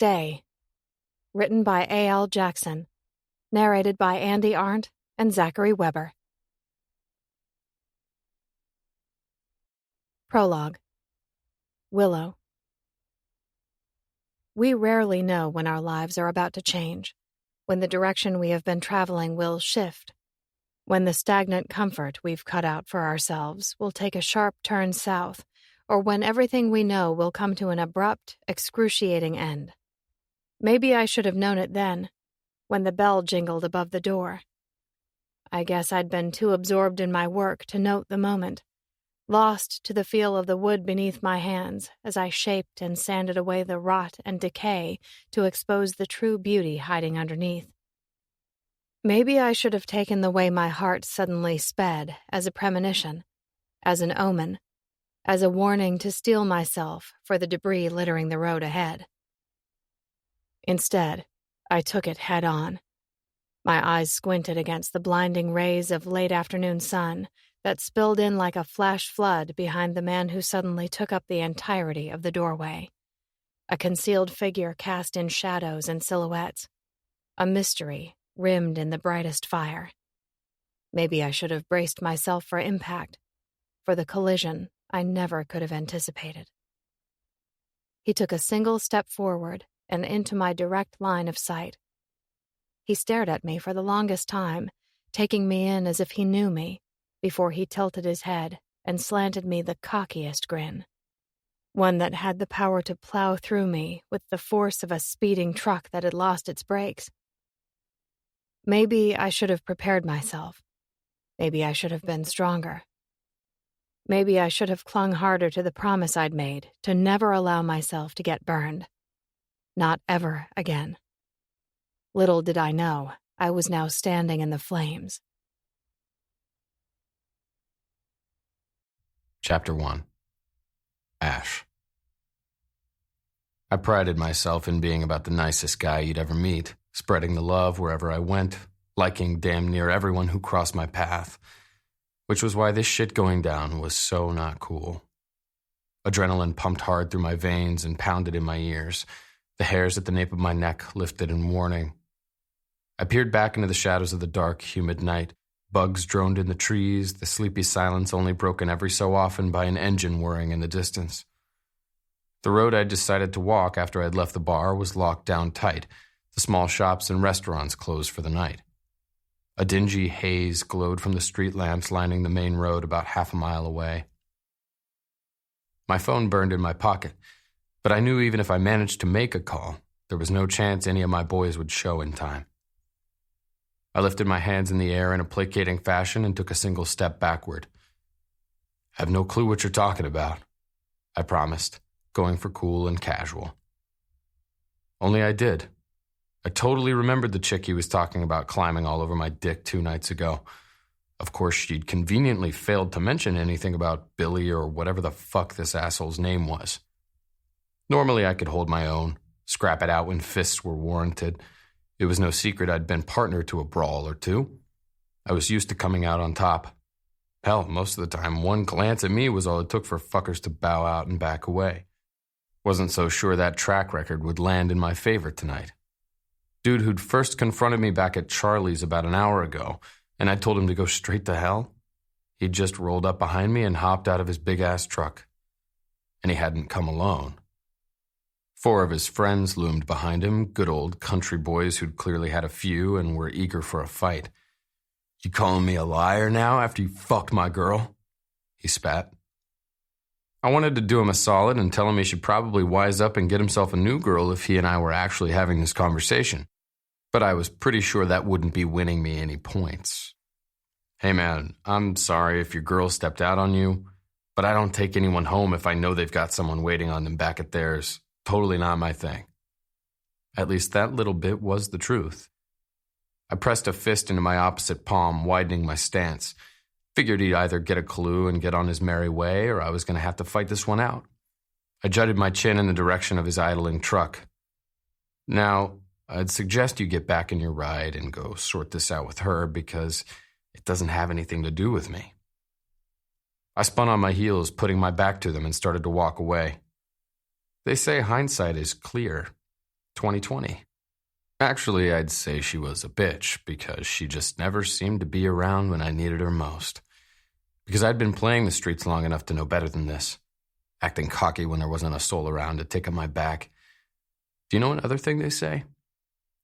Stay. Written by A.L. Jackson. Narrated by Andy Arndt and Zachary Weber. Prologue. Willow. We rarely know when our lives are about to change, when the direction we have been traveling will shift, when the stagnant comfort we've cut out for ourselves will take a sharp turn south, or when everything we know will come to an abrupt, excruciating end. Maybe I should have known it then, when the bell jingled above the door. I guess I'd been too absorbed in my work to note the moment, lost to the feel of the wood beneath my hands as I shaped and sanded away the rot and decay to expose the true beauty hiding underneath. Maybe I should have taken the way my heart suddenly sped as a premonition, as an omen, as a warning to steel myself for the debris littering the road ahead. Instead, I took it head on. My eyes squinted against the blinding rays of late afternoon sun that spilled in like a flash flood behind the man who suddenly took up the entirety of the doorway. A concealed figure cast in shadows and silhouettes. A mystery rimmed in the brightest fire. Maybe I should have braced myself for impact, for the collision I never could have anticipated. He took a single step forward and into my direct line of sight. He stared at me for the longest time, taking me in as if he knew me, before he tilted his head and slanted me the cockiest grin. One that had the power to plow through me with the force of a speeding truck that had lost its brakes. Maybe I should have prepared myself. Maybe I should have been stronger. Maybe I should have clung harder to the promise I'd made to never allow myself to get burned. Not ever again. Little did I know, I was now standing in the flames. Chapter 1. Ash. I prided myself in being about the nicest guy you'd ever meet, spreading the love wherever I went, liking damn near everyone who crossed my path, which was why this shit going down was so not cool. Adrenaline pumped hard through my veins and pounded in my ears. The hairs at the nape of my neck lifted in warning. I peered back into the shadows of the dark, humid night. Bugs droned in the trees, the sleepy silence only broken every so often by an engine whirring in the distance. The road I'd decided to walk after I'd left the bar was locked down tight, the small shops and restaurants closed for the night. A dingy haze glowed from the street lamps lining the main road about half a mile away. My phone burned in my pocket, but I knew even if I managed to make a call, there was no chance any of my boys would show in time. I lifted my hands in the air in a placating fashion and took a single step backward. "Have no clue what you're talking about," I promised, going for cool and casual. Only I did. I totally remembered the chick he was talking about climbing all over my dick 2 nights ago. Of course, she'd conveniently failed to mention anything about Billy or whatever the fuck this asshole's name was. Normally I could hold my own, scrap it out when fists were warranted. It was no secret I'd been partner to a brawl or two. I was used to coming out on top. Hell, most of the time, one glance at me was all it took for fuckers to bow out and back away. Wasn't so sure that track record would land in my favor tonight. Dude who'd first confronted me back at Charlie's about an hour ago, and I told him to go straight to hell, he'd just rolled up behind me and hopped out of his big-ass truck. And he hadn't come alone. 4 of his friends loomed behind him, good old country boys who'd clearly had a few and were eager for a fight. "You calling me a liar now after you fucked my girl?" he spat. I wanted to do him a solid and tell him he should probably wise up and get himself a new girl if he and I were actually having this conversation. But I was pretty sure that wouldn't be winning me any points. "Hey man, I'm sorry if your girl stepped out on you, but I don't take anyone home if I know they've got someone waiting on them back at theirs. Totally not my thing." At least that little bit was the truth. I pressed a fist into my opposite palm, widening my stance. Figured he'd either get a clue and get on his merry way, or I was going to have to fight this one out. I jutted my chin in the direction of his idling truck. "Now, I'd suggest you get back in your ride and go sort this out with her, because it doesn't have anything to do with me." I spun on my heels, putting my back to them, and started to walk away. They say hindsight is clear. 2020. Actually, I'd say she was a bitch because she just never seemed to be around when I needed her most. Because I'd been playing the streets long enough to know better than this, acting cocky when there wasn't a soul around to take up my back. Do you know another thing they say?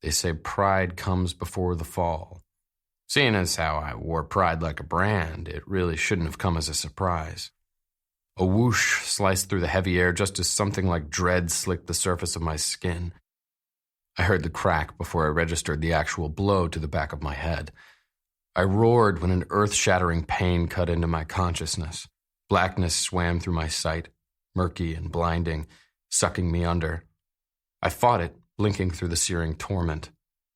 They say pride comes before the fall. Seeing as how I wore pride like a brand, it really shouldn't have come as a surprise. A whoosh sliced through the heavy air just as something like dread slicked the surface of my skin. I heard the crack before I registered the actual blow to the back of my head. I roared when an earth-shattering pain cut into my consciousness. Blackness swam through my sight, murky and blinding, sucking me under. I fought it, blinking through the searing torment.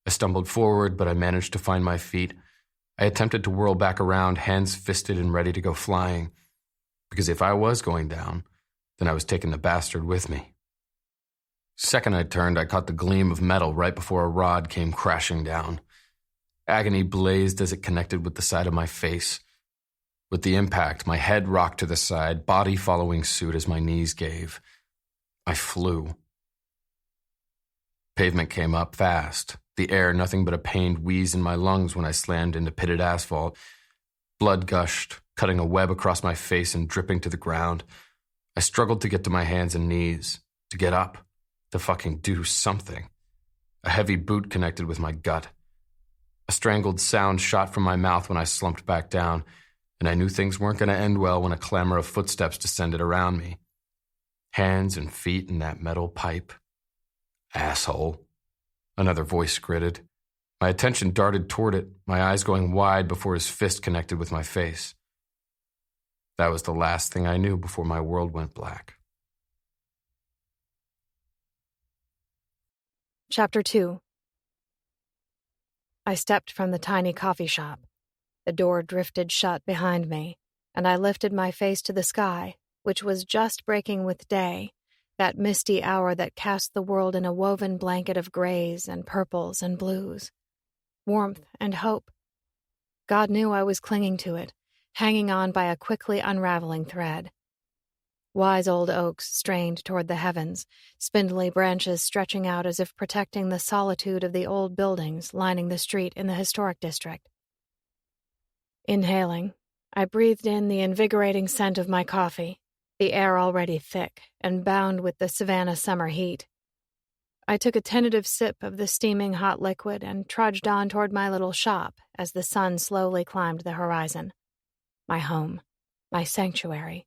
I stumbled forward, but I managed to find my feet. I attempted to whirl back around, hands fisted and ready to go flying. Because if I was going down, then I was taking the bastard with me. Second I turned, I caught the gleam of metal right before a rod came crashing down. Agony blazed as it connected with the side of my face. With the impact, my head rocked to the side, body following suit as my knees gave. I flew. Pavement came up fast, the air nothing but a pained wheeze in my lungs when I slammed into pitted asphalt. Blood gushed, cutting a web across my face and dripping to the ground. I struggled to get to my hands and knees, to get up, to fucking do something. A heavy boot connected with my gut. A strangled sound shot from my mouth when I slumped back down, and I knew things weren't going to end well when a clamor of footsteps descended around me. Hands and feet in that metal pipe. Asshole. Another voice gritted. My attention darted toward it, my eyes going wide before his fist connected with my face. That was the last thing I knew before my world went black. Chapter 2. I stepped from the tiny coffee shop. The door drifted shut behind me, and I lifted my face to the sky, which was just breaking with day, that misty hour that cast the world in a woven blanket of grays and purples and blues. Warmth and hope. God knew I was clinging to it, hanging on by a quickly unraveling thread. Wise old oaks strained toward the heavens, spindly branches stretching out as if protecting the solitude of the old buildings lining the street in the historic district. Inhaling, I breathed in the invigorating scent of my coffee, the air already thick and bound with the Savannah summer heat. I took a tentative sip of the steaming hot liquid and trudged on toward my little shop as the sun slowly climbed the horizon. My home, my sanctuary.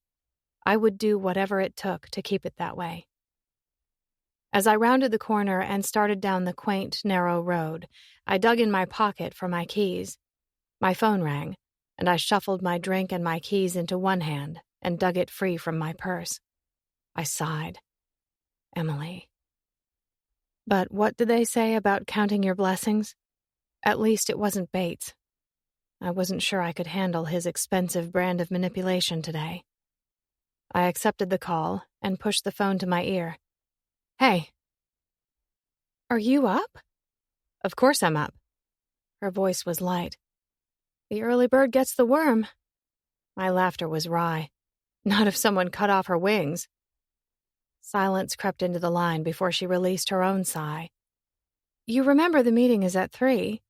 I would do whatever it took to keep it that way. As I rounded the corner and started down the quaint, narrow road, I dug in my pocket for my keys. My phone rang, and I shuffled my drink and my keys into one hand and dug it free from my purse. I sighed. Emily. But what did they say about counting your blessings? At least it wasn't Bates. I wasn't sure I could handle his expensive brand of manipulation today. I accepted the call and pushed the phone to my ear. Hey. Are you up? Of course I'm up. Her voice was light. The early bird gets the worm. My laughter was wry. Not if someone cut off her wings. Silence crept into the line before she released her own sigh. You remember the meeting is at 3.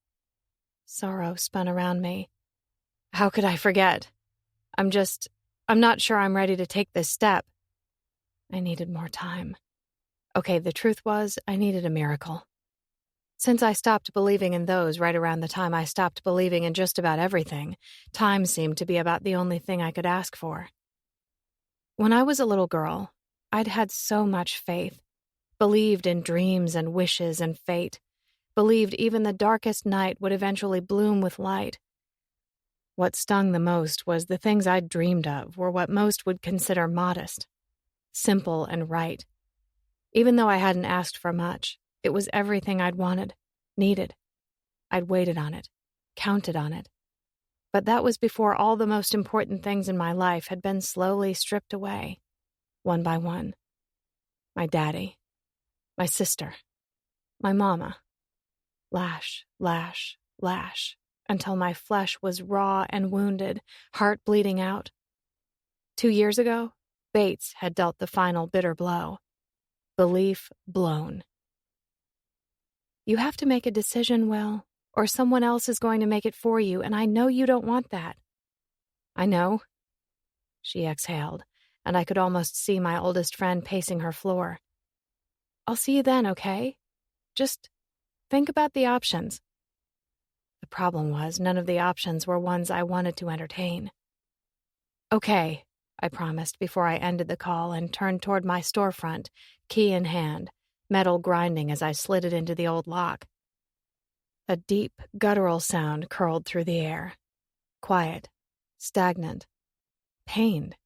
Sorrow spun around me. How could I forget? I'm not sure I'm ready to take this step. I needed more time. Okay, the truth was, I needed a miracle. Since I stopped believing in those right around the time I stopped believing in just about everything, time seemed to be about the only thing I could ask for. When I was a little girl, I'd had so much faith, believed in dreams and wishes and fate, believed even the darkest night would eventually bloom with light. What stung the most was the things I'd dreamed of were what most would consider modest, simple and right. Even though I hadn't asked for much, it was everything I'd wanted, needed. I'd waited on it, counted on it. But that was before all the most important things in my life had been slowly stripped away, one by one. My daddy, my sister, my mama. Lash, lash, lash, until my flesh was raw and wounded, heart bleeding out. 2 years ago, Bates had dealt the final bitter blow. Belief blown. You have to make a decision, Will, or someone else is going to make it for you, and I know you don't want that. I know. She exhaled, and I could almost see my oldest friend pacing her floor. I'll see you then, okay? Just think about the options. The problem was none of the options were ones I wanted to entertain. Okay, I promised before I ended the call and turned toward my storefront, key in hand, metal grinding as I slid it into the old lock. A deep, guttural sound curled through the air. Quiet, stagnant, pained.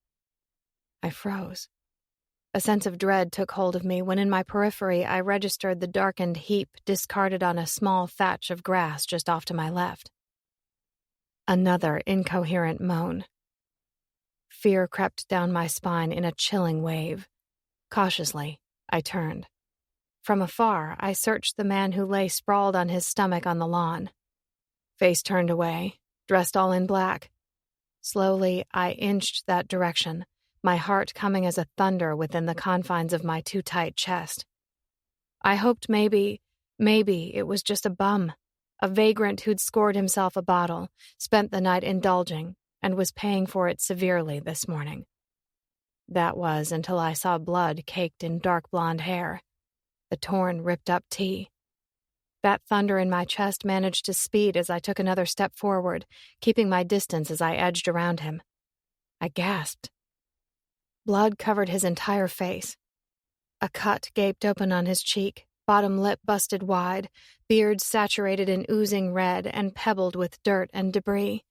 I froze. A sense of dread took hold of me when in my periphery I registered the darkened heap discarded on a small thatch of grass just off to my left. Another incoherent moan. Fear crept down my spine in a chilling wave. Cautiously, I turned. From afar, I searched the man who lay sprawled on his stomach on the lawn. Face turned away, dressed all in black. Slowly, I inched that direction, my heart coming as a thunder within the confines of my too-tight chest. I hoped maybe it was just a bum, a vagrant who'd scored himself a bottle, spent the night indulging, and was paying for it severely this morning. That was until I saw blood caked in dark blonde hair, the torn, ripped-up tee. That thunder in my chest managed to speed as I took another step forward, keeping my distance as I edged around him. I gasped. Blood covered his entire face. A cut gaped open on his cheek, bottom lip busted wide, beard saturated in oozing red and pebbled with dirt and debris.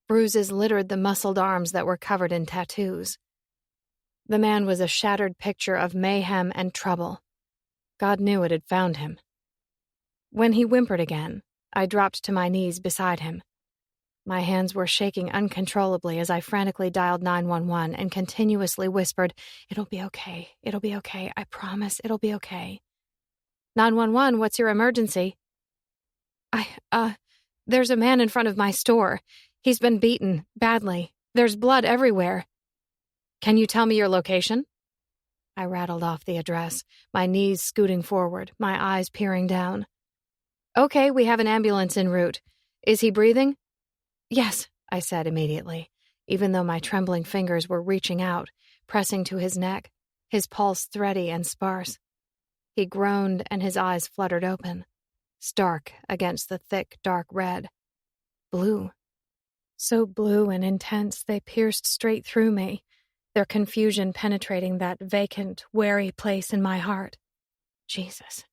Bruises littered the muscled arms that were covered in tattoos. The man was a shattered picture of mayhem and trouble. God knew it had found him. When he whimpered again, I dropped to my knees beside him. My hands were shaking uncontrollably as I frantically dialed 911 and continuously whispered, "It'll be okay, it'll be okay, I promise it'll be okay." 911, what's your emergency? There's a man in front of my store. He's been beaten, badly. There's blood everywhere. Can you tell me your location? I rattled off the address, my knees scooting forward, my eyes peering down. Okay, we have an ambulance en route. Is he breathing? Yes, I said immediately, even though my trembling fingers were reaching out, pressing to his neck, his pulse thready and sparse. He groaned and his eyes fluttered open, stark against the thick, dark red. Blue. So blue and intense they pierced straight through me, their confusion penetrating that vacant, wary place in my heart. Jesus.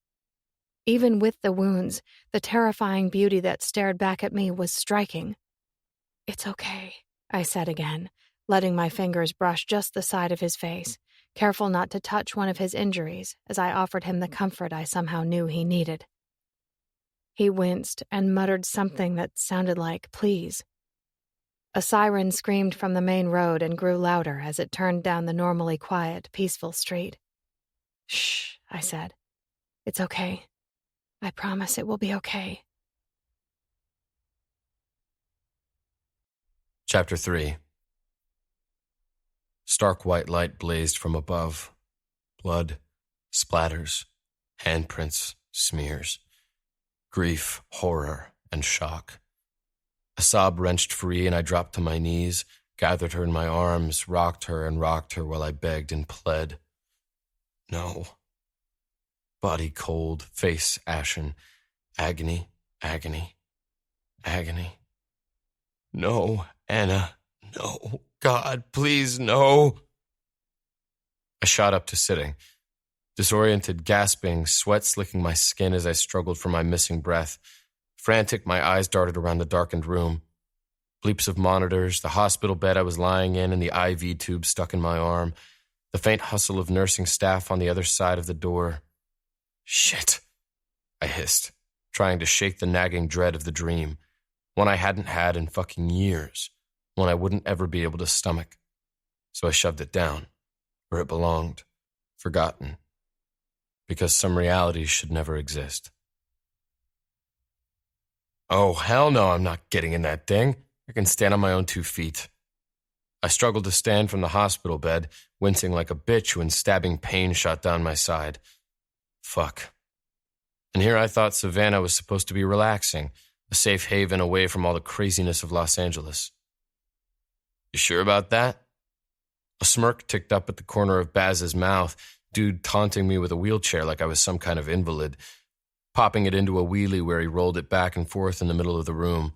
Even with the wounds, the terrifying beauty that stared back at me was striking. It's okay, I said again, letting my fingers brush just the side of his face, careful not to touch one of his injuries as I offered him the comfort I somehow knew he needed. He winced and muttered something that sounded like, please. A siren screamed from the main road and grew louder as it turned down the normally quiet, peaceful street. Shh, I said. It's okay. I promise it will be okay. Chapter 3. Stark white light blazed from above. Blood, splatters, handprints, smears. Grief, horror, and shock. A sob wrenched free and I dropped to my knees, gathered her in my arms, rocked her while I begged and pled. No. Body cold, face ashen. Agony, agony, agony. No, Anna, no. God, please, no. I shot up to sitting, disoriented, gasping, sweat slicking my skin as I struggled for my missing breath. Frantic, my eyes darted around the darkened room. Bleeps of monitors, the hospital bed I was lying in, and the IV tube stuck in my arm. The faint hustle of nursing staff on the other side of the door. Shit, I hissed, trying to shake the nagging dread of the dream. One I hadn't had in fucking years. One I wouldn't ever be able to stomach. So I shoved it down, where it belonged, forgotten. Because some realities should never exist. Oh, hell no, I'm not getting in that thing. I can stand on my own 2 feet. I struggled to stand from the hospital bed, wincing like a bitch when stabbing pain shot down my side. Fuck. And here I thought Savannah was supposed to be relaxing, a safe haven away from all the craziness of Los Angeles. You sure about that? A smirk ticked up at the corner of Baz's mouth, dude taunting me with a wheelchair like I was some kind of invalid, popping it into a wheelie where he rolled it back and forth in the middle of the room.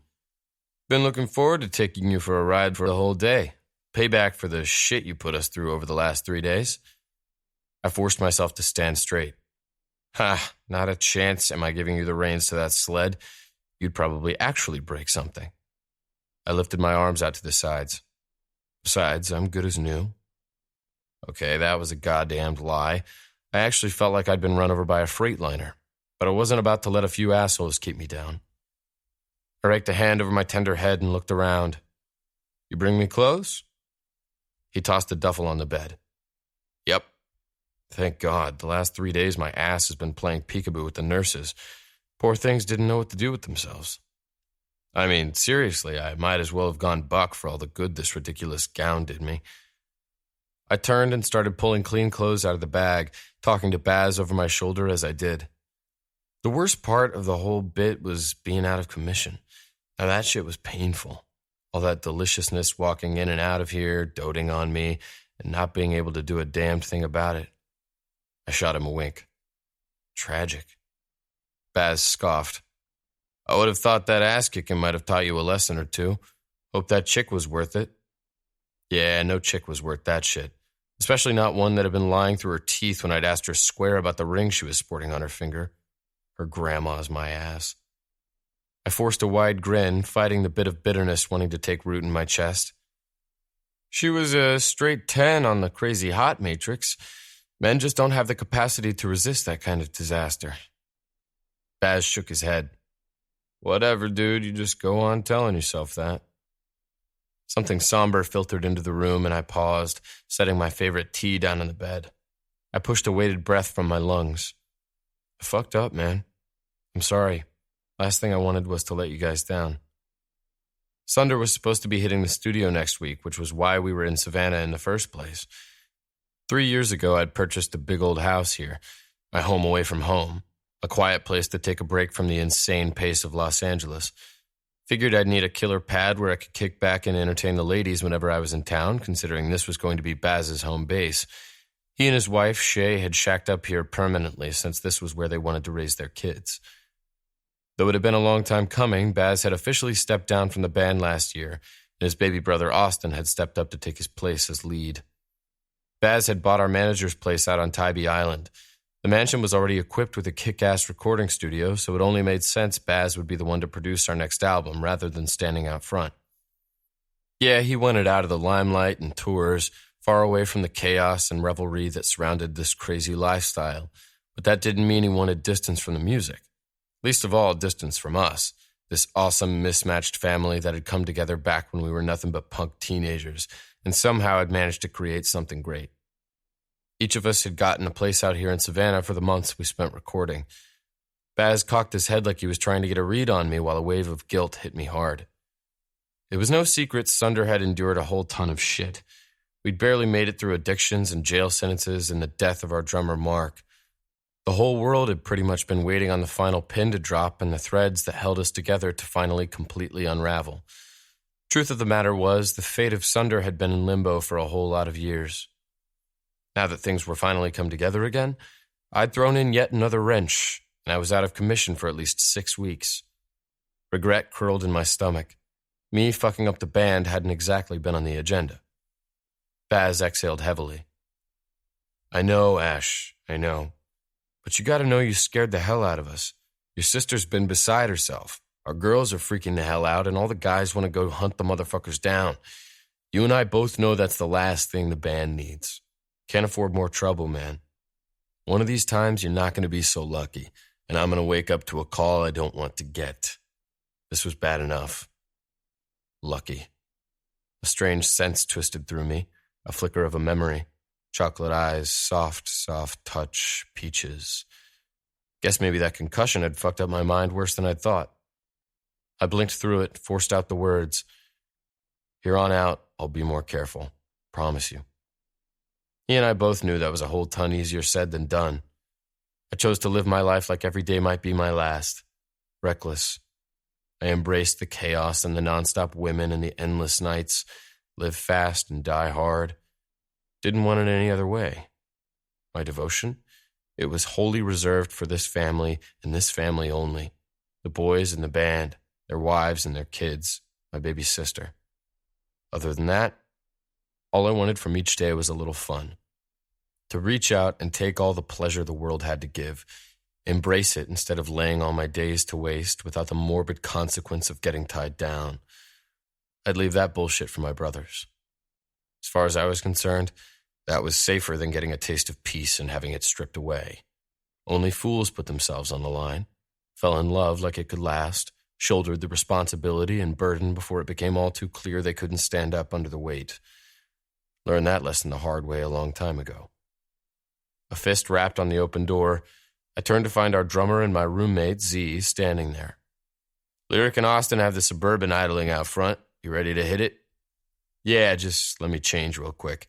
Been looking forward to taking you for a ride for the whole day. Payback for the shit you put us through over the last 3 days. I forced myself to stand straight. Ha, not a chance am I giving you the reins to that sled. You'd probably actually break something. I lifted my arms out to the sides. Besides, I'm good as new. Okay, that was a goddamned lie. I actually felt like I'd been run over by a freightliner, but I wasn't about to let a few assholes keep me down. I raked a hand over my tender head and looked around. You bring me clothes? He tossed a duffel on the bed. Yep. Thank God, the last 3 days my ass has been playing peekaboo with the nurses. Poor things didn't know what to do with themselves. I mean, seriously, I might as well have gone buck for all the good this ridiculous gown did me. I turned and started pulling clean clothes out of the bag, talking to Baz over my shoulder as I did. The worst part of the whole bit was being out of commission. Now that shit was painful. All that deliciousness walking in and out of here, doting on me, and not being able to do a damned thing about it. I shot him a wink. Tragic. Baz scoffed. I would have thought that ass kicking might have taught you a lesson or two. Hope that chick was worth it. Yeah, no chick was worth that shit. Especially not one that had been lying through her teeth when I'd asked her square about the ring she was sporting on her finger. Her grandma's my ass. I forced a wide grin, fighting the bit of bitterness wanting to take root in my chest. She was a straight 10 on the crazy hot matrix. Men just don't have the capacity to resist that kind of disaster. Baz shook his head. Whatever, dude, you just go on telling yourself that. Something somber filtered into the room and I paused, setting my favorite tea down on the bed. I pushed a weighted breath from my lungs. I fucked up, man. I'm sorry. Last thing I wanted was to let you guys down. Sunder was supposed to be hitting the studio next week, which was why we were in Savannah in the first place. 3 years ago, I'd purchased a big old house here, my home away from home, a quiet place to take a break from the insane pace of Los Angeles. Figured I'd need a killer pad where I could kick back and entertain the ladies whenever I was in town, considering this was going to be Baz's home base. He and his wife, Shay, had shacked up here permanently since this was where they wanted to raise their kids. Though it had been a long time coming, Baz had officially stepped down from the band last year, and his baby brother Austin had stepped up to take his place as lead. Baz had bought our manager's place out on Tybee Island. The mansion was already equipped with a kick-ass recording studio, so it only made sense Baz would be the one to produce our next album rather than standing out front. Yeah, he wanted out of the limelight and tours, far away from the chaos and revelry that surrounded this crazy lifestyle, but that didn't mean he wanted distance from the music. Least of all, distance from us, this awesome mismatched family that had come together back when we were nothing but punk teenagers, and somehow had managed to create something great. Each of us had gotten a place out here in Savannah for the months we spent recording. Baz cocked his head like he was trying to get a read on me while a wave of guilt hit me hard. It was no secret Sunder had endured a whole ton of shit. We'd barely made it through addictions and jail sentences and the death of our drummer Mark. The whole world had pretty much been waiting on the final pin to drop and the threads that held us together to finally completely unravel. Truth of the matter was, the fate of Sunder had been in limbo for a whole lot of years. Now that things were finally come together again, I'd thrown in yet another wrench, and I was out of commission for at least 6 weeks. Regret curled in my stomach. Me fucking up the band hadn't exactly been on the agenda. Baz exhaled heavily. I know, Ash, I know. But you gotta know you scared the hell out of us. Your sister's been beside herself. Our girls are freaking the hell out, and all the guys want to go hunt the motherfuckers down. You and I both know that's the last thing the band needs. Can't afford more trouble, man. One of these times, you're not going to be so lucky, and I'm going to wake up to a call I don't want to get. This was bad enough. Lucky. A strange sense twisted through me, a flicker of a memory. Chocolate eyes, soft, soft touch, peaches. Guess maybe that concussion had fucked up my mind worse than I'd thought. I blinked through it, forced out the words. Here on out, I'll be more careful. Promise you. He and I both knew that was a whole ton easier said than done. I chose to live my life like every day might be my last. Reckless. I embraced the chaos and the nonstop women and the endless nights. Live fast and die hard. Didn't want it any other way. My devotion? It was wholly reserved for this family and this family only. The boys and the band, their wives and their kids, my baby sister. Other than that, all I wanted from each day was a little fun. To reach out and take all the pleasure the world had to give, embrace it instead of laying all my days to waste without the morbid consequence of getting tied down. I'd leave that bullshit for my brothers. As far as I was concerned, that was safer than getting a taste of peace and having it stripped away. Only fools put themselves on the line, fell in love like it could last, shouldered the responsibility and burden before it became all too clear they couldn't stand up under the weight. Learned that lesson the hard way a long time ago. A fist rapped on the open door. I turned to find our drummer and my roommate, Z, standing there. Lyric and Austin have the Suburban idling out front. You ready to hit it? Yeah, just let me change real quick.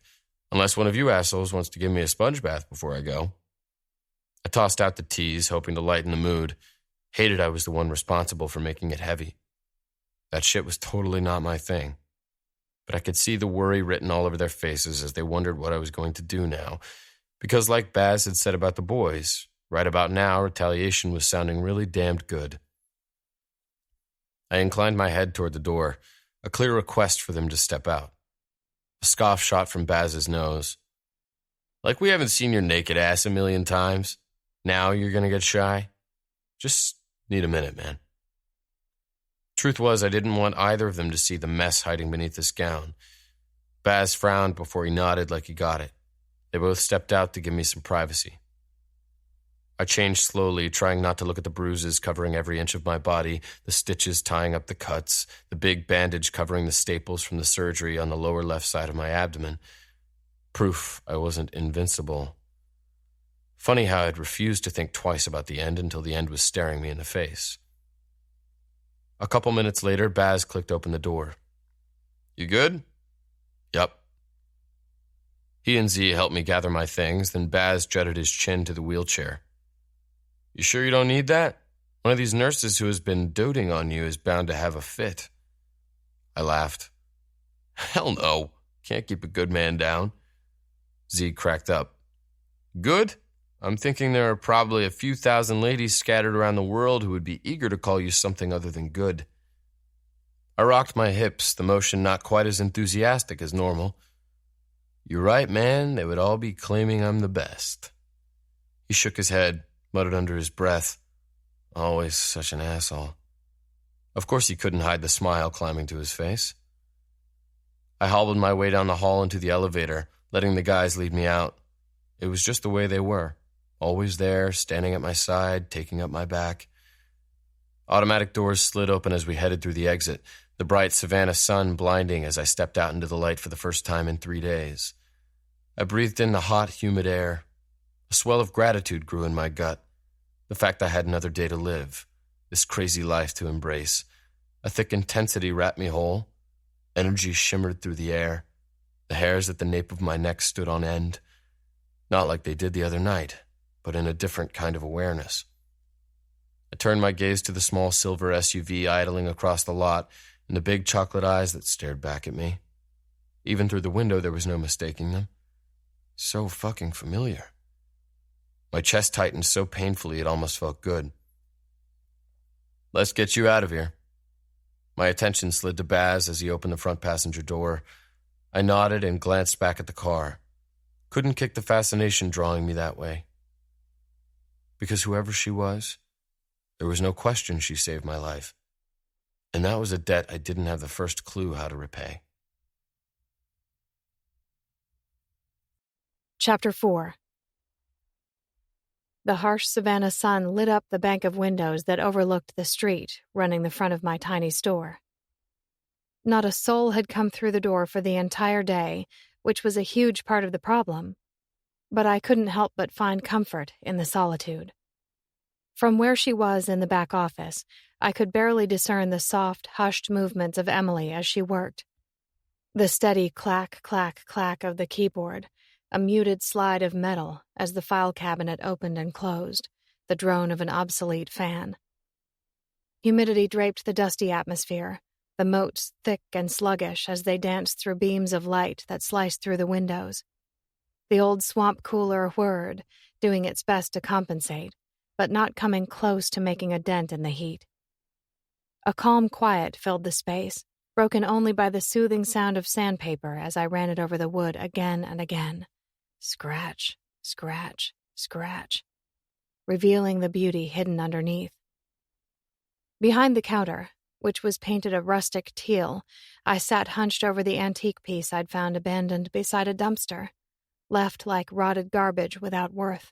Unless one of you assholes wants to give me a sponge bath before I go. I tossed out the tease, hoping to lighten the mood. Hated I was the one responsible for making it heavy. That shit was totally not my thing. But I could see the worry written all over their faces as they wondered what I was going to do now. Because like Baz had said about the boys, right about now, retaliation was sounding really damned good. I inclined my head toward the door, a clear request for them to step out. A scoff shot from Baz's nose. Like we haven't seen your naked ass a million times. Now you're gonna get shy? Just need a minute, man. Truth was, I didn't want either of them to see the mess hiding beneath this gown. Baz frowned before he nodded like he got it. They both stepped out to give me some privacy. I changed slowly, trying not to look at the bruises covering every inch of my body, the stitches tying up the cuts, the big bandage covering the staples from the surgery on the lower left side of my abdomen. Proof I wasn't invincible. Funny how I'd refused to think twice about the end until the end was staring me in the face. A couple minutes later, Baz clicked open the door. You good? Yup. He and Z helped me gather my things, then Baz jutted his chin to the wheelchair. You sure you don't need that? One of these nurses who has been doting on you is bound to have a fit. I laughed. Hell no. Can't keep a good man down. Z cracked up. Good? I'm thinking there are probably a few thousand ladies scattered around the world who would be eager to call you something other than good. I rocked my hips, the motion not quite as enthusiastic as normal. You're right, man. They would all be claiming I'm the best. He shook his head, muttered under his breath. Always such an asshole. Of course he couldn't hide the smile climbing to his face. I hobbled my way down the hall into the elevator, letting the guys lead me out. It was just the way they were. Always there, standing at my side, taking up my back. Automatic doors slid open as we headed through the exit, the bright Savannah sun blinding as I stepped out into the light for the first time in 3 days. I breathed in the hot, humid air. A swell of gratitude grew in my gut. The fact I had another day to live, this crazy life to embrace. A thick intensity wrapped me whole. Energy shimmered through the air. The hairs at the nape of my neck stood on end. Not like they did the other night, but in a different kind of awareness. I turned my gaze to the small silver SUV idling across the lot and the big chocolate eyes that stared back at me. Even through the window, there was no mistaking them. So fucking familiar. My chest tightened so painfully it almost felt good. Let's get you out of here. My attention slid to Baz as he opened the front passenger door. I nodded and glanced back at the car. Couldn't kick the fascination drawing me that way. Because whoever she was, there was no question she saved my life. And that was a debt I didn't have the first clue how to repay. Chapter 4. The harsh Savannah sun lit up the bank of windows that overlooked the street running the front of my tiny store. Not a soul had come through the door for the entire day, which was a huge part of the problem. But I couldn't help but find comfort in the solitude. From where she was in the back office, I could barely discern the soft, hushed movements of Emily as she worked. The steady clack, clack, clack of the keyboard, a muted slide of metal as the file cabinet opened and closed, the drone of an obsolete fan. Humidity draped the dusty atmosphere, the motes thick and sluggish as they danced through beams of light that sliced through the windows. The old swamp cooler whirred, doing its best to compensate, but not coming close to making a dent in the heat. A calm quiet filled the space, broken only by the soothing sound of sandpaper as I ran it over the wood again and again. Scratch, scratch, scratch, revealing the beauty hidden underneath. Behind the counter, which was painted a rustic teal, I sat hunched over the antique piece I'd found abandoned beside a dumpster, left like rotted garbage without worth.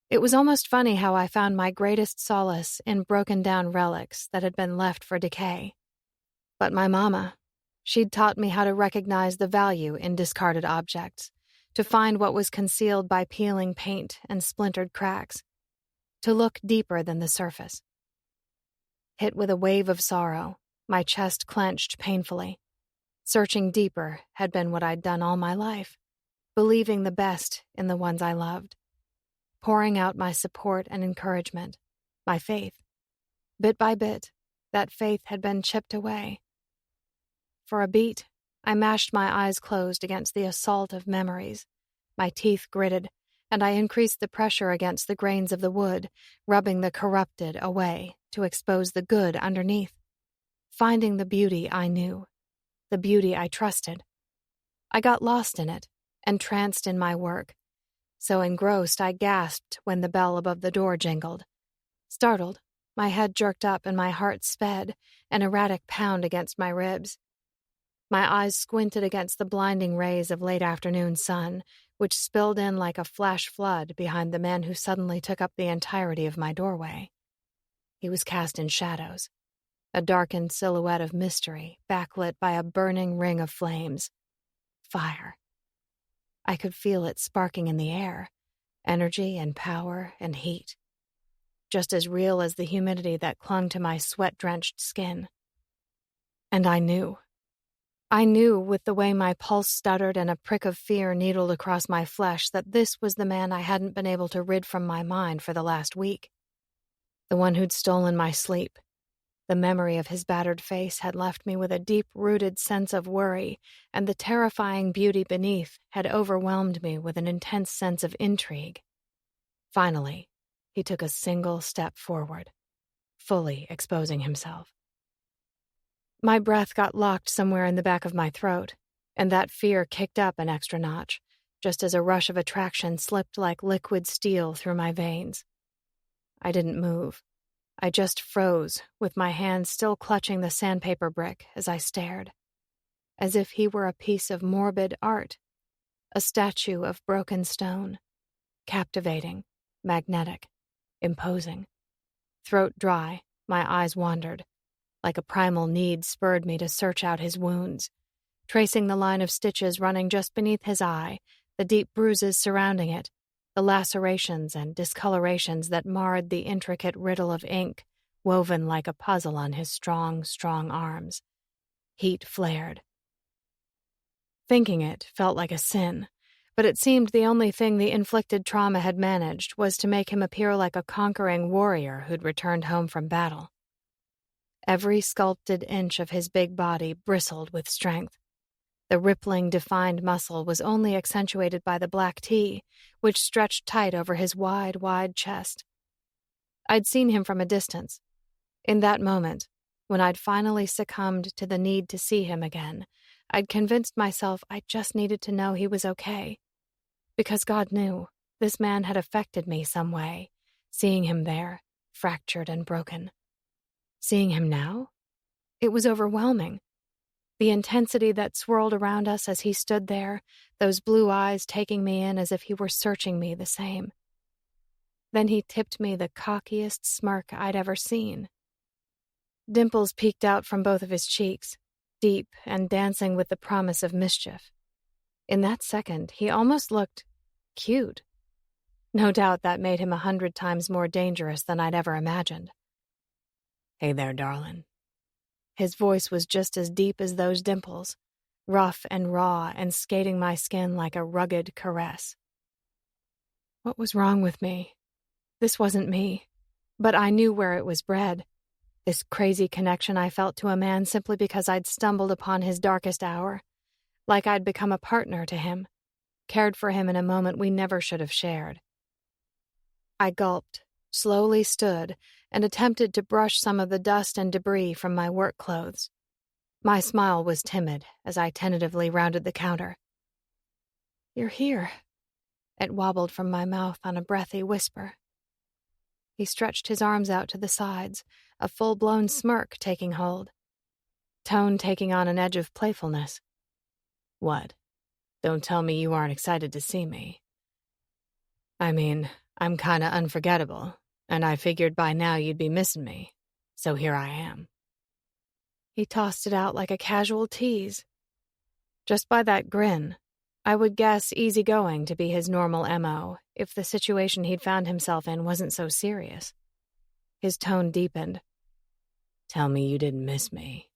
It was almost funny how I found my greatest solace in broken-down relics that had been left for decay. But my mama, she'd taught me how to recognize the value in discarded objects, to find what was concealed by peeling paint and splintered cracks, to look deeper than the surface. Hit with a wave of sorrow, my chest clenched painfully. Searching deeper had been what I'd done all my life, believing the best in the ones I loved, pouring out my support and encouragement, my faith. Bit by bit, that faith had been chipped away. For a beat, I mashed my eyes closed against the assault of memories. My teeth gritted, and I increased the pressure against the grains of the wood, rubbing the corrupted away to expose the good underneath, finding the beauty I knew, the beauty I trusted. I got lost in it, entranced in my work, so engrossed I gasped when the bell above the door jingled. Startled, my head jerked up and my heart sped, an erratic pound against my ribs. My eyes squinted against the blinding rays of late afternoon sun, which spilled in like a flash flood behind the man who suddenly took up the entirety of my doorway. He was cast in shadows, a darkened silhouette of mystery, backlit by a burning ring of flames. Fire. I could feel it sparking in the air, energy and power and heat, just as real as the humidity that clung to my sweat-drenched skin. And I knew with the way my pulse stuttered and a prick of fear needled across my flesh that this was the man I hadn't been able to rid from my mind for the last week. The one who'd stolen my sleep. The memory of his battered face had left me with a deep-rooted sense of worry, and the terrifying beauty beneath had overwhelmed me with an intense sense of intrigue. Finally, he took a single step forward, fully exposing himself. My breath got locked somewhere in the back of my throat, and that fear kicked up an extra notch, just as a rush of attraction slipped like liquid steel through my veins. I didn't move. I just froze, with my hand still clutching the sandpaper brick as I stared, as if he were a piece of morbid art, a statue of broken stone, captivating, magnetic, imposing. Throat dry, my eyes wandered, like a primal need spurred me to search out his wounds, tracing the line of stitches running just beneath his eye, the deep bruises surrounding it, the lacerations and discolorations that marred the intricate riddle of ink woven like a puzzle on his strong, strong arms. Heat flared. Thinking it felt like a sin, but it seemed the only thing the inflicted trauma had managed was to make him appear like a conquering warrior who'd returned home from battle. Every sculpted inch of his big body bristled with strength. The rippling, defined muscle was only accentuated by the black tee, which stretched tight over his wide, wide chest. I'd seen him from a distance. In that moment, when I'd finally succumbed to the need to see him again, I'd convinced myself I just needed to know he was okay. Because God knew, this man had affected me some way, seeing him there, fractured and broken. Seeing him now? It was overwhelming. The intensity that swirled around us as he stood there, those blue eyes taking me in as if he were searching me the same. Then he tipped me the cockiest smirk I'd ever seen. Dimples peeked out from both of his cheeks, deep and dancing with the promise of mischief. In that second, he almost looked cute. No doubt that made him 100 times more dangerous than I'd ever imagined. "Hey there, darling." His voice was just as deep as those dimples, rough and raw and skating my skin like a rugged caress. What was wrong with me? This wasn't me, but I knew where it was bred. This crazy connection I felt to a man simply because I'd stumbled upon his darkest hour, like I'd become a partner to him, cared for him in a moment we never should have shared. I gulped, slowly stood, and attempted to brush some of the dust and debris from my work clothes. My smile was timid as I tentatively rounded the counter. "You're here." It wobbled from my mouth on a breathy whisper. He stretched his arms out to the sides, a full-blown smirk taking hold. Tone taking on an edge of playfulness. "What? Don't tell me you aren't excited to see me. I mean, I'm kinda unforgettable, and I figured by now you'd be missing me, so here I am." He tossed it out like a casual tease. Just by that grin, I would guess easygoing to be his normal MO if the situation he'd found himself in wasn't so serious. His tone deepened. "Tell me you didn't miss me."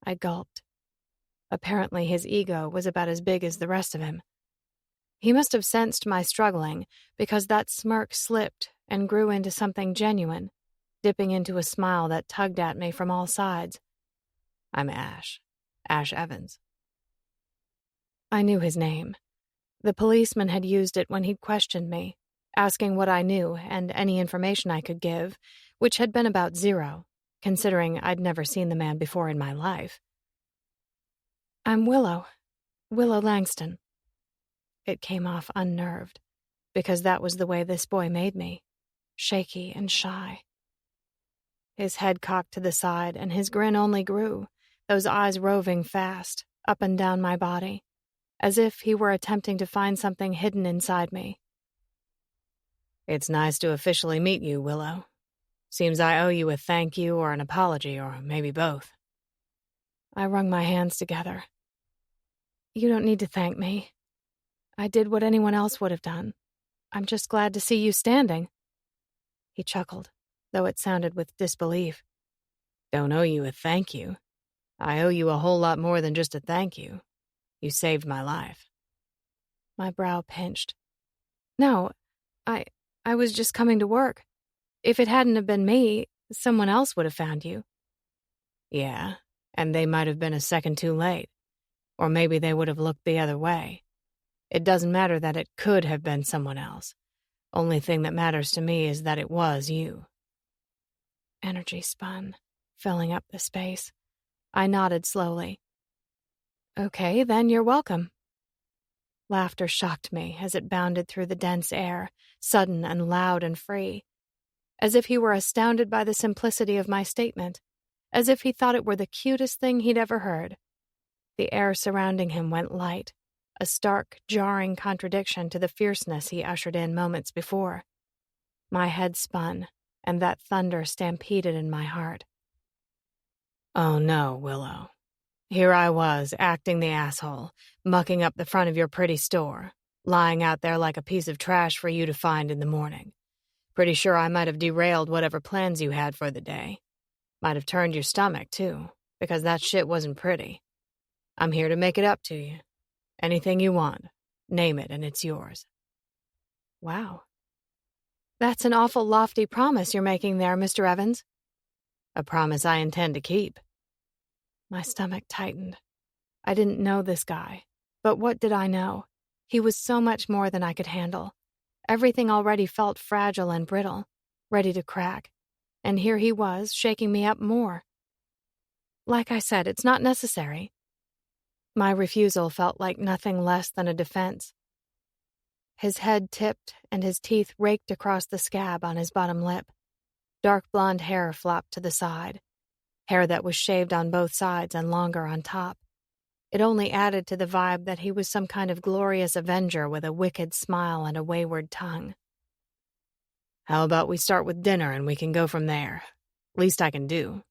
I gulped. Apparently his ego was about as big as the rest of him. He must have sensed my struggling because that smirk slipped and grew into something genuine, dipping into a smile that tugged at me from all sides. "I'm Ash Evans." I knew his name. The policeman had used it when he'd questioned me, asking what I knew and any information I could give, which had been about zero, considering I'd never seen the man before in my life. "I'm Willow Langston." It came off unnerved, because that was the way this boy made me, shaky and shy. His head cocked to the side, and his grin only grew, those eyes roving fast, up and down my body, as if he were attempting to find something hidden inside me. "It's nice to officially meet you, Willow. Seems I owe you a thank you or an apology, or maybe both." I wrung my hands together. "You don't need to thank me. I did what anyone else would have done. I'm just glad to see you standing." He chuckled, though it sounded with disbelief. "Don't owe you a thank you. I owe you a whole lot more than just a thank you. You saved my life." My brow pinched. "No, I was just coming to work. If it hadn't have been me, someone else would have found you." "Yeah, and they might have been a second too late. Or maybe they would have looked the other way. It doesn't matter that it could have been someone else. Only thing that matters to me is that it was you." Energy spun, filling up the space. I nodded slowly. "Okay, then you're welcome." Laughter shocked me as it bounded through the dense air, sudden and loud and free, as if he were astounded by the simplicity of my statement, as if he thought it were the cutest thing he'd ever heard. The air surrounding him went light, a stark, jarring contradiction to the fierceness he ushered in moments before. My head spun, and that thunder stampeded in my heart. "Oh no, Willow. Here I was, acting the asshole, mucking up the front of your pretty store, lying out there like a piece of trash for you to find in the morning. Pretty sure I might have derailed whatever plans you had for the day. Might have turned your stomach, too, because that shit wasn't pretty. I'm here to make it up to you. Anything you want, name it and it's yours." Wow. That's an awful lofty promise you're making there, Mr. Evans. "A promise I intend to keep." My stomach tightened. I didn't know this guy, but what did I know? He was so much more than I could handle. Everything already felt fragile and brittle, ready to crack, and here he was, shaking me up more. "Like I said, it's not necessary." My refusal felt like nothing less than a defense. His head tipped and his teeth raked across the scab on his bottom lip. Dark blonde hair flopped to the side, hair that was shaved on both sides and longer on top. It only added to the vibe that he was some kind of glorious avenger with a wicked smile and a wayward tongue. "How about we start with dinner and we can go from there? Least I can do."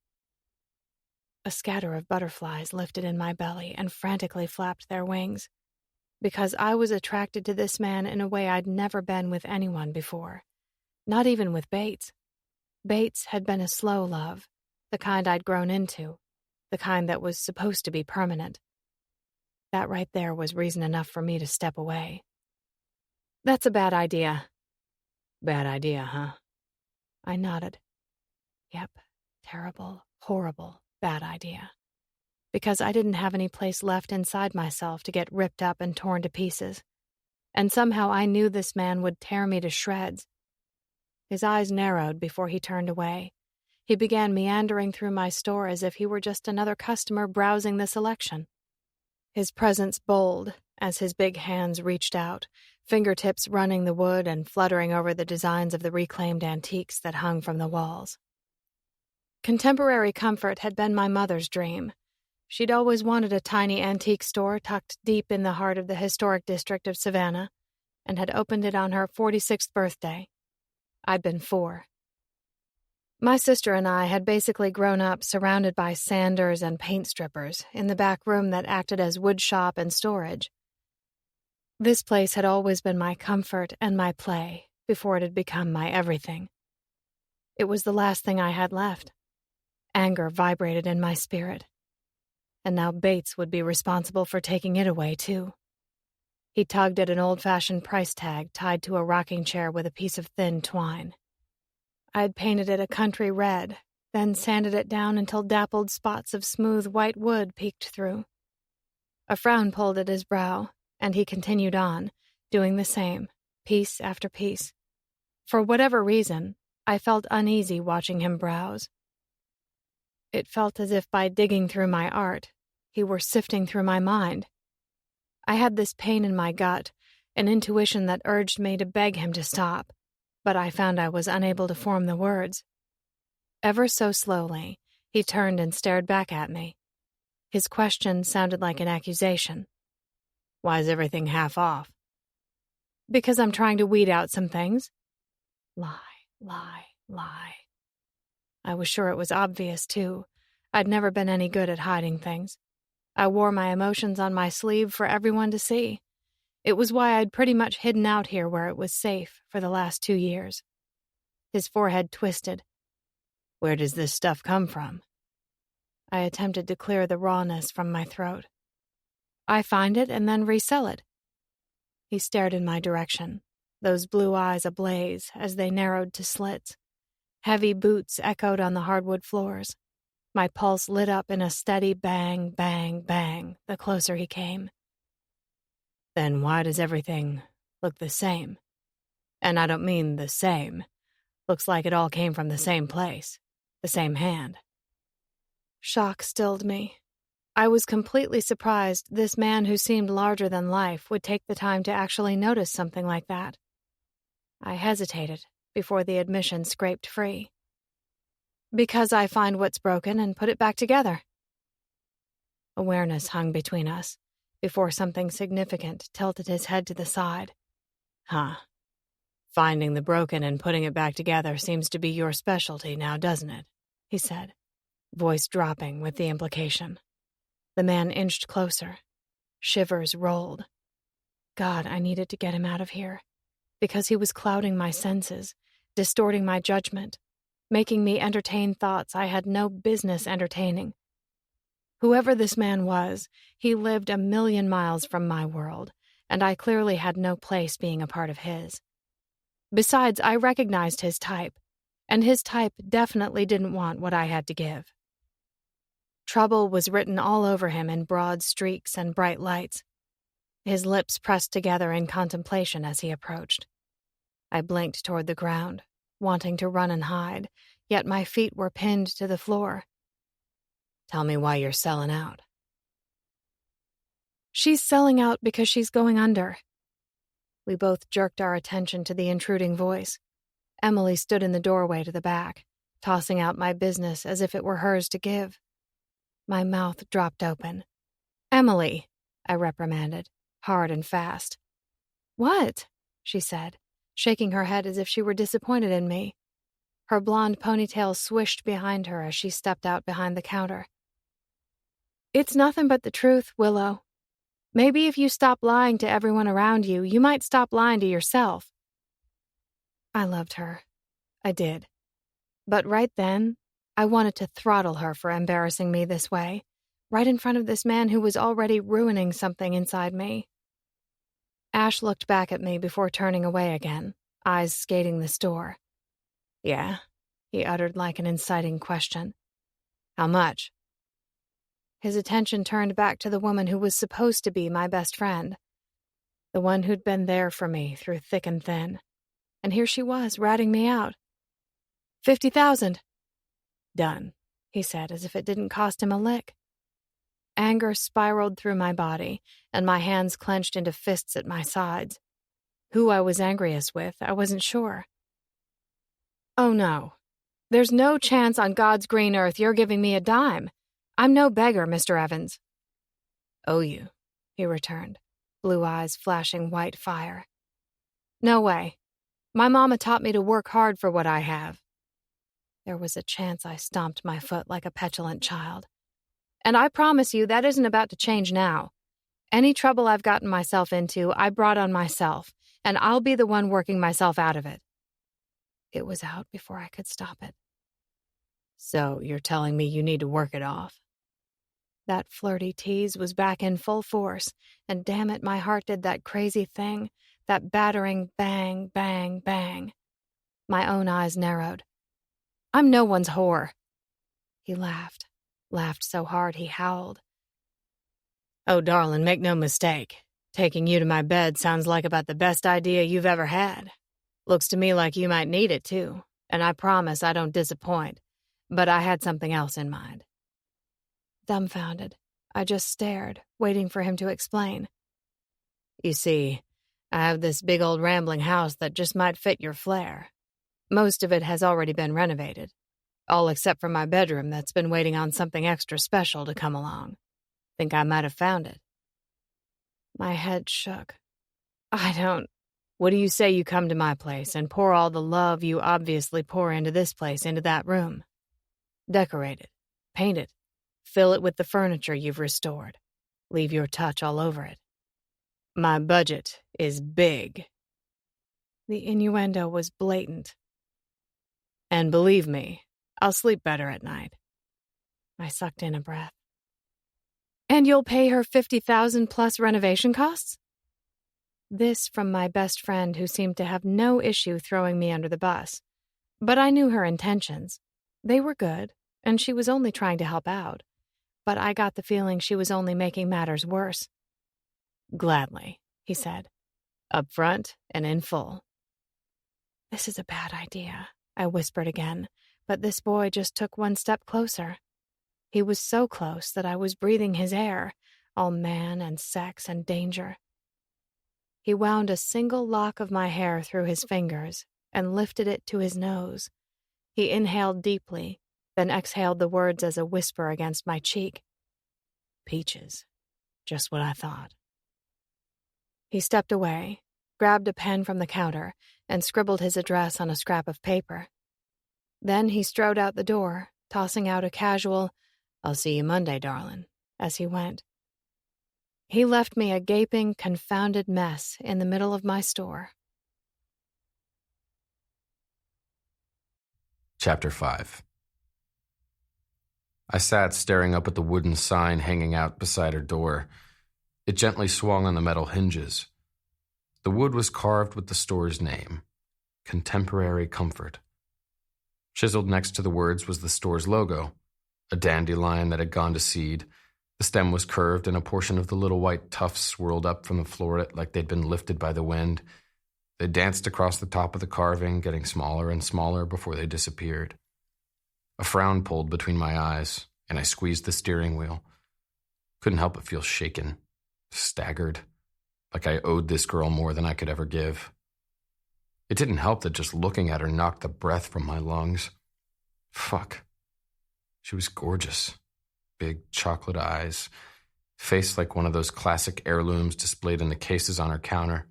A scatter of butterflies lifted in my belly and frantically flapped their wings, because I was attracted to this man in a way I'd never been with anyone before, not even with Bates. Bates had been a slow love, the kind I'd grown into, the kind that was supposed to be permanent. That right there was reason enough for me to step away. "That's a bad idea." Bad idea, huh? I nodded. Yep, terrible, horrible, bad idea. Because I didn't have any place left inside myself to get ripped up and torn to pieces. And somehow I knew this man would tear me to shreds. His eyes narrowed before he turned away. He began meandering through my store as if he were just another customer browsing the selection. His presence bold as his big hands reached out, fingertips running the wood and fluttering over the designs of the reclaimed antiques that hung from the walls. Contemporary comfort had been my mother's dream. She'd always wanted a tiny antique store tucked deep in the heart of the historic district of Savannah, and had opened it on her 46th birthday. I'd been 4. My sister and I had basically grown up surrounded by sanders and paint strippers in the back room that acted as wood shop and storage. This place had always been my comfort and my play before it had become my everything. It was the last thing I had left. Anger vibrated in my spirit. And now Bates would be responsible for taking it away, too. He tugged at an old-fashioned price tag tied to a rocking chair with a piece of thin twine. I'd painted it a country red, then sanded it down until dappled spots of smooth white wood peeked through. A frown pulled at his brow, and he continued on, doing the same, piece after piece. For whatever reason, I felt uneasy watching him browse. It felt as if by digging through my art, he were sifting through my mind. I had this pain in my gut, an intuition that urged me to beg him to stop, but I found I was unable to form the words. Ever so slowly, he turned and stared back at me. His question sounded like an accusation. Why is everything half off? Because I'm trying to weed out some things. Lie, lie, lie. I was sure it was obvious, too. I'd never been any good at hiding things. I wore my emotions on my sleeve for everyone to see. It was why I'd pretty much hidden out here where it was safe for the last 2 years. His forehead twisted. Where does this stuff come from? I attempted to clear the rawness from my throat. I find it and then resell it. He stared in my direction, those blue eyes ablaze as they narrowed to slits. Heavy boots echoed on the hardwood floors. My pulse lit up in a steady bang, bang, bang the closer he came. Then why does everything look the same? And I don't mean the same. Looks like it all came from the same place, the same hand. Shock stilled me. I was completely surprised this man who seemed larger than life would take the time to actually notice something like that. I hesitated before the admission scraped free. Because I find what's broken and put it back together. Awareness hung between us, before something significant tilted his head to the side. Huh. Finding the broken and putting it back together seems to be your specialty now, doesn't it? He said, voice dropping with the implication. The man inched closer. Shivers rolled. God, I needed to get him out of here, because he was clouding my senses, distorting my judgment, making me entertain thoughts I had no business entertaining. Whoever this man was, he lived 1,000,000 miles from my world, and I clearly had no place being a part of his. Besides, I recognized his type, and his type definitely didn't want what I had to give. Trouble was written all over him in broad streaks and bright lights. His lips pressed together in contemplation as he approached. I blinked toward the ground, wanting to run and hide, yet my feet were pinned to the floor. Tell me why you're selling out. She's selling out because she's going under. We both jerked our attention to the intruding voice. Emily stood in the doorway to the back, tossing out my business as if it were hers to give. My mouth dropped open. Emily, I reprimanded, hard and fast. What? She said, shaking her head as if she were disappointed in me. Her blonde ponytail swished behind her as she stepped out behind the counter. It's nothing but the truth, Willow. Maybe if you stop lying to everyone around you, you might stop lying to yourself. I loved her. I did. But right then, I wanted to throttle her for embarrassing me this way, right in front of this man who was already ruining something inside me. Ash looked back at me before turning away again, eyes skating the store. "Yeah," he uttered like an inciting question. "How much?" His attention turned back to the woman who was supposed to be my best friend. The one who'd been there for me through thick and thin. And here she was, ratting me out. 50,000. "Done," he said, as if it didn't cost him a lick. Anger spiraled through my body, and my hands clenched into fists at my sides. Who I was angriest with, I wasn't sure. "Oh, no. There's no chance on God's green earth you're giving me a dime. I'm no beggar, Mr. Evans." "Oh, you," he returned, blue eyes flashing white fire. "No way. My mama taught me to work hard for what I have." There was a chance I stomped my foot like a petulant child. "And I promise you that isn't about to change now. Any trouble I've gotten myself into, I brought on myself, and I'll be the one working myself out of it." It was out before I could stop it. "So you're telling me you need to work it off?" That flirty tease was back in full force, and damn it, my heart did that crazy thing, that battering bang, bang, bang. My own eyes narrowed. "I'm no one's whore." He laughed so hard he howled. "Oh, darling, make no mistake. Taking you to my bed sounds like about the best idea you've ever had. Looks to me like you might need it, too, and I promise I don't disappoint, but I had something else in mind." Dumbfounded, I just stared, waiting for him to explain. "You see, I have this big old rambling house that just might fit your flair. Most of it has already been renovated, all except for my bedroom that's been waiting on something extra special to come along. Think I might have found it." My head shook. What do you say you come to my place and pour all the love you obviously pour into this place into that room? Decorate it, paint it, fill it with the furniture you've restored. Leave your touch all over it. My budget is big." The innuendo was blatant. "And believe me, I'll sleep better at night." I sucked in a breath. "And you'll pay her 50,000 plus renovation costs?" This from my best friend who seemed to have no issue throwing me under the bus. But I knew her intentions. They were good, and she was only trying to help out. But I got the feeling she was only making matters worse. "Gladly," he said. "Up front and in full." "This is a bad idea," I whispered again, but this boy just took one step closer. He was so close that I was breathing his air, all man and sex and danger. He wound a single lock of my hair through his fingers and lifted it to his nose. He inhaled deeply, then exhaled the words as a whisper against my cheek. "Peaches. Just what I thought." He stepped away, grabbed a pen from the counter, and scribbled his address on a scrap of paper. Then he strode out the door, tossing out a casual, "I'll see you Monday, darling," as he went. He left me a gaping, confounded mess in the middle of my store. Chapter 5. I sat staring up at the wooden sign hanging out beside her door. It gently swung on the metal hinges. The wood was carved with the store's name, Contemporary Comfort. Chiseled next to the words was the store's logo, a dandelion that had gone to seed. The stem was curved, and a portion of the little white tufts swirled up from the floret like they'd been lifted by the wind. They danced across the top of the carving, getting smaller and smaller before they disappeared. A frown pulled between my eyes, and I squeezed the steering wheel. Couldn't help but feel shaken, staggered, like I owed this girl more than I could ever give. It didn't help that just looking at her knocked the breath from my lungs. Fuck. She was gorgeous. Big chocolate eyes, face like one of those classic heirlooms displayed in the cases on her counter.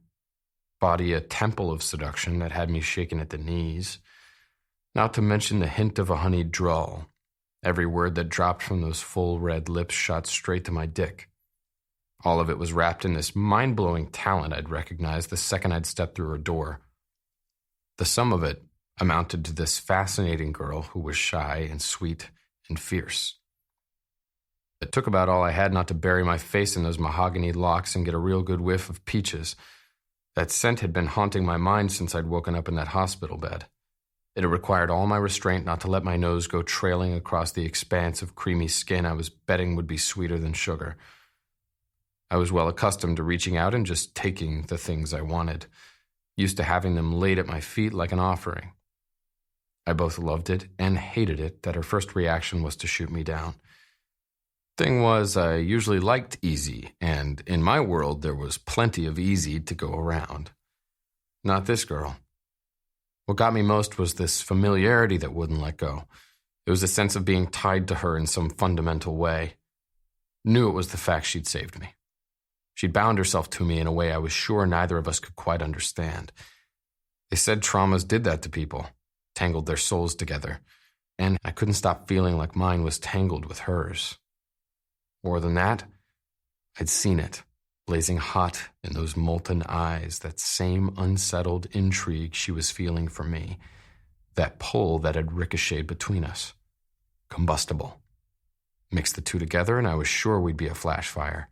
Body a temple of seduction that had me shaking at the knees. Not to mention the hint of a honeyed drawl. Every word that dropped from those full red lips shot straight to my dick. All of it was wrapped in this mind-blowing talent I'd recognized the second I'd stepped through her door. The sum of it amounted to this fascinating girl who was shy and sweet and fierce. It took about all I had not to bury my face in those mahogany locks and get a real good whiff of peaches. That scent had been haunting my mind since I'd woken up in that hospital bed. It had required all my restraint not to let my nose go trailing across the expanse of creamy skin I was betting would be sweeter than sugar. I was well accustomed to reaching out and just taking the things I wanted, used to having them laid at my feet like an offering. I both loved it and hated it that her first reaction was to shoot me down. Thing was, I usually liked easy, and in my world there was plenty of easy to go around. Not this girl. What got me most was this familiarity that wouldn't let go. It was a sense of being tied to her in some fundamental way. Knew it was the fact she'd saved me. She'd bound herself to me in a way I was sure neither of us could quite understand. They said traumas did that to people, tangled their souls together, and I couldn't stop feeling like mine was tangled with hers. More than that, I'd seen it, blazing hot in those molten eyes, that same unsettled intrigue she was feeling for me, that pull that had ricocheted between us. Combustible. Mix the two together and I was sure we'd be a flash fire.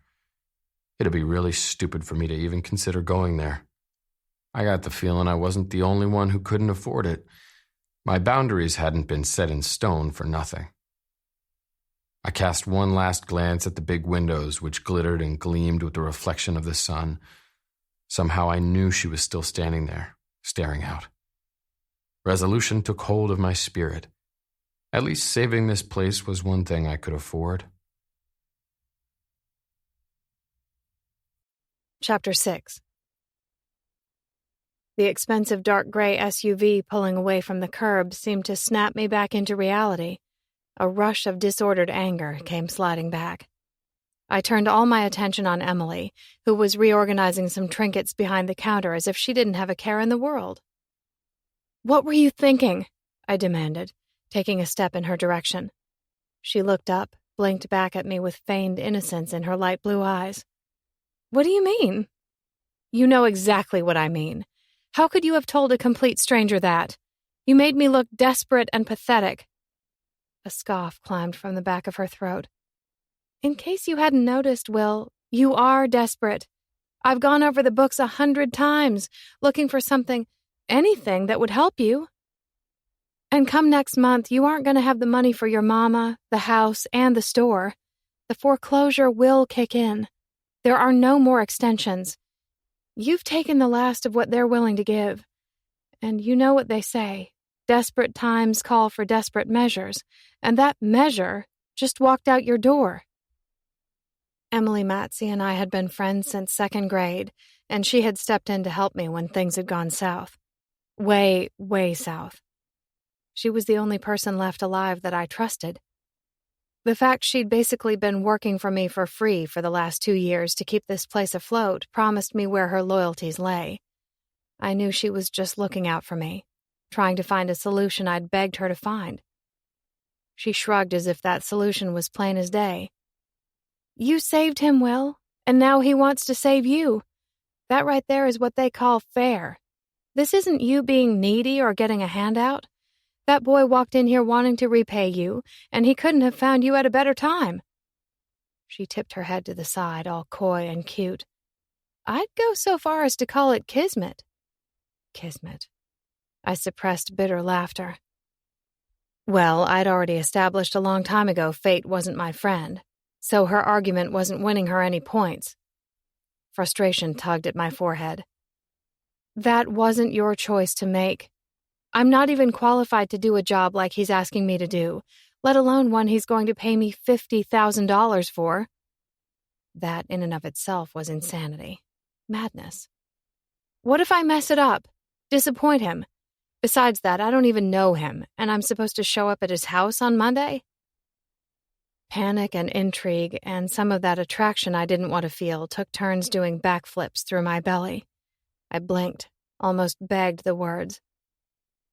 It'd be really stupid for me to even consider going there. I got the feeling I wasn't the only one who couldn't afford it. My boundaries hadn't been set in stone for nothing. I cast one last glance at the big windows, which glittered and gleamed with the reflection of the sun. Somehow I knew she was still standing there, staring out. Resolution took hold of my spirit. At least saving this place was one thing I could afford. Chapter 6. The expensive dark gray SUV pulling away from the curb seemed to snap me back into reality. A rush of disordered anger came sliding back. I turned all my attention on Emily, who was reorganizing some trinkets behind the counter as if she didn't have a care in the world. "What were you thinking?" I demanded, taking a step in her direction. She looked up, blinked back at me with feigned innocence in her light blue eyes. "What do you mean?" "You know exactly what I mean. How could you have told a complete stranger that? You made me look desperate and pathetic." A scoff climbed from the back of her throat. "In case you hadn't noticed, Will, you are desperate. I've gone over the books 100 times, looking for something, anything that would help you. And come next month, you aren't going to have the money for your mama, the house, and the store. The foreclosure will kick in. There are no more extensions. You've taken the last of what they're willing to give. And you know what they say. Desperate times call for desperate measures, and that measure just walked out your door." Emily Matsey and I had been friends since 2nd grade, and she had stepped in to help me when things had gone south. Way, way south. She was the only person left alive that I trusted. The fact she'd basically been working for me for free for the last 2 years to keep this place afloat promised me where her loyalties lay. I knew she was just looking out for me, trying to find a solution I'd begged her to find. She shrugged as if that solution was plain as day. "You saved him, Will, and now he wants to save you. That right there is what they call fair. This isn't you being needy or getting a handout. That boy walked in here wanting to repay you, and he couldn't have found you at a better time." She tipped her head to the side, all coy and cute. "I'd go so far as to call it kismet." Kismet. I suppressed bitter laughter. Well, I'd already established a long time ago fate wasn't my friend, so her argument wasn't winning her any points. Frustration tugged at my forehead. "That wasn't your choice to make. I'm not even qualified to do a job like he's asking me to do, let alone one he's going to pay me $50,000 for." That in and of itself was insanity. Madness. "What if I mess it up? Disappoint him? Besides that, I don't even know him, and I'm supposed to show up at his house on Monday?" Panic and intrigue, and some of that attraction I didn't want to feel, took turns doing backflips through my belly. I blinked, almost begged the words.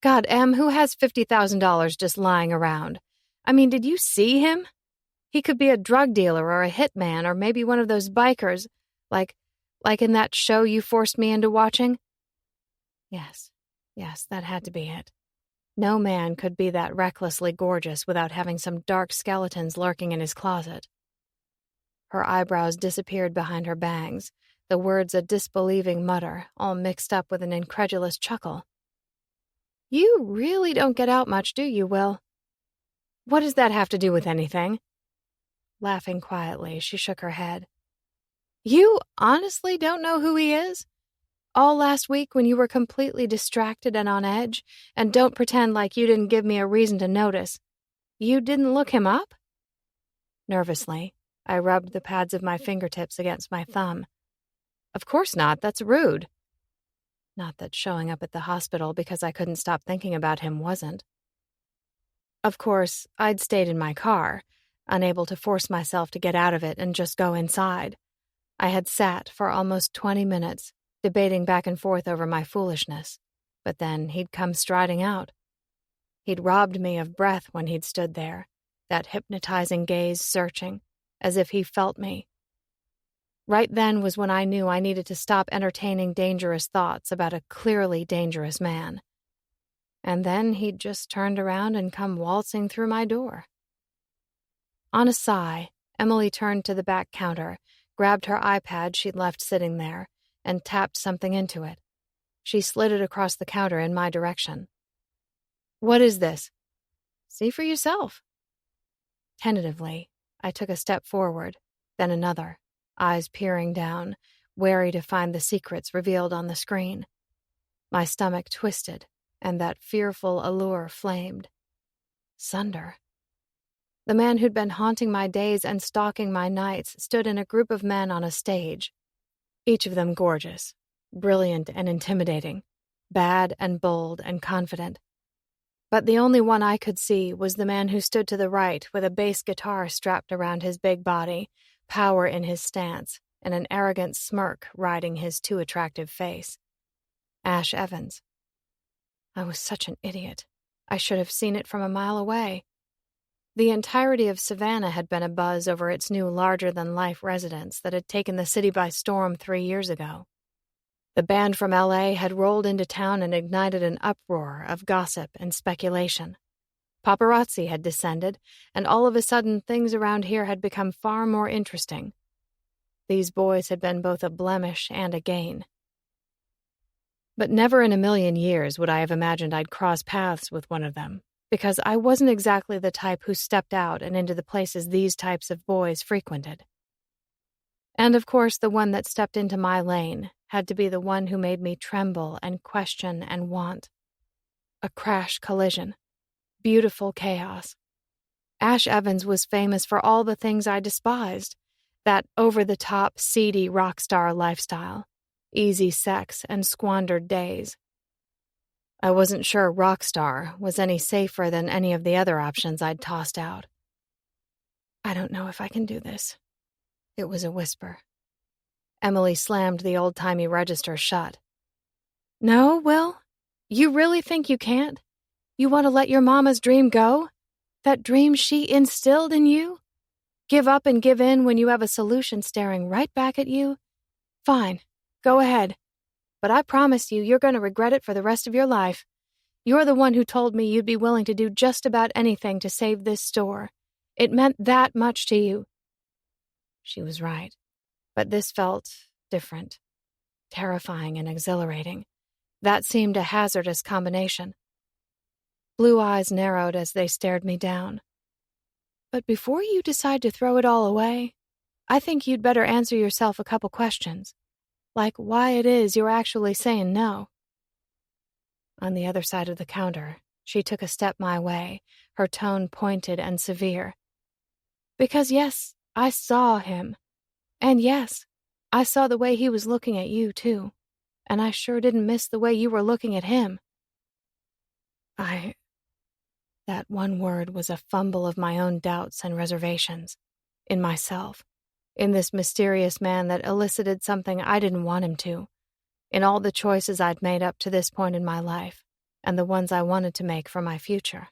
"God, Em, who has $50,000 just lying around? I mean, did you see him? He could be a drug dealer or a hitman or maybe one of those bikers, like in that show you forced me into watching." Yes, that had to be it. No man could be that recklessly gorgeous without having some dark skeletons lurking in his closet. Her eyebrows disappeared behind her bangs, the words a disbelieving mutter, all mixed up with an incredulous chuckle. "You really don't get out much, do you, Will?" "What does that have to do with anything?" Laughing quietly, she shook her head. "You honestly don't know who he is? All last week when you were completely distracted and on edge, and don't pretend like you didn't give me a reason to notice. You didn't look him up?" Nervously, I rubbed the pads of my fingertips against my thumb. "Of course not, that's rude." Not that showing up at the hospital because I couldn't stop thinking about him wasn't. Of course, I'd stayed in my car, unable to force myself to get out of it and just go inside. I had sat for almost 20 minutes, debating back and forth over my foolishness, but then he'd come striding out. He'd robbed me of breath when he'd stood there, that hypnotizing gaze searching, as if he felt me. Right then was when I knew I needed to stop entertaining dangerous thoughts about a clearly dangerous man. And then he'd just turned around and come waltzing through my door. On a sigh, Emily turned to the back counter, grabbed her iPad she'd left sitting there, and tapped something into it. She slid it across the counter in my direction. "What is this?" "See for yourself." Tentatively, I took a step forward, then another, eyes peering down, wary to find the secrets revealed on the screen. My stomach twisted, and that fearful allure flamed. Sunder. The man who'd been haunting my days and stalking my nights stood in a group of men on a stage, each of them gorgeous, brilliant and intimidating, bad and bold and confident. But the only one I could see was the man who stood to the right with a bass guitar strapped around his big body, power in his stance, and an arrogant smirk riding his too attractive face. Ash Evans. I was such an idiot. I should have seen it from a mile away. The entirety of Savannah had been abuzz over its new larger-than-life residence that had taken the city by storm 3 years ago. The band from L.A. had rolled into town and ignited an uproar of gossip and speculation. Paparazzi had descended, and all of a sudden things around here had become far more interesting. These boys had been both a blemish and a gain. But never in a million years would I have imagined I'd cross paths with one of them, because I wasn't exactly the type who stepped out and into the places these types of boys frequented. And of course, the one that stepped into my lane had to be the one who made me tremble and question and want. A crash collision. Beautiful chaos. Ash Evans was famous for all the things I despised. That over-the-top, seedy rock star lifestyle. Easy sex and squandered days. I wasn't sure rock star was any safer than any of the other options I'd tossed out. "I don't know if I can do this." It was a whisper. Emily slammed the old-timey register shut. "No, Will? You really think you can't? You want to let your mama's dream go? That dream she instilled in you? Give up and give in when you have a solution staring right back at you? Fine, go ahead. But I promise you're going to regret it for the rest of your life. You're the one who told me you'd be willing to do just about anything to save this store. It meant that much to you." She was right. But this felt different. Terrifying and exhilarating. That seemed a hazardous combination. Blue eyes narrowed as they stared me down. "But before you decide to throw it all away, I think you'd better answer yourself a couple questions. Like why it is you're actually saying no." On the other side of the counter, she took a step my way, her tone pointed and severe. "Because yes, I saw him. And yes, I saw the way he was looking at you, too. And I sure didn't miss the way you were looking at him." That one word was a fumble of my own doubts and reservations. In myself. In this mysterious man that elicited something I didn't want him to. In all the choices I'd made up to this point in my life, and the ones I wanted to make for my future.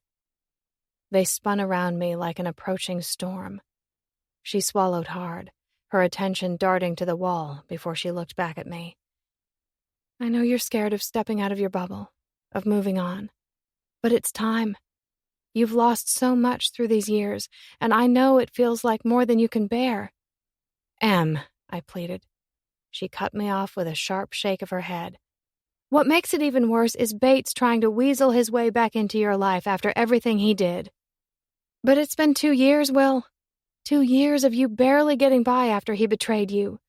They spun around me like an approaching storm. She swallowed hard, her attention darting to the wall before she looked back at me. "I know you're scared of stepping out of your bubble, of moving on. But it's time. You've lost so much through these years, and I know it feels like more than you can bear." "Em," I pleaded. She cut me off with a sharp shake of her head. What makes it even worse is Bates trying to weasel his way back into your life after everything he did. But it's been 2 years, Will. 2 years of you barely getting by after he betrayed you.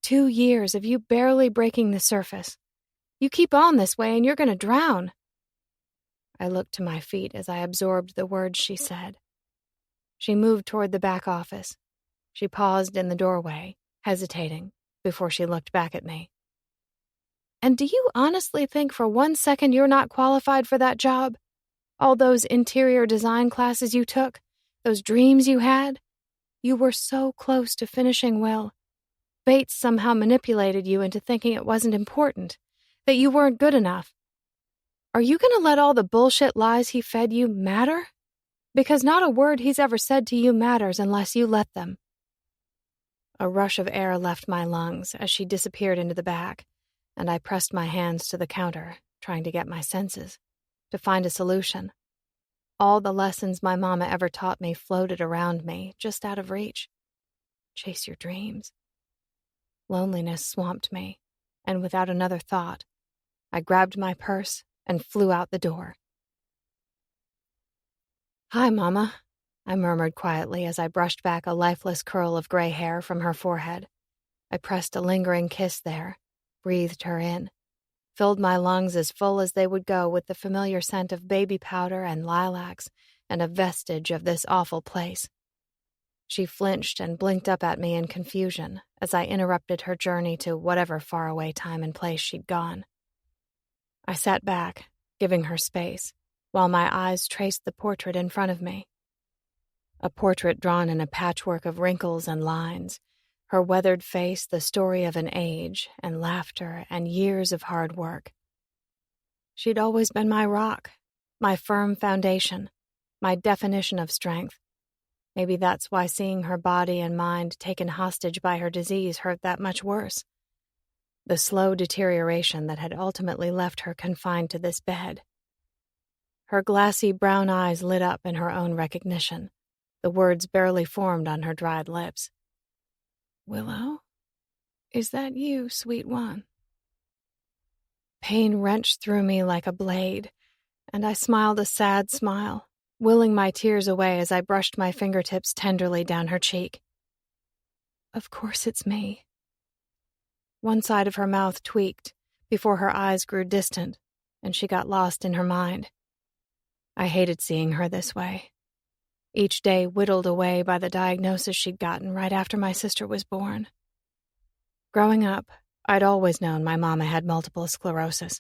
2 years of you barely breaking the surface. You keep on this way and you're going to drown. I looked to my feet as I absorbed the words she said. She moved toward the back office. She paused in the doorway, hesitating, before she looked back at me. And do you honestly think for 1 second you're not qualified for that job? All those interior design classes you took, those dreams you had? You were so close to finishing well. Bates somehow manipulated you into thinking it wasn't important, that you weren't good enough. Are you going to let all the bullshit lies he fed you matter? Because not a word he's ever said to you matters unless you let them. A rush of air left my lungs as she disappeared into the back, and I pressed my hands to the counter, trying to get my senses, to find a solution. All the lessons my mama ever taught me floated around me, just out of reach. Chase your dreams. Loneliness swamped me, and without another thought, I grabbed my purse and flew out the door. "Hi, Mama," I murmured quietly as I brushed back a lifeless curl of gray hair from her forehead. I pressed a lingering kiss there, breathed her in, filled my lungs as full as they would go with the familiar scent of baby powder and lilacs and a vestige of this awful place. She flinched and blinked up at me in confusion as I interrupted her journey to whatever faraway time and place she'd gone. I sat back, giving her space, while my eyes traced the portrait in front of me. A portrait drawn in a patchwork of wrinkles and lines, her weathered face the story of an age and laughter and years of hard work. She'd always been my rock, my firm foundation, my definition of strength. Maybe that's why seeing her body and mind taken hostage by her disease hurt that much worse. The slow deterioration that had ultimately left her confined to this bed. Her glassy brown eyes lit up in her own recognition, the words barely formed on her dried lips. "Willow? Is that you, sweet one?" Pain wrenched through me like a blade, and I smiled a sad smile, willing my tears away as I brushed my fingertips tenderly down her cheek. "Of course it's me." One side of her mouth tweaked before her eyes grew distant, and she got lost in her mind. I hated seeing her this way. Each day whittled away by the diagnosis she'd gotten right after my sister was born. Growing up, I'd always known my mama had multiple sclerosis.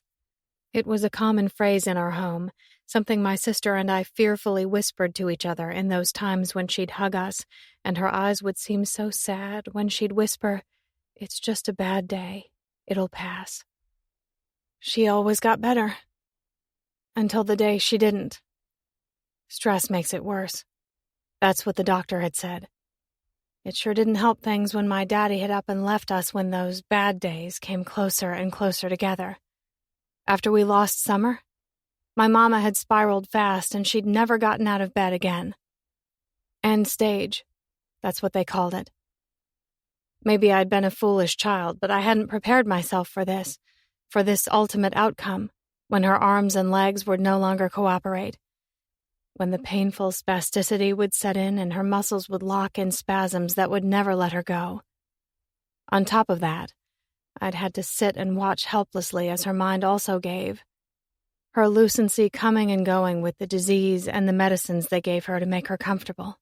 It was a common phrase in our home, something my sister and I fearfully whispered to each other in those times when she'd hug us, and her eyes would seem so sad when she'd whisper, "It's just a bad day. It'll pass." She always got better. Until the day she didn't. Stress makes it worse. That's what the doctor had said. It sure didn't help things when my daddy had up and left us when those bad days came closer and closer together. After we lost Summer, my mama had spiraled fast and she'd never gotten out of bed again. End stage. That's what they called it. Maybe I'd been a foolish child, but I hadn't prepared myself for this ultimate outcome, when her arms and legs would no longer cooperate, when the painful spasticity would set in and her muscles would lock in spasms that would never let her go. On top of that, I'd had to sit and watch helplessly as her mind also gave, her lucency coming and going with the disease and the medicines they gave her to make her comfortable.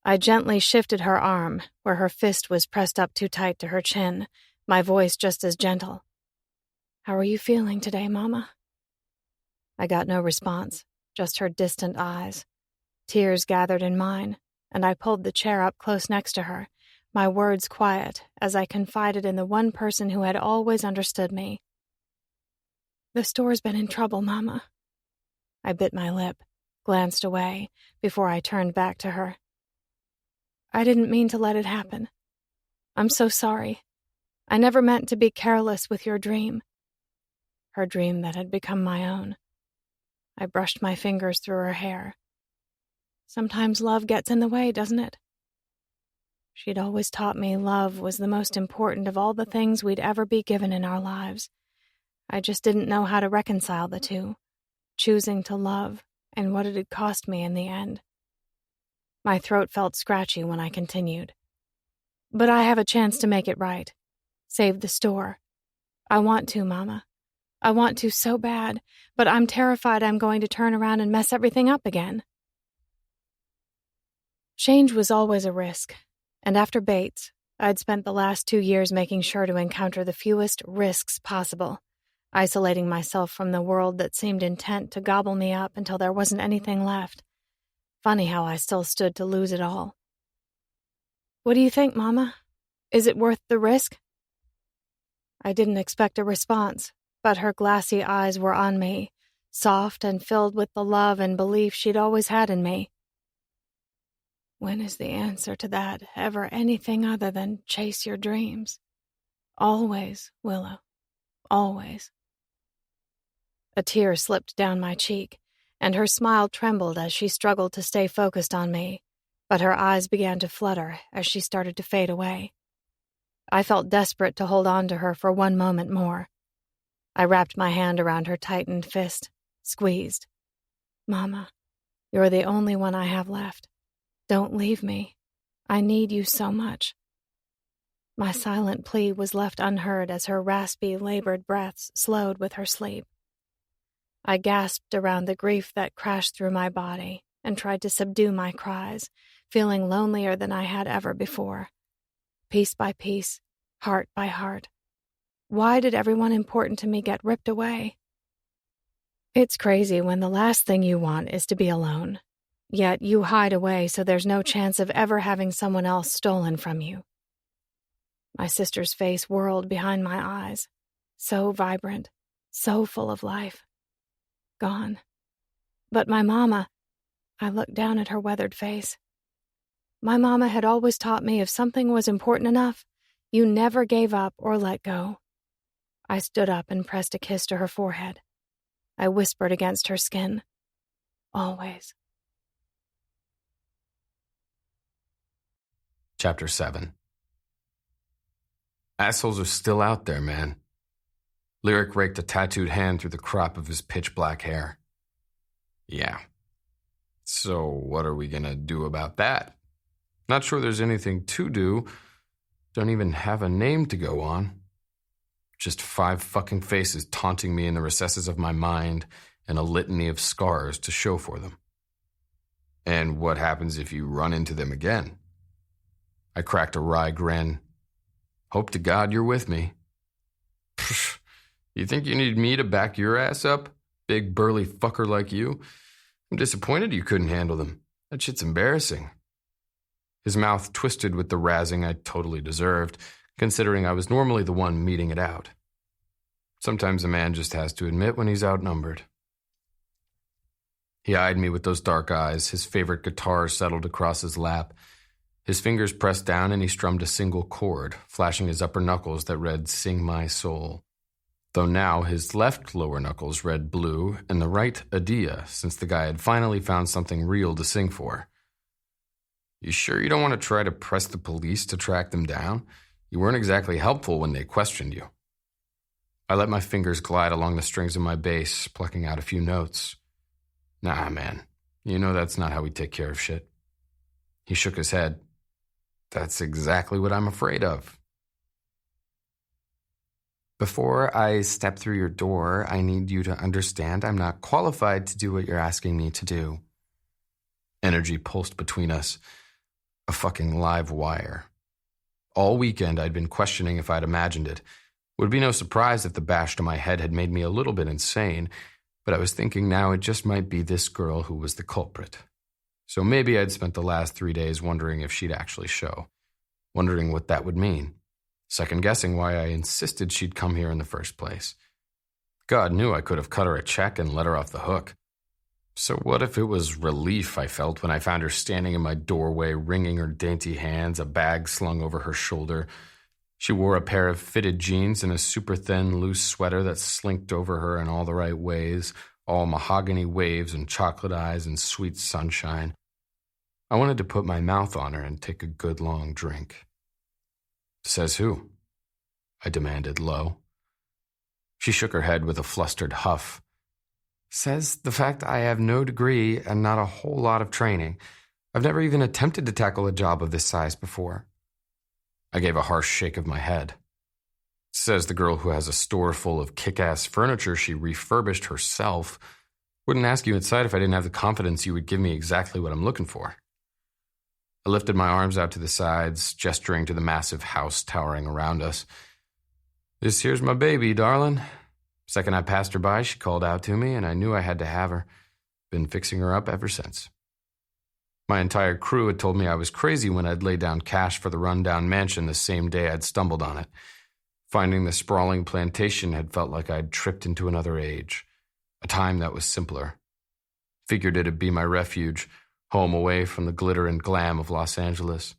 I gently shifted her arm, where her fist was pressed up too tight to her chin, my voice just as gentle. "How are you feeling today, Mama?" I got no response, just her distant eyes. Tears gathered in mine, and I pulled the chair up close next to her, my words quiet as I confided in the one person who had always understood me. "The store's been in trouble, Mama." I bit my lip, glanced away, before I turned back to her. "I didn't mean to let it happen. I'm so sorry. I never meant to be careless with your dream." Her dream that had become my own. I brushed my fingers through her hair. "Sometimes love gets in the way, doesn't it?" She'd always taught me love was the most important of all the things we'd ever be given in our lives. I just didn't know how to reconcile the two, choosing to love and what it had cost me in the end. My throat felt scratchy when I continued. But I have a chance to make it right. Save the store. I want to, Mama. I want to so bad, but I'm terrified I'm going to turn around and mess everything up again. Change was always a risk, and after Bates, I'd spent the last 2 years making sure to encounter the fewest risks possible, isolating myself from the world that seemed intent to gobble me up until there wasn't anything left. Funny how I still stood to lose it all. What do you think, Mama? Is it worth the risk? I didn't expect a response, but her glassy eyes were on me, soft and filled with the love and belief she'd always had in me. When is the answer to that ever anything other than chase your dreams? Always, Willow. Always. A tear slipped down my cheek, and her smile trembled as she struggled to stay focused on me, but her eyes began to flutter as she started to fade away. I felt desperate to hold on to her for one moment more. I wrapped my hand around her tightened fist, squeezed. Mama, you're the only one I have left. Don't leave me. I need you so much. My silent plea was left unheard as her raspy, labored breaths slowed with her sleep. I gasped around the grief that crashed through my body and tried to subdue my cries, feeling lonelier than I had ever before. Piece by piece, heart by heart. Why did everyone important to me get ripped away? It's crazy when the last thing you want is to be alone, yet you hide away so there's no chance of ever having someone else stolen from you. My sister's face whirled behind my eyes, so vibrant, so full of life. Gone. But my mama, I looked down at her weathered face. My mama had always taught me if something was important enough, you never gave up or let go. I stood up and pressed a kiss to her forehead. I whispered against her skin. Always. Chapter 7. Assholes are still out there, man. Lyric raked a tattooed hand through the crop of his pitch-black hair. Yeah. So what are we gonna do about that? Not sure there's anything to do. Don't even have a name to go on. Just 5 fucking faces taunting me in the recesses of my mind and a litany of scars to show for them. And what happens if you run into them again? I cracked a wry grin. Hope to God you're with me. Pfft, you think you need me to back your ass up? Big burly fucker like you? I'm disappointed you couldn't handle them. That shit's embarrassing. His mouth twisted with the razzing I totally deserved, considering I was normally the one meting it out. Sometimes a man just has to admit when he's outnumbered. He eyed me with those dark eyes, his favorite guitar settled across his lap. His fingers pressed down and he strummed a single chord, flashing his upper knuckles that read, "Sing My Soul." Though now his left lower knuckles read blue and the right Adia, since the guy had finally found something real to sing for. You sure you don't want to try to press the police to track them down? You weren't exactly helpful when they questioned you. I let my fingers glide along the strings of my bass, plucking out a few notes. Nah, man. You know that's not how we take care of shit. He shook his head. That's exactly what I'm afraid of. Before I step through your door, I need you to understand I'm not qualified to do what you're asking me to do. Energy pulsed between us. A fucking live wire. All weekend I'd been questioning if I'd imagined it. Would be no surprise if the bash to my head had made me a little bit insane, but I was thinking now it just might be this girl who was the culprit. So maybe I'd spent the last 3 days wondering if she'd actually show. Wondering what that would mean. Second-guessing why I insisted she'd come here in the first place. God knew I could have cut her a check and let her off the hook. So what if it was relief I felt when I found her standing in my doorway, wringing her dainty hands, a bag slung over her shoulder. She wore a pair of fitted jeans and a super thin, loose sweater that slinked over her in all the right ways, all mahogany waves and chocolate eyes and sweet sunshine. I wanted to put my mouth on her and take a good long drink. "Says who?" I demanded low. She shook her head with a flustered huff. "Says the fact I have no degree and not a whole lot of training. I've never even attempted to tackle a job of this size before." I gave a harsh shake of my head. "Says the girl who has a store full of kick-ass furniture she refurbished herself. Wouldn't ask you inside if I didn't have the confidence you would give me exactly what I'm looking for." I lifted my arms out to the sides, gesturing to the massive house towering around us. "This here's my baby, darling." Second I passed her by, she called out to me, and I knew I had to have her. Been fixing her up ever since. My entire crew had told me I was crazy when I'd laid down cash for the rundown mansion the same day I'd stumbled on it. Finding the sprawling plantation had felt like I'd tripped into another age, a time that was simpler. Figured it'd be my refuge, home away from the glitter and glam of Los Angeles,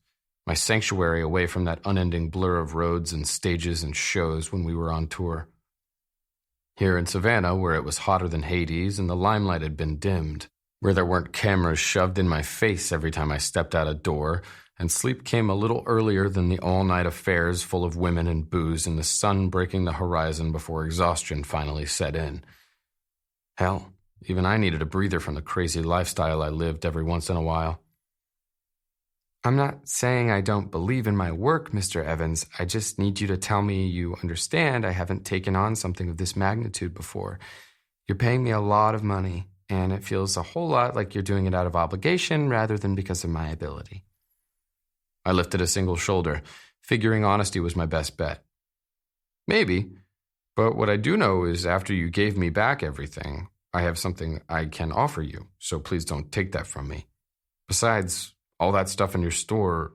my sanctuary away from that unending blur of roads and stages and shows when we were on tour. Here in Savannah, where it was hotter than Hades and the limelight had been dimmed, where there weren't cameras shoved in my face every time I stepped out a door, and sleep came a little earlier than the all-night affairs full of women and booze and the sun breaking the horizon before exhaustion finally set in. Hell, even I needed a breather from the crazy lifestyle I lived every once in a while. "I'm not saying I don't believe in my work, Mr. Evans. I just need you to tell me you understand I haven't taken on something of this magnitude before. You're paying me a lot of money, and it feels a whole lot like you're doing it out of obligation rather than because of my ability." I lifted a single shoulder, figuring honesty was my best bet. "Maybe, but what I do know is after you gave me back everything, I have something I can offer you, so please don't take that from me. Besides, all that stuff in your store,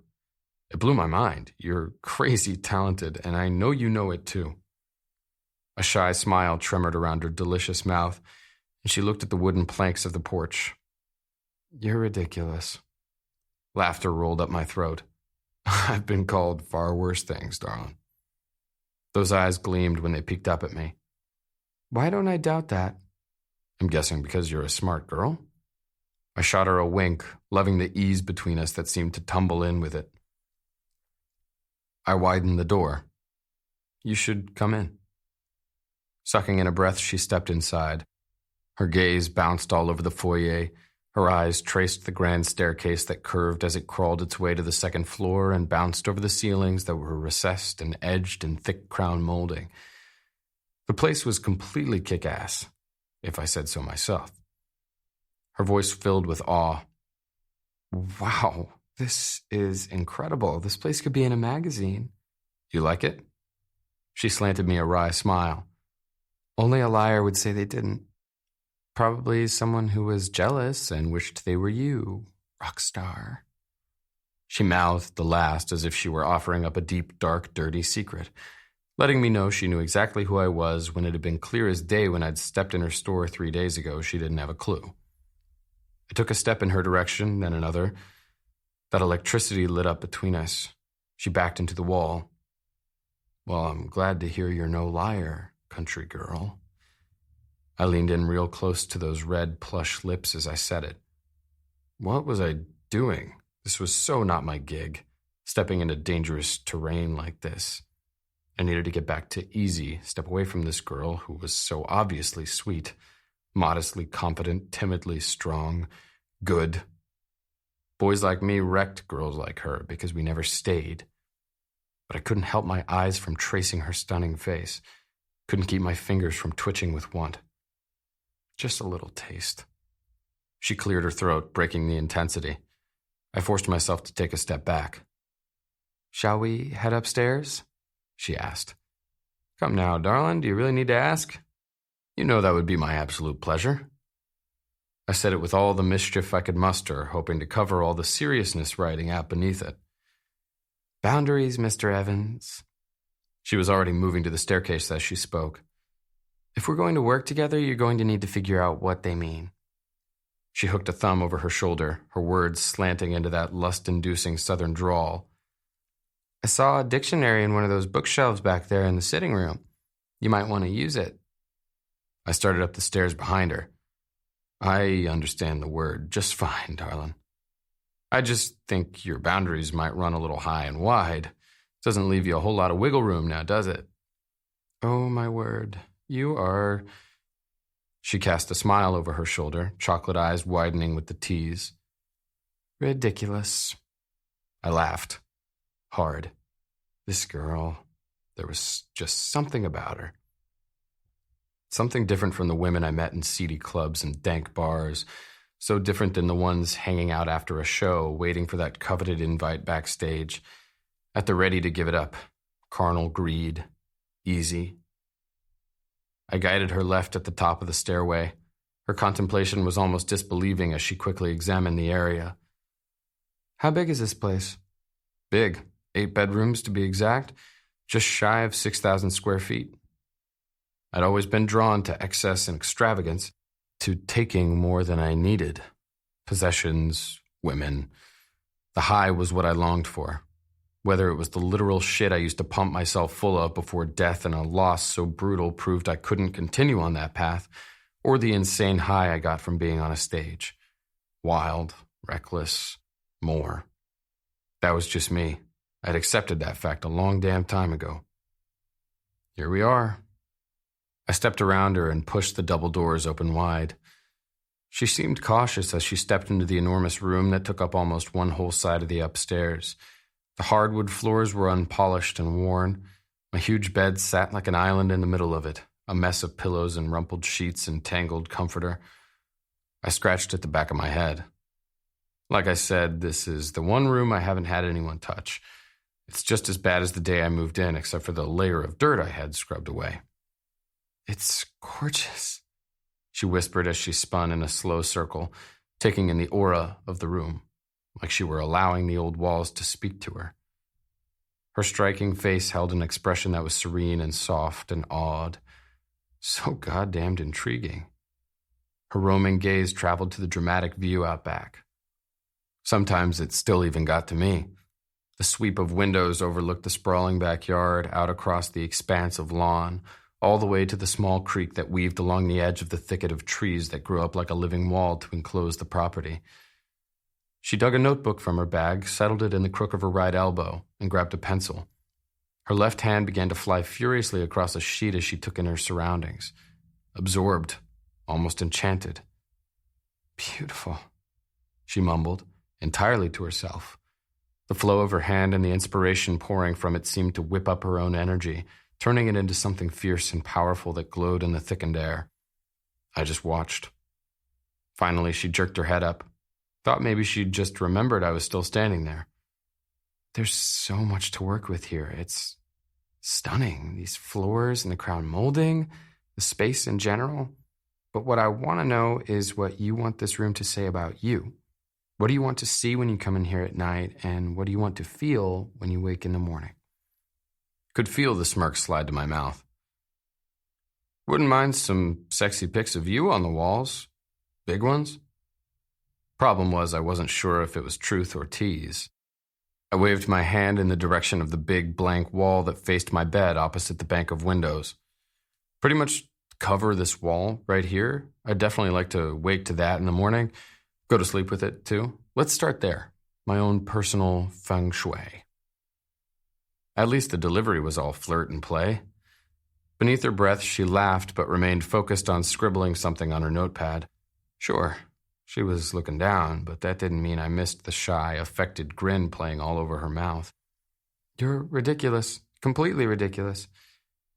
it blew my mind. You're crazy talented, and I know you know it too." A shy smile tremored around her delicious mouth, and she looked at the wooden planks of the porch. "You're ridiculous." Laughter rolled up my throat. "I've been called far worse things, darling." Those eyes gleamed when they peeked up at me. "Why don't I doubt that?" "I'm guessing because you're a smart girl." I shot her a wink, loving the ease between us that seemed to tumble in with it. I widened the door. "You should come in." Sucking in a breath, she stepped inside. Her gaze bounced all over the foyer. Her eyes traced the grand staircase that curved as it crawled its way to the second floor and bounced over the ceilings that were recessed and edged in thick crown molding. The place was completely kick-ass, if I said so myself. Her voice filled with awe. "Wow, this is incredible. This place could be in a magazine." "You like it?" She slanted me a wry smile. "Only a liar would say they didn't. Probably someone who was jealous and wished they were you, rock star." She mouthed the last as if she were offering up a deep, dark, dirty secret, letting me know she knew exactly who I was when it had been clear as day when I'd stepped in her store 3 days ago she didn't have a clue. I took a step in her direction, then another. That electricity lit up between us. She backed into the wall. "Well, I'm glad to hear you're no liar, country girl." I leaned in real close to those red plush lips as I said it. What was I doing? This was so not my gig, stepping into dangerous terrain like this. I needed to get back to easy, step away from this girl who was so obviously sweet, modestly confident, timidly strong, good. Boys like me wrecked girls like her because we never stayed. But I couldn't help my eyes from tracing her stunning face. Couldn't keep my fingers from twitching with want. Just a little taste. She cleared her throat, breaking the intensity. I forced myself to take a step back. "Shall we head upstairs?" she asked. "Come now, darling, do you really need to ask?" "You know that would be my absolute pleasure." I said it with all the mischief I could muster, hoping to cover all the seriousness riding out beneath it. "Boundaries, Mr. Evans." She was already moving to the staircase as she spoke. "If we're going to work together, you're going to need to figure out what they mean." She hooked a thumb over her shoulder, her words slanting into that lust-inducing southern drawl. "I saw a dictionary in one of those bookshelves back there in the sitting room. You might want to use it." I started up the stairs behind her. "I understand the word just fine, darling." I just think your boundaries might run a little high and wide. Doesn't leave you a whole lot of wiggle room now, does it? Oh, my word. You are... She cast a smile over her shoulder, chocolate eyes widening with the tease. Ridiculous. I laughed. Hard. This girl, there was just something about her. Something different from the women I met in seedy clubs and dank bars. So different than the ones hanging out after a show, waiting for that coveted invite backstage. At the ready to give it up. Carnal greed. Easy. I guided her left at the top of the stairway. Her contemplation was almost disbelieving as she quickly examined the area. How big is this place? Big. 8 bedrooms to be exact. Just shy of 6,000 square feet. I'd always been drawn to excess and extravagance, to taking more than I needed. Possessions, women. The high was what I longed for. Whether it was the literal shit I used to pump myself full of before death and a loss so brutal proved I couldn't continue on that path, or the insane high I got from being on a stage. Wild, reckless, more. That was just me. I'd accepted that fact a long damn time ago. Here we are. I stepped around her and pushed the double doors open wide. She seemed cautious as she stepped into the enormous room that took up almost one whole side of the upstairs. The hardwood floors were unpolished and worn. My huge bed sat like an island in the middle of it, a mess of pillows and rumpled sheets and tangled comforter. I scratched at the back of my head. Like I said, this is the one room I haven't had anyone touch. It's just as bad as the day I moved in, except for the layer of dirt I had scrubbed away. It's gorgeous, she whispered as she spun in a slow circle, taking in the aura of the room, like she were allowing the old walls to speak to her. Her striking face held an expression that was serene and soft and awed, so goddamned intriguing. Her roaming gaze traveled to the dramatic view out back. Sometimes it still even got to me. The sweep of windows overlooked the sprawling backyard, out across the expanse of lawn, all the way to the small creek that weaved along the edge of the thicket of trees that grew up like a living wall to enclose the property. She dug a notebook from her bag, settled it in the crook of her right elbow, and grabbed a pencil. Her left hand began to fly furiously across a sheet as she took in her surroundings. Absorbed, almost enchanted. Beautiful, she mumbled, entirely to herself. The flow of her hand and the inspiration pouring from it seemed to whip up her own energy, turning it into something fierce and powerful that glowed in the thickened air. I just watched. Finally, she jerked her head up. Thought maybe she'd just remembered I was still standing there. There's so much to work with here. It's stunning. These floors and the crown molding, the space in general. But what I want to know is what you want this room to say about you. What do you want to see when you come in here at night, and what do you want to feel when you wake in the morning? Could feel the smirk slide to my mouth. Wouldn't mind some sexy pics of you on the walls. Big ones. Problem was I wasn't sure if it was truth or tease. I waved my hand in the direction of the big blank wall that faced my bed opposite the bank of windows. Pretty much cover this wall right here. I'd definitely like to wake to that in the morning. Go to sleep with it too. Let's start there. My own personal feng shui. At least the delivery was all flirt and play. Beneath her breath, she laughed but remained focused on scribbling something on her notepad. Sure, she was looking down, but that didn't mean I missed the shy, affected grin playing all over her mouth. You're ridiculous. Completely ridiculous.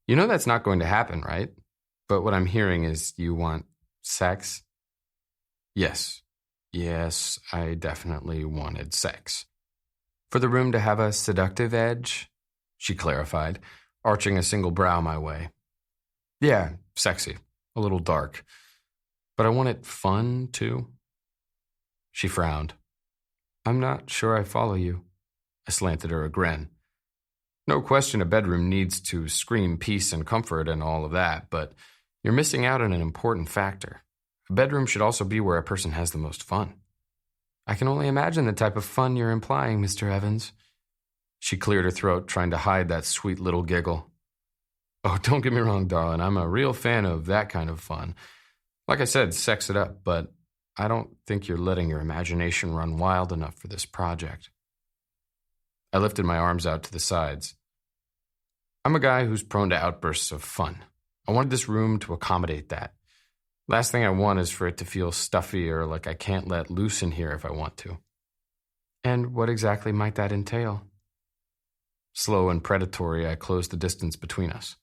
You know that's not going to happen, right? But what I'm hearing is you want sex? Yes. Yes, I definitely wanted sex. For the room to have a seductive edge? She clarified, arching a single brow my way. Yeah, sexy. A little dark. But I want it fun, too. She frowned. I'm not sure I follow you. I slanted her a grin. No question a bedroom needs to scream peace and comfort and all of that, but you're missing out on an important factor. A bedroom should also be where a person has the most fun. I can only imagine the type of fun you're implying, Mr. Evans. She cleared her throat, trying to hide that sweet little giggle. Oh, don't get me wrong, darling. I'm a real fan of that kind of fun. Like I said, sex it up, but I don't think you're letting your imagination run wild enough for this project. I lifted my arms out to the sides. I'm a guy who's prone to outbursts of fun. I wanted this room to accommodate that. Last thing I want is for it to feel stuffy or like I can't let loose in here if I want to. And what exactly might that entail? Slow and predatory, I closed the distance between us.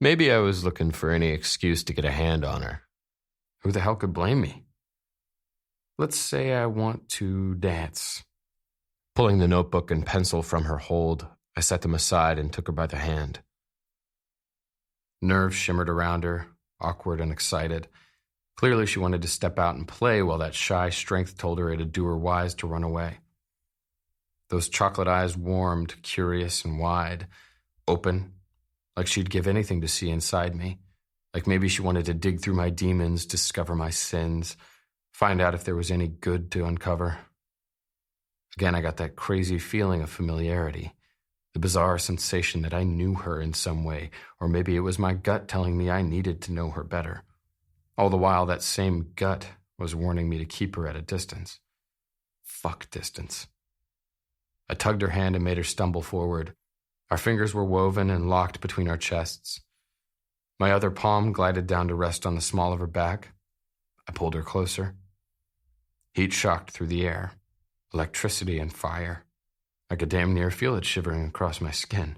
Maybe I was looking for any excuse to get a hand on her. Who the hell could blame me? Let's say I want to dance. Pulling the notebook and pencil from her hold, I set them aside and took her by the hand. Nerves shimmered around her, awkward and excited. Clearly she wanted to step out and play while that shy strength told her it'd do her wise to run away. Those chocolate eyes warmed, curious and wide, open, like she'd give anything to see inside me, like maybe she wanted to dig through my demons, discover my sins, find out if there was any good to uncover. Again, I got that crazy feeling of familiarity, the bizarre sensation that I knew her in some way, or maybe it was my gut telling me I needed to know her better. All the while, that same gut was warning me to keep her at a distance. Fuck distance. I tugged her hand and made her stumble forward. Our fingers were woven and locked between our chests. My other palm glided down to rest on the small of her back. I pulled her closer. Heat shocked through the air, electricity and fire. I could damn near feel it shivering across my skin.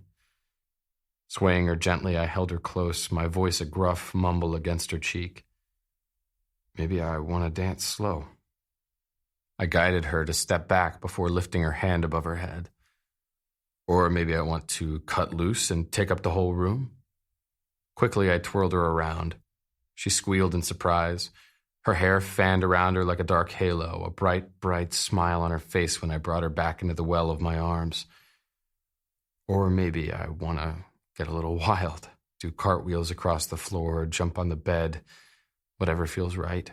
Swaying her gently, I held her close, my voice a gruff mumble against her cheek. Maybe I want to dance slow. I guided her to step back before lifting her hand above her head. Or maybe I want to cut loose and take up the whole room. Quickly, I twirled her around. She squealed in surprise. Her hair fanned around her like a dark halo, a bright, bright smile on her face when I brought her back into the well of my arms. Or maybe I want to get a little wild, do cartwheels across the floor, jump on the bed, whatever feels right.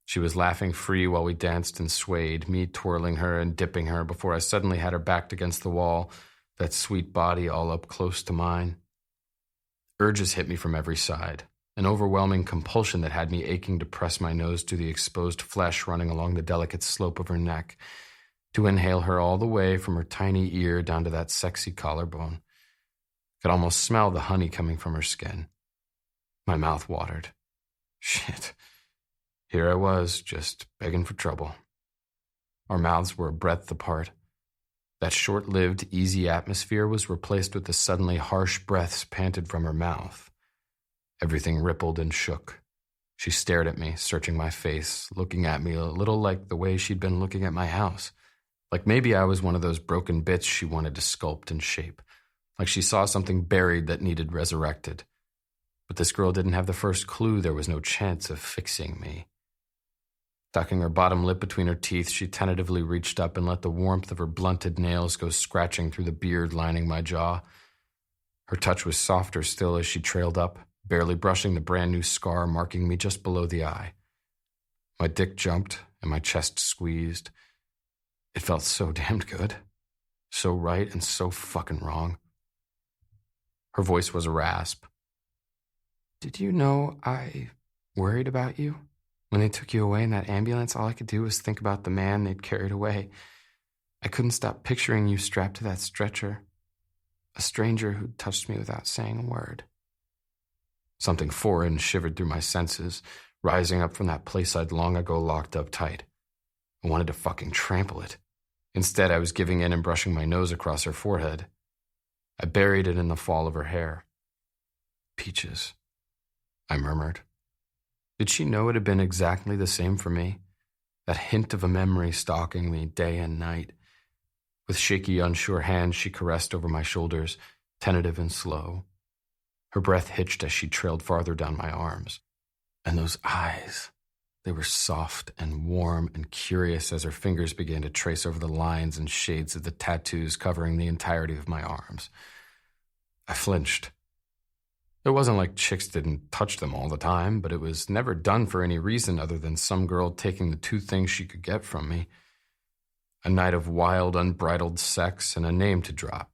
She was laughing free while we danced and swayed, me twirling her and dipping her before I suddenly had her backed against the wall, that sweet body all up close to mine. Urges hit me from every side, an overwhelming compulsion that had me aching to press my nose to the exposed flesh running along the delicate slope of her neck, to inhale her all the way from her tiny ear down to that sexy collarbone. Could almost smell the honey coming from her skin. My mouth watered. Shit. Here I was, just begging for trouble. Our mouths were a breadth apart. That short-lived, easy atmosphere was replaced with the suddenly harsh breaths panted from her mouth. Everything rippled and shook. She stared at me, searching my face, looking at me a little like the way she'd been looking at my house. Like maybe I was one of those broken bits she wanted to sculpt and shape. Like she saw something buried that needed resurrected. But this girl didn't have the first clue there was no chance of fixing me. Tucking her bottom lip between her teeth, she tentatively reached up and let the warmth of her blunted nails go scratching through the beard lining my jaw. Her touch was softer still as she trailed up, barely brushing the brand new scar marking me just below the eye. My dick jumped and my chest squeezed. It felt so damned good. So right and so fucking wrong. Her voice was a rasp. Did you know I worried about you? When they took you away in that ambulance, all I could do was think about the man they'd carried away. I couldn't stop picturing you strapped to that stretcher. A stranger who'd touched me without saying a word. Something foreign shivered through my senses, rising up from that place I'd long ago locked up tight. I wanted to fucking trample it. Instead, I was giving in and brushing my nose across her forehead. I buried it in the fall of her hair. Peaches, I murmured. Did she know it had been exactly the same for me? That hint of a memory stalking me day and night. With shaky, unsure hands, she caressed over my shoulders, tentative and slow. Her breath hitched as she trailed farther down my arms. And those eyes, they were soft and warm and curious as her fingers began to trace over the lines and shades of the tattoos covering the entirety of my arms. I flinched. It wasn't like chicks didn't touch them all the time, but it was never done for any reason other than some girl taking the two things she could get from me. A night of wild, unbridled sex and a name to drop.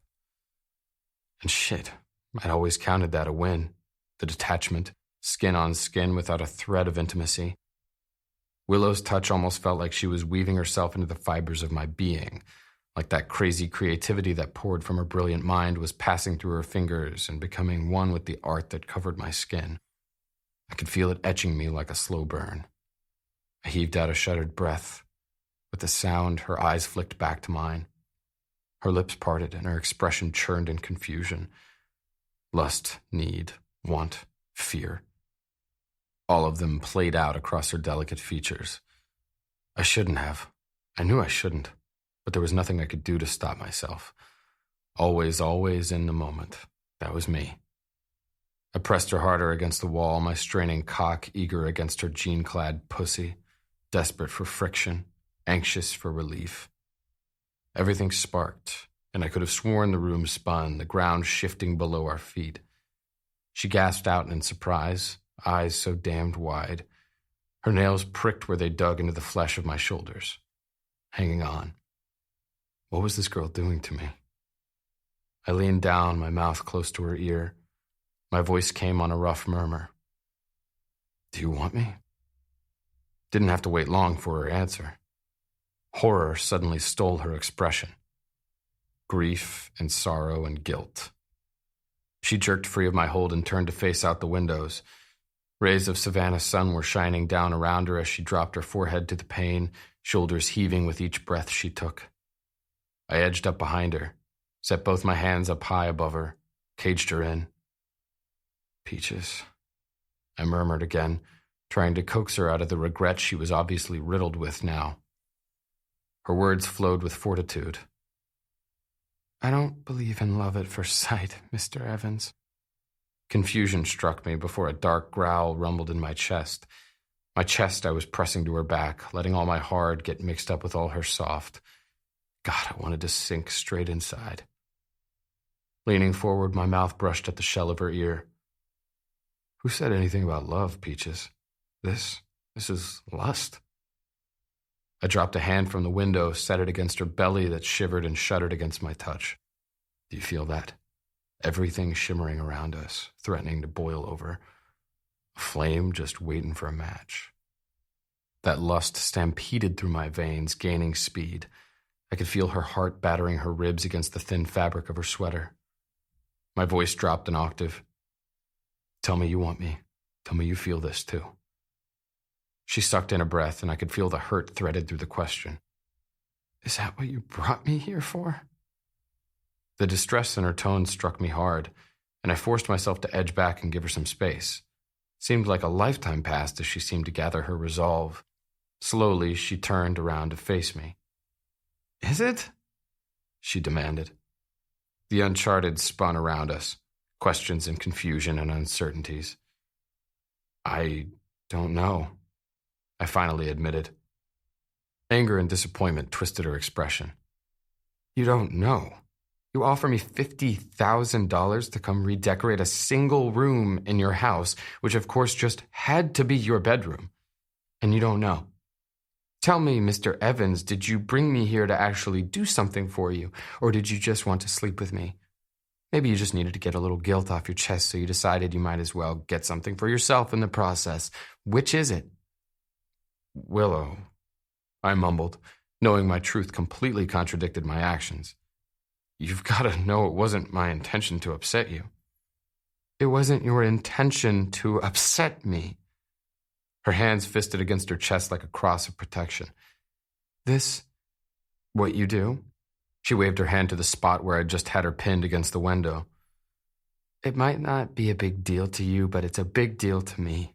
And shit, I'd always counted that a win. The detachment, skin on skin without a thread of intimacy. Willow's touch almost felt like she was weaving herself into the fibers of my being, like that crazy creativity that poured from her brilliant mind was passing through her fingers and becoming one with the art that covered my skin. I could feel it etching me like a slow burn. I heaved out a shuddered breath. With the sound, her eyes flicked back to mine. Her lips parted and her expression churned in confusion. Lust, need, want, fear. All of them played out across her delicate features. I shouldn't have. I knew I shouldn't, but there was nothing I could do to stop myself. Always in the moment. That was me. I pressed her harder against the wall, my straining cock eager against her jean-clad pussy, desperate for friction, anxious for relief. Everything sparked, and I could have sworn the room spun, the ground shifting below our feet. She gasped out in surprise, eyes so damned wide. Her nails pricked where they dug into the flesh of my shoulders. Hanging on. What was this girl doing to me? I leaned down, my mouth close to her ear. My voice came on a rough murmur. Do you want me? Didn't have to wait long for her answer. Horror suddenly stole her expression. Grief and sorrow and guilt. She jerked free of my hold and turned to face out the windows. Rays of Savannah's sun were shining down around her as she dropped her forehead to the pane, shoulders heaving with each breath she took. I edged up behind her, set both my hands up high above her, caged her in. Peaches, I murmured again, trying to coax her out of the regret she was obviously riddled with now. Her words flowed with fortitude. I don't believe in love at first sight, Mr. Evans. Confusion struck me before a dark growl rumbled in my chest. My chest I was pressing to her back, letting all my hard get mixed up with all her soft. God, I wanted to sink straight inside. Leaning forward, my mouth brushed at the shell of her ear. Who said anything about love, Peaches? This is lust. I dropped a hand from the window, set it against her belly that shivered and shuddered against my touch. Do you feel that? Everything shimmering around us, threatening to boil over. A flame just waiting for a match. That lust stampeded through my veins, gaining speed. I could feel her heart battering her ribs against the thin fabric of her sweater. My voice dropped an octave. Tell me you want me. Tell me you feel this too. She sucked in a breath, and I could feel the hurt threaded through the question. Is that what you brought me here for? The distress in her tone struck me hard, and I forced myself to edge back and give her some space. It seemed like a lifetime passed as she seemed to gather her resolve. Slowly, she turned around to face me. Is it? She demanded. The uncharted spun around us, questions and confusion and uncertainties. I don't know, I finally admitted. Anger and disappointment twisted her expression. You don't know? You offer me $50,000 to come redecorate a single room in your house, which of course just had to be your bedroom. And you don't know. Tell me, Mr. Evans, did you bring me here to actually do something for you, or did you just want to sleep with me? Maybe you just needed to get a little guilt off your chest, so you decided you might as well get something for yourself in the process. Which is it? Willow, I mumbled, knowing my truth completely contradicted my actions. You've got to know it wasn't my intention to upset you. It wasn't your intention to upset me. Her hands fisted against her chest like a cross of protection. This, what you do? She waved her hand to the spot where I'd just had her pinned against the window. It might not be a big deal to you, but it's a big deal to me.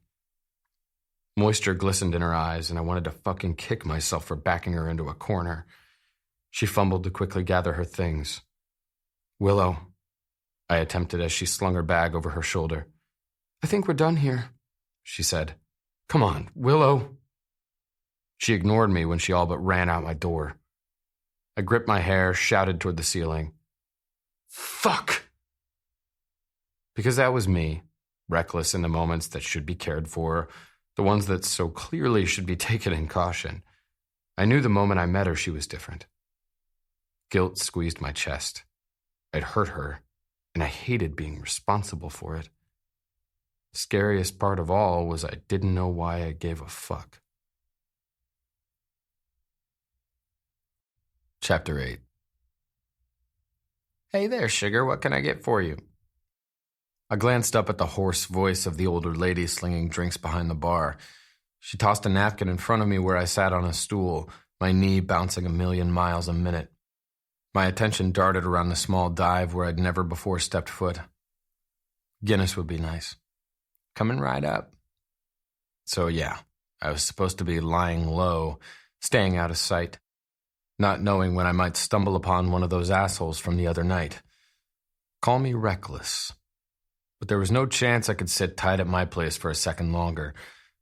Moisture glistened in her eyes, and I wanted to fucking kick myself for backing her into a corner. She fumbled to quickly gather her things. Willow, I attempted as she slung her bag over her shoulder. I think we're done here, she said. Come on, Willow. She ignored me when she all but ran out my door. I gripped my hair, shouted toward the ceiling. Fuck! Because that was me, reckless in the moments that should be cared for, the ones that so clearly should be taken in caution. I knew the moment I met her she was different. Guilt squeezed my chest. I'd hurt her, and I hated being responsible for it. The scariest part of all was I didn't know why I gave a fuck. Chapter 8. Hey there, sugar, what can I get for you? I glanced up at the hoarse voice of the older lady slinging drinks behind the bar. She tossed a napkin in front of me where I sat on a stool, my knee bouncing 1,000,000 miles a minute. My attention darted around the small dive where I'd never before stepped foot. Guinness would be nice. Coming right up. So yeah, I was supposed to be lying low, staying out of sight, not knowing when I might stumble upon one of those assholes from the other night. Call me reckless. But there was no chance I could sit tight at my place for a second longer.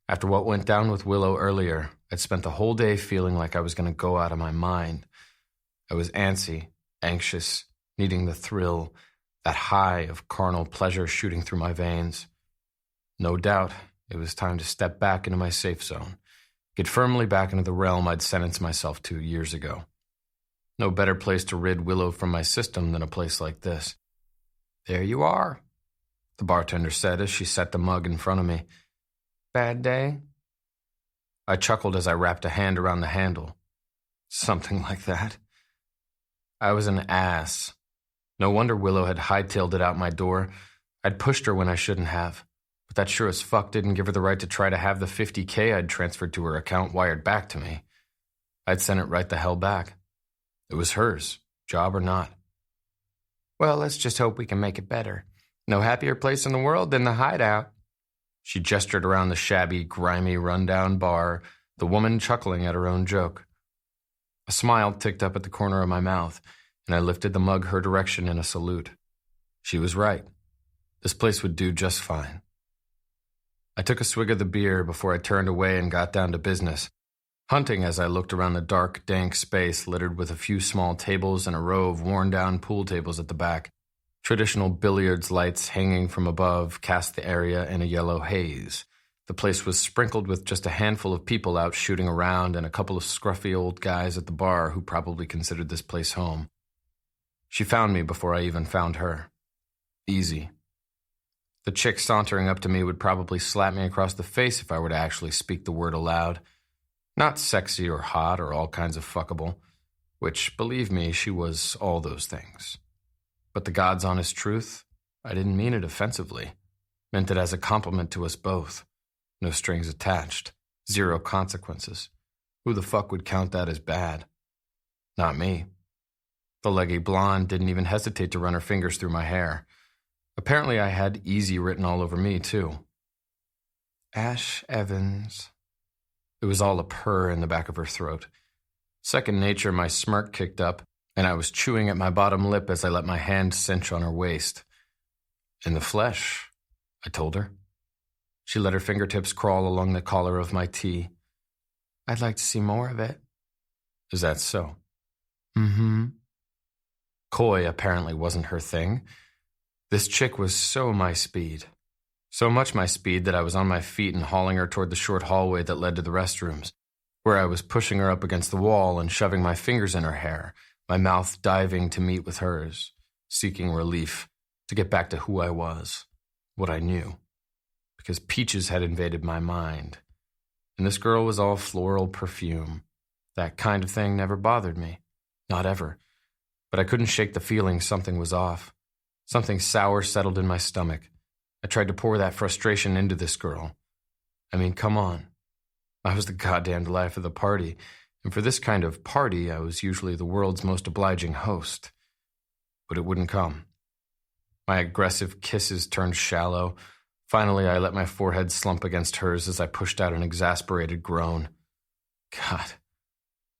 After what went down with Willow earlier, I'd spent the whole day feeling like I was going to go out of my mind. I was antsy, anxious, needing the thrill, that high of carnal pleasure shooting through my veins. No doubt, it was time to step back into my safe zone, get firmly back into the realm I'd sentenced myself to years ago. No better place to rid Willow from my system than a place like this. There you are, the bartender said as she set the mug in front of me. Bad day? I chuckled as I wrapped a hand around the handle. Something like that. I was an ass. No wonder Willow had hightailed it out my door. I'd pushed her when I shouldn't have. But that sure as fuck didn't give her the right to try to have the $50,000 I'd transferred to her account wired back to me. I'd sent it right the hell back. It was hers, job or not. Well, let's just hope we can make it better. No happier place in the world than the hideout. She gestured around the shabby, grimy, rundown bar, the woman chuckling at her own joke. A smile ticked up at the corner of my mouth, and I lifted the mug her direction in a salute. She was right. This place would do just fine. I took a swig of the beer before I turned away and got down to business, hunting as I looked around the dark, dank space littered with a few small tables and a row of worn-down pool tables at the back. Traditional billiards lights hanging from above cast the area in a yellow haze. The place was sprinkled with just a handful of people out shooting around and a couple of scruffy old guys at the bar who probably considered this place home. She found me before I even found her. Easy. The chick sauntering up to me would probably slap me across the face if I were to actually speak the word aloud. Not sexy or hot or all kinds of fuckable, which, believe me, she was all those things. But the God's honest truth, I didn't mean it offensively. Meant it as a compliment to us both. No strings attached. Zero consequences. Who the fuck would count that as bad? Not me. The leggy blonde didn't even hesitate to run her fingers through my hair. Apparently I had easy written all over me, too. Ash Evans. It was all a purr in the back of her throat. Second nature, my smirk kicked up, and I was chewing at my bottom lip as I let my hand cinch on her waist. In the flesh, I told her. She let her fingertips crawl along the collar of my tee. I'd like to see more of it. Is that so? Mm-hmm. Coy apparently wasn't her thing. This chick was so my speed. So much my speed that I was on my feet and hauling her toward the short hallway that led to the restrooms, where I was pushing her up against the wall and shoving my fingers in her hair, my mouth diving to meet with hers, seeking relief, to get back to who I was, what I knew. Because peaches had invaded my mind. And this girl was all floral perfume. That kind of thing never bothered me. Not ever. But I couldn't shake the feeling something was off. Something sour settled in my stomach. I tried to pour that frustration into this girl. I mean, come on. I was the goddamned life of the party, and for this kind of party, I was usually the world's most obliging host. But it wouldn't come. My aggressive kisses turned shallow. Finally, I let my forehead slump against hers as I pushed out an exasperated groan. God,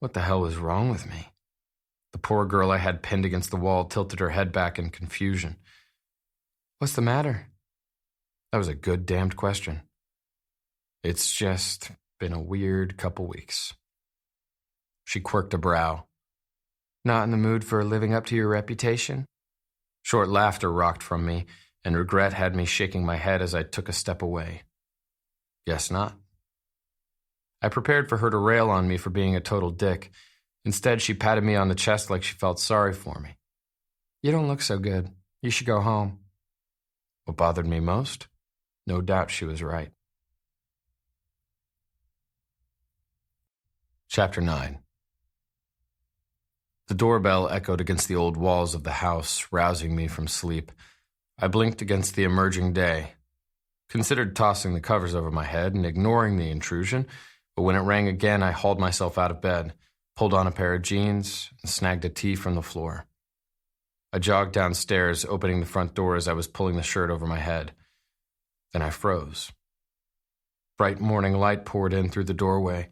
what the hell was wrong with me? The poor girl I had pinned against the wall tilted her head back in confusion. What's the matter? That was a good damned question. It's just been a weird couple weeks. She quirked a brow. Not in the mood for living up to your reputation? Short laughter rocked from me, and regret had me shaking my head as I took a step away. Guess not. I prepared for her to rail on me for being a total dick. Instead, she patted me on the chest like she felt sorry for me. You don't look so good. You should go home. What bothered me most? No doubt she was right. Chapter 9. The doorbell echoed against the old walls of the house, rousing me from sleep. I blinked against the emerging day, considered tossing the covers over my head and ignoring the intrusion, but when it rang again, I hauled myself out of bed, pulled on a pair of jeans, and snagged a tea from the floor. I jogged downstairs, opening the front door as I was pulling the shirt over my head. Then I froze. Bright morning light poured in through the doorway.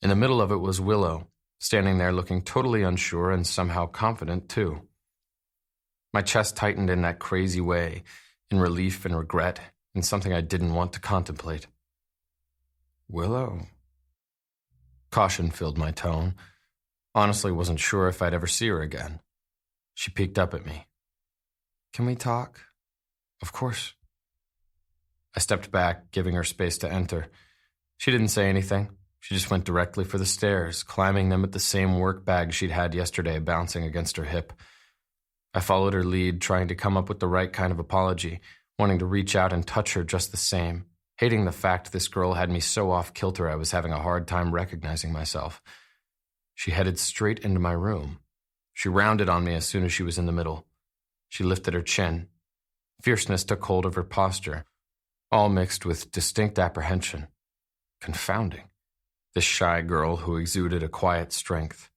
In the middle of it was Willow, standing there looking totally unsure and somehow confident, too. My chest tightened in that crazy way, in relief and regret, and something I didn't want to contemplate. Willow. Caution filled my tone. Honestly, wasn't sure if I'd ever see her again. She peeked up at me. Can we talk? Of course. I stepped back, giving her space to enter. She didn't say anything. She just went directly for the stairs, climbing them at the same work bag she'd had yesterday bouncing against her hip. I followed her lead, trying to come up with the right kind of apology, wanting to reach out and touch her just the same, hating the fact this girl had me so off kilter I was having a hard time recognizing myself. She headed straight into my room. She rounded on me as soon as she was in the middle. She lifted her chin. Fierceness took hold of her posture, all mixed with distinct apprehension. Confounding. This shy girl who exuded a quiet strength.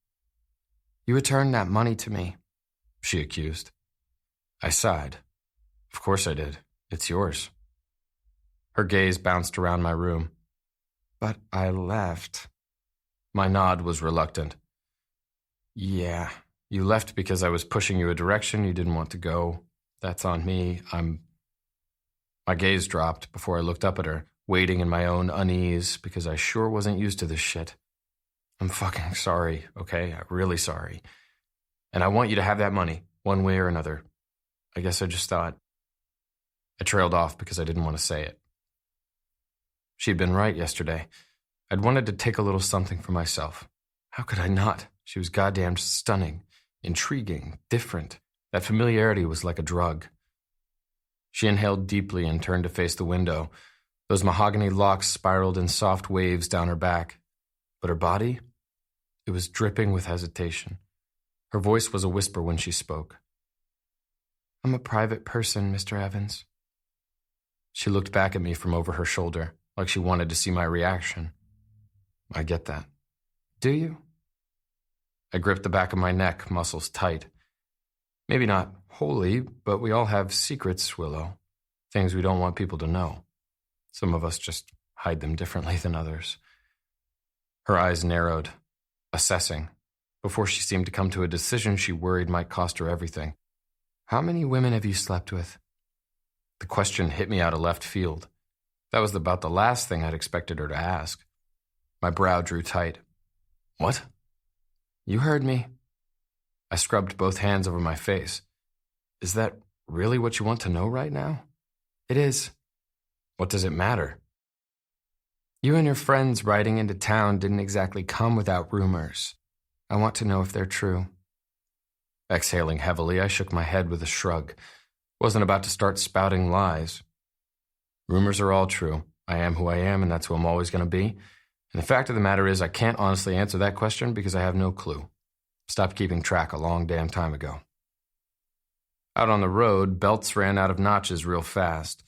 You returned that money to me, she accused. I sighed. Of course I did. It's yours. Her gaze bounced around my room. But I left. My nod was reluctant. Yeah, you left because I was pushing you a direction you didn't want to go. That's on me. My gaze dropped before I looked up at her, waiting in my own unease because I sure wasn't used to this shit. I'm fucking sorry, okay? I'm really sorry. And I want you to have that money, one way or another. I guess I just thought. I trailed off because I didn't want to say it. She'd been right yesterday. I'd wanted to take a little something for myself. How could I not? She was goddamn stunning, intriguing, different. That familiarity was like a drug. She inhaled deeply and turned to face the window. Those mahogany locks spiraled in soft waves down her back. But her body? It was dripping with hesitation. Her voice was a whisper when she spoke. I'm a private person, Mr. Evans. She looked back at me from over her shoulder, like she wanted to see my reaction. I get that. Do you? I gripped the back of my neck, muscles tight. Maybe not wholly, but we all have secrets, Willow. Things we don't want people to know. Some of us just hide them differently than others. Her eyes narrowed, assessing. Before she seemed to come to a decision she worried might cost her everything. How many women have you slept with? The question hit me out of left field. That was about the last thing I'd expected her to ask. My brow drew tight. What? You heard me. I scrubbed both hands over my face. Is that really what you want to know right now? It is. What does it matter? You and your friends riding into town didn't exactly come without rumors. I want to know if they're true. Exhaling heavily, I shook my head with a shrug. Wasn't about to start spouting lies. Rumors are all true. I am who I am, and that's who I'm always going to be. And the fact of the matter is, I can't honestly answer that question because I have no clue. Stopped keeping track a long damn time ago. Out on the road, belts ran out of notches real fast.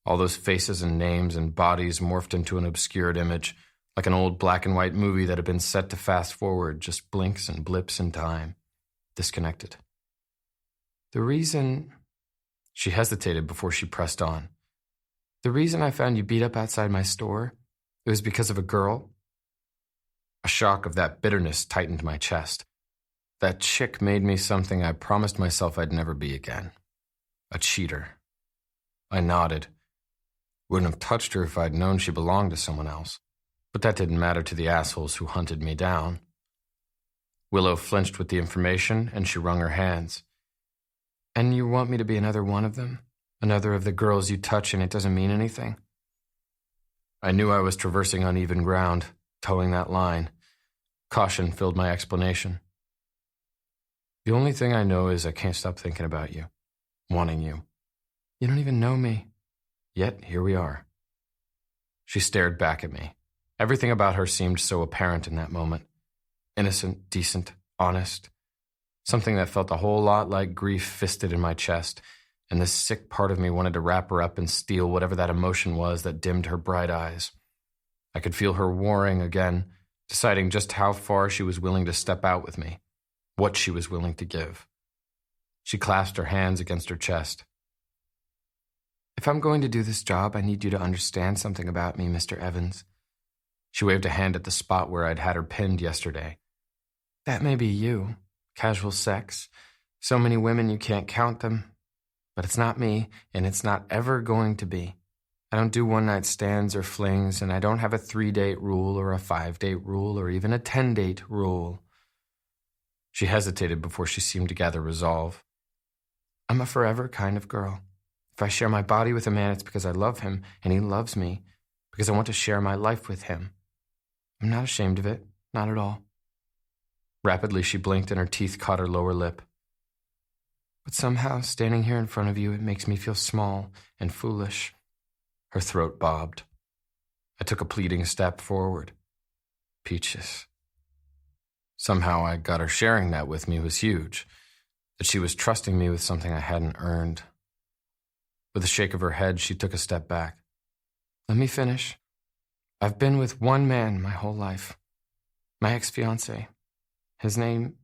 All those faces and names and bodies morphed into an obscured image, like an old black and white movie that had been set to fast forward, just blinks and blips in time. Disconnected. The reason... She hesitated before she pressed on. The reason I found you beat up outside my store, it was because of a girl. A shock of that bitterness tightened my chest. That chick made me something I promised myself I'd never be again. A cheater. I nodded. Wouldn't have touched her if I'd known she belonged to someone else. But that didn't matter to the assholes who hunted me down. Willow flinched with the information, and she wrung her hands. And you want me to be another one of them? Another of the girls you touch and it doesn't mean anything? I knew I was traversing uneven ground, towing that line. Caution filled my explanation. The only thing I know is I can't stop thinking about you, wanting you. You don't even know me. Yet, here we are. She stared back at me. Everything about her seemed so apparent in that moment. Innocent, decent, honest. Something that felt a whole lot like grief fisted in my chest, and this sick part of me wanted to wrap her up and steal whatever that emotion was that dimmed her bright eyes. I could feel her warring again, deciding just how far she was willing to step out with me, what she was willing to give. She clasped her hands against her chest. "If I'm going to do this job, I need you to understand something about me, Mr. Evans." She waved a hand at the spot where I'd had her pinned yesterday. "That may be you, casual sex, so many women you can't count them. But it's not me, and it's not ever going to be. I don't do one-night stands or flings, and I don't have a 3-date rule or a 5-date rule or even a 10-date rule." She hesitated before she seemed to gather resolve. "I'm a forever kind of girl. If I share my body with a man, it's because I love him, and he loves me, because I want to share my life with him. I'm not ashamed of it, not at all." Rapidly, she blinked and her teeth caught her lower lip. "But somehow, standing here in front of you, it makes me feel small and foolish." Her throat bobbed. I took a pleading step forward. Peaches. Somehow I got her sharing that with me was huge, that she was trusting me with something I hadn't earned. With a shake of her head, she took a step back. "Let me finish. I've been with one man my whole life. My ex-fiancé. His name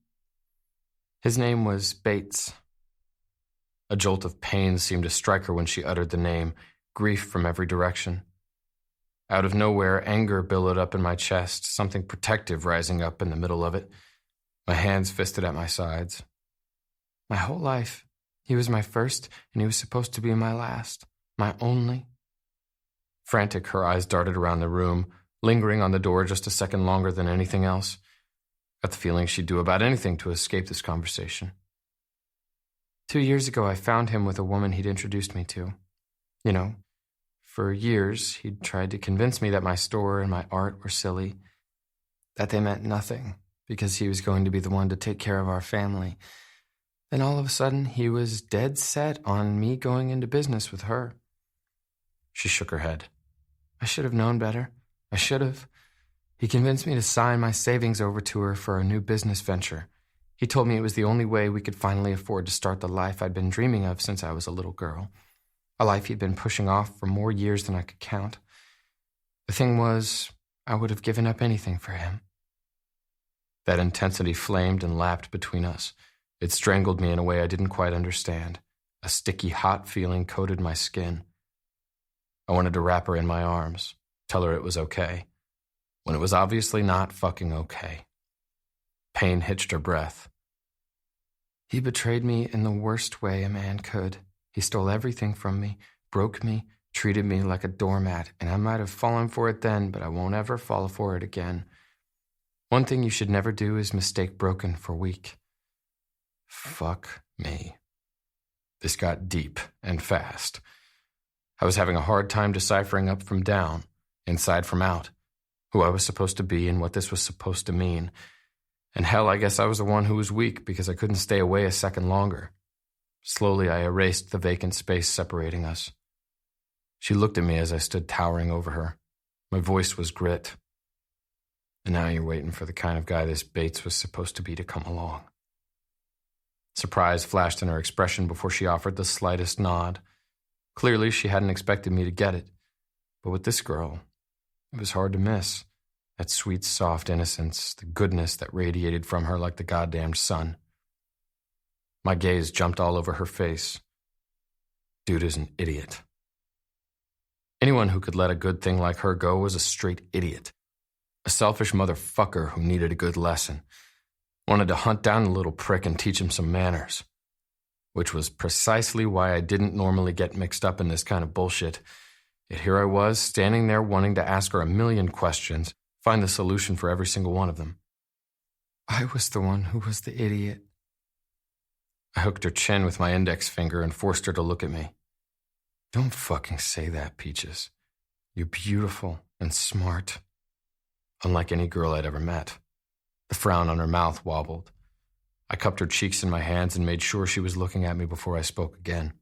was Bates." A jolt of pain seemed to strike her when she uttered the name, grief from every direction. Out of nowhere, anger billowed up in my chest, something protective rising up in the middle of it. My hands fisted at my sides. "My whole life. He was my first, and he was supposed to be my last. My only." Frantic, her eyes darted around the room, lingering on the door just a second longer than anything else. Got the feeling she'd do about anything to escape this conversation. 2 years ago, I found him with a woman he'd introduced me to. You know, for years, he'd tried to convince me that my store and my art were silly, that they meant nothing, because he was going to be the one to take care of our family. Then all of a sudden, he was dead set on me going into business with her. She shook her head. "I should have known better. I should have. He convinced me to sign my savings over to her for a new business venture. He told me it was the only way we could finally afford to start the life I'd been dreaming of since I was a little girl. A life he'd been pushing off for more years than I could count. The thing was, I would have given up anything for him." That intensity flamed and lapped between us. It strangled me in a way I didn't quite understand. A sticky, hot feeling coated my skin. I wanted to wrap her in my arms, tell her it was okay, when it was obviously not fucking okay. Pain hitched her breath. "He betrayed me in the worst way a man could. He stole everything from me, broke me, treated me like a doormat, and I might have fallen for it then, but I won't ever fall for it again. One thing you should never do is mistake broken for weak." Fuck me. This got deep and fast. I was having a hard time deciphering up from down, inside from out, who I was supposed to be and what this was supposed to mean. And hell, I guess I was the one who was weak because I couldn't stay away a second longer. Slowly, I erased the vacant space separating us. She looked at me as I stood towering over her. My voice was grit. "And now you're waiting for the kind of guy this Bates was supposed to be to come along." Surprise flashed in her expression before she offered the slightest nod. Clearly, she hadn't expected me to get it. But with this girl, it was hard to miss. That sweet, soft innocence, the goodness that radiated from her like the goddamned sun. My gaze jumped all over her face. Dude is an idiot. Anyone who could let a good thing like her go was a straight idiot. A selfish motherfucker who needed a good lesson. Wanted to hunt down the little prick and teach him some manners. Which was precisely why I didn't normally get mixed up in this kind of bullshit. Yet here I was, standing there wanting to ask her a million questions, find the solution for every single one of them. I was the one who was the idiot. I hooked her chin with my index finger and forced her to look at me. Don't fucking say that, Peaches. You're beautiful and smart. Unlike any girl I'd ever met. The frown on her mouth wobbled. I cupped her cheeks in my hands and made sure she was looking at me before I spoke again.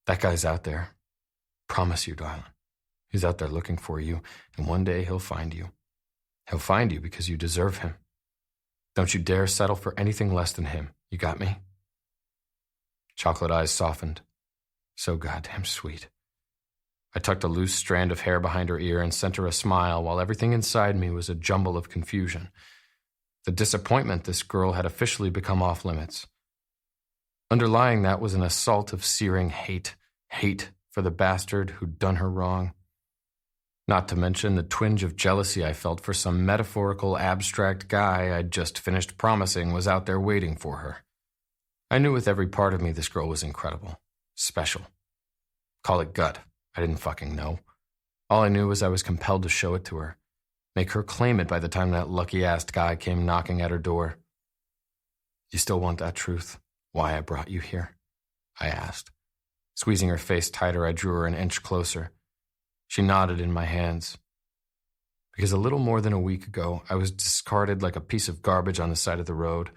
That guy's out there. Promise you, darling. He's out there looking for you, and one day he'll find you. He'll find you because you deserve him. Don't you dare settle for anything less than him. You got me? Chocolate eyes softened. So goddamn sweet. I tucked a loose strand of hair behind her ear and sent her a smile while everything inside me was a jumble of confusion. The disappointment this girl had officially become off limits. Underlying that was an assault of searing hate for the bastard who'd done her wrong. Not to mention the twinge of jealousy I felt for some metaphorical, abstract guy I'd just finished promising was out there waiting for her. I knew with every part of me this girl was incredible, special. Call it gut. I didn't fucking know. All I knew was I was compelled to show it to her, make her claim it by the time that lucky-ass guy came knocking at her door. You still want that truth? Why I brought you here? I asked. Squeezing her face tighter, I drew her an inch closer. She nodded in my hands. Because a little more than a week ago, I was discarded like a piece of garbage on the side of the road,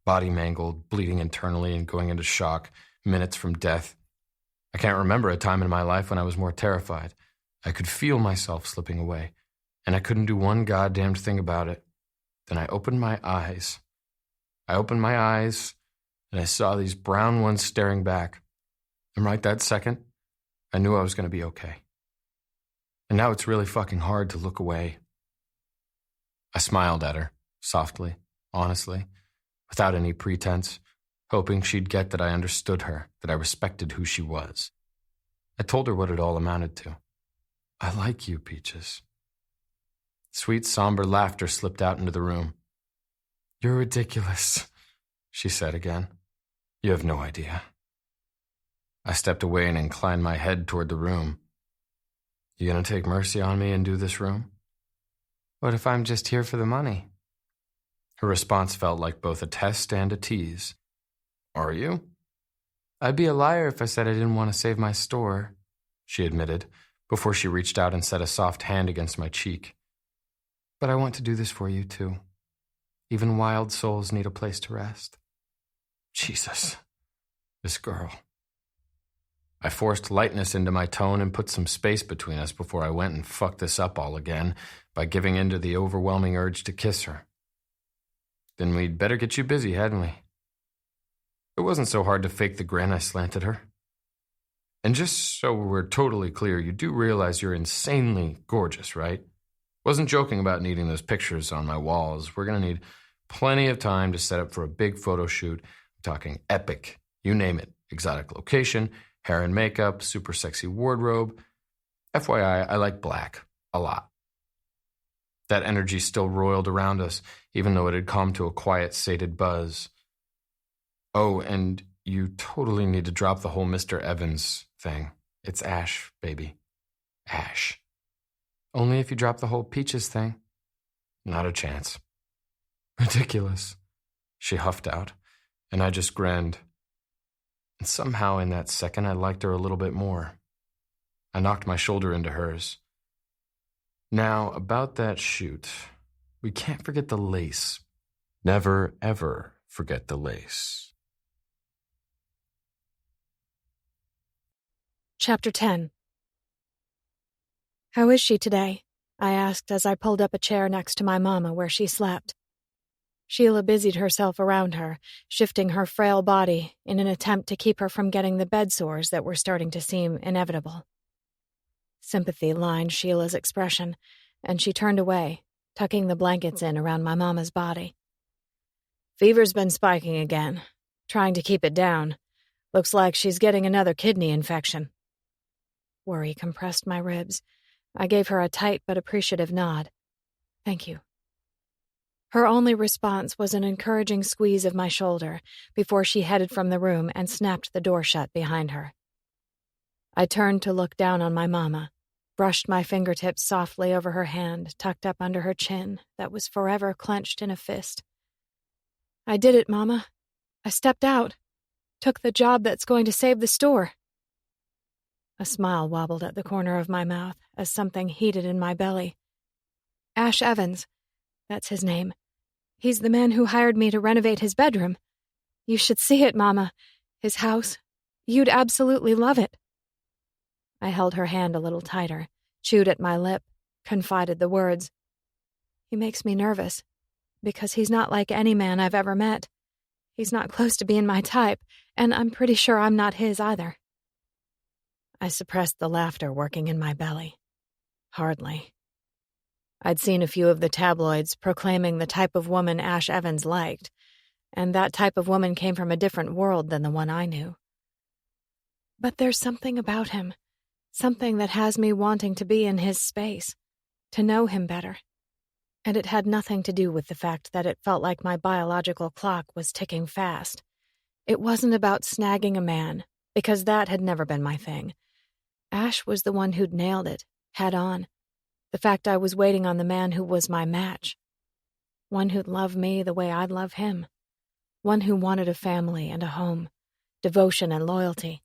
body mangled, bleeding internally and going into shock, minutes from death. I can't remember a time in my life when I was more terrified. I could feel myself slipping away, and I couldn't do one goddamned thing about it. Then I opened my eyes. And I saw these brown ones staring back. And right that second, I knew I was going to be okay. And now it's really fucking hard to look away. I smiled at her, softly, honestly, without any pretense, hoping she'd get that I understood her, that I respected who she was. I told her what it all amounted to. I like you, Peaches. Sweet, somber laughter slipped out into the room. You're ridiculous, she said again. You have no idea. I stepped away and inclined my head toward the room. You gonna take mercy on me and do this room? What if I'm just here for the money? Her response felt like both a test and a tease. Are you? I'd be a liar if I said I didn't want to save my store, she admitted, before she reached out and set a soft hand against my cheek. But I want to do this for you, too. Even wild souls need a place to rest. Jesus, this girl. I forced lightness into my tone and put some space between us before I went and fucked this up all again by giving in to the overwhelming urge to kiss her. Then we'd better get you busy, hadn't we? It wasn't so hard to fake the grin I slanted her. And just so we're totally clear, you do realize you're insanely gorgeous, right? Wasn't joking about needing those pictures on my walls. We're going to need plenty of time to set up for a big photo shoot. I'm talking epic, you name it. Exotic location, hair and makeup, super sexy wardrobe. FYI, I like black a lot. That energy still roiled around us, even though it had calmed to a quiet, sated buzz. Oh, and you totally need to drop the whole Mr. Evans thing. It's Ash, baby. Ash. Only if you drop the whole Peaches thing. Not a chance. Ridiculous, she huffed out, and I just grinned. And somehow in that second I liked her a little bit more. I knocked my shoulder into hers. Now, about that shoot, we can't forget the lace. Never, ever forget the lace. Chapter 10. How is she today? I asked as I pulled up a chair next to my mama where she slept. Sheila busied herself around her, shifting her frail body in an attempt to keep her from getting the bed sores that were starting to seem inevitable. Sympathy lined Sheila's expression, and she turned away, tucking the blankets in around my mama's body. Fever's been spiking again, trying to keep it down. Looks like she's getting another kidney infection. Worry compressed my ribs. I gave her a tight but appreciative nod. Thank you. Her only response was an encouraging squeeze of my shoulder before she headed from the room and snapped the door shut behind her. I turned to look down on my mama, brushed my fingertips softly over her hand tucked up under her chin that was forever clenched in a fist. I did it, Mama. I stepped out. Took the job that's going to save the store. A smile wobbled at the corner of my mouth as something heated in my belly. Ash Evans. That's his name. He's the man who hired me to renovate his bedroom. You should see it, Mama. His house. You'd absolutely love it. I held her hand a little tighter, chewed at my lip, confided the words. He makes me nervous. because he's not like any man I've ever met. He's not close to being my type, and I'm pretty sure I'm not his either. I suppressed the laughter working in my belly. Hardly. I'd seen a few of the tabloids proclaiming the type of woman Ash Evans liked, and that type of woman came from a different world than the one I knew. But there's something about him, something that has me wanting to be in his space, to know him better. And it had nothing to do with the fact that it felt like my biological clock was ticking fast. It wasn't about snagging a man, because that had never been my thing. Ash was the one who'd nailed it, head on. The fact I was waiting on the man who was my match. One who'd love me the way I'd love him. One who wanted a family and a home, devotion and loyalty.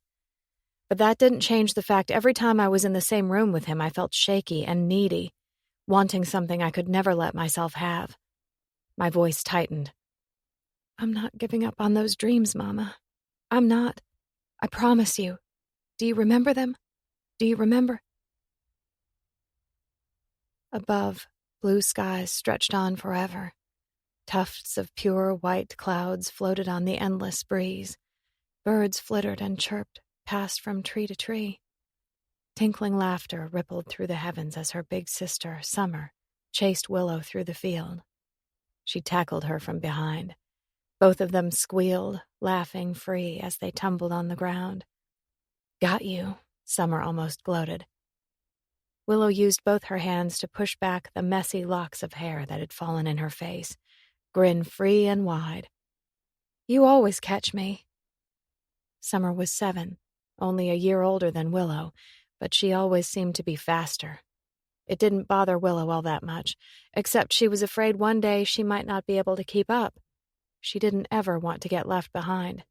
But that didn't change the fact every time I was in the same room with him I felt shaky and needy, wanting something I could never let myself have. My voice tightened. I'm not giving up on those dreams, Mama. I'm not. I promise you. Do you remember them? Do you remember? Above, blue skies stretched on forever. Tufts of pure white clouds floated on the endless breeze. Birds flittered and chirped, passed from tree to tree. Tinkling laughter rippled through the heavens as her big sister, Summer, chased Willow through the field. She tackled her from behind. Both of them squealed, laughing free as they tumbled on the ground. Got you, Summer almost gloated. Willow used both her hands to push back the messy locks of hair that had fallen in her face, grin free and wide. You always catch me. Summer was 7, only a year older than Willow, but she always seemed to be faster. It didn't bother Willow all that much, except she was afraid one day she might not be able to keep up. She didn't ever want to get left behind.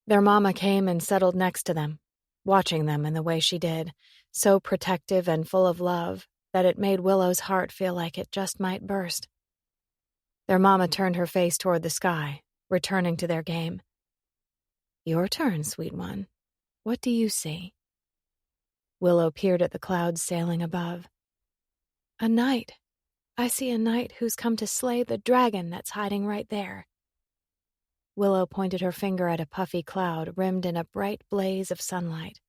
Their mama came and settled next to them, watching them in the way she did, so protective and full of love that it made Willow's heart feel like it just might burst. Their mama turned her face toward the sky, returning to their game. Your turn, sweet one. What do you see? Willow peered at the clouds sailing above. A knight. I see a knight who's come to slay the dragon that's hiding right there. Willow pointed her finger at a puffy cloud rimmed in a bright blaze of sunlight.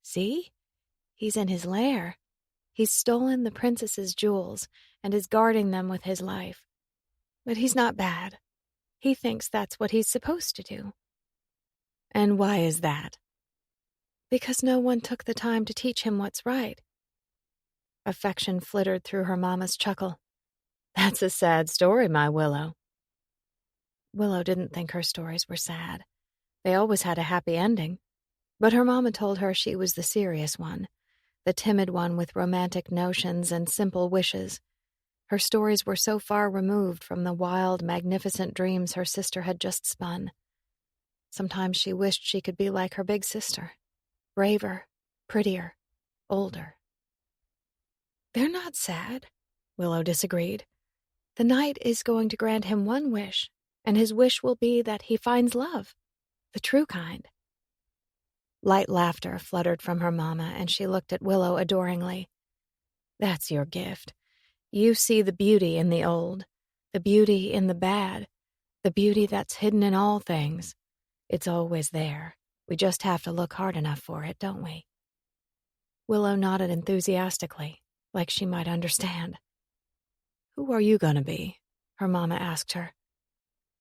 See? He's in his lair. He's stolen the princess's jewels and is guarding them with his life. But he's not bad. He thinks that's what he's supposed to do. And why is that? Because no one took the time to teach him what's right. Affection flittered through her mama's chuckle. That's a sad story, my Willow. Willow didn't think her stories were sad. They always had a happy ending. But her mama told her she was the serious one, the timid one with romantic notions and simple wishes. Her stories were so far removed from the wild, magnificent dreams her sister had just spun. Sometimes she wished she could be like her big sister, braver, prettier, older. They're not sad, Willow disagreed. The knight is going to grant him one wish, and his wish will be that he finds love, the true kind. Light laughter fluttered from her mama, and she looked at Willow adoringly. That's your gift. You see the beauty in the old, the beauty in the bad, the beauty that's hidden in all things. It's always there. We just have to look hard enough for it, don't we? Willow nodded enthusiastically, like she might understand. Who are you gonna be? Her mama asked her.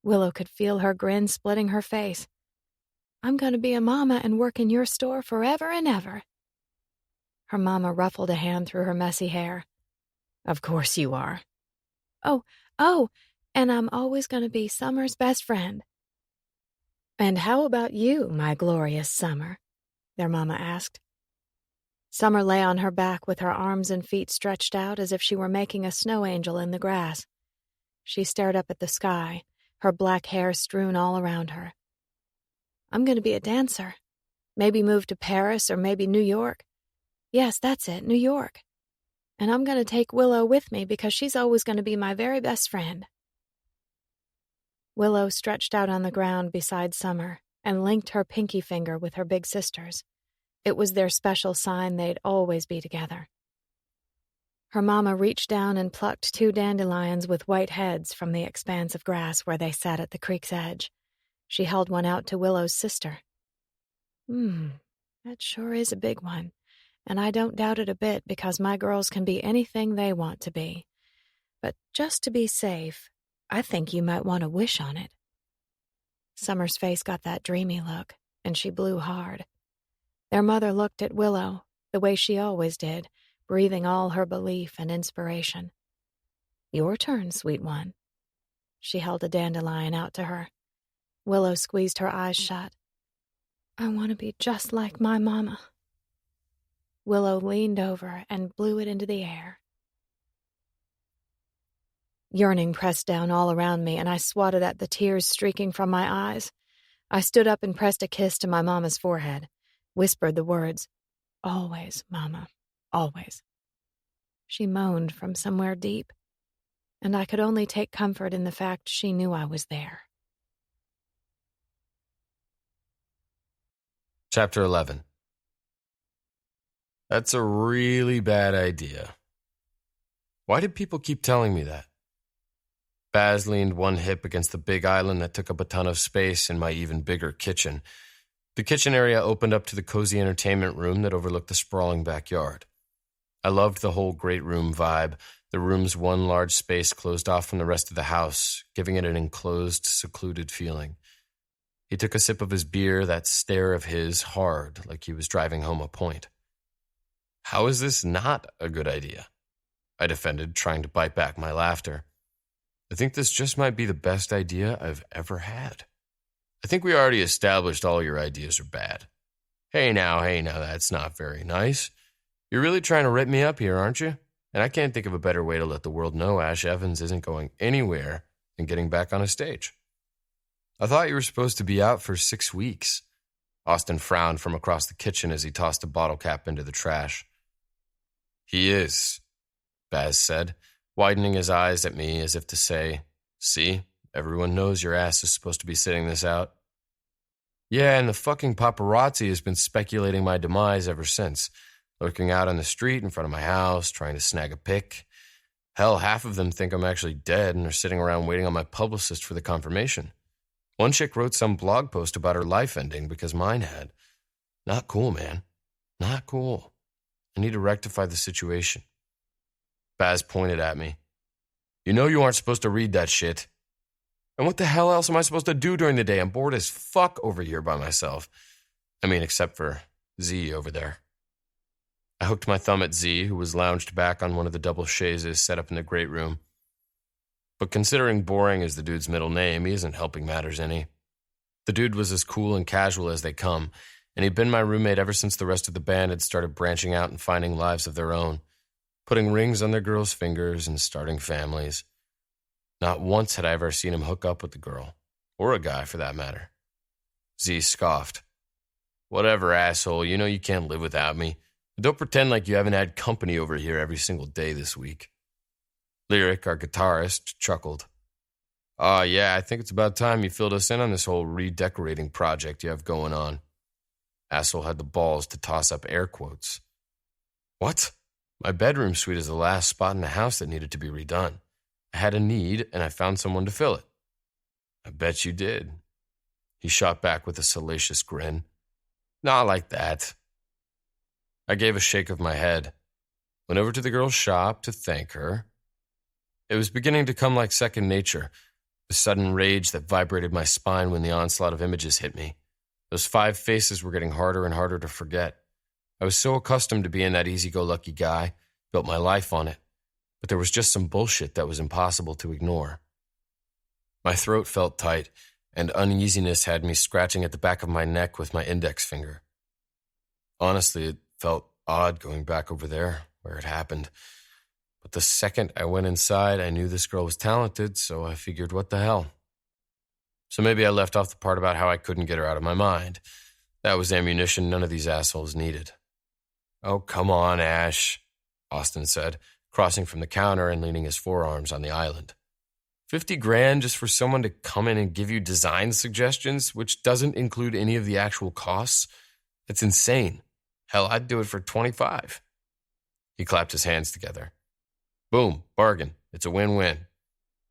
Willow could feel her grin splitting her face. I'm gonna be a mama and work in your store forever and ever. Her mama ruffled a hand through her messy hair. Of course you are. Oh, and I'm always gonna be Summer's best friend. And how about you, my glorious Summer? Their mama asked. Summer lay on her back with her arms and feet stretched out as if she were making a snow angel in the grass. She stared up at the sky, her black hair strewn all around her. I'm going to be a dancer. Maybe move to Paris or maybe New York. Yes, that's it, New York. And I'm going to take Willow with me because she's always going to be my very best friend. Willow stretched out on the ground beside Summer and linked her pinky finger with her big sister's. It was their special sign they'd always be together. Her mama reached down and plucked 2 dandelions with white heads from the expanse of grass where they sat at the creek's edge. She held one out to Willow's sister. That sure is a big one, and I don't doubt it a bit because my girls can be anything they want to be. But just to be safe, I think you might want to wish on it. Summer's face got that dreamy look, and she blew hard. Their mother looked at Willow, the way she always did, breathing all her belief and inspiration. Your turn, sweet one. She held a dandelion out to her. Willow squeezed her eyes shut. I want to be just like my mama. Willow leaned over and blew it into the air. Yearning pressed down all around me, and I swatted at the tears streaking from my eyes. I stood up and pressed a kiss to my mama's forehead, whispered the words, Always, Mama, always. She moaned from somewhere deep, and I could only take comfort in the fact she knew I was there. Chapter 11. That's a really bad idea. Why did people keep telling me that? Baz leaned one hip against the big island that took up a ton of space in my even bigger kitchen. The kitchen area opened up to the cozy entertainment room that overlooked the sprawling backyard. I loved the whole great room vibe, the room's one large space closed off from the rest of the house, giving it an enclosed, secluded feeling. He took a sip of his beer, that stare of his hard, like he was driving home a point. How is this not a good idea? I defended, trying to bite back my laughter. I think this just might be the best idea I've ever had. I think we already established all your ideas are bad. Hey now, that's not very nice. You're really trying to rip me up here, aren't you? And I can't think of a better way to let the world know Ash Evans isn't going anywhere than getting back on a stage. I thought you were supposed to be out for 6 weeks. Austin frowned from across the kitchen as he tossed a bottle cap into the trash. He is, Baz said, widening his eyes at me as if to say, see, everyone knows your ass is supposed to be sitting this out. Yeah, and the fucking paparazzi has been speculating my demise ever since, lurking out on the street in front of my house, trying to snag a pic. Hell, half of them think I'm actually dead and are sitting around waiting on my publicist for the confirmation. One chick wrote some blog post about her life ending because mine had. Not cool, man. Not cool. I need to rectify the situation. Baz pointed at me. You know you aren't supposed to read that shit. And what the hell else am I supposed to do during the day? I'm bored as fuck over here by myself. I mean, except for Z over there. I hooked my thumb at Z, who was lounged back on one of the double chaises set up in the great room. But considering boring is the dude's middle name, he isn't helping matters any. The dude was as cool and casual as they come, and he'd been my roommate ever since the rest of the band had started branching out and finding lives of their own, putting rings on their girls' fingers and starting families. Not once had I ever seen him hook up with a girl, or a guy for that matter. Z scoffed. Whatever, asshole, you know you can't live without me. Don't pretend like you haven't had company over here every single day this week. Lyric, our guitarist, chuckled. Yeah, I think it's about time you filled us in on this whole redecorating project you have going on. Asshole had the balls to toss up air quotes. What? My bedroom suite is the last spot in the house that needed to be redone. I had a need, and I found someone to fill it. I bet you did. He shot back with a salacious grin. Not like that. I gave a shake of my head. Went over to the girl's shop to thank her. It was beginning to come like second nature, the sudden rage that vibrated my spine when the onslaught of images hit me. Those 5 faces were getting harder and harder to forget. I was so accustomed to being that easy-go-lucky guy, built my life on it, but there was just some bullshit that was impossible to ignore. My throat felt tight, and uneasiness had me scratching at the back of my neck with my index finger. Honestly, it felt odd going back over there, where it happened. But the second I went inside, I knew this girl was talented, so I figured, what the hell? So maybe I left off the part about how I couldn't get her out of my mind. That was ammunition none of these assholes needed. Oh, come on, Ash, Austin said, crossing from the counter and leaning his forearms on the island. $50,000 just for someone to come in and give you design suggestions, which doesn't include any of the actual costs? It's insane. Hell, I'd do it for $25. He clapped his hands together. Boom, bargain. It's a win-win.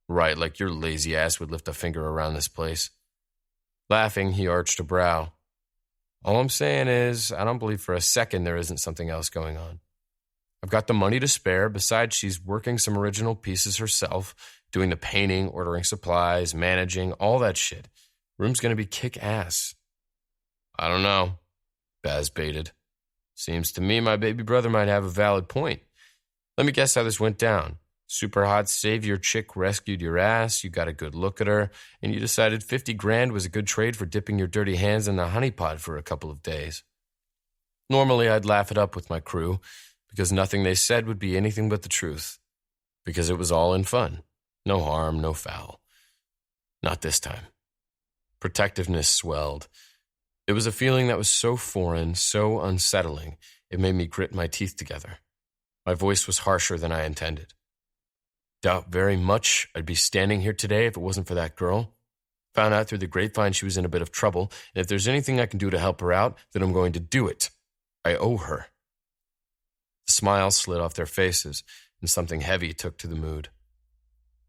Right, like your lazy ass would lift a finger around this place. Laughing, he arched a brow. All I'm saying is, I don't believe for a second there isn't something else going on. I've got the money to spare. Besides, she's working some original pieces herself, doing the painting, ordering supplies, managing, all that shit. Room's gonna be kick-ass. I don't know, Baz baited. Seems to me my baby brother might have a valid point. Let me guess how this went down. Super hot savior chick rescued your ass, you got a good look at her, and you decided 50 grand was a good trade for dipping your dirty hands in the honeypot for a couple of days. Normally I'd laugh it up with my crew, because nothing they said would be anything but the truth. Because it was all in fun. No harm, no foul. Not this time. Protectiveness swelled. It was a feeling that was so foreign, so unsettling, it made me grit my teeth together. My voice was harsher than I intended. Doubt very much I'd be standing here today if it wasn't for that girl. Found out through the grapevine she was in a bit of trouble, and if there's anything I can do to help her out, then I'm going to do it. I owe her. The smiles slid off their faces, and something heavy took to the mood.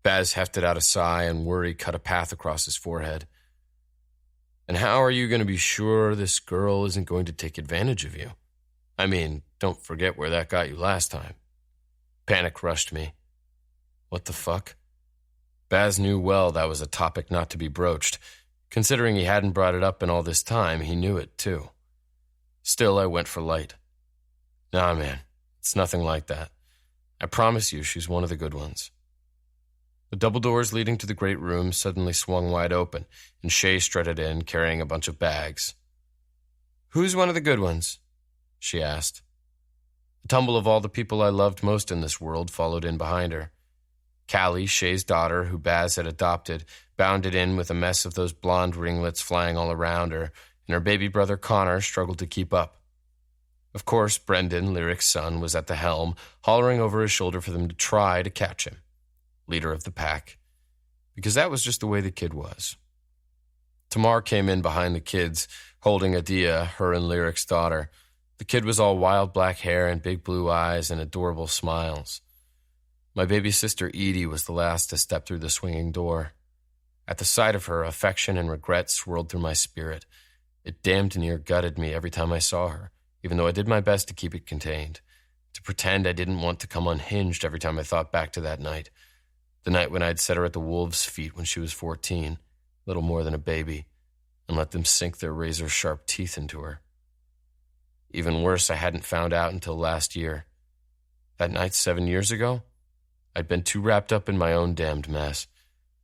Baz hefted out a sigh, and worry cut a path across his forehead. And how are you going to be sure this girl isn't going to take advantage of you? I mean, don't forget where that got you last time. Panic rushed me. What the fuck? Baz knew well that was a topic not to be broached. Considering he hadn't brought it up in all this time, he knew it too. Still, I went for light. Nah, man, it's nothing like that. I promise you she's one of the good ones. The double doors leading to the great room suddenly swung wide open, and Shay strutted in, carrying a bunch of bags. Who's one of the good ones? She asked. The tumble of all the people I loved most in this world followed in behind her. Callie, Shay's daughter, who Baz had adopted, bounded in with a mess of those blonde ringlets flying all around her, and her baby brother Connor struggled to keep up. Of course, Brendan, Lyric's son, was at the helm, hollering over his shoulder for them to try to catch him. Leader of the pack. Because that was just the way the kid was. Tamar came in behind the kids, holding Adia, her and Lyric's daughter. The kid was all wild black hair and big blue eyes and adorable smiles. My baby sister Edie was the last to step through the swinging door. At the sight of her, affection and regret swirled through my spirit. It damned near gutted me every time I saw her, even though I did my best to keep it contained, to pretend I didn't want to come unhinged every time I thought back to that night. The night when I'd set her at the wolves' feet when she was 14, little more than a baby, and let them sink their razor-sharp teeth into her. Even worse, I hadn't found out until last year. That night 7 years ago, I'd been too wrapped up in my own damned mess.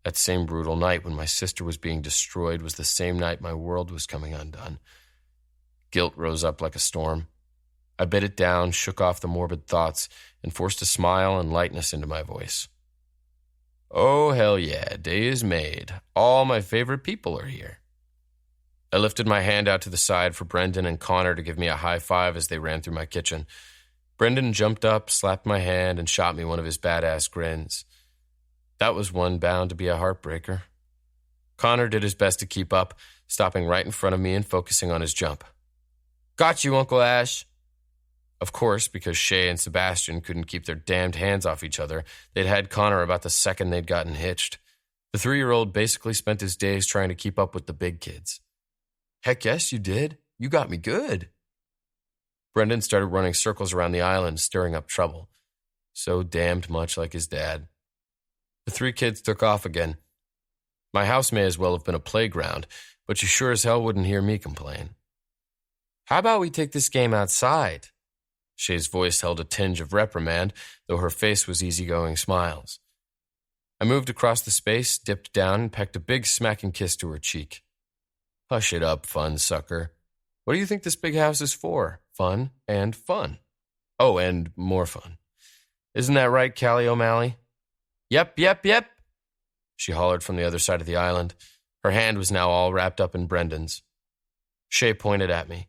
That same brutal night when my sister was being destroyed was the same night my world was coming undone. Guilt rose up like a storm. I bit it down, shook off the morbid thoughts, and forced a smile and lightness into my voice. Oh, hell yeah, day is made. All my favorite people are here. I lifted my hand out to the side for Brendan and Connor to give me a high five as they ran through my kitchen. Brendan jumped up, slapped my hand, and shot me one of his badass grins. That was one bound to be a heartbreaker. Connor did his best to keep up, stopping right in front of me and focusing on his jump. Got you, Uncle Ash. Of course, because Shay and Sebastian couldn't keep their damned hands off each other, they'd had Connor about the second they'd gotten hitched. The 3-year-old basically spent his days trying to keep up with the big kids. Heck yes, you did. You got me good. Brendan started running circles around the island, stirring up trouble. So damned much like his dad. The 3 kids took off again. My house may as well have been a playground, but you sure as hell wouldn't hear me complain. How about we take this game outside? Shay's voice held a tinge of reprimand, though her face was easygoing smiles. I moved across the space, dipped down, and pecked a big smacking kiss to her cheek. Hush it up, fun sucker. What do you think this big house is for? Fun and fun. Oh, and more fun. Isn't that right, Callie O'Malley? Yep. She hollered from the other side of the island. Her hand was now all wrapped up in Brendan's. Shay pointed at me.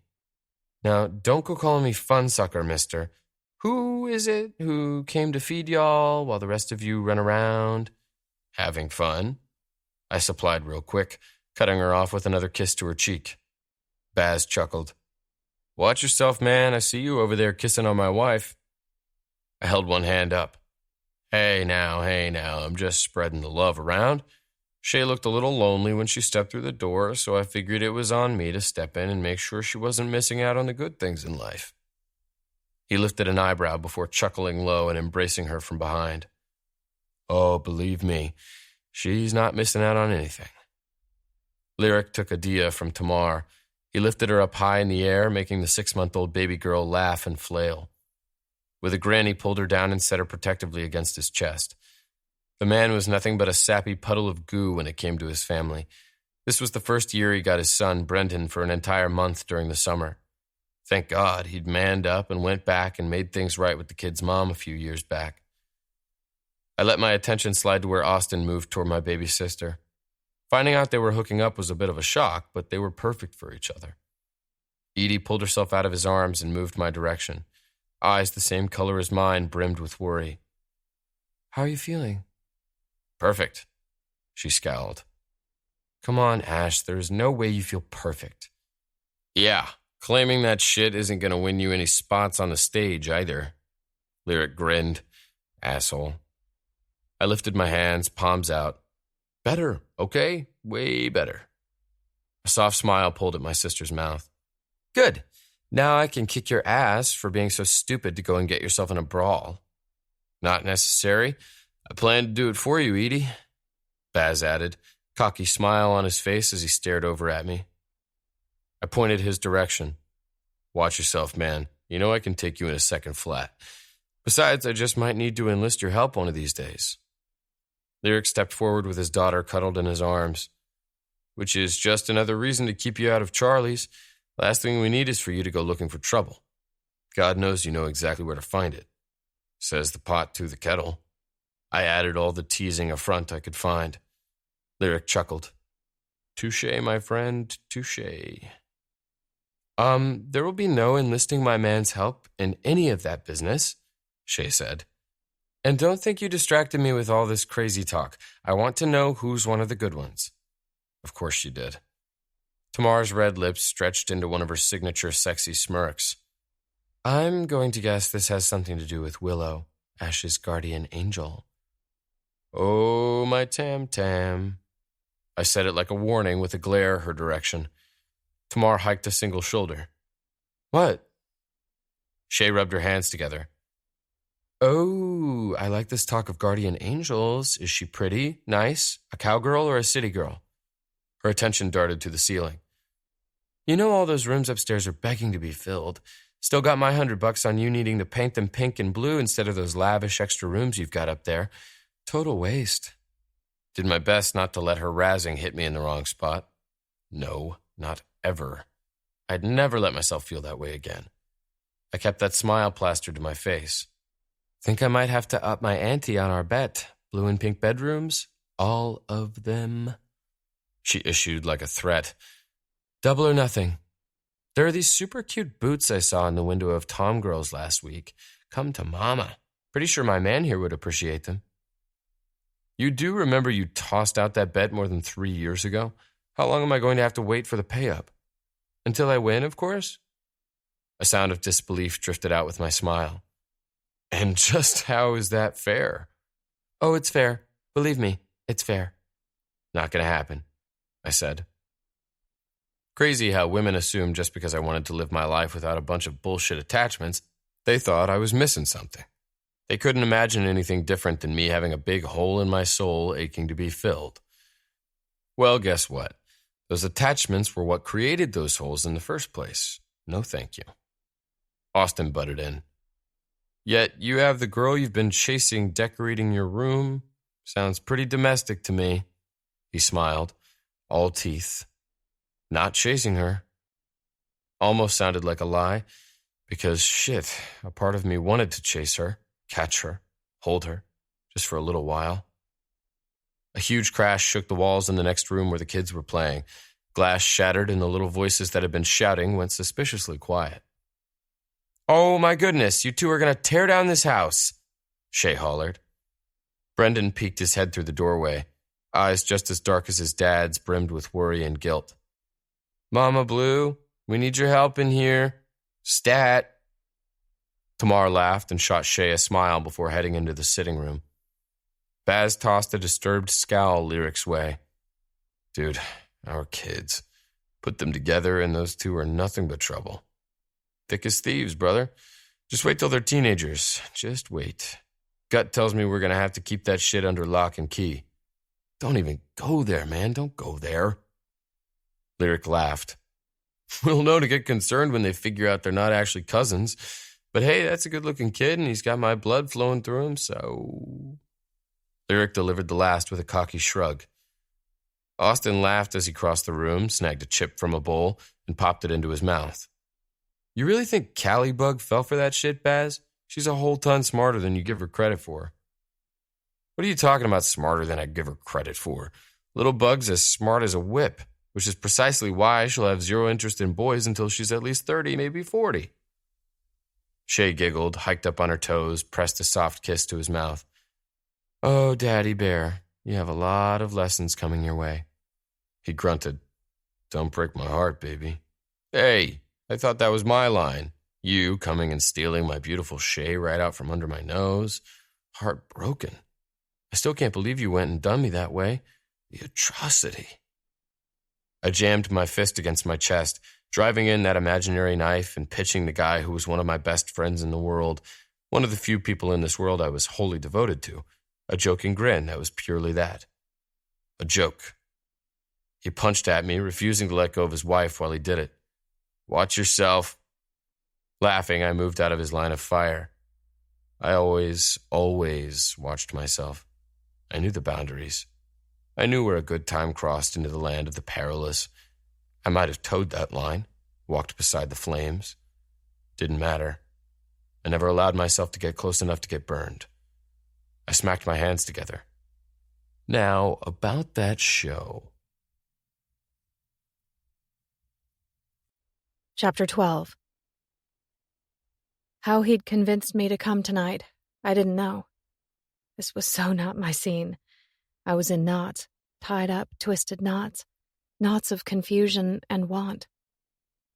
Now, don't go calling me fun sucker, mister. Who is it who came to feed y'all while the rest of you run around? Having fun? I supplied real quick, cutting her off with another kiss to her cheek. Baz chuckled. Watch yourself, man. I see you over there kissing on my wife. I held one hand up. Hey now, I'm just spreading the love around. Shay looked a little lonely when she stepped through the door, so I figured it was on me to step in and make sure she wasn't missing out on the good things in life. He lifted an eyebrow before chuckling low and embracing her from behind. Oh, believe me, she's not missing out on anything. Lyric took a dia from Tamar. He lifted her up high in the air, making the 6-month-old baby girl laugh and flail. With a grin, he pulled her down and set her protectively against his chest. The man was nothing but a sappy puddle of goo when it came to his family. This was the first year he got his son, Brendan, for an entire month during the summer. Thank God he'd manned up and went back and made things right with the kid's mom a few years back. I let my attention slide to where Austin moved toward my baby sister. Finding out they were hooking up was a bit of a shock, but they were perfect for each other. Edie pulled herself out of his arms and moved my direction. Eyes the same color as mine brimmed with worry. How are you feeling? Perfect, she scowled. Come on, Ash, there's no way you feel perfect. Yeah, claiming that shit isn't going to win you any spots on the stage either. Lyric grinned. Asshole. I lifted my hands, palms out. Better, okay? Way better. A soft smile pulled at my sister's mouth. Good. Now I can kick your ass for being so stupid to go and get yourself in a brawl. Not necessary. I plan to do it for you, Edie, Baz added, cocky smile on his face as he stared over at me. I pointed his direction. Watch yourself, man. You know I can take you in a second flat. Besides, I just might need to enlist your help one of these days. Lyric stepped forward with his daughter cuddled in his arms. Which is just another reason to keep you out of Charlie's. Last thing we need is for you to go looking for trouble. God knows you know exactly where to find it. Says the pot to the kettle. I added all the teasing affront I could find. Lyric chuckled. Touché, my friend, touché. There will be no enlisting my man's help in any of that business, Shay said. And don't think you distracted me with all this crazy talk. I want to know who's one of the good ones. Of course she did. Tamar's red lips stretched into one of her signature sexy smirks. I'm going to guess this has something to do with Willow, Ash's guardian angel. Oh, my tam-tam. I said it like a warning with a glare her direction. Tamar hiked a single shoulder. What? Shay rubbed her hands together. Oh, I like this talk of guardian angels. Is she pretty, nice, a cowgirl, or a city girl? Her attention darted to the ceiling. You know all those rooms upstairs are begging to be filled. Still got my $100 on you needing to paint them pink and blue instead of those lavish extra rooms you've got up there. Total waste. Did my best not to let her razzing hit me in the wrong spot. No, not ever. I'd never let myself feel that way again. I kept that smile plastered to my face. Think I might have to up my ante on our bet. Blue and pink bedrooms? All of them? She issued like a threat. Double or nothing. There are these super cute boots I saw in the window of Tom Girls last week. Come to mama. Pretty sure my man here would appreciate them. You do remember you tossed out that bet more than 3 years ago? How long am I going to have to wait for the pay-up? Until I win, of course? A sound of disbelief drifted out with my smile. And just how is that fair? Oh, it's fair. Believe me, it's fair. Not going to happen, I said. Crazy how women assume just because I wanted to live my life without a bunch of bullshit attachments, they thought I was missing something. They couldn't imagine anything different than me having a big hole in my soul aching to be filled. Well, guess what? Those attachments were what created those holes in the first place. No thank you. Austin butted in. Yet you have the girl you've been chasing decorating your room. Sounds pretty domestic to me. He smiled, all teeth. Not chasing her. Almost sounded like a lie, because shit, a part of me wanted to chase her, catch her, hold her, just for a little while. A huge crash shook the walls in the next room where the kids were playing. Glass shattered and the little voices that had been shouting went suspiciously quiet. Oh my goodness, you two are going to tear down this house, Shay hollered. Brendan peeked his head through the doorway, eyes just as dark as his dad's, brimmed with worry and guilt. Mama Blue, we need your help in here. Stat. Tamar laughed and shot Shay a smile before heading into the sitting room. Baz tossed a disturbed scowl Lyric's way. Dude, our kids. Put them together and those two are nothing but trouble. Thick as thieves, brother. Just wait till they're teenagers. Just wait. Gut tells me we're going to have to keep that shit under lock and key. Don't even go there, man. Don't go there. Lyric laughed. We'll know to get concerned when they figure out they're not actually cousins. But hey, that's a good-looking kid, and he's got my blood flowing through him, so... Lyric delivered the last with a cocky shrug. Austin laughed as he crossed the room, snagged a chip from a bowl, and popped it into his mouth. You really think Callie Bug fell for that shit, Baz? She's a whole ton smarter than you give her credit for. What are you talking about smarter than I give her credit for? Little Bug's as smart as a whip, which is precisely why she'll have zero interest in boys until she's at least 30, maybe 40. Shay giggled, hiked up on her toes, pressed a soft kiss to his mouth. Oh, Daddy Bear, you have a lot of lessons coming your way. He grunted. Don't break my heart, baby. Hey, I thought that was my line. You coming and stealing my beautiful Shay right out from under my nose. Heartbroken. I still can't believe you went and done me that way. The atrocity. I jammed my fist against my chest, driving in that imaginary knife and pitching the guy who was one of my best friends in the world, one of the few people in this world I was wholly devoted to, a joking grin that was purely that. A joke. He punched at me, refusing to let go of his wife while he did it. Watch yourself. Laughing, I moved out of his line of fire. I always watched myself. I knew the boundaries. I knew where a good time crossed into the land of the perilous. I might have towed that line, walked beside the flames. Didn't matter. I never allowed myself to get close enough to get burned. I smacked my hands together. Now, about that show. Chapter 12. How he'd convinced me to come tonight, I didn't know. This was so not my scene. I was in knots, tied up, twisted knots of confusion and want.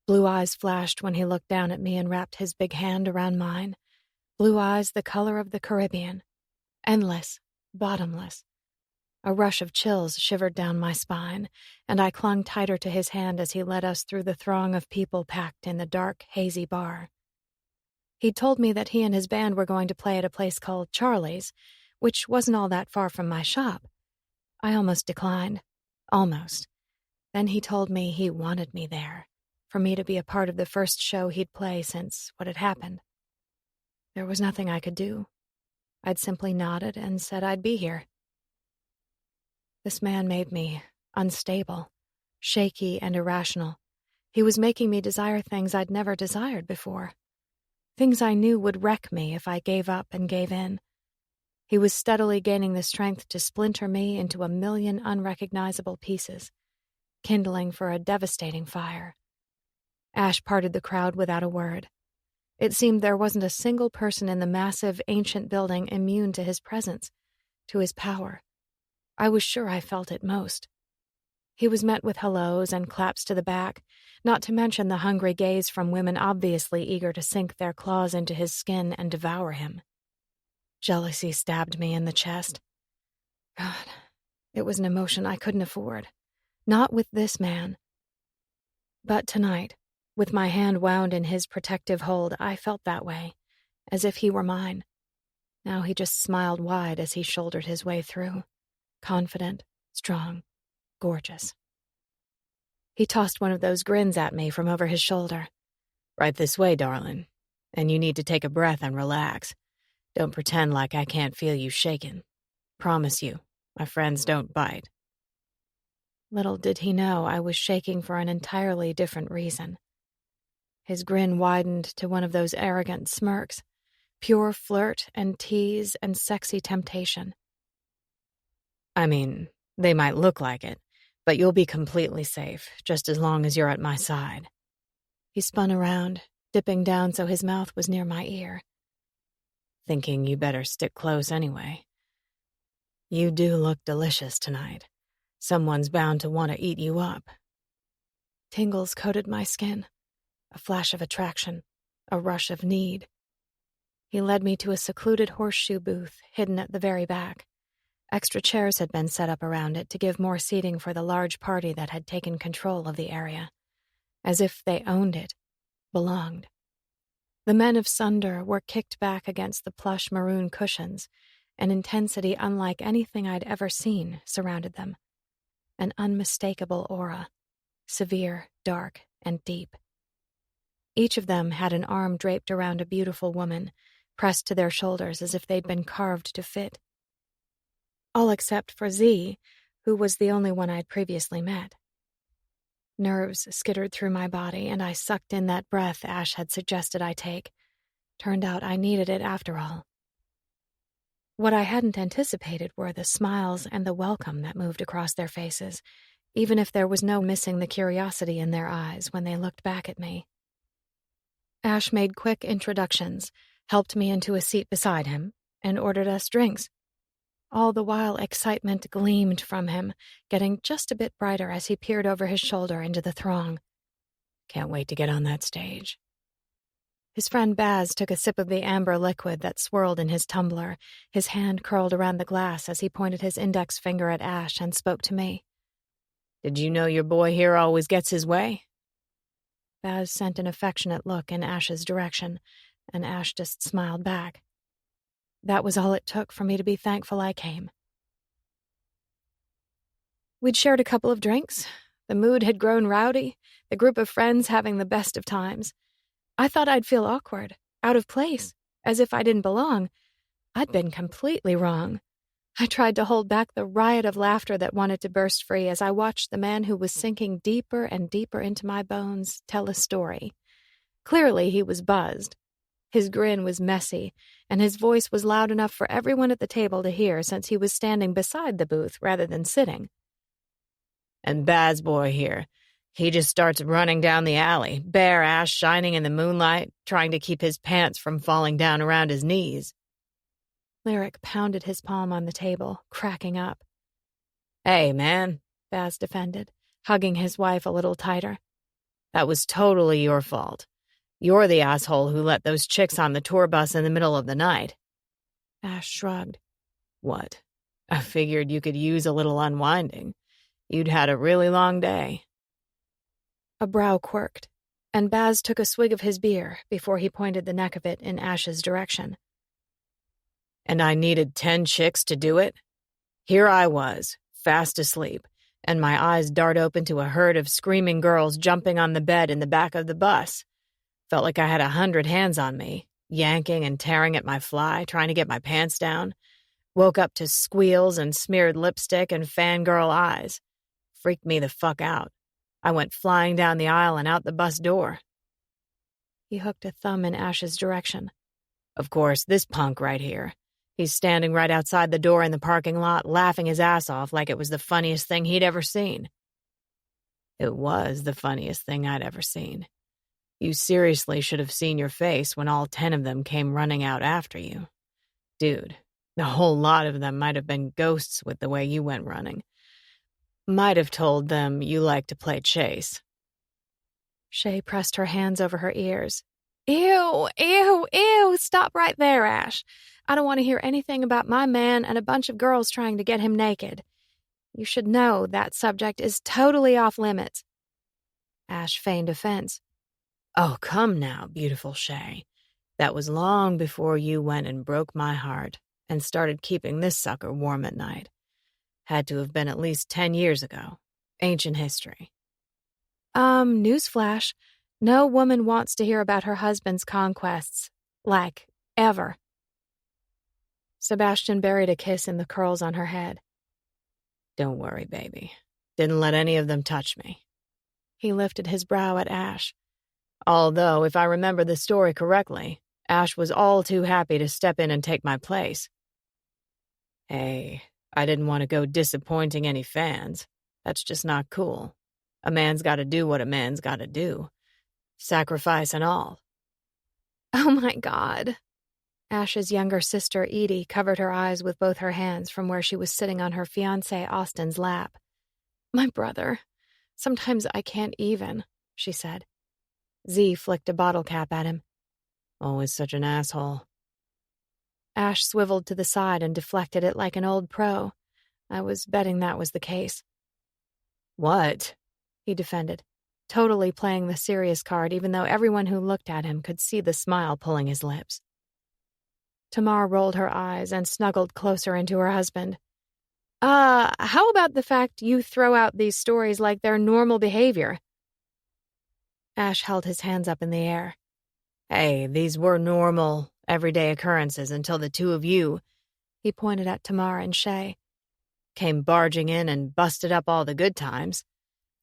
Blue eyes flashed when he looked down at me and wrapped his big hand around mine. Blue eyes the color of the Caribbean. Endless, bottomless. A rush of chills shivered down my spine, and I clung tighter to his hand as he led us through the throng of people packed in the dark, hazy bar. He'd told me that he and his band were going to play at a place called Charlie's, which wasn't all that far from my shop. I almost declined. Almost. Then he told me he wanted me there, for me to be a part of the first show he'd play since what had happened. There was nothing I could do. I'd simply nodded and said I'd be here. This man made me unstable, shaky and irrational. He was making me desire things I'd never desired before. Things I knew would wreck me if I gave up and gave in. He was steadily gaining the strength to splinter me into a million unrecognizable pieces, kindling for a devastating fire. Ash parted the crowd without a word. It seemed there wasn't a single person in the massive, ancient building immune to his presence, to his power. I was sure I felt it most. He was met with hellos and claps to the back, not to mention the hungry gaze from women obviously eager to sink their claws into his skin and devour him. Jealousy stabbed me in the chest. God, it was an emotion I couldn't afford. Not with this man. But tonight, with my hand wound in his protective hold, I felt that way, as if he were mine. Now he just smiled wide as he shouldered his way through. Confident, strong, gorgeous. He tossed one of those grins at me from over his shoulder. Right this way, darling. And you need to take a breath and relax. Don't pretend like I can't feel you shaking. Promise you, my friends don't bite. Little did he know I was shaking for an entirely different reason. His grin widened to one of those arrogant smirks, pure flirt and tease and sexy temptation. I mean, they might look like it, but you'll be completely safe, just as long as you're at my side. He spun around, dipping down so his mouth was near my ear. Thinking you better stick close anyway. You do look delicious tonight. Someone's bound to want to eat you up. Tingles coated my skin, a flash of attraction, a rush of need. He led me to a secluded horseshoe booth hidden at the very back. Extra chairs had been set up around it to give more seating for the large party that had taken control of the area, as if they owned it, belonged. The men of Sunder were kicked back against the plush maroon cushions. An intensity unlike anything I'd ever seen surrounded them. An unmistakable aura, severe, dark, and deep. Each of them had an arm draped around a beautiful woman, pressed to their shoulders as if they'd been carved to fit. All except for Z, who was the only one I'd previously met. Nerves skittered through my body, and I sucked in that breath Ash had suggested I take. Turned out I needed it after all. What I hadn't anticipated were the smiles and the welcome that moved across their faces, even if there was no missing the curiosity in their eyes when they looked back at me. Ash made quick introductions, helped me into a seat beside him, and ordered us drinks. All the while excitement gleamed from him, getting just a bit brighter as he peered over his shoulder into the throng. Can't wait to get on that stage. His friend Baz took a sip of the amber liquid that swirled in his tumbler, his hand curled around the glass as he pointed his index finger at Ash and spoke to me. Did you know your boy here always gets his way? Baz sent an affectionate look in Ash's direction, and Ash just smiled back. That was all it took for me to be thankful I came. We'd shared a couple of drinks. The mood had grown rowdy, the group of friends having the best of times. I thought I'd feel awkward, out of place, as if I didn't belong. I'd been completely wrong. I tried to hold back the riot of laughter that wanted to burst free as I watched the man who was sinking deeper and deeper into my bones tell a story. Clearly he was buzzed. His grin was messy, and his voice was loud enough for everyone at the table to hear since he was standing beside the booth rather than sitting. And Baz boy here. He just starts running down the alley, bare ass shining in the moonlight, trying to keep his pants from falling down around his knees. Lyric pounded his palm on the table, cracking up. Hey, man, Baz defended, hugging his wife a little tighter. That was totally your fault. You're the asshole who let those chicks on the tour bus in the middle of the night. Ash shrugged. What? I figured you could use a little unwinding. You'd had a really long day. A brow quirked, and Baz took a swig of his beer before he pointed the neck of it in Ash's direction. And I needed 10 chicks to do it? Here I was, fast asleep, and my eyes dart open to a herd of screaming girls jumping on the bed in the back of the bus. Felt like I had 100 hands on me, yanking and tearing at my fly, trying to get my pants down. Woke up to squeals and smeared lipstick and fangirl eyes. Freaked me the fuck out. I went flying down the aisle and out the bus door. He hooked a thumb in Ash's direction. Of course, this punk right here. He's standing right outside the door in the parking lot, laughing his ass off like it was the funniest thing he'd ever seen. It was the funniest thing I'd ever seen. You seriously should have seen your face when all 10 of them came running out after you. Dude, the whole lot of them might have been ghosts with the way you went running. Might have told them you like to play chase. Shay pressed her hands over her ears. Ew, ew, ew, stop right there, Ash. I don't want to hear anything about my man and a bunch of girls trying to get him naked. You should know that subject is totally off limits. Ash feigned offense. Oh, come now, beautiful Shay. That was long before you went and broke my heart and started keeping this sucker warm at night. Had to have been at least 10 years ago. Ancient history. Newsflash. No woman wants to hear about her husband's conquests. Like, ever. Sebastian buried a kiss in the curls on her head. Don't worry, baby. Didn't let any of them touch me. He lifted his brow at Ash. Although, if I remember the story correctly, Ash was all too happy to step in and take my place. Hey, I didn't want to go disappointing any fans. That's just not cool. A man's got to do what a man's got to do. Sacrifice and all. Oh my God. Ash's younger sister, Edie, covered her eyes with both her hands from where she was sitting on her fiancé Austin's lap. My brother. Sometimes I can't even, she said. Z flicked a bottle cap at him. Always such an asshole. Ash swiveled to the side and deflected it like an old pro. I was betting that was the case. What? He defended, totally playing the serious card even though everyone who looked at him could see the smile pulling his lips. Tamar rolled her eyes and snuggled closer into her husband. How about the fact you throw out these stories like they're normal behavior? Ash held his hands up in the air. Hey, these were normal, everyday occurrences until the two of you, he pointed at Tamar and Shay, came barging in and busted up all the good times.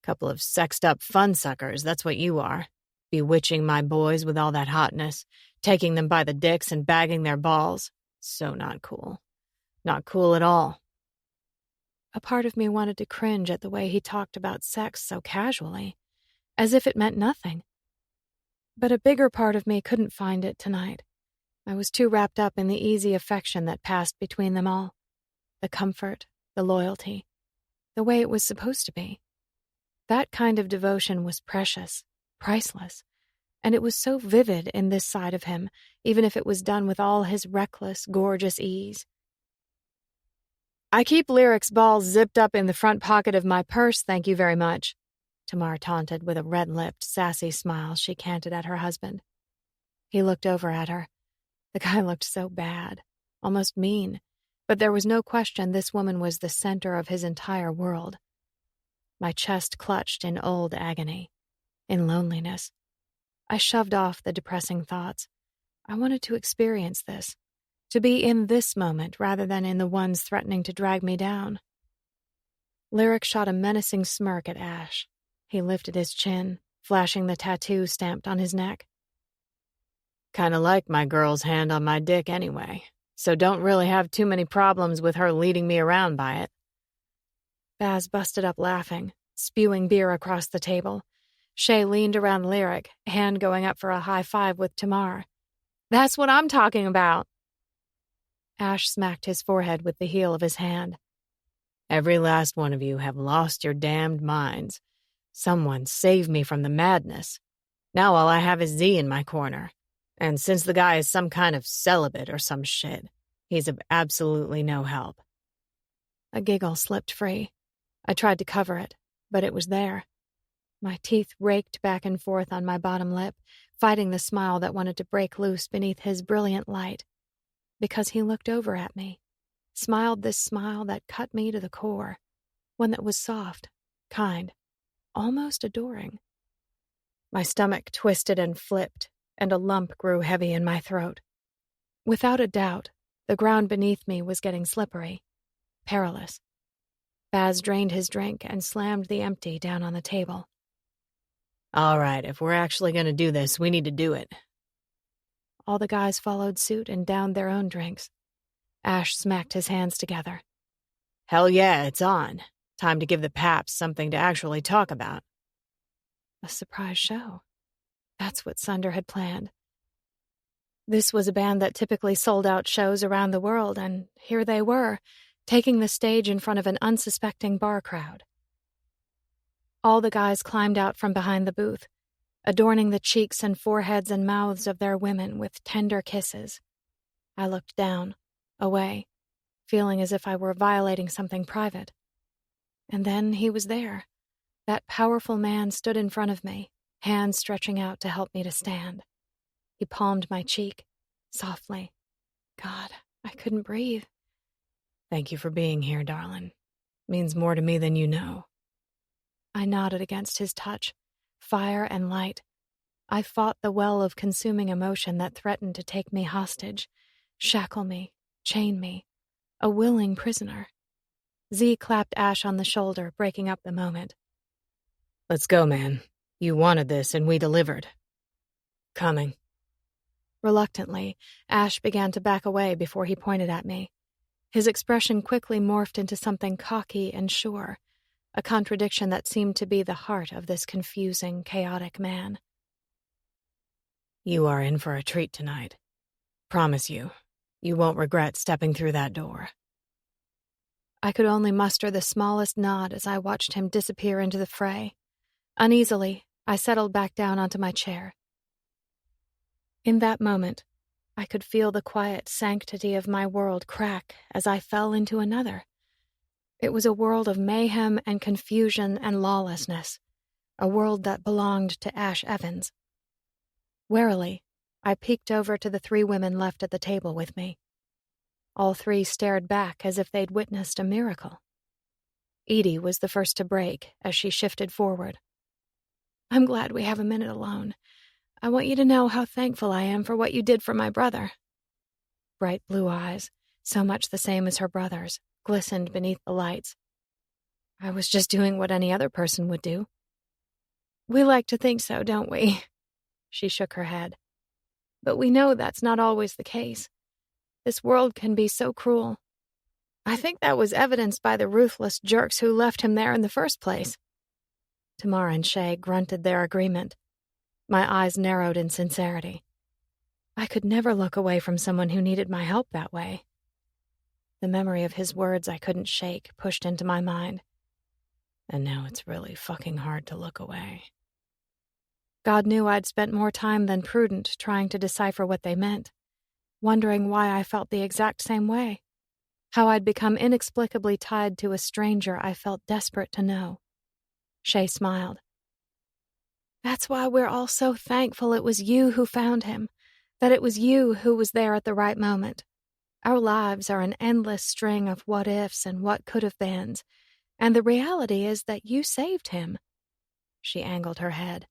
Couple of sexed-up fun suckers, that's what you are. Bewitching my boys with all that hotness, taking them by the dicks and bagging their balls. So not cool. Not cool at all. A part of me wanted to cringe at the way he talked about sex so casually, as if it meant nothing. But a bigger part of me couldn't find it tonight. I was too wrapped up in the easy affection that passed between them all. The comfort, the loyalty, the way it was supposed to be. That kind of devotion was precious, priceless, and it was so vivid in this side of him, even if it was done with all his reckless, gorgeous ease. I keep Lyric's balls zipped up in the front pocket of my purse, thank you very much, Tamar taunted with a red-lipped, sassy smile she canted at her husband. He looked over at her. The guy looked so bad, almost mean, but there was no question this woman was the center of his entire world. My chest clutched in old agony, in loneliness. I shoved off the depressing thoughts. I wanted to experience this, to be in this moment rather than in the ones threatening to drag me down. Lyric shot a menacing smirk at Ash. He lifted his chin, flashing the tattoo stamped on his neck. Kinda like my girl's hand on my dick anyway, so don't really have too many problems with her leading me around by it. Baz busted up laughing, spewing beer across the table. Shay leaned around Lyric, hand going up for a high five with Tamar. That's what I'm talking about. Ash smacked his forehead with the heel of his hand. Every last one of you have lost your damned minds. Someone save me from the madness. Now all I have is Z in my corner. And since the guy is some kind of celibate or some shit, he's of absolutely no help. A giggle slipped free. I tried to cover it, but it was there. My teeth raked back and forth on my bottom lip, fighting the smile that wanted to break loose beneath his brilliant light. Because he looked over at me, smiled this smile that cut me to the core, one that was soft, kind, almost adoring. My stomach twisted and flipped, and a lump grew heavy in my throat. Without a doubt, the ground beneath me was getting slippery, perilous. Baz drained his drink and slammed the empty down on the table. All right, if we're actually going to do this, we need to do it. All the guys followed suit and downed their own drinks. Ash smacked his hands together. Hell yeah, it's on. Time to give the paps something to actually talk about. A surprise show. That's what Sunder had planned. This was a band that typically sold out shows around the world, and here they were, taking the stage in front of an unsuspecting bar crowd. All the guys climbed out from behind the booth, adorning the cheeks and foreheads and mouths of their women with tender kisses. I looked down, away, feeling as if I were violating something private. And then he was there. That powerful man stood in front of me, hands stretching out to help me to stand. He palmed my cheek, softly. God, I couldn't breathe. Thank you for being here, darling. Means more to me than you know. I nodded against his touch, fire and light. I fought the well of consuming emotion that threatened to take me hostage, shackle me, chain me, a willing prisoner. Z clapped Ash on the shoulder, breaking up the moment. Let's go, man. You wanted this, and we delivered. Coming. Reluctantly, Ash began to back away before he pointed at me. His expression quickly morphed into something cocky and sure, a contradiction that seemed to be the heart of this confusing, chaotic man. You are in for a treat tonight. Promise you, you won't regret stepping through that door. I could only muster the smallest nod as I watched him disappear into the fray. Uneasily, I settled back down onto my chair. In that moment, I could feel the quiet sanctity of my world crack as I fell into another. It was a world of mayhem and confusion and lawlessness, a world that belonged to Ash Evans. Warily, I peeked over to the 3 women left at the table with me. All 3 stared back as if they'd witnessed a miracle. Edie was the first to break as she shifted forward. "I'm glad we have a minute alone. I want you to know how thankful I am for what you did for my brother." Bright blue eyes, so much the same as her brother's, glistened beneath the lights. I was just doing what any other person would do. "We like to think so, don't we?" She shook her head. "But we know that's not always the case. This world can be so cruel. I think that was evidenced by the ruthless jerks who left him there in the first place." Tamar and Shay grunted their agreement. My eyes narrowed in sincerity. I could never look away from someone who needed my help that way. The memory of his words I couldn't shake pushed into my mind. And now it's really fucking hard to look away. God knew I'd spent more time than prudent trying to decipher what they meant, wondering why I felt the exact same way, how I'd become inexplicably tied to a stranger I felt desperate to know. Shay smiled. "That's why we're all so thankful it was you who found him, that it was you who was there at the right moment. Our lives are an endless string of what-ifs and what-could-have-beens, and the reality is that you saved him." She angled her head,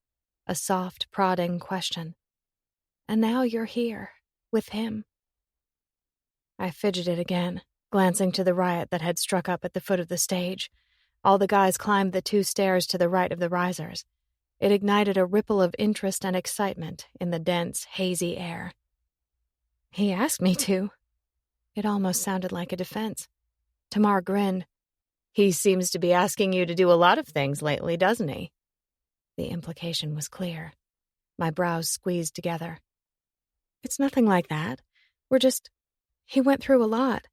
a soft, prodding question. "And now you're here, with him." I fidgeted again, glancing to the riot that had struck up at the foot of the stage. All the guys climbed the 2 stairs to the right of the risers. It ignited a ripple of interest and excitement in the dense, hazy air. "He asked me to." It almost sounded like a defense. Tamar grinned. "He seems to be asking you to do a lot of things lately, doesn't he?" The implication was clear. My brows squeezed together. "It's nothing like that. He went through a lot,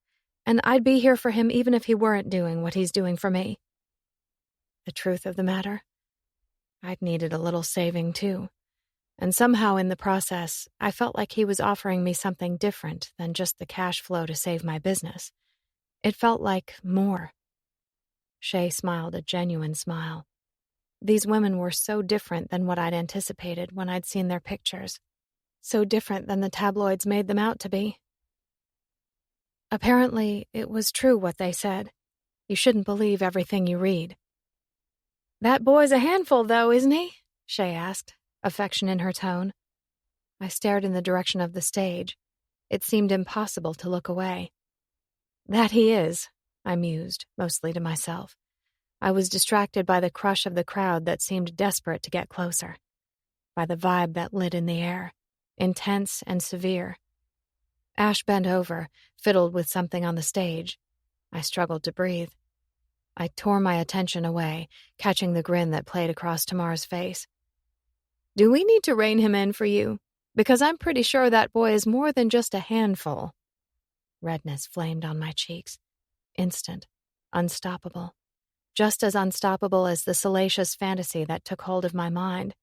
and I'd be here for him even if he weren't doing what he's doing for me." The truth of the matter? I'd needed a little saving, too. And somehow in the process, I felt like he was offering me something different than just the cash flow to save my business. It felt like more. Shay smiled a genuine smile. These women were so different than what I'd anticipated when I'd seen their pictures. So different than the tabloids made them out to be. Apparently, it was true what they said. You shouldn't believe everything you read. "That boy's a handful, though, isn't he?" Shay asked, affection in her tone. I stared in the direction of the stage. It seemed impossible to look away. "That he is," I mused, mostly to myself. I was distracted by the crush of the crowd that seemed desperate to get closer, by the vibe that lit in the air, intense and severe. Ash bent over, fiddled with something on the stage. I struggled to breathe. I tore my attention away, catching the grin that played across Tamar's face. "Do we need to rein him in for you? Because I'm pretty sure that boy is more than just a handful." Redness flamed on my cheeks. Instant. Unstoppable. Just as unstoppable as the salacious fantasy that took hold of my mind.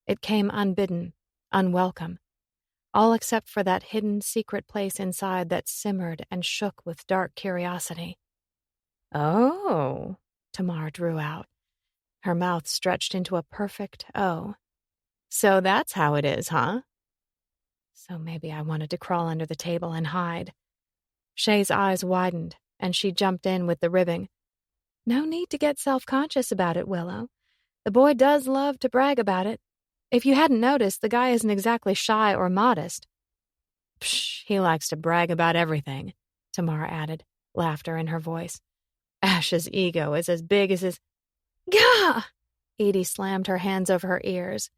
It came unbidden, unwelcome. All except for that hidden, secret place inside that simmered and shook with dark curiosity. "Oh," Tamar drew out. Her mouth stretched into a perfect O. "So that's how it is, huh?" So maybe I wanted to crawl under the table and hide. Shay's eyes widened, and she jumped in with the ribbing. "No need to get self-conscious about it, Willow. The boy does love to brag about it. If you hadn't noticed, the guy isn't exactly shy or modest." "Psh, he likes to brag about everything," Tamar added, laughter in her voice. "Ash's ego is as big as his—" "Gah!" Edie slammed her hands over her ears.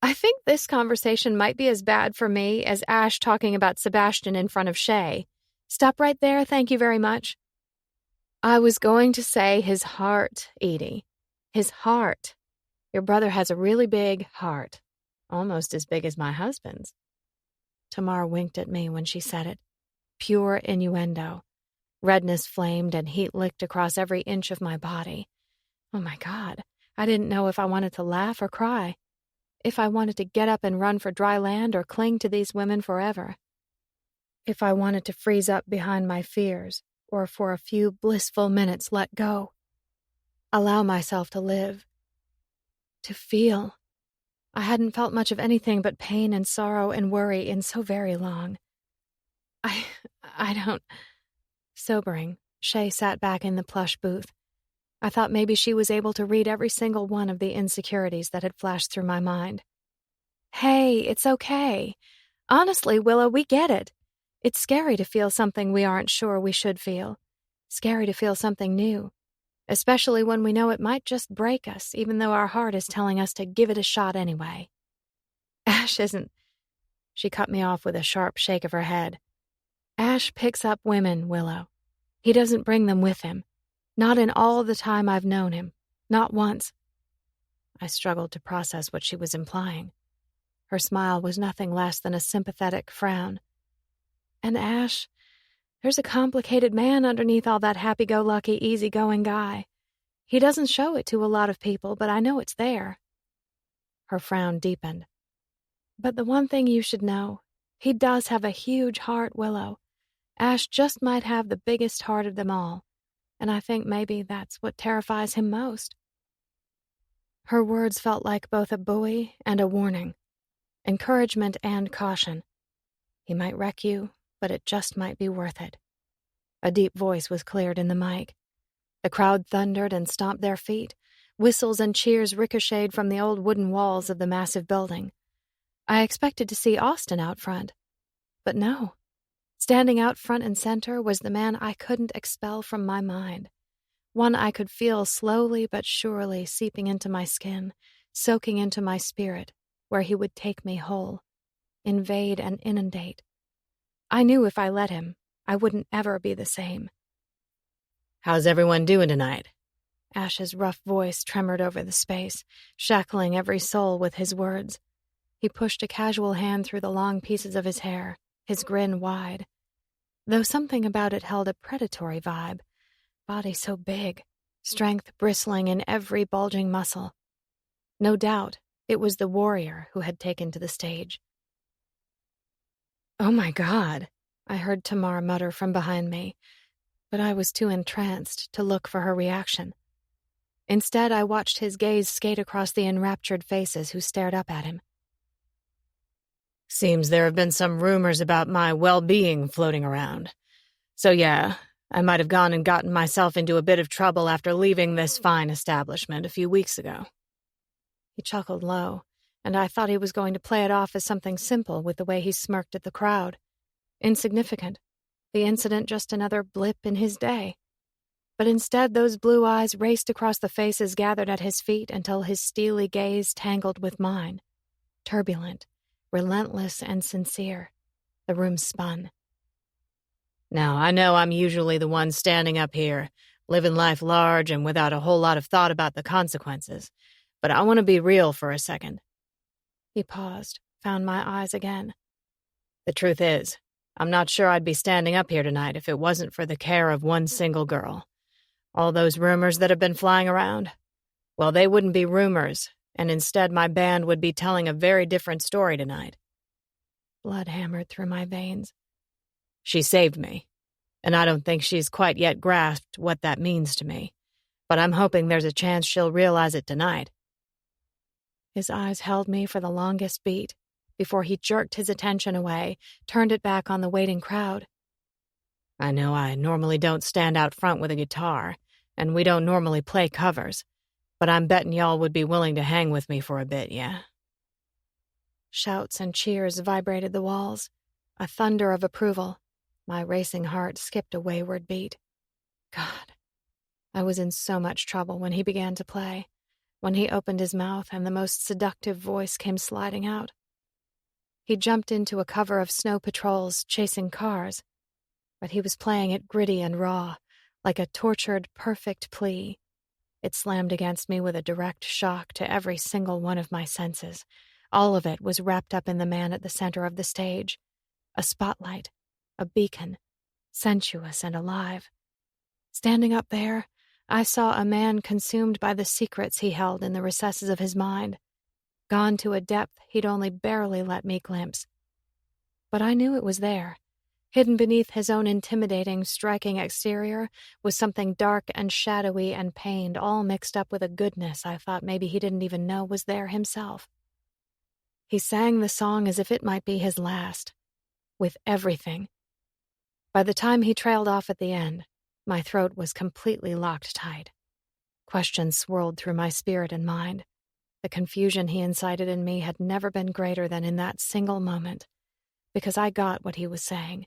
"I think this conversation might be as bad for me as Ash talking about Sebastian in front of Shay. Stop right there, thank you very much." "I was going to say his heart, Edie. His heart. Your brother has a really big heart. Almost as big as my husband's." Tamar winked at me when she said it. Pure innuendo. Redness flamed and heat licked across every inch of my body. Oh my God, I didn't know if I wanted to laugh or cry. If I wanted to get up and run for dry land or cling to these women forever. If I wanted to freeze up behind my fears or for a few blissful minutes let go. Allow myself to live. To feel. I hadn't felt much of anything but pain and sorrow and worry in so very long. I don't... Sobering, Shay sat back in the plush booth. I thought maybe she was able to read every single one of the insecurities that had flashed through my mind. Hey, it's okay. Honestly, Willow, we get it. It's scary to feel something we aren't sure we should feel. Scary to feel something new. Especially when we know it might just break us, even though our heart is telling us to give it a shot anyway. Ash isn't... She cut me off with a sharp shake of her head. Ash picks up women, Willow. He doesn't bring them with him. Not in all the time I've known him. Not once. I struggled to process what she was implying. Her smile was nothing less than a sympathetic frown. And Ash... There's a complicated man underneath all that happy-go-lucky, easy-going guy. He doesn't show it to a lot of people, but I know it's there. Her frown deepened. But the one thing you should know, he does have a huge heart, Willow. Ash just might have the biggest heart of them all, and I think maybe that's what terrifies him most. Her words felt like both a buoy and a warning, encouragement and caution. He might wreck you, but it just might be worth it. A deep voice was cleared in the mic. The crowd thundered and stomped their feet. Whistles and cheers ricocheted from the old wooden walls of the massive building. I expected to see Austin out front. But no. Standing out front and center was the man I couldn't expel from my mind. One I could feel slowly but surely seeping into my skin, soaking into my spirit, where he would take me whole, invade and inundate. I knew if I let him, I wouldn't ever be the same. How's everyone doing tonight? Ash's rough voice tremored over the space, shackling every soul with his words. He pushed a casual hand through the long pieces of his hair, his grin wide. Though something about it held a predatory vibe. Body so big, strength bristling in every bulging muscle. No doubt, it was the warrior who had taken to the stage. "Oh my God," I heard Tamar mutter from behind me, but I was too entranced to look for her reaction. Instead, I watched his gaze skate across the enraptured faces who stared up at him. Seems there have been some rumors about my well-being floating around. So yeah, I might have gone and gotten myself into a bit of trouble after leaving this fine establishment a few weeks ago. He chuckled low, and I thought he was going to play it off as something simple with the way he smirked at the crowd. Insignificant. The incident just another blip in his day. But instead, those blue eyes raced across the faces gathered at his feet until his steely gaze tangled with mine. Turbulent, relentless, and sincere. The room spun. Now, I know I'm usually the one standing up here, living life large and without a whole lot of thought about the consequences, but I want to be real for a second. He paused, found my eyes again. The truth is, I'm not sure I'd be standing up here tonight if it wasn't for the care of one single girl. All those rumors that have been flying around, well, they wouldn't be rumors, and instead my band would be telling a very different story tonight. Blood hammered through my veins. She saved me, and I don't think she's quite yet grasped what that means to me, but I'm hoping there's a chance she'll realize it tonight. His eyes held me for the longest beat, before he jerked his attention away, turned it back on the waiting crowd. I know I normally don't stand out front with a guitar, and we don't normally play covers, but I'm betting y'all would be willing to hang with me for a bit, yeah? Shouts and cheers vibrated the walls, a thunder of approval. My racing heart skipped a wayward beat. God, I was in so much trouble when he began to play, when he opened his mouth and the most seductive voice came sliding out. He jumped into a cover of Snow Patrol's Chasing Cars, but he was playing it gritty and raw, like a tortured, perfect plea. It slammed against me with a direct shock to every single one of my senses. All of it was wrapped up in the man at the center of the stage. A spotlight, a beacon, sensuous and alive. Standing up there, I saw a man consumed by the secrets he held in the recesses of his mind. gone to a depth he'd only barely let me glimpse. But I knew it was there. Hidden beneath his own intimidating, striking exterior was something dark and shadowy and pained, all mixed up with a goodness I thought maybe he didn't even know was there himself. He sang the song as if it might be his last, with everything. By the time he trailed off at the end, my throat was completely locked tight. Questions swirled through my spirit and mind. The confusion he incited in me had never been greater than in that single moment, because I got what he was saying.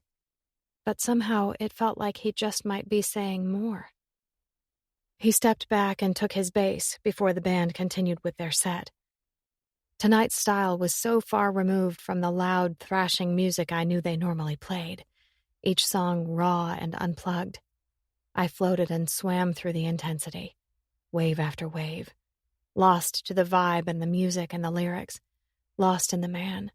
But somehow it felt like he just might be saying more. He stepped back and took his bass before the band continued with their set. Tonight's style was so far removed from the loud, thrashing music I knew they normally played, each song raw and unplugged. I floated and swam through the intensity, wave after wave, lost to the vibe and the music and the lyrics, lost in the man.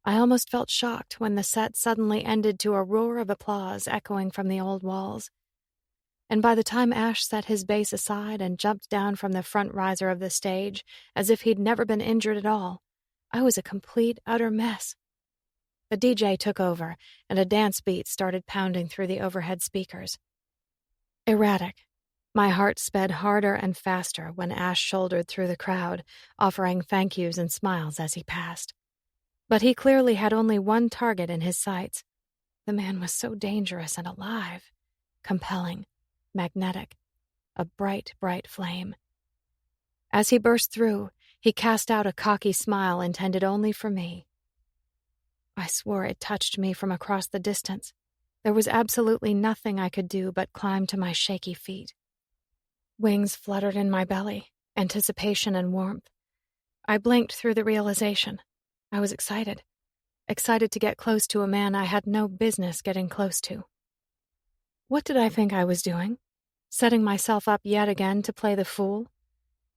I almost felt shocked when the set suddenly ended to a roar of applause echoing from the old walls. And by the time Ash set his bass aside and jumped down from the front riser of the stage as if he'd never been injured at all, I was a complete, utter mess. The DJ took over, and a dance beat started pounding through the overhead speakers. Erratic. My heart sped harder and faster when Ash shouldered through the crowd, offering thank yous and smiles as he passed. But he clearly had only one target in his sights. The man was so dangerous and alive, compelling, magnetic, a bright, bright flame. As he burst through, he cast out a cocky smile intended only for me. I swore it touched me from across the distance. There was absolutely nothing I could do but climb to my shaky feet. Wings fluttered in my belly, anticipation and warmth. I blinked through the realization. I was excited to get close to a man I had no business getting close to. What did I think I was doing? Setting myself up yet again to play the fool?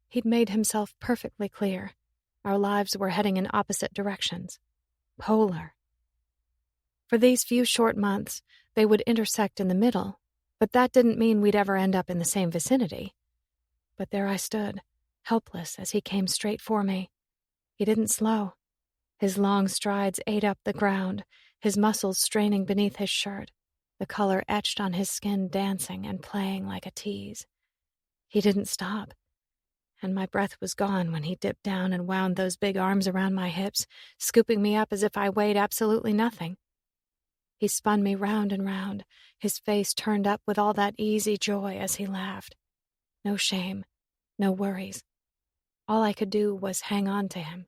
He'd made himself perfectly clear. Our lives were heading in opposite directions. Polar. For these few short months, they would intersect in the middle, but that didn't mean we'd ever end up in the same vicinity. But there I stood, helpless as he came straight for me. He didn't slow. His long strides ate up the ground, his muscles straining beneath his shirt, the color etched on his skin dancing and playing like a tease. He didn't stop, and my breath was gone when he dipped down and wound those big arms around my hips, scooping me up as if I weighed absolutely nothing. He spun me round and round, his face turned up with all that easy joy as he laughed. No shame, no worries. All I could do was hang on to him.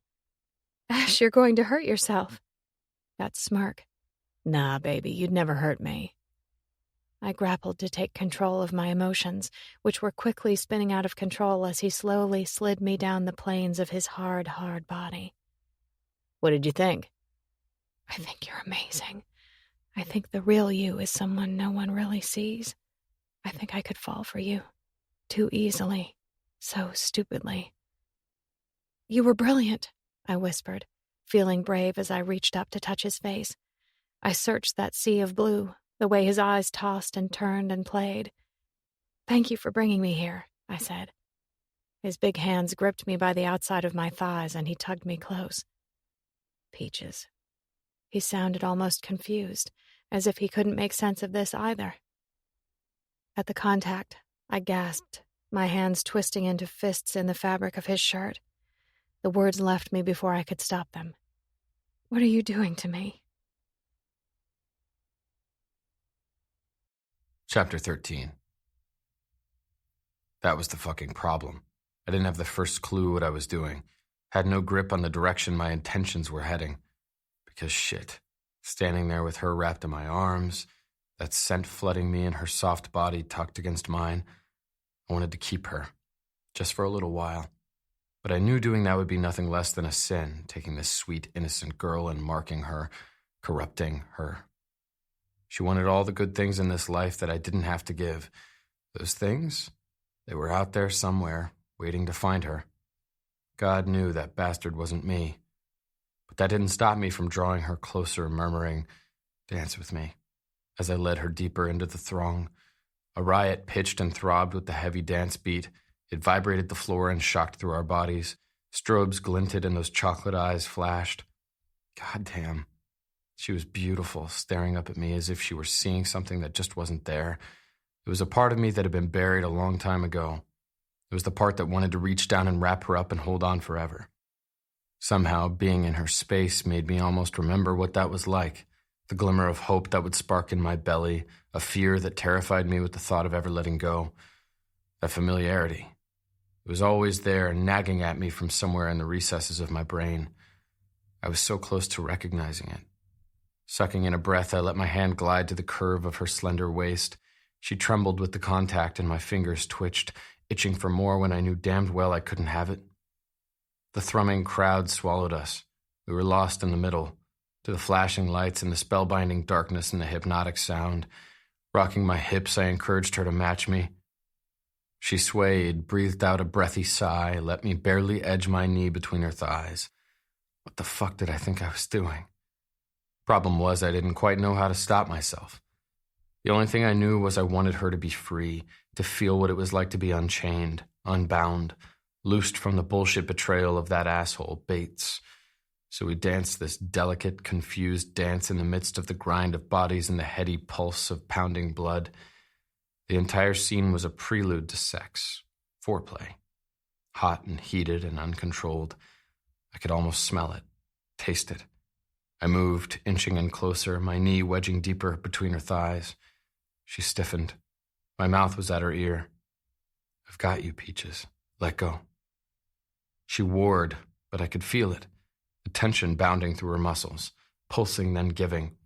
Ash, you're going to hurt yourself. That smirk. Nah, baby, you'd never hurt me. I grappled to take control of my emotions, which were quickly spinning out of control as he slowly slid me down the planes of his hard, hard body. What did you think? I think you're amazing. I think the real you is someone no one really sees. I think I could fall for you. Too easily. So stupidly. You were brilliant, I whispered, feeling brave as I reached up to touch his face. I searched that sea of blue, the way his eyes tossed and turned and played. Thank you for bringing me here, I said. His big hands gripped me by the outside of my thighs and he tugged me close. Peaches. He sounded almost confused, as if he couldn't make sense of this either. At the contact, I gasped, my hands twisting into fists in the fabric of his shirt. The words left me before I could stop them. What are you doing to me? Chapter 13. That was the fucking problem. I didn't have the first clue what I was doing. Had no grip on the direction my intentions were heading. Because shit, standing there with her wrapped in my arms, that scent flooding me and her soft body tucked against mine, I wanted to keep her, just for a little while. But I knew doing that would be nothing less than a sin, taking this sweet, innocent girl and marking her, corrupting her. She wanted all the good things in this life that I didn't have to give. Those things, they were out there somewhere, waiting to find her. God knew that bastard wasn't me. But that didn't stop me from drawing her closer, murmuring, "Dance with me," as I led her deeper into the throng. A riot pitched and throbbed with the heavy dance beat. It vibrated the floor and shocked through our bodies. Strobes glinted and those chocolate eyes flashed. Goddamn. She was beautiful, staring up at me as if she were seeing something that just wasn't there. It was a part of me that had been buried a long time ago. It was the part that wanted to reach down and wrap her up and hold on forever. Somehow, being in her space made me almost remember what that was like. The glimmer of hope that would spark in my belly, a fear that terrified me with the thought of ever letting go. That familiarity. It was always there, nagging at me from somewhere in the recesses of my brain. I was so close to recognizing it. Sucking in a breath, I let my hand glide to the curve of her slender waist. She trembled with the contact and my fingers twitched, itching for more when I knew damned well I couldn't have it. The thrumming crowd swallowed us. We were lost in the middle, to the flashing lights and the spellbinding darkness and the hypnotic sound. Rocking my hips, I encouraged her to match me. She swayed, breathed out a breathy sigh, let me barely edge my knee between her thighs. What the fuck did I think I was doing? Problem was, I didn't quite know how to stop myself. The only thing I knew was I wanted her to be free, to feel what it was like to be unchained, unbound, loosed from the bullshit betrayal of that asshole, Bates. So we danced this delicate, confused dance in the midst of the grind of bodies and the heady pulse of pounding blood. The entire scene was a prelude to sex, foreplay. Hot and heated and uncontrolled. I could almost smell it, taste it. I moved, inching in closer, my knee wedging deeper between her thighs. She stiffened. My mouth was at her ear. I've got you, Peaches. Let go. She warred, but I could feel it, the tension bounding through her muscles, pulsing then giving.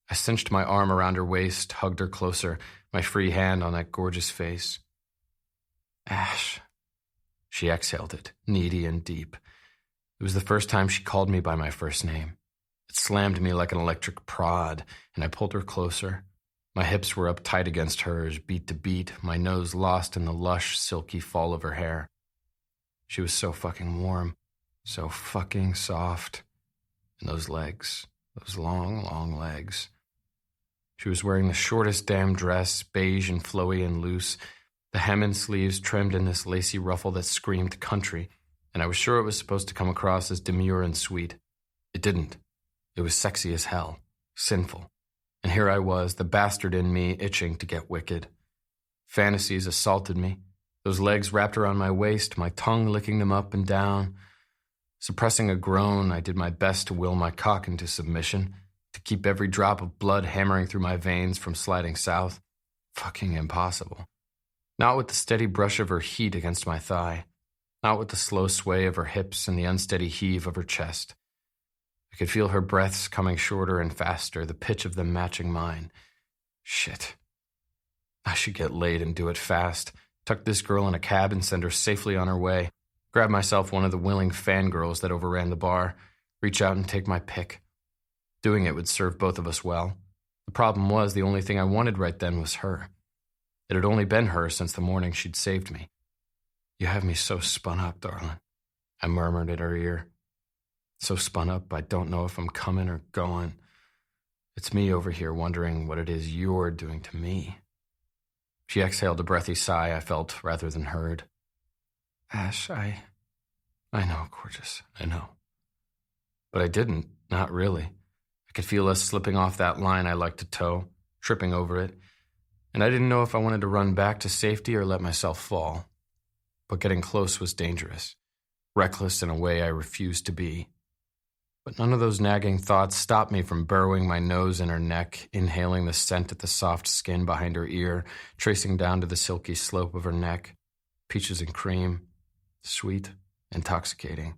I cinched my arm around her waist, hugged her closer, my free hand on that gorgeous face. Ash. She exhaled it, needy and deep. It was the first time she called me by my first name. It slammed me like an electric prod, and I pulled her closer. My hips were up tight against hers, beat to beat, my nose lost in the lush, silky fall of her hair. She was so fucking warm, so fucking soft. And those legs, those long, long legs. She was wearing the shortest damn dress, beige and flowy and loose, the hem and sleeves trimmed in this lacy ruffle that screamed country, and I was sure it was supposed to come across as demure and sweet. It didn't. It was sexy as hell, sinful. And here I was, the bastard in me, itching to get wicked. Fantasies assaulted me. Those legs wrapped around my waist, my tongue licking them up and down. Suppressing a groan, I did my best to will my cock into submission, to keep every drop of blood hammering through my veins from sliding south. Fucking impossible. Not with the steady brush of her heat against my thigh. Not with the slow sway of her hips and the unsteady heave of her chest. I could feel her breaths coming shorter and faster, the pitch of them matching mine. Shit. I should get laid and do it fast. Tuck this girl in a cab and send her safely on her way. Grab myself one of the willing fangirls that overran the bar. Reach out and take my pick. Doing it would serve both of us well. The problem was the only thing I wanted right then was her. It had only been her since the morning she'd saved me. You have me so spun up, darling, I murmured at her ear. So spun up, I don't know if I'm coming or going. It's me over here wondering what it is you're doing to me. She exhaled a breathy sigh I felt rather than heard. Ash, I know, gorgeous, I know. But I didn't, not really. I could feel us slipping off that line I liked to toe, tripping over it, and I didn't know if I wanted to run back to safety or let myself fall. But getting close was dangerous, reckless in a way I refused to be. But none of those nagging thoughts stopped me from burrowing my nose in her neck, inhaling the scent at the soft skin behind her ear, tracing down to the silky slope of her neck. Peaches and cream, sweet, intoxicating.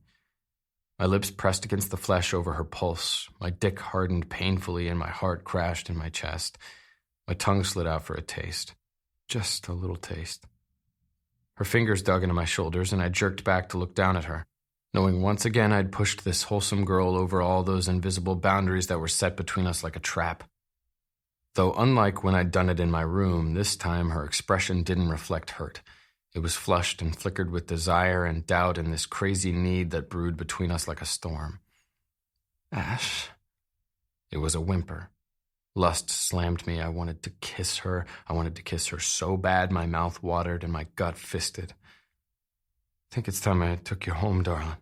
My lips pressed against the flesh over her pulse. My dick hardened painfully and my heart crashed in my chest. My tongue slid out for a taste. Just a little taste. Her fingers dug into my shoulders and I jerked back to look down at her, knowing once again I'd pushed this wholesome girl over all those invisible boundaries that were set between us like a trap. Though unlike when I'd done it in my room, this time her expression didn't reflect hurt. It was flushed and flickered with desire and doubt and this crazy need that brewed between us like a storm. Ash. It was a whimper. Lust slammed me. I wanted to kiss her. I wanted to kiss her so bad my mouth watered and my gut fisted. think it's time I took you home, darling.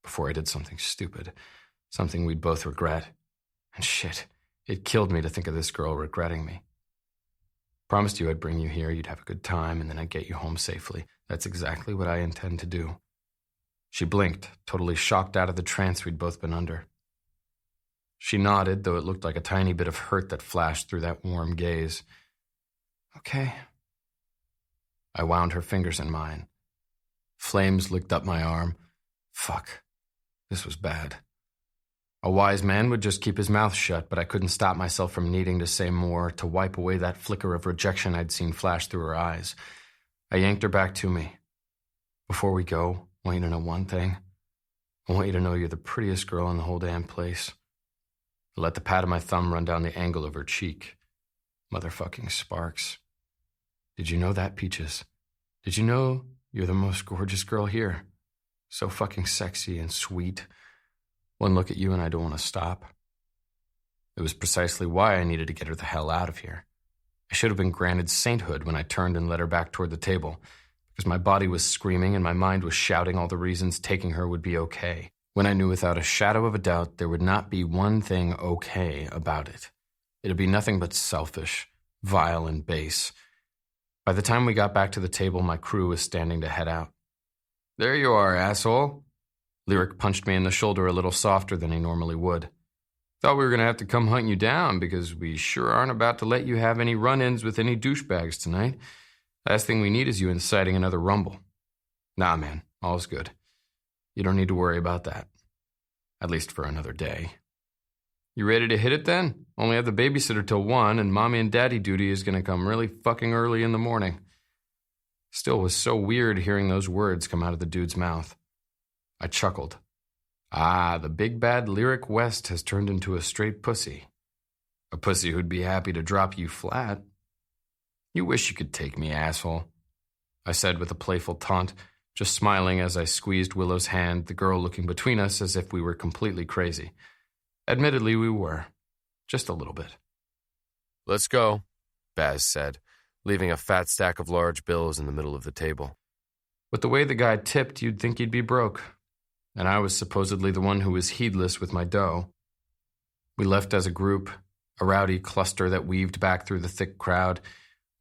Before I did something stupid. Something we'd both regret. And shit, it killed me to think of this girl regretting me. Promised you I'd bring you here, you'd have a good time, and then I'd get you home safely. That's exactly what I intend to do. She blinked, totally shocked out of the trance we'd both been under. She nodded, though it looked like a tiny bit of hurt that flashed through that warm gaze. Okay. I wound her fingers in mine. Flames licked up my arm. Fuck. This was bad. A wise man would just keep his mouth shut, but I couldn't stop myself from needing to say more, to wipe away that flicker of rejection I'd seen flash through her eyes. I yanked her back to me. Before we go, I want you to know one thing. I want you to know you're the prettiest girl in the whole damn place. I let the pat of my thumb run down the angle of her cheek. Motherfucking sparks. Did you know that, Peaches? Did you know you're the most gorgeous girl here? So fucking sexy and sweet. One look at you and I don't want to stop. It was precisely why I needed to get her the hell out of here. I should have been granted sainthood when I turned and led her back toward the table, because my body was screaming and my mind was shouting all the reasons taking her would be okay, when I knew without a shadow of a doubt there would not be one thing okay about it. It'd be nothing but selfish, vile, and base. By the time we got back to the table, my crew was standing to head out. There you are, asshole. Lyric punched me in the shoulder a little softer than he normally would. Thought we were going to have to come hunt you down because we sure aren't about to let you have any run-ins with any douchebags tonight. Last thing we need is you inciting another rumble. Nah, man, all's good. You don't need to worry about that. At least for another day. You ready to hit it then? Only have the babysitter till 1, and mommy and daddy duty is going to come really fucking early in the morning. Still was so weird hearing those words come out of the dude's mouth. I chuckled. The big bad Lyric West has turned into a straight pussy. A pussy who'd be happy to drop you flat. You wish you could take me, asshole, I said with a playful taunt, just smiling as I squeezed Willow's hand, the girl looking between us as if we were completely crazy. Admittedly, we were. Just a little bit. Let's go, Baz said, leaving a fat stack of large bills in the middle of the table. With the way the guy tipped, you'd think he'd be broke. And I was supposedly the one who was heedless with my dough. We left as a group, a rowdy cluster that weaved back through the thick crowd.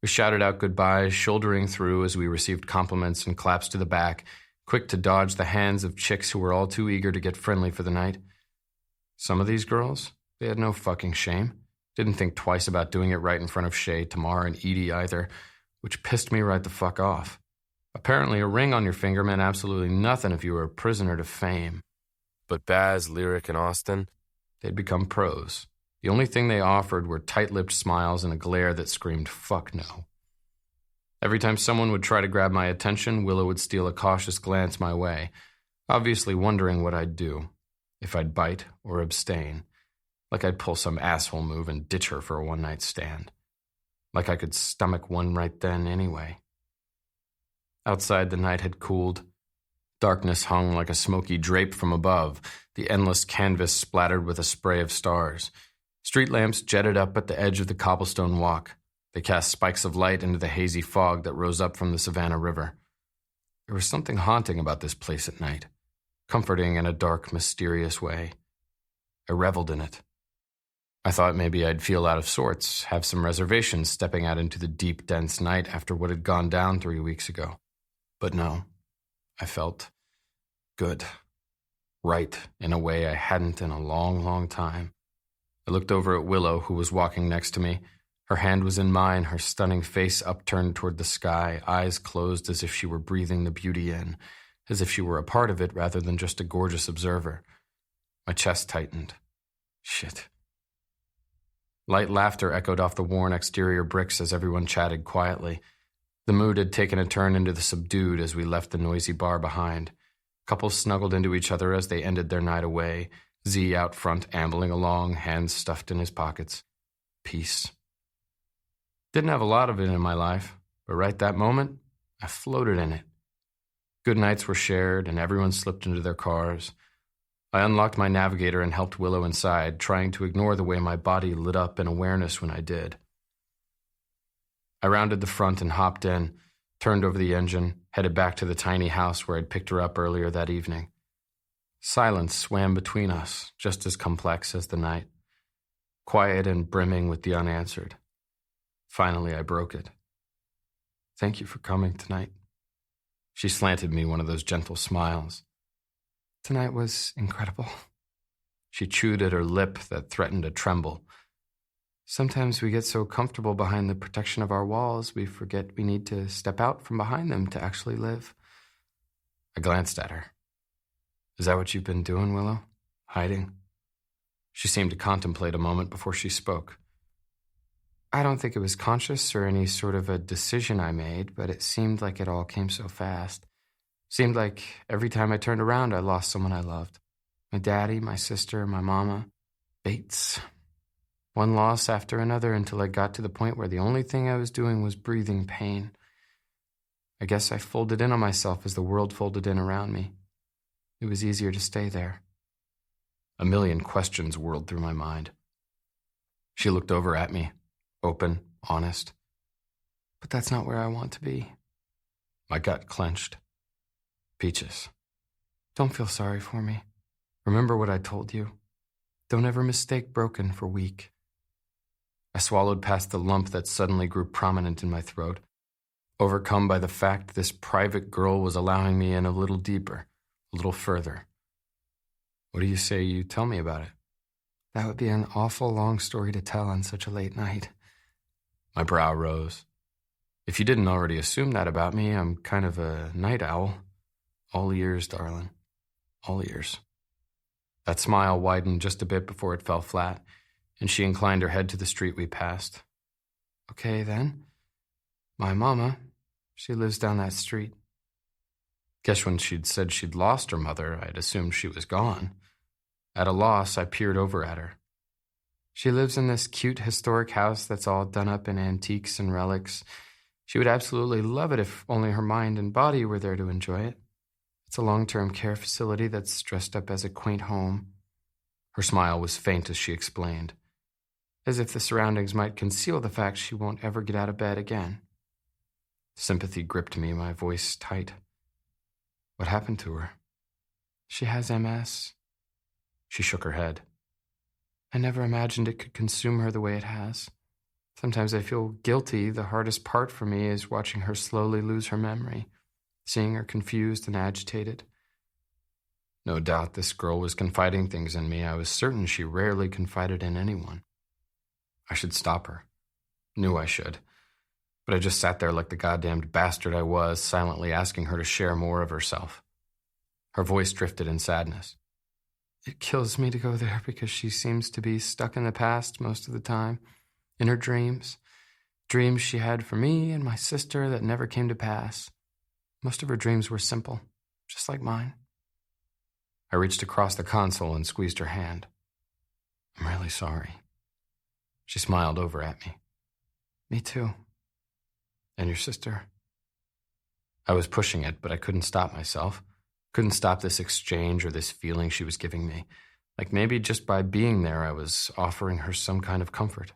We shouted out goodbyes, shouldering through as we received compliments and claps to the back, quick to dodge the hands of chicks who were all too eager to get friendly for the night. Some of these girls, they had no fucking shame. Didn't think twice about doing it right in front of Shay, Tamar, and Edie either, which pissed me right the fuck off. Apparently, a ring on your finger meant absolutely nothing if you were a prisoner to fame. But Baz, Lyric, and Austin, they'd become pros. The only thing they offered were tight-lipped smiles and a glare that screamed, fuck no. Every time someone would try to grab my attention, Willow would steal a cautious glance my way, obviously wondering what I'd do, if I'd bite or abstain, like I'd pull some asshole move and ditch her for a one-night stand, like I could stomach one right then anyway. Outside, the night had cooled. Darkness hung like a smoky drape from above, the endless canvas splattered with a spray of stars. Street lamps jetted up at the edge of the cobblestone walk. They cast spikes of light into the hazy fog that rose up from the Savannah River. There was something haunting about this place at night, comforting in a dark, mysterious way. I reveled in it. I thought maybe I'd feel out of sorts, have some reservations stepping out into the deep, dense night after what had gone down 3 weeks ago. But no, I felt good, right in a way I hadn't in a long, long time. I looked over at Willow, who was walking next to me. Her hand was in mine, her stunning face upturned toward the sky, eyes closed as if she were breathing the beauty in, as if she were a part of it rather than just a gorgeous observer. My chest tightened. Shit. Light laughter echoed off the worn exterior bricks as everyone chatted quietly. The mood had taken a turn into the subdued as we left the noisy bar behind. Couples snuggled into each other as they ended their night away, Z out front ambling along, hands stuffed in his pockets. Peace. Didn't have a lot of it in my life, but right that moment, I floated in it. Good nights were shared, and everyone slipped into their cars. I unlocked my navigator and helped Willow inside, trying to ignore the way my body lit up in awareness when I did. I rounded the front and hopped in, turned over the engine, headed back to the tiny house where I'd picked her up earlier that evening. Silence swam between us, just as complex as the night, quiet and brimming with the unanswered. Finally, I broke it. "Thank you for coming tonight." She slanted me one of those gentle smiles. "Tonight was incredible." She chewed at her lip that threatened to tremble. "Sometimes we get so comfortable behind the protection of our walls, we forget we need to step out from behind them to actually live." I glanced at her. "Is that what you've been doing, Willow? Hiding?" She seemed to contemplate a moment before she spoke. "I don't think it was conscious or any sort of a decision I made, but it seemed like it all came so fast. Seemed like every time I turned around, I lost someone I loved. My daddy, my sister, my mama. Bates. One loss after another until I got to the point where the only thing I was doing was breathing pain. I guess I folded in on myself as the world folded in around me. It was easier to stay there." A million questions whirled through my mind. She looked over at me, open, honest. "But that's not where I want to be." My gut clenched. "Peaches, don't feel sorry for me. Remember what I told you. Don't ever mistake broken for weak." I swallowed past the lump that suddenly grew prominent in my throat, overcome by the fact this private girl was allowing me in a little deeper, a little further. "What do you say you tell me about it?" "That would be an awful long story to tell on such a late night." My brow rose. "If you didn't already assume that about me, I'm kind of a night owl. All ears, darling. All ears." That smile widened just a bit before it fell flat, and she inclined her head to the street we passed. "Okay, then. My mama, she lives down that street." Guess when she'd said she'd lost her mother, I'd assumed she was gone. At a loss, I peered over at her. "She lives in this cute historic house that's all done up in antiques and relics. She would absolutely love it if only her mind and body were there to enjoy it. It's a long-term care facility that's dressed up as a quaint home." Her smile was faint as she explained, as if the surroundings might conceal the fact she won't ever get out of bed again. Sympathy gripped me, my voice tight. "What happened to her?" "She has MS." She shook her head. "I never imagined it could consume her the way it has. Sometimes I feel guilty. The hardest part for me is watching her slowly lose her memory, seeing her confused and agitated." No doubt this girl was confiding things in me. I was certain she rarely confided in anyone. I should stop her. Knew I should. But I just sat there like the goddamned bastard I was, silently asking her to share more of herself. Her voice drifted in sadness. "It kills me to go there because she seems to be stuck in the past most of the time, in her dreams. Dreams she had for me and my sister that never came to pass. Most of her dreams were simple, just like mine." I reached across the console and squeezed her hand. "I'm really sorry." She smiled over at me. "Me too. And your sister?" I was pushing it, but I couldn't stop myself. Couldn't stop this exchange or this feeling she was giving me. Like maybe just by being there, I was offering her some kind of comfort.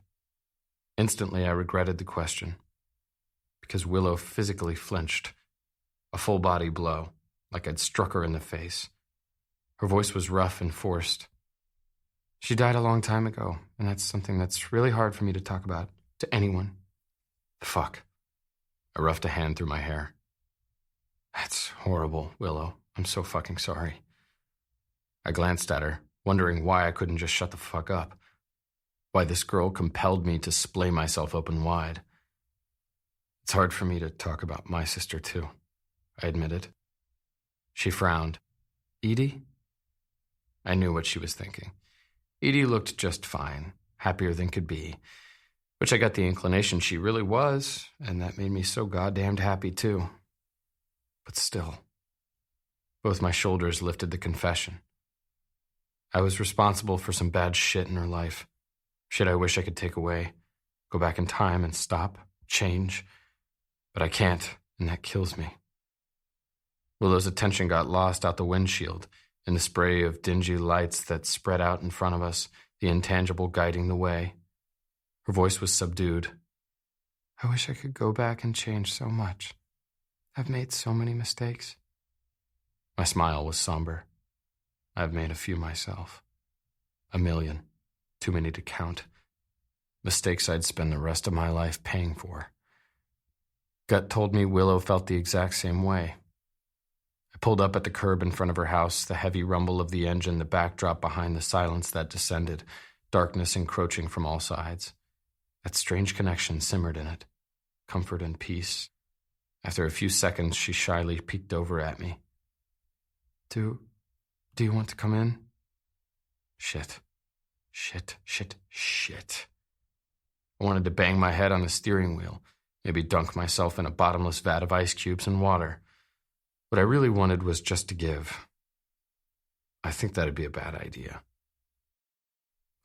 Instantly, I regretted the question, because Willow physically flinched. A full-body blow, like I'd struck her in the face. Her voice was rough and forced. "She died a long time ago, and that's something that's really hard for me to talk about to anyone." "Fuck." I roughed a hand through my hair. "That's horrible, Willow. I'm so fucking sorry." I glanced at her, wondering why I couldn't just shut the fuck up. Why this girl compelled me to splay myself open wide. "It's hard for me to talk about my sister, too," I admitted. She frowned. "Edie?" I knew what she was thinking. Edie looked just fine, happier than could be, which I got the inclination she really was, and that made me so goddamned happy, too. But still. Both my shoulders lifted the confession. I was responsible for some bad shit in her life. Shit I wish I could take away, go back in time and stop, change. But I can't, and that kills me. Willow's attention got lost out the windshield, in the spray of dingy lights that spread out in front of us, the intangible guiding the way. Her voice was subdued. "I wish I could go back and change so much. I've made so many mistakes. My smile was somber. I've made a few myself. 1,000,000. Too many to count. Mistakes I'd spend the rest of my life paying for. Gut told me Willow felt the exact same way. I pulled up at the curb in front of her house, the heavy rumble of the engine, the backdrop behind the silence that descended, darkness encroaching from all sides. That strange connection simmered in it, comfort and peace. After a few seconds, she shyly peeked over at me. Do you want to come in? Shit. I wanted to bang my head on the steering wheel, maybe dunk myself in a bottomless vat of ice cubes and water. What I really wanted was just to give. I think that'd be a bad idea.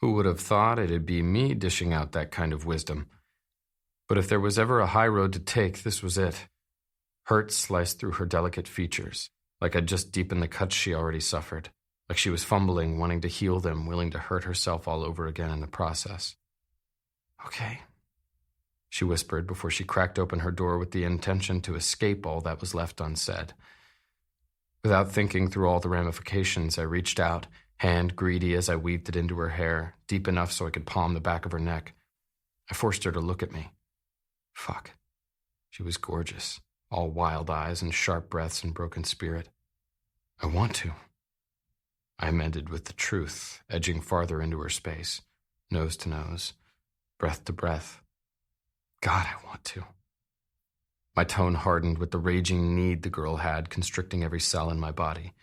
Who would have thought it'd be me dishing out that kind of wisdom? But if there was ever a high road to take, this was it. Hurt sliced through her delicate features, like I'd just deepened the cuts she already suffered, like she was fumbling, wanting to heal them, willing to hurt herself all over again in the process. Okay, she whispered before she cracked open her door with the intention to escape all that was left unsaid. Without thinking through all the ramifications, I reached out, hand greedy as I weaved it into her hair, deep enough so I could palm the back of her neck. I forced her to look at me. Fuck. She was gorgeous, all wild eyes and sharp breaths and broken spirit. I want to. I amended with the truth, edging farther into her space, nose to nose, breath to breath. God, I want to. My tone hardened with the raging need the girl had, constricting every cell in my body.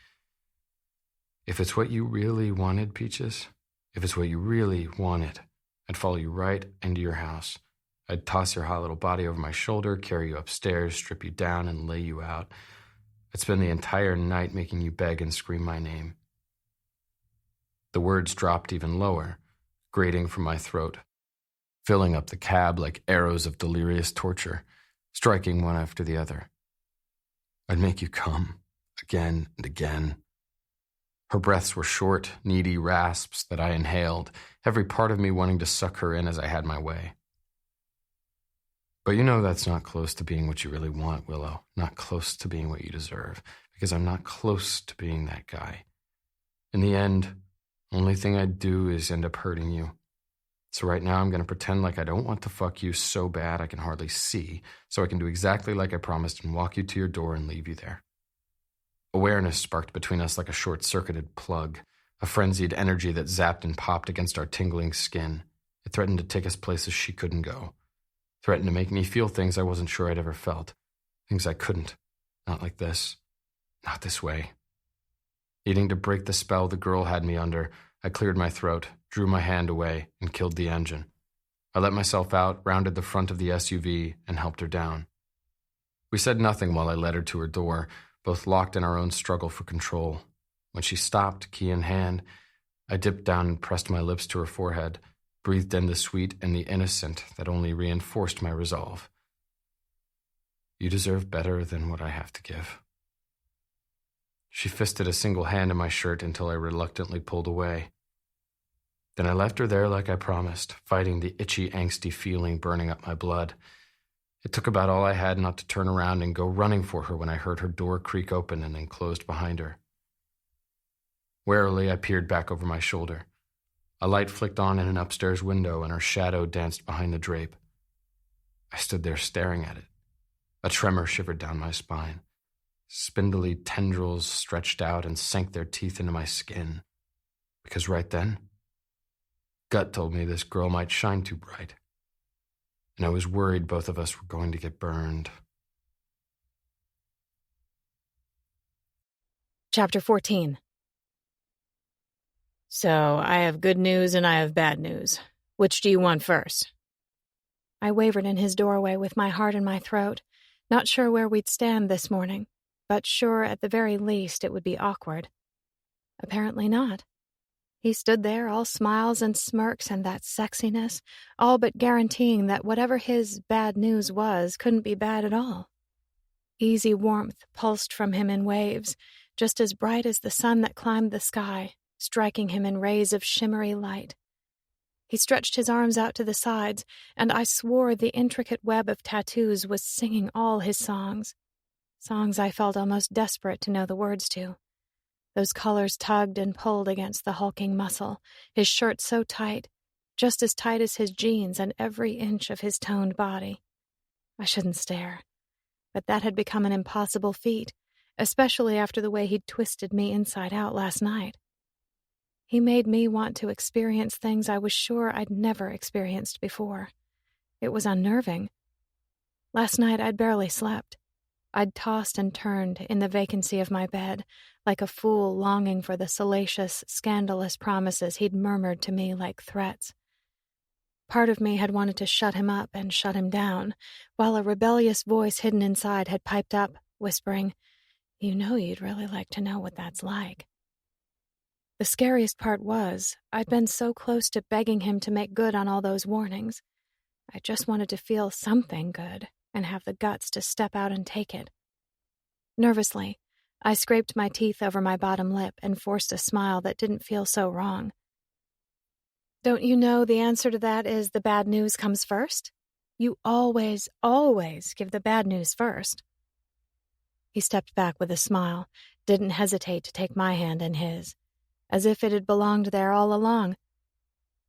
If it's what you really wanted, Peaches, if it's what you really wanted, I'd follow you right into your house. I'd toss your hot little body over my shoulder, carry you upstairs, strip you down, and lay you out. I'd spend the entire night making you beg and scream my name. The words dropped even lower, grating from my throat, filling up the cab like arrows of delirious torture, striking one after the other. I'd make you come, again and again. Her breaths were short, needy rasps that I inhaled, every part of me wanting to suck her in as I had my way. But you know that's not close to being what you really want, Willow, not close to being what you deserve, because I'm not close to being that guy. In the end, the only thing I'd do is end up hurting you. So right now I'm going to pretend like I don't want to fuck you so bad I can hardly see, so I can do exactly like I promised and walk you to your door and leave you there. Awareness sparked between us like a short-circuited plug, a frenzied energy that zapped and popped against our tingling skin. It threatened to take us places she couldn't go. Threatened to make me feel things I wasn't sure I'd ever felt. Things I couldn't. Not like this. Not this way. Needing to break the spell the girl had me under, I cleared my throat, drew my hand away, and killed the engine. I let myself out, rounded the front of the SUV, and helped her down. We said nothing while I led her to her door, both locked in our own struggle for control. When she stopped, key in hand, I dipped down and pressed my lips to her forehead, breathed in the sweet and the innocent that only reinforced my resolve. You deserve better than what I have to give. She fisted a single hand in my shirt until I reluctantly pulled away. Then I left her there like I promised, fighting the itchy, angsty feeling burning up my blood. It took about all I had not to turn around and go running for her when I heard her door creak open and then closed behind her. Warily, I peered back over my shoulder. A light flicked on in an upstairs window, and her shadow danced behind the drape. I stood there staring at it. A tremor shivered down my spine. Spindly tendrils stretched out and sank their teeth into my skin. Because right then, gut told me this girl might shine too bright. And I was worried both of us were going to get burned. Chapter 14. So, I have good news and I have bad news. Which do you want first? I wavered in his doorway with my heart in my throat, not sure where we'd stand this morning, but sure at the very least it would be awkward. Apparently not. He stood there, all smiles and smirks and that sexiness, all but guaranteeing that whatever his bad news was couldn't be bad at all. Easy warmth pulsed from him in waves, just as bright as the sun that climbed the sky, striking him in rays of shimmery light. He stretched his arms out to the sides, and I swore the intricate web of tattoos was singing all his songs. songs I felt almost desperate to know the words to. Those colors tugged and pulled against the hulking muscle, his shirt so tight, just as tight as his jeans and every inch of his toned body. I shouldn't stare, but that had become an impossible feat, especially after the way he'd twisted me inside out last night. He made me want to experience things I was sure I'd never experienced before. It was unnerving. Last night I'd barely slept. I'd tossed and turned in the vacancy of my bed, like a fool longing for the salacious, scandalous promises he'd murmured to me like threats. Part of me had wanted to shut him up and shut him down, while a rebellious voice hidden inside had piped up, whispering, "You know you'd really like to know what that's like." The scariest part was, I'd been so close to begging him to make good on all those warnings. I just wanted to feel something good and have the guts to step out and take it. Nervously, I scraped my teeth over my bottom lip and forced a smile that didn't feel so wrong. "Don't you know the answer to that is the bad news comes first? You always, always give the bad news first." He stepped back with a smile, didn't hesitate to take my hand in his, as if it had belonged there all along.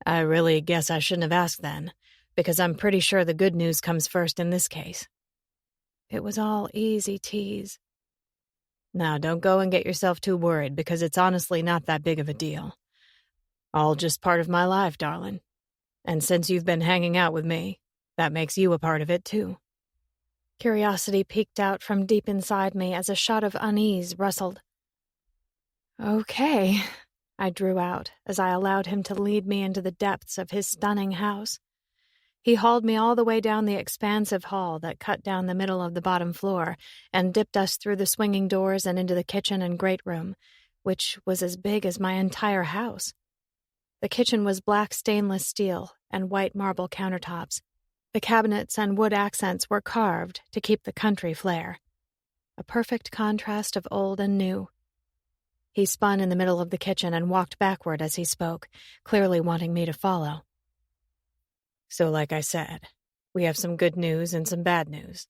"I really guess I shouldn't have asked then, because I'm pretty sure the good news comes first in this case." It was all easy tease. "Now, don't go and get yourself too worried, because it's honestly not that big of a deal. All just part of my life, darling. And since you've been hanging out with me, that makes you a part of it, too." Curiosity peeked out from deep inside me as a shot of unease rustled. "Okay," I drew out as I allowed him to lead me into the depths of his stunning house. He hauled me all the way down the expansive hall that cut down the middle of the bottom floor and dipped us through the swinging doors and into the kitchen and great room, which was as big as my entire house. The kitchen was black stainless steel and white marble countertops. The cabinets and wood accents were carved to keep the country flair. A perfect contrast of old and new. He spun in the middle of the kitchen and walked backward as he spoke, clearly wanting me to follow. "So like I said, we have some good news and some bad news.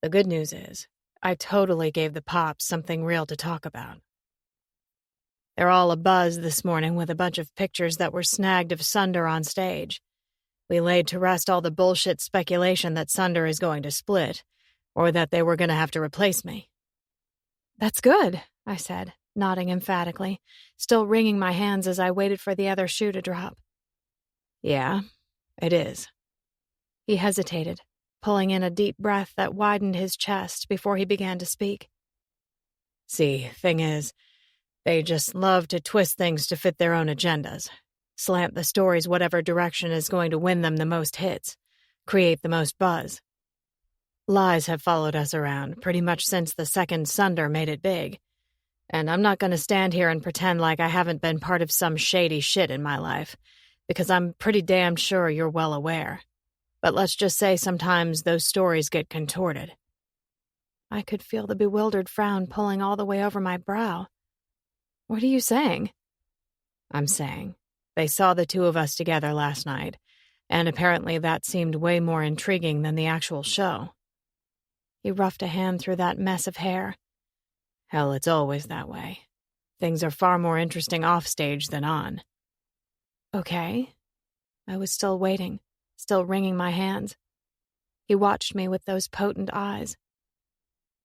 The good news is, I totally gave the Pops something real to talk about. They're all abuzz this morning with a bunch of pictures that were snagged of Sunder on stage. We laid to rest all the bullshit speculation that Sunder is going to split, or that they were going to have to replace me." "That's good," I said, nodding emphatically, still wringing my hands as I waited for the other shoe to drop. "Yeah, it is." He hesitated, pulling in a deep breath that widened his chest before he began to speak. "See, thing is, they just love to twist things to fit their own agendas, slant the stories whatever direction is going to win them the most hits, create the most buzz. Lies have followed us around pretty much since the second Sunder made it big, and I'm not going to stand here and pretend like I haven't been part of some shady shit in my life, because I'm pretty damn sure you're well aware. But let's just say sometimes those stories get contorted." I could feel the bewildered frown pulling all the way over my brow. "What are you saying?" "I'm saying they saw the two of us together last night, and apparently that seemed way more intriguing than the actual show." He roughed a hand through that mess of hair. "Hell, it's always that way. Things are far more interesting off stage than on." "Okay." I was still waiting, still wringing my hands. He watched me with those potent eyes.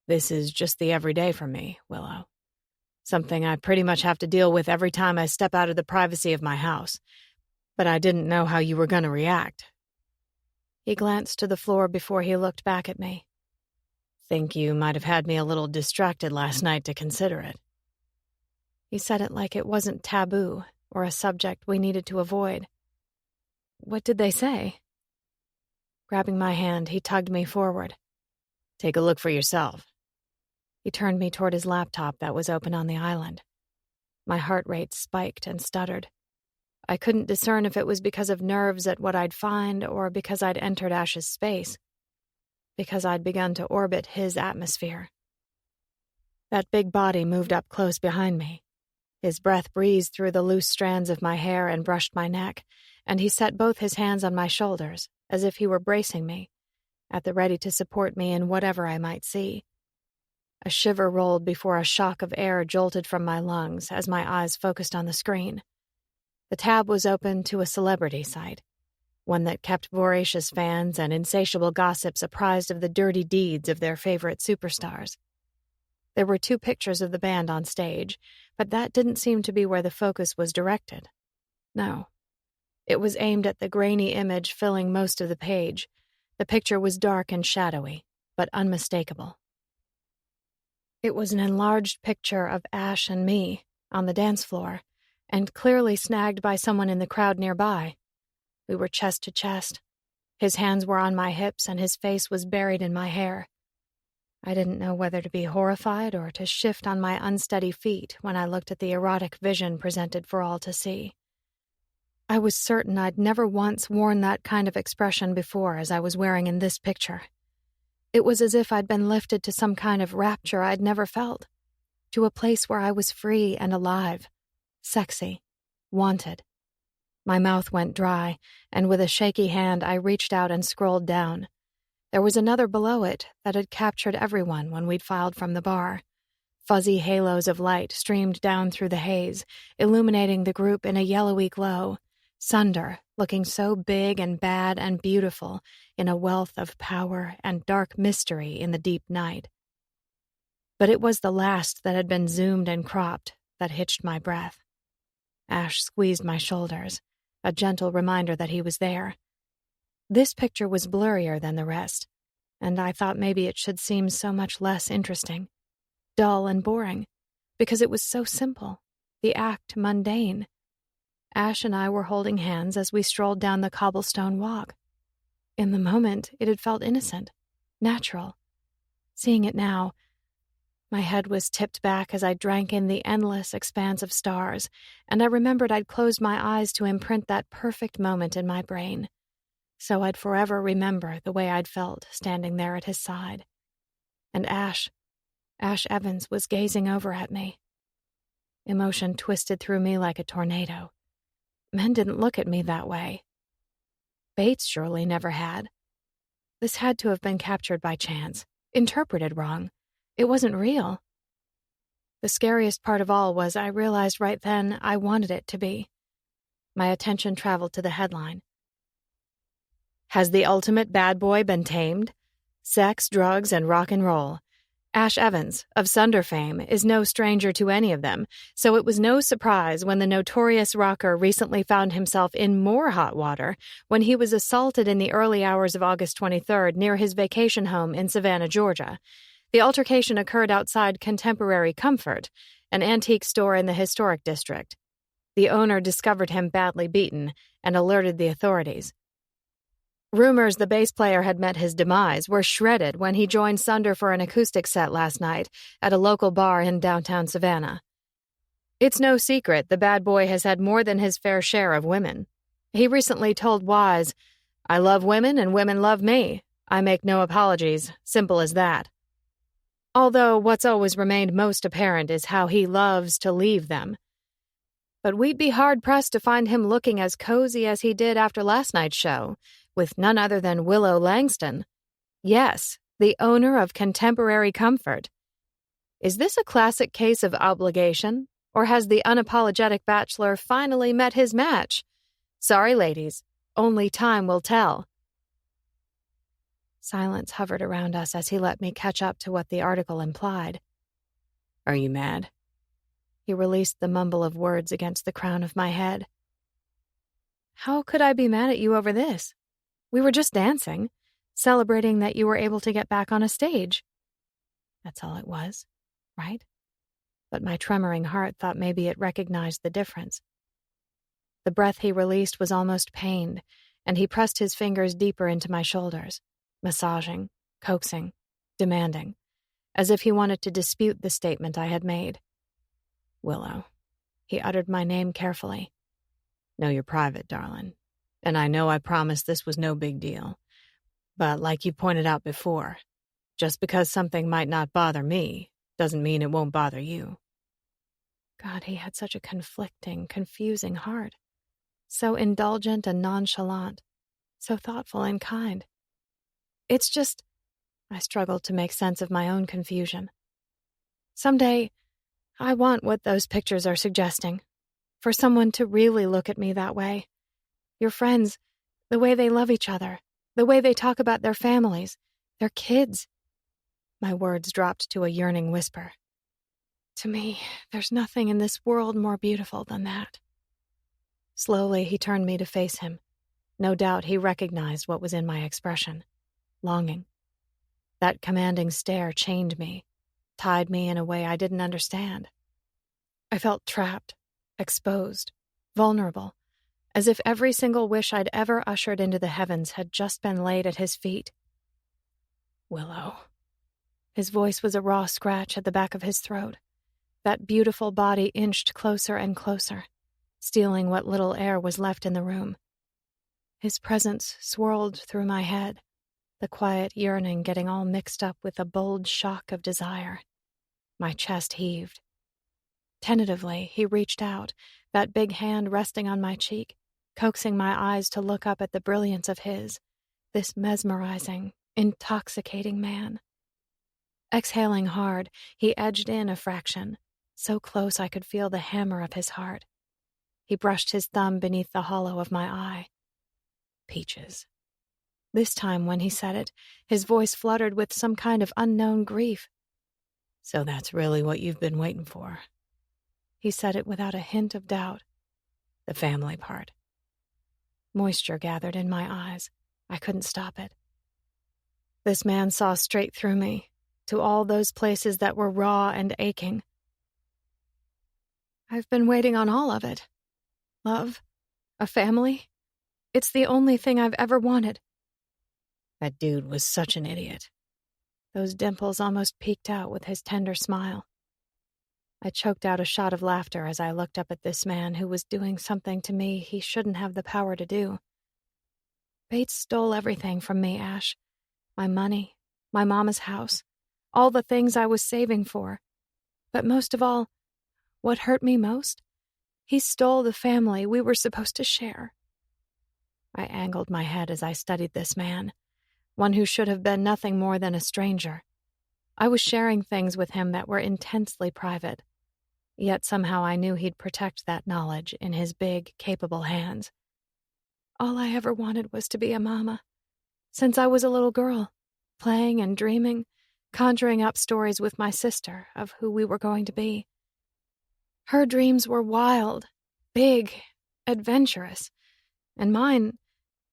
"This is just the everyday for me, Willow. Something I pretty much have to deal with every time I step out of the privacy of my house. But I didn't know how you were going to react." He glanced to the floor before he looked back at me. "Think you might have had me a little distracted last night to consider it." He said it like it wasn't taboo or a subject we needed to avoid. "What did they say?" Grabbing my hand, he tugged me forward. "Take a look for yourself." He turned me toward his laptop that was open on the island. My heart rate spiked and stuttered. I couldn't discern if it was because of nerves at what I'd find or because I'd entered Ash's space. Because I'd begun to orbit his atmosphere. That big body moved up close behind me. His breath breezed through the loose strands of my hair and brushed my neck, and he set both his hands on my shoulders, as if he were bracing me, at the ready to support me in whatever I might see. A shiver rolled before a shock of air jolted from my lungs as my eyes focused on the screen. The tab was open to a celebrity site, one that kept voracious fans and insatiable gossips apprised of the dirty deeds of their favorite superstars. There were 2 pictures of the band on stage, but that didn't seem to be where the focus was directed. No. It was aimed at the grainy image filling most of the page. The picture was dark and shadowy, but unmistakable. It was an enlarged picture of Ash and me on the dance floor, and clearly snagged by someone in the crowd nearby. We were chest to chest. His hands were on my hips, and his face was buried in my hair. I didn't know whether to be horrified or to shift on my unsteady feet when I looked at the erotic vision presented for all to see. I was certain I'd never once worn that kind of expression before as I was wearing in this picture. It was as if I'd been lifted to some kind of rapture I'd never felt, to a place where I was free and alive, sexy, wanted. My mouth went dry, and with a shaky hand I reached out and scrolled down. There was another below it that had captured everyone when we'd filed from the bar. Fuzzy halos of light streamed down through the haze, illuminating the group in a yellowy glow. Sunder, looking so big and bad and beautiful in a wealth of power and dark mystery in the deep night. But it was the last that had been zoomed and cropped that hitched my breath. Ash squeezed my shoulders, a gentle reminder that he was there. This picture was blurrier than the rest, and I thought maybe it should seem so much less interesting, dull and boring, because it was so simple, the act mundane. Ash and I were holding hands as we strolled down the cobblestone walk. In the moment, it had felt innocent, natural. Seeing it now, my head was tipped back as I drank in the endless expanse of stars, and I remembered I'd closed my eyes to imprint that perfect moment in my brain. So I'd forever remember the way I'd felt standing there at his side. And Ash Evans, was gazing over at me. Emotion twisted through me like a tornado. Men didn't look at me that way. Bates surely never had. This had to have been captured by chance, interpreted wrong. It wasn't real. The scariest part of all was I realized right then I wanted it to be. My attention traveled to the headline. Has the ultimate bad boy been tamed? Sex, drugs, and rock and roll. Ash Evans, of Sunder fame, is no stranger to any of them, so it was no surprise when the notorious rocker recently found himself in more hot water when he was assaulted in the early hours of August 23rd near his vacation home in Savannah, Georgia. The altercation occurred outside Contemporary Comfort, an antique store in the historic district. The owner discovered him badly beaten and alerted the authorities. Rumors the bass player had met his demise were shredded when he joined Sunder for an acoustic set last night at a local bar in downtown Savannah. It's no secret the bad boy has had more than his fair share of women. He recently told Wise, "I love women and women love me. I make no apologies, simple as that." Although what's always remained most apparent is how he loves to leave them. But we'd be hard-pressed to find him looking as cozy as he did after last night's show, with none other than Willow Langston. Yes, the owner of Contemporary Comfort. Is this a classic case of obligation, or has the unapologetic bachelor finally met his match? Sorry, ladies, only time will tell. Silence hovered around us as he let me catch up to what the article implied. Are you mad? He released the mumble of words against the crown of my head. How could I be mad at you over this? We were just dancing, celebrating that you were able to get back on a stage. That's all it was, right? But my tremoring heart thought maybe it recognized the difference. The breath he released was almost pained, and he pressed his fingers deeper into my shoulders, massaging, coaxing, demanding, as if he wanted to dispute the statement I had made. Willow. He uttered my name carefully. Know you're private, darling. And I know I promised this was no big deal. But like you pointed out before, just because something might not bother me doesn't mean it won't bother you. God, he had such a conflicting, confusing heart. So indulgent and nonchalant. So thoughtful and kind. It's just... I struggled to make sense of my own confusion. Someday, I want what those pictures are suggesting. For someone to really look at me that way. Your friends, the way they love each other, the way they talk about their families, their kids. My words dropped to a yearning whisper. To me, there's nothing in this world more beautiful than that. Slowly, he turned me to face him. No doubt he recognized what was in my expression. Longing. That commanding stare chained me, tied me in a way I didn't understand. I felt trapped, exposed, vulnerable, as if every single wish I'd ever ushered into the heavens had just been laid at his feet. Willow. His voice was a raw scratch at the back of his throat. That beautiful body inched closer and closer, stealing what little air was left in the room. His presence swirled through my head, the quiet yearning getting all mixed up with a bold shock of desire. My chest heaved. Tentatively, he reached out, that big hand resting on my cheek, coaxing my eyes to look up at the brilliance of his, this mesmerizing, intoxicating man. Exhaling hard, he edged in a fraction, so close I could feel the hammer of his heart. He brushed his thumb beneath the hollow of my eye. Peaches. This time when he said it, his voice fluttered with some kind of unknown grief. So that's really what you've been waiting for. He said it without a hint of doubt. The family part. Moisture gathered in my eyes. I couldn't stop it. This man saw straight through me, to all those places that were raw and aching. I've been waiting on all of it. Love. A family. It's the only thing I've ever wanted. That dude was such an idiot. Those dimples almost peeked out with his tender smile. I choked out a shot of laughter as I looked up at this man who was doing something to me he shouldn't have the power to do. Bates stole everything from me, Ash. My money, my mama's house, all the things I was saving for. But most of all, what hurt me most? He stole the family we were supposed to share. I angled my head as I studied this man, one who should have been nothing more than a stranger. I was sharing things with him that were intensely private, yet somehow I knew he'd protect that knowledge in his big, capable hands. All I ever wanted was to be a mama. Since I was a little girl, playing and dreaming, conjuring up stories with my sister of who we were going to be. Her dreams were wild, big, adventurous, and mine,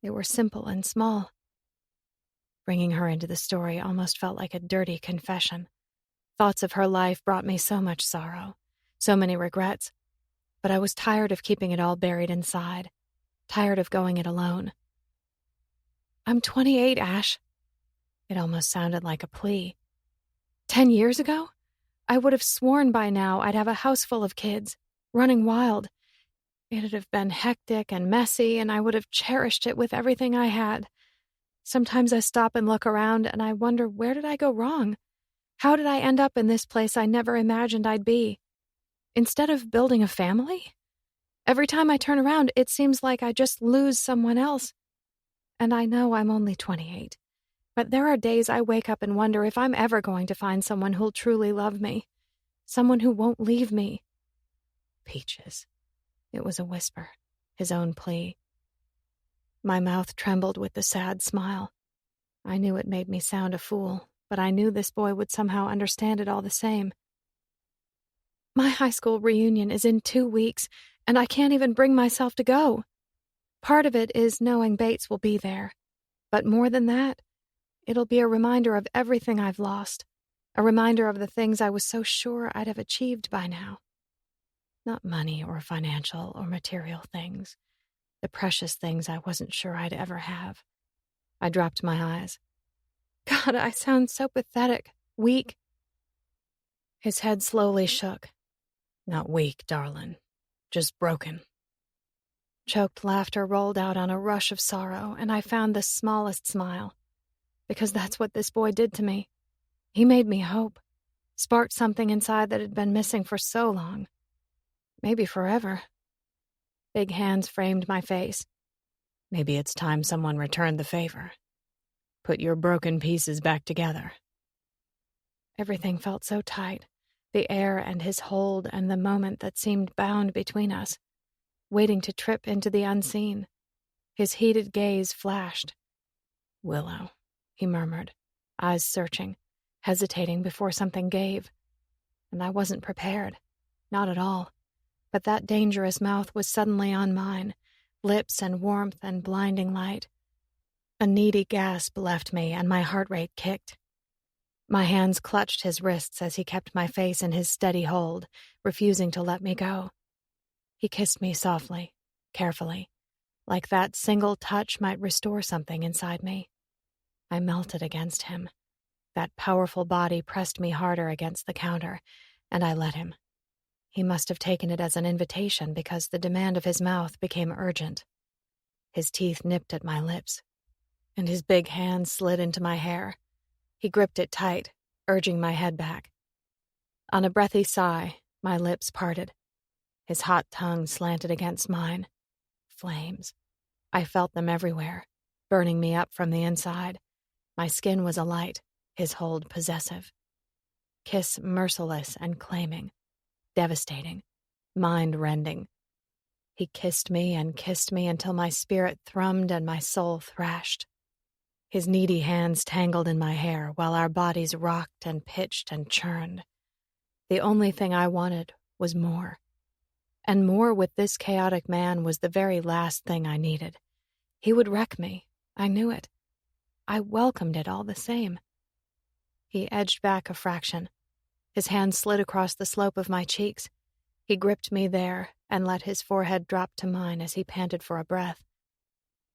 they were simple and small. Bringing her into the story almost felt like a dirty confession. Thoughts of her life brought me so much sorrow, so many regrets, but I was tired of keeping it all buried inside, tired of going it alone. I'm 28, Ash. It almost sounded like a plea. 10 years ago, I would have sworn by now I'd have a house full of kids, running wild. It'd have been hectic and messy, and I would have cherished it with everything I had. Sometimes I stop and look around, and I wonder, where did I go wrong? How did I end up in this place I never imagined I'd be? Instead of building a family? Every time I turn around, it seems like I just lose someone else. And I know I'm only 28. But there are days I wake up and wonder if I'm ever going to find someone who'll truly love me. Someone who won't leave me. Peaches. It was a whisper, his own plea. My mouth trembled with the sad smile. I knew it made me sound a fool, but I knew this boy would somehow understand it all the same. My high school reunion is in 2 weeks, and I can't even bring myself to go. Part of it is knowing Bates will be there. But more than that, it'll be a reminder of everything I've lost, a reminder of the things I was so sure I'd have achieved by now. Not money or financial or material things, the precious things I wasn't sure I'd ever have. I dropped my eyes. God, I sound so pathetic, weak. His head slowly shook. Not weak, darling, just broken. Choked laughter rolled out on a rush of sorrow, and I found the smallest smile. Because that's what this boy did to me. He made me hope, sparked something inside that had been missing for so long. Maybe forever. Big hands framed my face. Maybe it's time someone returned the favor. Put your broken pieces back together. Everything felt so tight. the air and his hold and the moment that seemed bound between us, waiting to trip into the unseen. His heated gaze flashed. "Willow," he murmured, eyes searching, hesitating before something gave. And I wasn't prepared. Not at all. But that dangerous mouth was suddenly on mine, lips and warmth and blinding light. A needy gasp left me, and my heart rate kicked. My hands clutched his wrists as he kept my face in his steady hold, refusing to let me go. He kissed me softly, carefully, like that single touch might restore something inside me. I melted against him. That powerful body pressed me harder against the counter, and I let him. He must have taken it as an invitation because the demand of his mouth became urgent. His teeth nipped at my lips, and his big hand slid into my hair. He gripped it tight, urging my head back. On a breathy sigh, my lips parted. His hot tongue slanted against mine. Flames. I felt them everywhere, burning me up from the inside. My skin was alight, his hold possessive. Kiss merciless and claiming. Devastating. Mind-rending. He kissed me until my spirit thrummed and my soul thrashed. His needy hands tangled in my hair while our bodies rocked and pitched and churned. The only thing I wanted was more. And more with this chaotic man was the very last thing I needed. He would wreck me. I knew it. I welcomed it all the same. He edged back a fraction. His hand slid across the slope of my cheeks. He gripped me there and let his forehead drop to mine as he panted for a breath.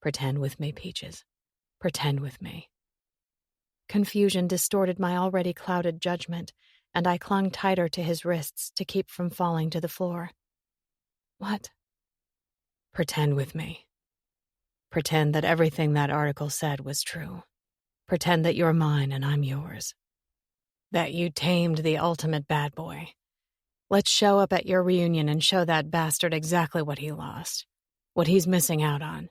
"Pretend with me, Peaches. Pretend with me." Confusion distorted my already clouded judgment, and I clung tighter to his wrists to keep from falling to the floor. "What?" "Pretend with me. Pretend that everything that article said was true. Pretend that you're mine and I'm yours. That you tamed the ultimate bad boy. Let's show up at your reunion and show that bastard exactly what he lost, what he's missing out on.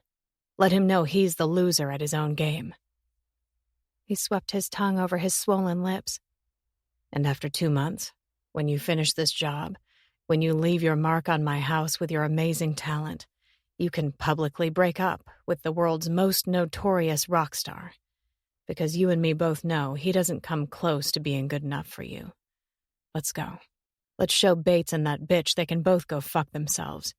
Let him know he's the loser at his own game." He swept his tongue over his swollen lips. "And after 2 months, when you finish this job, when you leave your mark on my house with your amazing talent, you can publicly break up with the world's most notorious rock star. Because you and me both know he doesn't come close to being good enough for you. Let's go. Let's show Bates and that bitch they can both go fuck themselves."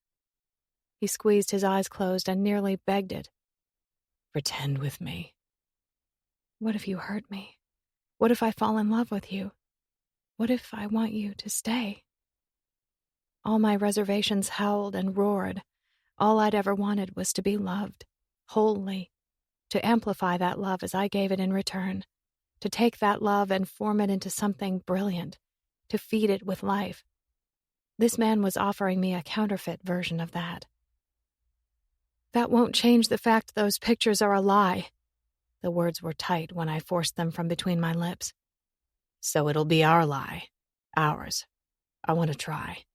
He squeezed his eyes closed and nearly begged it. "Pretend with me." What if you hurt me? What if I fall in love with you? What if I want you to stay? All my reservations howled and roared. All I'd ever wanted was to be loved, wholly, to amplify that love as I gave it in return, to take that love and form it into something brilliant, to feed it with life. This man was offering me a counterfeit version of that. "That won't change the fact those pictures are a lie." The words were tight when I forced them from between my lips. "So it'll be our lie. Ours. I want to try.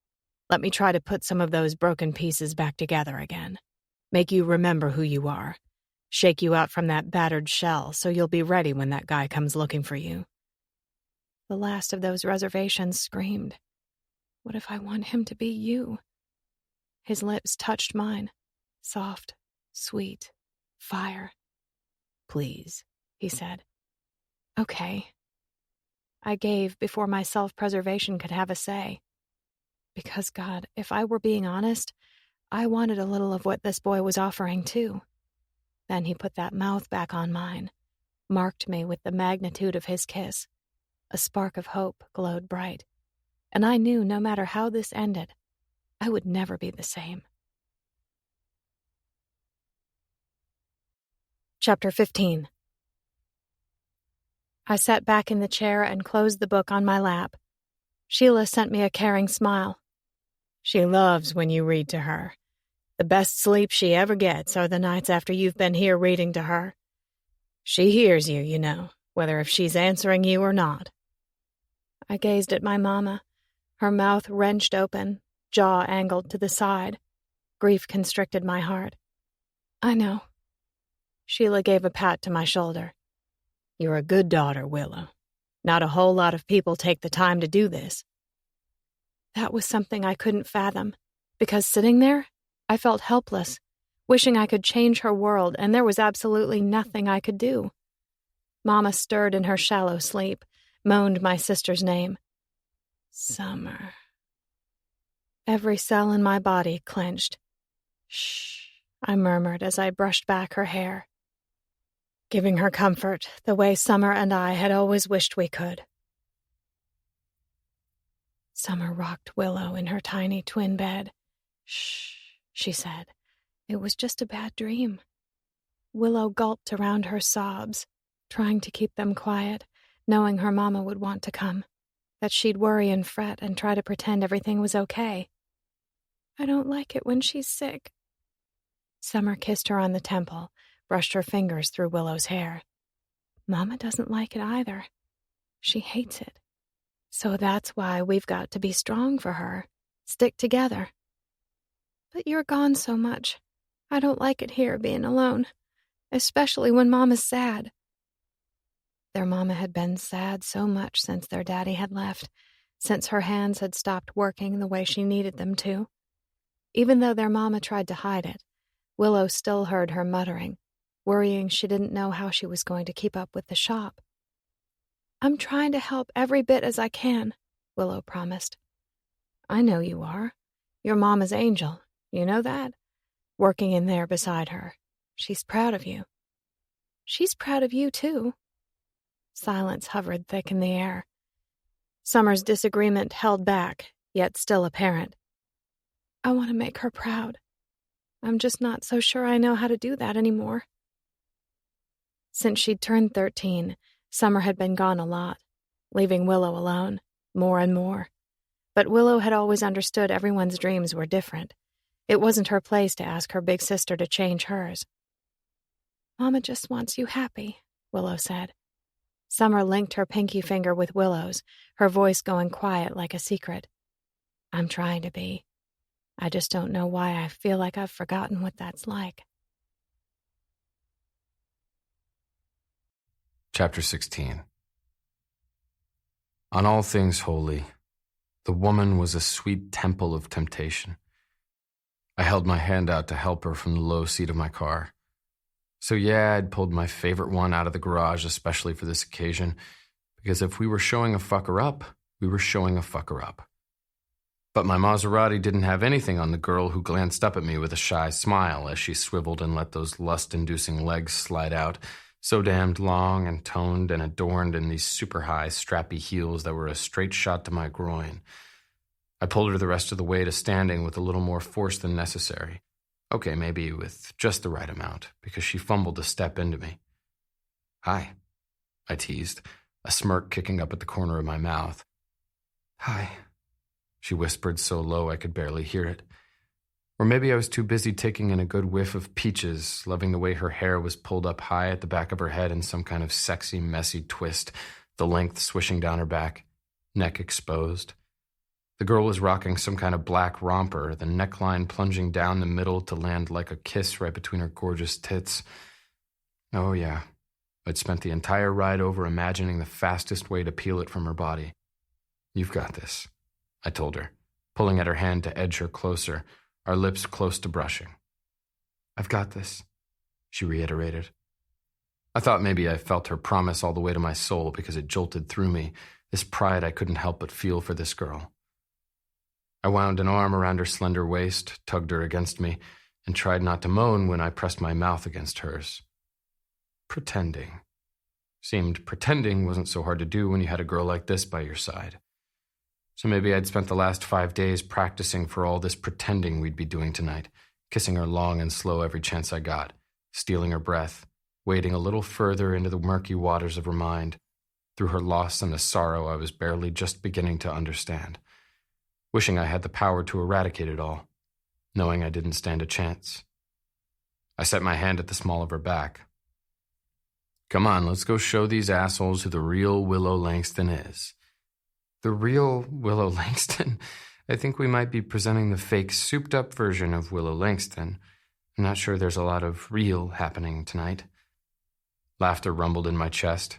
Let me try to put some of those broken pieces back together again. Make you remember who you are. Shake you out from that battered shell so you'll be ready when that guy comes looking for you." The last of those reservations screamed. What if I want him to be you? His lips touched mine. Soft, sweet, fire. "Please," he said. "Okay." I gave before my self-preservation could have a say. Because, God, if I were being honest, I wanted a little of what this boy was offering, too. Then he put that mouth back on mine, marked me with the magnitude of his kiss. A spark of hope glowed bright, and I knew no matter how this ended, I would never be the same. Chapter 15. I sat back in the chair and closed the book on my lap. Sheila sent me a caring smile. "She loves when you read to her. The best sleep she ever gets are the nights after you've been here reading to her. She hears you, you know, whether if she's answering you or not." I gazed at my mama, her mouth wrenched open, jaw angled to the side. Grief constricted my heart. "I know." Sheila gave a pat to my shoulder. "You're a good daughter, Willow. Not a whole lot of people take the time to do this. That was something I couldn't fathom, because sitting there, I felt helpless, wishing I could change her world, and there was absolutely nothing I could do. Mama stirred in her shallow sleep, moaned my sister's name. Summer. Every cell in my body clenched. Shh, I murmured as I brushed back her hair, giving her comfort the way Summer and I had always wished we could. Summer rocked Willow in her tiny twin bed. Shh, she said. It was just a bad dream. Willow gulped around her sobs, trying to keep them quiet, knowing her mama would want to come, that she'd worry and fret and try to pretend everything was okay. I don't like it when she's sick. Summer kissed her on the temple, brushed her fingers through Willow's hair. Mama doesn't like it either. She hates it. So that's why we've got to be strong for her, stick together. But you're gone so much. I don't like it here being alone, especially when Mama's sad. Their mama had been sad so much since their daddy had left, since her hands had stopped working the way she needed them to. Even though their mama tried to hide it, Willow still heard her muttering, worrying she didn't know how she was going to keep up with the shop. I'm trying to help every bit as I can, Willow promised. I know you are. You're Mama's angel. You know that? Working in there beside her. She's proud of you. She's proud of you, too. Silence hovered thick in the air. Summer's disagreement held back, yet still apparent. I want to make her proud. I'm just not so sure I know how to do that anymore. Since she'd turned 13, Summer had been gone a lot, leaving Willow alone, more and more. But Willow had always understood everyone's dreams were different. It wasn't her place to ask her big sister to change hers. Mama just wants you happy, Willow said. Summer linked her pinky finger with Willow's, her voice going quiet like a secret. I'm trying to be. I just don't know why I feel like I've forgotten what that's like. Chapter 16. On all things holy, the woman was a sweet temple of temptation. I held my hand out to help her from the low seat of my car. So yeah, I'd pulled my favorite one out of the garage especially for this occasion, because if we were showing a fucker up, we were showing a fucker up. But my Maserati didn't have anything on the girl who glanced up at me with a shy smile as she swiveled and let those lust-inducing legs slide out, so damned long and toned and adorned in these super-high, strappy heels that were a straight shot to my groin. I pulled her the rest of the way to standing with a little more force than necessary. Okay, maybe with just the right amount, because she fumbled a step into me. Hi, I teased, a smirk kicking up at the corner of my mouth. Hi, she whispered so low I could barely hear it. Or maybe I was too busy taking in a good whiff of peaches, loving the way her hair was pulled up high at the back of her head in some kind of sexy, messy twist, the length swishing down her back, neck exposed. The girl was rocking some kind of black romper, the neckline plunging down the middle to land like a kiss right between her gorgeous tits. Oh yeah, I'd spent the entire ride over imagining the fastest way to peel it from her body. You've got this, I told her, pulling at her hand to edge her closer, our lips close to brushing. I've got this, she reiterated. I thought maybe I felt her promise all the way to my soul because it jolted through me, this pride I couldn't help but feel for this girl. I wound an arm around her slender waist, tugged her against me, and tried not to moan when I pressed my mouth against hers. Pretending. Seemed pretending wasn't so hard to do when you had a girl like this by your side. So maybe I'd spent the last 5 days practicing for all this pretending we'd be doing tonight, kissing her long and slow every chance I got, stealing her breath, wading a little further into the murky waters of her mind, through her loss and the sorrow I was barely just beginning to understand, wishing I had the power to eradicate it all, knowing I didn't stand a chance. I set my hand at the small of her back. Come on, let's go show these assholes who the real Willow Langston is. The real Willow Langston? I think we might be presenting the fake souped-up version of Willow Langston. I'm not sure there's a lot of real happening tonight. Laughter rumbled in my chest.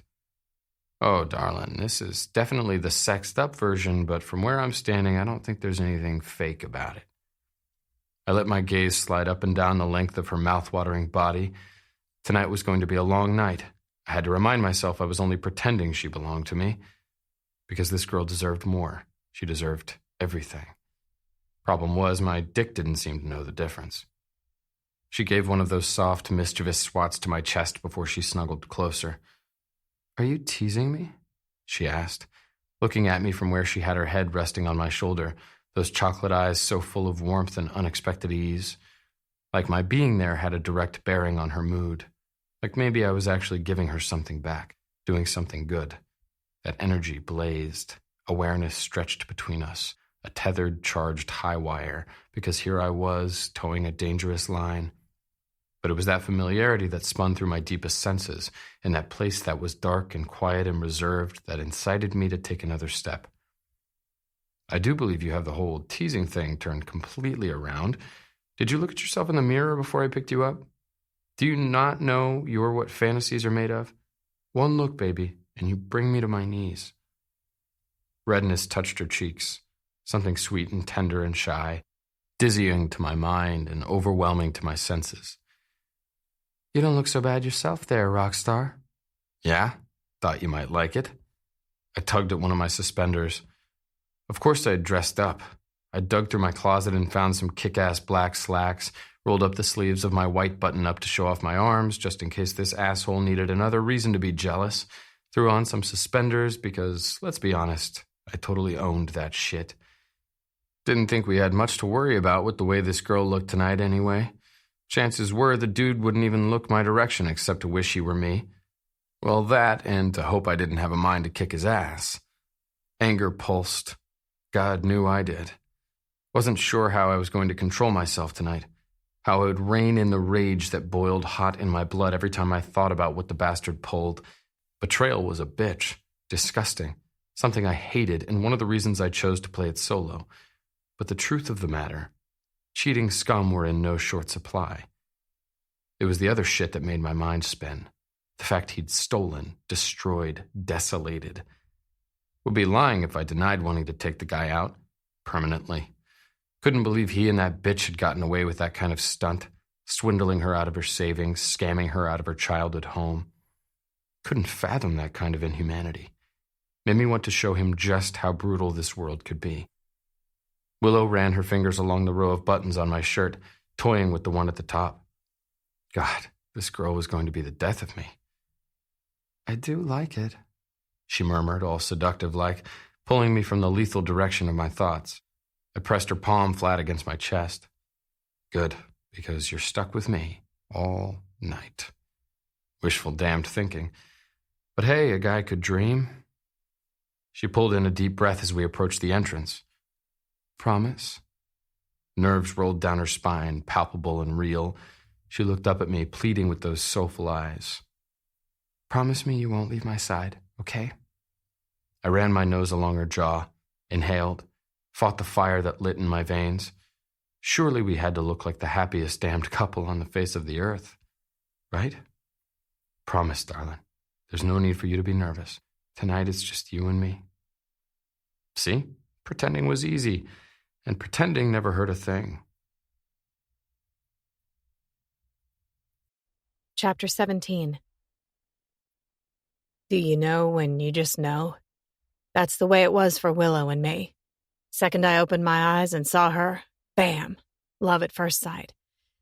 Oh, darling, this is definitely the sexed up version, but from where I'm standing, I don't think there's anything fake about it. I let my gaze slide up and down the length of her mouth-watering body. Tonight was going to be a long night. I had to remind myself I was only pretending she belonged to me, because this girl deserved more. She deserved everything. Problem was, my dick didn't seem to know the difference. She gave one of those soft, mischievous swats to my chest before she snuggled closer. "Are you teasing me?" she asked, looking at me from where she had her head resting on my shoulder, those chocolate eyes so full of warmth and unexpected ease. Like my being there had a direct bearing on her mood. Like maybe I was actually giving her something back, doing something good. That energy blazed. Awareness stretched between us, a tethered, charged high wire, because here I was, towing a dangerous line. But it was that familiarity that spun through my deepest senses, in that place that was dark and quiet and reserved, that incited me to take another step. "I do believe you have the whole teasing thing turned completely around. Did you look at yourself in the mirror before I picked you up? Do you not know you're what fantasies are made of? One look, baby, and you bring me to my knees." Redness touched her cheeks, something sweet and tender and shy, dizzying to my mind and overwhelming to my senses. "You don't look so bad yourself there, rock star." "Yeah? Thought you might like it." I tugged at one of my suspenders. Of course I had dressed up. I dug through my closet and found some kick-ass black slacks, rolled up the sleeves of my white button-up to show off my arms, just in case this asshole needed another reason to be jealous, threw on some suspenders because, let's be honest, I totally owned that shit. Didn't think we had much to worry about with the way this girl looked tonight anyway. Chances were the dude wouldn't even look my direction except to wish he were me. Well, that, and to hope I didn't have a mind to kick his ass. Anger pulsed. God knew I did. Wasn't sure how I was going to control myself tonight. How I would rein in the rage that boiled hot in my blood every time I thought about what the bastard pulled. Betrayal was a bitch. Disgusting. Something I hated, and one of the reasons I chose to play it solo. But the truth of the matter, cheating scum were in no short supply. It was the other shit that made my mind spin. The fact he'd stolen, destroyed, desolated. Would be lying if I denied wanting to take the guy out. Permanently. Couldn't believe he and that bitch had gotten away with that kind of stunt, swindling her out of her savings, scamming her out of her childhood home. Couldn't fathom that kind of inhumanity. Made me want to show him just how brutal this world could be. Willow ran her fingers along the row of buttons on my shirt, toying with the one at the top. God, this girl was going to be the death of me. "I do like it," she murmured, all seductive-like, pulling me from the lethal direction of my thoughts. I pressed her palm flat against my chest. "Good, because you're stuck with me all night." Wishful damned thinking. But hey, a guy could dream. She pulled in a deep breath as we approached the entrance. "Promise?" Nerves rolled down her spine, palpable and real. She looked up at me, pleading with those soulful eyes. "Promise me you won't leave my side, okay?" I ran my nose along her jaw, inhaled, fought the fire that lit in my veins. Surely we had to look like the happiest damned couple on the face of the earth. Right? "Promise, darling. There's no need for you to be nervous. Tonight it's just you and me." See? Pretending was easy, and pretending never hurt a thing. Chapter 17. Do you know when you just know? That's the way it was for Willow and me. Second I opened my eyes and saw her, bam, love at first sight.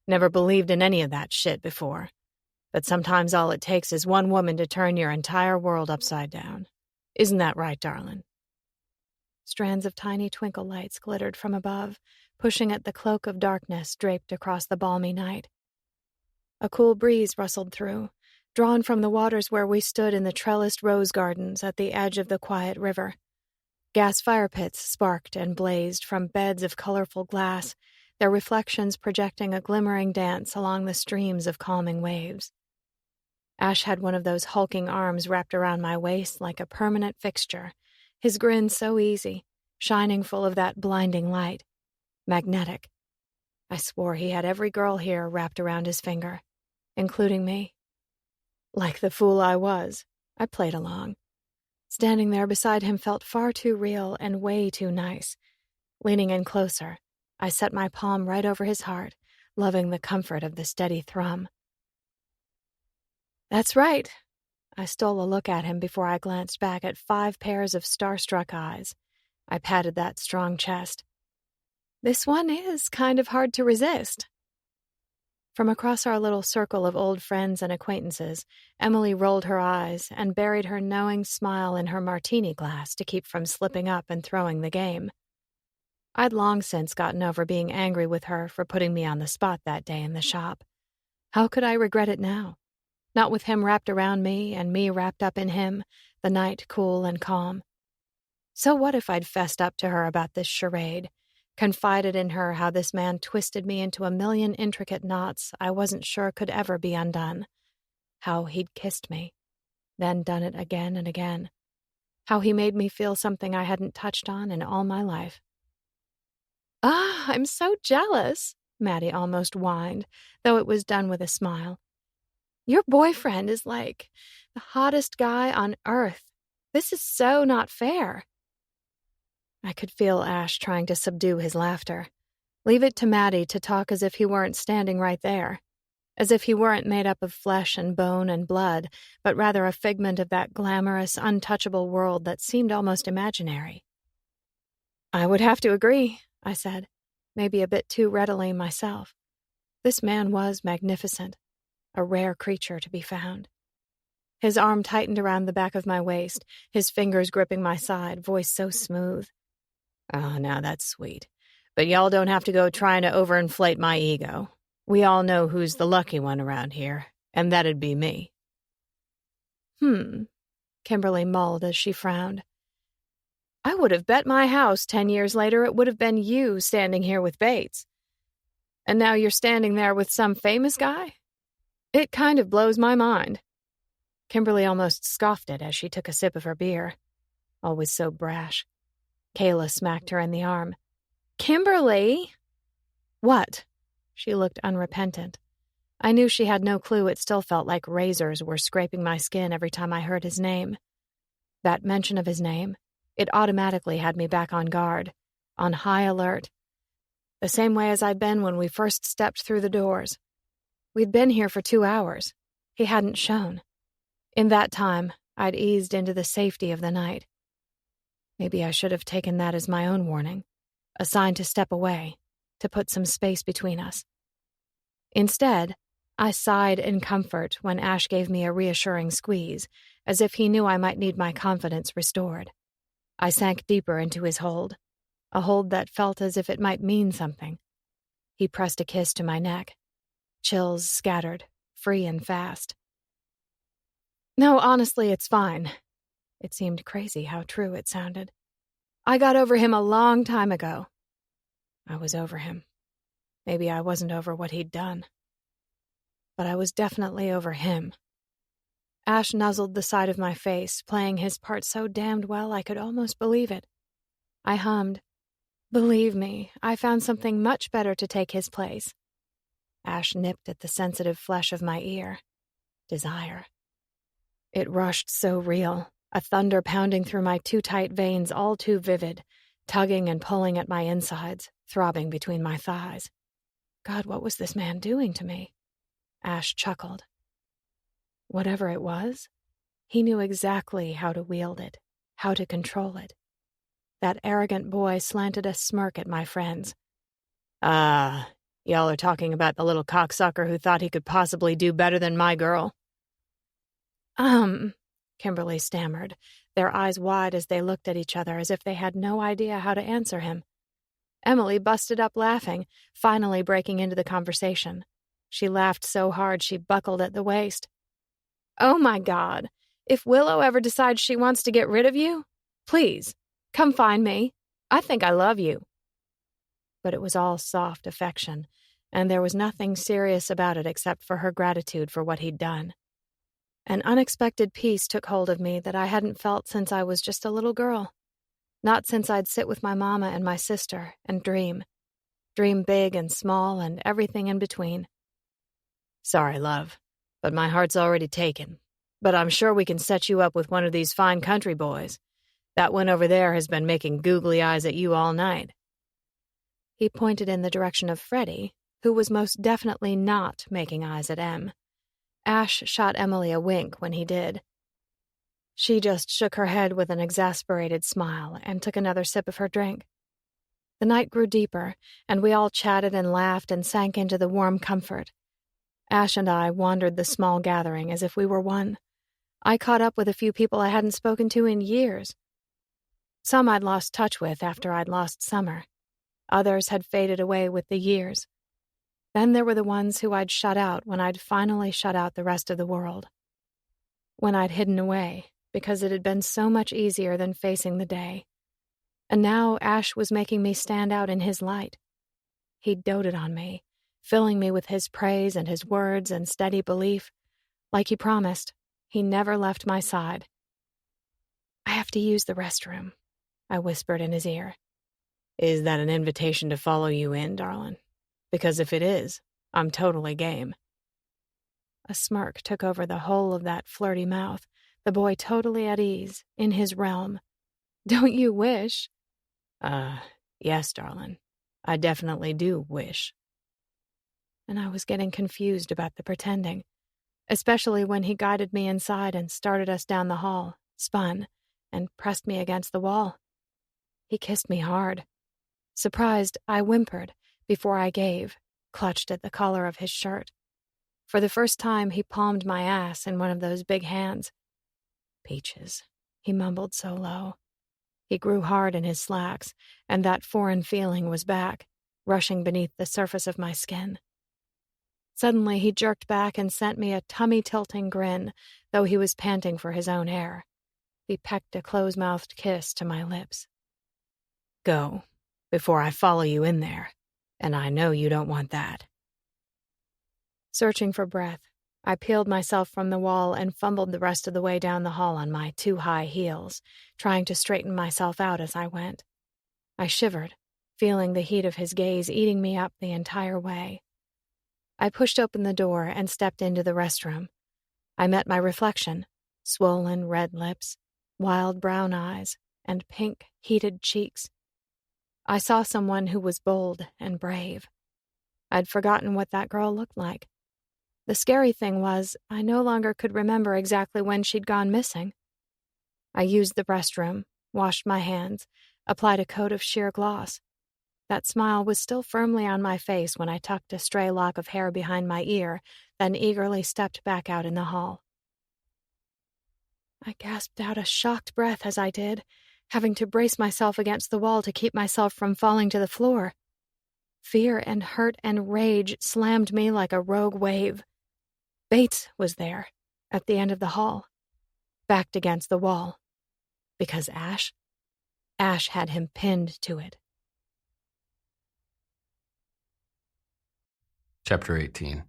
Never believed in any of that shit before. But sometimes all it takes is one woman to turn your entire world upside down. Isn't that right, darling? Strands of tiny twinkle lights glittered from above, pushing at the cloak of darkness draped across the balmy night. A cool breeze rustled through, drawn from the waters where we stood in the trellised rose gardens at the edge of the quiet river. Gas fire pits sparked and blazed from beds of colorful glass, their reflections projecting a glimmering dance along the streams of calming waves. Ash had one of those hulking arms wrapped around my waist like a permanent fixture, his grin so easy, shining full of that blinding light. Magnetic. I swore he had every girl here wrapped around his finger, including me. Like the fool I was, I played along. Standing there beside him felt far too real and way too nice. Leaning in closer, I set my palm right over his heart, loving the comfort of the steady thrum. That's right. I stole a look at him before I glanced back at 5 pairs of starstruck eyes. I patted that strong chest. This one is kind of hard to resist. From across our little circle of old friends and acquaintances, Emily rolled her eyes and buried her knowing smile in her martini glass to keep from slipping up and throwing the game. I'd long since gotten over being angry with her for putting me on the spot that day in the shop. How could I regret it now? Not with him wrapped around me and me wrapped up in him, the night cool and calm. So what if I'd fessed up to her about this charade, confided in her how this man twisted me into a million intricate knots I wasn't sure could ever be undone, how he'd kissed me, then done it again and again, how he made me feel something I hadn't touched on in all my life. I'm so jealous, Maddie almost whined, though it was done with a smile. Your boyfriend is like the hottest guy on earth. This is so not fair. I could feel Ash trying to subdue his laughter. Leave it to Maddie to talk as if he weren't standing right there, as if he weren't made up of flesh and bone and blood, but rather a figment of that glamorous, untouchable world that seemed almost imaginary. I would have to agree, I said, maybe a bit too readily myself. This man was magnificent, a rare creature to be found. His arm tightened around the back of my waist, his fingers gripping my side, voice so smooth. Oh, now that's sweet. But y'all don't have to go trying to overinflate my ego. We all know who's the lucky one around here, and that'd be me. Kimberly mulled as she frowned. I would have bet my house 10 years later it would have been you standing here with Bates. And now you're standing there with some famous guy? It kind of blows my mind. Kimberly almost scoffed it as she took a sip of her beer. Always so brash. Kayla smacked her in the arm. Kimberly! What? She looked unrepentant. I knew she had no clue it still felt like razors were scraping my skin every time I heard his name. That mention of his name, it automatically had me back on guard, on high alert. The same way as I'd been when we first stepped through the doors. We'd been here for 2 hours. He hadn't shown. In that time, I'd eased into the safety of the night. Maybe I should have taken that as my own warning, a sign to step away, to put some space between us. Instead, I sighed in comfort when Ash gave me a reassuring squeeze, as if he knew I might need my confidence restored. I sank deeper into his hold, a hold that felt as if it might mean something. He pressed a kiss to my neck. Chills scattered, free and fast. No, honestly, it's fine. It seemed crazy how true it sounded. I got over him a long time ago. I was over him. Maybe I wasn't over what he'd done. But I was definitely over him. Ash nuzzled the side of my face, playing his part so damned well I could almost believe it. I hummed, Believe me, I found something much better to take his place. Ash nipped at the sensitive flesh of my ear. Desire. It rushed so real, a thunder pounding through my too tight veins, all too vivid, tugging and pulling at my insides, throbbing between my thighs. God, what was this man doing to me? Ash chuckled. Whatever it was, he knew exactly how to wield it, how to control it. That arrogant boy slanted a smirk at my friends. Y'all are talking about the little cocksucker who thought he could possibly do better than my girl. Kimberly stammered, their eyes wide as they looked at each other as if they had no idea how to answer him. Emily busted up laughing, finally breaking into the conversation. She laughed so hard she buckled at the waist. Oh my God, if Willow ever decides she wants to get rid of you, please, come find me. I think I love you. But it was all soft affection, and there was nothing serious about it except for her gratitude for what he'd done. An unexpected peace took hold of me that I hadn't felt since I was just a little girl. Not since I'd sit with my mama and my sister and dream. Dream big and small and everything in between. Sorry, love, but my heart's already taken. but I'm sure we can set you up with one of these fine country boys. That one over there has been making googly eyes at you all night." He pointed in the direction of Freddie, who was most definitely not making eyes at Em. Ash shot Emily a wink when he did. She just shook her head with an exasperated smile and took another sip of her drink. The night grew deeper, and we all chatted and laughed and sank into the warm comfort. Ash and I wandered the small gathering as if we were one. I caught up with a few people I hadn't spoken to in years. Some I'd lost touch with after I'd lost Summer. Others had faded away with the years. Then there were the ones who I'd shut out when I'd finally shut out the rest of the world. When I'd hidden away, because it had been so much easier than facing the day. And now Ash was making me stand out in his light. He doted on me, filling me with his praise and his words and steady belief. Like he promised, he never left my side. "I have to use the restroom," I whispered in his ear. "Is that an invitation to follow you in, darling? Because if it is, I'm totally game." A smirk took over the whole of that flirty mouth, the boy totally at ease, in his realm. "Don't you wish?" Yes, darling. I definitely do wish." And I was getting confused about the pretending, especially when he guided me inside and started us down the hall, spun, and pressed me against the wall. He kissed me hard. Surprised, I whimpered before I gave, clutched at the collar of his shirt. For the first time, he palmed my ass in one of those big hands. "Peaches," he mumbled so low. He grew hard in his slacks, and that foreign feeling was back, rushing beneath the surface of my skin. Suddenly, he jerked back and sent me a tummy-tilting grin, though he was panting for his own air. He pecked a close-mouthed kiss to my lips. "Go, before I follow you in there, and I know you don't want that." Searching for breath, I peeled myself from the wall and fumbled the rest of the way down the hall on my too high heels, trying to straighten myself out as I went. I shivered, feeling the heat of his gaze eating me up the entire way. I pushed open the door and stepped into the restroom. I met my reflection, swollen red lips, wild brown eyes, and pink, heated cheeks. I saw someone who was bold and brave. I'd forgotten what that girl looked like. The scary thing was, I no longer could remember exactly when she'd gone missing. I used the restroom, washed my hands, applied a coat of sheer gloss. That smile was still firmly on my face when I tucked a stray lock of hair behind my ear, then eagerly stepped back out in the hall. I gasped out a shocked breath as I did, having to brace myself against the wall to keep myself from falling to the floor. Fear and hurt and rage slammed me like a rogue wave. Bates was there, at the end of the hall, backed against the wall. Because Ash had him pinned to it. Chapter 18.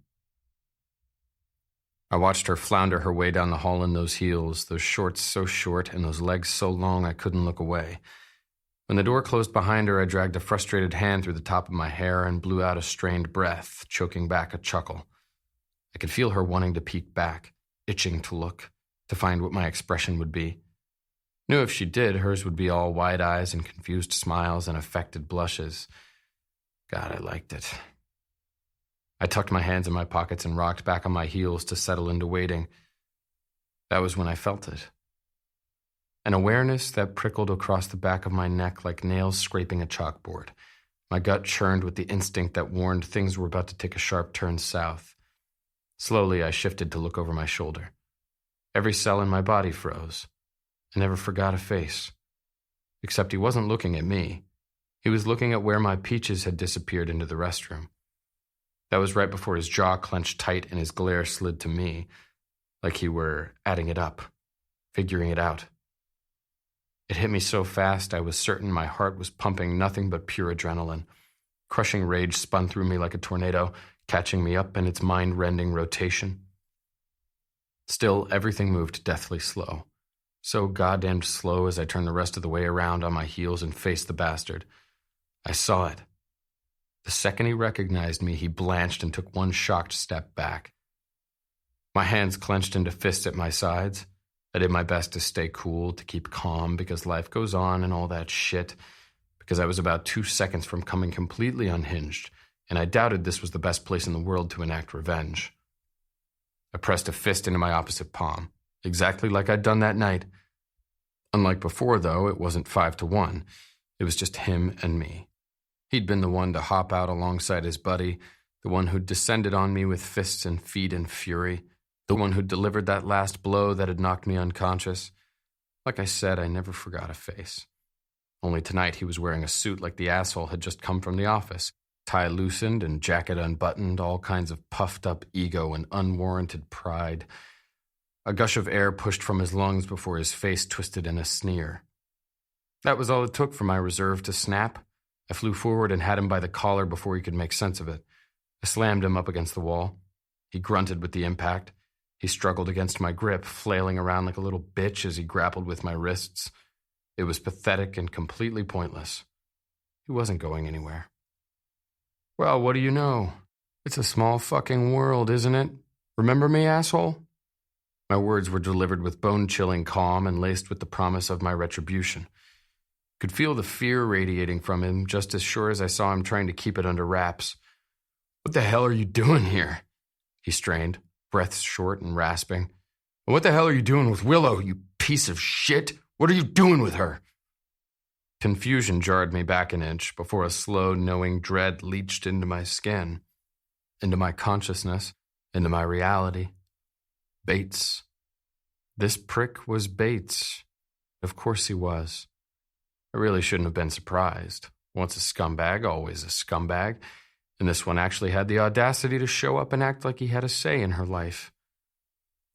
I watched her flounder her way down the hall in those heels, those shorts so short and those legs so long I couldn't look away. When the door closed behind her, I dragged a frustrated hand through the top of my hair and blew out a strained breath, choking back a chuckle. I could feel her wanting to peek back, itching to look, to find what my expression would be. Knew if she did, hers would be all wide eyes and confused smiles and affected blushes. God, I liked it. I tucked my hands in my pockets and rocked back on my heels to settle into waiting. That was when I felt it. An awareness that prickled across the back of my neck like nails scraping a chalkboard. My gut churned with the instinct that warned things were about to take a sharp turn south. Slowly, I shifted to look over my shoulder. Every cell in my body froze. I never forgot a face. Except he wasn't looking at me. He was looking at where my peaches had disappeared into the restroom. That was right before his jaw clenched tight and his glare slid to me, like he were adding it up, figuring it out. It hit me so fast I was certain my heart was pumping nothing but pure adrenaline. Crushing rage spun through me like a tornado, catching me up in its mind-rending rotation. Still, everything moved deathly slow. So goddamned slow as I turned the rest of the way around on my heels and faced the bastard. I saw it. The second he recognized me, he blanched and took one shocked step back. My hands clenched into fists at my sides. I did my best to stay cool, to keep calm, because life goes on and all that shit, because I was about 2 seconds from coming completely unhinged, and I doubted this was the best place in the world to enact revenge. I pressed a fist into my opposite palm, exactly like I'd done that night. Unlike before, though, it wasn't 5-1. It was just him and me. He'd been the one to hop out alongside his buddy, the one who'd descended on me with fists and feet and fury, the one who'd delivered that last blow that had knocked me unconscious. Like I said, I never forgot a face. Only tonight he was wearing a suit like the asshole had just come from the office, tie loosened and jacket unbuttoned, all kinds of puffed up ego and unwarranted pride. A gush of air pushed from his lungs before his face twisted in a sneer. That was all it took for my reserve to snap. I flew forward and had him by the collar before he could make sense of it. I slammed him up against the wall. He grunted with the impact. He struggled against my grip, flailing around like a little bitch as he grappled with my wrists. It was pathetic and completely pointless. He wasn't going anywhere. Well, what do you know? It's a small fucking world, isn't it? Remember me, asshole? My words were delivered with bone-chilling calm and laced with the promise of my retribution. Could feel the fear radiating from him just as sure as I saw him trying to keep it under wraps. What the hell are you doing here? He strained, breath short and rasping. What the hell are you doing with Willow, you piece of shit? What are you doing with her? Confusion jarred me back an inch before a slow, knowing dread leached into my skin, into my consciousness, into my reality. Bates. This prick was Bates. Of course he was. I really shouldn't have been surprised. Once a scumbag, always a scumbag. And this one actually had the audacity to show up and act like he had a say in her life.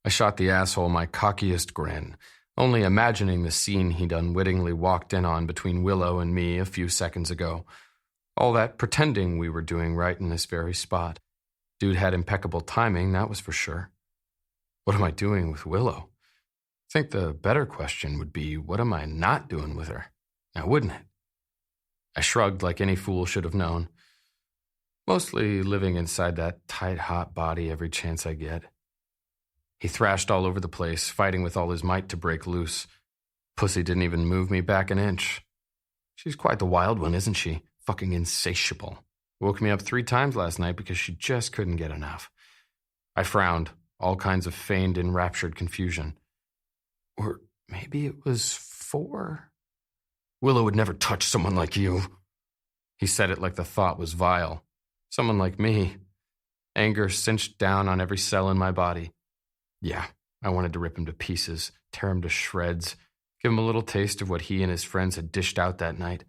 I shot the asshole my cockiest grin, only imagining the scene he'd unwittingly walked in on between Willow and me a few seconds ago. All that pretending we were doing right in this very spot. Dude had impeccable timing, that was for sure. What am I doing with Willow? I think the better question would be, what am I not doing with her? Now, wouldn't it? I shrugged like any fool should have known. Mostly living inside that tight, hot body every chance I get. He thrashed all over the place, fighting with all his might to break loose. Pussy didn't even move me back an inch. She's quite the wild one, isn't she? Fucking insatiable. Woke me up 3 times last night because she just couldn't get enough. I frowned, all kinds of feigned, enraptured confusion. Or maybe it was 4? Willow would never touch someone like you. He said it like the thought was vile. Someone like me. Anger cinched down on every cell in my body. Yeah, I wanted to rip him to pieces, tear him to shreds, give him a little taste of what he and his friends had dished out that night.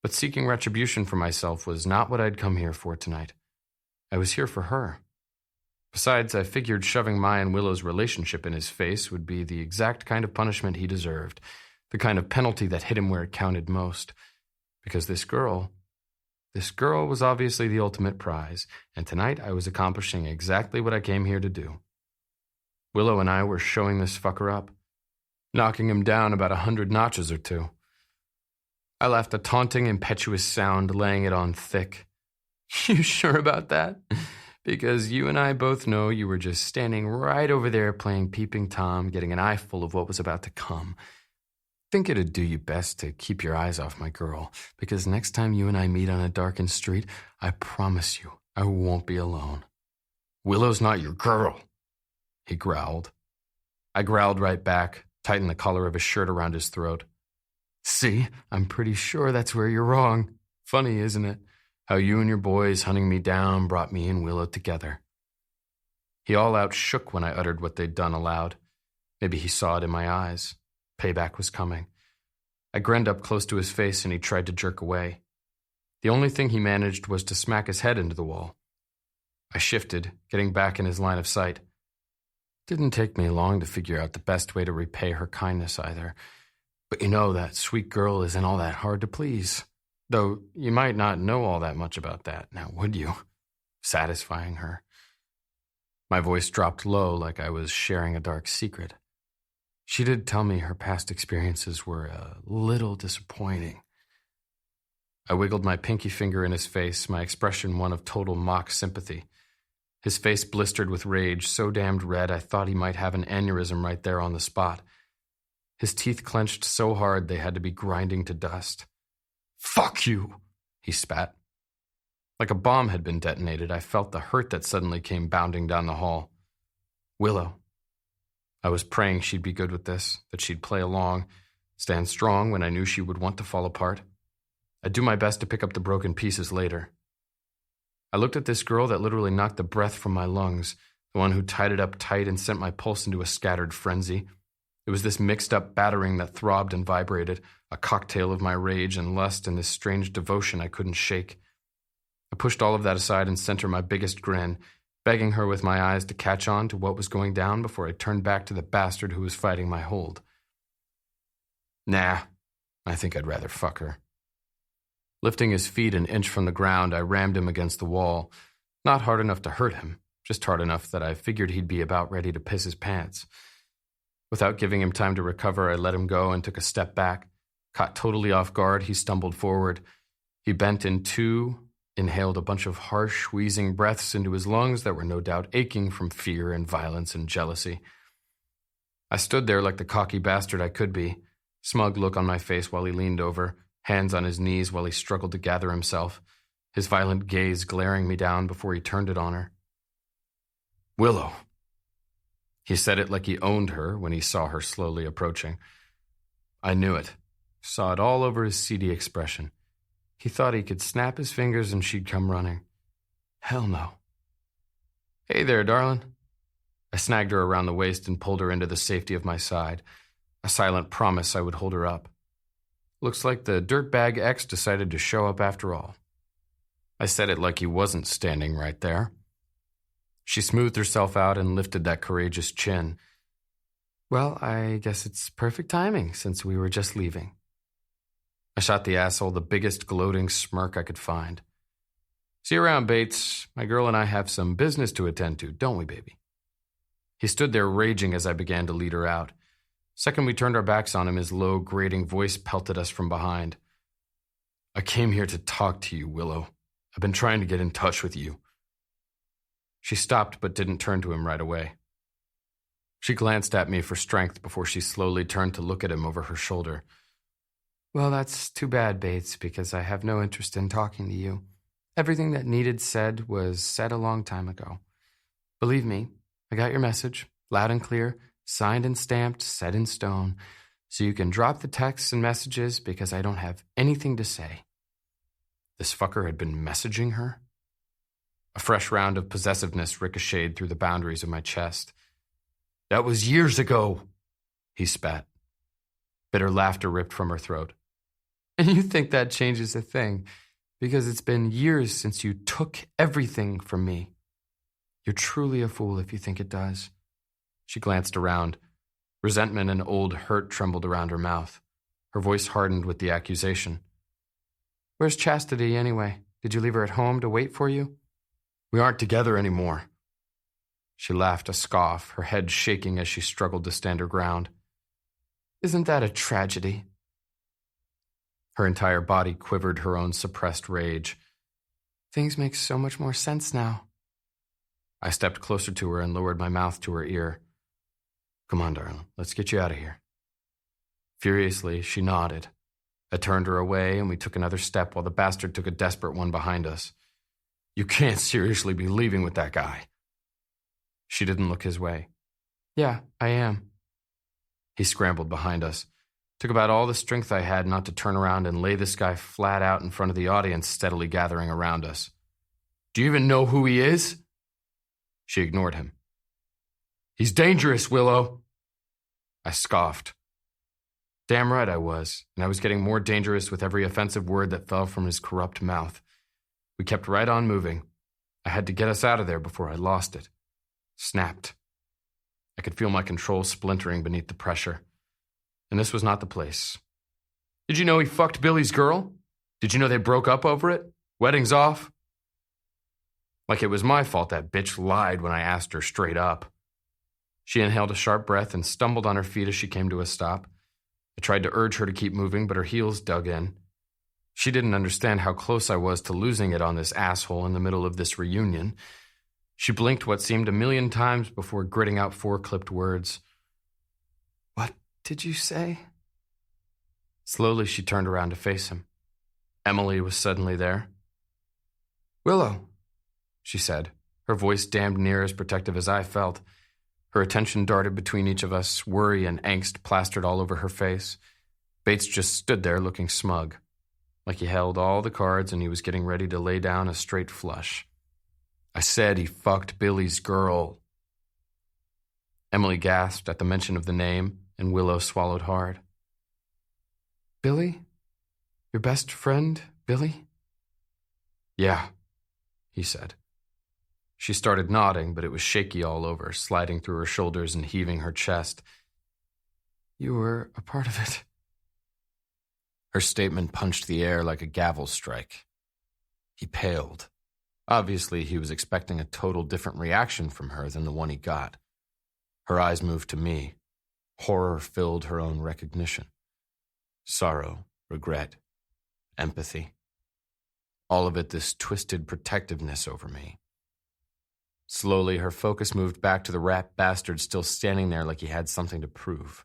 But seeking retribution for myself was not what I'd come here for tonight. I was here for her. Besides, I figured shoving my and Willow's relationship in his face would be the exact kind of punishment he deserved, the kind of penalty that hit him where it counted most. Because this girl was obviously the ultimate prize, and tonight I was accomplishing exactly what I came here to do. Willow and I were showing this fucker up, knocking him down about 100 notches or 2. I laughed a taunting, impetuous sound, laying it on thick. You sure about that? Because you and I both know you were just standing right over there playing Peeping Tom, getting an eyeful of what was about to come. Think it'd do you best to keep your eyes off my girl, because next time you and I meet on a darkened street, I promise you I won't be alone. Willow's not your girl, he growled. I growled right back, tightened the collar of his shirt around his throat. See, I'm pretty sure that's where you're wrong. Funny, isn't it? How you and your boys hunting me down brought me and Willow together. He all out shook when I uttered what they'd done aloud. Maybe he saw it in my eyes. Payback was coming. I grinned up close to his face and he tried to jerk away. The only thing he managed was to smack his head into the wall. I shifted, getting back in his line of sight. Didn't take me long to figure out the best way to repay her kindness either. But you know that sweet girl isn't all that hard to please. Though you might not know all that much about that, now would you? Satisfying her. My voice dropped low like I was sharing a dark secret. She did tell me her past experiences were a little disappointing. I wiggled my pinky finger in his face, my expression one of total mock sympathy. His face blistered with rage, so damned red I thought he might have an aneurysm right there on the spot. His teeth clenched so hard they had to be grinding to dust. "Fuck you!" he spat. Like a bomb had been detonated, I felt the hurt that suddenly came bounding down the hall. Willow. I was praying she'd be good with this, that she'd play along, stand strong when I knew she would want to fall apart. I'd do my best to pick up the broken pieces later. I looked at this girl that literally knocked the breath from my lungs, the one who tied it up tight and sent my pulse into a scattered frenzy. It was this mixed-up battering that throbbed and vibrated, a cocktail of my rage and lust and this strange devotion I couldn't shake. I pushed all of that aside and sent her my biggest grin, begging her with my eyes to catch on to what was going down before I turned back to the bastard who was fighting my hold. Nah, I think I'd rather fuck her. Lifting his feet an inch from the ground, I rammed him against the wall. Not hard enough to hurt him, just hard enough that I figured he'd be about ready to piss his pants. Without giving him time to recover, I let him go and took a step back. Caught totally off guard, he stumbled forward. He bent in two, inhaled a bunch of harsh, wheezing breaths into his lungs that were no doubt aching from fear and violence and jealousy. I stood there like the cocky bastard I could be, smug look on my face while he leaned over, hands on his knees while he struggled to gather himself, his violent gaze glaring me down before he turned it on her. "Willow." He said it like he owned her when he saw her slowly approaching. I knew it, saw it all over his seedy expression. He thought he could snap his fingers and she'd come running. Hell no. "Hey there, darling." I snagged her around the waist and pulled her into the safety of my side, a silent promise I would hold her up. Looks like the dirtbag ex decided to show up after all. I said it like he wasn't standing right there. She smoothed herself out and lifted that courageous chin. "Well, I guess it's perfect timing since we were just leaving." I shot the asshole the biggest gloating smirk I could find. "See you around, Bates. My girl and I have some business to attend to, don't we, baby?" He stood there raging as I began to lead her out. Second we turned our backs on him, his low, grating voice pelted us from behind. "I came here to talk to you, Willow. I've been trying to get in touch with you." She stopped but didn't turn to him right away. She glanced at me for strength before she slowly turned to look at him over her shoulder. "Well, that's too bad, Bates, because I have no interest in talking to you. Everything that needed said was said a long time ago. Believe me, I got your message, loud and clear, signed and stamped, set in stone, so you can drop the texts and messages because I don't have anything to say." This fucker had been messaging her? A fresh round of possessiveness ricocheted through the boundaries of my chest. "That was years ago," he spat. Bitter laughter ripped from her throat. "And you think that changes a thing, because it's been years since you took everything from me. You're truly a fool if you think it does." She glanced around. Resentment and old hurt trembled around her mouth. Her voice hardened with the accusation. "Where's Chastity, anyway? Did you leave her at home to wait for you?" "We aren't together anymore." She laughed a scoff, her head shaking as she struggled to stand her ground. "Isn't that a tragedy?" Her entire body quivered her own suppressed rage. "Things make so much more sense now." I stepped closer to her and lowered my mouth to her ear. "Come on, darling, let's get you out of here." Furiously, she nodded. I turned her away and we took another step while the bastard took a desperate one behind us. "You can't seriously be leaving with that guy." She didn't look his way. "Yeah, I am." He scrambled behind us. Took about all the strength I had not to turn around and lay this guy flat out in front of the audience steadily gathering around us. "Do you even know who he is?" She ignored him. "He's dangerous, Willow." I scoffed. Damn right I was, and I was getting more dangerous with every offensive word that fell from his corrupt mouth. We kept right on moving. I had to get us out of there before I lost it. Snapped. I could feel my control splintering beneath the pressure. And this was not the place. "Did you know he fucked Billy's girl? Did you know they broke up over it? Wedding's off?" Like it was my fault that bitch lied when I asked her straight up. She inhaled a sharp breath and stumbled on her feet as she came to a stop. I tried to urge her to keep moving, but her heels dug in. She didn't understand how close I was to losing it on this asshole in the middle of this reunion. She blinked what seemed a million times before gritting out 4 clipped words. "What did you say?" Slowly, she turned around to face him. Emily was suddenly there. "Willow," she said, her voice damned near as protective as I felt. Her attention darted between each of us, worry and angst plastered all over her face. Bates just stood there looking smug, like he held all the cards and he was getting ready to lay down a straight flush. "I said he fucked Billy's girl." Emily gasped at the mention of the name, and Willow swallowed hard. "Billy? Your best friend, Billy?" "Yeah," he said. She started nodding, but it was shaky all over, sliding through her shoulders and heaving her chest. "You were a part of it." Her statement punched the air like a gavel strike. He paled. Obviously, he was expecting a total different reaction from her than the one he got. Her eyes moved to me. Horror filled her own recognition. Sorrow, regret, empathy. All of it this twisted protectiveness over me. Slowly, her focus moved back to the rat bastard still standing there like he had something to prove.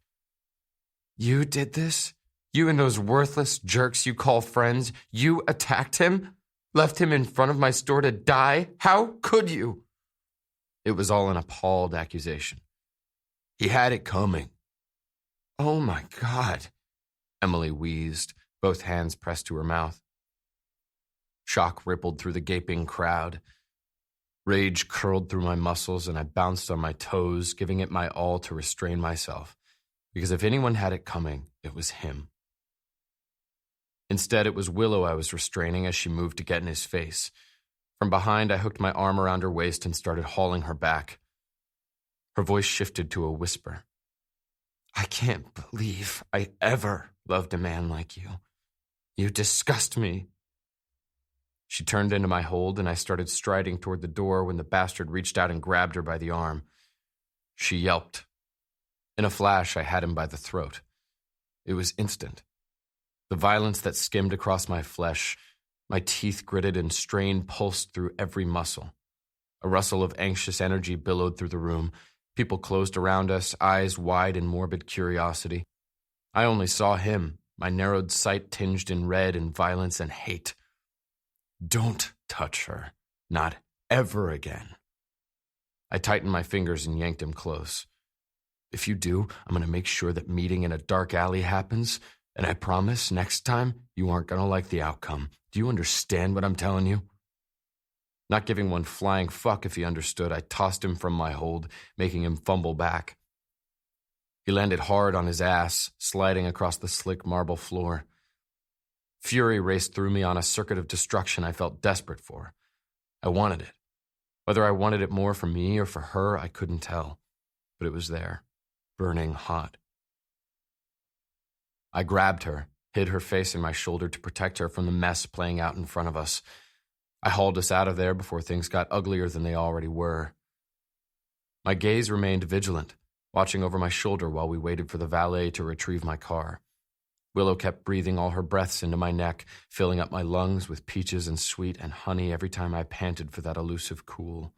"You did this? You and those worthless jerks you call friends? You attacked him? Left him in front of my store to die? How could you?" It was all an appalled accusation. "He had it coming." "Oh my God," Emily wheezed, both hands pressed to her mouth. Shock rippled through the gaping crowd. Rage curled through my muscles, and I bounced on my toes, giving it my all to restrain myself, because if anyone had it coming, it was him. Instead, it was Willow I was restraining as she moved to get in his face. From behind, I hooked my arm around her waist and started hauling her back. Her voice shifted to a whisper. "I can't believe I ever loved a man like you. You disgust me." She turned into my hold, and I started striding toward the door when the bastard reached out and grabbed her by the arm. She yelped. In a flash, I had him by the throat. It was instant. The violence that skimmed across my flesh, my teeth gritted and strain pulsed through every muscle. A rustle of anxious energy billowed through the room. People closed around us, eyes wide in morbid curiosity. I only saw him, my narrowed sight tinged in red and violence and hate. "Don't touch her. Not ever again." I tightened my fingers and yanked him close. "If you do, I'm going to make sure that meeting in a dark alley happens, and I promise next time you aren't going to like the outcome. Do you understand what I'm telling you?" Not giving one flying fuck if he understood, I tossed him from my hold, making him fumble back. He landed hard on his ass, sliding across the slick marble floor. Fury raced through me on a circuit of destruction I felt desperate for. I wanted it. Whether I wanted it more for me or for her, I couldn't tell. But it was there, burning hot. I grabbed her, hid her face in my shoulder to protect her from the mess playing out in front of us. I hauled us out of there before things got uglier than they already were. My gaze remained vigilant, watching over my shoulder while we waited for the valet to retrieve my car. Willow kept breathing all her breaths into my neck, filling up my lungs with peaches and sweet and honey every time I panted for that elusive cool.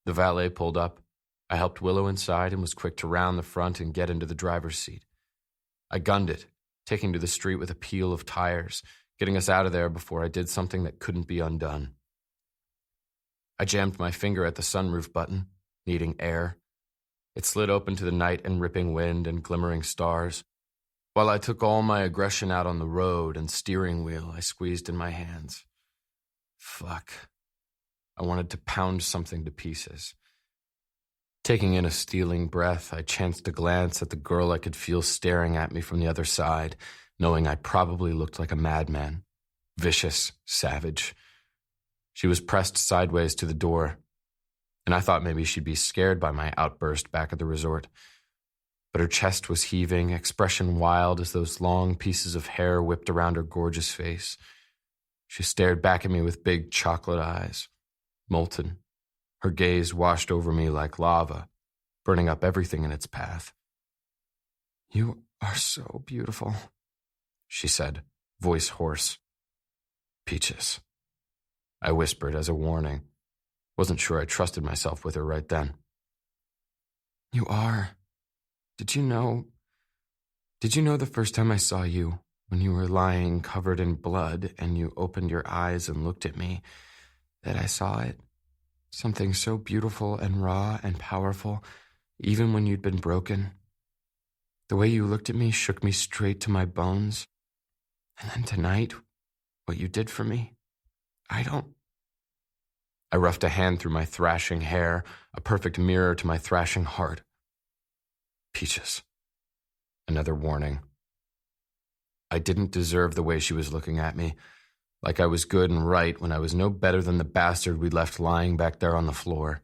The valet pulled up. I helped Willow inside and was quick to round the front and get into the driver's seat. I gunned it, taking to the street with a peal of tires, getting us out of there before I did something that couldn't be undone. I jammed my finger at the sunroof button, needing air. It slid open to the night and ripping wind and glimmering stars. While I took all my aggression out on the road and steering wheel I squeezed in my hands. Fuck. I wanted to pound something to pieces. Taking in a stealing breath, I chanced a glance at the girl I could feel staring at me from the other side, knowing I probably looked like a madman. Vicious, savage. She was pressed sideways to the door, and I thought maybe she'd be scared by my outburst back at the resort. But her chest was heaving, expression wild as those long pieces of hair whipped around her gorgeous face. She stared back at me with big chocolate eyes, molten. Her gaze washed over me like lava, burning up everything in its path. "You are so beautiful," she said, voice hoarse. "Peaches," I whispered as a warning. Wasn't sure I trusted myself with her right then. You are. Did you know the first time I saw you, when you were lying covered in blood and you opened your eyes and looked at me, that I saw it? Something so beautiful and raw and powerful, even when you'd been broken. The way you looked at me shook me straight to my bones. And then tonight, what you did for me, I roughed a hand through my thrashing hair, a perfect mirror to my thrashing heart. Peaches. Another warning. I didn't deserve the way she was looking at me, like I was good and right when I was no better than the bastard we'd left lying back there on the floor.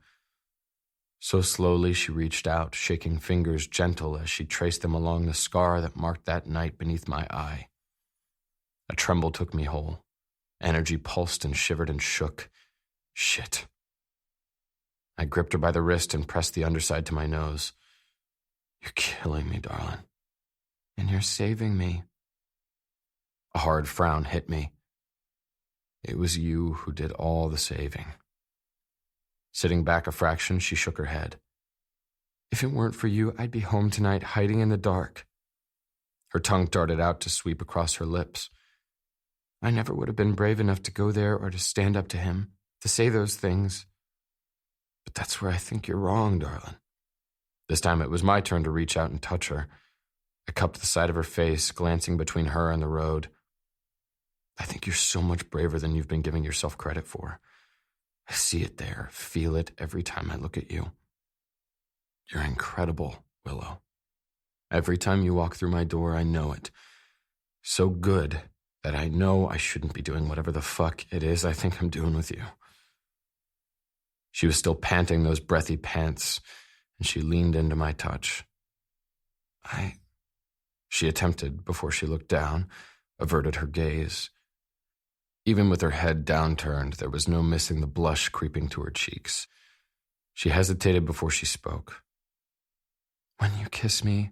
So slowly she reached out, shaking fingers gentle as she traced them along the scar that marked that night beneath my eye. A tremble took me whole. Energy pulsed and shivered and shook. Shit. I gripped her by the wrist and pressed the underside to my nose. You're killing me, darling. And you're saving me. A hard frown hit me. It was you who did all the saving. Sitting back a fraction, she shook her head. If it weren't for you, I'd be home tonight hiding in the dark. Her tongue darted out to sweep across her lips. I never would have been brave enough to go there or to stand up to him, to say those things. But that's where I think you're wrong, darling. This time it was my turn to reach out and touch her. I cupped the side of her face, glancing between her and the road. I think you're so much braver than you've been giving yourself credit for. I see it there, feel it every time I look at you. You're incredible, Willow. Every time you walk through my door, I know it. So good that I know I shouldn't be doing whatever the fuck it is I think I'm doing with you. She was still panting those breathy pants, and she leaned into my touch. She attempted before she looked down, averted her gaze. Even with her head downturned, there was no missing the blush creeping to her cheeks. She hesitated before she spoke. When you kiss me,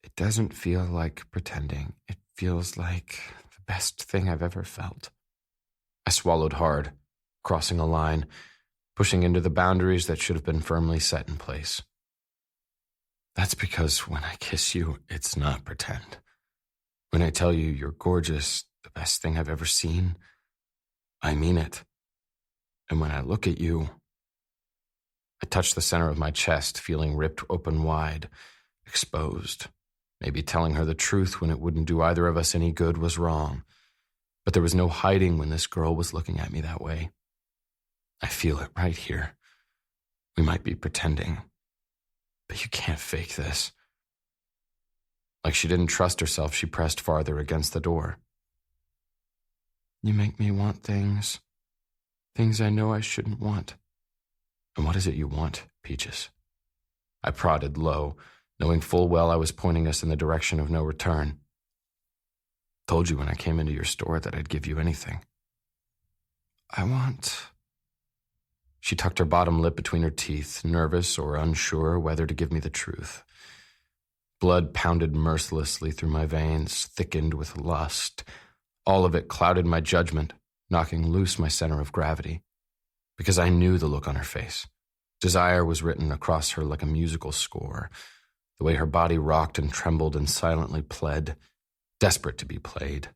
it doesn't feel like pretending. It feels like the best thing I've ever felt. I swallowed hard, crossing a line, pushing into the boundaries that should have been firmly set in place. That's because when I kiss you, it's not pretend. When I tell you you're gorgeous, the best thing I've ever seen, I mean it. And when I look at you, I touch the center of my chest, feeling ripped open wide, exposed. Maybe telling her the truth when it wouldn't do either of us any good was wrong. But there was no hiding when this girl was looking at me that way. I feel it right here. We might be pretending, but you can't fake this. Like she didn't trust herself, she pressed farther against the door. You make me want things I know I shouldn't want. And what is it you want, Peaches? I prodded low, knowing full well I was pointing us in the direction of no return. Told you when I came into your store that I'd give you anything. She tucked her bottom lip between her teeth, nervous or unsure whether to give me the truth. Blood pounded mercilessly through my veins, thickened with lust. All of it clouded my judgment, knocking loose my center of gravity. Because I knew the look on her face. Desire was written across her like a musical score. The way her body rocked and trembled and silently pled, desperate to be played.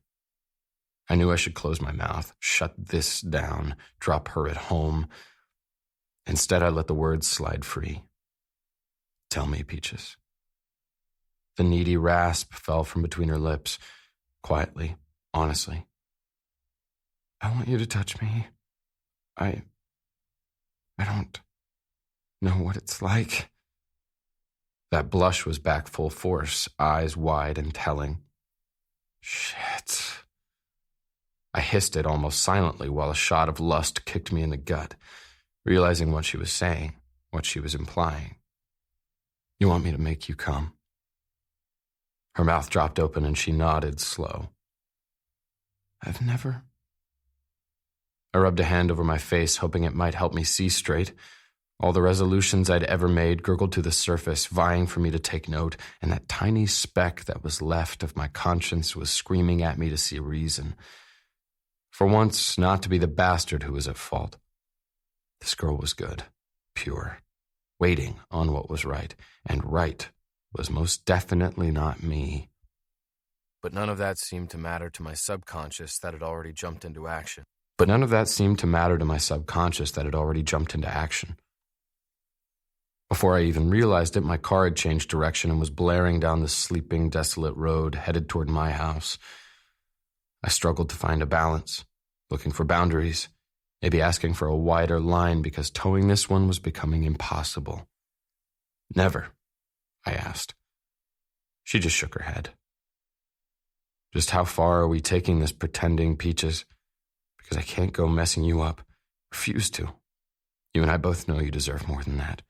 I knew I should close my mouth, shut this down, drop her at home. Instead, I let the words slide free. Tell me, Peaches. The needy rasp fell from between her lips, quietly, honestly. I want you to touch me. I don't know what it's like. That blush was back full force, eyes wide and telling. Shit. I hissed it almost silently while a shot of lust kicked me in the gut, realizing what she was saying, what she was implying. You want me to make you come? Her mouth dropped open and she nodded slow. I've never... I rubbed a hand over my face, hoping it might help me see straight. All the resolutions I'd ever made gurgled to the surface, vying for me to take note, and that tiny speck that was left of my conscience was screaming at me to see reason. For once, not to be the bastard who was at fault. This This girl was good, pure, waiting on what was right, and right was most definitely not me. But none of that seemed to matter to my subconscious that had already jumped into action. Before I even realized it, my car had changed direction and was blaring down the sleeping, desolate road headed toward my house. I struggled to find a balance, looking for boundaries, maybe asking for a wider line because towing this one was becoming impossible. Never, I asked. She just shook her head. Just how far are we taking this pretending, Peaches? Because I can't go messing you up. Refuse to. You and I both know you deserve more than that.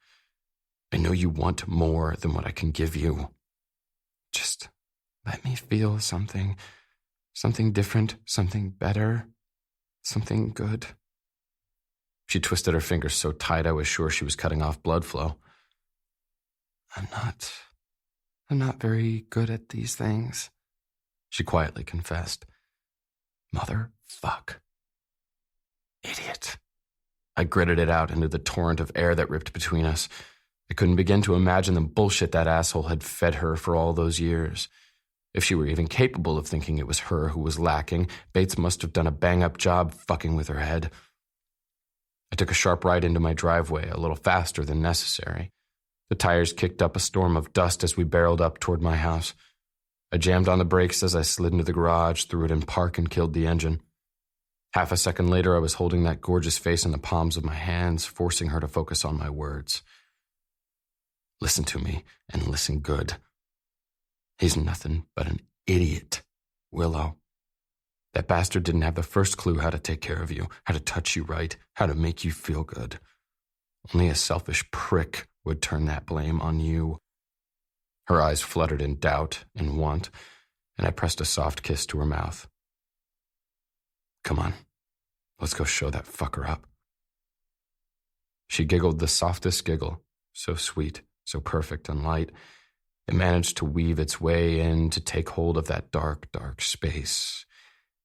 I know you want more than what I can give you. Just let me feel something different, something better, something good. She twisted her fingers so tight I was sure she was cutting off blood flow. I'm not very good at these things, she quietly confessed. Motherfuck. Idiot. I gritted it out into the torrent of air that ripped between us. I couldn't begin to imagine the bullshit that asshole had fed her for all those years. If she were even capable of thinking it was her who was lacking, Bates must have done a bang-up job fucking with her head. I took a sharp right into my driveway, a little faster than necessary. The tires kicked up a storm of dust as we barreled up toward my house. I jammed on the brakes as I slid into the garage, threw it in park, and killed the engine. Half a second later, I was holding that gorgeous face in the palms of my hands, forcing her to focus on my words. Listen to me, and listen good. He's nothing but an idiot, Willow. That bastard didn't have the first clue how to take care of you, how to touch you right, how to make you feel good. Only a selfish prick would turn that blame on you. Her eyes fluttered in doubt and want, and I pressed a soft kiss to her mouth. Come on, let's go show that fucker up. She giggled the softest giggle, so sweet, so perfect and light. It managed to weave its way in to take hold of that dark, dark space.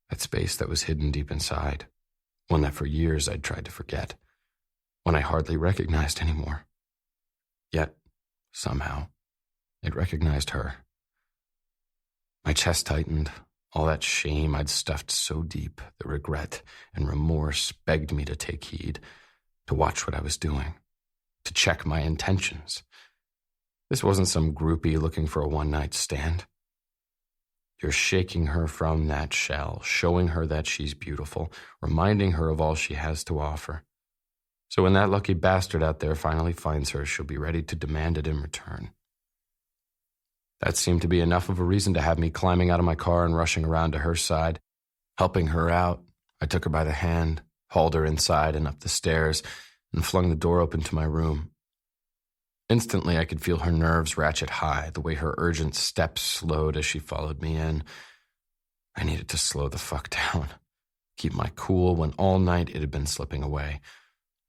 That space that was hidden deep inside. One that for years I'd tried to forget. One I hardly recognized anymore. Yet, somehow, it recognized her. My chest tightened. All that shame I'd stuffed so deep, the regret and remorse begged me to take heed, to watch what I was doing, to check my intentions. This wasn't some groupie looking for a one-night stand. You're shaking her from that shell, showing her that she's beautiful, reminding her of all she has to offer. So when that lucky bastard out there finally finds her, she'll be ready to demand it in return. That seemed to be enough of a reason to have me climbing out of my car and rushing around to her side. Helping her out, I took her by the hand, hauled her inside and up the stairs, and flung the door open to my room. Instantly, I could feel her nerves ratchet high, the way her urgent steps slowed as she followed me in. I needed to slow the fuck down, keep my cool when all night it had been slipping away.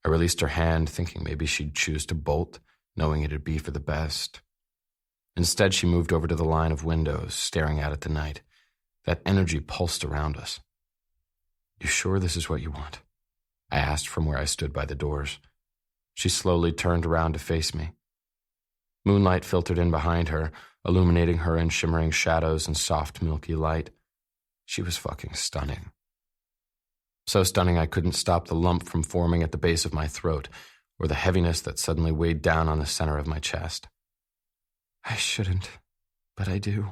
I released her hand, thinking maybe she'd choose to bolt, knowing it'd be for the best. Instead, she moved over to the line of windows, staring out at the night. That energy pulsed around us. You sure this is what you want? I asked from where I stood by the doors. She slowly turned around to face me. Moonlight filtered in behind her, illuminating her in shimmering shadows and soft, milky light. She was fucking stunning. So stunning I couldn't stop the lump from forming at the base of my throat, or the heaviness that suddenly weighed down on the center of my chest. I shouldn't, but I do.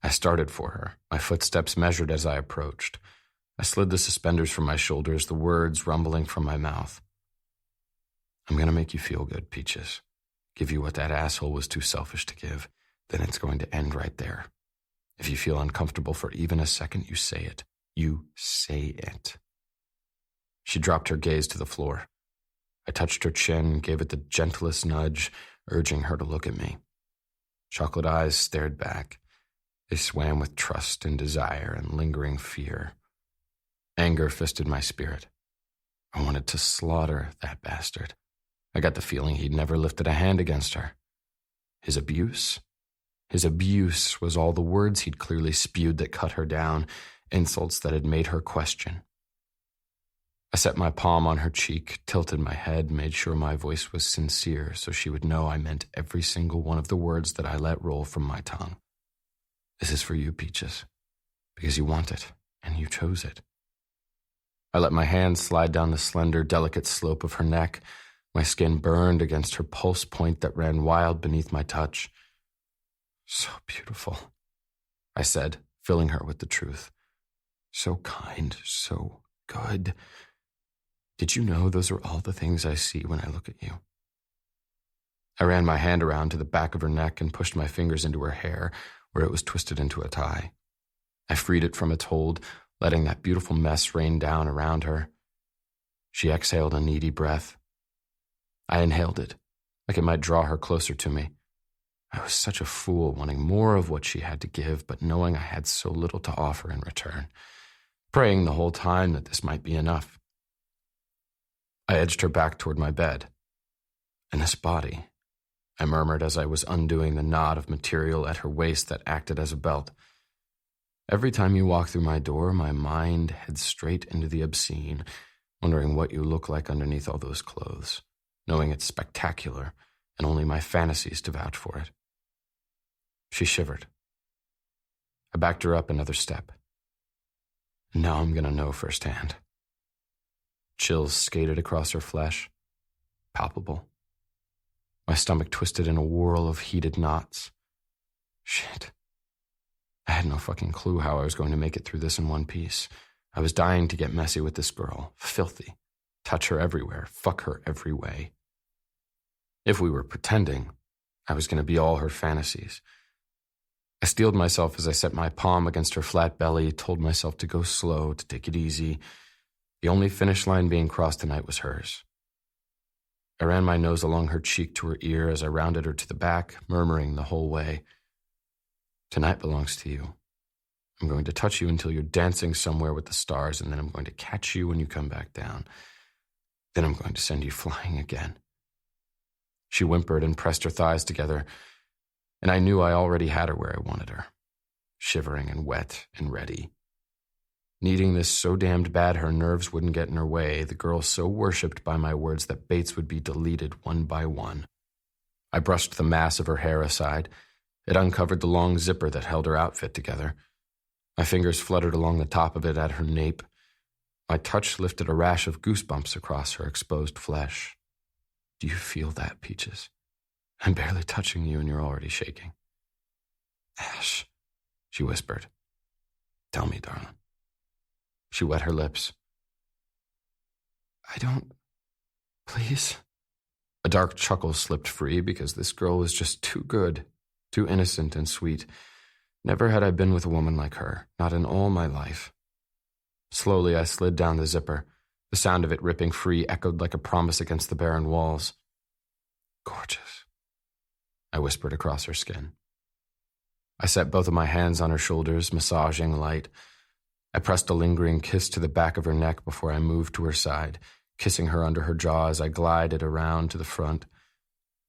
I started for her, my footsteps measured as I approached. I slid the suspenders from my shoulders, the words rumbling from my mouth. I'm going to make you feel good, Peaches. Give you what that asshole was too selfish to give. Then it's going to end right there. If you feel uncomfortable for even a second, you say it. You say it. She dropped her gaze to the floor. I touched her chin, gave it the gentlest nudge, urging her to look at me. Chocolate eyes stared back. They swam with trust and desire and lingering fear. Anger fisted my spirit. I wanted to slaughter that bastard. I got the feeling he'd never lifted a hand against her. His abuse was all the words he'd clearly spewed that cut her down, insults that had made her question. I set my palm on her cheek, tilted my head, made sure my voice was sincere so she would know I meant every single one of the words that I let roll from my tongue. This is for you, Peaches, because you want it, and you chose it. I let my hand slide down the slender, delicate slope of her neck. My skin burned against her pulse point that ran wild beneath my touch. So beautiful, I said, filling her with the truth. So kind, so good. Did you know those are all the things I see when I look at you? I ran my hand around to the back of her neck and pushed my fingers into her hair where it was twisted into a tie. I freed it from its hold, letting that beautiful mess rain down around her. She exhaled a needy breath. I inhaled it, like it might draw her closer to me. I was such a fool, wanting more of what she had to give, but knowing I had so little to offer in return, praying the whole time that this might be enough. I edged her back toward my bed. "And this body," I murmured as I was undoing the knot of material at her waist that acted as a belt. Every time you walk through my door, my mind heads straight into the obscene, wondering what you look like underneath all those clothes, knowing it's spectacular and only my fantasies to vouch for it. She shivered. I backed her up another step. Now I'm going to know firsthand. Chills skated across her flesh, palpable. My stomach twisted in a whirl of heated knots. Shit. I had no fucking clue how I was going to make it through this in one piece. I was dying to get messy with this girl, filthy, touch her everywhere, fuck her every way. If we were pretending, I was going to be all her fantasies. I steeled myself as I set my palm against her flat belly, told myself to go slow, to take it easy. The only finish line being crossed tonight was hers. I ran my nose along her cheek to her ear as I rounded her to the back, murmuring the whole way, "Tonight belongs to you. I'm going to touch you until you're dancing somewhere with the stars, and then I'm going to catch you when you come back down. Then I'm going to send you flying again." She whimpered and pressed her thighs together, and I knew I already had her where I wanted her, shivering and wet and ready. Needing this so damned bad her nerves wouldn't get in her way, the girl so worshipped by my words that Bates would be deleted one by one. I brushed the mass of her hair aside. It uncovered the long zipper that held her outfit together. My fingers fluttered along the top of it at her nape. My touch lifted a rash of goosebumps across her exposed flesh. Do you feel that, Peaches? I'm barely touching you and you're already shaking. Ash, she whispered. Tell me, darling. She wet her lips. I don't... Please? A dark chuckle slipped free because this girl was just too good, too innocent and sweet. Never had I been with a woman like her, not in all my life. Slowly I slid down the zipper. The sound of it ripping free echoed like a promise against the barren walls. Gorgeous, I whispered across her skin. I set both of my hands on her shoulders, massaging light. I pressed a lingering kiss to the back of her neck before I moved to her side, kissing her under her jaw as I glided around to the front.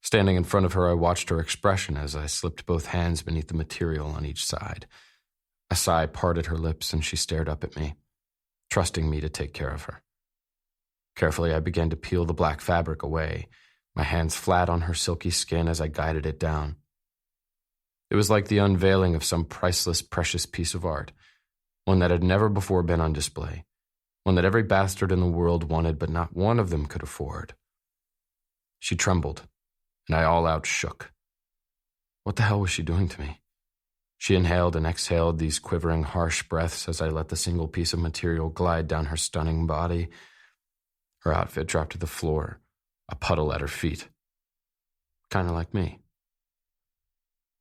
Standing in front of her, I watched her expression as I slipped both hands beneath the material on each side. A sigh parted her lips and she stared up at me, trusting me to take care of her. Carefully, I began to peel the black fabric away, my hands flat on her silky skin as I guided it down. It was like the unveiling of some priceless, precious piece of art, one that had never before been on display, one that every bastard in the world wanted but not one of them could afford. She trembled, and I all out shook. What the hell was she doing to me? She inhaled and exhaled these quivering, harsh breaths as I let the single piece of material glide down her stunning body. Her outfit dropped to the floor, a puddle at her feet. Kind of like me.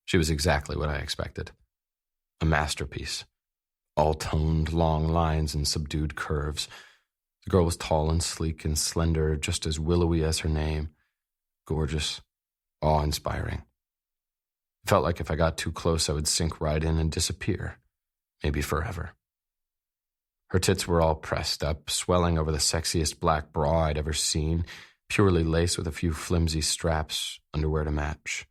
She was exactly what I expected. A masterpiece. All toned, long lines and subdued curves. The girl was tall and sleek and slender, just as willowy as her name. Gorgeous, awe-inspiring. It felt like if I got too close, I would sink right in and disappear, maybe forever. Her tits were all pressed up, swelling over the sexiest black bra I'd ever seen, purely lace with a few flimsy straps, underwear to match.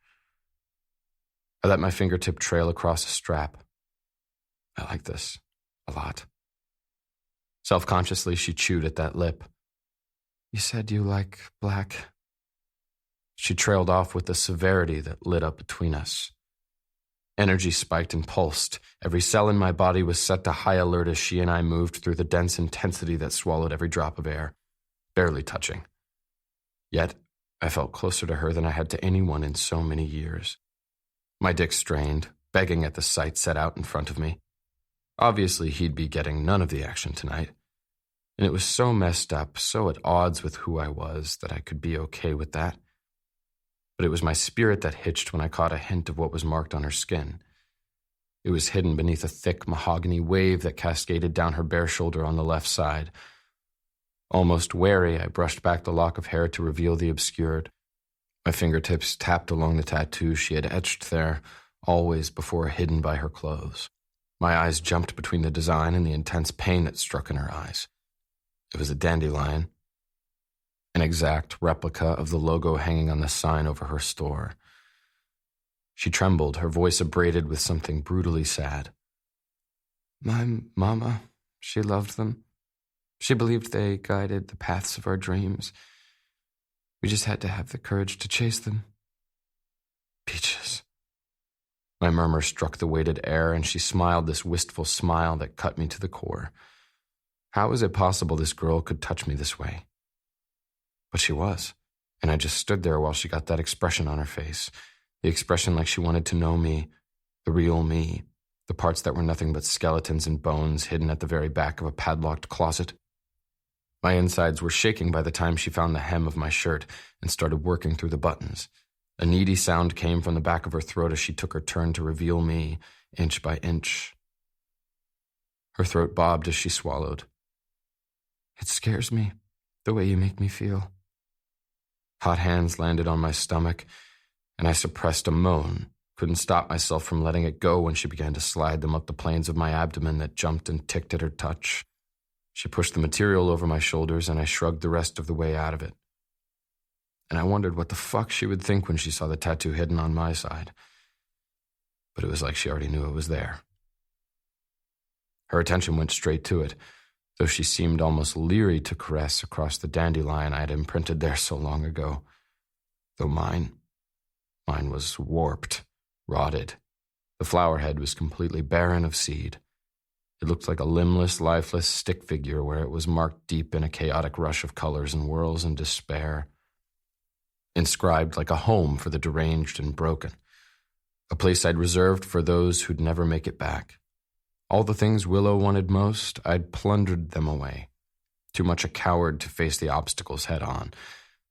I let my fingertip trail across a strap. I like this a lot. Self-consciously, she chewed at that lip. You said you like black. She trailed off with the severity that lit up between us. Energy spiked and pulsed. Every cell in my body was set to high alert as she and I moved through the dense intensity that swallowed every drop of air, barely touching. Yet, I felt closer to her than I had to anyone in so many years. My dick strained, begging at the sight set out in front of me. Obviously, he'd be getting none of the action tonight. And it was so messed up, so at odds with who I was, that I could be okay with that. But it was my spirit that hitched when I caught a hint of what was marked on her skin. It was hidden beneath a thick mahogany wave that cascaded down her bare shoulder on the left side. Almost wary, I brushed back the lock of hair to reveal the obscured. My fingertips tapped along the tattoo she had etched there, always before hidden by her clothes. My eyes jumped between the design and the intense pain that struck in her eyes. It was a dandelion, an exact replica of the logo hanging on the sign over her store. She trembled, her voice abraded with something brutally sad. My mama, she loved them. She believed they guided the paths of our dreams. We just had to have the courage to chase them. Peaches. My murmur struck the weighted air, and she smiled this wistful smile that cut me to the core. How was it possible this girl could touch me this way? But she was, and I just stood there while she got that expression on her face, the expression like she wanted to know me, the real me, the parts that were nothing but skeletons and bones hidden at the very back of a padlocked closet. My insides were shaking by the time she found the hem of my shirt and started working through the buttons. A needy sound came from the back of her throat as she took her turn to reveal me, inch by inch. Her throat bobbed as she swallowed. It scares me, the way you make me feel. Hot hands landed on my stomach, and I suppressed a moan, couldn't stop myself from letting it go when she began to slide them up the planes of my abdomen that jumped and ticked at her touch. She pushed the material over my shoulders, and I shrugged the rest of the way out of it. And I wondered what the fuck she would think when she saw the tattoo hidden on my side. But it was like she already knew it was there. Her attention went straight to it, though she seemed almost leery to caress across the dandelion I had imprinted there so long ago. Though mine was warped, rotted. The flower head was completely barren of seed. It looked like a limbless, lifeless stick figure where it was marked deep in a chaotic rush of colors and whirls and despair. Inscribed like a home for the deranged and broken. A place I'd reserved for those who'd never make it back. All the things Willow wanted most, I'd plundered them away. Too much a coward to face the obstacles head on,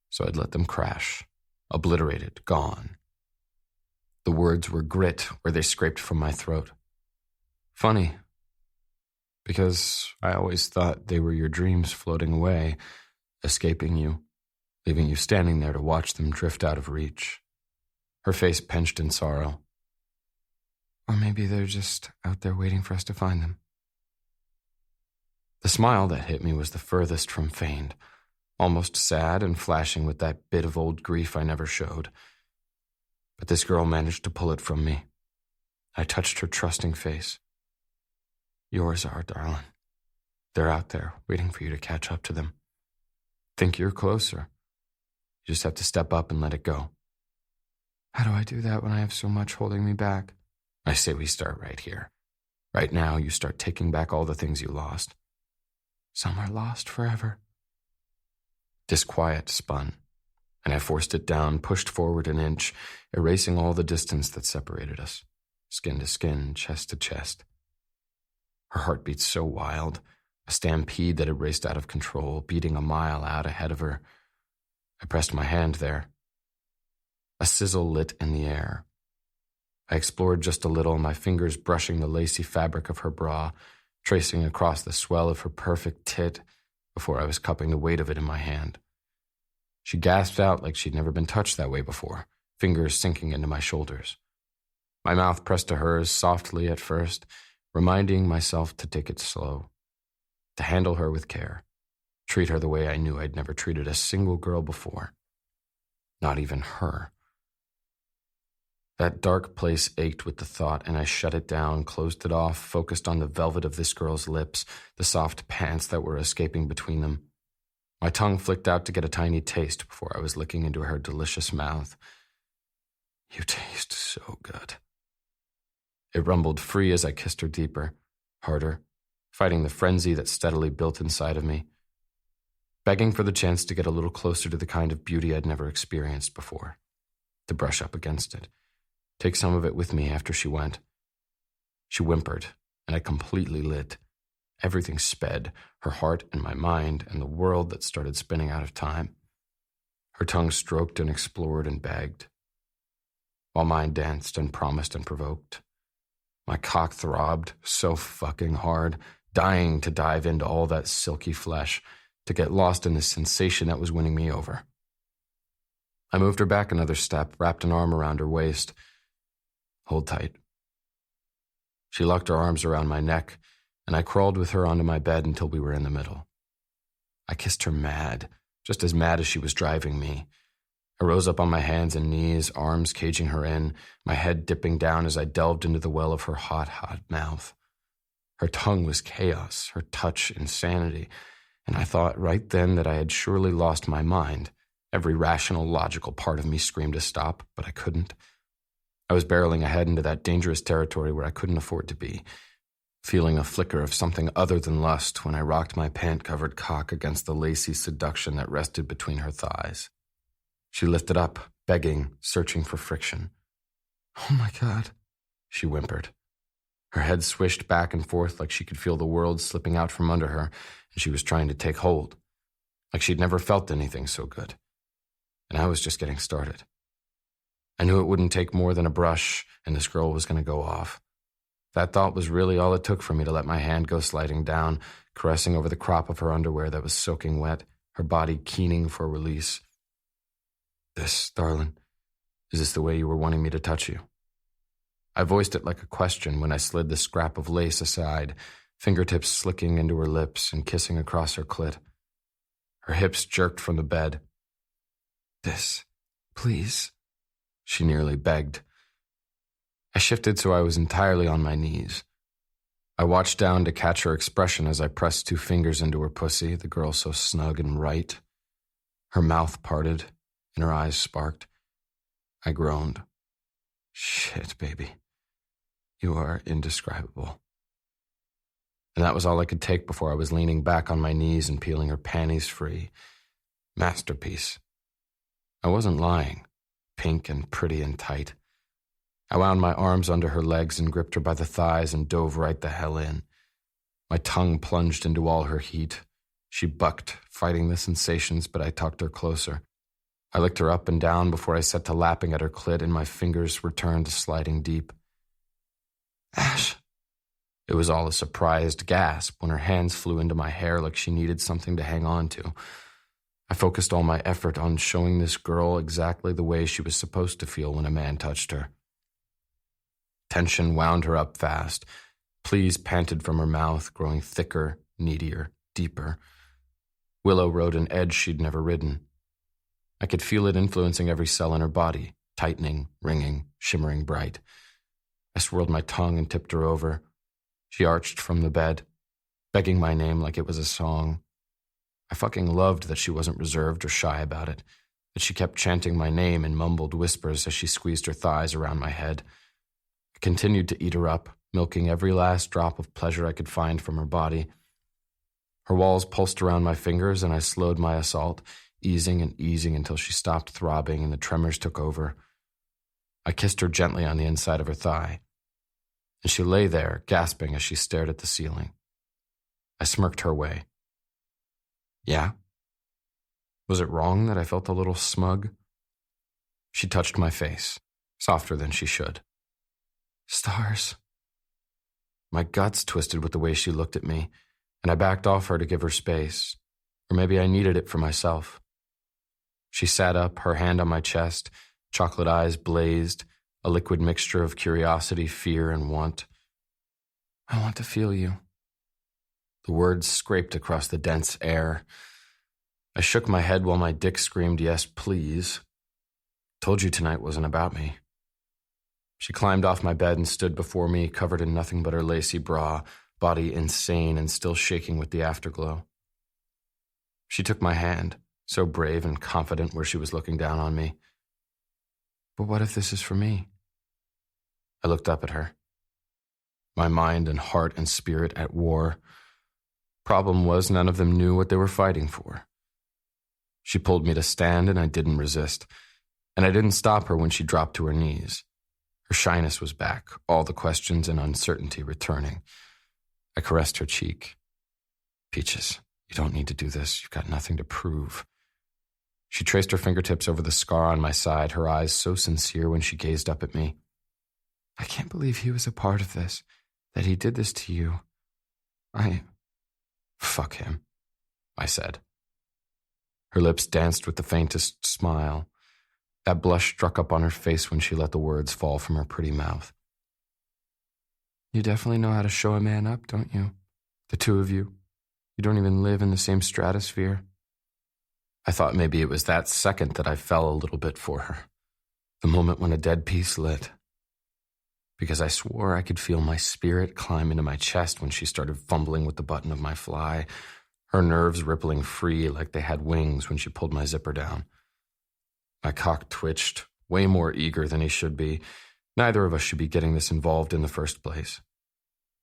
so I'd let them crash. Obliterated, gone. The words were grit where they scraped from my throat. Funny, because I always thought they were your dreams floating away, escaping you, leaving you standing there to watch them drift out of reach. Her face pinched in sorrow. Or maybe they're just out there waiting for us to find them. The smile that hit me was the furthest from feigned, almost sad and flashing with that bit of old grief I never showed. But this girl managed to pull it from me. I touched her trusting face. Yours are, darling. They're out there, waiting for you to catch up to them. Think you're closer. You just have to step up and let it go. How do I do that when I have so much holding me back? I say we start right here. Right now, you start taking back all the things you lost. Some are lost forever. Disquiet spun, and I forced it down, pushed forward an inch, erasing all the distance that separated us, skin to skin, chest to chest. Her heart beat so wild, a stampede that had raced out of control, beating a mile out ahead of her. I pressed my hand there. A sizzle lit in the air. I explored just a little, my fingers brushing the lacy fabric of her bra, tracing across the swell of her perfect tit before I was cupping the weight of it in my hand. She gasped out like she'd never been touched that way before, fingers sinking into my shoulders. My mouth pressed to hers softly at first, reminding myself to take it slow, to handle her with care, treat her the way I knew I'd never treated a single girl before. Not even her. That dark place ached with the thought, and I shut it down, closed it off, focused on the velvet of this girl's lips, the soft pants that were escaping between them. My tongue flicked out to get a tiny taste before I was licking into her delicious mouth. "You taste so good." It rumbled free as I kissed her deeper, harder, fighting the frenzy that steadily built inside of me, begging for the chance to get a little closer to the kind of beauty I'd never experienced before, to brush up against it, take some of it with me after she went. She whimpered, and I completely lit. Everything sped, her heart and my mind, and the world that started spinning out of time. Her tongue stroked and explored and begged, while mine danced and promised and provoked. My cock throbbed so fucking hard, dying to dive into all that silky flesh, to get lost in the sensation that was winning me over. I moved her back another step, wrapped an arm around her waist. "Hold tight." She locked her arms around my neck, and I crawled with her onto my bed until we were in the middle. I kissed her mad, just as mad as she was driving me. I rose up on my hands and knees, arms caging her in, my head dipping down as I delved into the well of her hot, hot mouth. Her tongue was chaos, her touch insanity, and I thought right then that I had surely lost my mind. Every rational, logical part of me screamed to stop, but I couldn't. I was barreling ahead into that dangerous territory where I couldn't afford to be, feeling a flicker of something other than lust when I rocked my pant-covered cock against the lacy seduction that rested between her thighs. She lifted up, begging, searching for friction. "Oh my God," she whimpered. Her head swished back and forth like she could feel the world slipping out from under her, and she was trying to take hold, like she'd never felt anything so good. And I was just getting started. I knew it wouldn't take more than a brush, and this girl was going to go off. That thought was really all it took for me to let my hand go sliding down, caressing over the crop of her underwear that was soaking wet, her body keening for release. "This, darling, is this the way you were wanting me to touch you?" I voiced it like a question when I slid the scrap of lace aside, fingertips slicking into her lips and kissing across her clit. Her hips jerked from the bed. "This, please," she nearly begged. I shifted so I was entirely on my knees. I watched down to catch her expression as I pressed 2 fingers into her pussy, the girl so snug and right. Her mouth parted, and her eyes sparked. I groaned. "Shit, baby. You are indescribable." And that was all I could take before I was leaning back on my knees and peeling her panties free. Masterpiece. I wasn't lying. Pink and pretty and tight. I wound my arms under her legs and gripped her by the thighs and dove right the hell in. My tongue plunged into all her heat. She bucked, fighting the sensations, but I tucked her closer. I licked her up and down before I set to lapping at her clit, and my fingers returned to sliding deep. "Ash!" It was all a surprised gasp when her hands flew into my hair like she needed something to hang on to. I focused all my effort on showing this girl exactly the way she was supposed to feel when a man touched her. Tension wound her up fast. Pleas panted from her mouth, growing thicker, needier, deeper. Willow rode an edge she'd never ridden. I could feel it influencing every cell in her body, tightening, ringing, shimmering bright. I swirled my tongue and tipped her over. She arched from the bed, begging my name like it was a song. I fucking loved that she wasn't reserved or shy about it, that she kept chanting my name in mumbled whispers as she squeezed her thighs around my head. I continued to eat her up, milking every last drop of pleasure I could find from her body. Her walls pulsed around my fingers, and I slowed my assault, easing and easing until she stopped throbbing and the tremors took over. I kissed her gently on the inside of her thigh, and she lay there, gasping as she stared at the ceiling. I smirked her way. "Yeah? Was it wrong that I felt a little smug?" She touched my face, softer than she should. "Stars." My guts twisted with the way she looked at me, and I backed off her to give her space, or maybe I needed it for myself. She sat up, her hand on my chest, chocolate eyes blazed, a liquid mixture of curiosity, fear, and want. "I want to feel you." The words scraped across the dense air. I shook my head while my dick screamed, "Yes, please." "Told you tonight wasn't about me." She climbed off my bed and stood before me, covered in nothing but her lacy bra, body insane and still shaking with the afterglow. She took my hand, so brave and confident where she was looking down on me. But what if this is for me? I looked up at her. My mind and heart and spirit at war. Problem was, none of them knew what they were fighting for. She pulled me to stand, and I didn't resist. And I didn't stop her when she dropped to her knees. Her shyness was back, all the questions and uncertainty returning. I caressed her cheek. Peaches, you don't need to do this. You've got nothing to prove. She traced her fingertips over the scar on my side, her eyes so sincere when she gazed up at me. I can't believe he was a part of this, that he did this to you. Fuck him, I said. Her lips danced with the faintest smile. That blush struck up on her face when she let the words fall from her pretty mouth. You definitely know how to show a man up, don't you? The two of you. You don't even live in the same stratosphere. I thought maybe it was that second that I fell a little bit for her. The moment when a dead piece lit. Because I swore I could feel my spirit climb into my chest when she started fumbling with the button of my fly, her nerves rippling free like they had wings when she pulled my zipper down. My cock twitched, way more eager than he should be. Neither of us should be getting this involved in the first place.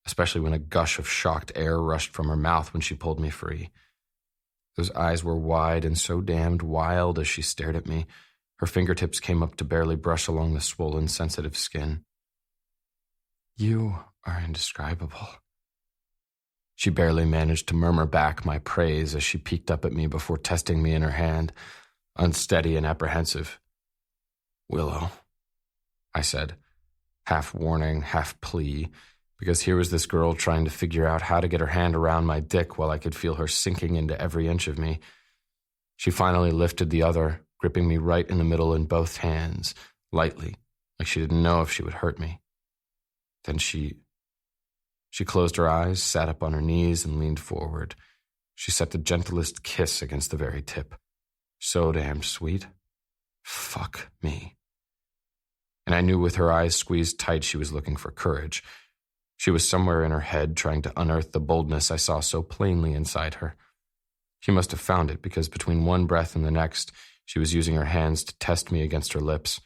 Especially when a gush of shocked air rushed from her mouth when she pulled me free. Those eyes were wide and so damned wild as she stared at me. Her fingertips came up to barely brush along the swollen, sensitive skin. You are indescribable. She barely managed to murmur back my praise as she peeked up at me before testing me in her hand, unsteady and apprehensive. Willow, I said, half warning, half plea, because here was this girl trying to figure out how to get her hand around my dick while I could feel her sinking into every inch of me. She finally lifted the other, gripping me right in the middle in both hands, lightly, like she didn't know if she would hurt me. Then she closed her eyes, sat up on her knees, and leaned forward. She set the gentlest kiss against the very tip. So damned sweet. Fuck me. And I knew with her eyes squeezed tight she was looking for courage. She was somewhere in her head trying to unearth the boldness I saw so plainly inside her. She must have found it because between one breath and the next, she was using her hands to test me against her lips.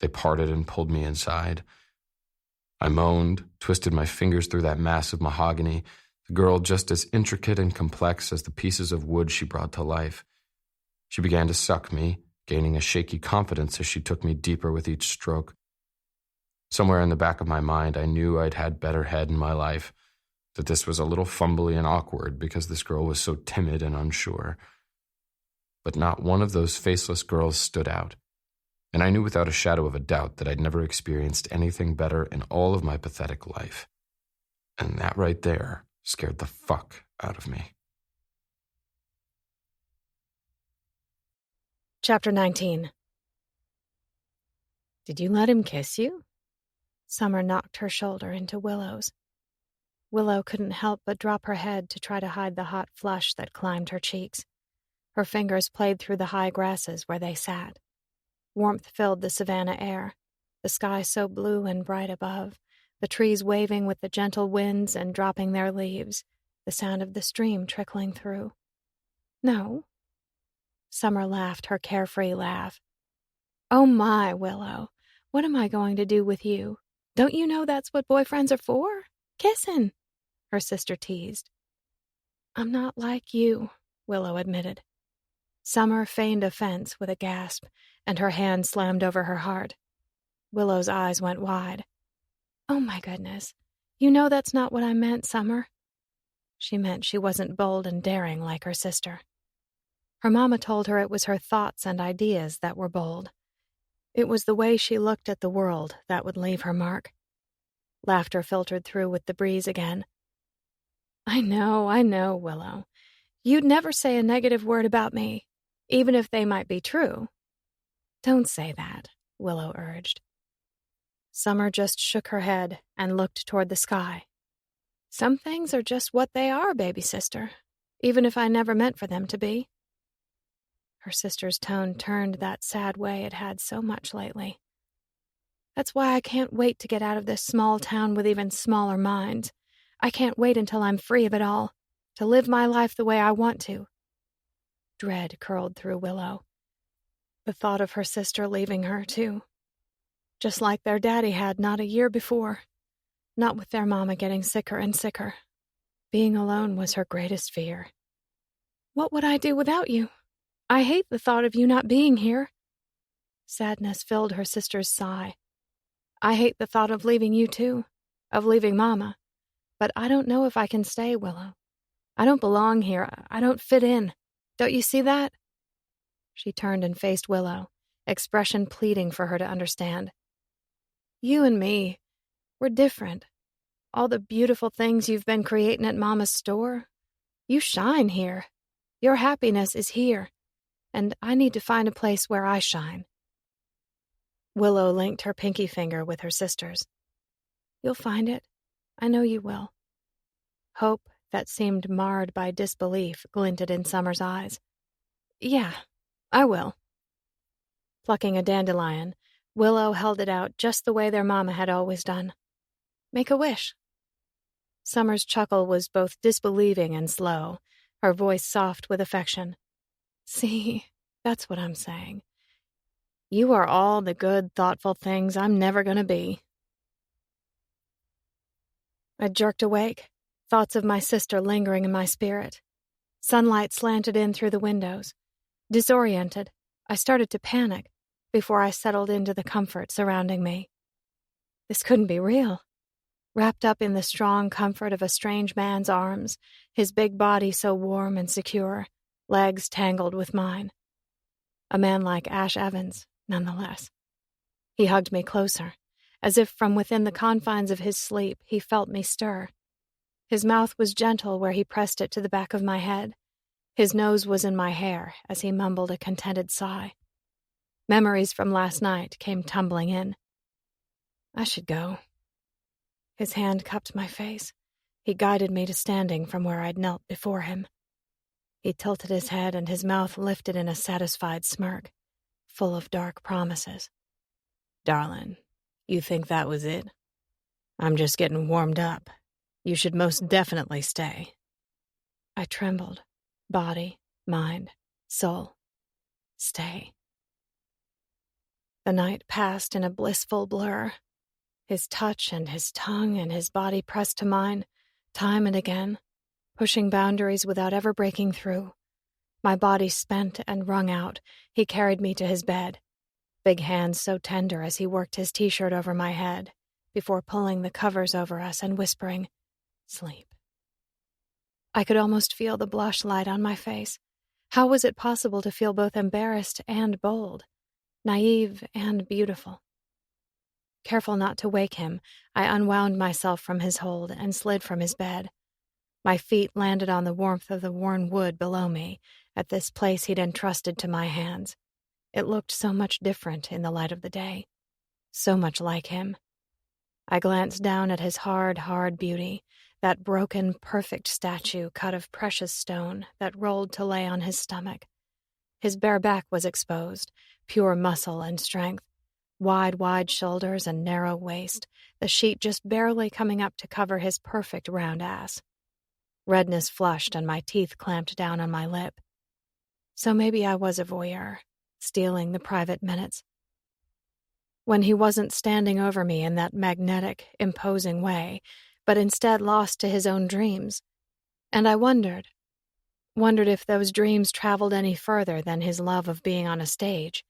They parted and pulled me inside. I moaned, twisted my fingers through that mass of mahogany, the girl just as intricate and complex as the pieces of wood she brought to life. She began to suck me, gaining a shaky confidence as she took me deeper with each stroke. Somewhere in the back of my mind, I knew I'd had better head in my life, that this was a little fumbly and awkward because this girl was so timid and unsure. But not one of those faceless girls stood out. And I knew without a shadow of a doubt that I'd never experienced anything better in all of my pathetic life. And that right there scared the fuck out of me. Chapter 19. Did you let him kiss you? Summer knocked her shoulder into Willow's. Willow couldn't help but drop her head to try to hide the hot flush that climbed her cheeks. Her fingers played through the high grasses where they sat. Warmth filled the savannah air, the sky so blue and bright above, the trees waving with the gentle winds and dropping their leaves, the sound of the stream trickling through. No. Summer laughed her carefree laugh. Oh my, Willow, what am I going to do with you? Don't you know that's what boyfriends are for? Kissing, her sister teased. I'm not like you, Willow admitted. Summer feigned offense with a gasp, and her hand slammed over her heart. Willow's eyes went wide. Oh my goodness, you know that's not what I meant, Summer. She meant she wasn't bold and daring like her sister. Her mama told her it was her thoughts and ideas that were bold. It was the way she looked at the world that would leave her mark. Laughter filtered through with the breeze again. I know, Willow. You'd never say a negative word about me, even if they might be true. Don't say that, Willow urged. Summer just shook her head and looked toward the sky. Some things are just what they are, baby sister, even if I never meant for them to be. Her sister's tone turned that sad way it had so much lately. That's why I can't wait to get out of this small town with even smaller minds. I can't wait until I'm free of it all, to live my life the way I want to. Dread curled through Willow. The thought of her sister leaving her, too. Just like their daddy had not a year before. Not with their mama getting sicker and sicker. Being alone was her greatest fear. What would I do without you? I hate the thought of you not being here. Sadness filled her sister's sigh. I hate the thought of leaving you, too. Of leaving Mama. But I don't know if I can stay, Willow. I don't belong here. I don't fit in. Don't you see that? She turned and faced Willow, expression pleading for her to understand. You and me, we're different. All the beautiful things you've been creating at Mama's store, you shine here. Your happiness is here. And I need to find a place where I shine. Willow linked her pinky finger with her sister's. You'll find it. I know you will. Hope that seemed marred by disbelief glinted in Summer's eyes. Yeah, I will. Plucking a dandelion, Willow held it out just the way their mama had always done. Make a wish. Summer's chuckle was both disbelieving and slow, her voice soft with affection. See, that's what I'm saying. You are all the good, thoughtful things I'm never going to be. I jerked awake, thoughts of my sister lingering in my spirit. Sunlight slanted in through the windows. Disoriented, I started to panic before I settled into the comfort surrounding me. This couldn't be real. Wrapped up in the strong comfort of a strange man's arms, his big body so warm and secure, legs tangled with mine. A man like Ash Evans, nonetheless. He hugged me closer, as if from within the confines of his sleep he felt me stir. His mouth was gentle where he pressed it to the back of my head. His nose was in my hair as he mumbled a contented sigh. Memories from last night came tumbling in. I should go. His hand cupped my face. He guided me to standing from where I'd knelt before him. He tilted his head and his mouth lifted in a satisfied smirk, full of dark promises. Darling, you think that was it? I'm just getting warmed up. You should most definitely stay. I trembled. Body, mind, soul. Stay. The night passed in a blissful blur. His touch and his tongue and his body pressed to mine, time and again, pushing boundaries without ever breaking through. My body spent and wrung out, he carried me to his bed, big hands so tender as he worked his t-shirt over my head, before pulling the covers over us and whispering, "Sleep." I could almost feel the blush light on my face. How was it possible to feel both embarrassed and bold, naive and beautiful? Careful not to wake him, I unwound myself from his hold and slid from his bed. My feet landed on the warmth of the worn wood below me, at this place he'd entrusted to my hands. It looked so much different in the light of the day. So much like him. I glanced down at his hard, hard beauty, that broken, perfect statue cut of precious stone that rolled to lay on his stomach. His bare back was exposed, pure muscle and strength. Wide shoulders and narrow waist, the sheet just barely coming up to cover his perfect round ass. Redness flushed and my teeth clamped down on my lip. So maybe I was a voyeur, stealing the private minutes. When he wasn't standing over me in that magnetic, imposing way, but instead lost to his own dreams. And I wondered if those dreams traveled any further than his love of being on a stage,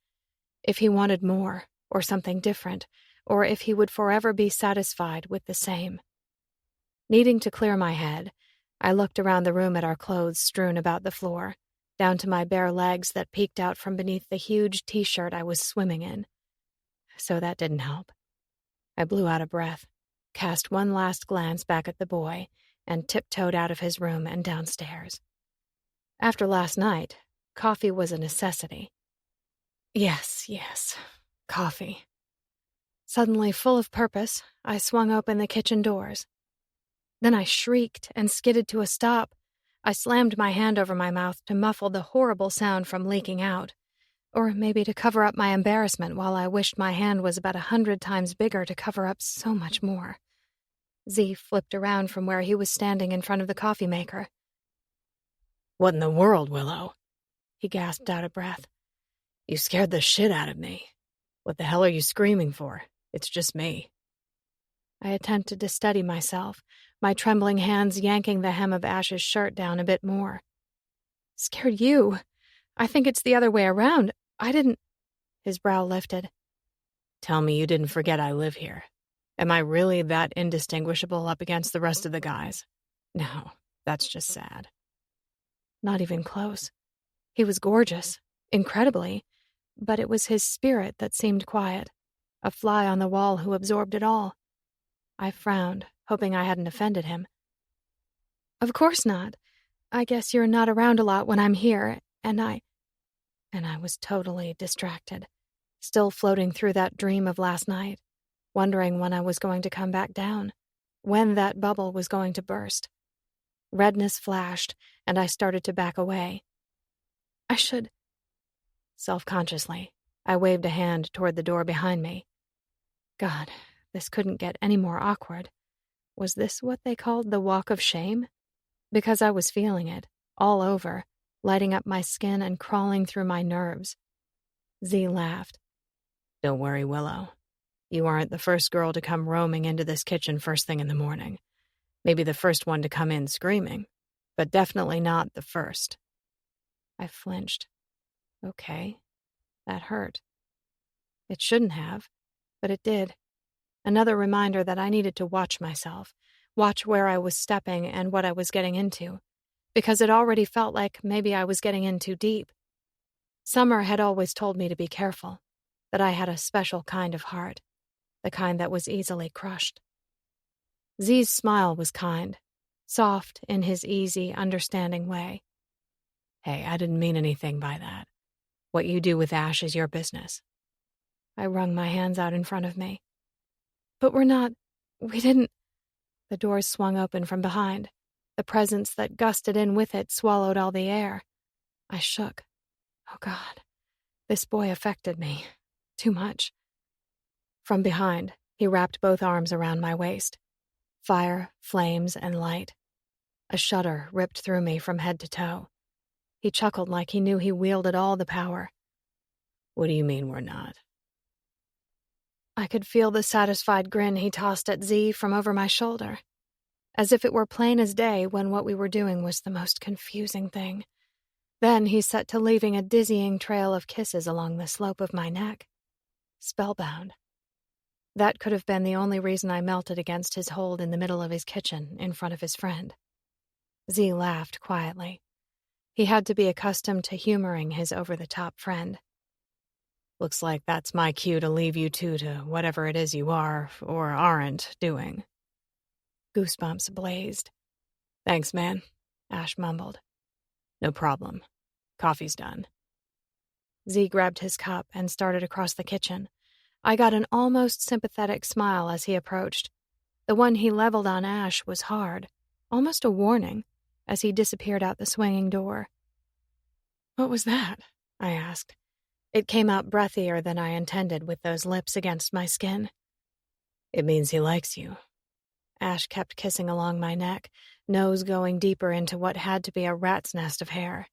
if he wanted more, or something different, or if he would forever be satisfied with the same. Needing to clear my head, I looked around the room at our clothes strewn about the floor, down to my bare legs that peeked out from beneath the huge t-shirt I was swimming in. So that didn't help. I blew out a breath, cast one last glance back at the boy, and tiptoed out of his room and downstairs. After last night, coffee was a necessity. Yes, coffee. Suddenly full of purpose, I swung open the kitchen doors. Then I shrieked and skidded to a stop. I slammed my hand over my mouth to muffle the horrible sound from leaking out. Or maybe to cover up my embarrassment while I wished my hand was about 100 times bigger to cover up so much more. Z flipped around from where he was standing in front of the coffee maker. "What in the world, Willow?" he gasped out of breath. "You scared the shit out of me. What the hell are you screaming for? It's just me." I attempted to steady myself, my trembling hands yanking the hem of Ash's shirt down a bit more. "Scared you? I think it's the other way around. I didn't—" His brow lifted. "Tell me you didn't forget I live here. Am I really that indistinguishable up against the rest of the guys? No, that's just sad." Not even close. He was gorgeous, incredibly, but it was his spirit that seemed quiet, a fly on the wall who absorbed it all. I frowned, hoping I hadn't offended him. "Of course not. I guess you're not around a lot when I'm here, and I was totally distracted, still floating through that dream of last night, wondering when I was going to come back down, when that bubble was going to burst. Redness flashed, and I started to back away. I should... Self-consciously, I waved a hand toward the door behind me. God, this couldn't get any more awkward. Was this what they called the walk of shame? Because I was feeling it, all over, lighting up my skin and crawling through my nerves. Z laughed. "Don't worry, Willow. You aren't the first girl to come roaming into this kitchen first thing in the morning. Maybe the first one to come in screaming, but definitely not the first." I flinched. Okay, that hurt. It shouldn't have, but it did. Another reminder that I needed to watch myself, watch where I was stepping and what I was getting into, because it already felt like maybe I was getting in too deep. Summer had always told me to be careful, that I had a special kind of heart, the kind that was easily crushed. Z's smile was kind, soft in his easy, understanding way. "Hey, I didn't mean anything by that. What you do with Ash is your business." I wrung my hands out in front of me. "But we didn't..." The doors swung open from behind. The presence that gusted in with it swallowed all the air. I shook. Oh God, this boy affected me. Too much. From behind, he wrapped both arms around my waist. Fire, flames, and light. A shudder ripped through me from head to toe. He chuckled like he knew he wielded all the power. "What do you mean we're not?" I could feel the satisfied grin he tossed at Z from over my shoulder, as if it were plain as day when what we were doing was the most confusing thing. Then he set to leaving a dizzying trail of kisses along the slope of my neck. Spellbound. That could have been the only reason I melted against his hold in the middle of his kitchen in front of his friend. Z laughed quietly. He had to be accustomed to humoring his over-the-top friend. "Looks like that's my cue to leave you two to whatever it is you are, or aren't, doing." Goosebumps blazed. "Thanks, man," Ash mumbled. "No problem. Coffee's done." Z grabbed his cup and started across the kitchen. I got an almost sympathetic smile as he approached. The one he leveled on Ash was hard, almost a warning, as he disappeared out the swinging door. "What was that?" I asked. It came out breathier than I intended with those lips against my skin. "It means he likes you." Ash kept kissing along my neck, nose going deeper into what had to be a rat's nest of hair.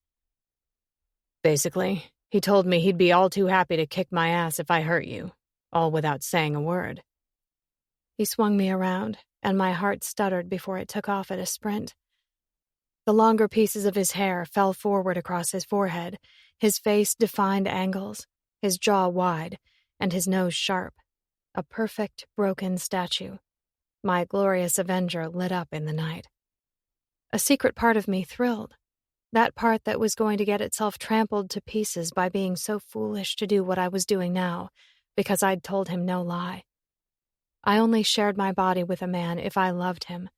"Basically, he told me he'd be all too happy to kick my ass if I hurt you, all without saying a word." He swung me around, and my heart stuttered before it took off at a sprint. The longer pieces of his hair fell forward across his forehead, his face defined angles, his jaw wide, and his nose sharp. A perfect, broken statue. My glorious avenger lit up in the night. A secret part of me thrilled. That part that was going to get itself trampled to pieces by being so foolish to do what I was doing now, because I'd told him no lie. I only shared my body with a man if I loved him,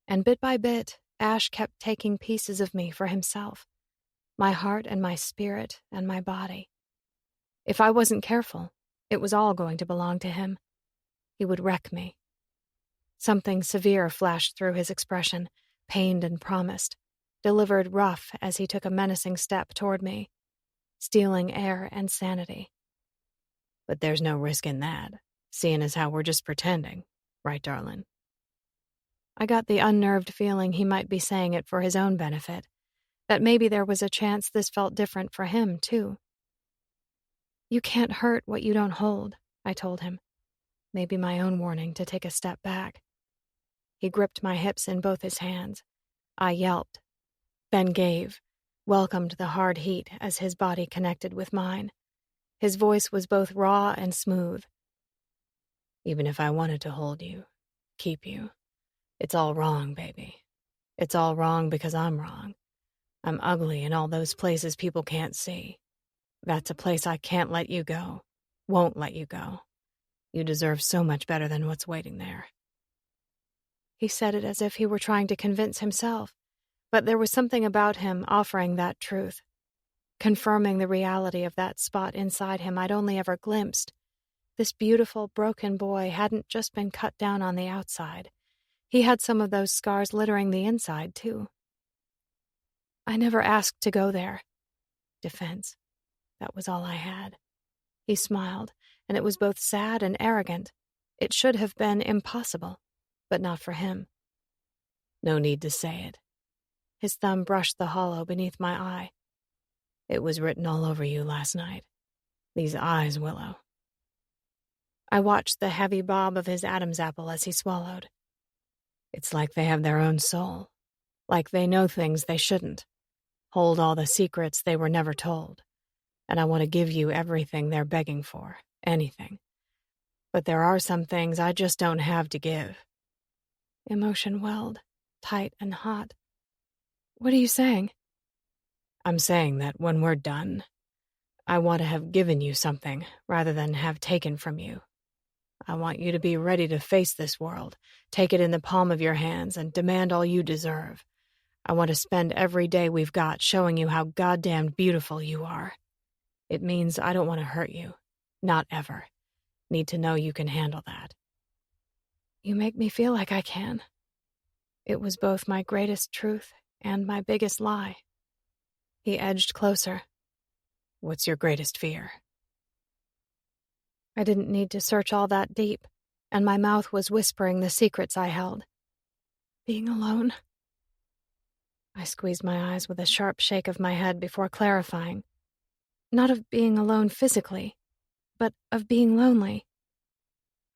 and bit by bit, Ash kept taking pieces of me for himself. My heart and my spirit and my body. If I wasn't careful, it was all going to belong to him. He would wreck me. Something severe flashed through his expression, pained and promised, delivered rough as he took a menacing step toward me. stealing air and sanity. But there's no risk in that, seeing as how we're just pretending, right, darling? I got the unnerved feeling he might be saying it for his own benefit, that maybe there was a chance this felt different for him, too. You can't hurt what you don't hold, I told him, maybe my own warning to take a step back. He gripped my hips in both his hands. I yelped, then gave, welcomed the hard heat as his body connected with mine. His voice was both raw and smooth. Even if I wanted to hold you, keep you, it's all wrong, baby. It's all wrong because I'm wrong. I'm ugly in all those places people can't see. That's a place I can't let you go, won't let you go. You deserve so much better than what's waiting there. He said it as if he were trying to convince himself, but there was something about him offering that truth, confirming the reality of that spot inside him I'd only ever glimpsed. This beautiful, broken boy hadn't just been cut down on the outside. He had some of those scars littering the inside, too. I never asked to go there. Defense. That was all I had. He smiled, and it was both sad and arrogant. It should have been impossible, but not for him. No need to say it. His thumb brushed the hollow beneath my eye. It was written all over you last night. These eyes, Willow. I watched the heavy bob of his Adam's apple as he swallowed. It's like they have their own soul, like they know things they shouldn't, hold all the secrets they were never told, and I want to give you everything they're begging for, anything. But there are some things I just don't have to give. Emotion welled, tight and hot. What are you saying? I'm saying that when we're done, I want to have given you something rather than have taken from you. I want you to be ready to face this world, take it in the palm of your hands, and demand all you deserve. I want to spend every day we've got showing you how goddamn beautiful you are. It means I don't want to hurt you. Not ever. Need to know you can handle that. You make me feel like I can. It was both my greatest truth and my biggest lie. He edged closer. What's your greatest fear? I didn't need to search all that deep, and my mouth was whispering the secrets I held. Being alone. I squeezed my eyes with a sharp shake of my head before clarifying. Not of being alone physically, but of being lonely.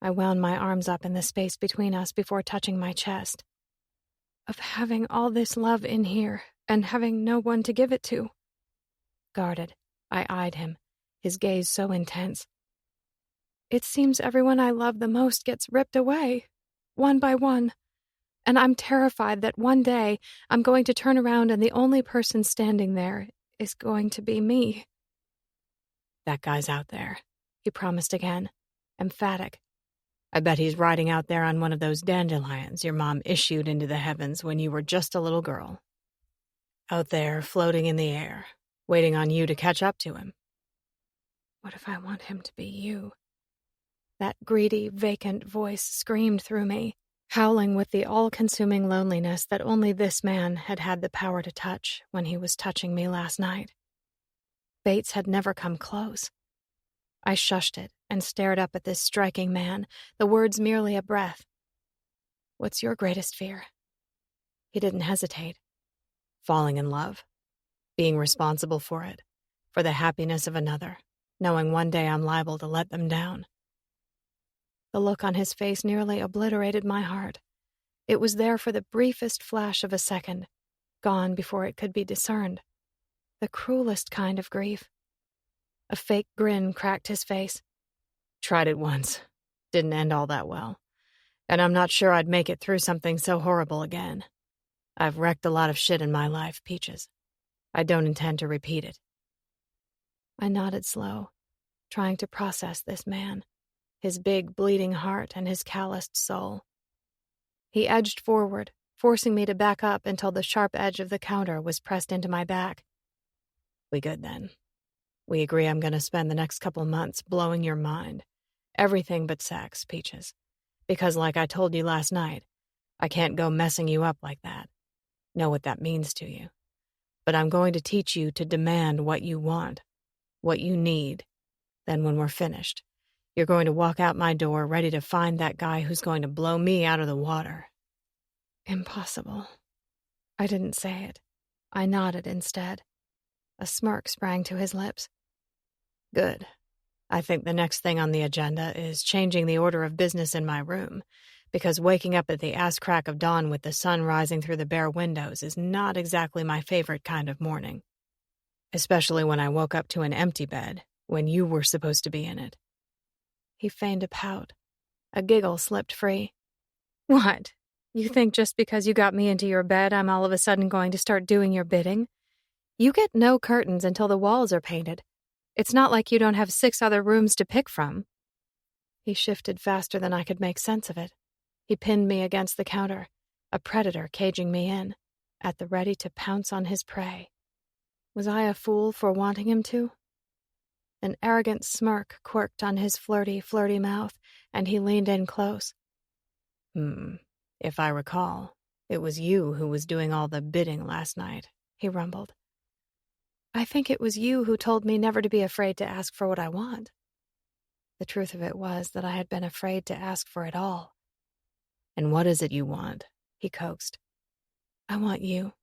I wound my arms up in the space between us before touching my chest. Of having all this love in here and having no one to give it to. Guarded, I eyed him, his gaze so intense. It seems everyone I love the most gets ripped away, one by one. And I'm terrified that one day I'm going to turn around and the only person standing there is going to be me. That guy's out there, he promised again, emphatic. I bet he's riding out there on one of those dandelions your mom issued into the heavens when you were just a little girl. Out there, floating in the air, waiting on you to catch up to him. What if I want him to be you? That greedy, vacant voice screamed through me, howling with the all-consuming loneliness that only this man had had the power to touch when he was touching me last night. Bates had never come close. I shushed it and stared up at this striking man, the words merely a breath. What's your greatest fear? He didn't hesitate. Falling in love. Being responsible for it. For the happiness of another. Knowing one day I'm liable to let them down. The look on his face nearly obliterated my heart. It was there for the briefest flash of a second, gone before it could be discerned. The cruelest kind of grief. A fake grin cracked his face. Tried it once. Didn't end all that well. And I'm not sure I'd make it through something so horrible again. I've wrecked a lot of shit in my life, Peaches. I don't intend to repeat it. I nodded slow, trying to process this man, his big, bleeding heart and his calloused soul. He edged forward, forcing me to back up until the sharp edge of the counter was pressed into my back. We good then? We agree I'm going to spend the next couple months blowing your mind. Everything but sex, Peaches. Because like I told you last night, I can't go messing you up like that. Know what that means to you. But I'm going to teach you to demand what you want. what you need. Then when we're finished, you're going to walk out my door ready to find that guy who's going to blow me out of the water." Impossible. I didn't say it. I nodded instead. A smirk sprang to his lips. "Good. I think the next thing on the agenda is changing the order of business in my room, because waking up at the ass crack of dawn with the sun rising through the bare windows is not exactly my favorite kind of morning. Especially when I woke up to an empty bed, when you were supposed to be in it." He feigned a pout. A giggle slipped free. "What? You think just because you got me into your bed, I'm all of a sudden going to start doing your bidding? You get no curtains until the walls are painted. It's not like you don't have 6 other rooms to pick from." He shifted faster than I could make sense of it. He pinned me against the counter, a predator caging me in, at the ready to pounce on his prey. Was I a fool for wanting him to? An arrogant smirk quirked on his flirty mouth, and he leaned in close. If I recall, it was you who was doing all the bidding last night," he rumbled. "I think it was you who told me never to be afraid to ask for what I want." The truth of it was that I had been afraid to ask for it all. "And what is it you want?" he coaxed. "I want you."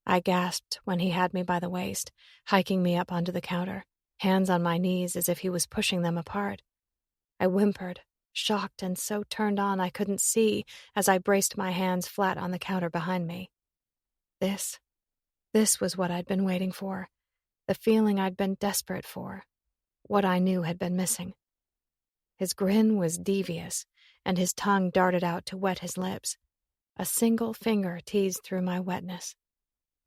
I gasped when he had me by the waist, hiking me up onto the counter, hands on my knees as if he was pushing them apart. I whimpered, shocked and so turned on I couldn't see as I braced my hands flat on the counter behind me. This was what I'd been waiting for, the feeling I'd been desperate for, what I knew had been missing. His grin was devious, and his tongue darted out to wet his lips. A single finger teased through my wetness.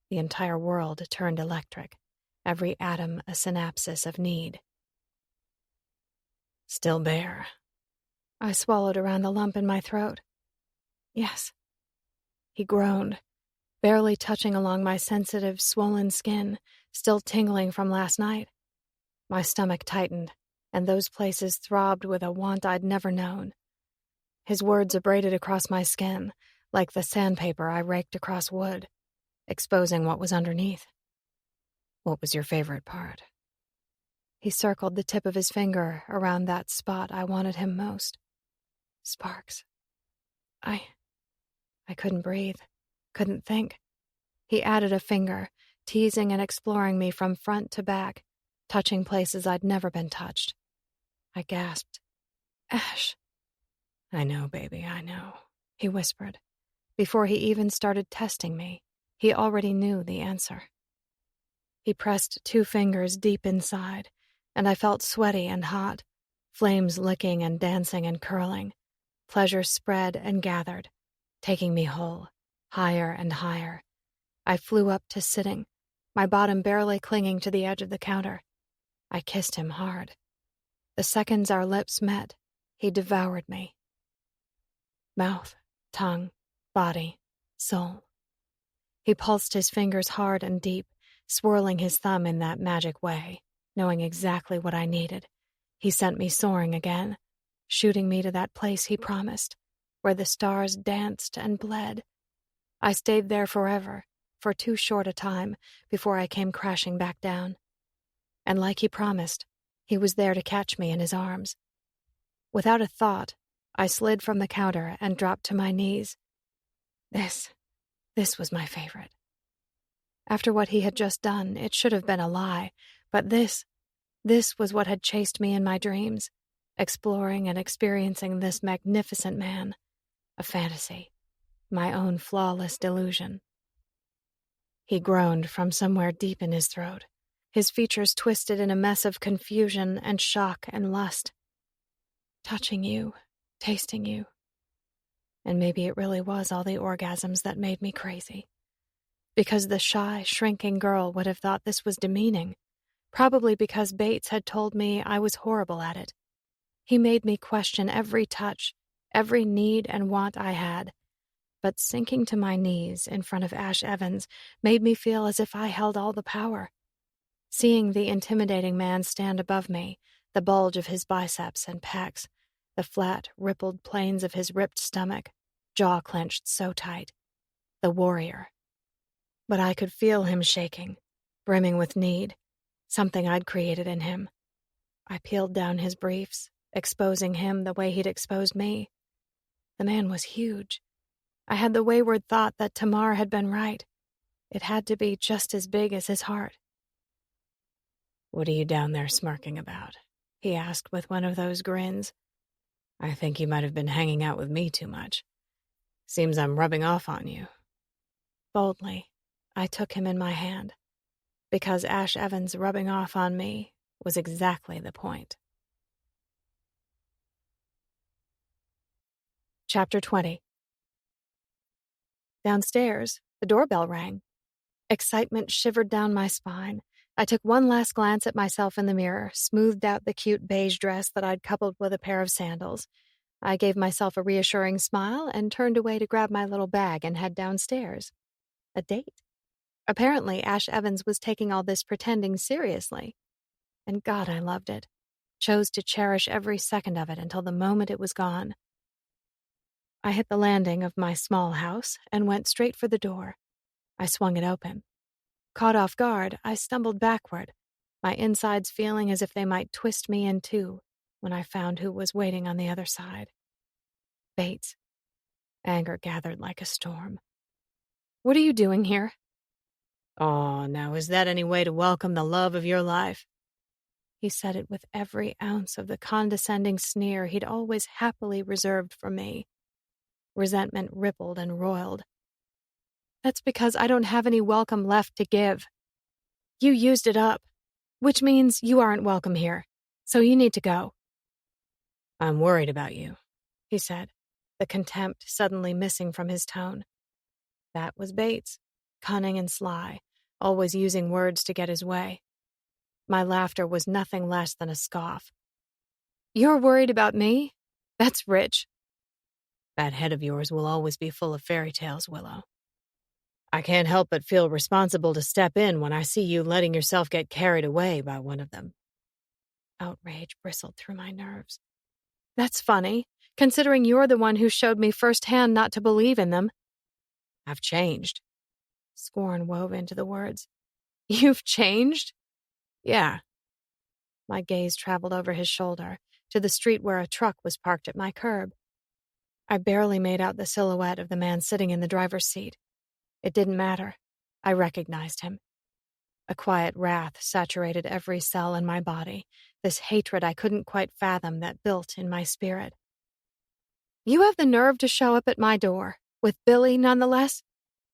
The entire world turned electric, every atom a synapsis of need. "Still bare?" I swallowed around the lump in my throat. "Yes." He groaned, barely touching along my sensitive, swollen skin, still tingling from last night. My stomach tightened, and those places throbbed with a want I'd never known. His words abraded across my skin, like the sandpaper I raked across wood, exposing what was underneath. "What was your favorite part?" He circled the tip of his finger around that spot I wanted him most. Sparks. I couldn't breathe, couldn't think. He added a finger, teasing and exploring me from front to back, touching places I'd never been touched. I gasped. "Ash." "I know, baby, I know," he whispered. Before he even started testing me, he already knew the answer. He pressed 2 fingers deep inside, and I felt sweaty and hot, flames licking and dancing and curling. Pleasure spread and gathered, taking me whole, higher and higher. I flew up to sitting, my bottom barely clinging to the edge of the counter. I kissed him hard. The seconds our lips met, he devoured me. Mouth, tongue, body, soul. He pulsed his fingers hard and deep, swirling his thumb in that magic way, knowing exactly what I needed. He sent me soaring again, shooting me to that place he promised, where the stars danced and bled. I stayed there forever, for too short a time, before I came crashing back down. And like he promised, he was there to catch me in his arms. Without a thought, I slid from the counter and dropped to my knees. This was my favorite. After what he had just done, it should have been a lie, but this was what had chased me in my dreams, exploring and experiencing this magnificent man, a fantasy, my own flawless delusion. He groaned from somewhere deep in his throat, his features twisted in a mess of confusion and shock and lust. Touching you, tasting you. And maybe it really was all the orgasms that made me crazy. Because the shy, shrinking girl would have thought this was demeaning, probably because Bates had told me I was horrible at it. He made me question every touch, every need and want I had. But sinking to my knees in front of Ash Evans made me feel as if I held all the power. Seeing the intimidating man stand above me, the bulge of his biceps and pecs, the flat, rippled planes of his ripped stomach, jaw clenched so tight. The warrior. But I could feel him shaking, brimming with need, something I'd created in him. I peeled down his briefs, exposing him the way he'd exposed me. The man was huge. I had the wayward thought that Tamar had been right. It had to be just as big as his heart. "What are you down there smirking about?" he asked with one of those grins. "I think you might have been hanging out with me too much. Seems I'm rubbing off on you." Boldly, I took him in my hand, because Ash Evans rubbing off on me was exactly the point. Chapter 20. Downstairs, the doorbell rang. Excitement shivered down my spine. I took one last glance at myself in the mirror, smoothed out the cute beige dress that I'd coupled with a pair of sandals. I gave myself a reassuring smile and turned away to grab my little bag and head downstairs. A date? Apparently, Ash Evans was taking all this pretending seriously. And God, I loved it. Chose to cherish every second of it until the moment it was gone. I hit the landing of my small house and went straight for the door. I swung it open. Caught off guard, I stumbled backward, my insides feeling as if they might twist me in two when I found who was waiting on the other side. Bates. Anger gathered like a storm. "What are you doing here?" "Oh, now is that any way to welcome the love of your life?" He said it with every ounce of the condescending sneer he'd always happily reserved for me. Resentment rippled and roiled. "That's because I don't have any welcome left to give. You used it up, which means you aren't welcome here, so you need to go." "I'm worried about you," he said, the contempt suddenly missing from his tone. That was Bates, cunning and sly, always using words to get his way. My laughter was nothing less than a scoff. "You're worried about me? That's rich." "That head of yours will always be full of fairy tales, Willow. I can't help but feel responsible to step in when I see you letting yourself get carried away by one of them." Outrage bristled through my nerves. "That's funny, considering you're the one who showed me firsthand not to believe in them." "I've changed." Scorn wove into the words. "You've changed?" "Yeah." My gaze traveled over his shoulder to the street where a truck was parked at my curb. I barely made out the silhouette of the man sitting in the driver's seat. It didn't matter. I recognized him. A quiet wrath saturated every cell in my body, this hatred I couldn't quite fathom that built in my spirit. "You have the nerve to show up at my door, with Billy nonetheless,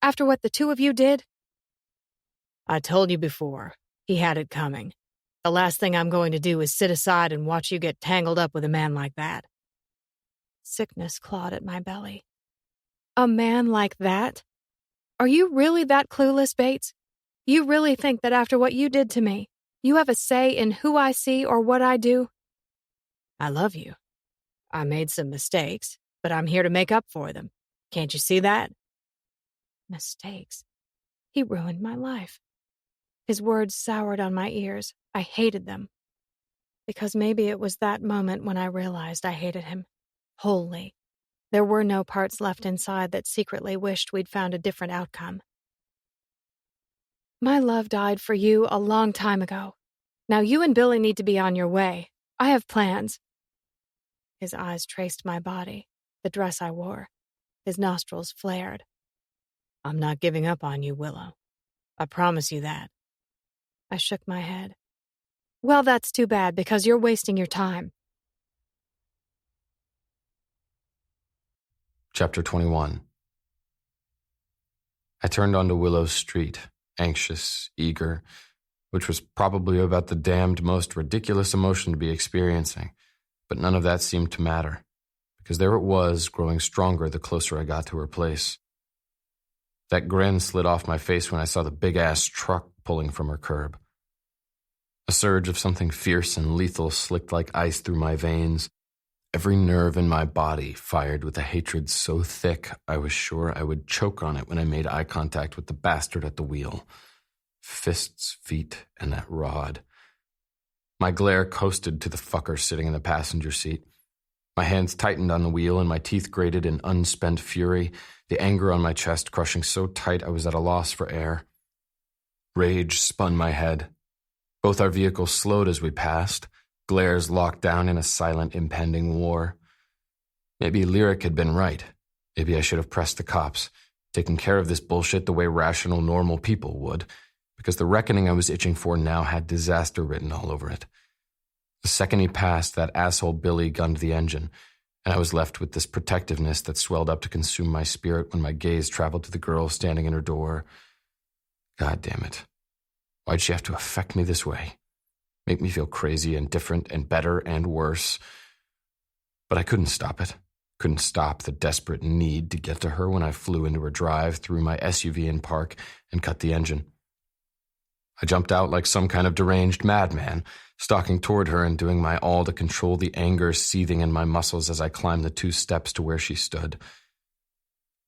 after what the two of you did?" "I told you before, he had it coming. The last thing I'm going to do is sit aside and watch you get tangled up with a man like that." Sickness clawed at my belly. "A man like that? Are you really that clueless, Bates? You really think that after what you did to me, you have a say in who I see or what I do?" "I love you. I made some mistakes, but I'm here to make up for them. Can't you see that?" Mistakes? He ruined my life. His words soured on my ears. I hated them. Because maybe it was that moment when I realized I hated him. Wholly. There were no parts left inside that secretly wished we'd found a different outcome. "My love died for you a long time ago. Now you and Billy need to be on your way. I have plans." His eyes traced my body, the dress I wore. His nostrils flared. "I'm not giving up on you, Willow. I promise you that." I shook my head. "Well, that's too bad, because you're wasting your time." Chapter 21. I turned onto Willow Street, anxious, eager, which was probably about the damned most ridiculous emotion to be experiencing, but none of that seemed to matter, because there it was, growing stronger the closer I got to her place. That grin slid off my face when I saw the big-ass truck pulling from her curb. A surge of something fierce and lethal slicked like ice through my veins. Every nerve in my body fired with a hatred so thick I was sure I would choke on it when I made eye contact with the bastard at the wheel. Fists, feet, and that rod. My glare coasted to the fucker sitting in the passenger seat. My hands tightened on the wheel and my teeth grated in unspent fury, the anger on my chest crushing so tight I was at a loss for air. Rage spun my head. Both our vehicles slowed as we passed, glares locked down in a silent, impending war. Maybe Lyric had been right. Maybe I should have pressed the cops, taken care of this bullshit the way rational, normal people would, because the reckoning I was itching for now had disaster written all over it. The second he passed, that asshole Billy gunned the engine, and I was left with this protectiveness that swelled up to consume my spirit when my gaze traveled to the girl standing in her door. God damn it. Why'd she have to affect me this way? Make me feel crazy and different and better and worse. But I couldn't stop it. Couldn't stop the desperate need to get to her when I flew into her drive, threw my SUV in park, and cut the engine. I jumped out like some kind of deranged madman, stalking toward her and doing my all to control the anger seething in my muscles as I climbed the 2 steps to where she stood.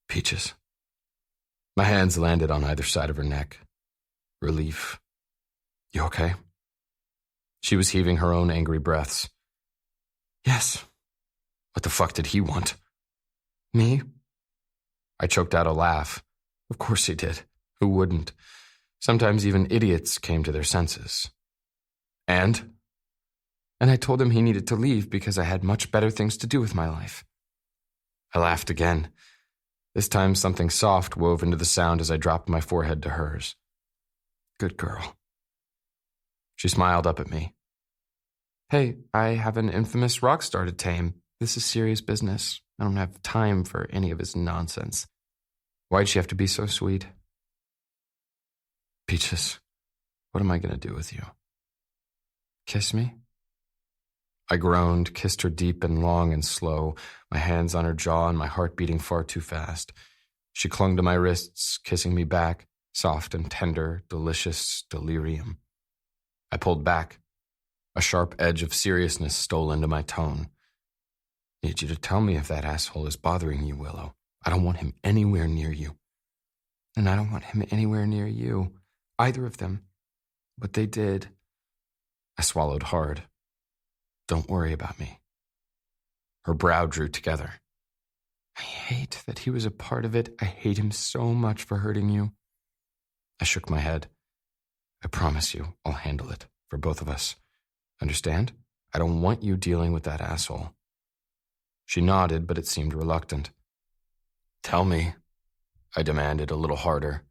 Peaches. My hands landed on either side of her neck. Relief. You okay? She was heaving her own angry breaths. Yes. What the fuck did he want? Me? I choked out a laugh. Of course he did. Who wouldn't? Sometimes even idiots came to their senses. And I told him he needed to leave because I had much better things to do with my life. I laughed again. This time something soft wove into the sound as I dropped my forehead to hers. Good girl. She smiled up at me. Hey, I have an infamous rock star to tame. This is serious business. I don't have time for any of his nonsense. Why'd she have to be so sweet? Peaches, what am I going to do with you? Kiss me? I groaned, kissed her deep and long and slow, my hands on her jaw and my heart beating far too fast. She clung to my wrists, kissing me back, soft and tender, delicious delirium. I pulled back. A sharp edge of seriousness stole into my tone. Need you to tell me if that asshole is bothering you, Willow. I don't want him anywhere near you. And I don't want him anywhere near you. Either of them. But they did. I swallowed hard. Don't worry about me. Her brow drew together. I hate that he was a part of it. I hate him so much for hurting you. I shook my head. I promise you, I'll handle it for both of us. Understand? I don't want you dealing with that asshole. She nodded, but it seemed reluctant. Tell me, I demanded a little harder.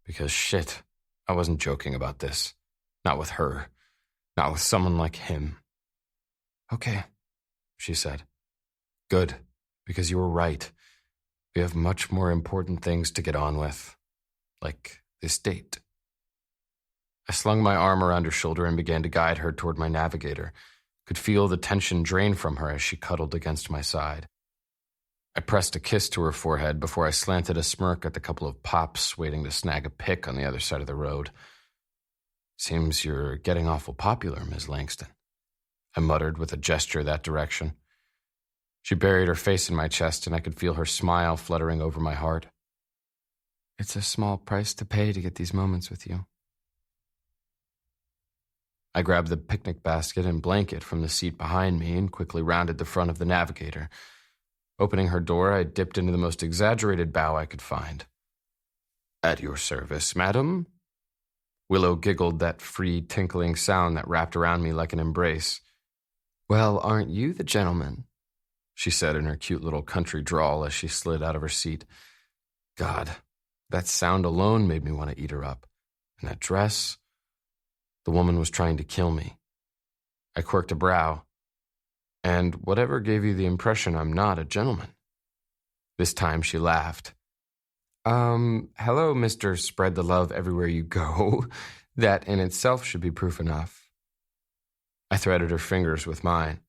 Because shit, I wasn't joking about this. Not with her. Not with someone like him. Okay, she said. Good, because you were right. We have much more important things to get on with. Like this date. I slung my arm around her shoulder and began to guide her toward my navigator. Could feel the tension drain from her as she cuddled against my side. I pressed a kiss to her forehead before I slanted a smirk at the couple of pops waiting to snag a pic on the other side of the road. Seems you're getting awful popular, Ms. Langston, I muttered with a gesture that direction. She buried her face in my chest and I could feel her smile fluttering over my heart. It's a small price to pay to get these moments with you. I grabbed the picnic basket and blanket from the seat behind me and quickly rounded the front of the navigator. Opening her door, I dipped into the most exaggerated bow I could find. At your service, madam? Willow giggled that free, tinkling sound that wrapped around me like an embrace. Well, aren't you the gentleman? She said in her cute little country drawl as she slid out of her seat. God, that sound alone made me want to eat her up. And that dress... The woman was trying to kill me. I quirked a brow. And whatever gave you the impression I'm not a gentleman? This time she laughed. Hello, Mr. Spread the Love Everywhere You Go. That in itself should be proof enough. I threaded her fingers with mine.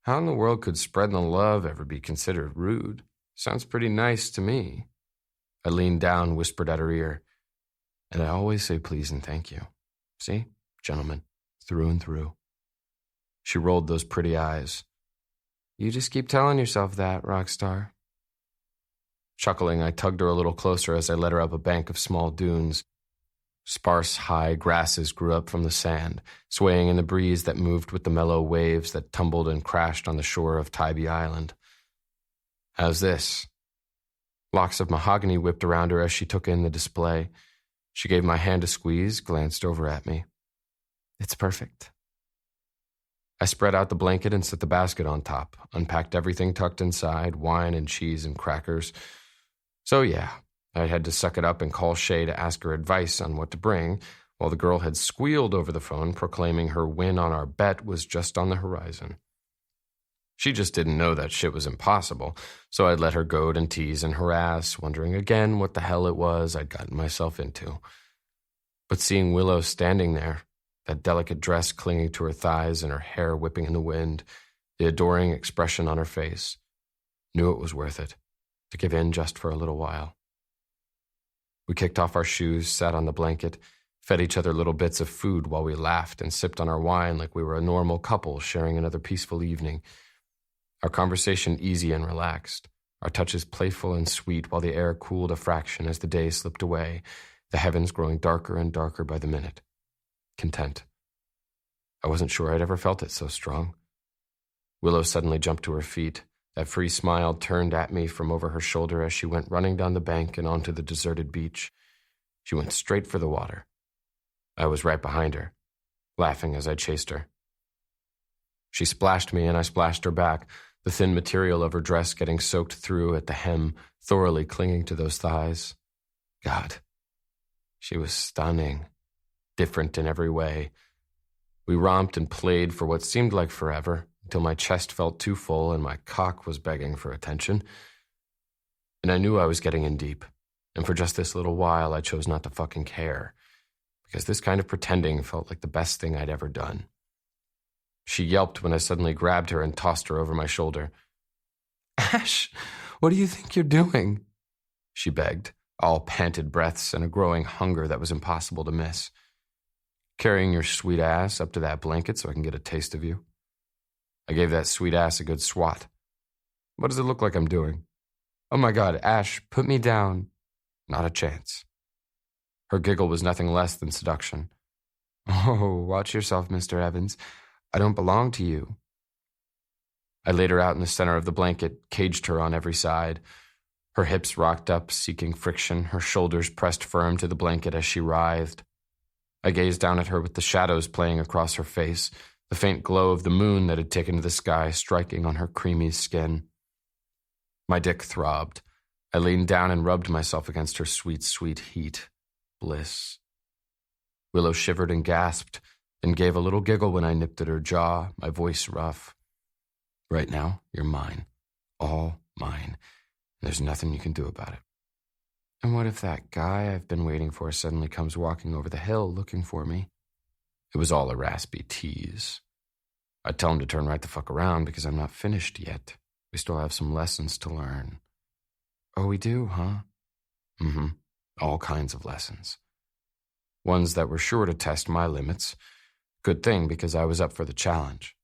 How in the world could spreading the love ever be considered rude? Sounds pretty nice to me. I leaned down, whispered at her ear. And I always say please and thank you. See? Gentlemen, through and through. She rolled those pretty eyes. You just keep telling yourself that, rock star. Chuckling, I tugged her a little closer as I led her up a bank of small dunes. Sparse, high grasses grew up from the sand, swaying in the breeze that moved with the mellow waves that tumbled and crashed on the shore of Tybee Island. How's this? Locks of mahogany whipped around her as she took in the display. She gave my hand a squeeze, glanced over at me. It's perfect. I spread out the blanket and set the basket on top, unpacked everything tucked inside, wine and cheese and crackers. So yeah, I had to suck it up and call Shay to ask her advice on what to bring, while the girl had squealed over the phone, proclaiming her win on our bet was just on the horizon. She just didn't know that shit was impossible, so I'd let her goad and tease and harass, wondering again what the hell it was I'd gotten myself into. But seeing Willow standing there, that delicate dress clinging to her thighs and her hair whipping in the wind, the adoring expression on her face, knew it was worth it, to give in just for a little while. We kicked off our shoes, sat on the blanket, fed each other little bits of food while we laughed and sipped on our wine like we were a normal couple sharing another peaceful evening. Our conversation easy and relaxed, our touches playful and sweet while the air cooled a fraction as the day slipped away, the heavens growing darker and darker by the minute. Content. I wasn't sure I'd ever felt it so strong. Willow suddenly jumped to her feet. That free smile turned at me from over her shoulder as she went running down the bank and onto the deserted beach. She went straight for the water. I was right behind her, laughing as I chased her. She splashed me and I splashed her back, the thin material of her dress getting soaked through at the hem, thoroughly clinging to those thighs. God, she was stunning. Different in every way. We romped and played for what seemed like forever, until my chest felt too full and my cock was begging for attention. And I knew I was getting in deep, and for just this little while I chose not to fucking care, because this kind of pretending felt like the best thing I'd ever done. She yelped when I suddenly grabbed her and tossed her over my shoulder. "Ash, what do you think you're doing?" she begged, all panted breaths and a growing hunger that was impossible to miss. "Carrying your sweet ass up to that blanket so I can get a taste of you." I gave that sweet ass a good swat. "What does it look like I'm doing?" "Oh my God, Ash, put me down." "Not a chance." Her giggle was nothing less than seduction. "Oh, watch yourself, Mr. Evans. I don't belong to you." I laid her out in the center of the blanket, caged her on every side. Her hips rocked up, seeking friction, her shoulders pressed firm to the blanket as she writhed. I gazed down at her with the shadows playing across her face, the faint glow of the moon that had taken to the sky striking on her creamy skin. My dick throbbed. I leaned down and rubbed myself against her sweet, sweet heat. Bliss. Willow shivered and gasped, then gave a little giggle when I nipped at her jaw, my voice rough. "Right now, you're mine. All mine. There's nothing you can do about it." "And what if that guy I've been waiting for suddenly comes walking over the hill looking for me?" It was all a raspy tease. I'd tell him to turn right the fuck around because I'm not finished yet. We still have some lessons to learn. "Oh, we do, huh?" "Mm-hmm. All kinds of lessons. Ones that were sure to test my limits. Good thing because I was up for the challenge."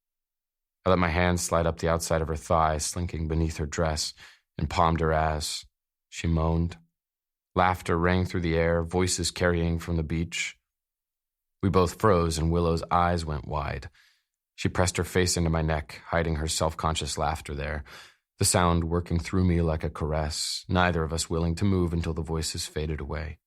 I let my hand slide up the outside of her thigh, slinking beneath her dress, and palmed her ass. She moaned. Laughter rang through the air, voices carrying from the beach. We both froze, and Willow's eyes went wide. She pressed her face into my neck, hiding her self-conscious laughter there, the sound working through me like a caress, neither of us willing to move until the voices faded away.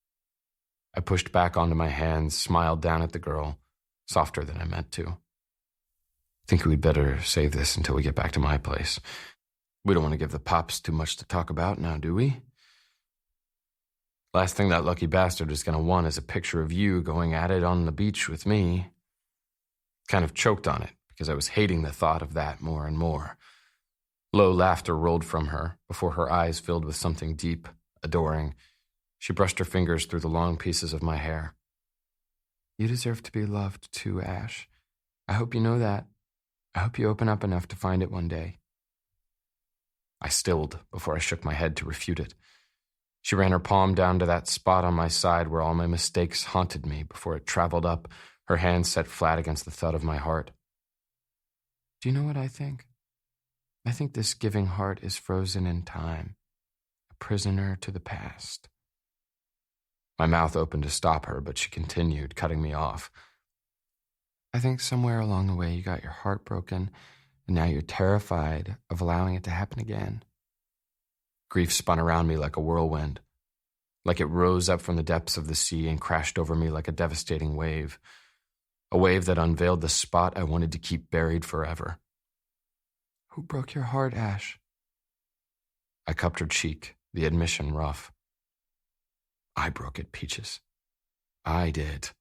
I pushed back onto my hands, smiled down at the girl, softer than I meant to. "I think we'd better save this until we get back to my place. We don't want to give the pops too much to talk about now, do we? Last thing that lucky bastard is going to want is a picture of you going at it on the beach with me." Kind of choked on it because I was hating the thought of that more and more. Low laughter rolled from her before her eyes filled with something deep, adoring. She brushed her fingers through the long pieces of my hair. "You deserve to be loved too, Ash. I hope you know that. I hope you open up enough to find it one day." I stilled before I shook my head to refute it. She ran her palm down to that spot on my side where all my mistakes haunted me before it traveled up, her hand set flat against the thud of my heart. "Do you know what I think? I think this giving heart is frozen in time, a prisoner to the past." My mouth opened to stop her, but she continued, cutting me off. "I think somewhere along the way you got your heart broken, and now you're terrified of allowing it to happen again." Grief spun around me like a whirlwind, like it rose up from the depths of the sea and crashed over me like a devastating wave. A wave that unveiled the spot I wanted to keep buried forever. Who broke your heart, Ash? I cupped her cheek, the admission rough. I broke it, Peaches. I did.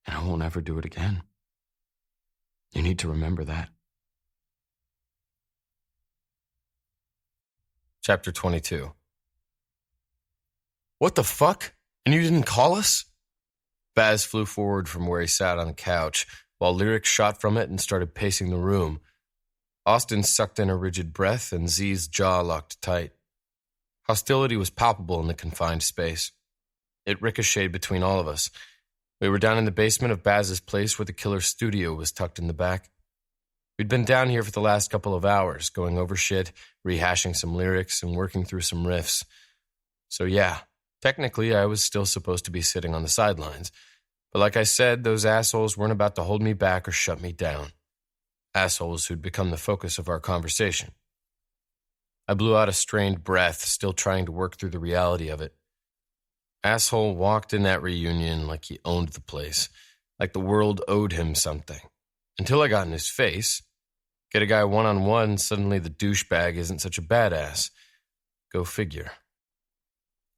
And I won't ever do it again. You need to remember that. Chapter 22. What the fuck? And you didn't call us? Baz flew forward from where he sat on the couch, while Lyric shot from it and started pacing the room. Austin sucked in a rigid breath, and Z's jaw locked tight. Hostility was palpable in the confined space. It ricocheted between all of us. We were down in the basement of Baz's place where the killer's studio was tucked in the back. We'd been down here for the last couple of hours, going over shit, rehashing some lyrics, and working through some riffs. So yeah, technically I was still supposed to be sitting on the sidelines. But like I said, those assholes weren't about to hold me back or shut me down. Assholes who'd become the focus of our conversation. I blew out a strained breath, still trying to work through the reality of it. Asshole walked in that reunion like he owned the place, like the world owed him something. Until I got in his face. Get a guy one-on-one, suddenly the douchebag isn't such a badass. Go figure.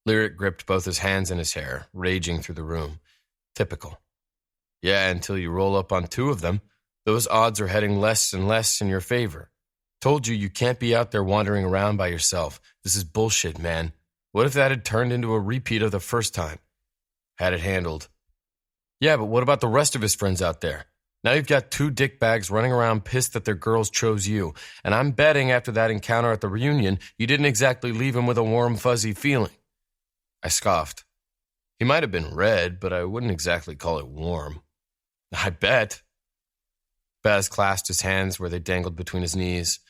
Lyric gripped both his hands in his hair, raging through the room. Typical. Yeah, until you roll up on two of them, those odds are heading less and less in your favor. Told you can't be out there wandering around by yourself. This is bullshit, man. What if that had turned into a repeat of the first time? Had it handled. Yeah, but what about the rest of his friends out there? Now you've got two dickbags running around pissed that their girls chose you, and I'm betting after that encounter at the reunion, you didn't exactly leave him with a warm, fuzzy feeling. I scoffed. He might have been red, but I wouldn't exactly call it warm. I bet. Baz clasped his hands where they dangled between his knees.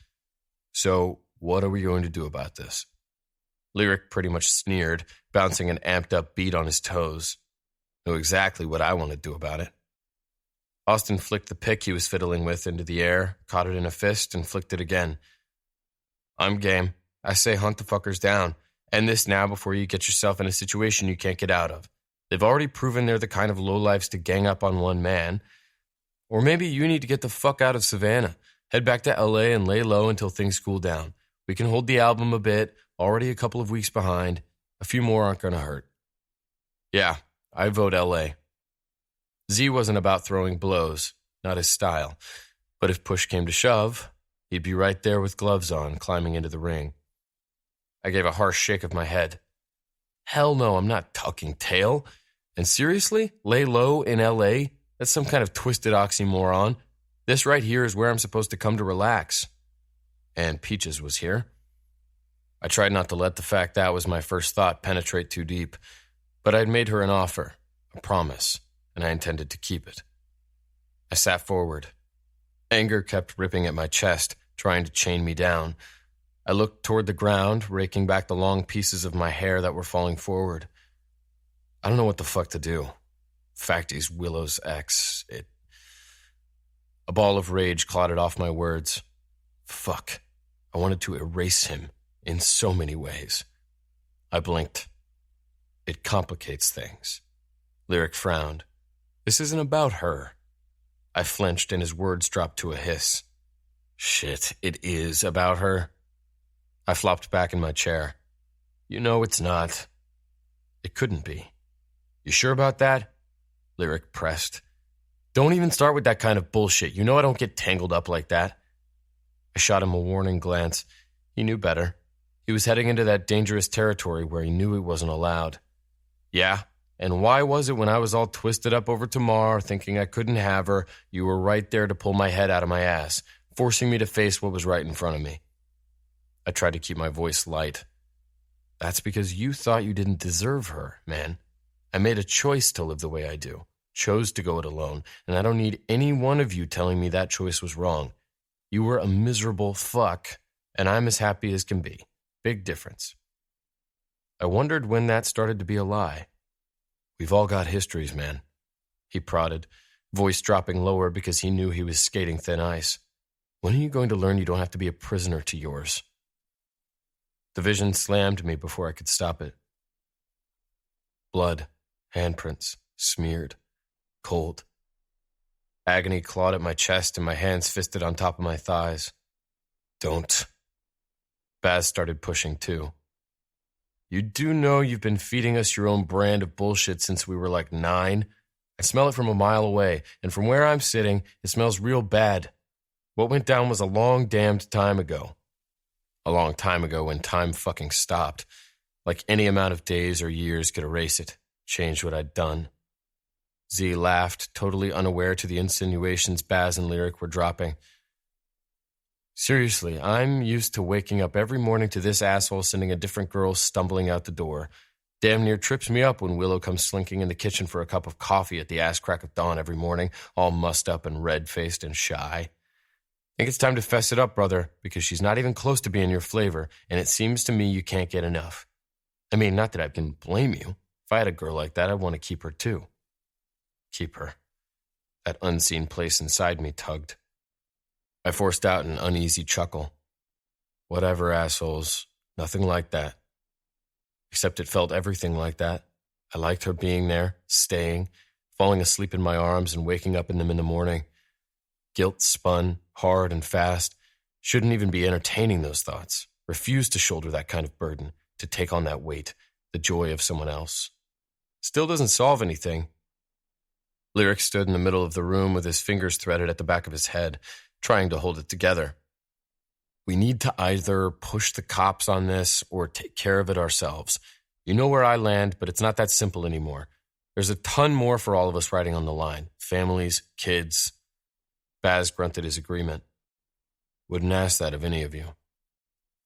So, what are we going to do about this? Lyric pretty much sneered, bouncing an amped-up beat on his toes. Knew exactly what I wanted to do about it. Austin flicked the pick he was fiddling with into the air, caught it in a fist, and flicked it again. I'm game. I say hunt the fuckers down. End this now before you get yourself in a situation you can't get out of. They've already proven they're the kind of lowlifes to gang up on one man. Or maybe you need to get the fuck out of Savannah. Head back to LA and lay low until things cool down. We can hold the album a bit, already a couple of weeks behind. A few more aren't going to hurt. Yeah, I vote LA. Z wasn't about throwing blows, not his style. But if push came to shove, he'd be right there with gloves on, climbing into the ring. I gave a harsh shake of my head. Hell no, I'm not tucking tail. And seriously, lay low in LA? That's some kind of twisted oxymoron. This right here is where I'm supposed to come to relax. And Peaches was here. I tried not to let the fact that was my first thought penetrate too deep, but I'd made her an offer, a promise, and I intended to keep it. I sat forward. Anger kept ripping at my chest, trying to chain me down. I looked toward the ground, raking back the long pieces of my hair that were falling forward. I don't know what the fuck to do. Fact is, Willow's ex, A ball of rage clotted off my words. Fuck. I wanted to erase him in so many ways. I blinked. It complicates things. Lyric frowned. This isn't about her. I flinched and his words dropped to a hiss. Shit, it is about her. I flopped back in my chair. You know it's not. It couldn't be. You sure about that? Lyric pressed. Don't even start with that kind of bullshit. You know I don't get tangled up like that. I shot him a warning glance. He knew better. He was heading into that dangerous territory where he knew he wasn't allowed. Yeah, and why was it when I was all twisted up over Tamar, thinking I couldn't have her, you were right there to pull my head out of my ass, forcing me to face what was right in front of me? I tried to keep my voice light. That's because you thought you didn't deserve her, man. I made a choice to live the way I do. Chose to go it alone, and I don't need any one of you telling me that choice was wrong. You were a miserable fuck, and I'm as happy as can be. Big difference. I wondered when that started to be a lie. We've all got histories, man. He prodded, voice dropping lower because he knew he was skating thin ice. When are you going to learn you don't have to be a prisoner to yours? The vision slammed me before I could stop it. Blood, handprints, smeared, cold. Agony clawed at my chest and my hands fisted on top of my thighs. Don't. Baz started pushing too. You do know you've been feeding us your own brand of bullshit since we were like 9? I smell it from a mile away, and from where I'm sitting, it smells real bad. What went down was a long damned time ago. A long time ago when time fucking stopped. Like any amount of days or years could erase it, change what I'd done. Z laughed, totally unaware to the insinuations Baz and Lyric were dropping. Seriously, I'm used to waking up every morning to this asshole sending a different girl stumbling out the door. Damn near trips me up when Willow comes slinking in the kitchen for a cup of coffee at the ass crack of dawn every morning, all mussed up and red-faced and shy. Think it's time to fess it up, brother, because she's not even close to being your flavor, and it seems to me you can't get enough. I mean, not that I can blame you. If I had a girl like that, I'd want to keep her too. Keep her. That unseen place inside me tugged. I forced out an uneasy chuckle. Whatever, assholes. Nothing like that. Except it felt everything like that. I liked her being there, staying, falling asleep in my arms and waking up in them in the morning. Guilt spun, hard and fast. Shouldn't even be entertaining those thoughts. Refused to shoulder that kind of burden, to take on that weight, the joy of someone else. Still doesn't solve anything. Lyric stood in the middle of the room with his fingers threaded at the back of his head, trying to hold it together. We need to either push the cops on this or take care of it ourselves. You know where I land, but it's not that simple anymore. There's a ton more for all of us riding on the line. Families, kids. Baz grunted his agreement. Wouldn't ask that of any of you.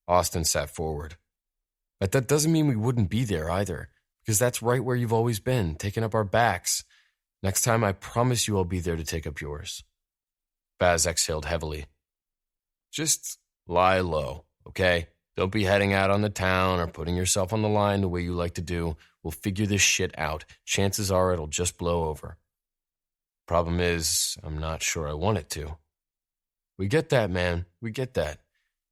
Austin sat forward. But that doesn't mean we wouldn't be there either, because that's right where you've always been, taking up our backs. Next time, I promise you I'll be there to take up yours. Baz exhaled heavily. Just lie low, okay? Don't be heading out on the town or putting yourself on the line the way you like to do. We'll figure this shit out. Chances are it'll just blow over. Problem is, I'm not sure I want it to. We get that, man. We get that.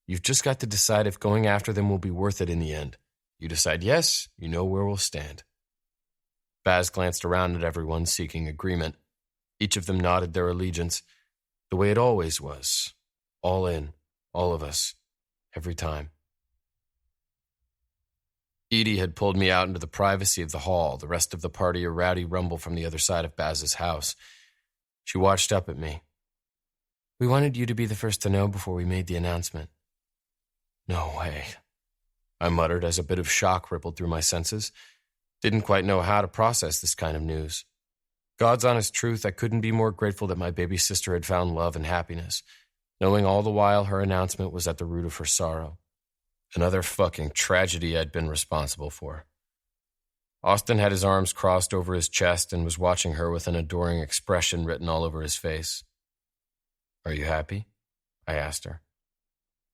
You've just got to decide if going after them will be worth it in the end. You decide yes, you know where we'll stand. Baz glanced around at everyone seeking agreement. Each of them nodded their allegiance, the way it always was. All in, all of us, every time. Edie had pulled me out into the privacy of the hall, the rest of the party a rowdy rumble from the other side of Baz's house. She watched up at me. We wanted you to be the first to know before we made the announcement. No way, I muttered as a bit of shock rippled through my senses. Didn't quite know how to process this kind of news. God's honest truth, I couldn't be more grateful that my baby sister had found love and happiness, knowing all the while her announcement was at the root of her sorrow. Another fucking tragedy I'd been responsible for. Austin had his arms crossed over his chest and was watching her with an adoring expression written all over his face. Are you happy? I asked her.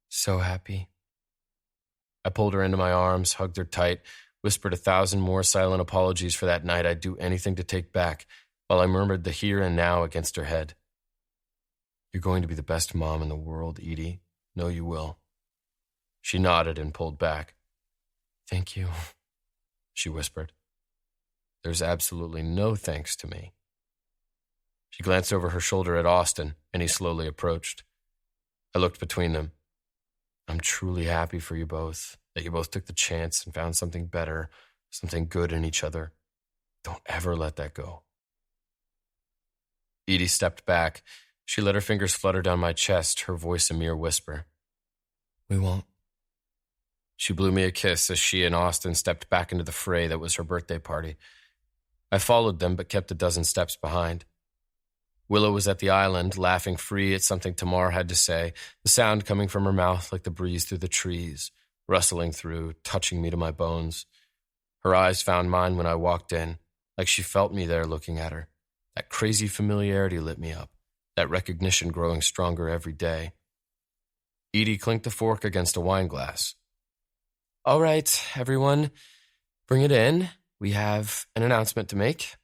So happy. I pulled her into my arms, hugged her tight, whispered 1,000 more silent apologies for that night I'd do anything to take back, while I murmured the here and now against her head. You're going to be the best mom in the world, Edie. No, you will. She nodded and pulled back. Thank you, she whispered. There's absolutely no thanks to me. She glanced over her shoulder at Austin, and he slowly approached. I looked between them. I'm truly happy for you both, that you both took the chance and found something better, something good in each other. Don't ever let that go. Edie stepped back. She let her fingers flutter down my chest, her voice a mere whisper. We won't. She blew me a kiss as she and Austin stepped back into the fray that was her birthday party. I followed them, but kept a dozen steps behind. Willow was at the island, laughing free at something Tamar had to say, the sound coming from her mouth like the breeze through the trees, rustling through, touching me to my bones. Her eyes found mine when I walked in, like she felt me there looking at her. That crazy familiarity lit me up, that recognition growing stronger every day. Edie clinked a fork against a wine glass. All right, everyone, bring it in. We have an announcement to make.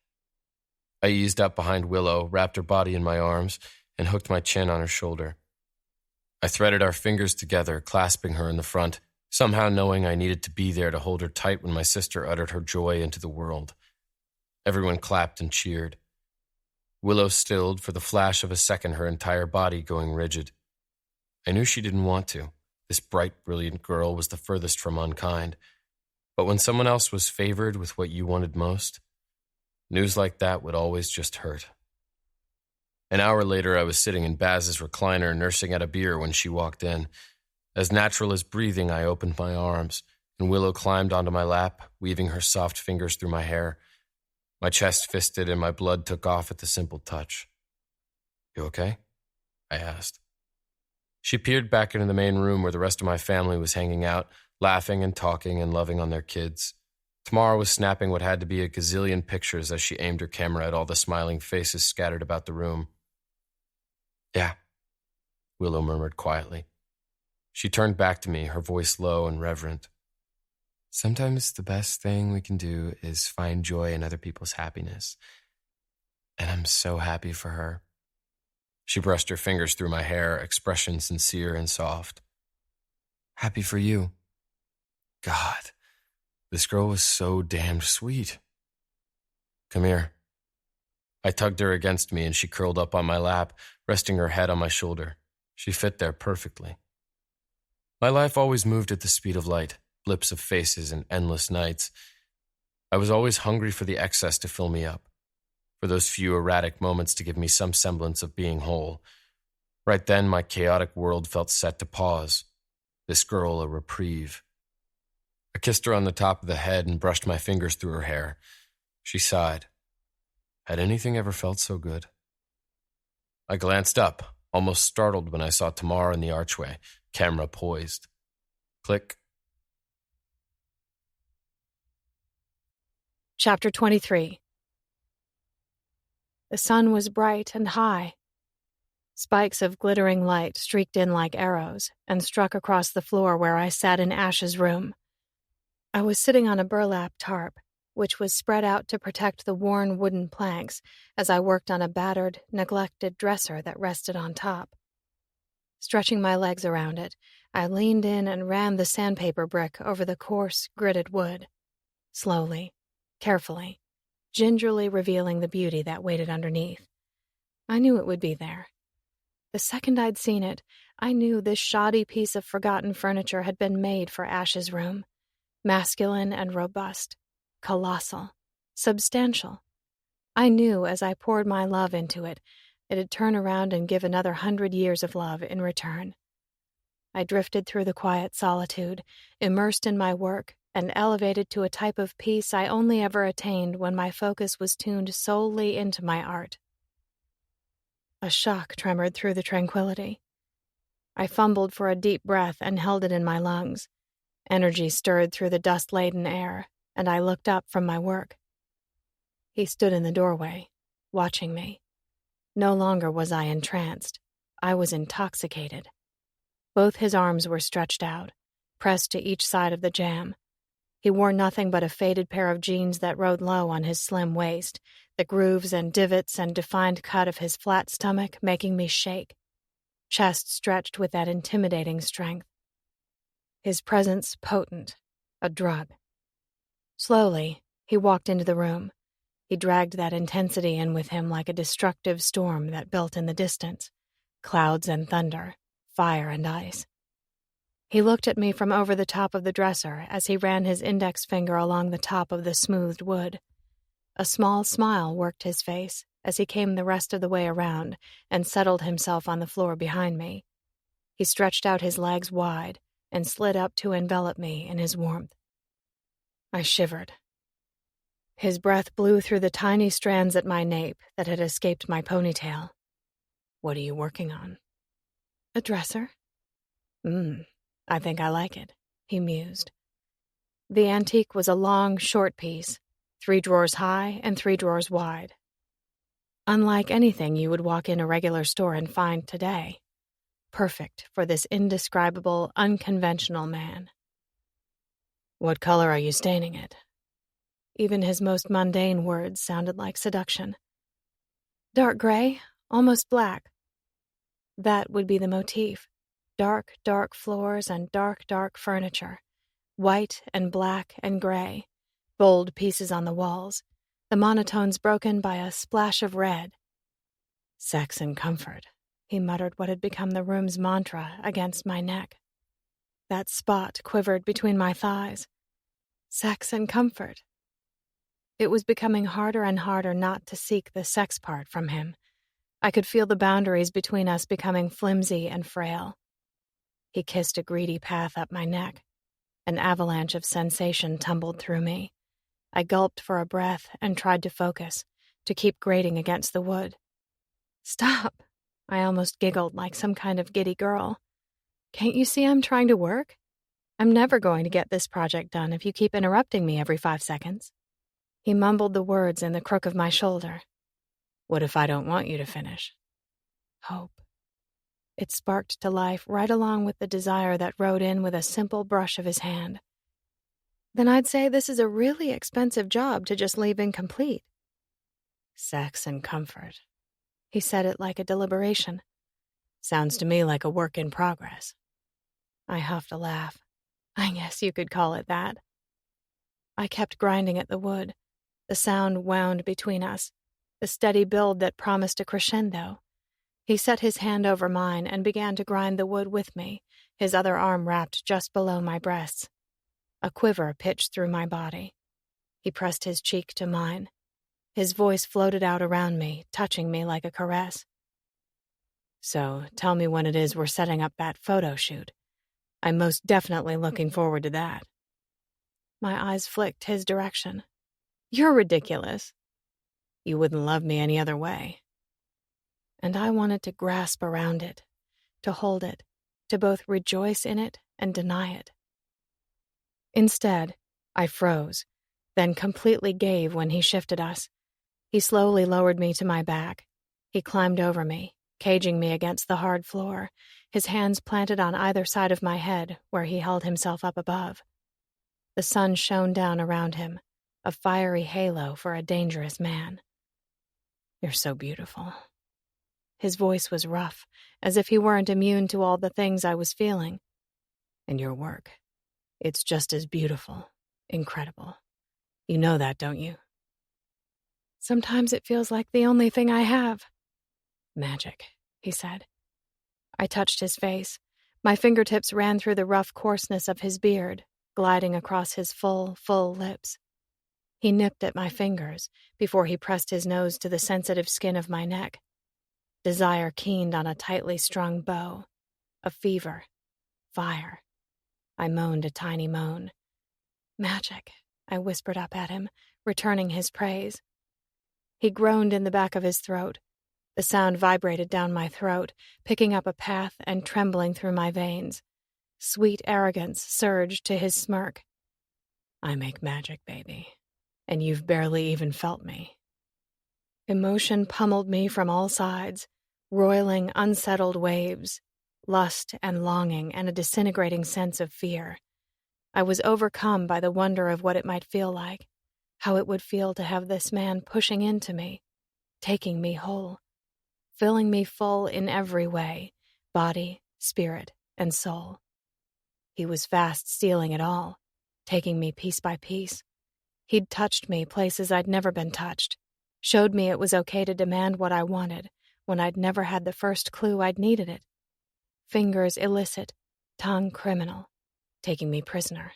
I eased up behind Willow, wrapped her body in my arms, and hooked my chin on her shoulder. I threaded our fingers together, clasping her in the front, somehow knowing I needed to be there to hold her tight when my sister uttered her joy into the world. Everyone clapped and cheered. Willow stilled for the flash of a second, her entire body going rigid. I knew she didn't want to. This bright, brilliant girl was the furthest from unkind. But when someone else was favored with what you wanted most, news like that would always just hurt. An hour later, I was sitting in Baz's recliner nursing at a beer when she walked in. As natural as breathing, I opened my arms, and Willow climbed onto my lap, weaving her soft fingers through my hair. My chest fisted and my blood took off at the simple touch. "You okay?" I asked. She peered back into the main room where the rest of my family was hanging out, laughing and talking and loving on their kids. Tamara was snapping what had to be a gazillion pictures as she aimed her camera at all the smiling faces scattered about the room. "Yeah," Willow murmured quietly. She turned back to me, her voice low and reverent. "Sometimes the best thing we can do is find joy in other people's happiness. And I'm so happy for her." She brushed her fingers through my hair, expression sincere and soft. "Happy for you." God, this girl was so damned sweet. "Come here." I tugged her against me and she curled up on my lap, resting her head on my shoulder. She fit there perfectly. My life always moved at the speed of light, blips of faces and endless nights. I was always hungry for the excess to fill me up, for those few erratic moments to give me some semblance of being whole. Right then, my chaotic world felt set to pause. This girl a reprieve. I kissed her on the top of the head and brushed my fingers through her hair. She sighed. Had anything ever felt so good? I glanced up, almost startled when I saw Tamara in the archway, camera poised. Click. Chapter 23. The sun was bright and high. Spikes of glittering light streaked in like arrows and struck across the floor where I sat in Ash's room. I was sitting on a burlap tarp, which was spread out to protect the worn wooden planks as I worked on a battered, neglected dresser that rested on top. Stretching my legs around it, I leaned in and ran the sandpaper brick over the coarse, gritted wood. Slowly, carefully, gingerly revealing the beauty that waited underneath. I knew it would be there. The second I'd seen it, I knew this shoddy piece of forgotten furniture had been made for Ash's room. Masculine and robust, colossal, substantial. I knew as I poured my love into it, it'd turn around and give another 100 years of love in return. I drifted through the quiet solitude, immersed in my work, and elevated to a type of peace I only ever attained when my focus was tuned solely into my art. A shock tremored through the tranquility. I fumbled for a deep breath and held it in my lungs. Energy stirred through the dust-laden air, and I looked up from my work. He stood in the doorway, watching me. No longer was I entranced. I was intoxicated. Both his arms were stretched out, pressed to each side of the jamb. He wore nothing but a faded pair of jeans that rode low on his slim waist, the grooves and divots and defined cut of his flat stomach making me shake. Chest stretched with that intimidating strength. His presence potent, a drug. Slowly, he walked into the room. He dragged that intensity in with him like a destructive storm that built in the distance. Clouds and thunder, fire and ice. He looked at me from over the top of the dresser as he ran his index finger along the top of the smoothed wood. A small smile worked his face as he came the rest of the way around and settled himself on the floor behind me. He stretched out his legs wide and slid up to envelop me in his warmth. I shivered. His breath blew through the tiny strands at my nape that had escaped my ponytail. "What are you working on?" "A dresser." I think I like it," he mused. The antique was a long, short piece, 3 drawers high and 3 drawers wide. Unlike anything you would walk in a regular store and find today. Perfect for this indescribable, unconventional man. "What color are you staining it?" Even his most mundane words sounded like seduction. "Dark gray, almost black." That would be the motif. Dark, dark floors and dark, dark furniture. White and black and gray. Bold pieces on the walls. The monotones broken by a splash of red. Sex and comfort, he muttered what had become the room's mantra against my neck. That spot quivered between my thighs. Sex and comfort. It was becoming harder and harder not to seek the sex part from him. I could feel the boundaries between us becoming flimsy and frail. He kissed a greedy path up my neck. An avalanche of sensation tumbled through me. I gulped for a breath and tried to focus, to keep grating against the wood. Stop! I almost giggled like some kind of giddy girl. Can't you see I'm trying to work? I'm never going to get this project done if you keep interrupting me every 5 seconds. He mumbled the words in the crook of my shoulder. What if I don't want you to finish? Hope. It sparked to life right along with the desire that rode in with a simple brush of his hand. Then I'd say this is a really expensive job to just leave incomplete. Sex and comfort. He said it like a deliberation. Sounds to me like a work in progress. I huffed a laugh. I guess you could call it that. I kept grinding at the wood. The sound wound between us, the steady build that promised a crescendo. He set his hand over mine and began to grind the wood with me, his other arm wrapped just below my breasts. A quiver pitched through my body. He pressed his cheek to mine. His voice floated out around me, touching me like a caress. So, tell me when it is we're setting up that photo shoot. I'm most definitely looking forward to that. My eyes flicked his direction. You're ridiculous. You wouldn't love me any other way. And I wanted to grasp around it, to hold it, to both rejoice in it and deny it. Instead, I froze, then completely gave when he shifted us. He slowly lowered me to my back. He climbed over me, caging me against the hard floor, his hands planted on either side of my head where he held himself up above. The sun shone down around him, a fiery halo for a dangerous man. You're so beautiful. His voice was rough, as if he weren't immune to all the things I was feeling. And your work, it's just as beautiful, incredible. You know that, don't you? Sometimes it feels like the only thing I have. Magic, he said. I touched his face. My fingertips ran through the rough coarseness of his beard, gliding across his full lips. He nipped at my fingers before he pressed his nose to the sensitive skin of my neck. Desire keened on a tightly strung bow. A fever. Fire. I moaned a tiny moan. Magic, I whispered up at him, returning his praise. He groaned in the back of his throat. The sound vibrated down my throat, picking up a path and trembling through my veins. Sweet arrogance surged to his smirk. I make magic, baby, and you've barely even felt me. Emotion pummeled me from all sides, roiling, unsettled waves, lust and longing and a disintegrating sense of fear. I was overcome by the wonder of what it might feel like, how it would feel to have this man pushing into me, taking me whole, filling me full in every way, body, spirit, and soul. He was fast stealing it all, taking me piece by piece. He'd touched me places I'd never been touched, showed me it was okay to demand what I wanted when I'd never had the first clue I'd needed it. Fingers illicit, tongue criminal, taking me prisoner.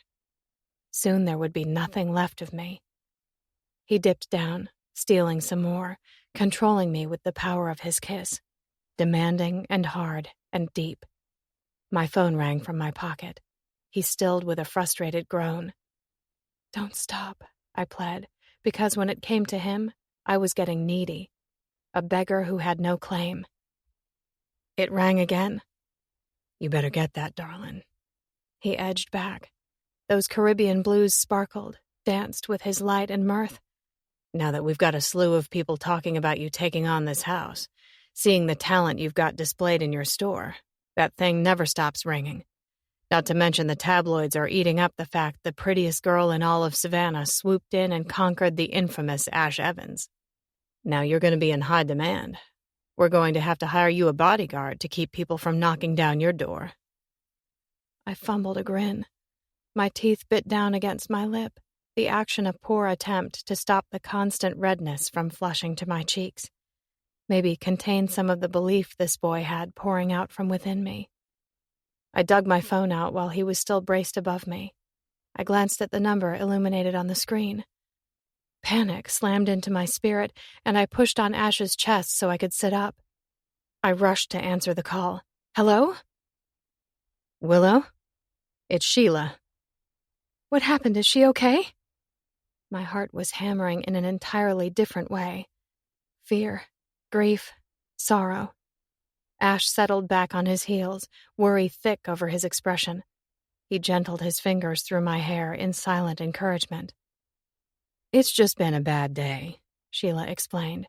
Soon there would be nothing left of me. He dipped down, stealing some more, controlling me with the power of his kiss, demanding and hard and deep. My phone rang from my pocket. He stilled with a frustrated groan. Don't stop, I pled, because when it came to him, I was getting needy, a beggar who had no claim. It rang again. You better get that, darling. He edged back. Those Caribbean blues sparkled, danced with his light and mirth. Now that we've got a slew of people talking about you taking on this house, seeing the talent you've got displayed in your store, that thing never stops ringing. Not to mention the tabloids are eating up the fact the prettiest girl in all of Savannah swooped in and conquered the infamous Ash Evans. Now you're going to be in high demand. We're going to have to hire you a bodyguard to keep people from knocking down your door. I fumbled a grin. My teeth bit down against my lip, the action a poor attempt to stop the constant redness from flushing to my cheeks. maybe contain some of the belief this boy had pouring out from within me. I dug my phone out while he was still braced above me. I glanced at the number illuminated on the screen. Panic slammed into my spirit, and I pushed on Ash's chest so I could sit up. I rushed to answer the call. Hello? Willow? It's Sheila. What happened? Is she okay? My heart was hammering in an entirely different way. Fear, grief, sorrow. Ash settled back on his heels, worry thick over his expression. He gentled his fingers through my hair in silent encouragement. It's just been a bad day, Sheila explained.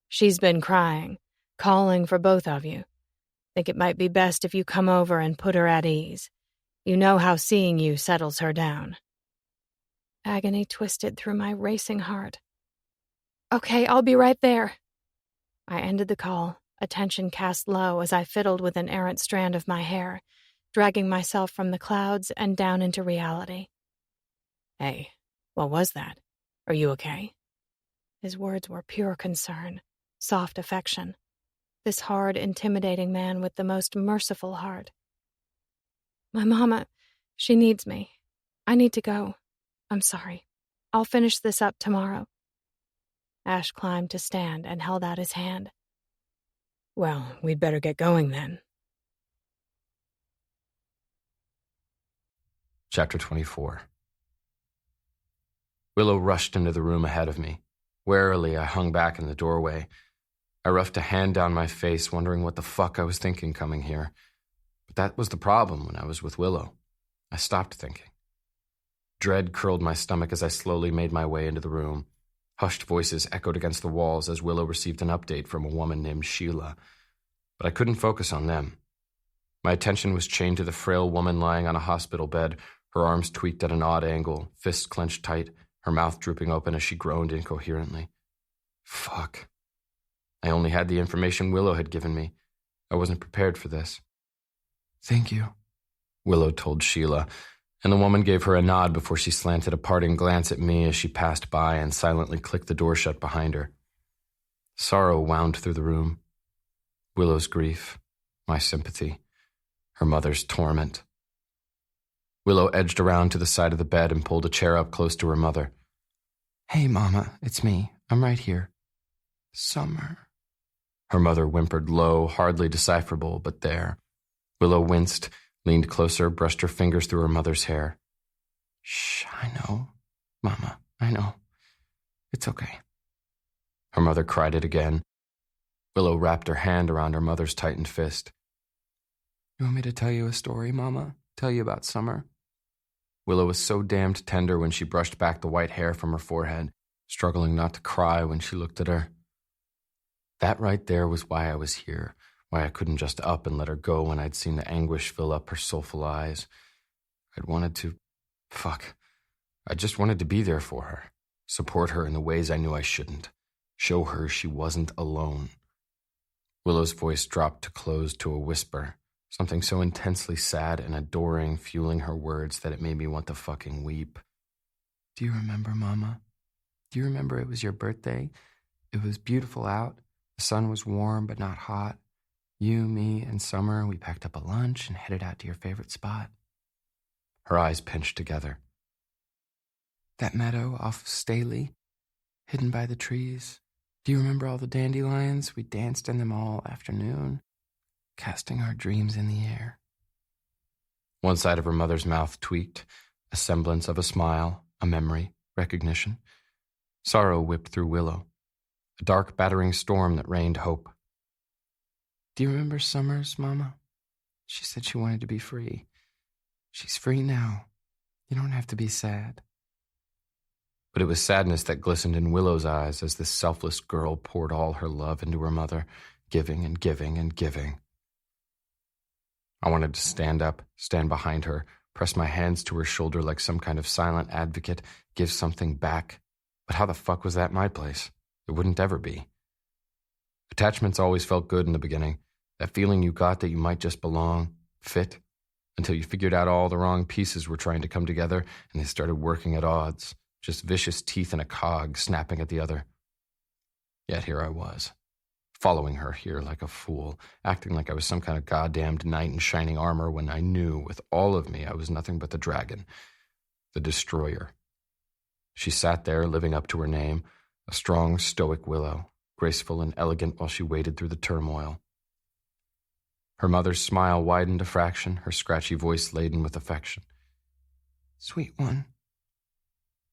She's been crying, calling for both of you. Think it might be best if you come over and put her at ease. You know how seeing you settles her down. Agony twisted through my racing heart. Okay, I'll be right there. I ended the call, attention cast low as I fiddled with an errant strand of my hair, dragging myself from the clouds and down into reality. Hey, what was that? Are you okay? His words were pure concern, soft affection. This hard, intimidating man with the most merciful heart. My mama, she needs me. I need to go. I'm sorry. I'll finish this up tomorrow. Ash climbed to stand and held out his hand. Well, we'd better get going then. Chapter 24. Willow rushed into the room ahead of me. Warily, I hung back in the doorway. I roughed a hand down my face, wondering what the fuck I was thinking coming here. But that was the problem when I was with Willow. I stopped thinking. Dread curled my stomach as I slowly made my way into the room. Hushed voices echoed against the walls as Willow received an update from a woman named Sheila. But I couldn't focus on them. My attention was chained to the frail woman lying on a hospital bed, her arms tweaked at an odd angle, fists clenched tight, her mouth drooping open as she groaned incoherently. Fuck. I only had the information Willow had given me. I wasn't prepared for this. Thank you, Willow told Sheila, and the woman gave her a nod before she slanted a parting glance at me as she passed by and silently clicked the door shut behind her. Sorrow wound through the room. Willow's grief, my sympathy, her mother's torment. Willow edged around to the side of the bed and pulled a chair up close to her mother. Hey, Mama, it's me. I'm right here. Summer. Her mother whimpered low, hardly decipherable, but there. Willow winced, leaned closer, brushed her fingers through her mother's hair. Shh, I know. Mama, I know. It's okay. Her mother cried it again. Willow wrapped her hand around her mother's tightened fist. You want me to tell you a story, Mama? Tell you about Summer? Willow was so damned tender when she brushed back the white hair from her forehead, struggling not to cry when she looked at her. That right there was why I was here, why I couldn't just up and let her go when I'd seen the anguish fill up her soulful eyes. I'd wanted to... I just wanted to be there for her, support her in the ways I knew I shouldn't, show her she wasn't alone. Willow's voice dropped to close to a whisper, something so intensely sad and adoring fueling her words that it made me want to fucking weep. Do you remember, Mama? Do you remember it was your birthday? It was beautiful out. The sun was warm but not hot. You, me, and Summer, we packed up a lunch and headed out to your favorite spot. Her eyes pinched together. That meadow off of Staley, hidden by the trees. Do you remember all the dandelions? We danced in them all afternoon, casting our dreams in the air. One side of her mother's mouth tweaked, a semblance of a smile, a memory, recognition. Sorrow whipped through Willow, a dark, battering storm that rained hope. Do you remember Summers, Mama? She said she wanted to be free. She's free now. You don't have to be sad. But it was sadness that glistened in Willow's eyes as this selfless girl poured all her love into her mother, giving and giving and giving. I wanted to stand up, stand behind her, press my hands to her shoulder like some kind of silent advocate, give something back. But how the fuck was that my place? It wouldn't ever be. Attachments always felt good in the beginning. That feeling you got that you might just belong, fit, until you figured out all the wrong pieces were trying to come together and they started working at odds, just vicious teeth in a cog snapping at the other. Yet here I was, following her here like a fool, acting like I was some kind of goddamned knight in shining armor when I knew with all of me I was nothing but the dragon, the destroyer. She sat there, living up to her name, a strong, stoic Willow, graceful and elegant while she waded through the turmoil. Her mother's smile widened a fraction, her scratchy voice laden with affection. "Sweet one."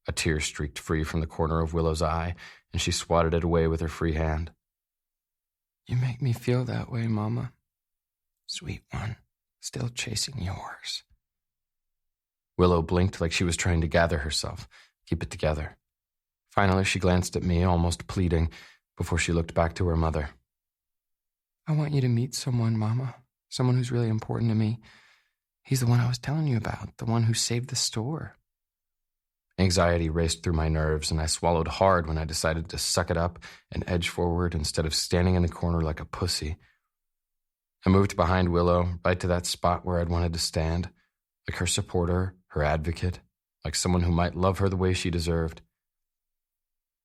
A tear streaked free from the corner of Willow's eye, and she swatted it away with her free hand. "You make me feel that way, Mama. Sweet one, still chasing yours." Willow blinked like she was trying to gather herself, keep it together. Finally, she glanced at me, almost pleading, before she looked back to her mother. "I want you to meet someone, Mama. Someone who's really important to me. He's the one I was telling you about, the one who saved the store." Anxiety raced through my nerves, and I swallowed hard when I decided to suck it up and edge forward instead of standing in the corner like a pussy. I moved behind Willow, right to that spot where I'd wanted to stand, like her supporter, her advocate, like someone who might love her the way she deserved.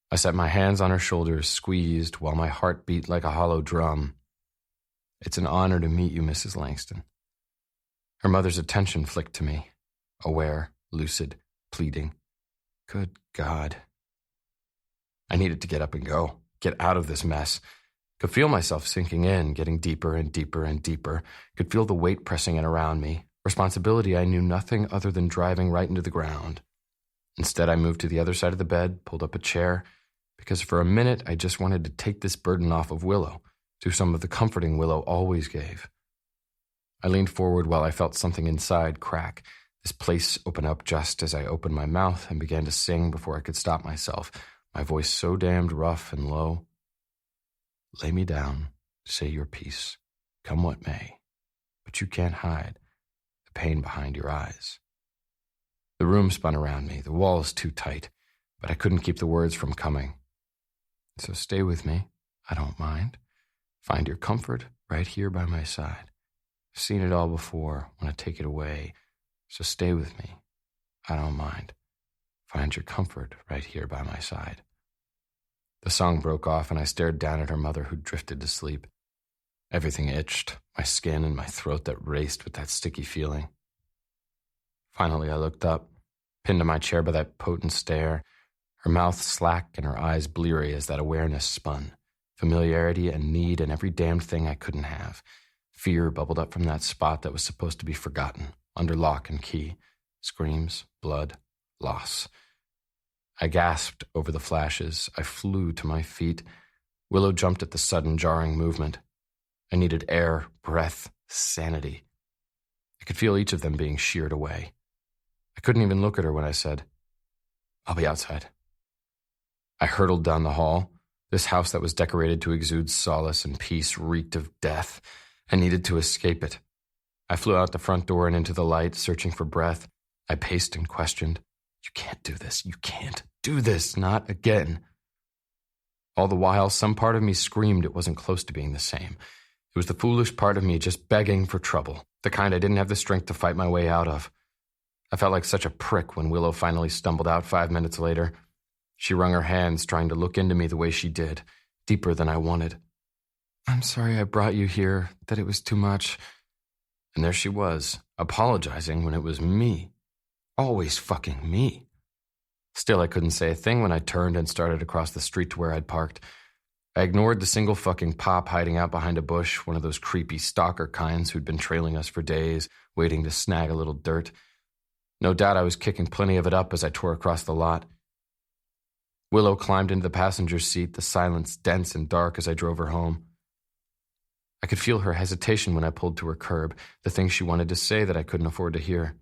I set my hands on her shoulders, squeezed, while my heart beat like a hollow drum. "It's an honor to meet you, Mrs. Langston." Her mother's attention flicked to me, aware, lucid, pleading. Good God. I needed to get up and go, get out of this mess. Could feel myself sinking in, getting deeper and deeper and deeper. Could feel the weight pressing in around me. Responsibility I knew nothing other than driving right into the ground. Instead, I moved to the other side of the bed, pulled up a chair, because for a minute I just wanted to take this burden off of Willow, do some of the comforting Willow always gave. I leaned forward while I felt something inside crack. This place opened up just as I opened my mouth and began to sing before I could stop myself, my voice so damned rough and low. "Lay me down, say your piece, come what may, but you can't hide the pain behind your eyes." The room spun around me, the walls too tight, but I couldn't keep the words from coming. "So stay with me, I don't mind. Find your comfort right here by my side. I've seen it all before, want to take it away. So stay with me, I don't mind. Find your comfort right here by my side." The song broke off and I stared down at her mother, who drifted to sleep. Everything itched, my skin and my throat that raced with that sticky feeling. Finally, I looked up, pinned to my chair by that potent stare, her mouth slack and her eyes bleary as that awareness spun. Familiarity and need and every damned thing I couldn't have. Fear bubbled up from that spot that was supposed to be forgotten, under lock and key. Screams, blood, loss. I gasped over the flashes. I flew to my feet. Willow jumped at the sudden, jarring movement. I needed air, breath, sanity. I could feel each of them being sheared away. I couldn't even look at her when I said, "I'll be outside." I hurtled down the hall. This house that was decorated to exude solace and peace reeked of death. I needed to escape it. I flew out the front door and into the light, searching for breath. I paced and questioned. "You can't do this. You can't do this. Not again." All the while, some part of me screamed it wasn't close to being the same. It was the foolish part of me just begging for trouble, the kind I didn't have the strength to fight my way out of. I felt like such a prick when Willow finally stumbled out 5 minutes later. She wrung her hands, trying to look into me the way she did, deeper than I wanted. "I'm sorry I brought you here, that it was too much." And there she was, apologizing when it was me. Always fucking me. Still, I couldn't say a thing when I turned and started across the street to where I'd parked. I ignored the single fucking pop hiding out behind a bush, one of those creepy stalker kinds who'd been trailing us for days, waiting to snag a little dirt. No doubt I was kicking plenty of it up as I tore across the lot. Willow climbed into the passenger seat, the silence dense and dark as I drove her home. I could feel her hesitation when I pulled to her curb, the things she wanted to say that I couldn't afford to hear.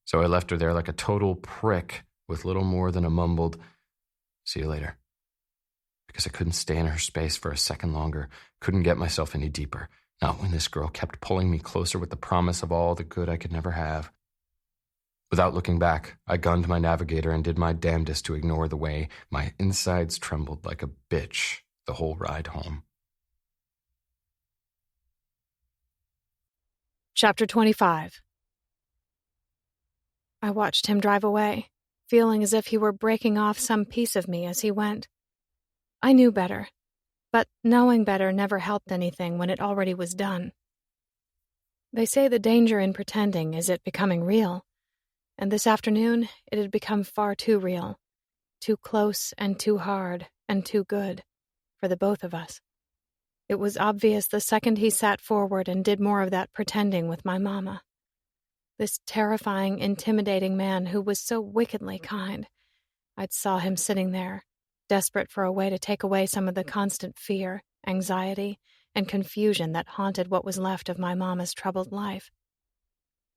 So I left her there like a total prick with little more than a mumbled, "See you later." Because I couldn't stay in her space for a second longer, couldn't get myself any deeper, not when this girl kept pulling me closer with the promise of all the good I could never have. Without looking back, I gunned my navigator and did my damnedest to ignore the way my insides trembled like a bitch the whole ride home. Chapter 25. I watched him drive away, feeling as if he were breaking off some piece of me as he went. I knew better. But knowing better never helped anything when it already was done. They say the danger in pretending is it becoming real, and this afternoon it had become far too real, too close and too hard and too good for the both of us. It was obvious the second he sat forward and did more of that pretending with my mama. This terrifying, intimidating man who was so wickedly kind. I'd saw him sitting there, desperate for a way to take away some of the constant fear, anxiety, and confusion that haunted what was left of my mama's troubled life.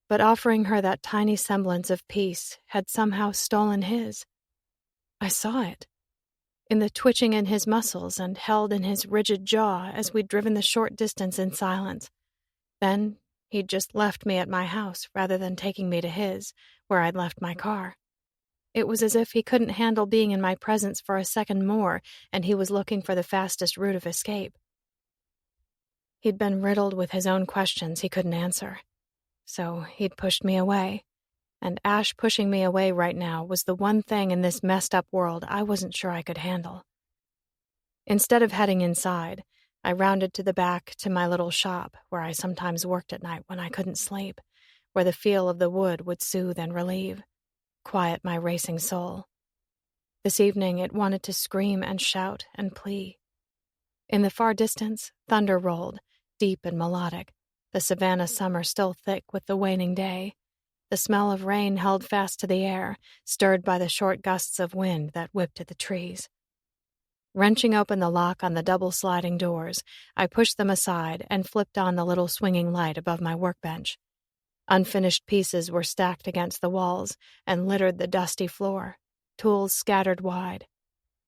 But offering her that tiny semblance of peace had somehow stolen his. I saw it. In the twitching in his muscles and held in his rigid jaw as we'd driven the short distance in silence. Then he'd just left me at my house rather than taking me to his, where I'd left my car. It was as if he couldn't handle being in my presence for a second more, and he was looking for the fastest route of escape. He'd been riddled with his own questions he couldn't answer. So he'd pushed me away. And Ash pushing me away right now was the one thing in this messed-up world I wasn't sure I could handle. Instead of heading inside, I rounded to the back to my little shop, where I sometimes worked at night when I couldn't sleep, where the feel of the wood would soothe and relieve, quiet my racing soul. This evening it wanted to scream and shout and plea. In the far distance, thunder rolled, deep and melodic, the Savannah summer still thick with the waning day. The smell of rain held fast to the air, stirred by the short gusts of wind that whipped at the trees. Wrenching open the lock on the double sliding doors, I pushed them aside and flipped on the little swinging light above my workbench. Unfinished pieces were stacked against the walls and littered the dusty floor, tools scattered wide.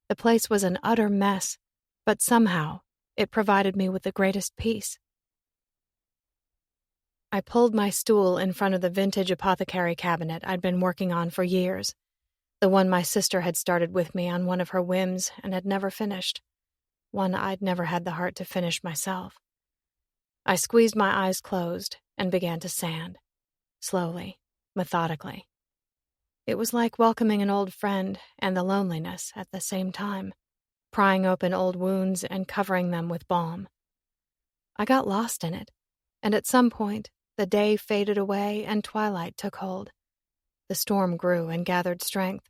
The place was an utter mess, but somehow it provided me with the greatest peace. I pulled my stool in front of the vintage apothecary cabinet I'd been working on for years, the one my sister had started with me on one of her whims and had never finished, one I'd never had the heart to finish myself. I squeezed my eyes closed and began to sand, slowly, methodically. It was like welcoming an old friend and the loneliness at the same time, prying open old wounds and covering them with balm. I got lost in it, and at some point, the day faded away and twilight took hold. The storm grew and gathered strength.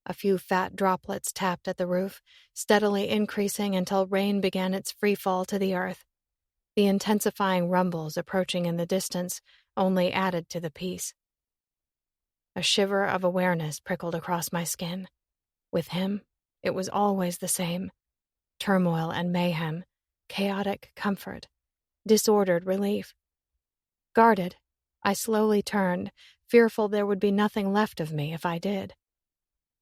A few fat droplets tapped at the roof, steadily increasing until rain began its free fall to the earth. The intensifying rumbles approaching in the distance only added to the peace. A shiver of awareness prickled across my skin. With him, it was always the same. Turmoil and mayhem, chaotic comfort, disordered relief. Guarded, I slowly turned, fearful there would be nothing left of me if I did.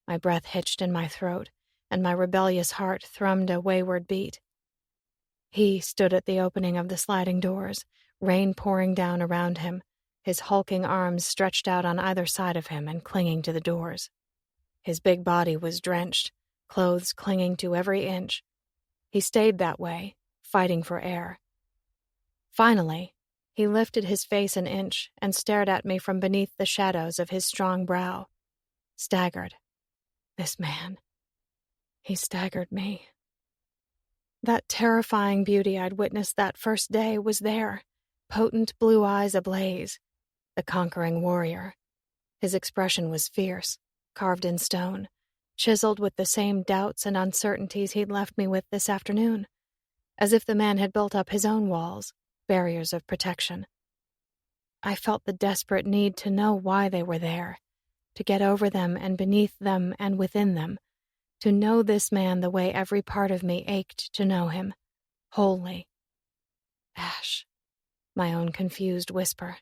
My breath hitched in my throat, and my rebellious heart thrummed a wayward beat. He stood at the opening of the sliding doors, rain pouring down around him, his hulking arms stretched out on either side of him and clinging to the doors. His big body was drenched, clothes clinging to every inch. He stayed that way, fighting for air. Finally, he lifted his face an inch and stared at me from beneath the shadows of his strong brow. Staggered. This man. He staggered me. That terrifying beauty I'd witnessed that first day was there, potent blue eyes ablaze. The conquering warrior. His expression was fierce, carved in stone, chiseled with the same doubts and uncertainties he'd left me with this afternoon, as if the man had built up his own walls, barriers of protection. I felt the desperate need to know why they were there, to get over them and beneath them and within them, to know this man the way every part of me ached to know him, wholly. Ash, my own confused whisper.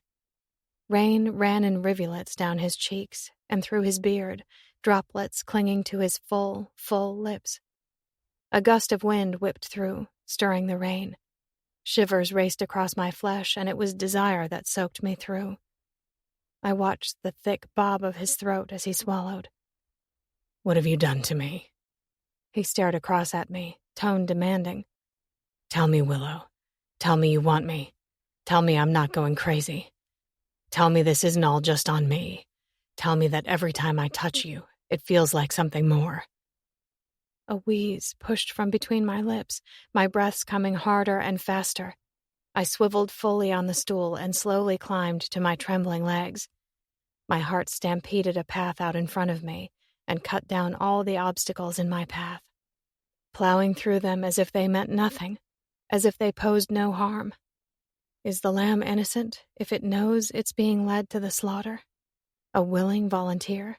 Rain ran in rivulets down his cheeks and through his beard, droplets clinging to his full, full lips. A gust of wind whipped through, stirring the rain. Shivers raced across my flesh, and it was desire that soaked me through. I watched the thick bob of his throat as he swallowed. "What have you done to me?" He stared across at me, tone demanding. "Tell me, Willow. Tell me you want me. Tell me I'm not going crazy. Tell me this isn't all just on me. Tell me that every time I touch you, it feels like something more." A wheeze pushed from between my lips, my breaths coming harder and faster. I swiveled fully on the stool and slowly climbed to my trembling legs. My heart stampeded a path out in front of me and cut down all the obstacles in my path, plowing through them as if they meant nothing, as if they posed no harm. Is the lamb innocent if it knows it's being led to the slaughter? A willing volunteer?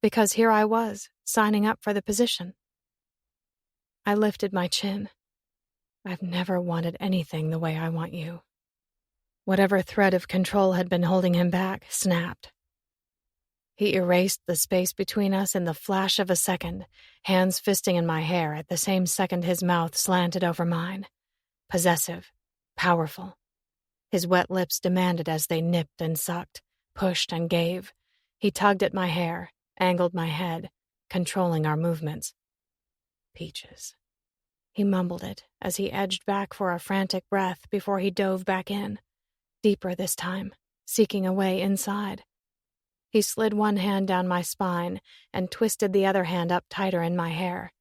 Because here I was, signing up for the position. I lifted my chin. I've never wanted anything the way I want you. Whatever thread of control had been holding him back snapped. He erased the space between us in the flash of a second, hands fisting in my hair at the same second his mouth slanted over mine. Possessive, powerful. His wet lips demanded as they nipped and sucked, pushed and gave. He tugged at my hair, angled my head, controlling our movements. Peaches. He mumbled it as he edged back for a frantic breath before he dove back in, deeper this time, seeking a way inside. He slid one hand down my spine and twisted the other hand up tighter in my hair.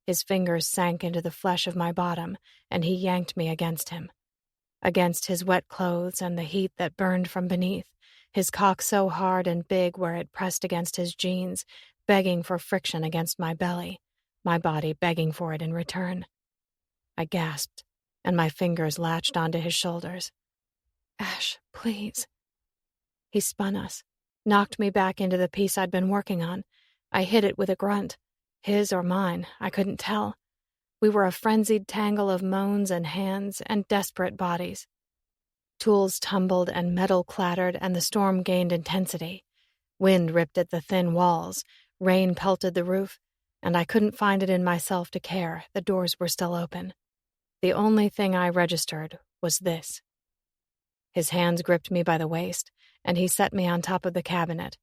His fingers sank into the flesh of my bottom, and he yanked me against him. Against his wet clothes and the heat that burned from beneath, his cock so hard and big where it pressed against his jeans, begging for friction against my belly, my body begging for it in return. I gasped, and my fingers latched onto his shoulders. Ash, please. He spun us, knocked me back into the piece I'd been working on. I hit it with a grunt. His or mine, I couldn't tell. We were a frenzied tangle of moans and hands and desperate bodies. Tools tumbled and metal clattered, and the storm gained intensity. Wind ripped at the thin walls, rain pelted the roof, and I couldn't find it in myself to care. The doors were still open. The only thing I registered was this. His hands gripped me by the waist, and he set me on top of the cabinet,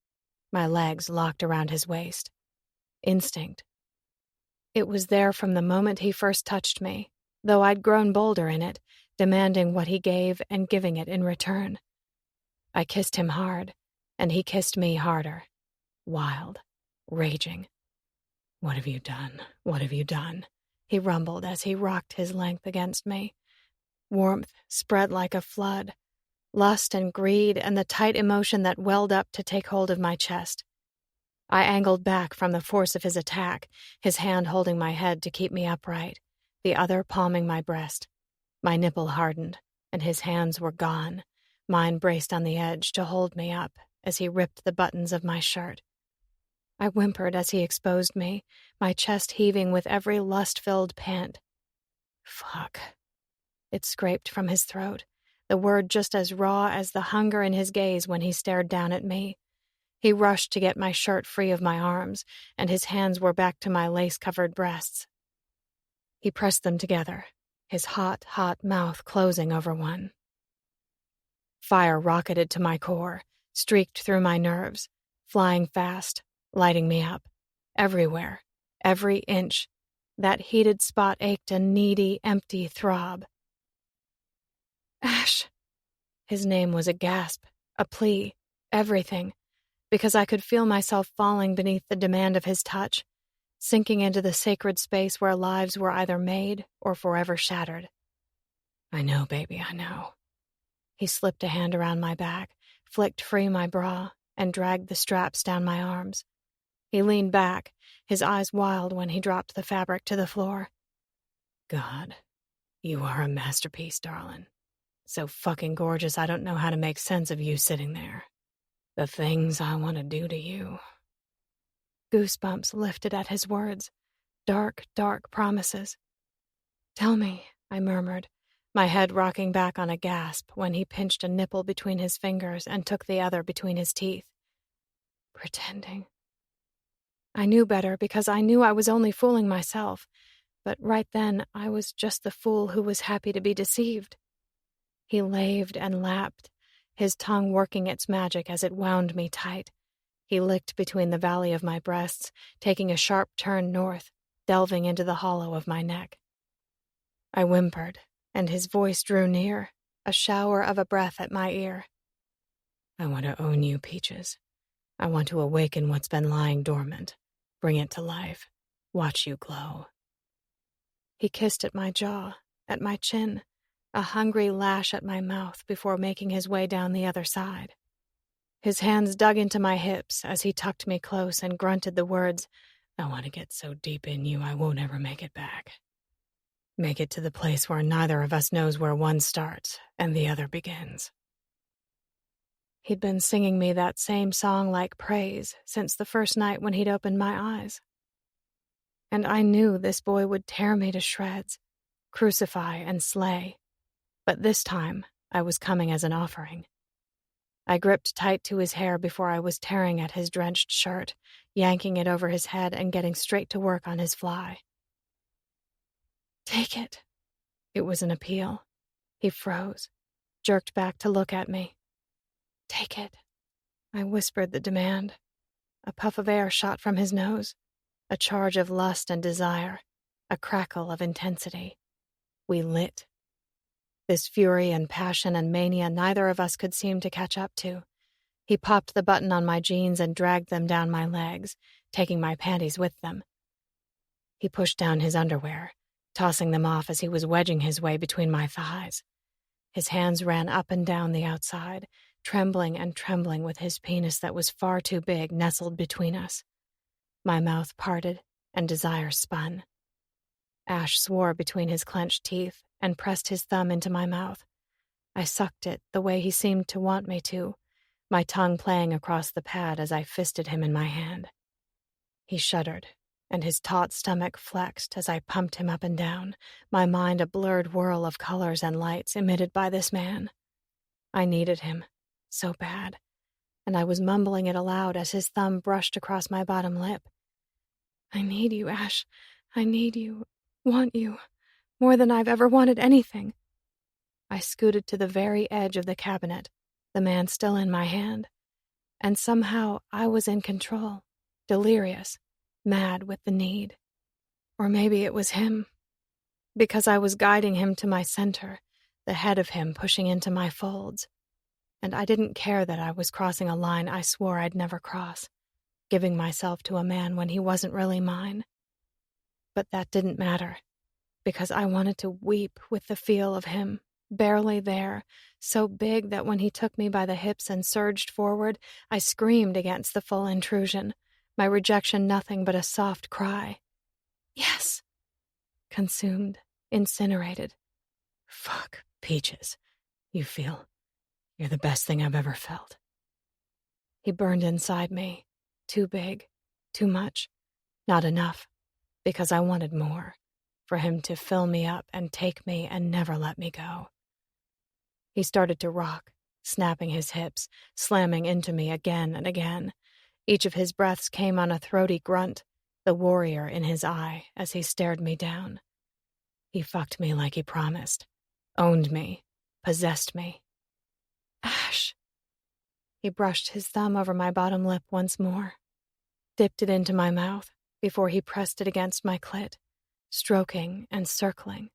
my legs locked around his waist. Instinct. It was there from the moment he first touched me, though I'd grown bolder in it, demanding what he gave and giving it in return. I kissed him hard, and he kissed me harder. Wild, raging. What have you done? What have you done? He rumbled as he rocked his length against me. Warmth spread like a flood. Lust and greed and the tight emotion that welled up to take hold of my chest. I angled back from the force of his attack, his hand holding my head to keep me upright, the other palming my breast. My nipple hardened, and his hands were gone, mine braced on the edge to hold me up as he ripped the buttons of my shirt. I whimpered as he exposed me, my chest heaving with every lust-filled pant. Fuck. It scraped from his throat, the word just as raw as the hunger in his gaze when he stared down at me. He rushed to get my shirt free of my arms, and his hands were back to my lace-covered breasts. He pressed them together, his hot, hot mouth closing over one. Fire rocketed to my core, streaked through my nerves, flying fast, lighting me up. Everywhere, every inch. That heated spot ached a needy, empty throb. Ash. His name was a gasp, a plea, everything, because I could feel myself falling beneath the demand of his touch, sinking into the sacred space where lives were either made or forever shattered. I know, baby, I know. He slipped a hand around my back, flicked free my bra, and dragged the straps down my arms. He leaned back, his eyes wild when he dropped the fabric to the floor. God, you are a masterpiece, darling. So fucking gorgeous I don't know how to make sense of you sitting there. The things I want to do to you. Goosebumps lifted at his words. Dark, dark promises. Tell me, I murmured, my head rocking back on a gasp when he pinched a nipple between his fingers and took the other between his teeth. Pretending. I knew better because I knew I was only fooling myself, but right then I was just the fool who was happy to be deceived. He laved and lapped, his tongue working its magic as it wound me tight. He licked between the valley of my breasts, taking a sharp turn north, delving into the hollow of my neck. I whimpered, and his voice drew near, a shower of a breath at my ear. I want to own you, Peaches. I want to awaken what's been lying dormant, bring it to life, Watch you glow. He kissed at my jaw, at my chin, a hungry lash at my mouth before making his way down the other side. His hands dug into my hips as he tucked me close and grunted the words, "I want to get so deep in you I won't ever make it back. Make it to the place where neither of us knows where one starts and the other begins." He'd been singing me that same song like praise since the first night when he'd opened my eyes. And I knew this boy would tear me to shreds, crucify and slay. But this time, I was coming as an offering. I gripped tight to his hair before I was tearing at his drenched shirt, yanking it over his head and getting straight to work on his fly. "Take it." It was an appeal. He froze, jerked back to look at me. "Take it." I whispered the demand. A puff of air shot from his nose, a charge of lust and desire, a crackle of intensity. We lit. This fury and passion and mania neither of us could seem to catch up to. He popped the button on my jeans and dragged them down my legs, taking my panties with them. He pushed down his underwear, tossing them off as he was wedging his way between my thighs. His hands ran up and down the outside, trembling and trembling with his penis that was far too big nestled between us. My mouth parted and desire spun. Ash swore between his clenched teeth and pressed his thumb into my mouth. I sucked it the way he seemed to want me to, my tongue playing across the pad as I fisted him in my hand. He shuddered, and his taut stomach flexed as I pumped him up and down, my mind a blurred whirl of colors and lights emitted by this man. I needed him, so bad, and I was mumbling it aloud as his thumb brushed across my bottom lip. "I need you, Ash. I need you, want you, more than I've ever wanted anything." I scooted to the very edge of the cabinet, the man still in my hand, and somehow I was in control, delirious, mad with the need. Or maybe it was him, because I was guiding him to my center, the head of him pushing into my folds. And I didn't care that I was crossing a line I swore I'd never cross, giving myself to a man when he wasn't really mine. But that didn't matter, because I wanted to weep with the feel of him, barely there, so big that when he took me by the hips and surged forward, I screamed against the full intrusion, my rejection nothing but a soft cry. Yes! Consumed, incinerated. Fuck, Peaches. You're the best thing I've ever felt. He burned inside me. Too big, too much, not enough, because I wanted more, for him to fill me up and take me and never let me go. He started to rock, snapping his hips, slamming into me again and again. Each of his breaths came on a throaty grunt, the warrior in his eye as he stared me down. He fucked me like he promised, owned me, possessed me. Ash! He brushed his thumb over my bottom lip once more, dipped it into my mouth before he pressed it against my clit, stroking and circling,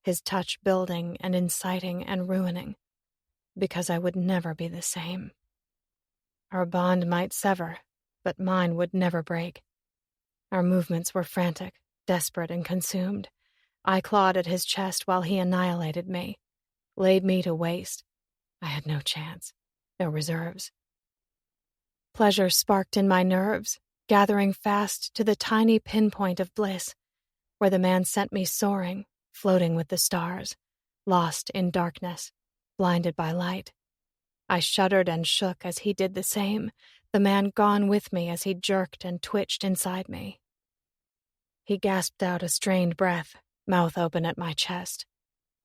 his touch building and inciting and ruining, because I would never be the same. Our bond might sever, but mine would never break. Our movements were frantic, desperate, and consumed. I clawed at his chest while he annihilated me, laid me to waste. I had no chance, no reserves. Pleasure sparked in my nerves, gathering fast to the tiny pinpoint of bliss, where the man sent me soaring, floating with the stars, lost in darkness, blinded by light. I shuddered and shook as he did the same, the man gone with me as he jerked and twitched inside me. He gasped out a strained breath, mouth open at my chest.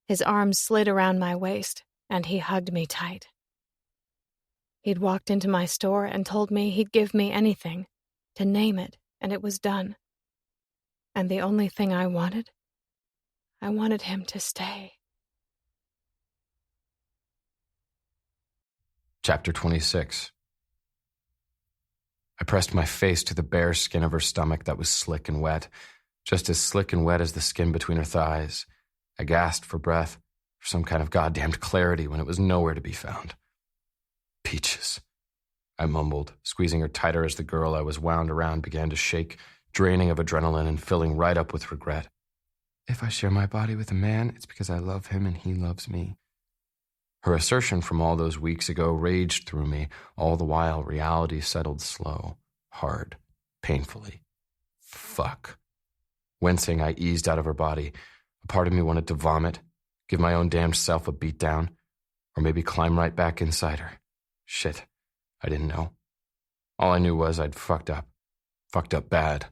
His arms slid around my waist, and he hugged me tight. He'd walked into my store and told me he'd give me anything, to name it, and it was done. And the only thing I wanted him to stay. Chapter 26. I pressed my face to the bare skin of her stomach that was slick and wet, just as slick and wet as the skin between her thighs. I gasped for breath, for some kind of goddamned clarity when it was nowhere to be found. Peaches, I mumbled, squeezing her tighter as the girl I was wound around began to shake, draining of adrenaline and filling right up with regret. If I share my body with a man, it's because I love him and he loves me. Her assertion from all those weeks ago raged through me, all the while reality settled slow, hard, painfully. Fuck. Wincing, I eased out of her body. A part of me wanted to vomit, give my own damned self a beatdown, or maybe climb right back inside her. Shit, I didn't know. All I knew was I'd fucked up. Fucked up bad.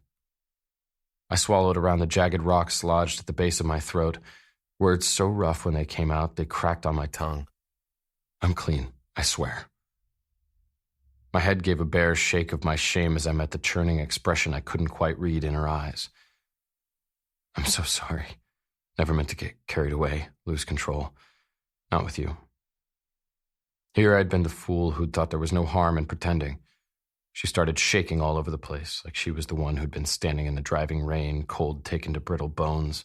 I swallowed around the jagged rocks lodged at the base of my throat, words so rough when they came out they cracked on my tongue. I'm clean, I swear. My head gave a bare shake of my shame as I met the churning expression I couldn't quite read in her eyes. I'm so sorry. Never meant to get carried away, lose control. Not with you. Here I'd been the fool who'd thought there was no harm in pretending. She started shaking all over the place, like she was the one who'd been standing in the driving rain, cold taken to brittle bones.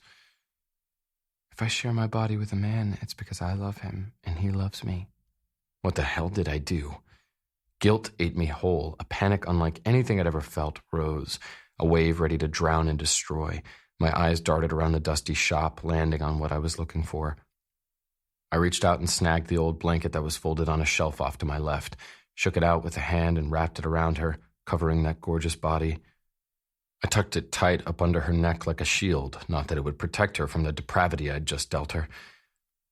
If I share my body with a man, it's because I love him and he loves me. What the hell did I do? Guilt ate me whole. A panic unlike anything I'd ever felt rose, a wave ready to drown and destroy. My eyes darted around the dusty shop, landing on what I was looking for. I reached out and snagged the old blanket that was folded on a shelf off to my left, shook it out with a hand and wrapped it around her, covering that gorgeous body. I tucked it tight up under her neck like a shield, not that it would protect her from the depravity I'd just dealt her.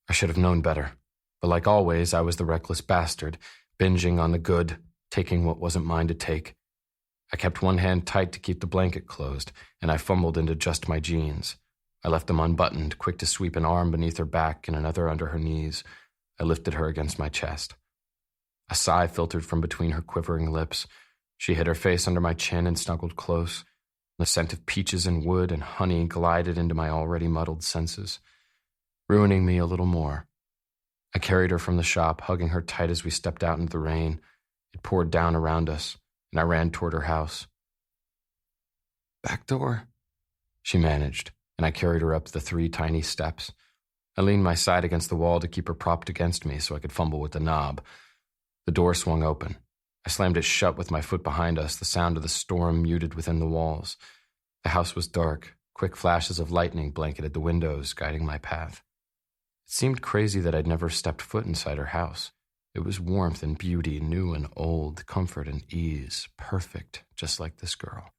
I should have known better, but like always, I was the reckless bastard, binging on the good, taking what wasn't mine to take. I kept one hand tight to keep the blanket closed, and I fumbled into just my jeans. I left them unbuttoned, quick to sweep an arm beneath her back and another under her knees. I lifted her against my chest. A sigh filtered from between her quivering lips. She hid her face under my chin and snuggled close. The scent of peaches and wood and honey glided into my already muddled senses, ruining me a little more. I carried her from the shop, hugging her tight as we stepped out into the rain. It poured down around us, and I ran toward her house. Back door, she managed, and I carried her up the 3 tiny steps. I leaned my side against the wall to keep her propped against me so I could fumble with the knob. The door swung open. I slammed it shut with my foot behind us, the sound of the storm muted within the walls. The house was dark. Quick flashes of lightning blanketed the windows, guiding my path. It seemed crazy that I'd never stepped foot inside her house. It was warmth and beauty, new and old, comfort and ease, perfect, just like this girl.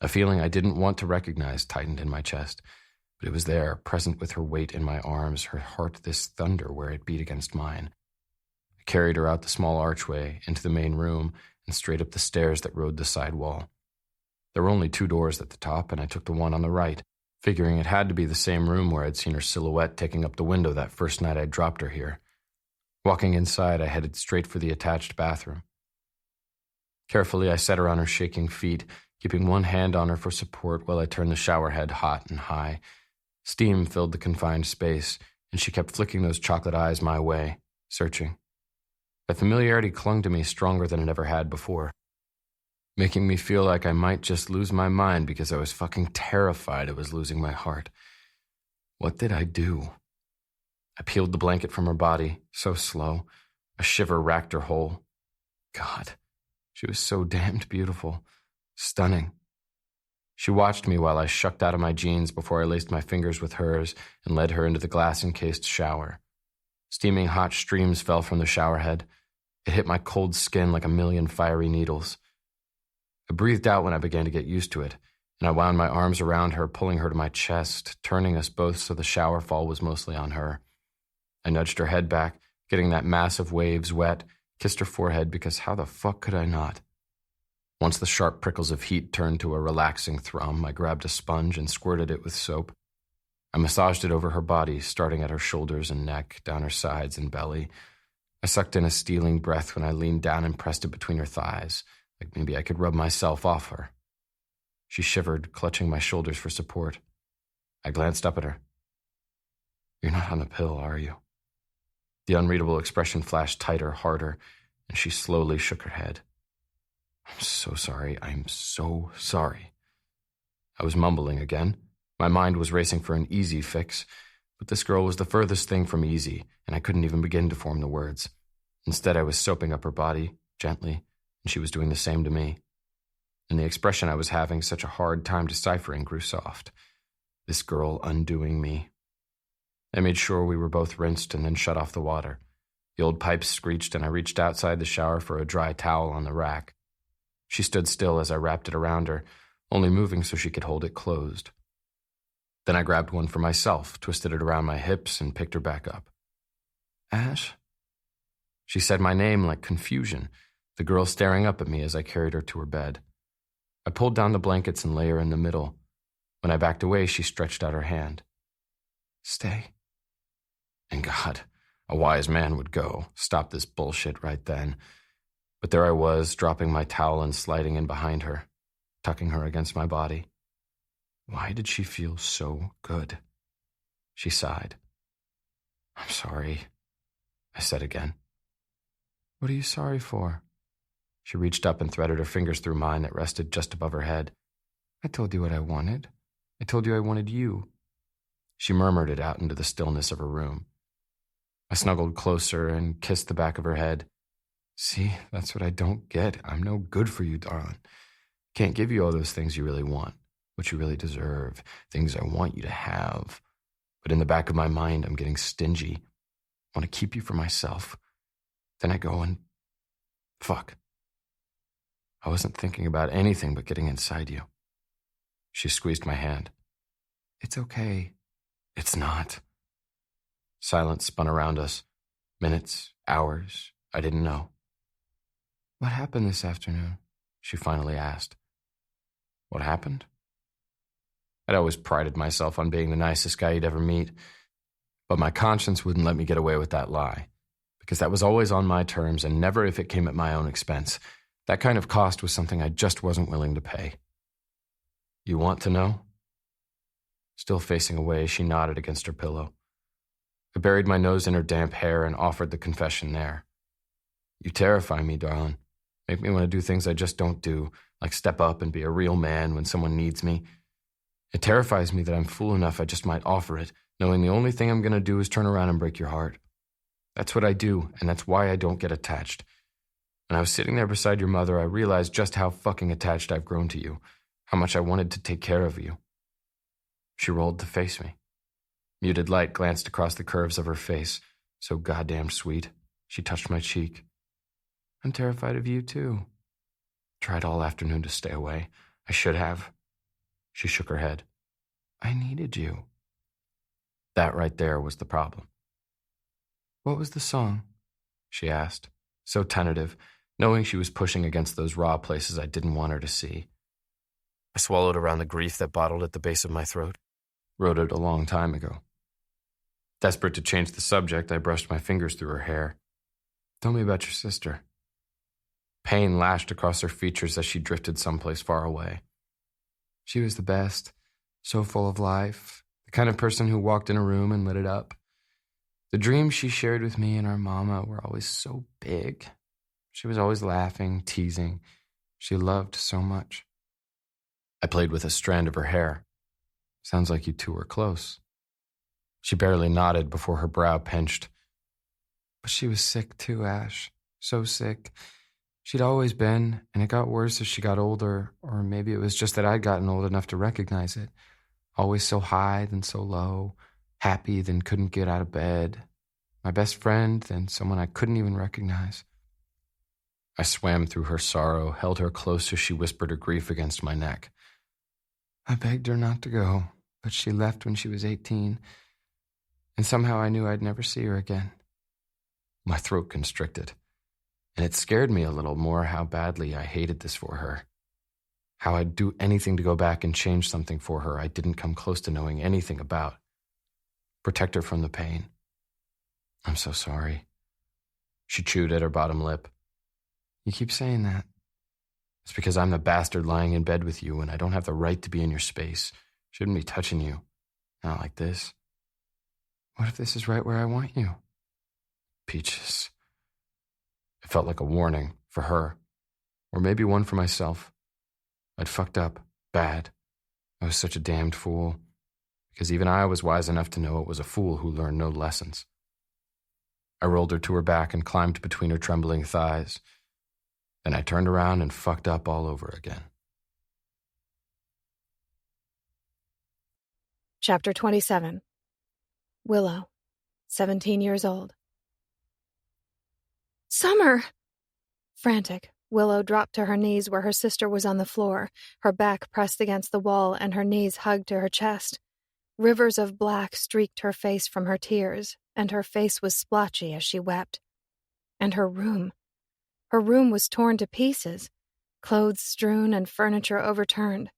A feeling I didn't want to recognize tightened in my chest, but it was there, present with her weight in my arms, her heart this thunder where it beat against mine. I carried her out the small archway, into the main room, and straight up the stairs that rode the side wall. There were only 2 doors at the top, and I took the one on the right, figuring it had to be the same room where I'd seen her silhouette taking up the window that first night I'd dropped her here. Walking inside, I headed straight for the attached bathroom. Carefully, I set her on her shaking feet, keeping one hand on her for support while I turned the shower head hot and high. Steam filled the confined space, and she kept flicking those chocolate eyes my way, searching. The familiarity clung to me stronger than it ever had before, making me feel like I might just lose my mind because I was fucking terrified I was losing my heart. What did I do? I peeled the blanket from her body, so slow. A shiver racked her whole. God, she was so damned beautiful. Stunning. She watched me while I shucked out of my jeans before I laced my fingers with hers and led her into the glass-encased shower. Steaming hot streams fell from the shower head. It hit my cold skin like a million fiery needles. I breathed out when I began to get used to it, and I wound my arms around her, pulling her to my chest, turning us both so the shower fall was mostly on her. I nudged her head back, getting that mass of waves wet, kissed her forehead because how the fuck could I not? Once the sharp prickles of heat turned to a relaxing thrum, I grabbed a sponge and squirted it with soap. I massaged it over her body, starting at her shoulders and neck, down her sides and belly. I sucked in a stealing breath when I leaned down and pressed it between her thighs, like maybe I could rub myself off her. She shivered, clutching my shoulders for support. I glanced up at her. You're not on a pill, are you? The unreadable expression flashed tighter, harder, and she slowly shook her head. I'm so sorry. I'm so sorry. I was mumbling again. My mind was racing for an easy fix, but this girl was the furthest thing from easy, and I couldn't even begin to form the words. Instead, I was soaping up her body, gently, and she was doing the same to me. and the expression I was having such a hard time deciphering grew soft. This girl undoing me. I made sure we were both rinsed and then shut off the water. The old pipes screeched, and I reached outside the shower for a dry towel on the rack. She stood still as I wrapped it around her, only moving so she could hold it closed. Then I grabbed one for myself, twisted it around my hips, and picked her back up. Ash? She said my name like confusion, the girl staring up at me as I carried her to her bed. I pulled down the blankets and lay her in the middle. When I backed away, she stretched out her hand. Stay. And God, a wise man would go, stop this bullshit right then. But there I was, dropping my towel and sliding in behind her, tucking her against my body. Why did she feel so good? She sighed. I'm sorry, I said again. What are you sorry for? She reached up and threaded her fingers through mine that rested just above her head. I told you what I wanted. I told you I wanted you. She murmured it out into the stillness of her room. I snuggled closer and kissed the back of her head. See, that's what I don't get. I'm no good for you, darling. Can't give you all those things you really want, what you really deserve, things I want you to have. But in the back of my mind, I'm getting stingy. I want to keep you for myself. Then I go and... fuck. I wasn't thinking about anything but getting inside you. She squeezed my hand. It's okay. It's not. Silence spun around us. Minutes, hours, I didn't know. What happened this afternoon? She finally asked. What happened? I'd always prided myself on being the nicest guy you'd ever meet, but my conscience wouldn't let me get away with that lie, because that was always on my terms and never if it came at my own expense. That kind of cost was something I just wasn't willing to pay. You want to know? Still facing away, she nodded against her pillow. I buried my nose in her damp hair and offered the confession there. You terrify me, darling. Make me want to do things I just don't do, like step up and be a real man when someone needs me. It terrifies me that I'm fool enough I just might offer it, knowing the only thing I'm going to do is turn around and break your heart. That's what I do, and that's why I don't get attached. When I was sitting there beside your mother, I realized just how fucking attached I've grown to you, how much I wanted to take care of you. She rolled to face me. Muted light glanced across the curves of her face, so goddamn sweet. She touched my cheek. I'm terrified of you, too. Tried all afternoon to stay away. I should have. She shook her head. I needed you. That right there was the problem. What was the song? She asked, so tentative, knowing she was pushing against those raw places I didn't want her to see. I swallowed around the grief that bottled at the base of my throat. Wrote it a long time ago. Desperate to change the subject, I brushed my fingers through her hair. Tell me about your sister. Pain lashed across her features as she drifted someplace far away. She was the best, so full of life, the kind of person who walked in a room and lit it up. The dreams she shared with me and our mama were always so big. She was always laughing, teasing. She loved so much. I played with a strand of her hair. Sounds like you two were close. She barely nodded before her brow pinched. But she was sick too, Ash. So sick. She'd always been, and it got worse as she got older, or maybe it was just that I'd gotten old enough to recognize it. Always so high, then so low. Happy, then couldn't get out of bed. My best friend, then someone I couldn't even recognize. I swam through her sorrow, held her close as she whispered her grief against my neck. I begged her not to go, but she left when she was 18, and somehow I knew I'd never see her again. My throat constricted, and it scared me a little more how badly I hated this for her. How I'd do anything to go back and change something for her I didn't come close to knowing anything about. Protect her from the pain. I'm so sorry. She chewed at her bottom lip. You keep saying that. It's because I'm the bastard lying in bed with you and I don't have the right to be in your space. Shouldn't be touching you. Not like this. What if this is right where I want you? Peaches. It felt like a warning for her, or maybe one for myself. I'd fucked up, bad. I was such a damned fool, because even I was wise enough to know it was a fool who learned no lessons. I rolled her to her back and climbed between her trembling thighs. Then I turned around and fucked up all over again. Chapter 27. Willow, 17 years old. Summer! Frantic, Willow dropped to her knees where her sister was on the floor, her back pressed against the wall and her knees hugged to her chest. Rivers of black streaked her face from her tears, and her face was splotchy as she wept. And her room. Her room was torn to pieces, clothes strewn and furniture overturned.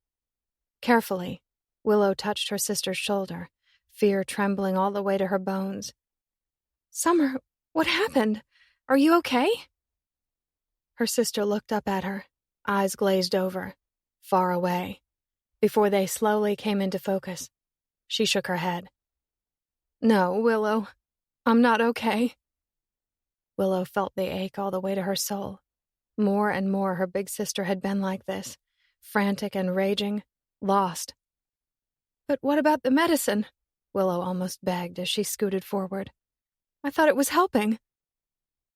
Carefully, Willow touched her sister's shoulder, fear trembling all the way to her bones. Summer, what happened? Are you okay? Her sister looked up at her, eyes glazed over, far away, before they slowly came into focus. She shook her head. No, Willow, I'm not okay. Willow felt the ache all the way to her soul. More and more her big sister had been like this, frantic and raging, lost. But what about the medicine? Willow almost begged as she scooted forward. I thought it was helping.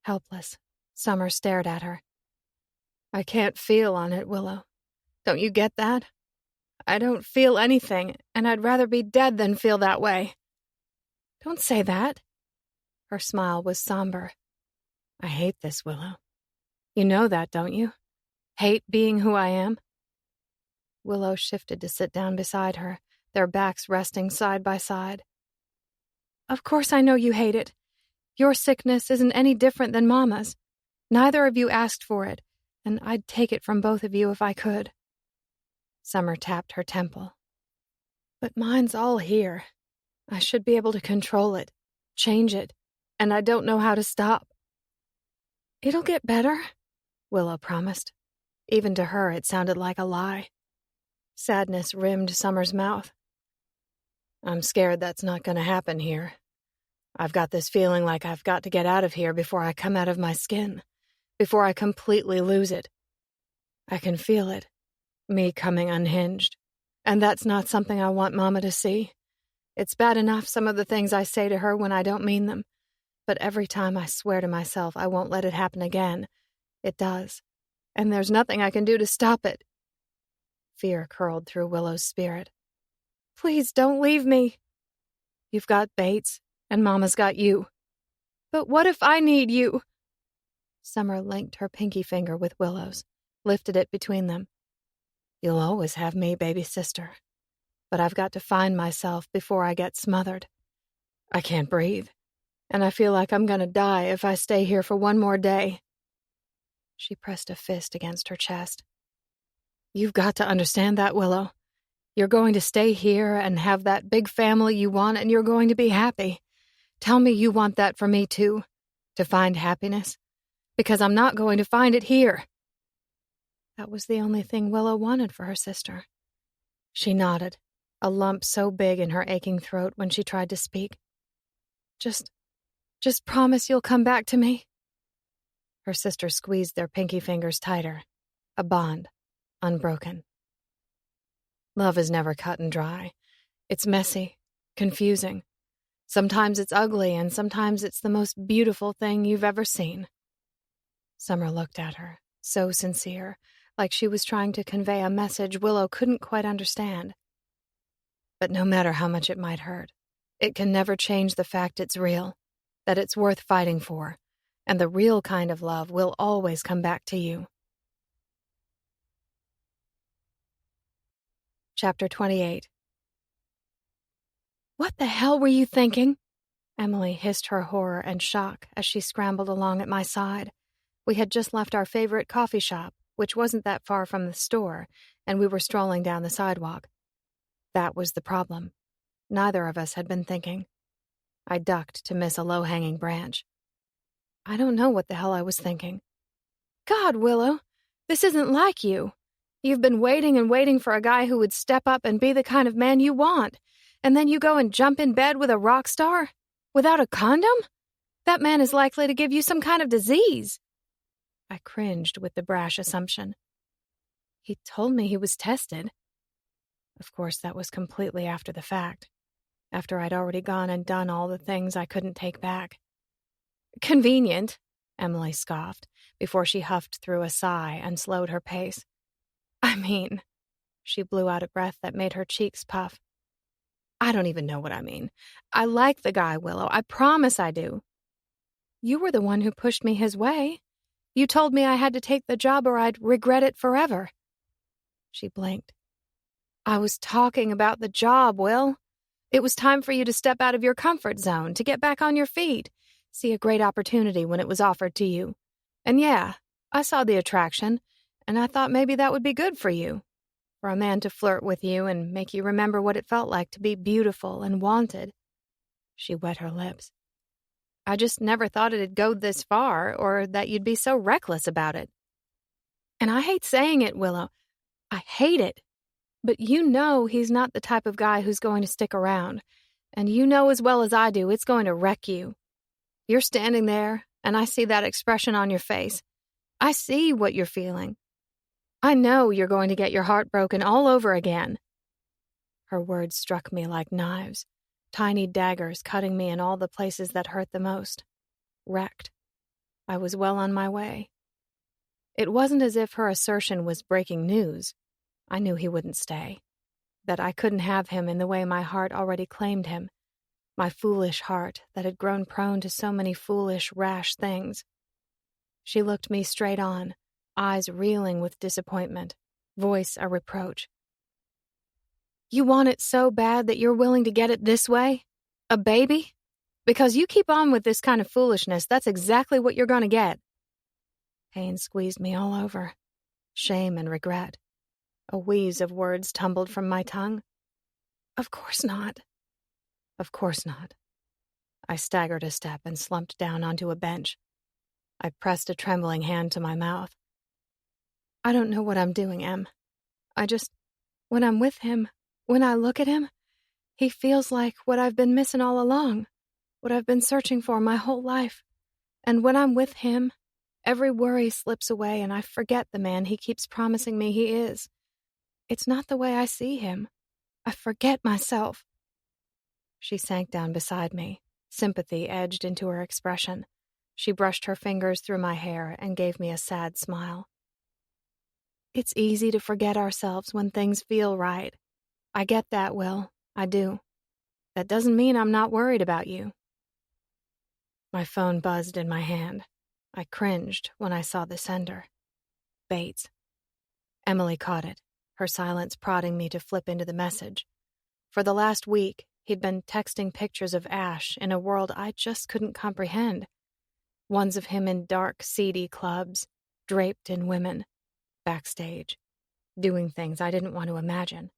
Helpless, Summer stared at her. I can't feel on it, Willow. Don't you get that? I don't feel anything, and I'd rather be dead than feel that way. Don't say that. Her smile was somber. I hate this, Willow. You know that, don't you? Hate being who I am? Willow shifted to sit down beside her, their backs resting side by side. Of course I know you hate it. Your sickness isn't any different than Mama's. Neither of you asked for it, and I'd take it from both of you if I could. Summer tapped her temple. But mine's all here. I should be able to control it, change it, and I don't know how to stop. It'll get better, Willow promised. Even to her, it sounded like a lie. Sadness rimmed Summer's mouth. I'm scared that's not going to happen here. I've got this feeling like I've got to get out of here before I come out of my skin, before I completely lose it. I can feel it, me coming unhinged, and that's not something I want Mama to see. It's bad enough some of the things I say to her when I don't mean them, but every time I swear to myself I won't let it happen again, it does, and there's nothing I can do to stop it. Fear curled through Willow's spirit. Please don't leave me. You've got Bates, and Mama's got you. But what if I need you? Summer linked her pinky finger with Willow's, lifted it between them. You'll always have me, baby sister. But I've got to find myself before I get smothered. I can't breathe, and I feel like I'm gonna die if I stay here for one more day. She pressed a fist against her chest. You've got to understand that, Willow. You're going to stay here and have that big family you want, and you're going to be happy. Tell me you want that for me, too, to find happiness, because I'm not going to find it here. That was the only thing Willow wanted for her sister. She nodded, a lump so big in her aching throat when she tried to speak. Just promise you'll come back to me. Her sister squeezed their pinky fingers tighter, a bond, unbroken. Love is never cut and dry. It's messy, confusing. Sometimes it's ugly, and sometimes it's the most beautiful thing you've ever seen. Summer looked at her, so sincere, like she was trying to convey a message Willow couldn't quite understand. But no matter how much it might hurt, it can never change the fact it's real, that it's worth fighting for, and the real kind of love will always come back to you. Chapter 28. What the hell were you thinking? Emily hissed her horror and shock as she scrambled along at my side. We had just left our favorite coffee shop, which wasn't that far from the store, and we were strolling down the sidewalk. That was the problem. Neither of us had been thinking. I ducked to miss a low-hanging branch. I don't know what the hell I was thinking. God, Willow, this isn't like you. You've been waiting and waiting for a guy who would step up and be the kind of man you want, and then you go and jump in bed with a rock star? Without a condom? That man is likely to give you some kind of disease. I cringed with the brash assumption. He told me he was tested. Of course, that was completely after the fact, after I'd already gone and done all the things I couldn't take back. Convenient, Emily scoffed, before she huffed through a sigh and slowed her pace. I mean, she blew out a breath that made her cheeks puff. I don't even know what I mean. I like the guy, Willow. I promise I do. You were the one who pushed me his way. You told me I had to take the job or I'd regret it forever. She blinked. I was talking about the job, Will. It was time for you to step out of your comfort zone, to get back on your feet, see a great opportunity when it was offered to you. And yeah, I saw the attraction, and I thought maybe that would be good for you. For a man to flirt with you and make you remember what it felt like to be beautiful and wanted. She wet her lips. I just never thought it'd go this far, or that you'd be so reckless about it. And I hate saying it, Willow. I hate it. But you know he's not the type of guy who's going to stick around. And you know as well as I do it's going to wreck you. You're standing there, and I see that expression on your face. I see what you're feeling. I know you're going to get your heart broken all over again. Her words struck me like knives, tiny daggers cutting me in all the places that hurt the most. Wrecked. I was well on my way. It wasn't as if her assertion was breaking news. I knew he wouldn't stay. That I couldn't have him in the way my heart already claimed him. My foolish heart that had grown prone to so many foolish, rash things. She looked me straight on, eyes reeling with disappointment, voice a reproach. You want it so bad that you're willing to get it this way? A baby? Because you keep on with this kind of foolishness, that's exactly what you're going to get. Pain squeezed me all over. Shame and regret. A wheeze of words tumbled from my tongue. Of course not. Of course not. I staggered a step and slumped down onto a bench. I pressed a trembling hand to my mouth. I don't know what I'm doing, Em. When I'm with him, when I look at him, he feels like what I've been missing all along, what I've been searching for my whole life. And when I'm with him, every worry slips away and I forget the man he keeps promising me he is. It's not the way I see him. I forget myself. She sank down beside me, sympathy edged into her expression. She brushed her fingers through my hair and gave me a sad smile. It's easy to forget ourselves when things feel right. I get that, Will. I do. That doesn't mean I'm not worried about you. My phone buzzed in my hand. I cringed when I saw the sender. Bates. Emily caught it, her silence prodding me to flip into the message. For the last week, he'd been texting pictures of Ash in a world I just couldn't comprehend. Ones of him in dark, seedy clubs, draped in women, backstage, doing things I didn't want to imagine.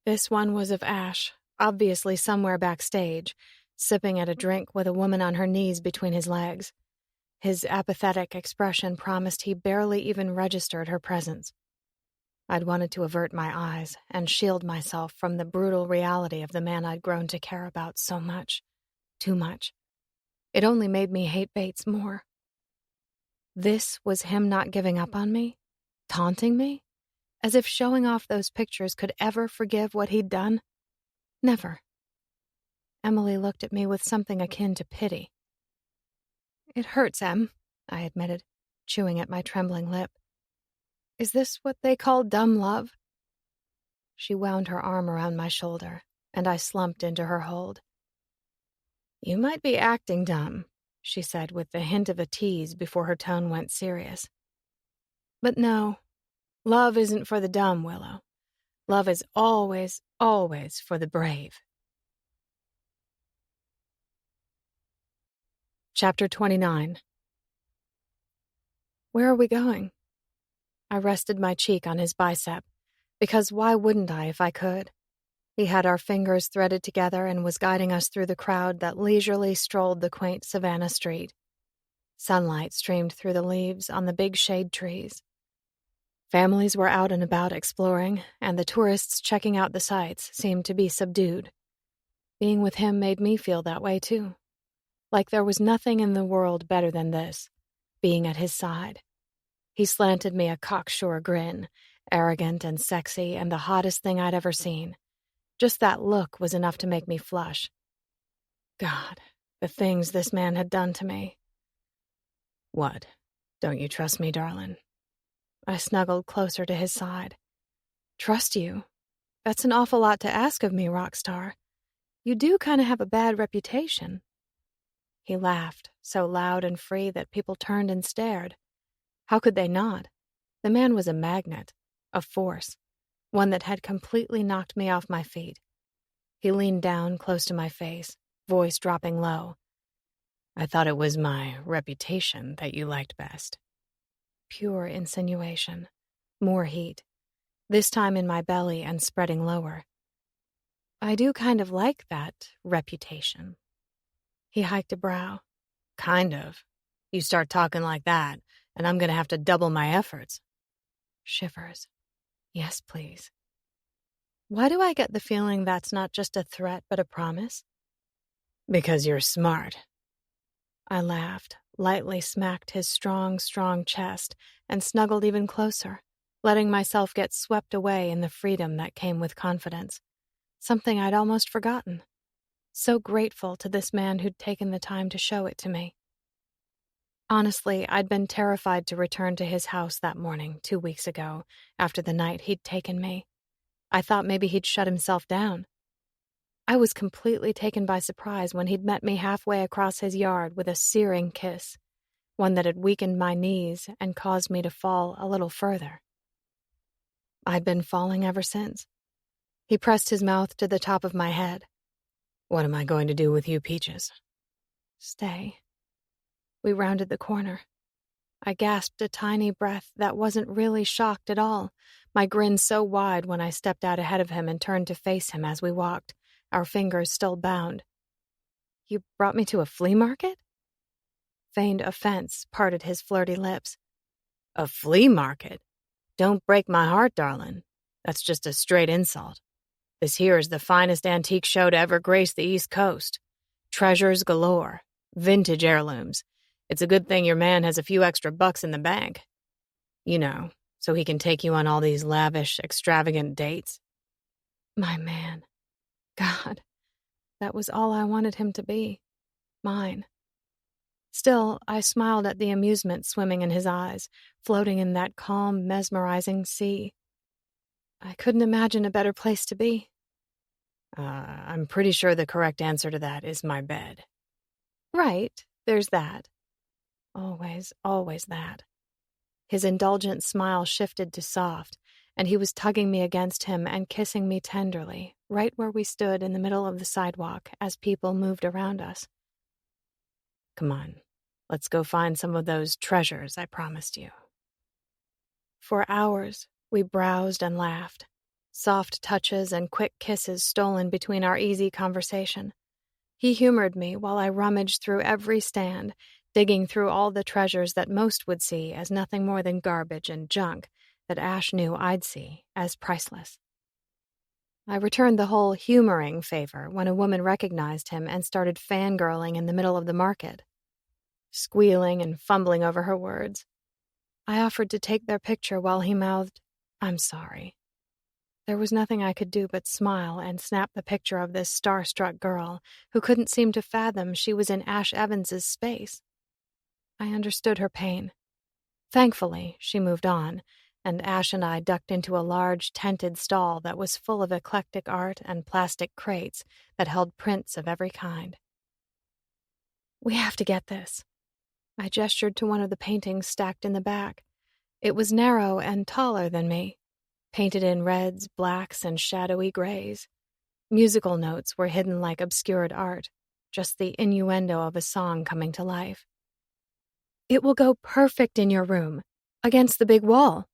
This one was of Ash, obviously somewhere backstage, sipping at a drink with a woman on her knees between his legs. His apathetic expression promised he barely even registered her presence. I'd wanted to avert my eyes and shield myself from the brutal reality of the man I'd grown to care about so much, too much. It only made me hate Bates more. This was him not giving up on me, taunting me, as if showing off those pictures could ever forgive what he'd done. Never. Emily looked at me with something akin to pity. It hurts, Em, I admitted, chewing at my trembling lip. Is this what they call dumb love? She wound her arm around my shoulder, and I slumped into her hold. You might be acting dumb, she said with the hint of a tease before her tone went serious. But no, love isn't for the dumb, Willow. Love is always, always for the brave. Chapter 29. Where are we going? I rested my cheek on his bicep, because why wouldn't I if I could? He had our fingers threaded together and was guiding us through the crowd that leisurely strolled the quaint Savannah street. Sunlight streamed through the leaves on the big shade trees. Families were out and about exploring, and the tourists checking out the sights seemed to be subdued. Being with him made me feel that way, too. Like there was nothing in the world better than this, being at his side. He slanted me a cocksure grin, arrogant and sexy and the hottest thing I'd ever seen. Just that look was enough to make me flush. God, the things this man had done to me. What? Don't you trust me, darling? I snuggled closer to his side. Trust you? That's an awful lot to ask of me, Rockstar. You do kind of have a bad reputation." He laughed, so loud and free that people turned and stared. How could they not? The man was a magnet, a force, one that had completely knocked me off my feet. He leaned down close to my face, voice dropping low. "I thought it was my reputation that you liked best." Pure insinuation. More heat. This time in my belly and spreading lower. "I do kind of like that reputation." He hiked a brow. "Kind of. You start talking like that, and I'm going to have to double my efforts." Shivers. "Yes, please." Why do I get the feeling that's not just a threat but a promise? "Because you're smart." I laughed, lightly smacked his strong, strong chest, and snuggled even closer, letting myself get swept away in the freedom that came with confidence. Something I'd almost forgotten. So grateful to this man who'd taken the time to show it to me. Honestly, I'd been terrified to return to his house that morning 2 weeks ago, after the night he'd taken me. I thought maybe he'd shut himself down. I was completely taken by surprise when he'd met me halfway across his yard with a searing kiss, one that had weakened my knees and caused me to fall a little further. I'd been falling ever since. He pressed his mouth to the top of my head. "What am I going to do with you, Peaches?" "Stay." We rounded the corner. I gasped a tiny breath that wasn't really shocked at all, my grin so wide when I stepped out ahead of him and turned to face him as we walked, our fingers still bound. "You brought me to a flea market?" Feigned offense parted his flirty lips. "A flea market? Don't break my heart, darling. That's just a straight insult. This here is the finest antique show to ever grace the East Coast. Treasures galore. Vintage heirlooms. It's a good thing your man has a few extra bucks in the bank. You know, so he can take you on all these lavish, extravagant dates." My man. God, that was all I wanted him to be. Mine. Still, I smiled at the amusement swimming in his eyes, floating in that calm, mesmerizing sea. I couldn't imagine a better place to be. I'm pretty sure the correct answer to that is my bed." "Right, there's that. Always, always that." His indulgent smile shifted to soft, and he was tugging me against him and kissing me tenderly, right where we stood in the middle of the sidewalk as people moved around us. "Come on, let's go find some of those treasures I promised you." For hours, we browsed and laughed. Soft touches and quick kisses stolen between our easy conversation. He humored me while I rummaged through every stand, digging through all the treasures that most would see as nothing more than garbage and junk that Ash knew I'd see as priceless. I returned the whole humoring favor when a woman recognized him and started fangirling in the middle of the market, squealing and fumbling over her words. I offered to take their picture while he mouthed, "I'm sorry." There was nothing I could do but smile and snap the picture of this starstruck girl who couldn't seem to fathom she was in Ash Evans's space. I understood her pain. Thankfully, she moved on, and Ash and I ducked into a large tented stall that was full of eclectic art and plastic crates that held prints of every kind. "We have to get this." I gestured to one of the paintings stacked in the back. It was narrow and taller than me, painted in reds, blacks, and shadowy grays. Musical notes were hidden like obscured art, just the innuendo of a song coming to life. "It will go perfect in your room, against the big wall."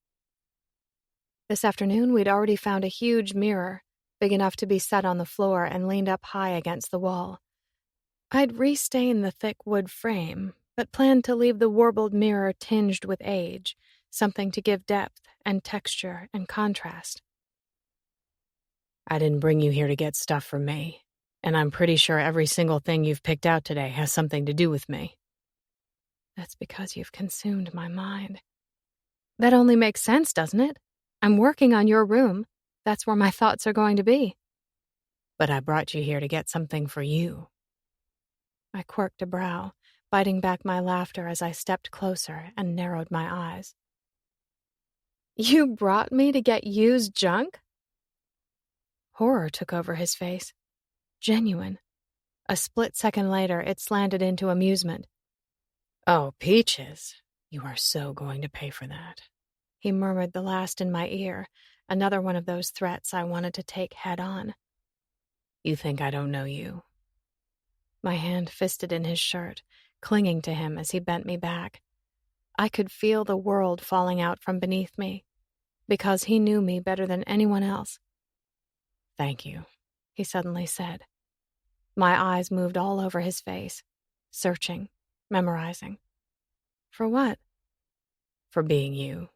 This afternoon, we'd already found a huge mirror, big enough to be set on the floor and leaned up high against the wall. I'd restain the thick wood frame, but planned to leave the warbled mirror tinged with age, something to give depth and texture and contrast. "I didn't bring you here to get stuff from me, and I'm pretty sure every single thing you've picked out today has something to do with me." "That's because you've consumed my mind." "That only makes sense, doesn't it? I'm working on your room. That's where my thoughts are going to be." "But I brought you here to get something for you." I quirked a brow, biting back my laughter as I stepped closer and narrowed my eyes. "You brought me to get used junk?" Horror took over his face. Genuine. A split second later, it slanted into amusement. "Oh, Peaches, you are so going to pay for that." He murmured the last in my ear, another one of those threats I wanted to take head on. "You think I don't know you?" My hand fisted in his shirt, clinging to him as he bent me back. I could feel the world falling out from beneath me, because he knew me better than anyone else. "Thank you," he suddenly said. My eyes moved all over his face, searching, memorizing. "For what?" "For being you.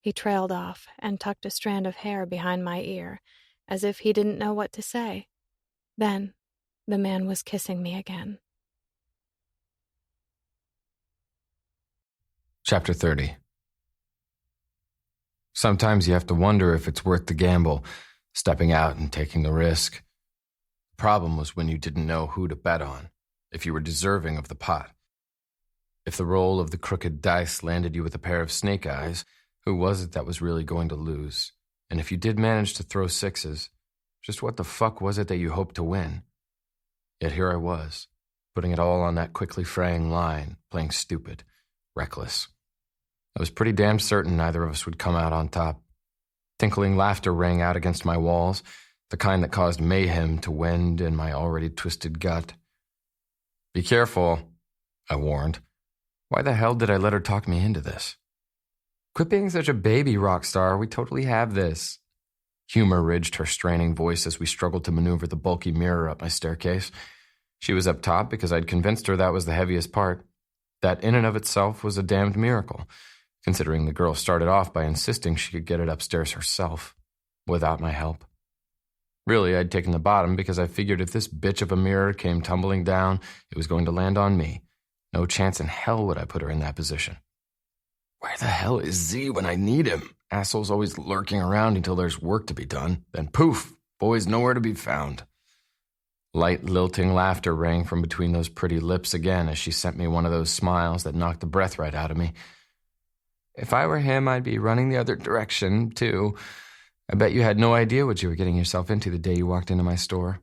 He trailed off and tucked a strand of hair behind my ear, as if he didn't know what to say. Then, the man was kissing me again. Chapter 30. Sometimes you have to wonder if it's worth the gamble, stepping out and taking the risk. The problem was when you didn't know who to bet on, if you were deserving of the pot. If the roll of the crooked dice landed you with a pair of snake eyes, who was it that was really going to lose? And if you did manage to throw sixes, just what the fuck was it that you hoped to win? Yet here I was, putting it all on that quickly fraying line, playing stupid, reckless. I was pretty damn certain neither of us would come out on top. Tinkling laughter rang out against my walls, the kind that caused mayhem to wend in my already twisted gut. "Be careful," I warned. Why the hell did I let her talk me into this? "Quit being such a baby, rock star. We totally have this." Humor ridged her straining voice as we struggled to maneuver the bulky mirror up my staircase. She was up top because I'd convinced her that was the heaviest part. That in and of itself was a damned miracle, considering the girl started off by insisting she could get it upstairs herself, without my help. Really, I'd taken the bottom because I figured if this bitch of a mirror came tumbling down, it was going to land on me. No chance in hell would I put her in that position. Where the hell is Z when I need him? Asshole's always lurking around until there's work to be done. Then poof, boy's nowhere to be found. Light, lilting laughter rang from between those pretty lips again as she sent me one of those smiles that knocked the breath right out of me. "If I were him, I'd be running the other direction, too. I bet you had no idea what you were getting yourself into the day you walked into my store."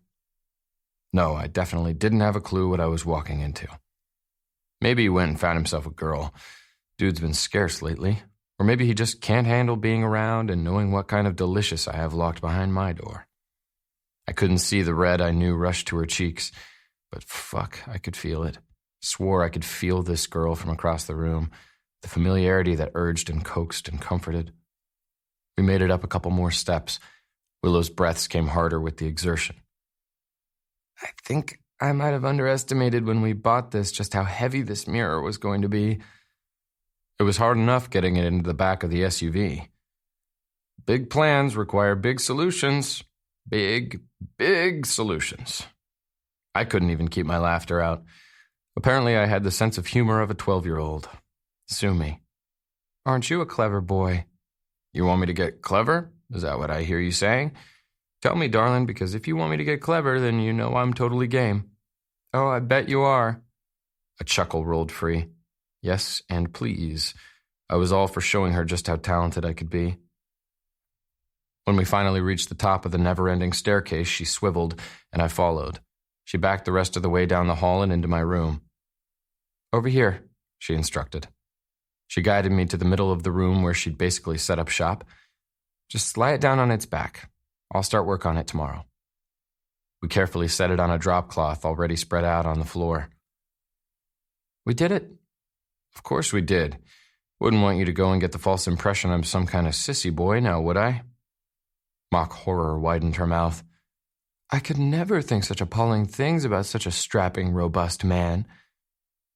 No, I definitely didn't have a clue what I was walking into. Maybe he went and found himself a girl. Dude's been scarce lately. Or maybe he just can't handle being around and knowing what kind of delicious I have locked behind my door. I couldn't see the red I knew rush to her cheeks, but fuck, I could feel it. Swore I could feel this girl from across the room, the familiarity that urged and coaxed and comforted. We made it up a couple more steps. Willow's breaths came harder with the exertion. "I think I might have underestimated when we bought this just how heavy this mirror was going to be." It was hard enough getting it into the back of the SUV. Big plans require big solutions. Big solutions. I couldn't even keep my laughter out. Apparently I had the sense of humor of a 12-year-old. Sue me. "Aren't you a clever boy?" "You want me to get clever? Is that what I hear you saying? Tell me, darling, because if you want me to get clever, then you know I'm totally game." "Oh, I bet you are." A chuckle rolled free. Yes, and please. I was all for showing her just how talented I could be. When we finally reached the top of the never-ending staircase, she swiveled, and I followed. She backed the rest of the way down the hall and into my room. "Over here," she instructed. She guided me to the middle of the room where she'd basically set up shop. "Just lie it down on its back. I'll start work on it tomorrow." We carefully set it on a drop cloth already spread out on the floor. "We did it." "Of course we did. Wouldn't want you to go and get the false impression I'm some kind of sissy boy now, would I?" Mock horror widened her mouth. "I could never think such appalling things about such a strapping, robust man."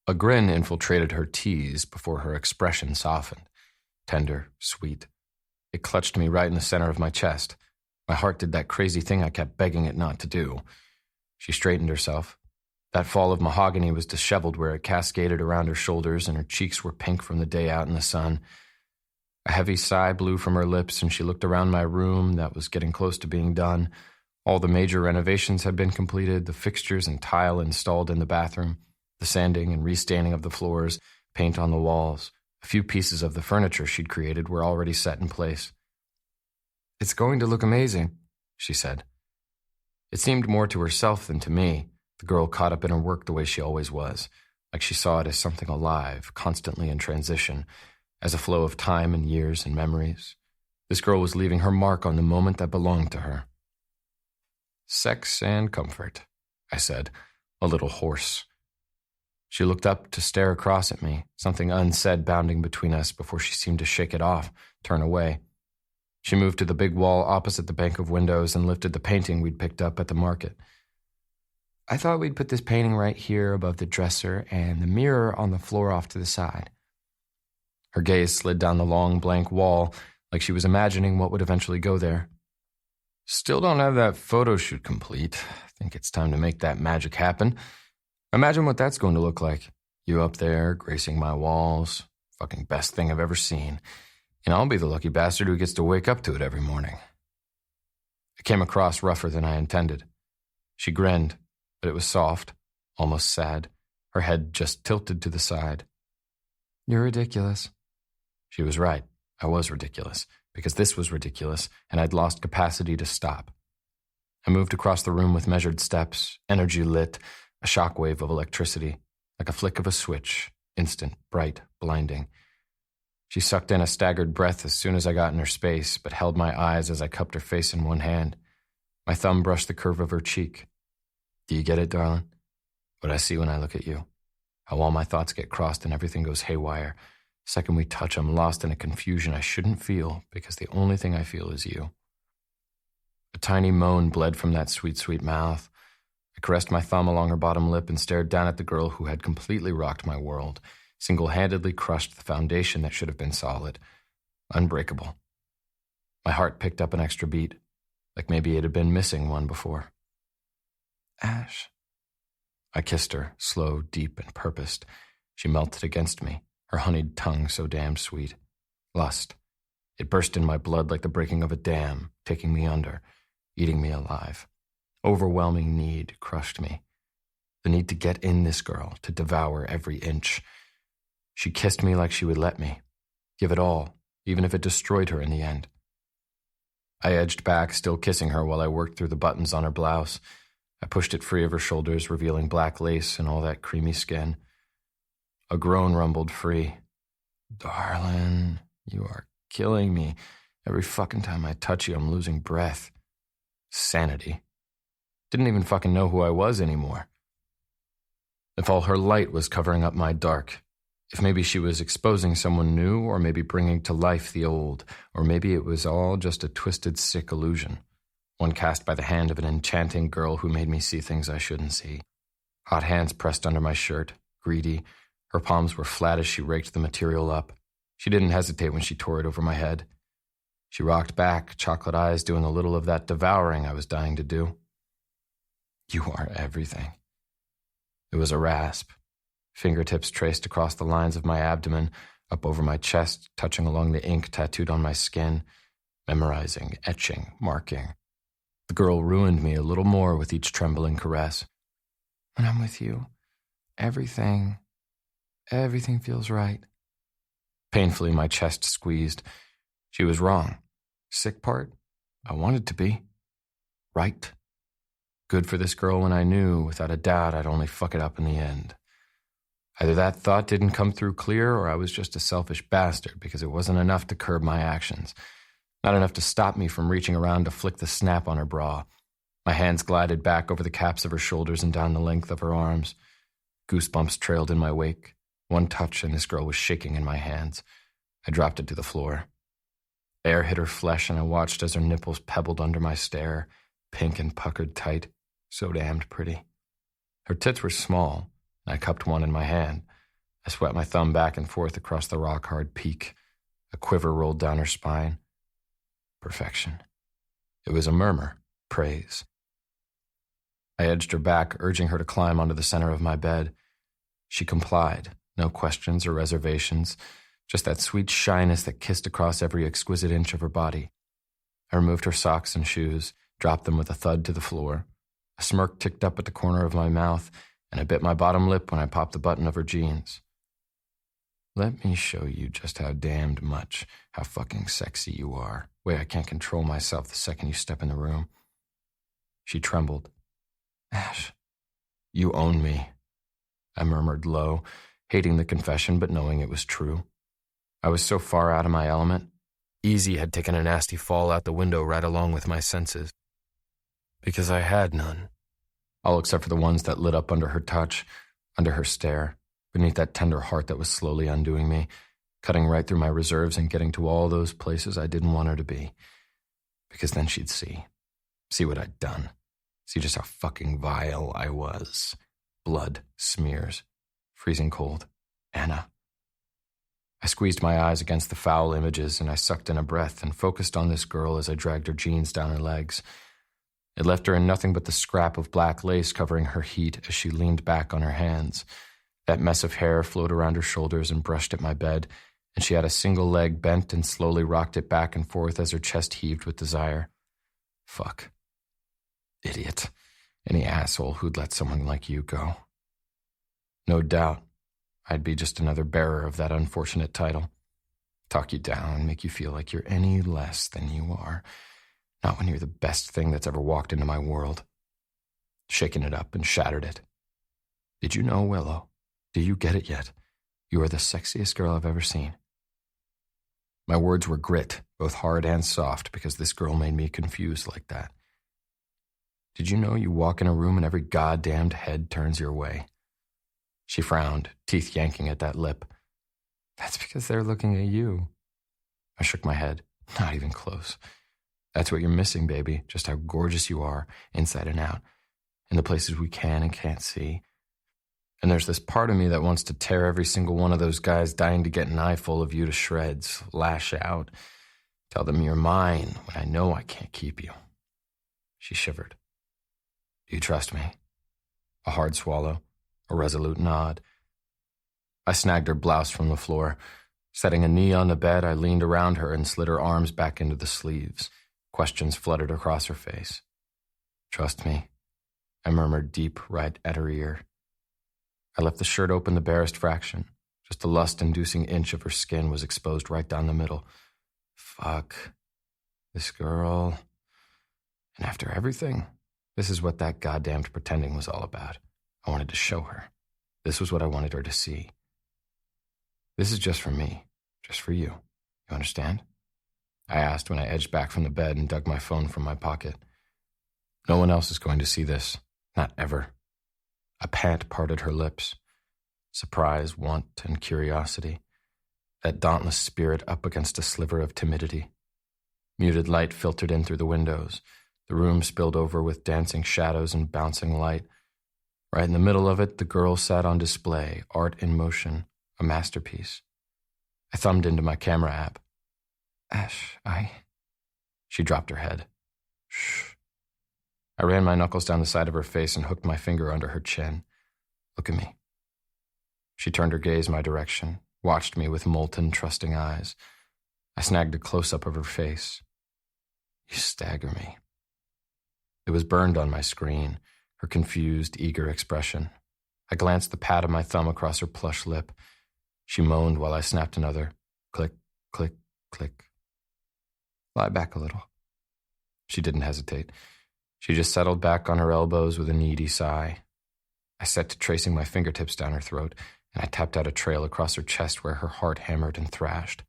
A grin infiltrated her tease before her expression softened. Tender, sweet. It clutched me right in the center of my chest. My heart did that crazy thing I kept begging it not to do. She straightened herself. That fall of mahogany was disheveled where it cascaded around her shoulders, and her cheeks were pink from the day out in the sun. A heavy sigh blew from her lips, and she looked around my room that was getting close to being done. All the major renovations had been completed, the fixtures and tile installed in the bathroom, the sanding and restaining of the floors, paint on the walls. A few pieces of the furniture she'd created were already set in place. "It's going to look amazing," she said. It seemed more to herself than to me, the girl caught up in her work the way she always was, like she saw it as something alive, constantly in transition, as a flow of time and years and memories. This girl was leaving her mark on the moment that belonged to her. "Sex and comfort," I said, a little hoarse. She looked up to stare across at me, something unsaid bounding between us before she seemed to shake it off, turn away. She moved to the big wall opposite the bank of windows and lifted the painting we'd picked up at the market. "I thought we'd put this painting right here above the dresser and the mirror on the floor off to the side." Her gaze slid down the long, blank wall like she was imagining what would eventually go there. "Still don't have that photo shoot complete. I think it's time to make that magic happen. Imagine what that's going to look like. You up there, gracing my walls. Fucking best thing I've ever seen. And I'll be the lucky bastard who gets to wake up to it every morning." It came across rougher than I intended. She grinned, but it was soft, almost sad, her head just tilted to the side. "You're ridiculous." She was right. I was ridiculous, because this was ridiculous, and I'd lost capacity to stop. I moved across the room with measured steps, energy lit, a shockwave of electricity, like a flick of a switch, instant, bright, blinding. She sucked in a staggered breath as soon as I got in her space, but held my eyes as I cupped her face in one hand. My thumb brushed the curve of her cheek. "Do you get it, darling? What I see when I look at you? How all my thoughts get crossed and everything goes haywire. Second we touch, I'm lost in a confusion I shouldn't feel, because the only thing I feel is you." A tiny moan bled from that sweet, sweet mouth. I caressed my thumb along her bottom lip and stared down at the girl who had completely rocked my world, single-handedly crushed the foundation that should have been solid, unbreakable. My heart picked up an extra beat, like maybe it had been missing one before. "Ash." I kissed her, slow, deep, and purposed. She melted against me, her honeyed tongue so damned sweet. Lust. It burst in my blood like the breaking of a dam, taking me under, eating me alive. Overwhelming need crushed me. The need to get in this girl, to devour every inch. She kissed me like she would let me. Give it all, even if it destroyed her in the end. I edged back, still kissing her while I worked through the buttons on her blouse. I pushed it free of her shoulders, revealing black lace and all that creamy skin. A groan rumbled free. "Darling, you are killing me. Every fucking time I touch you, I'm losing breath." Sanity. Didn't even fucking know who I was anymore. If all her light was covering up my dark, if maybe she was exposing someone new, or maybe bringing to life the old, or maybe it was all just a twisted, sick illusion, one cast by the hand of an enchanting girl who made me see things I shouldn't see. Hot hands pressed under my shirt, greedy. Her palms were flat as she raked the material up. She didn't hesitate when she tore it over my head. She rocked back, chocolate eyes doing a little of that devouring I was dying to do. "You are everything." It was a rasp. Fingertips traced across the lines of my abdomen, up over my chest, touching along the ink tattooed on my skin, memorizing, etching, marking. The girl ruined me a little more with each trembling caress. "When I'm with you, everything feels right." Painfully, my chest squeezed. She was wrong. Sick part? I wanted to be. Right? Good for this girl when I knew, without a doubt, I'd only fuck it up in the end. Either that thought didn't come through clear, or I was just a selfish bastard because it wasn't enough to curb my actions. Not enough to stop me from reaching around to flick the snap on her bra. My hands glided back over the caps of her shoulders and down the length of her arms. Goosebumps trailed in my wake. One touch and this girl was shaking in my hands. I dropped it to the floor. Air hit her flesh and I watched as her nipples pebbled under my stare, pink and puckered tight, so damned pretty. Her tits were small, and I cupped one in my hand. I swept my thumb back and forth across the rock-hard peak. A quiver rolled down her spine. Perfection. It was a murmur, praise. I edged her back, urging her to climb onto the center of my bed. She complied, no questions or reservations, just that sweet shyness that kissed across every exquisite inch of her body. I removed her socks and shoes, dropped them with a thud to the floor. A smirk ticked up at the corner of my mouth, and I bit my bottom lip when I popped the button of her jeans. Let me show you just how damned much, how fucking sexy you are. Way I can't control myself the second you step in the room. She trembled. Ash, you own me. I murmured low, hating the confession but knowing it was true. I was so far out of my element. Easy had taken a nasty fall out the window right along with my senses. Because I had none. All except for the ones that lit up under her touch, under her stare, beneath that tender heart that was slowly undoing me, cutting right through my reserves and getting to all those places I didn't want her to be. Because then she'd see what I'd done, see just how fucking vile I was. Blood, smears, freezing cold. Anna. I squeezed my eyes against the foul images and I sucked in a breath and focused on this girl as I dragged her jeans down her legs. It left her in nothing but the scrap of black lace covering her heat as she leaned back on her hands. That mess of hair flowed around her shoulders and brushed at my bed, and she had a single leg bent and slowly rocked it back and forth as her chest heaved with desire. Fuck. Idiot. Any asshole who'd let someone like you go. No doubt, I'd be just another bearer of that unfortunate title. Talk you down, make you feel like you're any less than you are. Not when you're the best thing that's ever walked into my world. Shaken it up and shattered it. Did you know, Willow? Do you get it yet? You are the sexiest girl I've ever seen. My words were grit, both hard and soft, because this girl made me confused like that. Did you know you walk in a room and every goddamned head turns your way? She frowned, teeth yanking at that lip. That's because they're looking at you. I shook my head. Not even close. That's what you're missing, baby, just how gorgeous you are, inside and out, in the places we can and can't see. And there's this part of me that wants to tear every single one of those guys dying to get an eyeful of you to shreds, lash out, tell them you're mine when I know I can't keep you. She shivered. Do you trust me? A hard swallow, a resolute nod. I snagged her blouse from the floor. Setting a knee on the bed, I leaned around her and slid her arms back into the sleeves. Questions fluttered across her face. Trust me, I murmured deep right at her ear. I left the shirt open the barest fraction. Just a lust-inducing inch of her skin was exposed right down the middle. Fuck. This girl. And after everything, this is what that goddamned pretending was all about. I wanted to show her. This was what I wanted her to see. This is just for me. Just for you. You understand? I asked when I edged back from the bed and dug my phone from my pocket. No one else is going to see this. Not ever. A pant parted her lips. Surprise, want, and curiosity. That dauntless spirit up against a sliver of timidity. Muted light filtered in through the windows. The room spilled over with dancing shadows and bouncing light. Right in the middle of it, the girl sat on display, art in motion, a masterpiece. I thumbed into my camera app. Ash, She dropped her head. Shh. I ran my knuckles down the side of her face and hooked my finger under her chin. Look at me. She turned her gaze my direction, watched me with molten, trusting eyes. I snagged a close-up of her face. You stagger me. It was burned on my screen, her confused, eager expression. I glanced the pad of my thumb across her plush lip. She moaned while I snapped another. Click, click, click. Lie back a little. She didn't hesitate. She just settled back on her elbows with a needy sigh. I set to tracing my fingertips down her throat, and I tapped out a trail across her chest where her heart hammered and thrashed.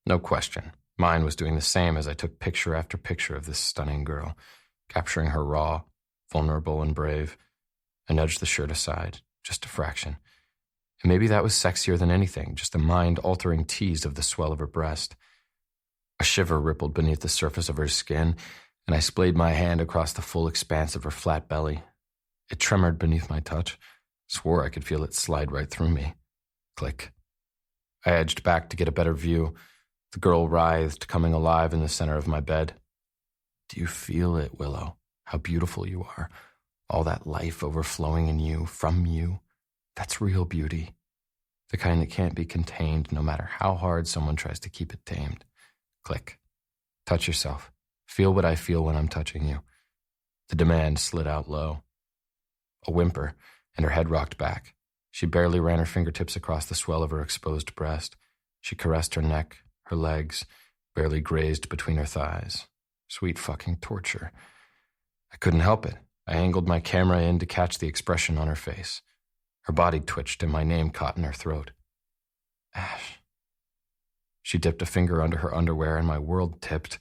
No question, mine was doing the same as I took picture after picture of this stunning girl, capturing her raw, vulnerable, and brave. I nudged the shirt aside, just a fraction. And maybe that was sexier than anything, just a mind-altering tease of the swell of her breast. A shiver rippled beneath the surface of her skin, and I splayed my hand across the full expanse of her flat belly. It tremored beneath my touch. Swore I could feel it slide right through me. Click. I edged back to get a better view. The girl writhed, coming alive in the center of my bed. Do you feel it, Willow? How beautiful you are. All that life overflowing in you, from you. That's real beauty. The kind that can't be contained no matter how hard someone tries to keep it tamed. Click. Touch yourself. Feel what I feel when I'm touching you. The demand slid out low. A whimper, and her head rocked back. She barely ran her fingertips across the swell of her exposed breast. She caressed her neck, her legs, barely grazed between her thighs. Sweet fucking torture. I couldn't help it. I angled my camera in to catch the expression on her face. Her body twitched and my name caught in her throat. Ash. She dipped a finger under her underwear and my world tipped.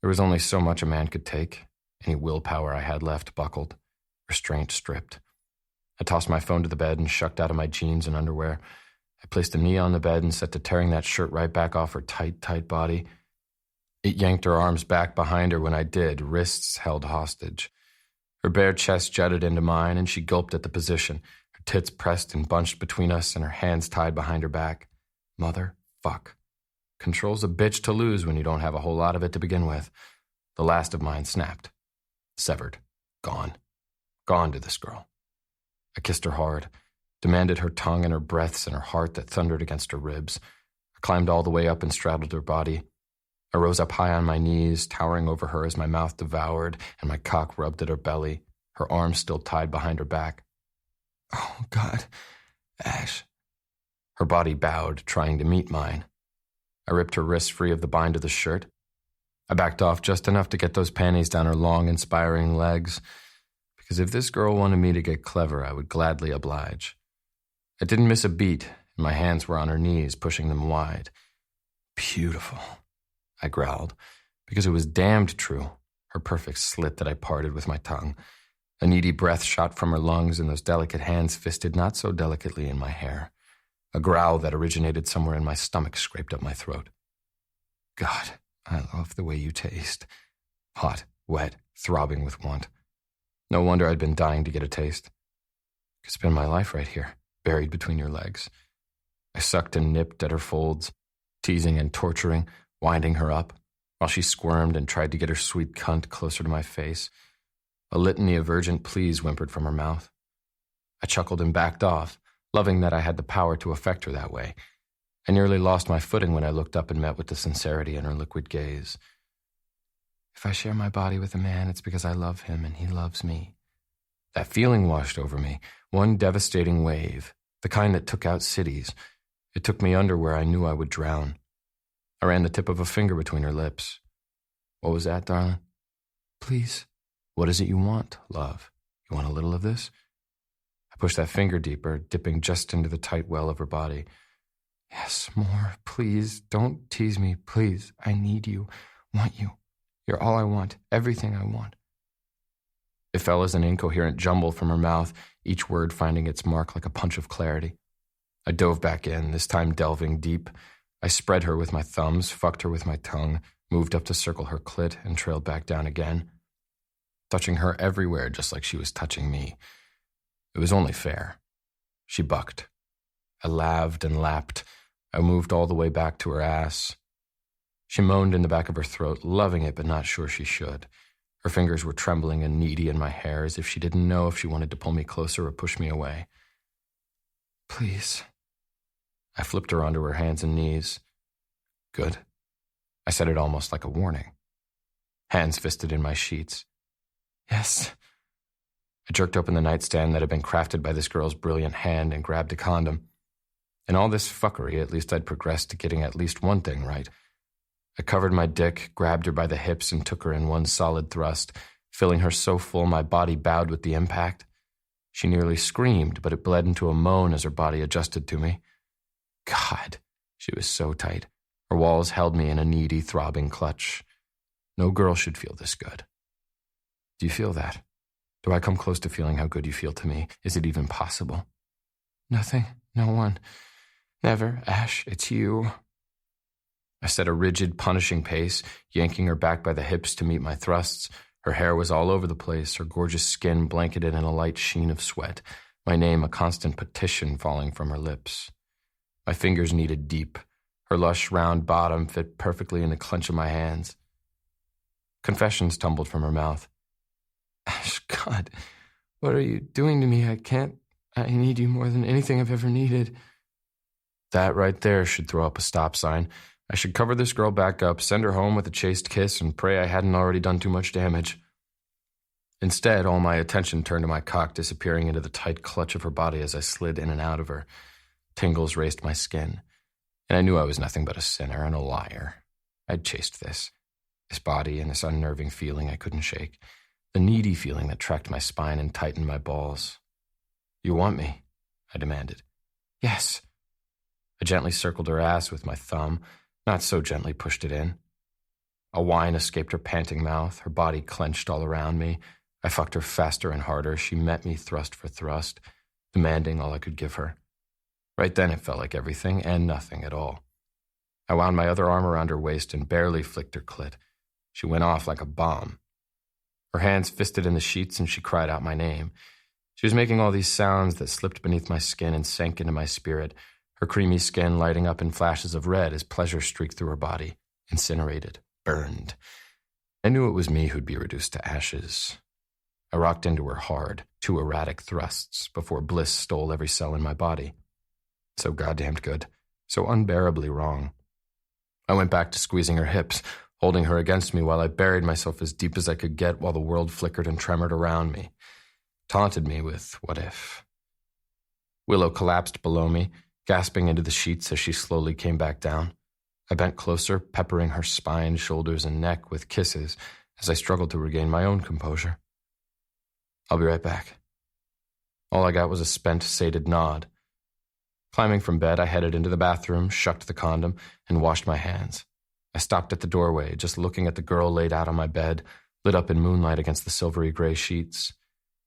There was only so much a man could take. Any willpower I had left buckled, restraint stripped. I tossed my phone to the bed and shucked out of my jeans and underwear. I placed a knee on the bed and set to tearing that shirt right back off her tight, tight body. It yanked her arms back behind her when I did, wrists held hostage. Her bare chest jutted into mine and she gulped at the position, her tits pressed and bunched between us and her hands tied behind her back. Motherfuck. Control's a bitch to lose when you don't have a whole lot of it to begin with. The last of mine snapped. Severed. Gone. Gone to this girl. I kissed her hard, demanded her tongue and her breaths and her heart that thundered against her ribs. I climbed all the way up and straddled her body. I rose up high on my knees, towering over her as my mouth devoured and my cock rubbed at her belly, her arms still tied behind her back. Oh, God. Ash. Her body bowed, trying to meet mine. I ripped her wrists free of the bind of the shirt. I backed off just enough to get those panties down her long, inspiring legs, because if this girl wanted me to get clever, I would gladly oblige. I didn't miss a beat, and my hands were on her knees, pushing them wide. Beautiful, I growled, because it was damned true, her perfect slit that I parted with my tongue. A needy breath shot from her lungs, and those delicate hands fisted not so delicately in my hair. A growl that originated somewhere in my stomach scraped up my throat. God, I love the way you taste. Hot, wet, throbbing with want. No wonder I'd been dying to get a taste. Could spend my life right here, buried between your legs. I sucked and nipped at her folds, teasing and torturing, winding her up, while she squirmed and tried to get her sweet cunt closer to my face. A litany of urgent pleas whimpered from her mouth. I chuckled and backed off, loving that I had the power to affect her that way. I nearly lost my footing when I looked up and met with the sincerity in her liquid gaze. If I share my body with a man, it's because I love him and he loves me. That feeling washed over me, one devastating wave, the kind that took out cities. It took me under where I knew I would drown. I ran the tip of a finger between her lips. What was that, darling? Please. What is it you want, love? You want a little of this? I pushed that finger deeper, dipping just into the tight well of her body. Yes, more, please. Don't tease me, please. I need you, want you. You're all I want, everything I want. It fell as an incoherent jumble from her mouth, each word finding its mark like a punch of clarity. I dove back in, this time delving deep. I spread her with my thumbs, fucked her with my tongue, moved up to circle her clit, and trailed back down again, touching her everywhere just like she was touching me. It was only fair. She bucked. I laved and lapped. I moved all the way back to her ass. She moaned in the back of her throat, loving it but not sure she should. Her fingers were trembling and needy in my hair, as if she didn't know if she wanted to pull me closer or push me away. Please. I flipped her onto her hands and knees. Good. I said it almost like a warning. Hands fisted in my sheets. Yes. I jerked open the nightstand that had been crafted by this girl's brilliant hand and grabbed a condom. In all this fuckery, at least I'd progressed to getting at least one thing right. I covered my dick, grabbed her by the hips, and took her in one solid thrust, filling her so full my body bowed with the impact. She nearly screamed, but it bled into a moan as her body adjusted to me. God, she was so tight. Her walls held me in a needy, throbbing clutch. No girl should feel this good. Do you feel that? Do I come close to feeling how good you feel to me? Is it even possible? Nothing. No one. Never. Ash, it's you. I set a rigid, punishing pace, yanking her back by the hips to meet my thrusts. Her hair was all over the place, her gorgeous skin blanketed in a light sheen of sweat, my name a constant petition falling from her lips. My fingers kneaded deep. Her lush, round bottom fit perfectly in the clench of my hands. Confessions tumbled from her mouth. Ash, God, what are you doing to me? I need you more than anything I've ever needed. That right there should throw up a stop sign. I should cover this girl back up, send her home with a chaste kiss, and pray I hadn't already done too much damage. Instead, all my attention turned to my cock disappearing into the tight clutch of her body as I slid in and out of her. Tingles raced my skin, and I knew I was nothing but a sinner and a liar. I'd chased this body and this unnerving feeling I couldn't shake, the needy feeling that tracked my spine and tightened my balls. "You want me?" I demanded. "Yes." I gently circled her ass with my thumb, not so gently pushed it in. A whine escaped her panting mouth, her body clenched all around me. I fucked her faster and harder. She met me thrust for thrust, demanding all I could give her. Right then it felt like everything and nothing at all. I wound my other arm around her waist and barely flicked her clit. She went off like a bomb. Her hands fisted in the sheets and she cried out my name. She was making all these sounds that slipped beneath my skin and sank into my spirit, her creamy skin lighting up in flashes of red as pleasure streaked through her body, incinerated, burned. I knew it was me who'd be reduced to ashes. I rocked into her hard, 2 erratic thrusts before bliss stole every cell in my body. So goddamned good, so unbearably wrong. I went back to squeezing her hips, holding her against me while I buried myself as deep as I could get while the world flickered and tremored around me, taunted me with what if. Willow collapsed below me, gasping into the sheets as she slowly came back down. I bent closer, peppering her spine, shoulders, and neck with kisses as I struggled to regain my own composure. "I'll be right back." All I got was a spent, sated nod. Climbing from bed, I headed into the bathroom, shucked the condom, and washed my hands. I stopped at the doorway, just looking at the girl laid out on my bed, lit up in moonlight against the silvery gray sheets.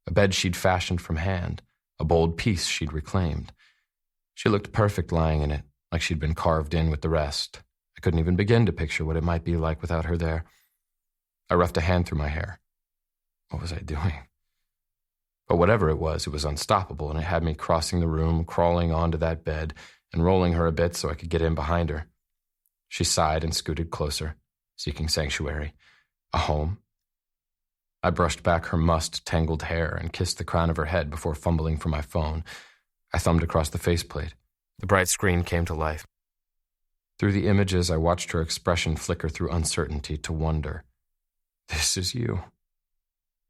A bed she'd fashioned from hand, a bold piece she'd reclaimed. She looked perfect lying in it, like she'd been carved in with the rest. I couldn't even begin to picture what it might be like without her there. I roughed a hand through my hair. What was I doing? But whatever it was unstoppable, and it had me crossing the room, crawling onto that bed, and rolling her a bit so I could get in behind her. She sighed and scooted closer, seeking sanctuary. A home? I brushed back her mussed, tangled hair and kissed the crown of her head before fumbling for my phone. I thumbed across the faceplate. The bright screen came to life. Through the images, I watched her expression flicker through uncertainty to wonder. "This is you."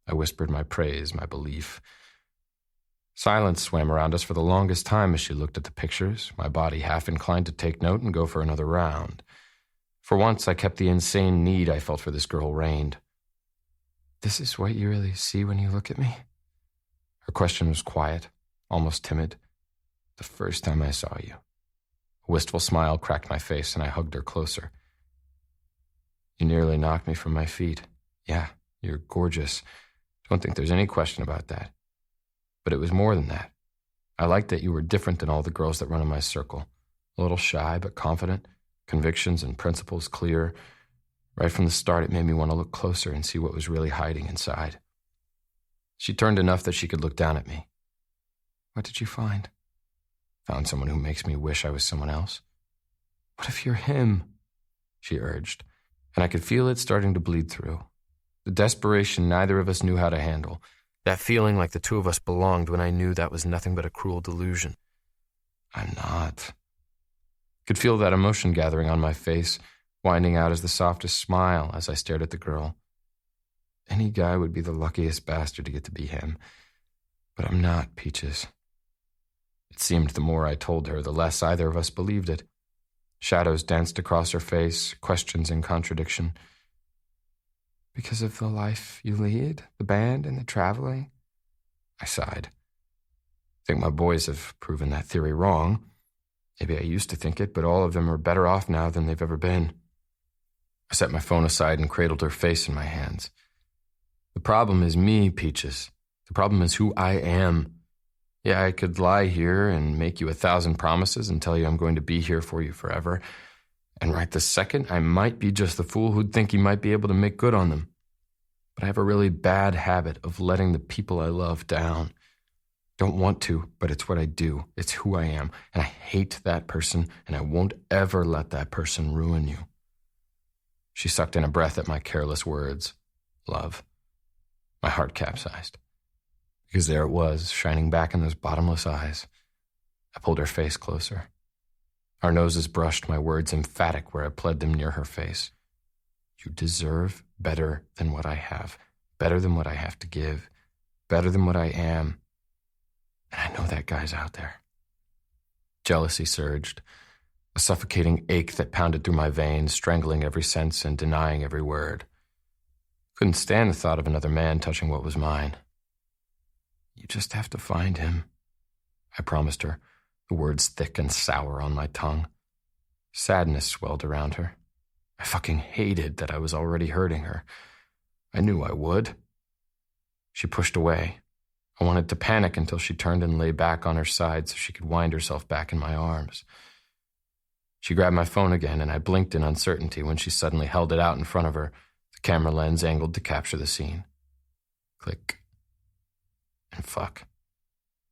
I whispered my praise, my belief. Silence swam around us for the longest time as she looked at the pictures, my body half inclined to take note and go for another round. For once, I kept the insane need I felt for this girl reined. "This is what you really see when you look at me?" Her question was quiet, almost timid. "The first time I saw you." A wistful smile cracked my face, and I hugged her closer. "You nearly knocked me from my feet. Yeah, you're gorgeous. Don't think there's any question about that. But it was more than that. I liked that you were different than all the girls that run in my circle. A little shy, but confident. Convictions and principles clear. Right from the start, it made me want to look closer and see what was really hiding inside." She turned enough that she could look down at me. "What did you find?" "Found someone who makes me wish I was someone else." "What if you're him?" she urged, and I could feel it starting to bleed through. The desperation neither of us knew how to handle. That feeling like the two of us belonged when I knew that was nothing but a cruel delusion. "I'm not." Could feel that emotion gathering on my face, winding out as the softest smile as I stared at the girl. Any guy would be the luckiest bastard to get to be him. But I'm not, Peaches. It seemed the more I told her, the less either of us believed it. Shadows danced across her face, questions in contradiction. "Because of the life you lead, the band and the traveling?" I sighed. I think my boys have proven that theory wrong. Maybe I used to think it, but all of them are better off now than they've ever been. I set my phone aside and cradled her face in my hands. The problem is me, Peaches. The problem is who I am. Yeah, I could lie here and make you 1,000 promises and tell you I'm going to be here for you forever. And right this second, I might be just the fool who'd think he might be able to make good on them. But I have a really bad habit of letting the people I love down. Don't want to, but it's what I do. It's who I am. And I hate that person, and I won't ever let that person ruin you. She sucked in a breath at my careless words. Love. My heart capsized. Because there it was, shining back in those bottomless eyes. I pulled her face closer. Our noses brushed, my words emphatic where I pled them near her face. You deserve better than what I have. better than what I have to give, better than what I am. And I know that guy's out there. Jealousy surged, a suffocating ache that pounded through my veins, strangling every sense and denying every word. Couldn't stand the thought of another man touching what was mine. You just have to find him, I promised her, the words thick and sour on my tongue. Sadness swelled around her. I fucking hated that I was already hurting her. I knew I would. She pushed away. I wanted to panic until she turned and lay back on her side so she could wind herself back in my arms. She grabbed my phone again, and I blinked in uncertainty when she suddenly held it out in front of her, the camera lens angled to capture the scene. Click. And fuck.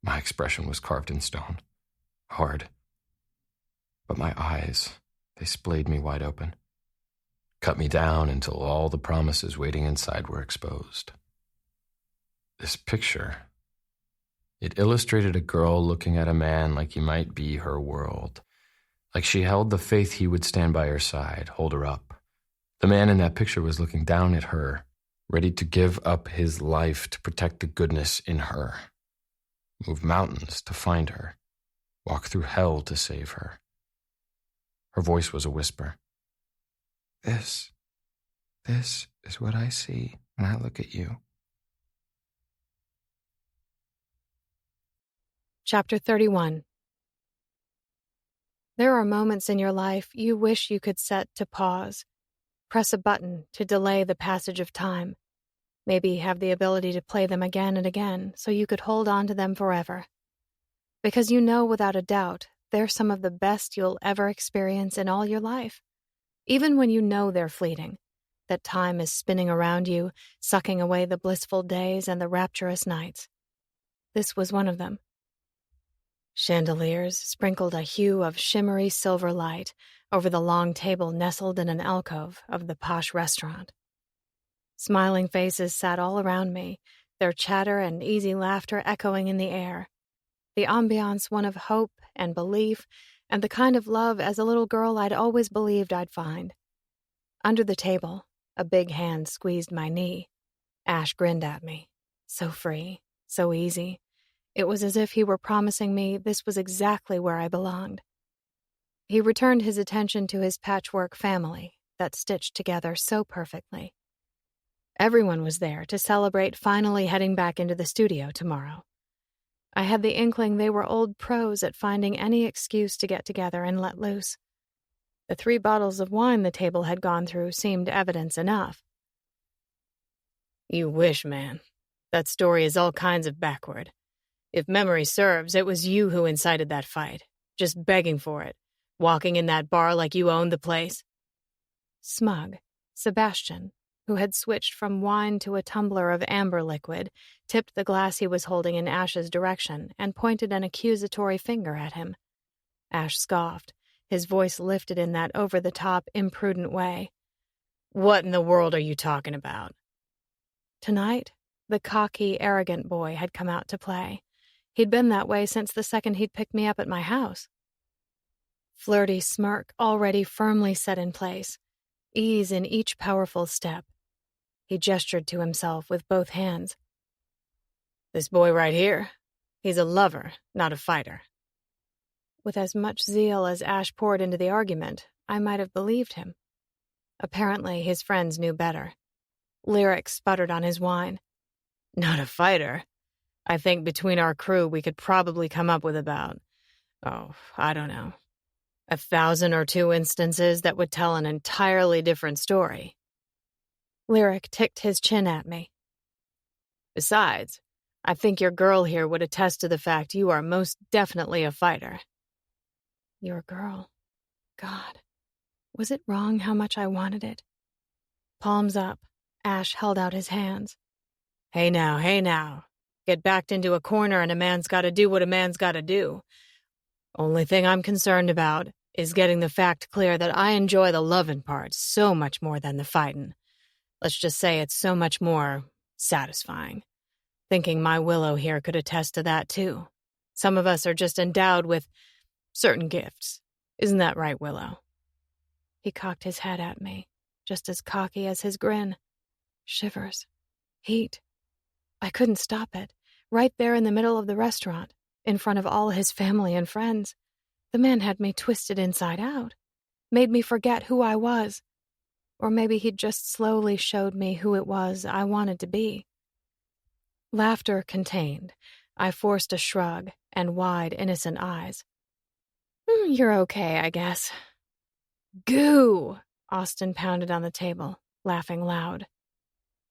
My expression was carved in stone. Hard. But my eyes, they splayed me wide open. Cut me down until all the promises waiting inside were exposed. This picture, it illustrated a girl looking at a man like he might be her world. Like she held the faith he would stand by her side, hold her up. The man in that picture was looking down at her, ready to give up his life to protect the goodness in her. Move mountains to find her. Walk through hell to save her. Her voice was a whisper. This is what I see when I look at you. Chapter 31. There are moments in your life you wish you could set to pause. Press a button to delay the passage of time. Maybe have the ability to play them again and again so you could hold on to them forever. Because you know without a doubt they're some of the best you'll ever experience in all your life. Even when you know they're fleeting, that time is spinning around you, sucking away the blissful days and the rapturous nights. This was one of them. Chandeliers sprinkled a hue of shimmery silver light over the long table nestled in an alcove of the posh restaurant. Smiling faces sat all around me, their chatter and easy laughter echoing in the air. The ambiance one of hope and belief and the kind of love as a little girl I'd always believed I'd find. Under the table, a big hand squeezed my knee. Ash grinned at me. So free, so easy. It was as if he were promising me this was exactly where I belonged. He returned his attention to his patchwork family that stitched together so perfectly. Everyone was there to celebrate finally heading back into the studio tomorrow. I had the inkling they were old pros at finding any excuse to get together and let loose. The 3 bottles of wine the table had gone through seemed evidence enough. You wish, man. That story is all kinds of backward. If memory serves, it was you who incited that fight, just begging for it, walking in that bar like you owned the place. Smug, Sebastian, who had switched from wine to a tumbler of amber liquid, tipped the glass he was holding in Ash's direction and pointed an accusatory finger at him. Ash scoffed, his voice lifted in that over-the-top, imprudent way. What in the world are you talking about? Tonight, the cocky, arrogant boy had come out to play. He'd been that way since the second he'd picked me up at my house. Flirty smirk already firmly set in place, ease in each powerful step. He gestured to himself with both hands. This boy right here, he's a lover, not a fighter. With as much zeal as Ash poured into the argument, I might have believed him. Apparently, his friends knew better. Lyric sputtered on his wine. Not a fighter. I think between our crew we could probably come up with about, I don't know, 1,000 or 2 instances that would tell an entirely different story. Lyric ticked his chin at me. Besides, I think your girl here would attest to the fact you are most definitely a fighter. Your girl. God. Was it wrong how much I wanted it? Palms up, Ash held out his hands. Hey now. Get backed into a corner and a man's gotta do what a man's gotta do. Only thing I'm concerned about is getting the fact clear that I enjoy the lovin' part so much more than the fightin'. Let's just say it's so much more satisfying. Thinking my Willow here could attest to that too. Some of us are just endowed with certain gifts. Isn't that right, Willow? He cocked his head at me, just as cocky as his grin. Shivers. Heat. I couldn't stop it. Right there in the middle of the restaurant, in front of all his family and friends. The man had me twisted inside out. Made me forget who I was. Or maybe he'd just slowly showed me who it was I wanted to be. Laughter contained. I forced a shrug and wide, innocent eyes. You're okay, I guess. Goo! Austin pounded on the table, laughing loud.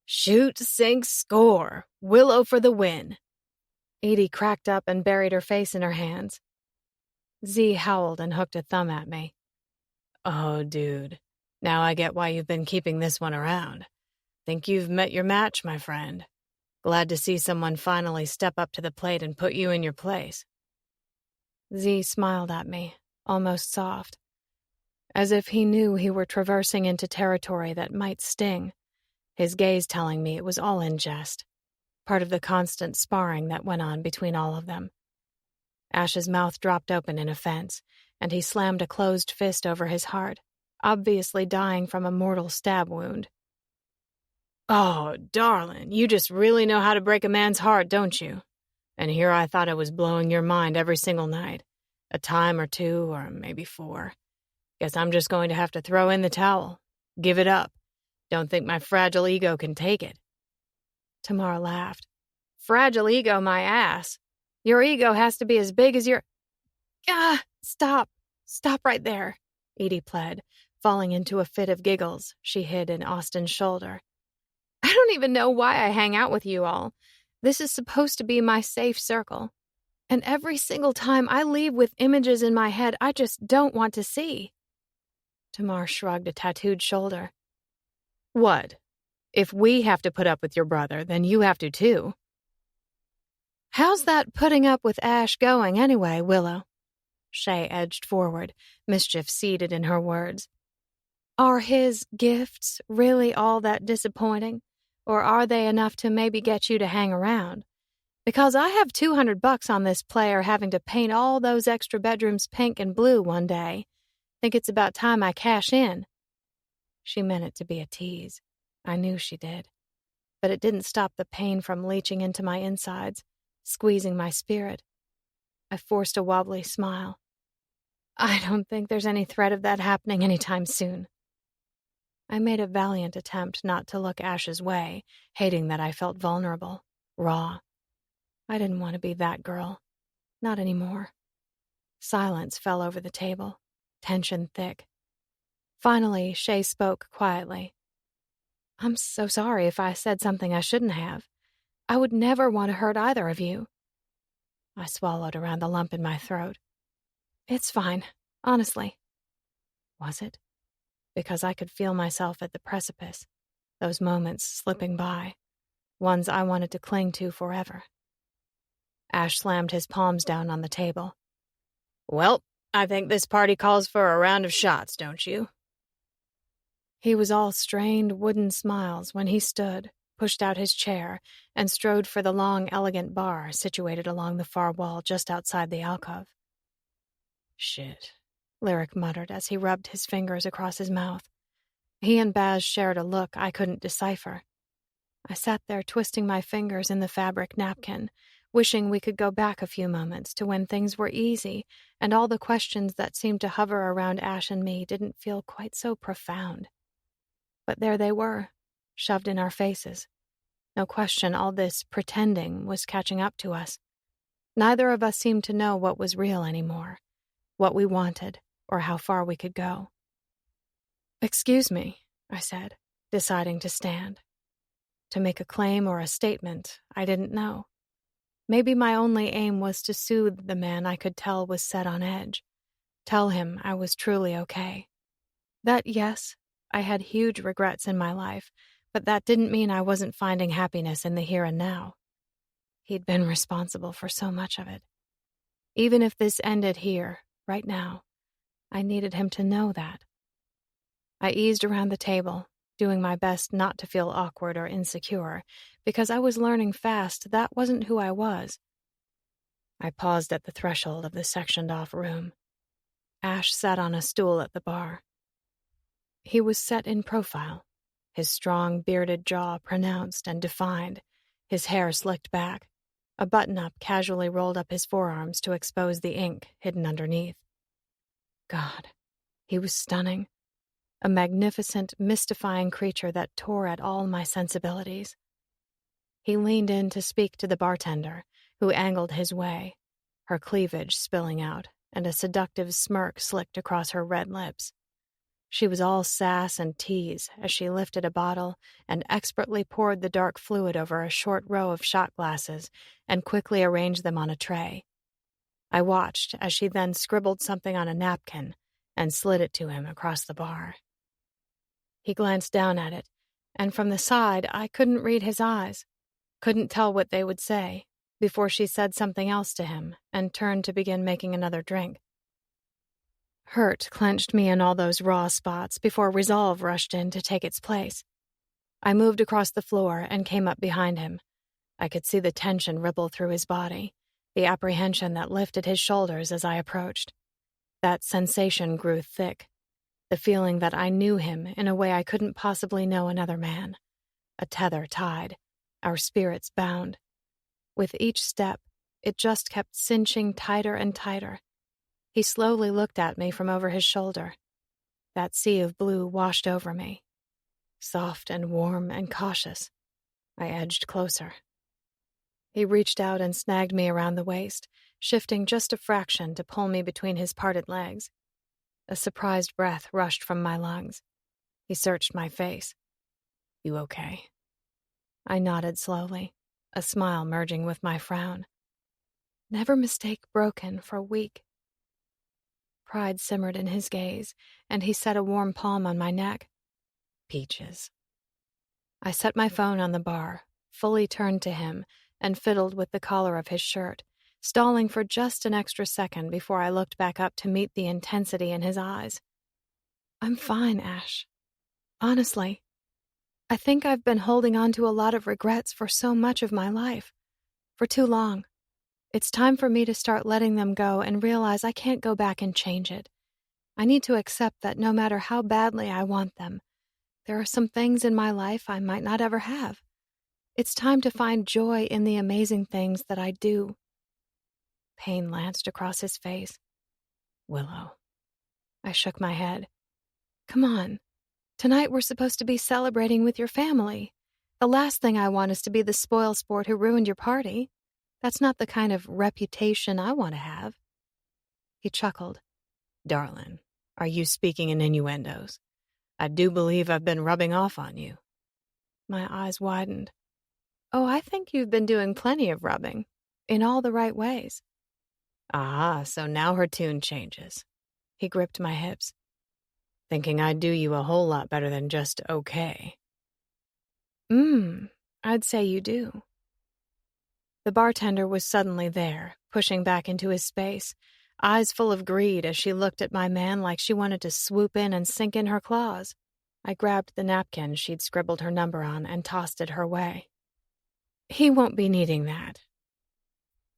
Shoot, sink, score! Willow for the win! Edie cracked up and buried her face in her hands. Z howled and hooked a thumb at me. Oh, dude. Now I get why you've been keeping this one around. Think you've met your match, my friend. Glad to see someone finally step up to the plate and put you in your place. Z smiled at me, almost soft, as if he knew he were traversing into territory that might sting, his gaze telling me it was all in jest, part of the constant sparring that went on between all of them. Ash's mouth dropped open in offense, and he slammed a closed fist over his heart, obviously dying from a mortal stab wound. Oh, darling, you just really know how to break a man's heart, don't you? And here I thought I was blowing your mind every single night. A time or two, or maybe 4. Guess I'm just going to have to throw in the towel. Give it up. Don't think my fragile ego can take it. Tamar laughed. Fragile ego, my ass. Your ego has to be as big as your... Stop. Stop right there, Edie pled, falling into a fit of giggles she hid in Austin's shoulder. I don't even know why I hang out with you all. This is supposed to be my safe circle. And every single time I leave with images in my head I just don't want to see. Tamar shrugged a tattooed shoulder. What? If we have to put up with your brother, then you have to too. How's that putting up with Ash going anyway, Willow? Shay edged forward, mischief seated in her words. Are his gifts really all that disappointing? Or are they enough to maybe get you to hang around? Because I have $200 on this player having to paint all those extra bedrooms pink and blue one day. Think it's about time I cash in. She meant it to be a tease. I knew she did. But it didn't stop the pain from leaching into my insides, squeezing my spirit. I forced a wobbly smile. I don't think there's any threat of that happening anytime soon. I made a valiant attempt not to look Ash's way, hating that I felt vulnerable, raw. I didn't want to be that girl. Not anymore. Silence fell over the table, tension thick. Finally, Shay spoke quietly. I'm so sorry if I said something I shouldn't have. I would never want to hurt either of you. I swallowed around the lump in my throat. It's fine, honestly. Was it? Because I could feel myself at the precipice, those moments slipping by, ones I wanted to cling to forever. Ash slammed his palms down on the table. Well, I think this party calls for a round of shots, don't you? He was all strained wooden smiles when he stood, pushed out his chair, and strode for the long, elegant bar situated along the far wall just outside the alcove. Shit, Lyric muttered as he rubbed his fingers across his mouth. He and Baz shared a look I couldn't decipher. I sat there twisting my fingers in the fabric napkin, wishing we could go back a few moments to when things were easy and all the questions that seemed to hover around Ash and me didn't feel quite so profound. But there they were, shoved in our faces. No question all this pretending was catching up to us. Neither of us seemed to know what was real anymore, what we wanted, or how far we could go. Excuse me, I said, deciding to stand. To make a claim or a statement, I didn't know. Maybe my only aim was to soothe the man I could tell was set on edge. Tell him I was truly okay. That, yes, I had huge regrets in my life, but that didn't mean I wasn't finding happiness in the here and now. He'd been responsible for so much of it. Even if this ended here, right now, I needed him to know that. I eased around the table, doing my best not to feel awkward or insecure, because I was learning fast that wasn't who I was. I paused at the threshold of the sectioned-off room. Ash sat on a stool at the bar. He was set in profile, his strong, bearded jaw pronounced and defined, his hair slicked back, a button-up casually rolled up his forearms to expose the ink hidden underneath. God, he was stunning. A magnificent, mystifying creature that tore at all my sensibilities. He leaned in to speak to the bartender, who angled his way, her cleavage spilling out, and a seductive smirk slicked across her red lips. She was all sass and tease as she lifted a bottle and expertly poured the dark fluid over a short row of shot glasses and quickly arranged them on a tray. I watched as she then scribbled something on a napkin and slid it to him across the bar. He glanced down at it, and from the side I couldn't read his eyes, couldn't tell what they would say, before she said something else to him and turned to begin making another drink. Hurt clenched me in all those raw spots before resolve rushed in to take its place. I moved across the floor and came up behind him. I could see the tension ripple through his body, the apprehension that lifted his shoulders as I approached. That sensation grew thick, the feeling that I knew him in a way I couldn't possibly know another man. A tether tied, our spirits bound. With each step, it just kept cinching tighter and tighter. He slowly looked at me from over his shoulder. That sea of blue washed over me. Soft and warm and cautious, I edged closer. He reached out and snagged me around the waist, shifting just a fraction to pull me between his parted legs. A surprised breath rushed from my lungs. He searched my face. "You okay?" I nodded slowly, a smile merging with my frown. Never mistake broken for weak. Pride simmered in his gaze, and he set a warm palm on my neck. Peaches. I set my phone on the bar, fully turned to him, and fiddled with the collar of his shirt, stalling for just an extra second before I looked back up to meet the intensity in his eyes. I'm fine, Ash. Honestly. I think I've been holding on to a lot of regrets for so much of my life. For too long. It's time for me to start letting them go and realize I can't go back and change it. I need to accept that no matter how badly I want them, there are some things in my life I might not ever have. It's time to find joy in the amazing things that I do. Pain lanced across his face. Willow. I shook my head. Come on. Tonight we're supposed to be celebrating with your family. The last thing I want is to be the spoilsport who ruined your party. That's not the kind of reputation I want to have. He chuckled. Darling, are you speaking in innuendos? I do believe I've been rubbing off on you. My eyes widened. Oh, I think you've been doing plenty of rubbing, in all the right ways. Ah, so now her tune changes. He gripped my hips. Thinking I'd do you a whole lot better than just okay. I'd say you do. The bartender was suddenly there, pushing back into his space, eyes full of greed as she looked at my man like she wanted to swoop in and sink in her claws. I grabbed the napkin she'd scribbled her number on and tossed it her way. He won't be needing that.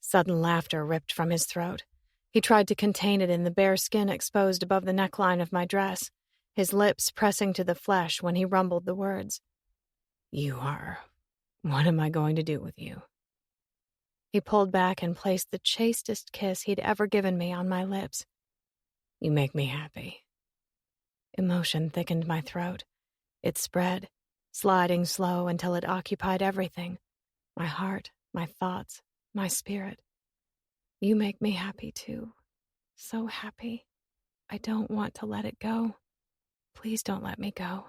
Sudden laughter ripped from his throat. He tried to contain it in the bare skin exposed above the neckline of my dress, his lips pressing to the flesh when he rumbled the words. You are. What am I going to do with you? He pulled back and placed the chastest kiss he'd ever given me on my lips. You make me happy. Emotion thickened my throat. It spread, sliding slow until it occupied everything. My heart, my thoughts, my spirit. You make me happy too. So happy. I don't want to let it go. Please don't let me go.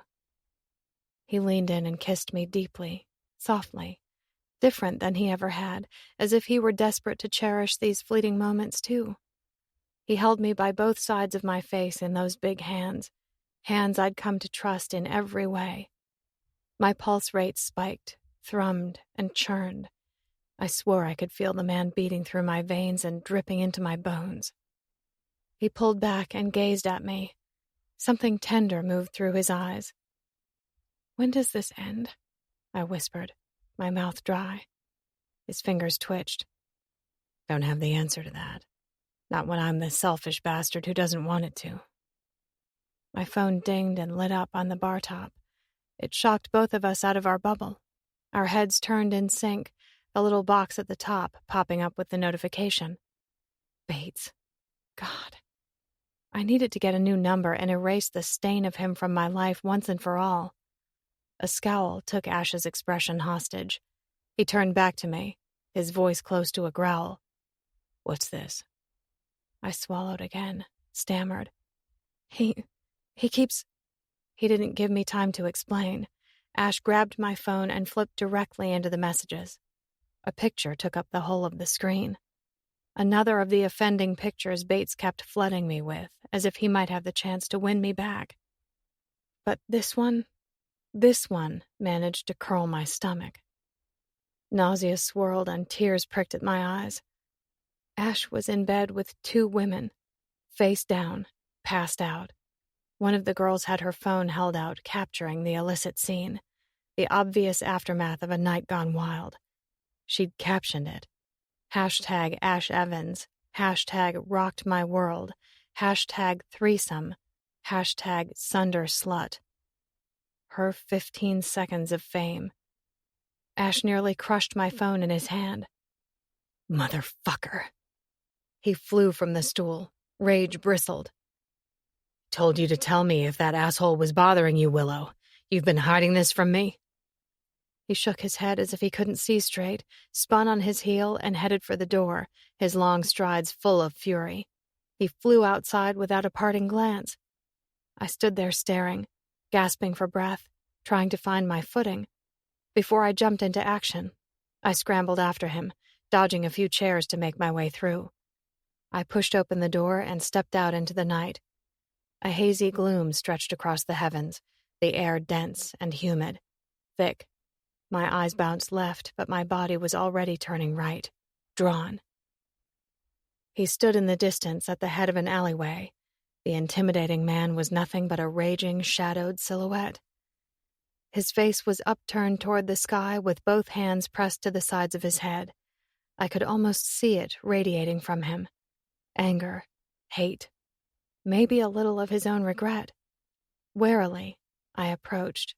He leaned in and kissed me deeply, softly, different than he ever had, as if he were desperate to cherish these fleeting moments too. He held me by both sides of my face in those big hands, hands I'd come to trust in every way. My pulse rate spiked, thrummed, and churned. I swore I could feel the man beating through my veins and dripping into my bones. He pulled back and gazed at me. Something tender moved through his eyes. When does this end? I whispered, my mouth dry. His fingers twitched. Don't have the answer to that. Not when I'm the selfish bastard who doesn't want it to. My phone dinged and lit up on the bar top. It shocked both of us out of our bubble. Our heads turned in sync, the little box at the top popping up with the notification. Bates. God. I needed to get a new number and erase the stain of him from my life once and for all. A scowl took Ash's expression hostage. He turned back to me, his voice close to a growl. "What's this?" I swallowed again, stammered. He keeps... He didn't give me time to explain. Ash grabbed my phone and flipped directly into the messages. A picture took up the whole of the screen. Another of the offending pictures Bates kept flooding me with, as if he might have the chance to win me back. But this one managed to curl my stomach. Nausea swirled and tears pricked at my eyes. Ash was in bed with 2 women, face down, passed out. One of the girls had her phone held out, capturing the illicit scene, the obvious aftermath of a night gone wild. She'd captioned it. #AshEvans, #RockedMyWorld, #threesome, #sunderslut. Her 15 seconds of fame. Ash nearly crushed my phone in his hand. Motherfucker. He flew from the stool. Rage bristled. "Told you to tell me if that asshole was bothering you, Willow. You've been hiding this from me?" He shook his head as if he couldn't see straight, spun on his heel, and headed for the door, his long strides full of fury. He flew outside without a parting glance. I stood there staring, gasping for breath, trying to find my footing. Before I jumped into action, I scrambled after him, dodging a few chairs to make my way through. I pushed open the door and stepped out into the night. A hazy gloom stretched across the heavens, the air dense and humid, thick. My eyes bounced left, but my body was already turning right, drawn. He stood in the distance at the head of an alleyway. The intimidating man was nothing but a raging, shadowed silhouette. His face was upturned toward the sky with both hands pressed to the sides of his head. I could almost see it radiating from him. Anger, hate, maybe a little of his own regret. Warily, I approached,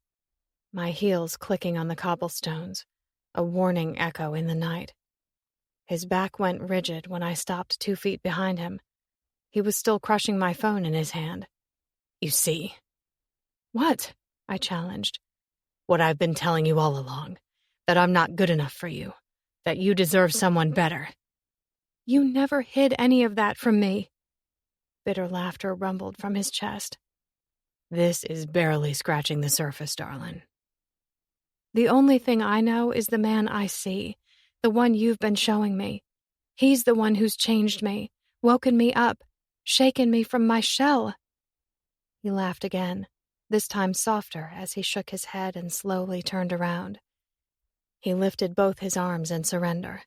my heels clicking on the cobblestones, a warning echo in the night. His back went rigid when I stopped 2 feet behind him. He was still crushing my phone in his hand. "You see." "What?" I challenged. "What I've been telling you all along, that I'm not good enough for you, that you deserve someone better." "You never hid any of that from me." Bitter laughter rumbled from his chest. "This is barely scratching the surface, darling." "The only thing I know is the man I see, the one you've been showing me. He's the one who's changed me, woken me up, shaken me from my shell." He laughed again, this time softer as he shook his head and slowly turned around. He lifted both his arms in surrender.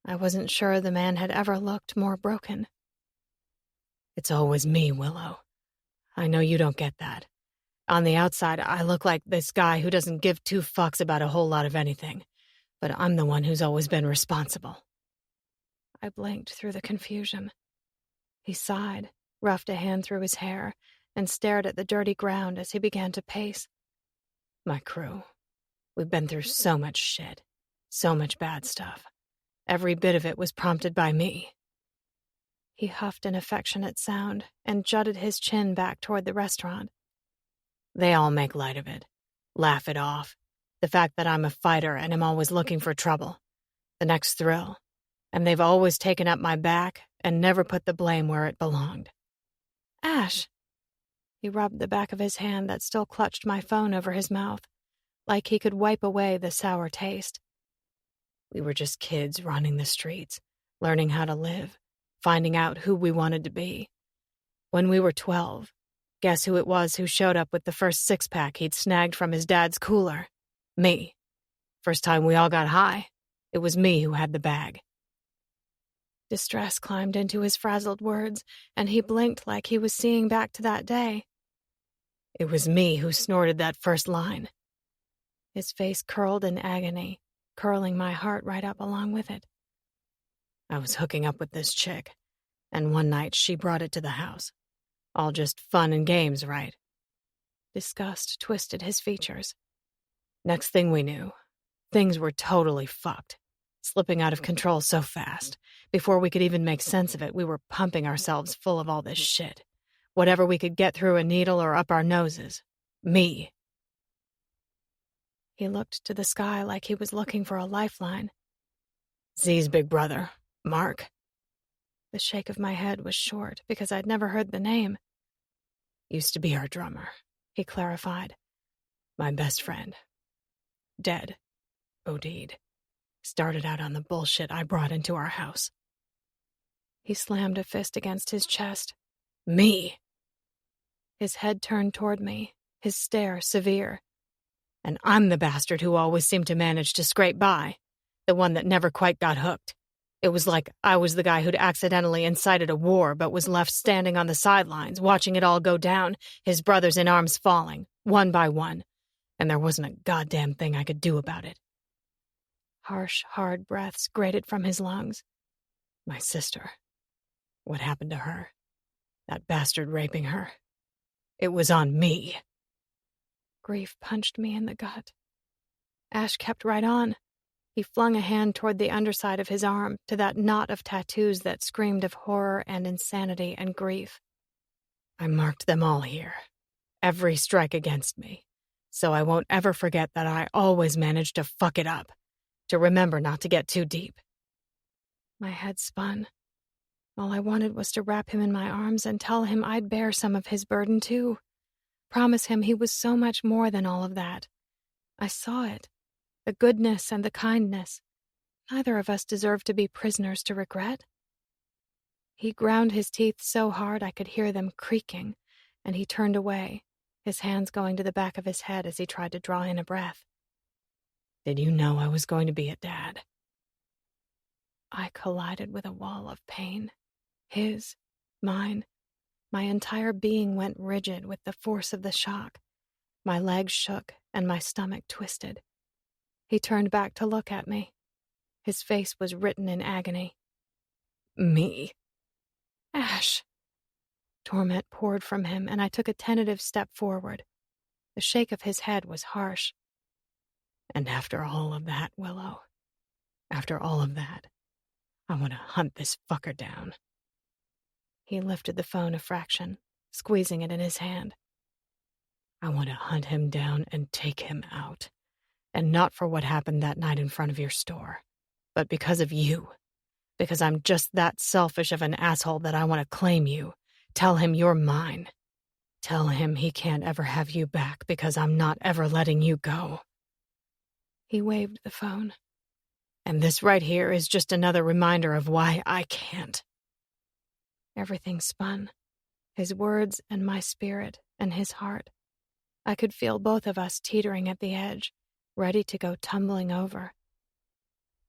I wasn't sure the man had ever looked more broken. "It's always me, Willow. I know you don't get that. On the outside, I look like this guy who doesn't give 2 fucks about a whole lot of anything, but I'm the one who's always been responsible." I blinked through the confusion. He sighed, roughed a hand through his hair, and stared at the dirty ground as he began to pace. "My crew. We've been through so much shit, so much bad stuff. Every bit of it was prompted by me." He huffed an affectionate sound and jutted his chin back toward the restaurant. "They all make light of it, laugh it off. The fact that I'm a fighter and am always looking for trouble, the next thrill, and they've always taken up my back and never put the blame where it belonged." "Ash!" He rubbed the back of his hand that still clutched my phone over his mouth, like he could wipe away the sour taste. "We were just kids running the streets, learning how to live, finding out who we wanted to be. When we were 12, guess who it was who showed up with the first 6-pack he'd snagged from his dad's cooler? Me. First time we all got high, it was me who had the bag." Distress climbed into his frazzled words, and he blinked like he was seeing back to that day. "It was me who snorted that first line." His face curled in agony, curling my heart right up along with it. "I was hooking up with this chick, and one night she brought it to the house. All just fun and games, right? Disgust twisted his features. Next thing we knew, things were totally fucked, slipping out of control so fast. Before we could even make sense of it, we were pumping ourselves full of all this shit. Whatever we could get through a needle or up our noses. Me. He looked to the sky like he was looking for a lifeline. Z's big brother, Mark. The shake of my head was short because I'd never heard the name. Used to be our drummer, he clarified. My best friend. Dead. OD'd. Started out on the bullshit I brought into our house. He slammed a fist against his chest. Me! His head turned toward me, his stare severe. And I'm the bastard who always seemed to manage to scrape by, the one that never quite got hooked. It was like I was the guy who'd accidentally incited a war but was left standing on the sidelines, watching it all go down, his brothers in arms falling, one by one, and there wasn't a goddamn thing I could do about it. Harsh, hard breaths grated from his lungs. My sister. What happened to her? That bastard raping her. It was on me. Grief punched me in the gut. Ash kept right on. He flung a hand toward the underside of his arm, to that knot of tattoos that screamed of horror and insanity and grief. I marked them all here. Every strike against me. So I won't ever forget that I always managed to fuck it up. To remember not to get too deep. My head spun. All I wanted was to wrap him in my arms and tell him I'd bear some of his burden too. Promise him he was so much more than all of that. I saw it. The goodness and the kindness. Neither of us deserved to be prisoners to regret. He ground his teeth so hard I could hear them creaking, and he turned away, his hands going to the back of his head as he tried to draw in a breath. Did you know I was going to be a dad? I collided with a wall of pain. His, mine. My entire being went rigid with the force of the shock. My legs shook and my stomach twisted. He turned back to look at me. His face was written in agony. Me. Ash. Torment poured from him, and I took a tentative step forward. The shake of his head was harsh. And after all of that, Willow, after all of that, I want to hunt this fucker down. He lifted the phone a fraction, squeezing it in his hand. I want to hunt him down and take him out. And not for what happened that night in front of your store, but because of you. Because I'm just that selfish of an asshole that I want to claim you. Tell him you're mine. Tell him he can't ever have you back because I'm not ever letting you go. He waved the phone. And this right here is just another reminder of why I can't. Everything spun. His words and my spirit and his heart. I could feel both of us teetering at the edge, ready to go tumbling over.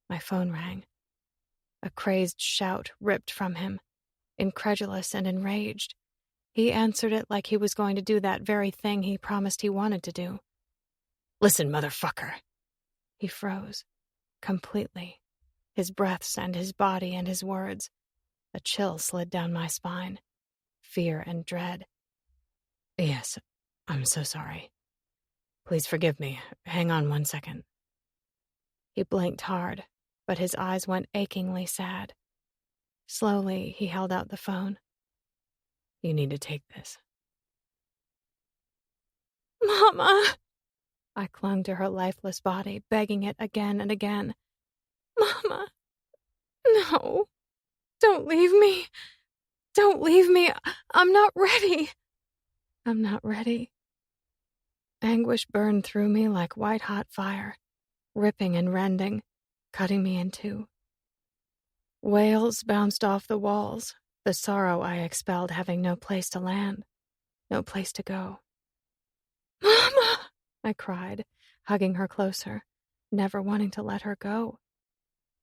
My phone rang. A crazed shout ripped from him, incredulous and enraged. He answered it like he was going to do that very thing he promised he wanted to do. Listen, motherfucker. He froze, completely, his breaths and his body and his words. A chill slid down my spine, fear and dread. Yes, I'm so sorry. Please forgive me. Hang on 1 second. He blinked hard, but his eyes went achingly sad. Slowly, he held out the phone. You need to take this. Mama! I clung to her lifeless body, begging it again and again. Mama! No! Don't leave me! Don't leave me! I'm not ready! I'm not ready. Anguish burned through me like white-hot fire, ripping and rending, cutting me in two. Wails bounced off the walls, the sorrow I expelled having no place to land, no place to go. Mama! I cried, hugging her closer, never wanting to let her go.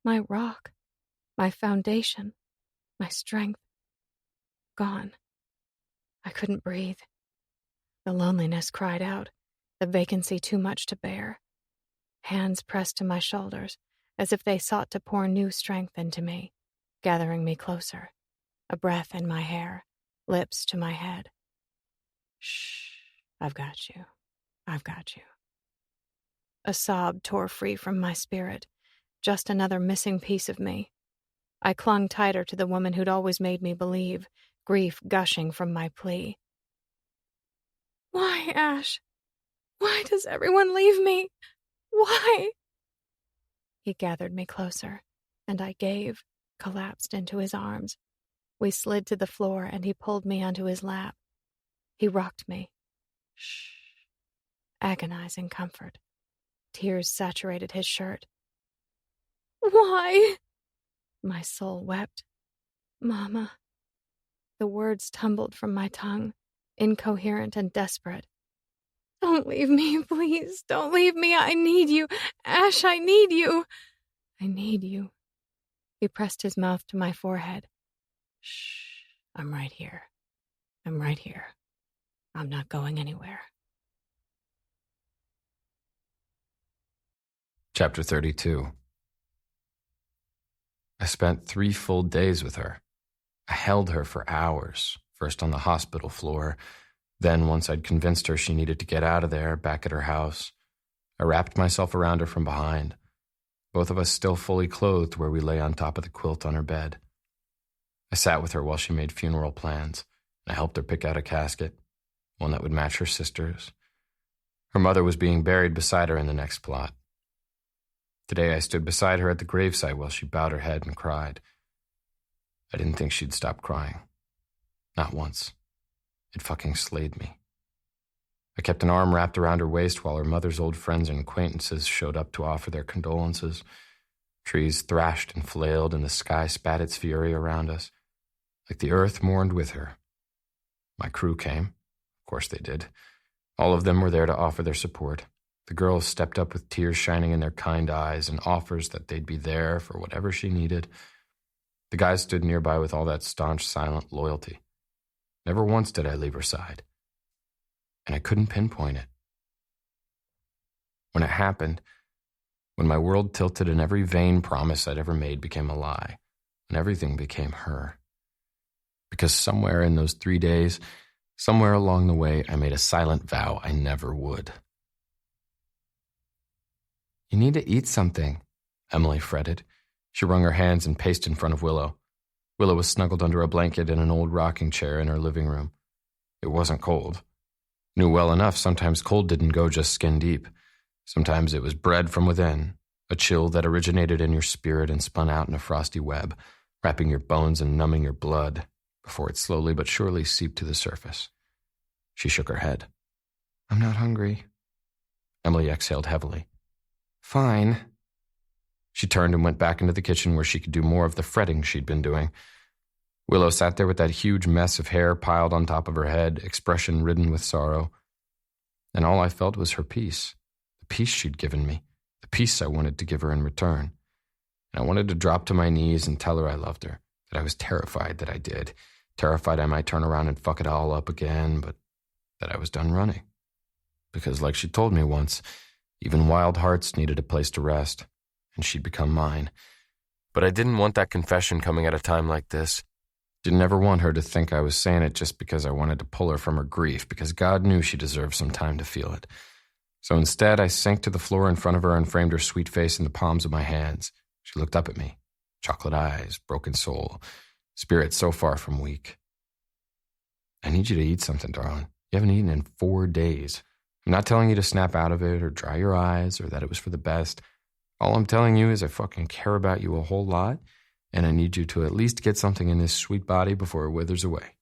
My rock, my foundation, my strength, gone. I couldn't breathe. The loneliness cried out, the vacancy too much to bear. Hands pressed to my shoulders, as if they sought to pour new strength into me, gathering me closer, a breath in my hair, lips to my head. Shh, I've got you. I've got you. A sob tore free from my spirit, just another missing piece of me. I clung tighter to the woman who'd always made me believe, grief gushing from my plea. Why, Ash? Why does everyone leave me? Why? He gathered me closer, and I gave, collapsed into his arms. We slid to the floor, and he pulled me onto his lap. He rocked me. Shh. Agonizing comfort. Tears saturated his shirt. Why? My soul wept. Mama. The words tumbled from my tongue, incoherent and desperate. Don't leave me, please. Don't leave me. I need you. Ash, I need you. I need you. He pressed his mouth to my forehead. Shh. I'm right here. I'm right here. I'm not going anywhere. Chapter 32. I spent 3 full days with her. I held her for hours, first on the hospital floor, then once I'd convinced her she needed to get out of there, back at her house. I wrapped myself around her from behind, both of us still fully clothed where we lay on top of the quilt on her bed. I sat with her while she made funeral plans, and I helped her pick out a casket, one that would match her sister's. Her mother was being buried beside her in the next plot. Today I stood beside her at the gravesite while she bowed her head and cried. I didn't think she'd stop crying. Not once. It fucking slayed me. I kept an arm wrapped around her waist while her mother's old friends and acquaintances showed up to offer their condolences. Trees thrashed and flailed, and the sky spat its fury around us, like the earth mourned with her. My crew came. Of course they did. All of them were there to offer their support. The girls stepped up with tears shining in their kind eyes and offers that they'd be there for whatever she needed. The guys stood nearby with all that staunch, silent loyalty. Never once did I leave her side. And I couldn't pinpoint it. When it happened, when my world tilted and every vain promise I'd ever made became a lie, and everything became her. Because somewhere in those 3 days, somewhere along the way, I made a silent vow I never would. You need to eat something, Emily fretted. She wrung her hands and paced in front of Willow. Willow was snuggled under a blanket in an old rocking chair in her living room. It wasn't cold. Knew well enough sometimes cold didn't go just skin deep. Sometimes it was bred from within, a chill that originated in your spirit and spun out in a frosty web, wrapping your bones and numbing your blood, before it slowly but surely seeped to the surface. She shook her head. I'm not hungry. Emily exhaled heavily. Fine. She turned and went back into the kitchen where she could do more of the fretting she'd been doing. Willow sat there with that huge mess of hair piled on top of her head, expression ridden with sorrow. And all I felt was her peace, the peace she'd given me, the peace I wanted to give her in return. And I wanted to drop to my knees and tell her I loved her, that I was terrified that I did, terrified I might turn around and fuck it all up again, but that I was done running. Because like she told me once, even wild hearts needed a place to rest, and she'd become mine. But I didn't want that confession coming at a time like this. Didn't ever want her to think I was saying it just because I wanted to pull her from her grief, because God knew she deserved some time to feel it. So instead, I sank to the floor in front of her and framed her sweet face in the palms of my hands. She looked up at me, chocolate eyes, broken soul, spirit so far from weak. I need you to eat something, darling. You haven't eaten in 4 days. I'm not telling you to snap out of it or dry your eyes or that it was for the best. All I'm telling you is I fucking care about you a whole lot, and I need you to at least get something in this sweet body before it withers away.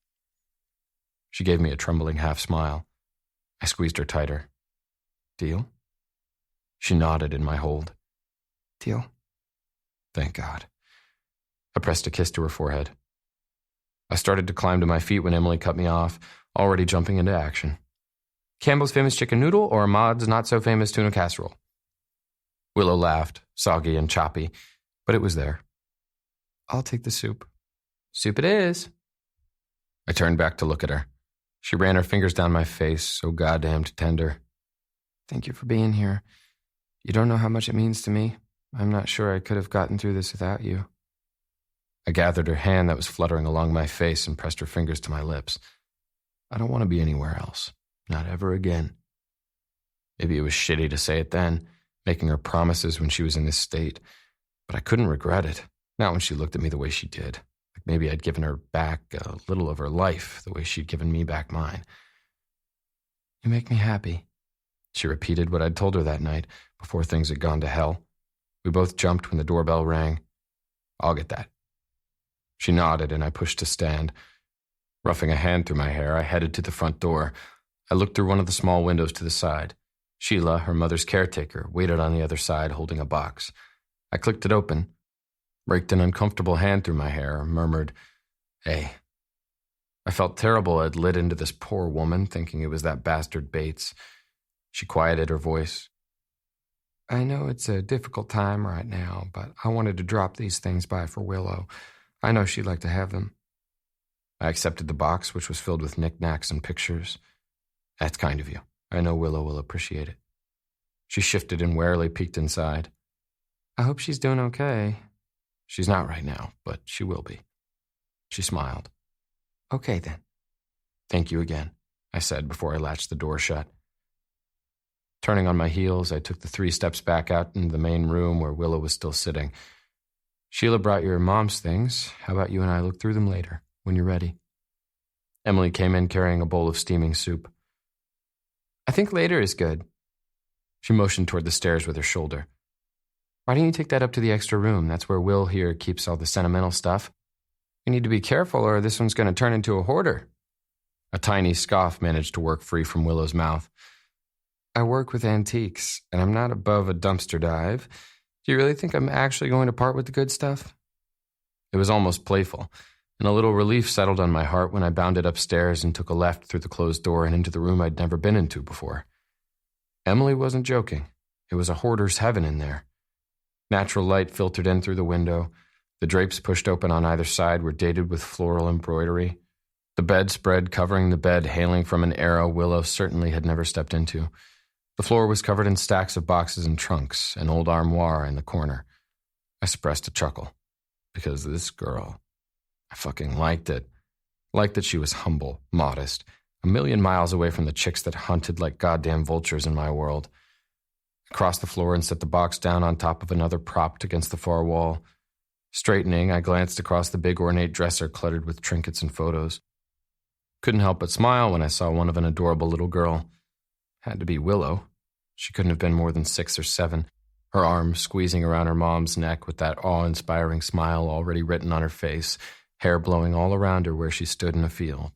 She gave me a trembling half smile. I squeezed her tighter. Deal? She nodded in my hold. Deal? Thank God. I pressed a kiss to her forehead. I started to climb to my feet when Emily cut me off, already jumping into action. Campbell's famous chicken noodle or Ahmad's not-so-famous tuna casserole? Willow laughed, soggy and choppy, but it was there. I'll take the soup. Soup it is. I turned back to look at her. She ran her fingers down my face, so goddamned tender. Thank you for being here. You don't know how much it means to me. I'm not sure I could have gotten through this without you. I gathered her hand that was fluttering along my face and pressed her fingers to my lips. I don't want to be anywhere else. Not ever again. Maybe it was shitty to say it then, making her promises when she was in this state, but I couldn't regret it. Not when she looked at me the way she did. Like maybe I'd given her back a little of her life, the way she'd given me back mine. You make me happy. She repeated what I'd told her that night, before things had gone to hell. We both jumped when the doorbell rang. I'll get that. She nodded and I pushed to stand. Roughing a hand through my hair, I headed to the front door. I looked through one of the small windows to the side. Sheila, her mother's caretaker, waited on the other side holding a box. I clicked it open, raked an uncomfortable hand through my hair, murmured, "Hey." I felt terrible I'd lit into this poor woman, thinking it was that bastard Bates. She quieted her voice. "I know it's a difficult time right now, but I wanted to drop these things by for Willow. I know she'd like to have them." I accepted the box, which was filled with knickknacks and pictures. "That's kind of you. I know Willow will appreciate it." She shifted and warily peeked inside. "I hope she's doing okay." "She's not right now, but she will be." She smiled. "Okay, then." "Thank you again," I said before I latched the door shut. Turning on my heels, I took the 3 steps back out into the main room where Willow was still sitting. "Sheila brought your mom's things. How about you and I look through them later, when you're ready?" Emily came in carrying a bowl of steaming soup. "I think later is good." She motioned toward the stairs with her shoulder. "Why don't you take that up to the extra room? That's where Will here keeps all the sentimental stuff. You need to be careful or this one's going to turn into a hoarder." A tiny scoff managed to work free from Willow's mouth. "I work with antiques, and I'm not above a dumpster dive. Do you really think I'm actually going to part with the good stuff?" It was almost playful, and a little relief settled on my heart when I bounded upstairs and took a left through the closed door and into the room I'd never been into before. Emily wasn't joking. It was a hoarder's heaven in there. Natural light filtered in through the window. The drapes pushed open on either side were dated with floral embroidery. The bedspread covering the bed hailing from an era Willow certainly had never stepped into. The floor was covered in stacks of boxes and trunks, an old armoire in the corner. I suppressed a chuckle. Because this girl, I fucking liked it. Liked that she was humble, modest, a million miles away from the chicks that hunted like goddamn vultures in my world. I crossed the floor and set the box down on top of another propped against the far wall. Straightening, I glanced across the big ornate dresser cluttered with trinkets and photos. Couldn't help but smile when I saw one of an adorable little girl. Had to be Willow. She couldn't have been more than 6 or 7, her arm squeezing around her mom's neck with that awe-inspiring smile already written on her face, hair blowing all around her where she stood in a field.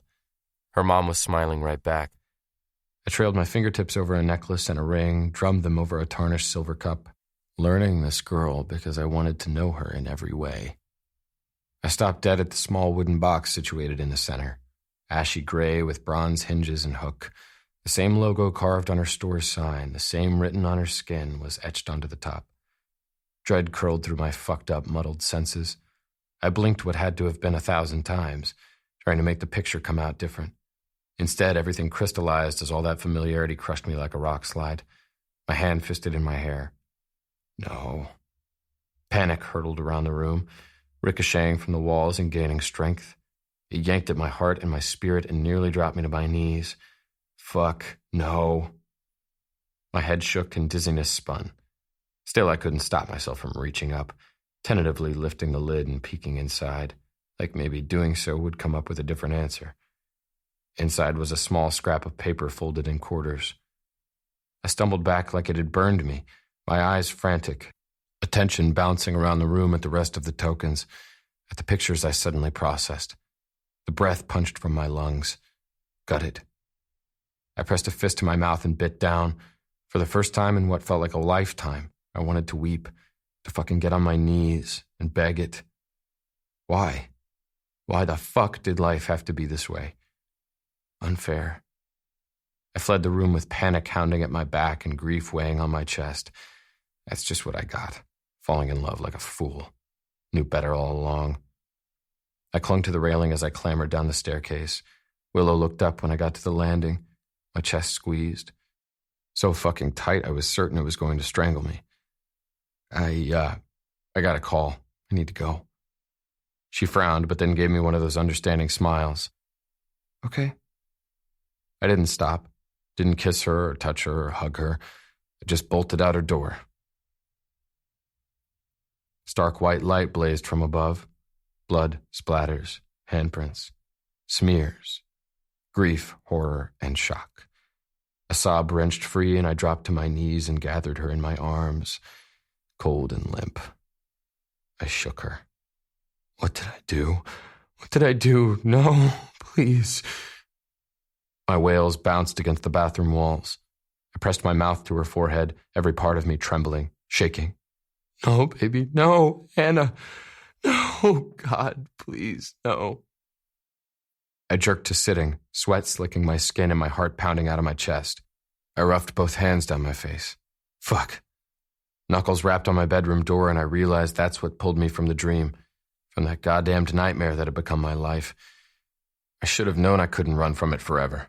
Her mom was smiling right back. I trailed my fingertips over a necklace and a ring, drummed them over a tarnished silver cup, learning this girl because I wanted to know her in every way. I stopped dead at the small wooden box situated in the center, ashy gray with bronze hinges and hook. The same logo carved on her store's sign, the same written on her skin, was etched onto the top. Dread curled through my fucked-up, muddled senses. I blinked what had to have been 1,000 times, trying to make the picture come out different. Instead, everything crystallized as all that familiarity crushed me like a rock slide, my hand fisted in my hair. No. Panic hurtled around the room, ricocheting from the walls and gaining strength. It yanked at my heart and my spirit and nearly dropped me to my knees. Fuck, no. My head shook and dizziness spun. Still, I couldn't stop myself from reaching up, tentatively lifting the lid and peeking inside, like maybe doing so would come up with a different answer. Inside was a small scrap of paper folded in quarters. I stumbled back like it had burned me, my eyes frantic, attention bouncing around the room at the rest of the tokens, at the pictures I suddenly processed. The breath punched from my lungs. Gutted. I pressed a fist to my mouth and bit down. For the first time in what felt like a lifetime, I wanted to weep, to fucking get on my knees and beg it. Why? Why the fuck did life have to be this way? Unfair. I fled the room with panic hounding at my back and grief weighing on my chest. That's just what I got, falling in love like a fool. Knew better all along. I clung to the railing as I clambered down the staircase. Willow looked up when I got to the landing, my chest squeezed. So fucking tight I was certain it was going to strangle me. I got a call. I need to go. She frowned, but then gave me one of those understanding smiles. Okay. I didn't stop. Didn't kiss her or touch her or hug her. I just bolted out her door. Stark white light blazed from above. Blood, splatters, handprints, smears, grief, horror, and shock. A sob wrenched free, and I dropped to my knees and gathered her in my arms, cold and limp. I shook her. What did I do? What did I do? No, please. My wails bounced against the bathroom walls. I pressed my mouth to her forehead, every part of me trembling, shaking. No, baby, no, Anna. No, God, please, no. I jerked to sitting, sweat slicking my skin and my heart pounding out of my chest. I roughed both hands down my face. Fuck. Knuckles rapped on my bedroom door, and I realized that's what pulled me from the dream, from that goddamned nightmare that had become my life. I should have known I couldn't run from it forever.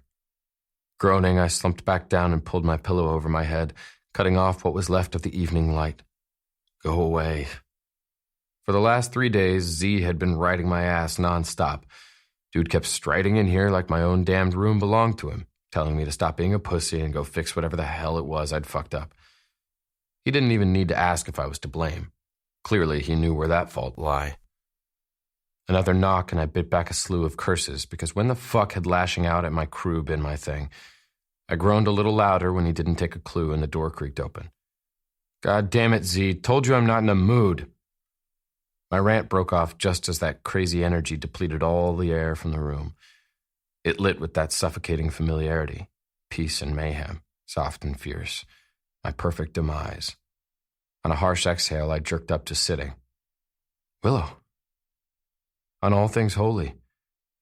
Groaning, I slumped back down and pulled my pillow over my head, cutting off what was left of the evening light. Go away. For the last 3 days, Z had been riding my ass nonstop. Dude kept striding in here like my own damned room belonged to him, telling me to stop being a pussy and go fix whatever the hell it was I'd fucked up. He didn't even need to ask if I was to blame. Clearly, he knew where that fault lay. Another knock, and I bit back a slew of curses, because when the fuck had lashing out at my crew been my thing? I groaned a little louder when he didn't take a clue and the door creaked open. God damn it, Z, told you I'm not in a mood. My rant broke off just as that crazy energy depleted all the air from the room. It lit with that suffocating familiarity, peace and mayhem, soft and fierce, my perfect demise. On a harsh exhale, I jerked up to sitting. Willow. On all things holy,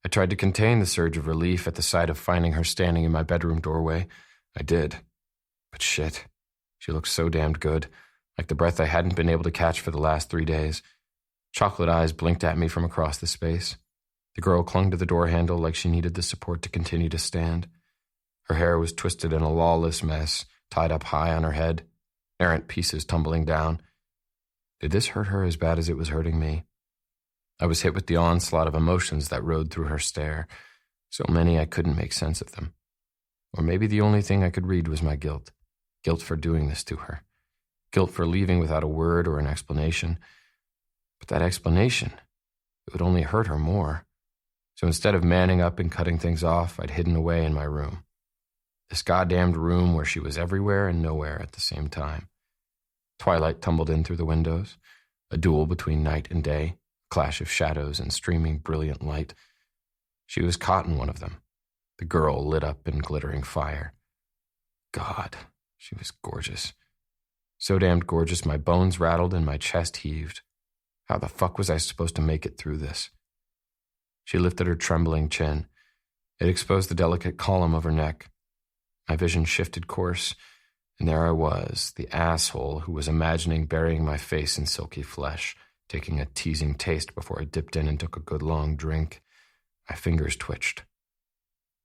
I tried to contain the surge of relief at the sight of finding her standing in my bedroom doorway. I did. But shit, she looked so damned good, like the breath I hadn't been able to catch for the last 3 days. Chocolate eyes blinked at me from across the space. The girl clung to the door handle like she needed the support to continue to stand. Her hair was twisted in a lawless mess, tied up high on her head, errant pieces tumbling down. Did this hurt her as bad as it was hurting me? I was hit with the onslaught of emotions that rode through her stare, so many I couldn't make sense of them. Or maybe the only thing I could read was my guilt. Guilt for doing this to her. Guilt for leaving without a word or an explanation. But that explanation, it would only hurt her more. So instead of manning up and cutting things off, I'd hidden away in my room. This goddamned room where she was everywhere and nowhere at the same time. Twilight tumbled in through the windows, a duel between night and day, a clash of shadows and streaming brilliant light. She was caught in one of them, the girl lit up in glittering fire. God, she was gorgeous. So damned gorgeous my bones rattled and my chest heaved. How the fuck was I supposed to make it through this? She lifted her trembling chin. It exposed the delicate column of her neck. My vision shifted course, and there I was, the asshole who was imagining burying my face in silky flesh, taking a teasing taste before I dipped in and took a good long drink. My fingers twitched.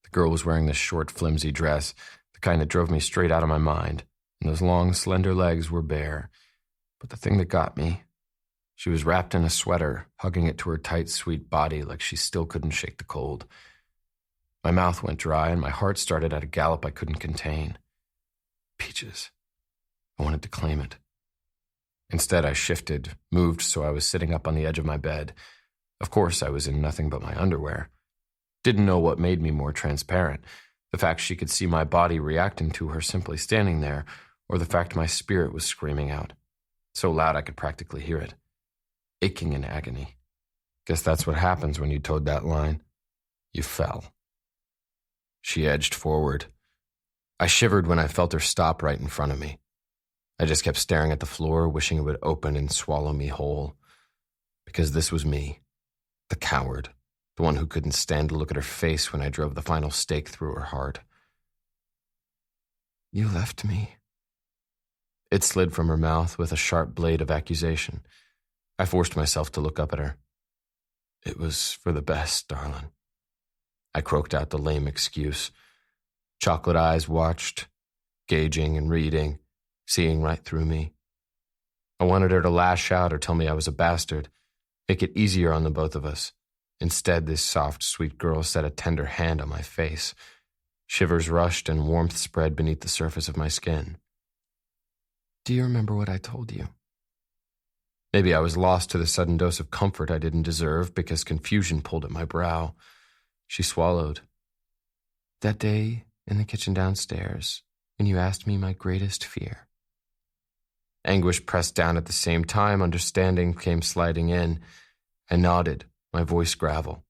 The girl was wearing this short, flimsy dress, the kind that drove me straight out of my mind, and those long, slender legs were bare. But the thing that got me, she was wrapped in a sweater, hugging it to her tight, sweet body like she still couldn't shake the cold. My mouth went dry and my heart started at a gallop I couldn't contain. Peaches. I wanted to claim it. Instead, I shifted, moved so I was sitting up on the edge of my bed. Of course, I was in nothing but my underwear. Didn't know what made me more transparent, the fact she could see my body reacting to her simply standing there, or the fact my spirit was screaming out, so loud I could practically hear it. Aching in agony. Guess that's what happens when you towed that line. You fell. She edged forward. I shivered when I felt her stop right in front of me. I just kept staring at the floor, wishing it would open and swallow me whole. Because this was me, the coward, the one who couldn't stand to look at her face when I drove the final stake through her heart. You left me. It slid from her mouth with a sharp blade of accusation. I forced myself to look up at her. It was for the best, darling. I croaked out the lame excuse. Chocolate eyes watched, gauging and reading, seeing right through me. I wanted her to lash out or tell me I was a bastard, make it easier on the both of us. Instead, this soft, sweet girl set a tender hand on my face. Shivers rushed and warmth spread beneath the surface of my skin. Do you remember what I told you? Maybe I was lost to the sudden dose of comfort I didn't deserve because confusion pulled at my brow. She swallowed. That day in the kitchen downstairs, when you asked me my greatest fear. Anguish pressed down at the same time, understanding came sliding in. I nodded, my voice gravel.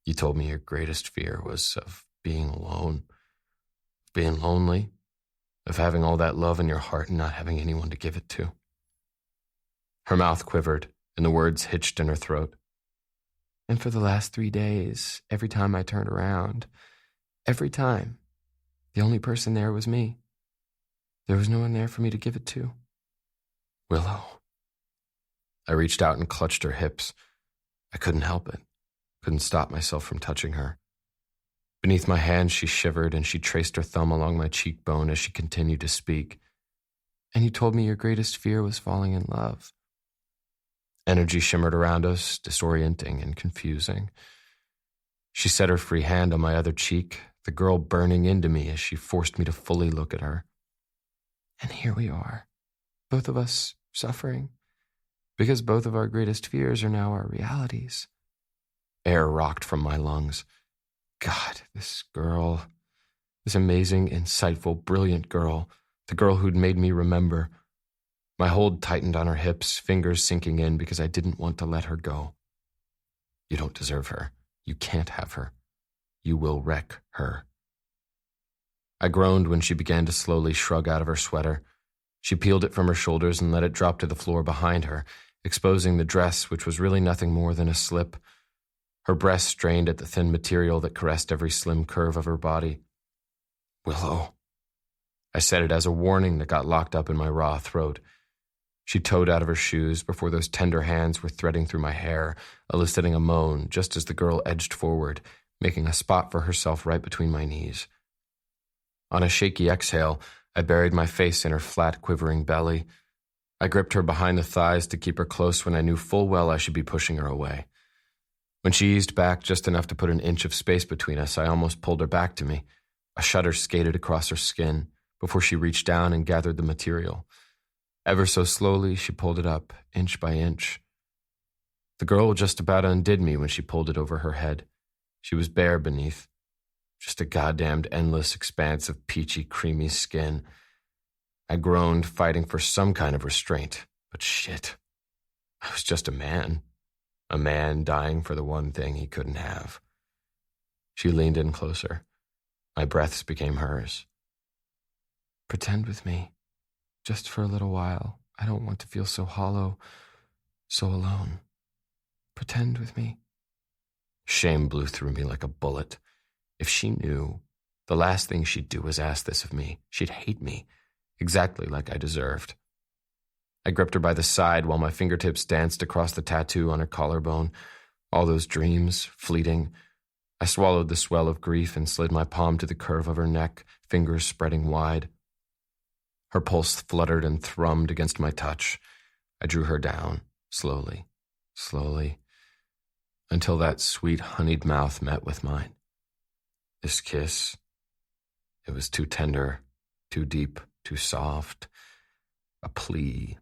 You told me your greatest fear was of being alone, of being lonely, of having all that love in your heart and not having anyone to give it to. Her mouth quivered, and the words hitched in her throat. And for the last 3 days, every time I turned around, every time, the only person there was me. There was no one there for me to give it to. Willow. I reached out and clutched her hips. I couldn't help it. Couldn't stop myself from touching her. Beneath my hand, she shivered, and she traced her thumb along my cheekbone as she continued to speak. And you told me your greatest fear was falling in love. Energy shimmered around us, disorienting and confusing. She set her free hand on my other cheek, the girl burning into me as she forced me to fully look at her. And here we are, both of us suffering, because both of our greatest fears are now our realities. Air rocked from my lungs. God, this girl, this amazing, insightful, brilliant girl, the girl who'd made me remember. My hold tightened on her hips, fingers sinking in because I didn't want to let her go. You don't deserve her. You can't have her. You will wreck her. I groaned when she began to slowly shrug out of her sweater. She peeled it from her shoulders and let it drop to the floor behind her, exposing the dress, which was really nothing more than a slip. Her breast strained at the thin material that caressed every slim curve of her body. Willow. I said it as a warning that got locked up in my raw throat. She toed out of her shoes before those tender hands were threading through my hair, eliciting a moan just as the girl edged forward, making a spot for herself right between my knees. On a shaky exhale, I buried my face in her flat, quivering belly. I gripped her behind the thighs to keep her close when I knew full well I should be pushing her away. When she eased back just enough to put an inch of space between us, I almost pulled her back to me. A shudder skated across her skin before she reached down and gathered the material. Ever so slowly, she pulled it up, inch by inch. The girl just about undid me when she pulled it over her head. She was bare beneath. Just a goddamned endless expanse of peachy, creamy skin. I groaned, fighting for some kind of restraint. But shit. I was just a man. A man dying for the one thing he couldn't have. She leaned in closer. My breaths became hers. Pretend with me. Just for a little while. I don't want to feel so hollow, so alone. Pretend with me. Shame blew through me like a bullet. If she knew, the last thing she'd do was ask this of me. She'd hate me, exactly like I deserved. I gripped her by the side while my fingertips danced across the tattoo on her collarbone. All those dreams, fleeting. I swallowed the swell of grief and slid my palm to the curve of her neck, fingers spreading wide. Her pulse fluttered and thrummed against my touch. I drew her down, slowly, slowly, until that sweet honeyed mouth met with mine. This kiss, it was too tender, too deep, too soft. A plea,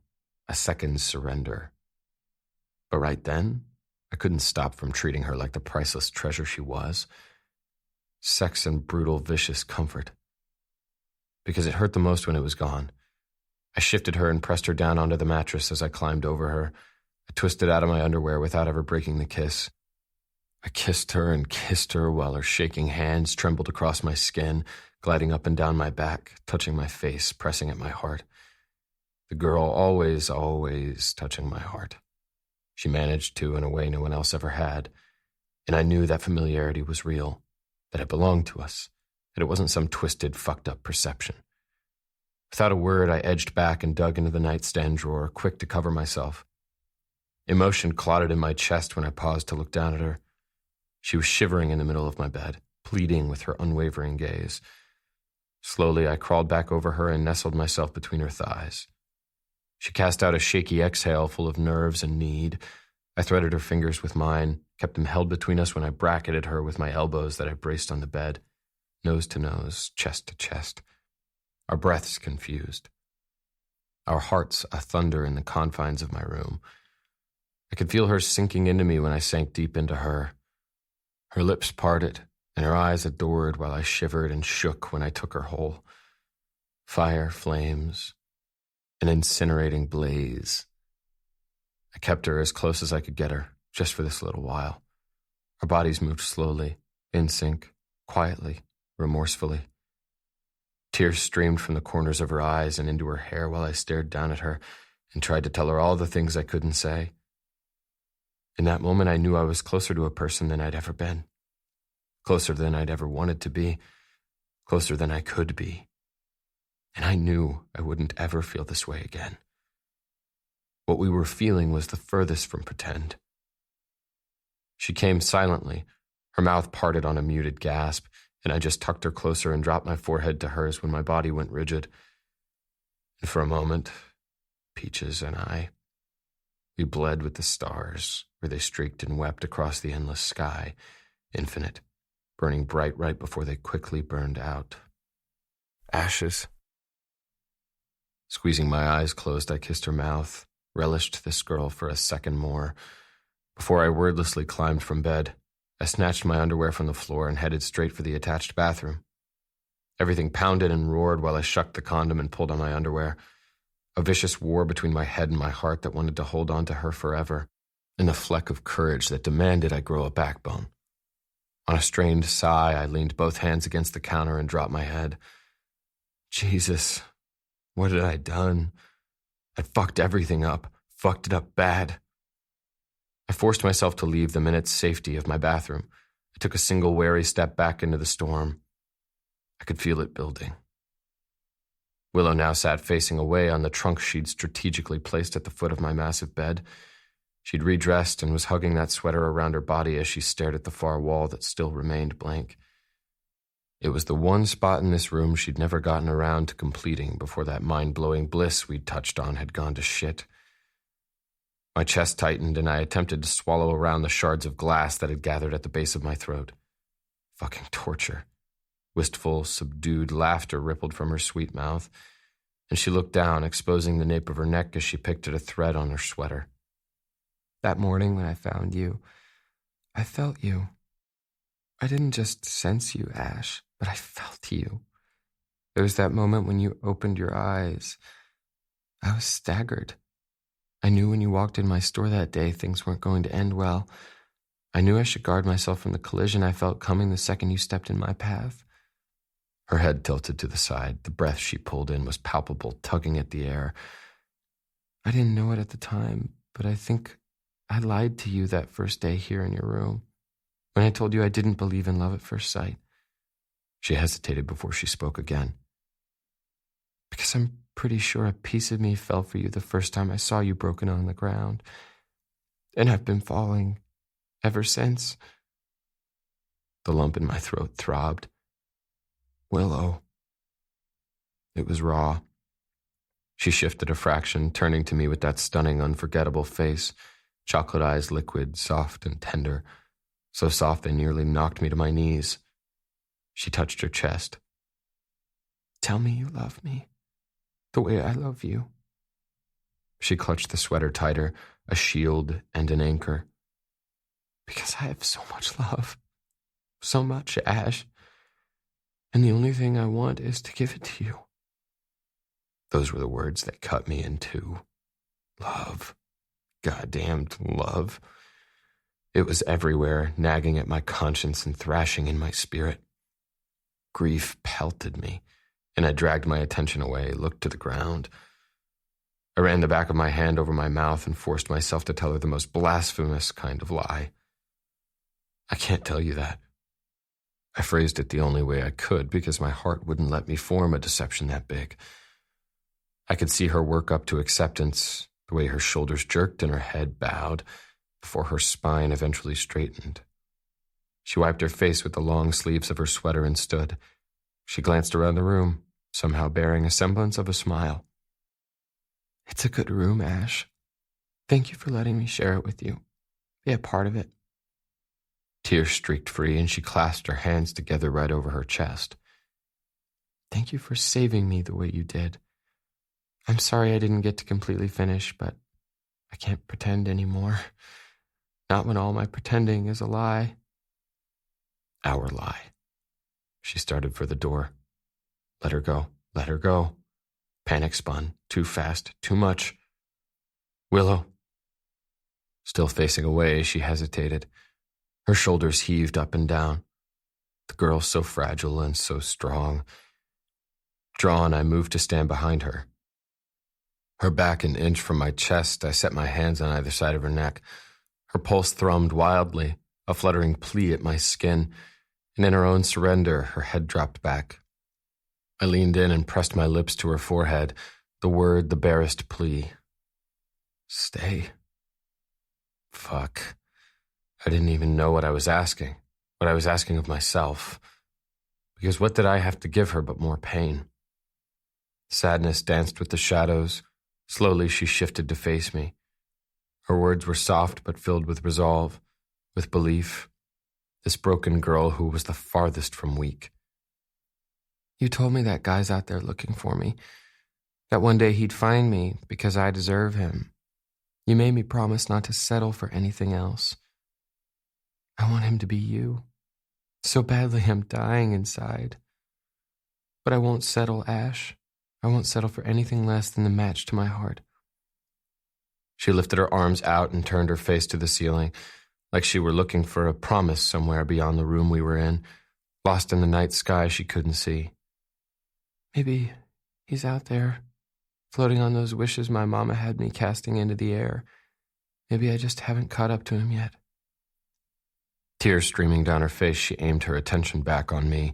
a second surrender. But right then, I couldn't stop from treating her like the priceless treasure she was. Sex and brutal, vicious comfort. Because it hurt the most when it was gone. I shifted her and pressed her down onto the mattress as I climbed over her. I twisted out of my underwear without ever breaking the kiss. I kissed her and kissed her while her shaking hands trembled across my skin, gliding up and down my back, touching my face, pressing at my heart. The girl always, always touching my heart. She managed to in a way no one else ever had, and I knew that familiarity was real, that it belonged to us, that it wasn't some twisted, fucked-up perception. Without a word, I edged back and dug into the nightstand drawer, quick to cover myself. Emotion clotted in my chest when I paused to look down at her. She was shivering in the middle of my bed, pleading with her unwavering gaze. Slowly, I crawled back over her and nestled myself between her thighs. She cast out a shaky exhale full of nerves and need. I threaded her fingers with mine, kept them held between us when I bracketed her with my elbows that I braced on the bed. nose to nose, chest to chest, our breaths confused, our hearts a thunder in the confines of my room. I could feel her sinking into me when I sank deep into her. Her lips parted, and her eyes adored while I shivered and shook when I took her whole. Fire, flames, an incinerating blaze. I kept her as close as I could get her, just for this little while. Our bodies moved slowly, in sync, quietly, remorsefully. Tears streamed from the corners of her eyes and into her hair while I stared down at her and tried to tell her all the things I couldn't say. In that moment, I knew I was closer to a person than I'd ever been. Closer than I'd ever wanted to be. Closer than I could be. And I knew I wouldn't ever feel this way again. What we were feeling was the furthest from pretend. She came silently, her mouth parted on a muted gasp, and I just tucked her closer and dropped my forehead to hers when my body went rigid. And for a moment, Peaches and I, we bled with the stars, where they streaked and wept across the endless sky, infinite, burning bright right before they quickly burned out. Ashes. Squeezing my eyes closed, I kissed her mouth, relished this girl for a second more. Before I wordlessly climbed from bed, I snatched my underwear from the floor and headed straight for the attached bathroom. Everything pounded and roared while I shucked the condom and pulled on my underwear. A vicious war between my head and my heart that wanted to hold on to her forever, and a fleck of courage that demanded I grow a backbone. On a strained sigh, I leaned both hands against the counter and dropped my head. Jesus, what had I done? I'd fucked everything up, fucked it up bad. I forced myself to leave the minute's safety of my bathroom. I took a single wary step back into the storm. I could feel it building. Willow now sat facing away on the trunk she'd strategically placed at the foot of my massive bed. She'd redressed and was hugging that sweater around her body as she stared at the far wall that still remained blank. It was the one spot in this room she'd never gotten around to completing before that mind-blowing bliss we'd touched on had gone to shit. My chest tightened and I attempted to swallow around the shards of glass that had gathered at the base of my throat. Fucking torture. Wistful, subdued laughter rippled from her sweet mouth, and she looked down, exposing the nape of her neck as she picked at a thread on her sweater. That morning when I found you, I felt you. I didn't just sense you, Ash, but I felt you. There was that moment when you opened your eyes. I was staggered. I knew when you walked in my store that day things weren't going to end well. I knew I should guard myself from the collision I felt coming the second you stepped in my path. Her head tilted to the side. The breath she pulled in was palpable, tugging at the air. I didn't know it at the time, but I think I lied to you that first day here in your room, when I told you I didn't believe in love at first sight. She hesitated before she spoke again. Because I'm pretty sure a piece of me fell for you the first time I saw you broken on the ground. And I've been falling ever since. The lump in my throat throbbed. Willow. It was raw. She shifted a fraction, turning to me with that stunning, unforgettable face, chocolate eyes liquid, soft and tender, so soft they nearly knocked me to my knees. She touched her chest. Tell me you love me, the way I love you. She clutched the sweater tighter, a shield and an anchor. Because I have so much love. So much, Ash. And the only thing I want is to give it to you. Those were the words that cut me in two. Love. Goddamned love. It was everywhere, nagging at my conscience and thrashing in my spirit. Grief pelted me, and I dragged my attention away, looked to the ground. I ran the back of my hand over my mouth and forced myself to tell her the most blasphemous kind of lie. I can't tell you that. I phrased it the only way I could because my heart wouldn't let me form a deception that big. I could see her work up to acceptance, the way her shoulders jerked and her head bowed, before her spine eventually straightened. She wiped her face with the long sleeves of her sweater and stood. She glanced around the room, somehow bearing a semblance of a smile. It's a good room, Ash. Thank you for letting me share it with you. Be a part of it. Tears streaked free, and she clasped her hands together right over her chest. Thank you for saving me the way you did. I'm sorry I didn't get to completely finish, but I can't pretend anymore. Not when all my pretending is a lie. Our lie. She started for the door. Let her go. Let her go. Panic spun. Too fast. Too much. Willow. Still facing away, she hesitated. Her shoulders heaved up and down. The girl so fragile and so strong. Drawn, I moved to stand behind her. Her back an inch from my chest, I set my hands on either side of her neck. Her pulse thrummed wildly, a fluttering plea at my skin, and in her own surrender, her head dropped back. I leaned in and pressed my lips to her forehead, the word the barest plea. Stay. Fuck. I didn't even know what I was asking of myself. Because what did I have to give her but more pain? Sadness danced with the shadows. Slowly she shifted to face me. Her words were soft but filled with resolve, with belief. This broken girl who was the farthest from weak. You told me that guy's out there looking for me, that one day he'd find me because I deserve him. You made me promise not to settle for anything else. I want him to be you. So badly I'm dying inside. But I won't settle, Ash. I won't settle for anything less than the match to my heart. She lifted her arms out and turned her face to the ceiling, like she were looking for a promise somewhere beyond the room we were in, lost in the night sky she couldn't see. Maybe he's out there, floating on those wishes my mama had me casting into the air. Maybe I just haven't caught up to him yet. Tears streaming down her face, she aimed her attention back on me.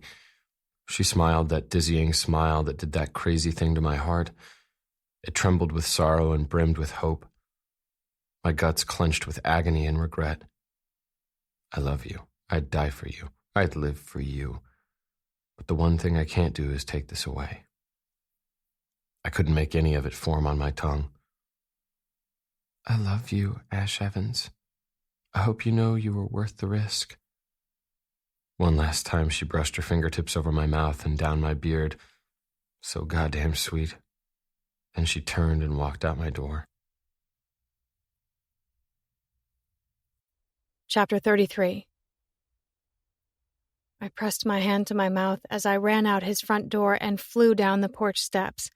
She smiled that dizzying smile that did that crazy thing to my heart. It trembled with sorrow and brimmed with hope. My guts clenched with agony and regret. I love you. I'd die for you. I'd live for you. But the one thing I can't do is take this away. I couldn't make any of it form on my tongue. I love you, Ash Evans. I hope you know you were worth the risk. One last time she brushed her fingertips over my mouth and down my beard. So goddamn sweet. Then she turned and walked out my door. Chapter 33. I pressed my hand to my mouth as I ran out his front door and flew down the porch steps.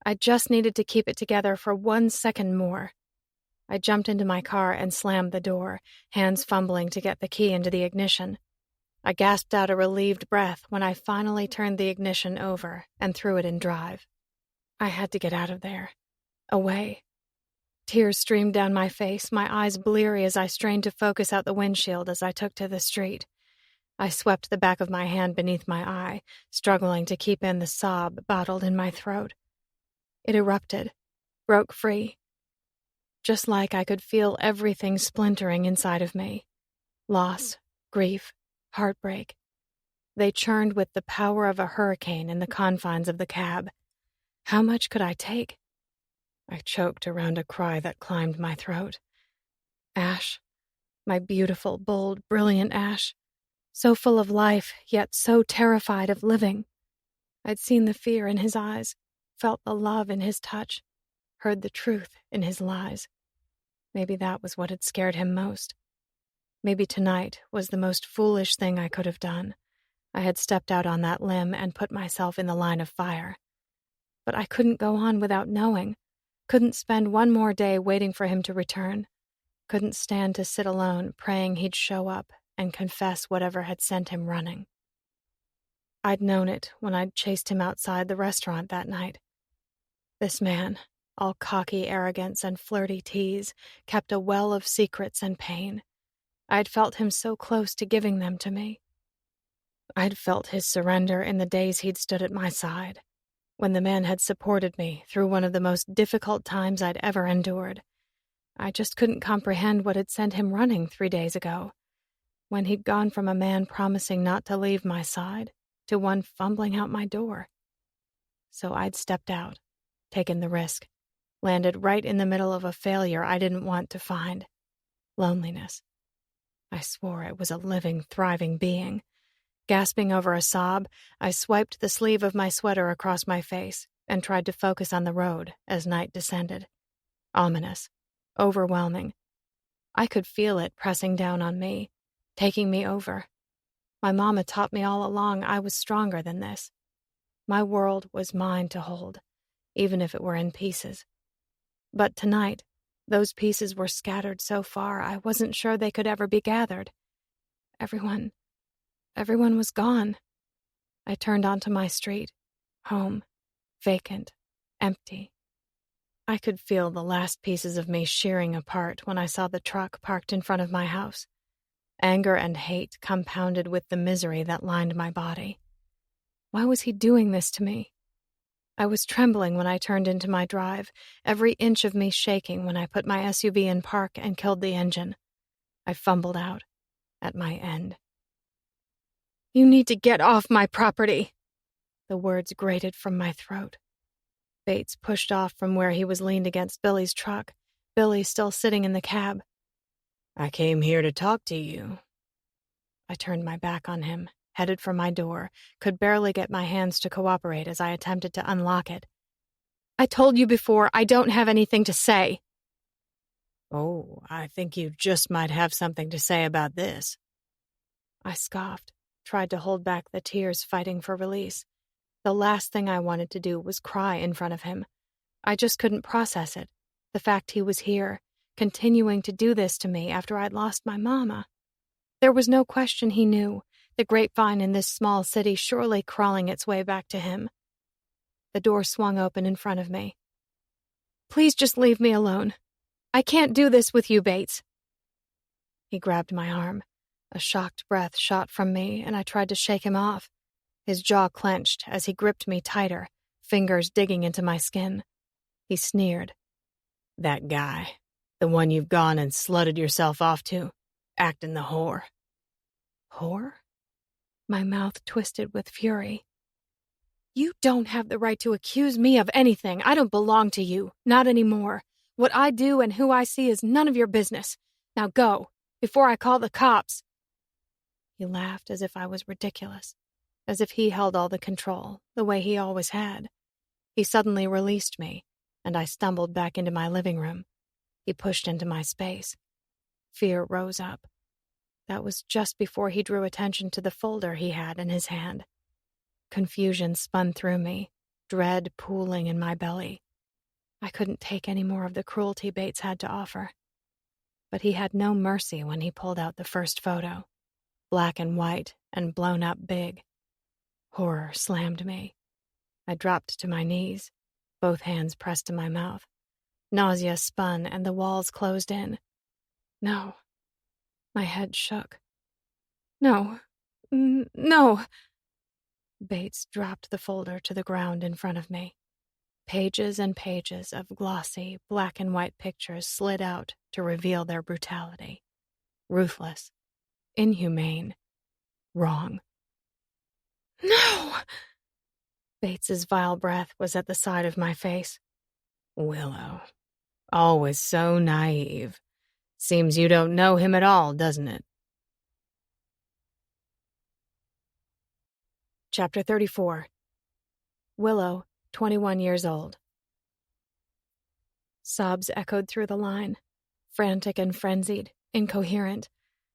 I just needed to keep it together for 1 second more. I jumped into my car and slammed the door, hands fumbling to get the key into the ignition. I gasped out a relieved breath when I finally turned the ignition over and threw it in drive. I had to get out of there. Away. Tears streamed down my face, my eyes bleary as I strained to focus out the windshield as I took to the street. I swept the back of my hand beneath my eye, struggling to keep in the sob bottled in my throat. It erupted, broke free. Just like I could feel everything splintering inside of me. Loss, grief, heartbreak. They churned with the power of a hurricane in the confines of the cab. How much could I take? I choked around a cry that climbed my throat. Ash, my beautiful, bold, brilliant Ash. So full of life, yet so terrified of living. I'd seen the fear in his eyes, felt the love in his touch, heard the truth in his lies. Maybe that was what had scared him most. Maybe tonight was the most foolish thing I could have done. I had stepped out on that limb and put myself in the line of fire. But I couldn't go on without knowing. Couldn't spend one more day waiting for him to return. Couldn't stand to sit alone, praying he'd show up and confess whatever had sent him running. I'd known it when I'd chased him outside the restaurant that night. This man, all cocky arrogance and flirty tease, kept a well of secrets and pain. I'd felt him so close to giving them to me. I'd felt his surrender in the days he'd stood at my side, when the man had supported me through one of the most difficult times I'd ever endured. I just couldn't comprehend what had sent him running 3 days ago, when he'd gone from a man promising not to leave my side to one fumbling out my door. So I'd stepped out, taken the risk, landed right in the middle of a failure I didn't want to find. Loneliness. I swore it was a living, thriving being. Gasping over a sob, I swiped the sleeve of my sweater across my face and tried to focus on the road as night descended. Ominous. Overwhelming. I could feel it pressing down on me, taking me over. My mama taught me all along I was stronger than this. My world was mine to hold, even if it were in pieces. But tonight, those pieces were scattered so far I wasn't sure they could ever be gathered. Everyone was gone. I turned onto my street, home, vacant, empty. I could feel the last pieces of me shearing apart when I saw the truck parked in front of my house. Anger and hate compounded with the misery that lined my body. Why was he doing this to me? I was trembling when I turned into my drive, every inch of me shaking when I put my SUV in park and killed the engine. I fumbled out, at my end. "You need to get off my property!" The words grated from my throat. Bates pushed off from where he was leaned against Billy's truck, Billy still sitting in the cab. "I came here to talk to you." I turned my back on him, headed for my door, could barely get my hands to cooperate as I attempted to unlock it. "I told you before, I don't have anything to say." "Oh, I think you just might have something to say about this." I scoffed, tried to hold back the tears fighting for release. The last thing I wanted to do was cry in front of him. I just couldn't process it, the fact he was here, continuing to do this to me after I'd lost my mama. There was no question he knew, the grapevine in this small city surely crawling its way back to him. The door swung open in front of me. "Please just leave me alone. I can't do this with you, Bates." He grabbed my arm. A shocked breath shot from me, and I tried to shake him off. His jaw clenched as he gripped me tighter, fingers digging into my skin. He sneered. "That guy, the one you've gone and slutted yourself off to, acting the whore." "Whore?" My mouth twisted with fury. "You don't have the right to accuse me of anything. I don't belong to you, not anymore. What I do and who I see is none of your business. Now go, before I call the cops." He laughed as if I was ridiculous, as if he held all the control, the way he always had. He suddenly released me, and I stumbled back into my living room. He pushed into my space. Fear rose up. That was just before he drew attention to the folder he had in his hand. Confusion spun through me, dread pooling in my belly. I couldn't take any more of the cruelty Bates had to offer. But he had no mercy when he pulled out the first photo, black and white and blown up big. Horror slammed me. I dropped to my knees, both hands pressed to my mouth. Nausea spun and the walls closed in. No. My head shook. "No. No." Bates dropped the folder to the ground in front of me. Pages and pages of glossy, black and white pictures slid out to reveal their brutality. Ruthless. Inhumane. Wrong. "No!" Bates's vile breath was at the side of my face. "Willow. Always so naive. Seems you don't know him at all, doesn't it?" Chapter 34. Willow, 21 years old. Sobs echoed through the line, frantic and frenzied, incoherent.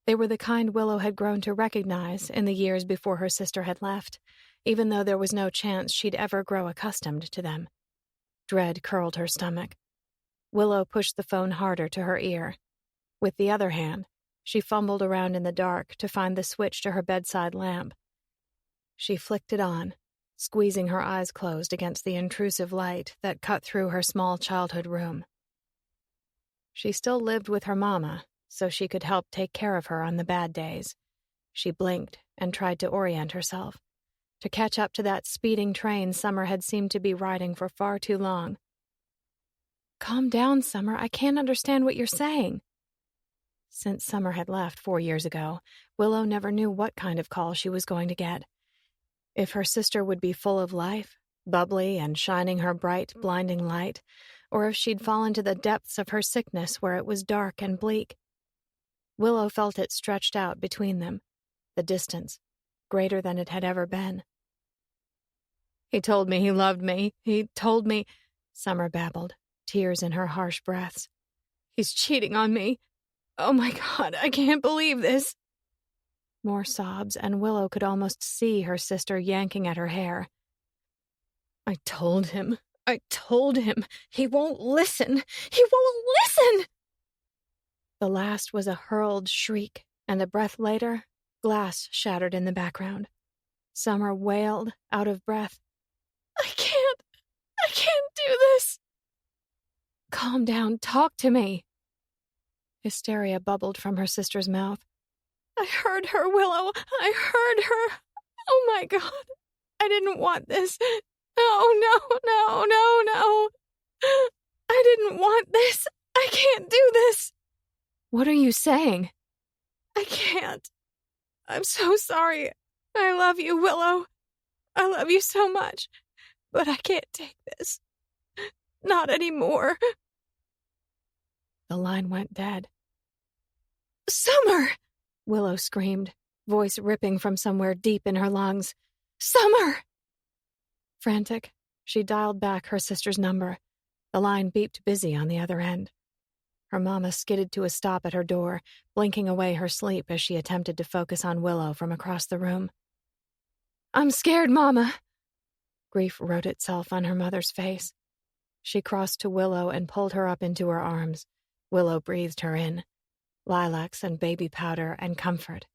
They were the kind Willow had grown to recognize in the years before her sister had left, even though there was no chance she'd ever grow accustomed to them. Dread curled her stomach. Willow pushed the phone harder to her ear. With the other hand, she fumbled around in the dark to find the switch to her bedside lamp. She flicked it on, squeezing her eyes closed against the intrusive light that cut through her small childhood room. She still lived with her mama, so she could help take care of her on the bad days. She blinked and tried to orient herself, to catch up to that speeding train Summer had seemed to be riding for far too long. "Calm down, Summer. I can't understand what you're saying." Since Summer had left 4 years ago, Willow never knew what kind of call she was going to get. If her sister would be full of life, bubbly and shining her bright, blinding light, or if she'd fallen to the depths of her sickness where it was dark and bleak. Willow felt it stretched out between them, the distance, greater than it had ever been. "He told me he loved me. He told me," Summer babbled, tears in her harsh breaths. "He's cheating on me. Oh my God, I can't believe this." More sobs, and Willow could almost see her sister yanking at her hair. I told him. He won't listen. He won't listen!" The last was a hurled shriek, and a breath later, glass shattered in the background. Summer wailed, out of breath. I can't do this." "Calm down, talk to me." Hysteria bubbled from her sister's mouth. "I heard her, Willow. I heard her. Oh my God. I didn't want this. No. I didn't want this. I can't do this." "What are you saying?" "I can't. I'm so sorry. I love you, Willow. I love you so much. But I can't take this. Not anymore." The line went dead. "Summer!" Willow screamed, voice ripping from somewhere deep in her lungs. "Summer!" Frantic, she dialed back her sister's number. The line beeped busy on the other end. Her mama skidded to a stop at her door, blinking away her sleep as she attempted to focus on Willow from across the room. "I'm scared, Mama." Grief wrote itself on her mother's face. She crossed to Willow and pulled her up into her arms. Willow breathed her in. Lilacs and baby powder and comfort.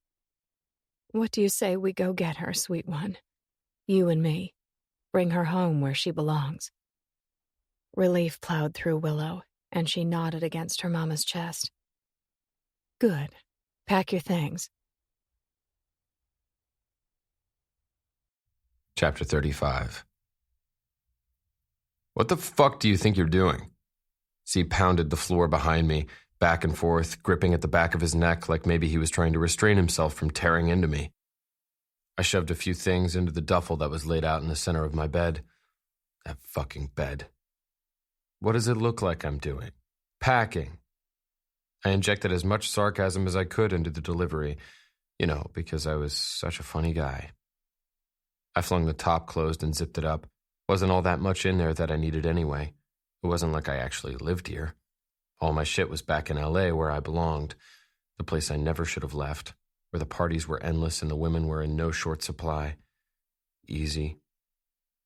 "What do you say we go get her, sweet one? You and me. Bring her home where she belongs." Relief plowed through Willow, and she nodded against her mama's chest. "Good. Pack your things." Chapter 35. "What the fuck do you think you're doing?" Z pounded the floor behind me, back and forth, gripping at the back of his neck like maybe he was trying to restrain himself from tearing into me. I shoved a few things into the duffel that was laid out in the center of my bed. That fucking bed. What does it look like I'm doing? Packing. I injected as much sarcasm as I could into the delivery, because I was such a funny guy. I flung the top closed and zipped it up. Wasn't all that much in there that I needed anyway. It wasn't like I actually lived here. All my shit was back in LA where I belonged, the place I never should have left, where the parties were endless and the women were in no short supply. Easy.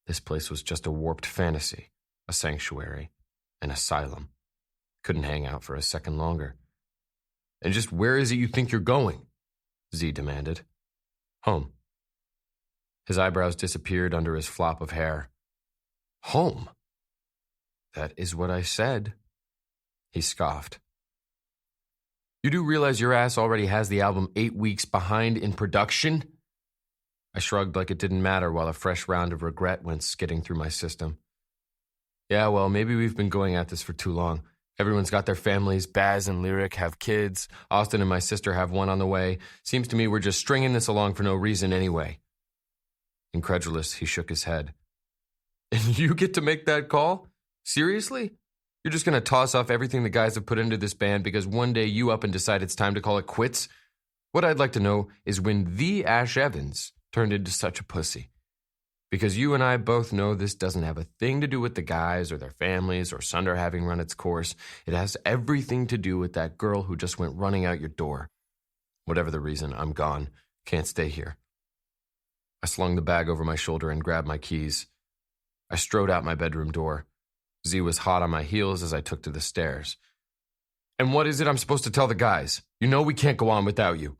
This place was just a warped fantasy, a sanctuary, an asylum. Couldn't hang out for a second longer. "And just where is it you think you're going?" Z demanded. "Home." His eyebrows disappeared under his flop of hair. "Home?" "That is what I said." He scoffed. "You do realize your ass already has the album 8 weeks behind in production?" I shrugged like it didn't matter while a fresh round of regret went skidding through my system. "Yeah, well, maybe we've been going at this for too long. Everyone's got their families. Baz and Lyric have kids. Austin and my sister have one on the way. Seems to me we're just stringing this along for no reason anyway." Incredulous, he shook his head. "And you get to make that call? Seriously? You're just going to toss off everything the guys have put into this band because one day you up and decide it's time to call it quits? What I'd like to know is when the Ash Evans turned into such a pussy. Because you and I both know this doesn't have a thing to do with the guys or their families or Sunder having run its course. It has everything to do with that girl who just went running out your door. Whatever the reason, I'm gone. Can't stay here." I slung the bag over my shoulder and grabbed my keys. I strode out my bedroom door. Z was hot on my heels as I took to the stairs. "And what is it I'm supposed to tell the guys? You know we can't go on without you."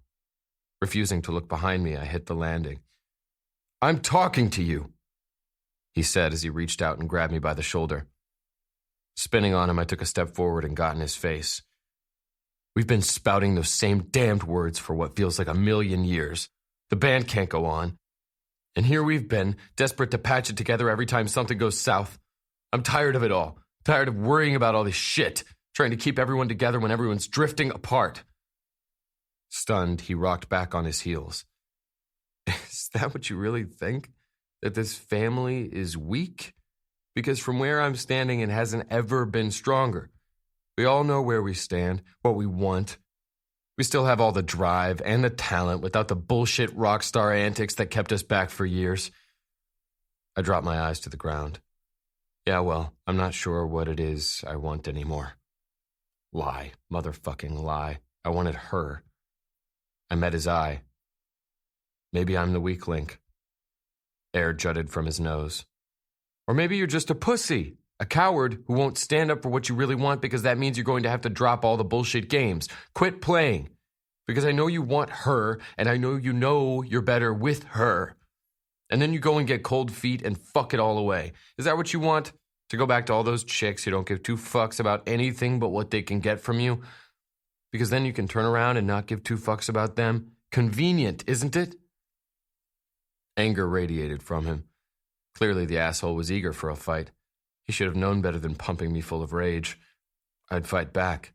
Refusing to look behind me, I hit the landing. "I'm talking to you," he said as he reached out and grabbed me by the shoulder. Spinning on him, I took a step forward and got in his face. "We've been spouting those same damned words for what feels like a million years. The band can't go on. And here we've been, desperate to patch it together every time something goes south. I'm tired of it all. Tired of worrying about all this shit, trying to keep everyone together when everyone's drifting apart." Stunned, he rocked back on his heels. "Is that what you really think? That this family is weak? Because from where I'm standing, it hasn't ever been stronger. We all know where we stand, what we want. We still have all the drive and the talent without the bullshit rock star antics that kept us back for years. I dropped my eyes to the ground. Yeah, well, I'm not sure what it is I want anymore. Lie, motherfucking lie. I wanted her. I met his eye. Maybe I'm the weak link. Air jutted from his nose. Or maybe you're just a pussy, a coward who won't stand up for what you really want because that means you're going to have to drop all the bullshit games. Quit playing. Because I know you want her, and I know you're better with her. And then you go and get cold feet and fuck it all away. Is that what you want? To go back to all those chicks who don't give two fucks about anything but what they can get from you? Because then you can turn around and not give two fucks about them? Convenient, isn't it? Anger radiated from him. Clearly the asshole was eager for a fight. He should have known better than pumping me full of rage. I'd fight back.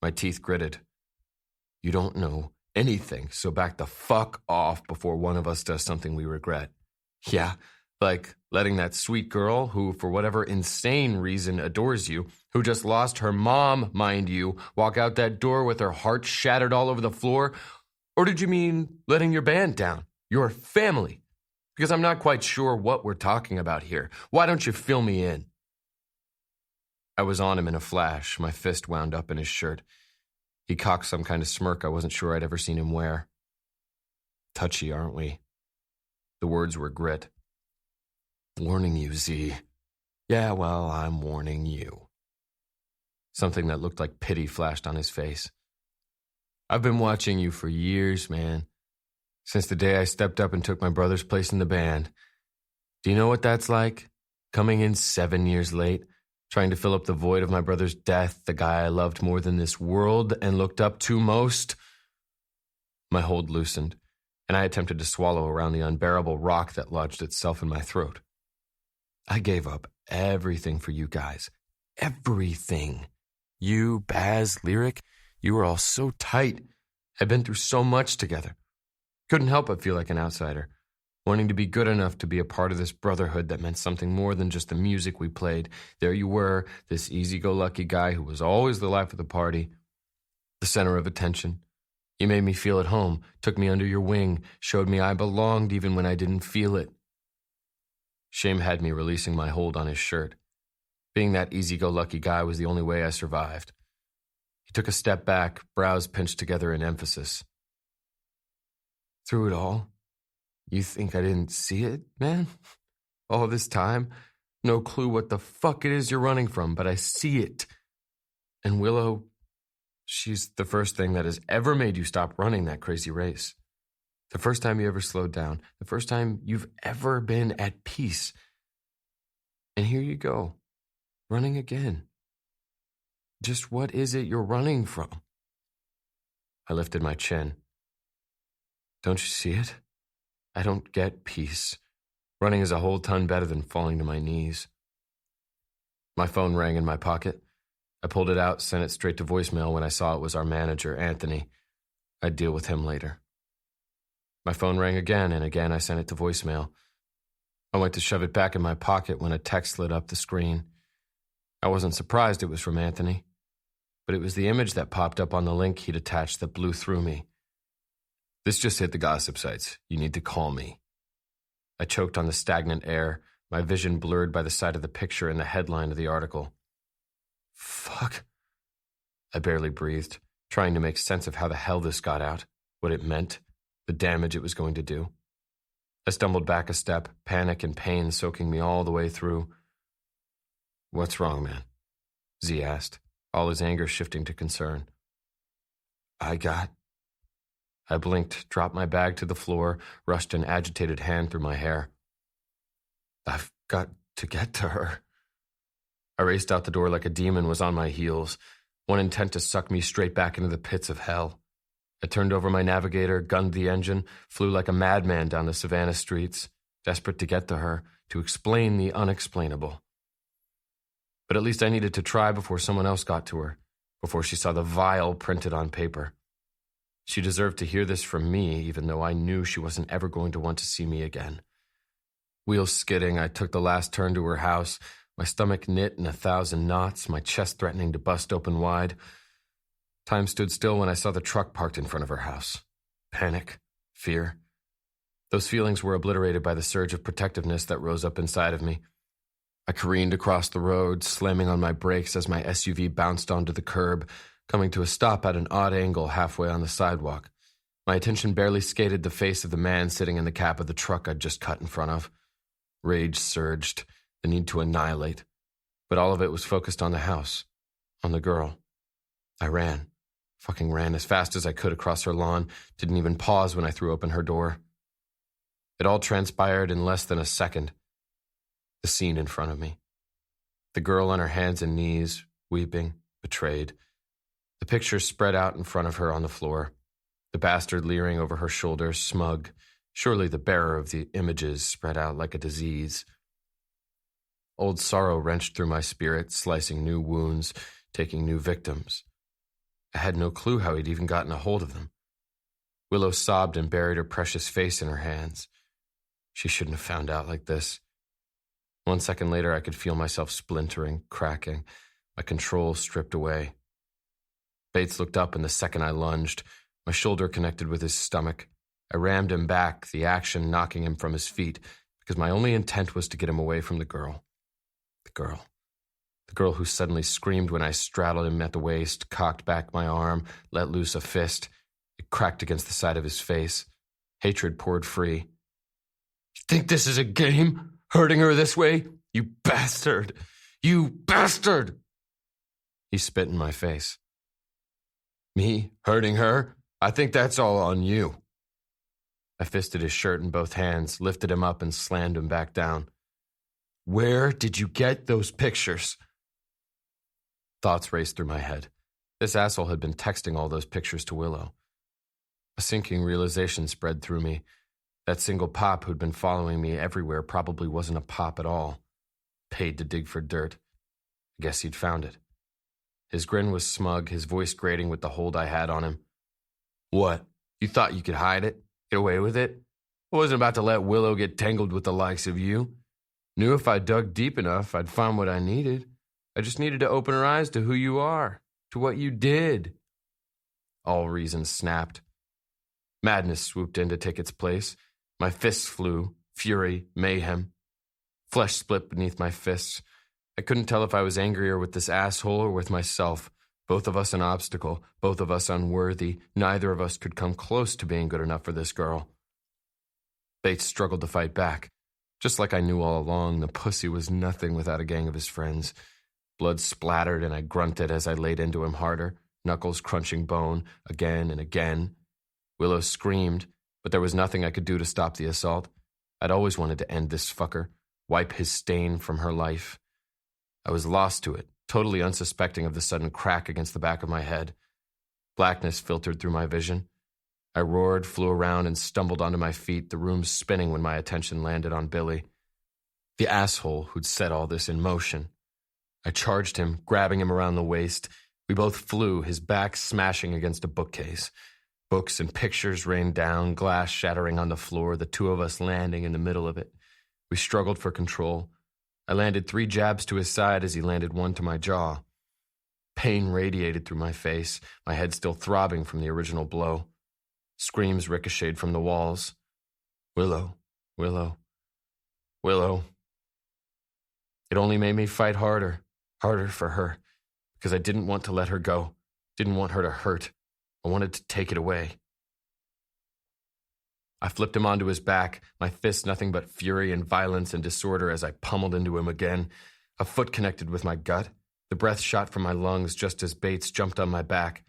My teeth gritted. You don't know anything, so back the fuck off before one of us does something we regret. Yeah, like letting that sweet girl who, for whatever insane reason, adores you, who just lost her mom, mind you, walk out that door with her heart shattered all over the floor? Or did you mean letting your band down? Your family? Because I'm not quite sure what we're talking about here. Why don't you fill me in? I was on him in a flash, my fist wound up in his shirt. He cocked some kind of smirk I wasn't sure I'd ever seen him wear. Touchy, aren't we? The words were grit. Warning you, Z. Yeah, well, I'm warning you. Something that looked like pity flashed on his face. I've been watching you for years, man. Since the day I stepped up and took my brother's place in the band. Do you know what that's like? Coming in 7 years late, trying to fill up the void of my brother's death, the guy I loved more than this world and looked up to most. My hold loosened, and I attempted to swallow around the unbearable rock that lodged itself in my throat. I gave up everything for you guys. Everything. You, Baz, Lyric, you were all so tight. Had been through so much together. Couldn't help but feel like an outsider, wanting to be good enough to be a part of this brotherhood that meant something more than just the music we played. There you were, this easy-go-lucky guy who was always the life of the party, the center of attention. You made me feel at home, took me under your wing, showed me I belonged even when I didn't feel it. Shame had me releasing my hold on his shirt. Being that easy-go-lucky guy was the only way I survived. He took a step back, brows pinched together in emphasis. Through it all, you think I didn't see it, man? All this time, no clue what the fuck it is you're running from, but I see it. And Willow, she's the first thing that has ever made you stop running that crazy race. The first time you ever slowed down. The first time you've ever been at peace. And here you go, running again. Just what is it you're running from? I lifted my chin. Don't you see it? I don't get peace. Running is a whole ton better than falling to my knees. My phone rang in my pocket. I pulled it out, sent it straight to voicemail when I saw it was our manager, Anthony. I'd deal with him later. My phone rang again, and again I sent it to voicemail. I went to shove it back in my pocket when a text lit up the screen. I wasn't surprised it was from Anthony, but it was the image that popped up on the link he'd attached that blew through me. This just hit the gossip sites. You need to call me. I choked on the stagnant air, my vision blurred by the sight of the picture in the headline of the article. Fuck. I barely breathed, trying to make sense of how the hell this got out, what it meant, the damage it was going to do. I stumbled back a step, panic and pain soaking me all the way through. What's wrong, man? Z asked, all his anger shifting to concern. I blinked, dropped my bag to the floor, rushed an agitated hand through my hair. I've got to get to her. I raced out the door like a demon was on my heels, one intent to suck me straight back into the pits of hell. I turned over my navigator, gunned the engine, flew like a madman down the Savannah streets, desperate to get to her, to explain the unexplainable. But at least I needed to try before someone else got to her, before she saw the vile printed on paper. She deserved to hear this from me, even though I knew she wasn't ever going to want to see me again. Wheels skidding, I took the last turn to her house, my stomach knit in 1,000 knots, my chest threatening to bust open wide. Time stood still when I saw the truck parked in front of her house. Panic, fear. Those feelings were obliterated by the surge of protectiveness that rose up inside of me. I careened across the road, slamming on my brakes as my SUV bounced onto the curb, coming to a stop at an odd angle halfway on the sidewalk. My attention barely skated the face of the man sitting in the cab of the truck I'd just cut in front of. Rage surged, the need to annihilate. But all of it was focused on the house, on the girl. I ran. Fucking ran as fast as I could across her lawn, didn't even pause when I threw open her door. It all transpired in less than a second. The scene in front of me. The girl on her hands and knees, weeping, betrayed. The pictures spread out in front of her on the floor. The bastard leering over her shoulder, smug, surely the bearer of the images spread out like a disease. Old sorrow wrenched through my spirit, slicing new wounds, taking new victims. I had no clue how he'd even gotten a hold of them. Willow sobbed and buried her precious face in her hands. She shouldn't have found out like this. 1 second later, I could feel myself splintering, cracking, my control stripped away. Bates looked up, and the second I lunged, my shoulder connected with his stomach. I rammed him back, the action knocking him from his feet, because my only intent was to get him away from the girl. The girl. The girl who suddenly screamed when I straddled him at the waist, cocked back my arm, let loose a fist. It cracked against the side of his face. Hatred poured free. "You think this is a game? Hurting her this way? You bastard! You bastard!" He spit in my face. "Me? Hurting her? I think that's all on you." I fisted his shirt in both hands, lifted him up, and slammed him back down. "Where did you get those pictures?" Thoughts raced through my head. This asshole had been texting all those pictures to Willow. A sinking realization spread through me. That single pop who'd been following me everywhere probably wasn't a pop at all. Paid to dig for dirt. I guess he'd found it. His grin was smug, his voice grating with the hold I had on him. "What? You thought you could hide it? Get away with it? I wasn't about to let Willow get tangled with the likes of you. Knew if I dug deep enough, I'd find what I needed. I just needed to open her eyes to who you are, to what you did." All reason snapped. Madness swooped in to take its place. My fists flew, fury, mayhem. Flesh split beneath my fists. I couldn't tell if I was angrier with this asshole or with myself. Both of us an obstacle, both of us unworthy. Neither of us could come close to being good enough for this girl. Bates struggled to fight back. Just like I knew all along, the pussy was nothing without a gang of his friends. Blood splattered and I grunted as I laid into him harder, knuckles crunching bone, again and again. Willow screamed, but there was nothing I could do to stop the assault. I'd always wanted to end this fucker, wipe his stain from her life. I was lost to it, totally unsuspecting of the sudden crack against the back of my head. Blackness filtered through my vision. I roared, flew around, and stumbled onto my feet, the room spinning when my attention landed on Billy. The asshole who'd set all this in motion. I charged him, grabbing him around the waist. We both flew, his back smashing against a bookcase. Books and pictures rained down, glass shattering on the floor, the two of us landing in the middle of it. We struggled for control. I landed 3 jabs to his side as he landed 1 to my jaw. Pain radiated through my face, my head still throbbing from the original blow. Screams ricocheted from the walls. "Willow, Willow, Willow." It only made me fight harder for her, because I didn't want to let her go, didn't want her to hurt. I wanted to take it away. I flipped him onto his back, my fists nothing but fury and violence and disorder as I pummeled into him again. A foot connected with my gut. The breath shot from my lungs just as Bates jumped on my back.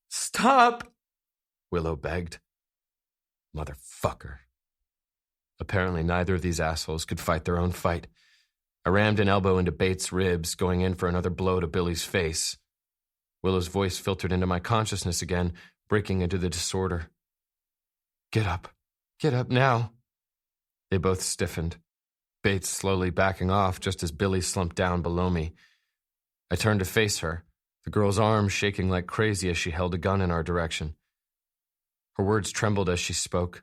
"Stop!" Willow begged. Motherfucker. Apparently neither of these assholes could fight their own fight. I rammed an elbow into Bates' ribs, going in for another blow to Billy's face. Willow's voice filtered into my consciousness again, breaking into the disorder. Get up now." They both stiffened, Bates slowly backing off just as Billy slumped down below me. I turned to face her, the girl's arms shaking like crazy as she held a gun in our direction. Her words trembled as she spoke,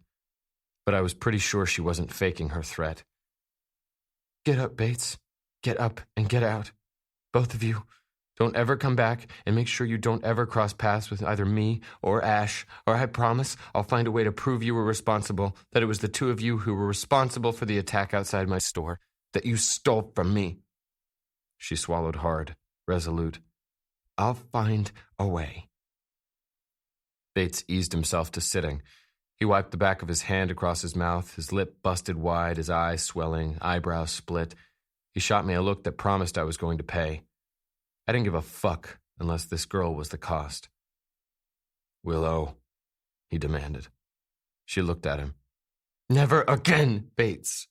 but I was pretty sure she wasn't faking her threat. "Get up, Bates. Get up and get out. Both of you. Don't ever come back, and make sure you don't ever cross paths with either me or Ash, or I promise I'll find a way to prove you were responsible, that it was the two of you who were responsible for the attack outside my store, that you stole from me." She swallowed hard, resolute. "I'll find a way." Bates eased himself to sitting. He wiped the back of his hand across his mouth, his lip busted wide, his eyes swelling, eyebrows split. He shot me a look that promised I was going to pay. I didn't give a fuck unless this girl was the cost. "Willow," he demanded. She looked at him. "Never again, Bates.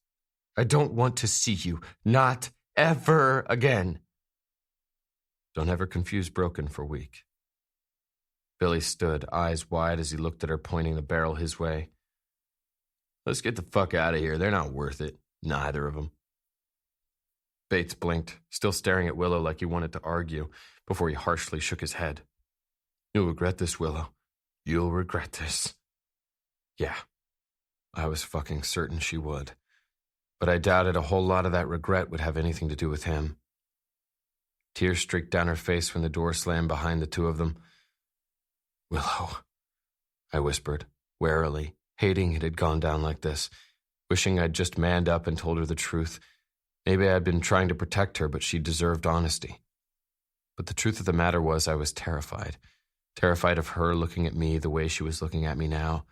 I don't want to see you. Not ever again." Don't ever confuse broken for weak. Billy stood, eyes wide as he looked at her, pointing the barrel his way. "Let's get the fuck out of here. They're not worth it. Neither of them." Bates blinked, still staring at Willow like he wanted to argue, before he harshly shook his head. "You'll regret this, Willow. You'll regret this." Yeah, I was fucking certain she would. But I doubted a whole lot of that regret would have anything to do with him. Tears streaked down her face when the door slammed behind the two of them. "Willow," I whispered, warily, hating it had gone down like this, wishing I'd just manned up and told her the truth. Maybe I'd been trying to protect her, but she deserved honesty. But the truth of the matter was I was terrified. Terrified of her looking at me the way she was looking at me now.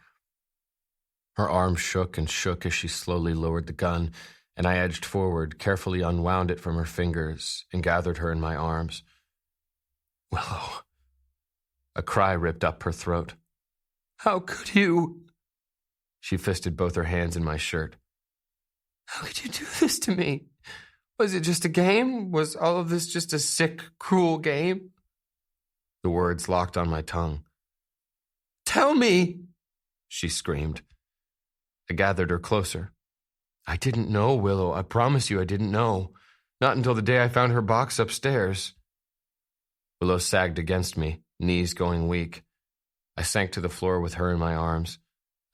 Her arm shook and shook as she slowly lowered the gun, and I edged forward, carefully unwound it from her fingers, and gathered her in my arms. "Willow." A cry ripped up her throat. "How could you?" She fisted both her hands in my shirt. "How could you do this to me? Was it just a game? Was all of this just a sick, cruel game?" The words locked on my tongue. "Tell me!" she screamed. I gathered her closer. "I didn't know, Willow. I promise you I didn't know. Not until the day I found her box upstairs." Willow sagged against me, knees going weak. I sank to the floor with her in my arms.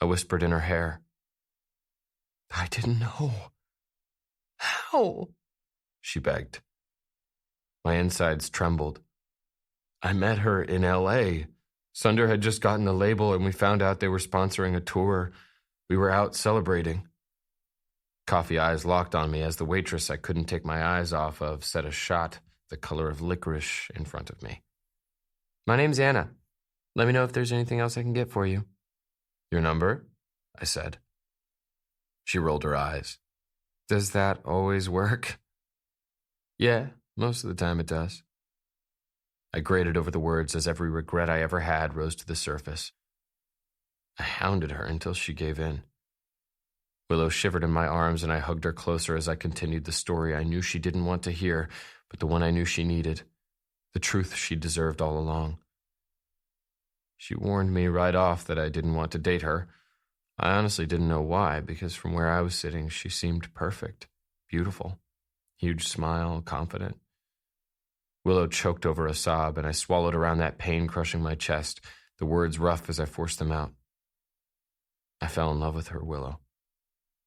I whispered in her hair. "I didn't know. How?" she begged. My insides trembled. "I met her in L.A. Sunder had just gotten a label, and we found out they were sponsoring a tour. We were out celebrating." Coffee eyes locked on me as the waitress I couldn't take my eyes off of set a shot the color of licorice in front of me. "My name's Anna. Let me know if there's anything else I can get for you." "Your number?" I said. She rolled her eyes. "Does that always work?" "Yeah, most of the time it does." I grated over the words as every regret I ever had rose to the surface. I hounded her until she gave in. Willow shivered in my arms, and I hugged her closer as I continued the story I knew she didn't want to hear, but the one I knew she needed. The truth she deserved all along. She warned me right off that I didn't want to date her. I honestly didn't know why, because from where I was sitting, she seemed perfect, beautiful, huge smile, confident. Willow choked over a sob, and I swallowed around that pain crushing my chest, the words rough as I forced them out. I fell in love with her, Willow.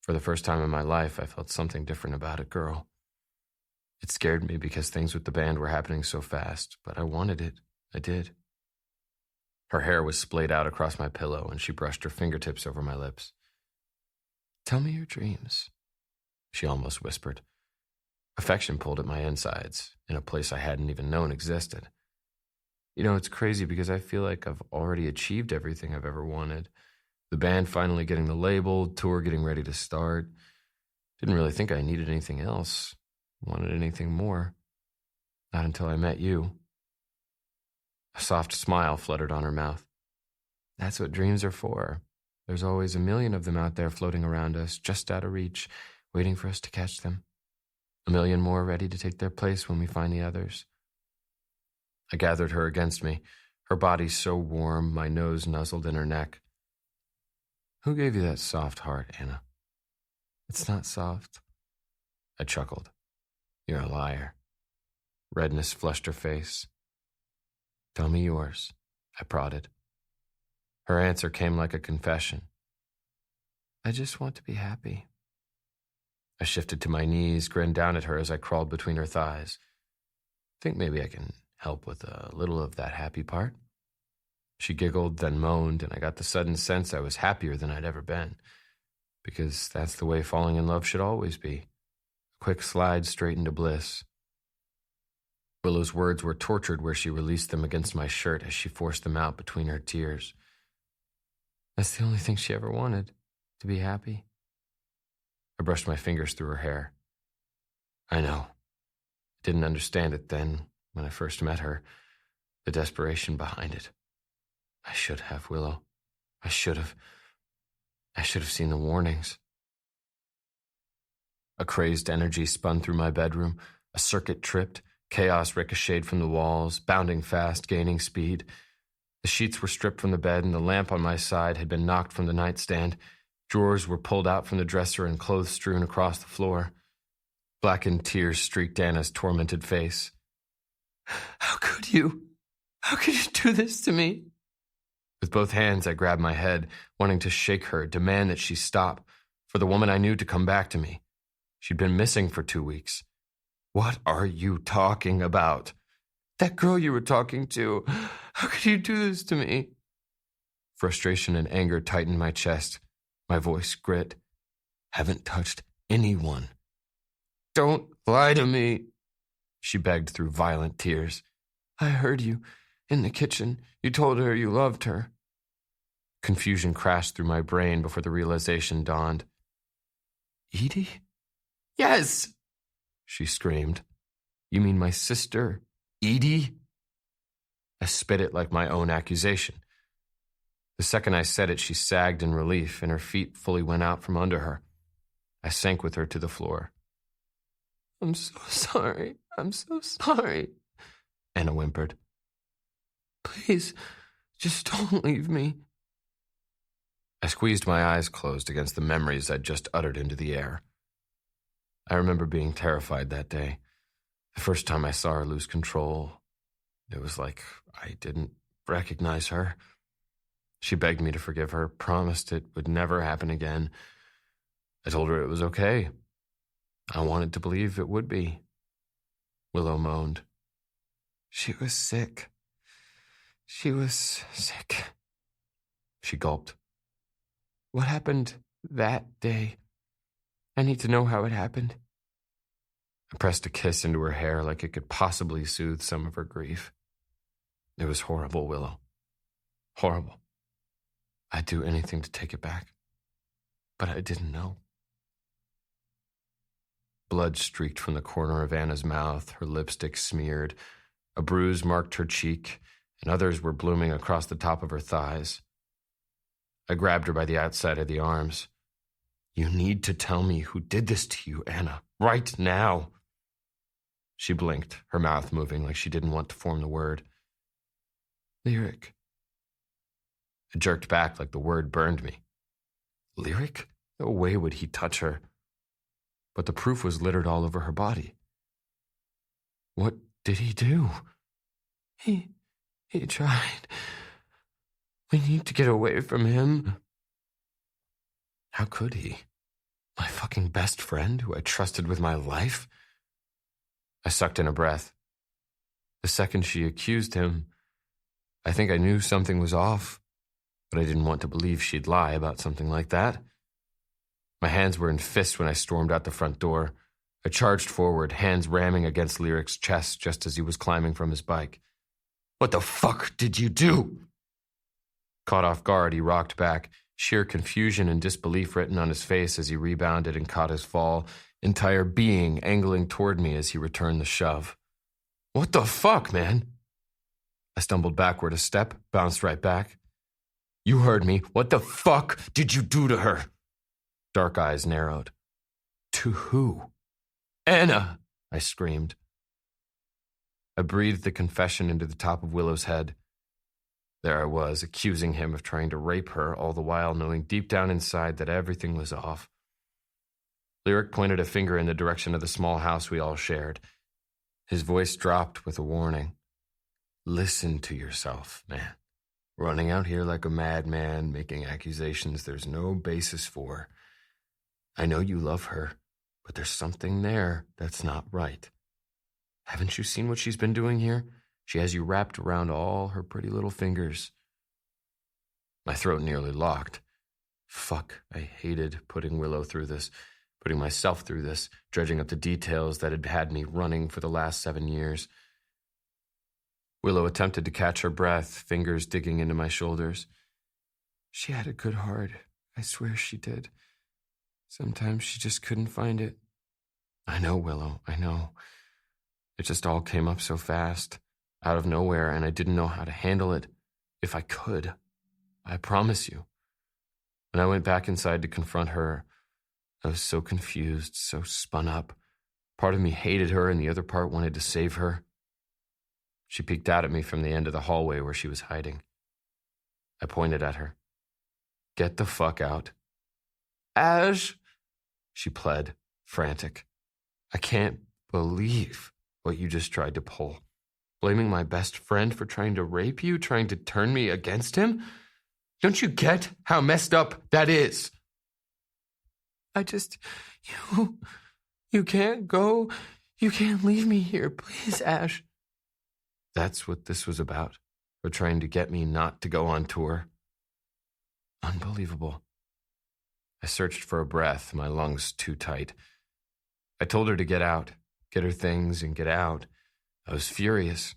For the first time in my life, I felt something different about a girl. It scared me because things with the band were happening so fast, but I wanted it. I did. Her hair was splayed out across my pillow, and she brushed her fingertips over my lips. "Tell me your dreams," she almost whispered. Affection pulled at my insides, in a place I hadn't even known existed. You know, it's crazy because I feel like I've already achieved everything I've ever wanted. The band finally getting the label, tour getting ready to start. Didn't really think I needed anything else, wanted anything more. Not until I met you. A soft smile fluttered on her mouth. "That's what dreams are for. There's always a million of them out there floating around us, just out of reach, waiting for us to catch them. A million more ready to take their place when we find the others." I gathered her against me, her body so warm, my nose nuzzled in her neck. "Who gave you that soft heart, Anna?" "It's not soft." I chuckled. "You're a liar." Redness flushed her face. "Tell me yours," I prodded. Her answer came like a confession. "I just want to be happy." I shifted to my knees, grinned down at her as I crawled between her thighs. "Think maybe I can help with a little of that happy part? She giggled, then moaned, and I got the sudden sense I was happier than I'd ever been, because that's the way falling in love should always be. A quick slide straight into bliss. Willow's words were tortured where she released them against my shirt as she forced them out between her tears. That's the only thing she ever wanted, to be happy. I brushed my fingers through her hair. I know. I didn't understand it then, when I first met her, the desperation behind it. I should have, Willow. I should have seen the warnings. A crazed energy spun through my bedroom. A circuit tripped. Chaos ricocheted from the walls, bounding fast, gaining speed. The sheets were stripped from the bed, and the lamp on my side had been knocked from the nightstand. Drawers were pulled out from the dresser and clothes strewn across the floor. Blackened tears streaked Anna's tormented face. How could you? How could you do this to me? With both hands, I grabbed my head, wanting to shake her, demand that she stop, for the woman I knew to come back to me. She'd been missing for 2 weeks. What are you talking about? That girl you were talking to. How could you do this to me? Frustration and anger tightened my chest. My voice grit. Haven't touched anyone. Don't lie to me, she begged through violent tears. I heard you. In the kitchen, you told her you loved her. Confusion crashed through my brain before the realization dawned. Edie? Yes, she screamed. You mean my sister, Edie? I spit it like my own accusation. The second I said it, she sagged in relief, and her feet fully went out from under her. I sank with her to the floor. I'm so sorry. I'm so sorry, Anna whimpered. Please, just don't leave me. I squeezed my eyes closed against the memories I'd just uttered into the air. I remember being terrified that day. The first time I saw her lose control, it was like I didn't recognize her. She begged me to forgive her, promised it would never happen again. I told her it was okay. I wanted to believe it would be. Willow moaned. She was sick. She was sick. She gulped. What happened that day? I need to know how it happened. I pressed a kiss into her hair like it could possibly soothe some of her grief. It was horrible, Willow. Horrible. I'd do anything to take it back. But I didn't know. Blood streaked from the corner of Anna's mouth, her lipstick smeared. A bruise marked her cheek, and others were blooming across the top of her thighs. I grabbed her by the outside of the arms. You need to tell me who did this to you, Anna, right now. She blinked, her mouth moving like she didn't want to form the word. Lyric. I jerked back like the word burned me. Lyric? No way would he touch her. But the proof was littered all over her body. What did he do? He tried. We need to get away from him. How could he? My fucking best friend who I trusted with my life? I sucked in a breath. The second she accused him, I think I knew something was off, but I didn't want to believe she'd lie about something like that. My hands were in fists when I stormed out the front door. I charged forward, hands ramming against Lyric's chest just as he was climbing from his bike. What the fuck did you do? Caught off guard, he rocked back, sheer confusion and disbelief written on his face as he rebounded and caught his fall, entire being angling toward me as he returned the shove. What the fuck, man? I stumbled backward a step, bounced right back. You heard me. What the fuck did you do to her? Dark eyes narrowed. To who? Anna, I screamed. I breathed the confession into the top of Willow's head. There I was, accusing him of trying to rape her, all the while knowing deep down inside that everything was off. Lyric pointed a finger in the direction of the small house we all shared. His voice dropped with a warning. Listen to yourself, man. Running out here like a madman, making accusations there's no basis for. I know you love her, but there's something there that's not right. Haven't you seen what she's been doing here? She has you wrapped around all her pretty little fingers. My throat nearly locked. Fuck, I hated putting Willow through this, putting myself through this, dredging up the details that had had me running for the last 7 years. Willow attempted to catch her breath, fingers digging into my shoulders. She had a good heart. I swear she did. Sometimes she just couldn't find it. I know, Willow, I know. It just all came up so fast, out of nowhere, and I didn't know how to handle it. If I could, I promise you. When I went back inside to confront her, I was so confused, so spun up. Part of me hated her, and the other part wanted to save her. She peeked out at me from the end of the hallway where she was hiding. I pointed at her. Get the fuck out. Ash, she pled, frantic. I can't believe what you just tried to pull. Blaming my best friend for trying to rape you, trying to turn me against him? Don't you get how messed up that is? You can't go. You can't leave me here. Please, Ash. That's what this was about. For trying to get me not to go on tour. Unbelievable. I searched for a breath, my lungs too tight. I told her to get out, get her things and get out. I was furious.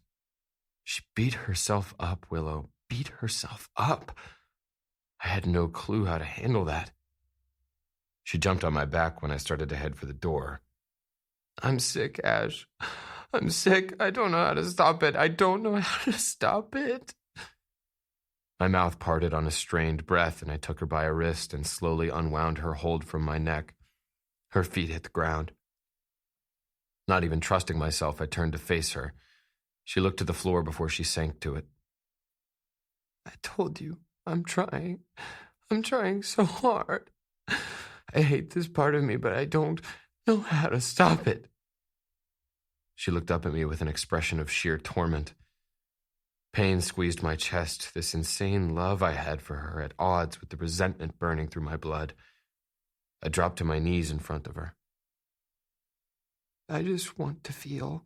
She beat herself up, Willow. Beat herself up. I had no clue how to handle that. She jumped on my back when I started to head for the door. I'm sick, Ash. I'm sick. I don't know how to stop it. I don't know how to stop it. My mouth parted on a strained breath, and I took her by a wrist and slowly unwound her hold from my neck. Her feet hit the ground. Not even trusting myself, I turned to face her. She looked to the floor before she sank to it. I told you, I'm trying. I'm trying so hard. I hate this part of me, but I don't know how to stop it. She looked up at me with an expression of sheer torment. Pain squeezed my chest, this insane love I had for her at odds with the resentment burning through my blood. I dropped to my knees in front of her. I just want to feel,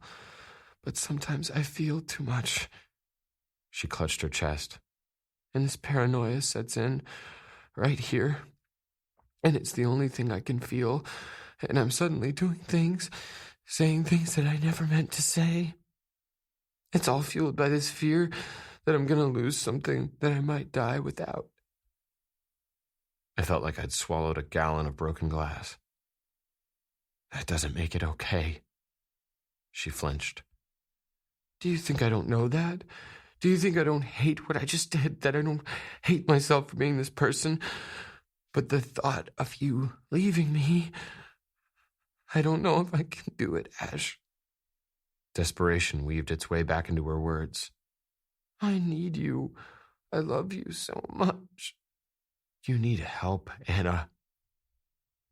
but sometimes I feel too much. She clutched her chest, and this paranoia sets in right here, and it's the only thing I can feel, and I'm suddenly doing things, saying things that I never meant to say. It's all fueled by this fear that I'm going to lose something that I might die without. I felt like I'd swallowed a gallon of broken glass. That doesn't make it okay. She flinched. Do you think I don't know that? Do you think I don't hate what I just did? That I don't hate myself for being this person? But the thought of you leaving me, I don't know if I can do it, Ash. Desperation weaved its way back into her words. I need you. I love you so much. You need help, Anna.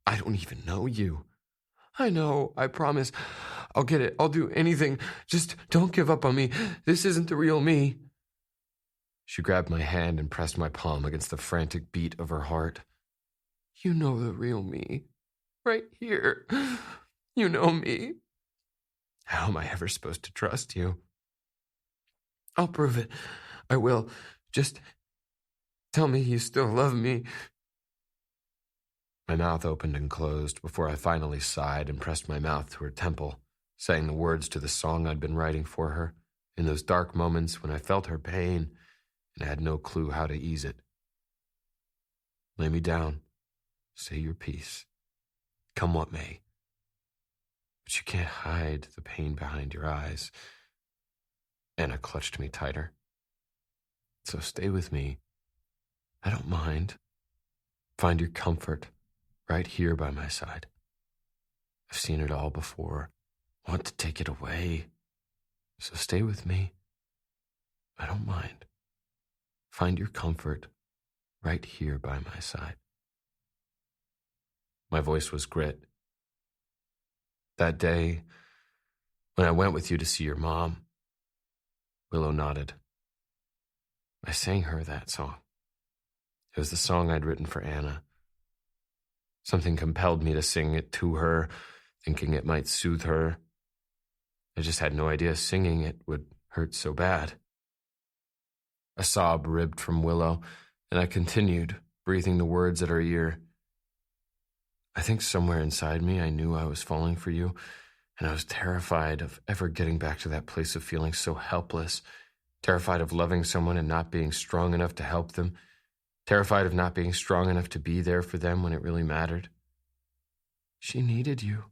I don't even know you. I know, I promise. I'll get it. I'll do anything. Just don't give up on me. This isn't the real me. She grabbed my hand and pressed my palm against the frantic beat of her heart. You know the real me. Right here. You know me. How am I ever supposed to trust you? I'll prove it. I will. Just tell me you still love me. My mouth opened and closed before I finally sighed and pressed my mouth to her temple, saying the words to the song I'd been writing for her in those dark moments when I felt her pain and had no clue how to ease it. Lay me down. Say your piece. Come what may. But you can't hide the pain behind your eyes. Anna clutched me tighter. So stay with me. I don't mind. Find your comfort right here by my side. I've seen it all before. I want to take it away. So stay with me. I don't mind. Find your comfort right here by my side. My voice was grit. That day, when I went with you to see your mom, Willow nodded. I sang her that song. It was the song I'd written for Anna. Something compelled me to sing it to her, thinking it might soothe her. I just had no idea singing it would hurt so bad. A sob ripped from Willow, and I continued, breathing the words at her ear. I think somewhere inside me I knew I was falling for you, and I was terrified of ever getting back to that place of feeling so helpless, terrified of loving someone and not being strong enough to help them, terrified of not being strong enough to be there for them when it really mattered. She needed you.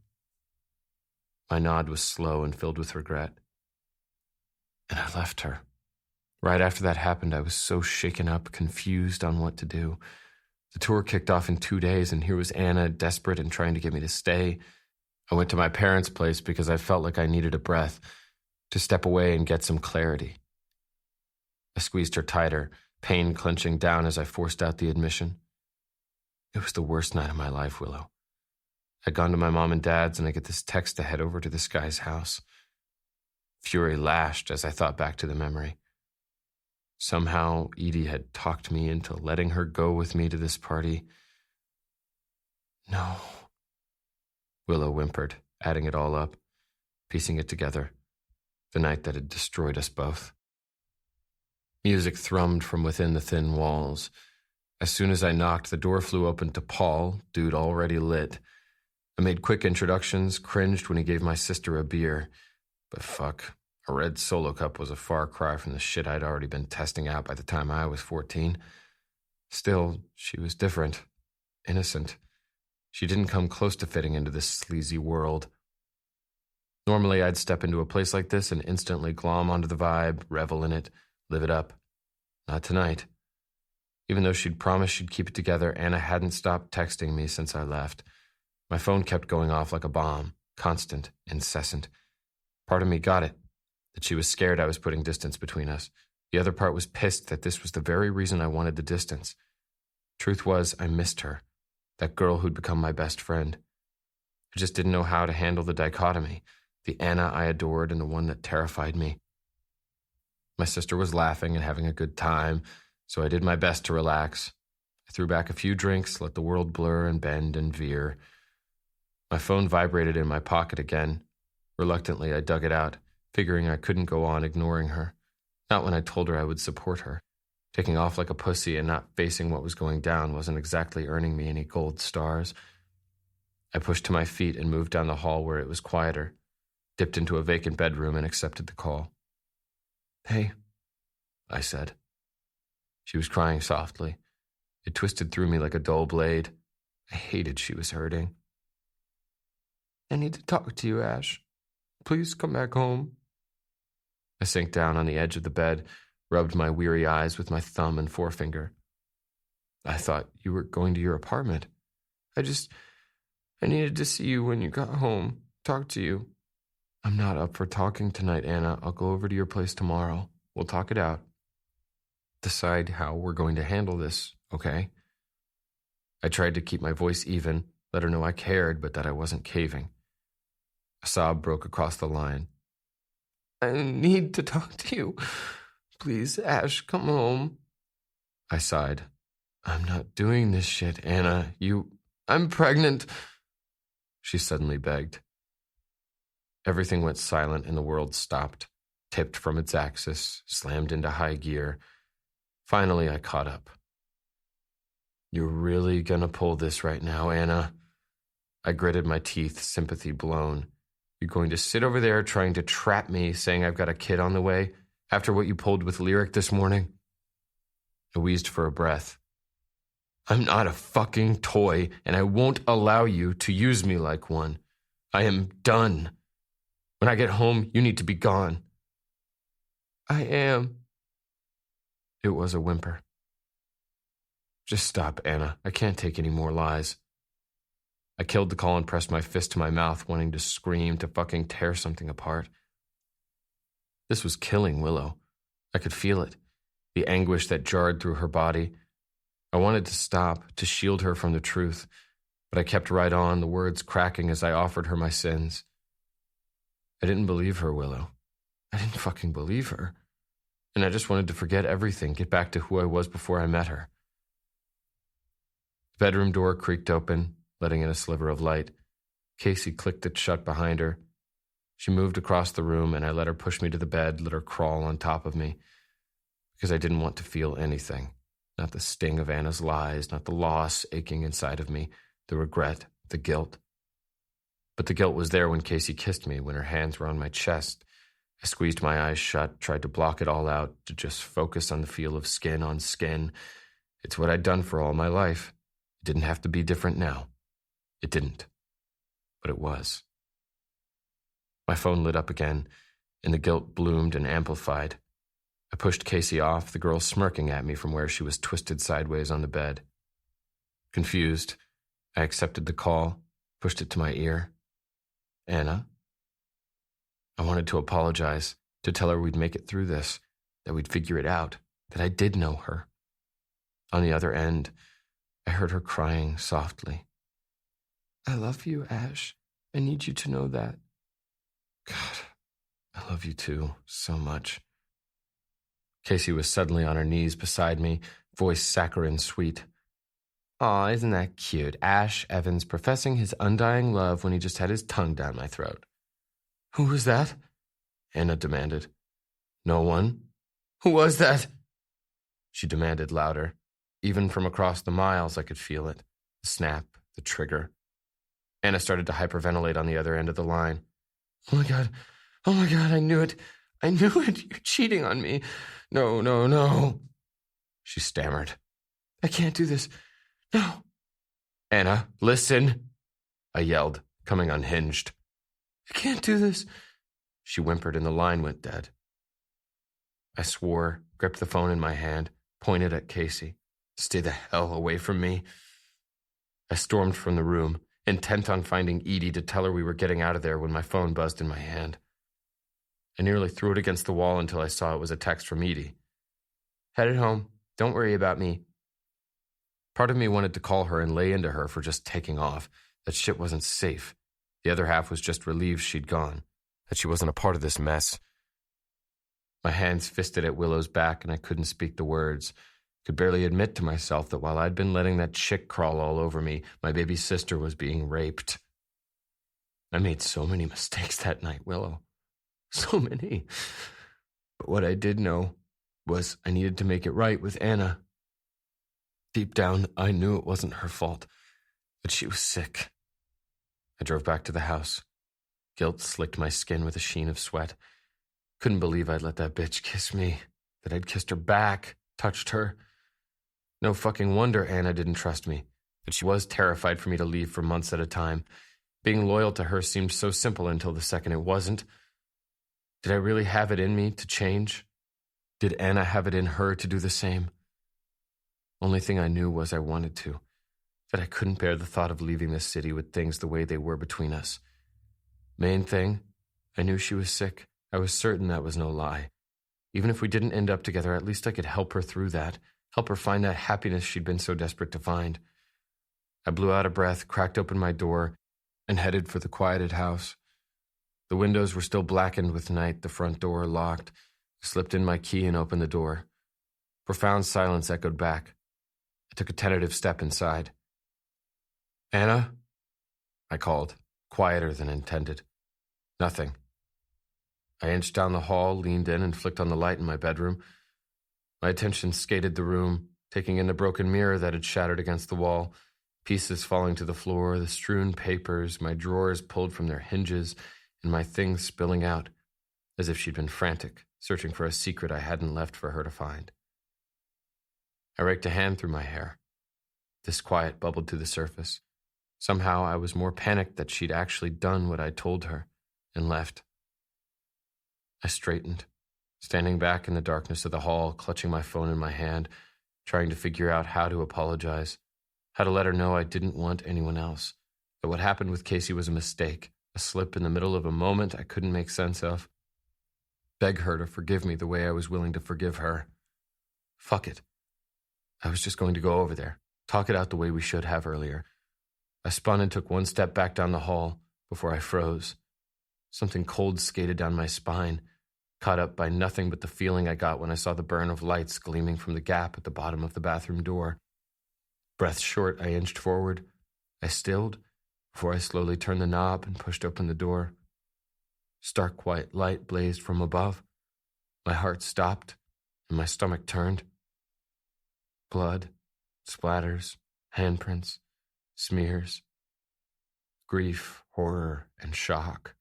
My nod was slow and filled with regret. And I left her. Right after that happened, I was so shaken up, confused on what to do. The tour kicked off in 2 days, and here was Anna, desperate and trying to get me to stay. I went to my parents' place because I felt like I needed a breath, to step away and get some clarity. I squeezed her tighter, pain clenching down as I forced out the admission. It was the worst night of my life, Willow. I'd gone to my mom and dad's, and I get this text to head over to this guy's house. Fury lashed as I thought back to the memory. Somehow, Edie had talked me into letting her go with me to this party. No. Willow whimpered, adding it all up, piecing it together. The night that had destroyed us both. Music thrummed from within the thin walls. As soon as I knocked, the door flew open to Paul, dude already lit. I made quick introductions, cringed when he gave my sister a beer. But fuck, a red Solo cup was a far cry from the shit I'd already been testing out by the time I was 14. Still, she was different, innocent. She didn't come close to fitting into this sleazy world. Normally, I'd step into a place like this and instantly glom onto the vibe, revel in it, live it up. Not tonight. Even though she'd promised she'd keep it together, Anna hadn't stopped texting me since I left. My phone kept going off like a bomb, constant, incessant. Part of me got it, that she was scared I was putting distance between us. The other part was pissed that this was the very reason I wanted the distance. Truth was, I missed her, that girl who'd become my best friend. I just didn't know how to handle the dichotomy, the Anna I adored and the one that terrified me. My sister was laughing and having a good time, so I did my best to relax. I threw back a few drinks, let the world blur and bend and veer. My phone vibrated in my pocket again. Reluctantly, I dug it out, figuring I couldn't go on ignoring her. Not when I told her I would support her. Taking off like a pussy and not facing what was going down wasn't exactly earning me any gold stars. I pushed to my feet and moved down the hall where it was quieter, dipped into a vacant bedroom and accepted the call. "Hey," I said. She was crying softly. It twisted through me like a dull blade. I hated she was hurting. "I need to talk to you, Ash. Please come back home." I sank down on the edge of the bed, rubbed my weary eyes with my thumb and forefinger. "I thought you were going to your apartment. I needed to see you when you got home, talk to you." "I'm not up for talking tonight, Anna. I'll go over to your place tomorrow. We'll talk it out. Decide how we're going to handle this, okay?" I tried to keep my voice even, let her know I cared, but that I wasn't caving. A sob broke across the line. "I need to talk to you. Please, Ash, come home." I sighed. "I'm not doing this shit, Anna. I'm pregnant," she suddenly begged. Everything went silent and the world stopped, tipped from its axis, slammed into high gear. Finally, I caught up. "You're really gonna pull this right now, Anna?" I gritted my teeth, sympathy blown. "You're going to sit over there trying to trap me, saying I've got a kid on the way, after what you pulled with Lyric this morning?" I wheezed for a breath. "I'm not a fucking toy, and I won't allow you to use me like one. I am done. When I get home, you need to be gone." "I am." It was a whimper. "Just stop, Anna. I can't take any more lies." I killed the call and pressed my fist to my mouth, wanting to scream, to fucking tear something apart. This was killing Willow. I could feel it, the anguish that jarred through her body. I wanted to stop, to shield her from the truth, but I kept right on, the words cracking as I offered her my sins. I didn't believe her, Willow. I didn't fucking believe her. And I just wanted to forget everything, get back to who I was before I met her. The bedroom door creaked open, letting in a sliver of light. Casey clicked it shut behind her. She moved across the room, and I let her push me to the bed, let her crawl on top of me, because I didn't want to feel anything. Not the sting of Anna's lies, not the loss aching inside of me, the regret, the guilt. But the guilt was there when Casey kissed me, when her hands were on my chest. I squeezed my eyes shut, tried to block it all out, to just focus on the feel of skin on skin. It's what I'd done for all my life. It didn't have to be different now. It didn't. But it was. My phone lit up again, and the guilt bloomed and amplified. I pushed Casey off, the girl smirking at me from where she was twisted sideways on the bed. Confused, I accepted the call, pushed it to my ear. Anna? I wanted to apologize, to tell her we'd make it through this, that we'd figure it out, that I did know her. On the other end, I heard her crying softly. I love you, Ash. I need you to know that. God, I love you too, so much. Casey was suddenly on her knees beside me, voice saccharine sweet. Aw, isn't that cute? Ash Evans professing his undying love when he just had his tongue down my throat. Who was that? Anna demanded. No one. Who was that? She demanded louder. Even from across the miles, I could feel it. The snap, the trigger. Anna started to hyperventilate on the other end of the line. Oh my God, I knew it. You're cheating on me. No. She stammered. I can't do this. No. Anna, listen, I yelled, coming unhinged. I can't do this. She whimpered and the line went dead. I swore, gripped the phone in my hand, pointed at Casey. Stay the hell away from me. I stormed from the room, intent on finding Edie to tell her we were getting out of there when my phone buzzed in my hand. I nearly threw it against the wall until I saw it was a text from Edie. Headed home. Don't worry about me. Part of me wanted to call her and lay into her for just taking off, that shit wasn't safe. The other half was just relieved she'd gone, that she wasn't a part of this mess. My hands fisted at Willow's back and I couldn't speak the words. Could barely admit to myself that while I'd been letting that chick crawl all over me, my baby sister was being raped. I made so many mistakes that night, Willow. So many. But what I did know was I needed to make it right with Anna. Deep down, I knew it wasn't her fault, that she was sick. I drove back to the house. Guilt slicked my skin with a sheen of sweat. Couldn't believe I'd let that bitch kiss me, that I'd kissed her back, touched her. No fucking wonder Anna didn't trust me, that she was terrified for me to leave for months at a time. Being loyal to her seemed so simple until the second it wasn't. Did I really have it in me to change? Did Anna have it in her to do the same? Only thing I knew was I wanted to, that I couldn't bear the thought of leaving this city with things the way they were between us. Main thing, I knew she was sick. I was certain that was no lie. Even if we didn't end up together, at least I could help her through that, help her find that happiness she'd been so desperate to find. I blew out a breath, cracked open my door, and headed for the quieted house. The windows were still blackened with night, the front door locked. I slipped in my key and opened the door. Profound silence echoed back. I took a tentative step inside. Anna? I called, quieter than intended. Nothing. I inched down the hall, leaned in, and flicked on the light in my bedroom. My attention skated the room, taking in the broken mirror that had shattered against the wall, pieces falling to the floor, the strewn papers, my drawers pulled from their hinges, and my things spilling out, as if she'd been frantic, searching for a secret I hadn't left for her to find. I raked a hand through my hair. Disquiet bubbled to the surface. Somehow I was more panicked that she'd actually done what I'd told her, and left. I straightened, standing back in the darkness of the hall, clutching my phone in my hand, trying to figure out how to apologize, how to let her know I didn't want anyone else, that what happened with Casey was a mistake, a slip in the middle of a moment I couldn't make sense of. Beg her to forgive me the way I was willing to forgive her. Fuck it. I was just going to go over there, talk it out the way we should have earlier. I spun and took one step back down the hall before I froze. Something cold skated down my spine, caught up by nothing but the feeling I got when I saw the burn of lights gleaming from the gap at the bottom of the bathroom door. Breath short, I inched forward. I stilled before I slowly turned the knob and pushed open the door. Stark white light blazed from above. My heart stopped, and my stomach turned. Blood, splatters, handprints, smears. Grief, horror, and shock.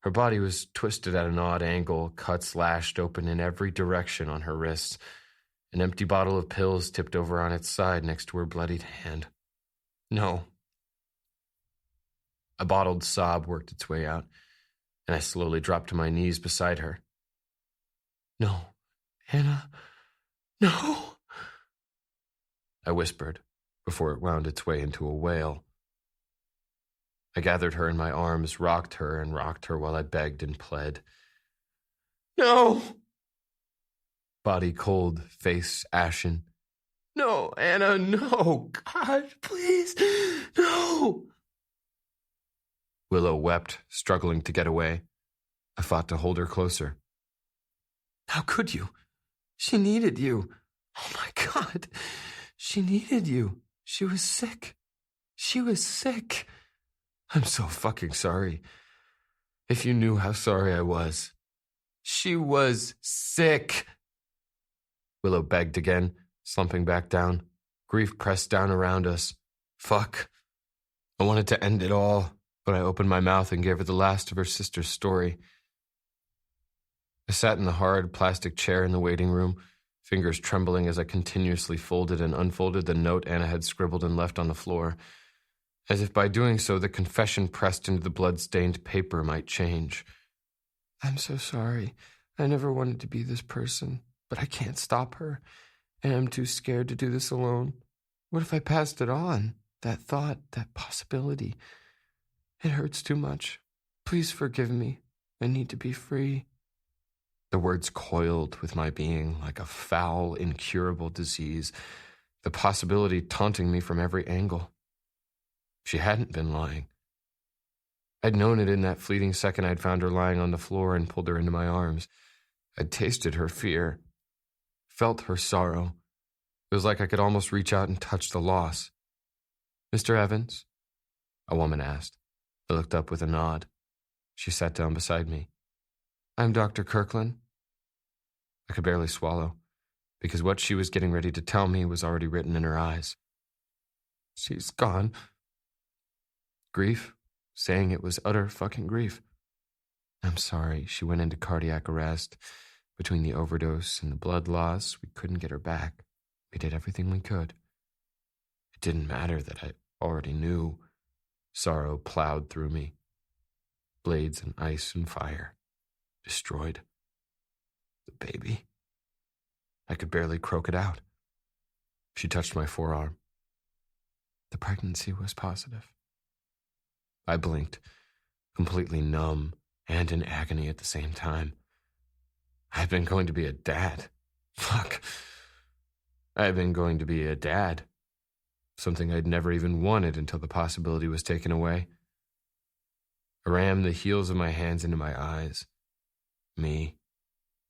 Her body was twisted at an odd angle, cuts lashed open in every direction on her wrists. An empty bottle of pills tipped over on its side next to her bloodied hand. No. A bottled sob worked its way out, and I slowly dropped to my knees beside her. No, Anna, no, I whispered before it wound its way into a wail. I gathered her in my arms, rocked her while I begged and pled. No! Body cold, face ashen. No, Anna, no! God, please, no! Willow wept, struggling to get away. I fought to hold her closer. How could you? She needed you. Oh my God. She needed you. She was sick. She was sick. I'm so fucking sorry. If you knew how sorry I was. She was sick. Willow begged again, slumping back down. Grief pressed down around us. Fuck. I wanted to end it all, but I opened my mouth and gave her the last of her sister's story. I sat in the hard plastic chair in the waiting room, fingers trembling as I continuously folded and unfolded the note Anna had scribbled and left on the floor, as if by doing so the confession pressed into the blood-stained paper might change. I'm so sorry. I never wanted to be this person, but I can't stop her, and I'm too scared to do this alone. What if I passed it on? That thought, that possibility. It hurts too much. Please forgive me. I need to be free. The words coiled with my being like a foul, incurable disease, the possibility taunting me from every angle. She hadn't been lying. I'd known it in that fleeting second I'd found her lying on the floor and pulled her into my arms. I'd tasted her fear, felt her sorrow. It was like I could almost reach out and touch the loss. Mr. Evans? A woman asked. I looked up with a nod. She sat down beside me. I'm Dr. Kirkland. I could barely swallow, because what she was getting ready to tell me was already written in her eyes. She's gone. Grief, saying it was utter fucking grief. I'm sorry, she went into cardiac arrest. Between the overdose and the blood loss, we couldn't get her back. We did everything we could. It didn't matter that I already knew. Sorrow plowed through me. Blades and ice and fire. Destroyed. The baby. I could barely croak it out. She touched my forearm. The pregnancy was positive. I blinked, completely numb and in agony at the same time. I'd been going to be a dad. Fuck. I'd been going to be a dad. Something I'd never even wanted until the possibility was taken away. I rammed the heels of my hands into my eyes. Me.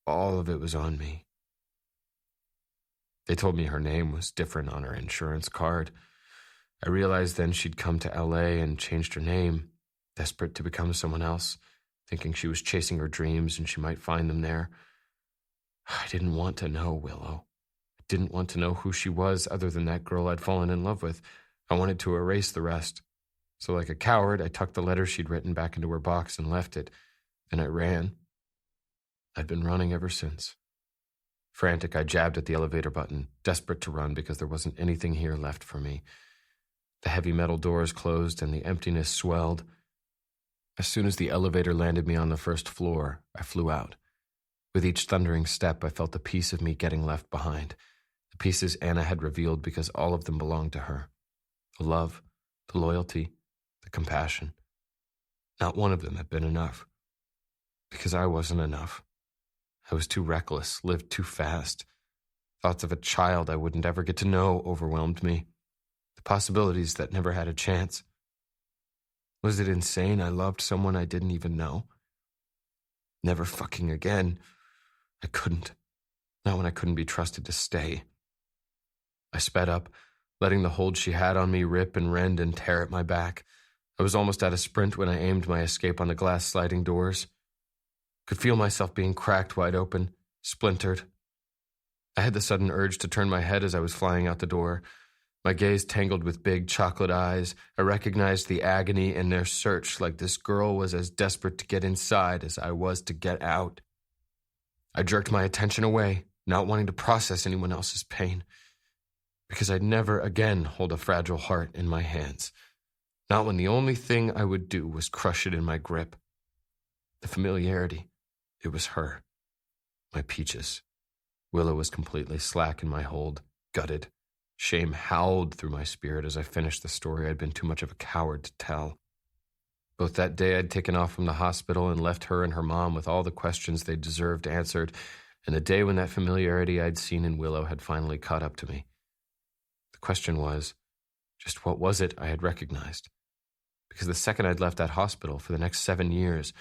All of it was on me. They told me her name was different on her insurance card. I realized then she'd come to L.A. and changed her name, desperate to become someone else, thinking she was chasing her dreams and she might find them there. I didn't want to know Willow. I didn't want to know who she was other than that girl I'd fallen in love with. I wanted to erase the rest. So like a coward, I tucked the letter she'd written back into her box and left it. Then I ran. I'd been running ever since. Frantic, I jabbed at the elevator button, desperate to run because there wasn't anything here left for me. The heavy metal doors closed and the emptiness swelled. As soon as the elevator landed me on the first floor, I flew out. With each thundering step, I felt the piece of me getting left behind. The pieces Anna had revealed because all of them belonged to her. The love, the loyalty, the compassion. Not one of them had been enough. Because I wasn't enough. I was too reckless, lived too fast. Thoughts of a child I wouldn't ever get to know overwhelmed me. The possibilities that never had a chance. Was it insane I loved someone I didn't even know? Never fucking again. I couldn't. Not when I couldn't be trusted to stay. I sped up, letting the hold she had on me rip and rend and tear at my back. I was almost at a sprint when I aimed my escape on the glass sliding doors. Could feel myself being cracked wide open, splintered. I had the sudden urge to turn my head as I was flying out the door. My gaze tangled with big chocolate eyes. I recognized the agony in their search, like this girl was as desperate to get inside as I was to get out. I jerked my attention away, not wanting to process anyone else's pain, because I'd never again hold a fragile heart in my hands. Not when the only thing I would do was crush it in my grip. The familiarity, it was her. My peaches. Willow was completely slack in my hold, gutted. Shame howled through my spirit as I finished the story I'd been too much of a coward to tell. Both that day I'd taken off from the hospital and left her and her mom with all the questions they deserved answered, and the day when that familiarity I'd seen in Willow had finally caught up to me. The question was, just what was it I had recognized? Because the second I'd left that hospital, for the next 7 years,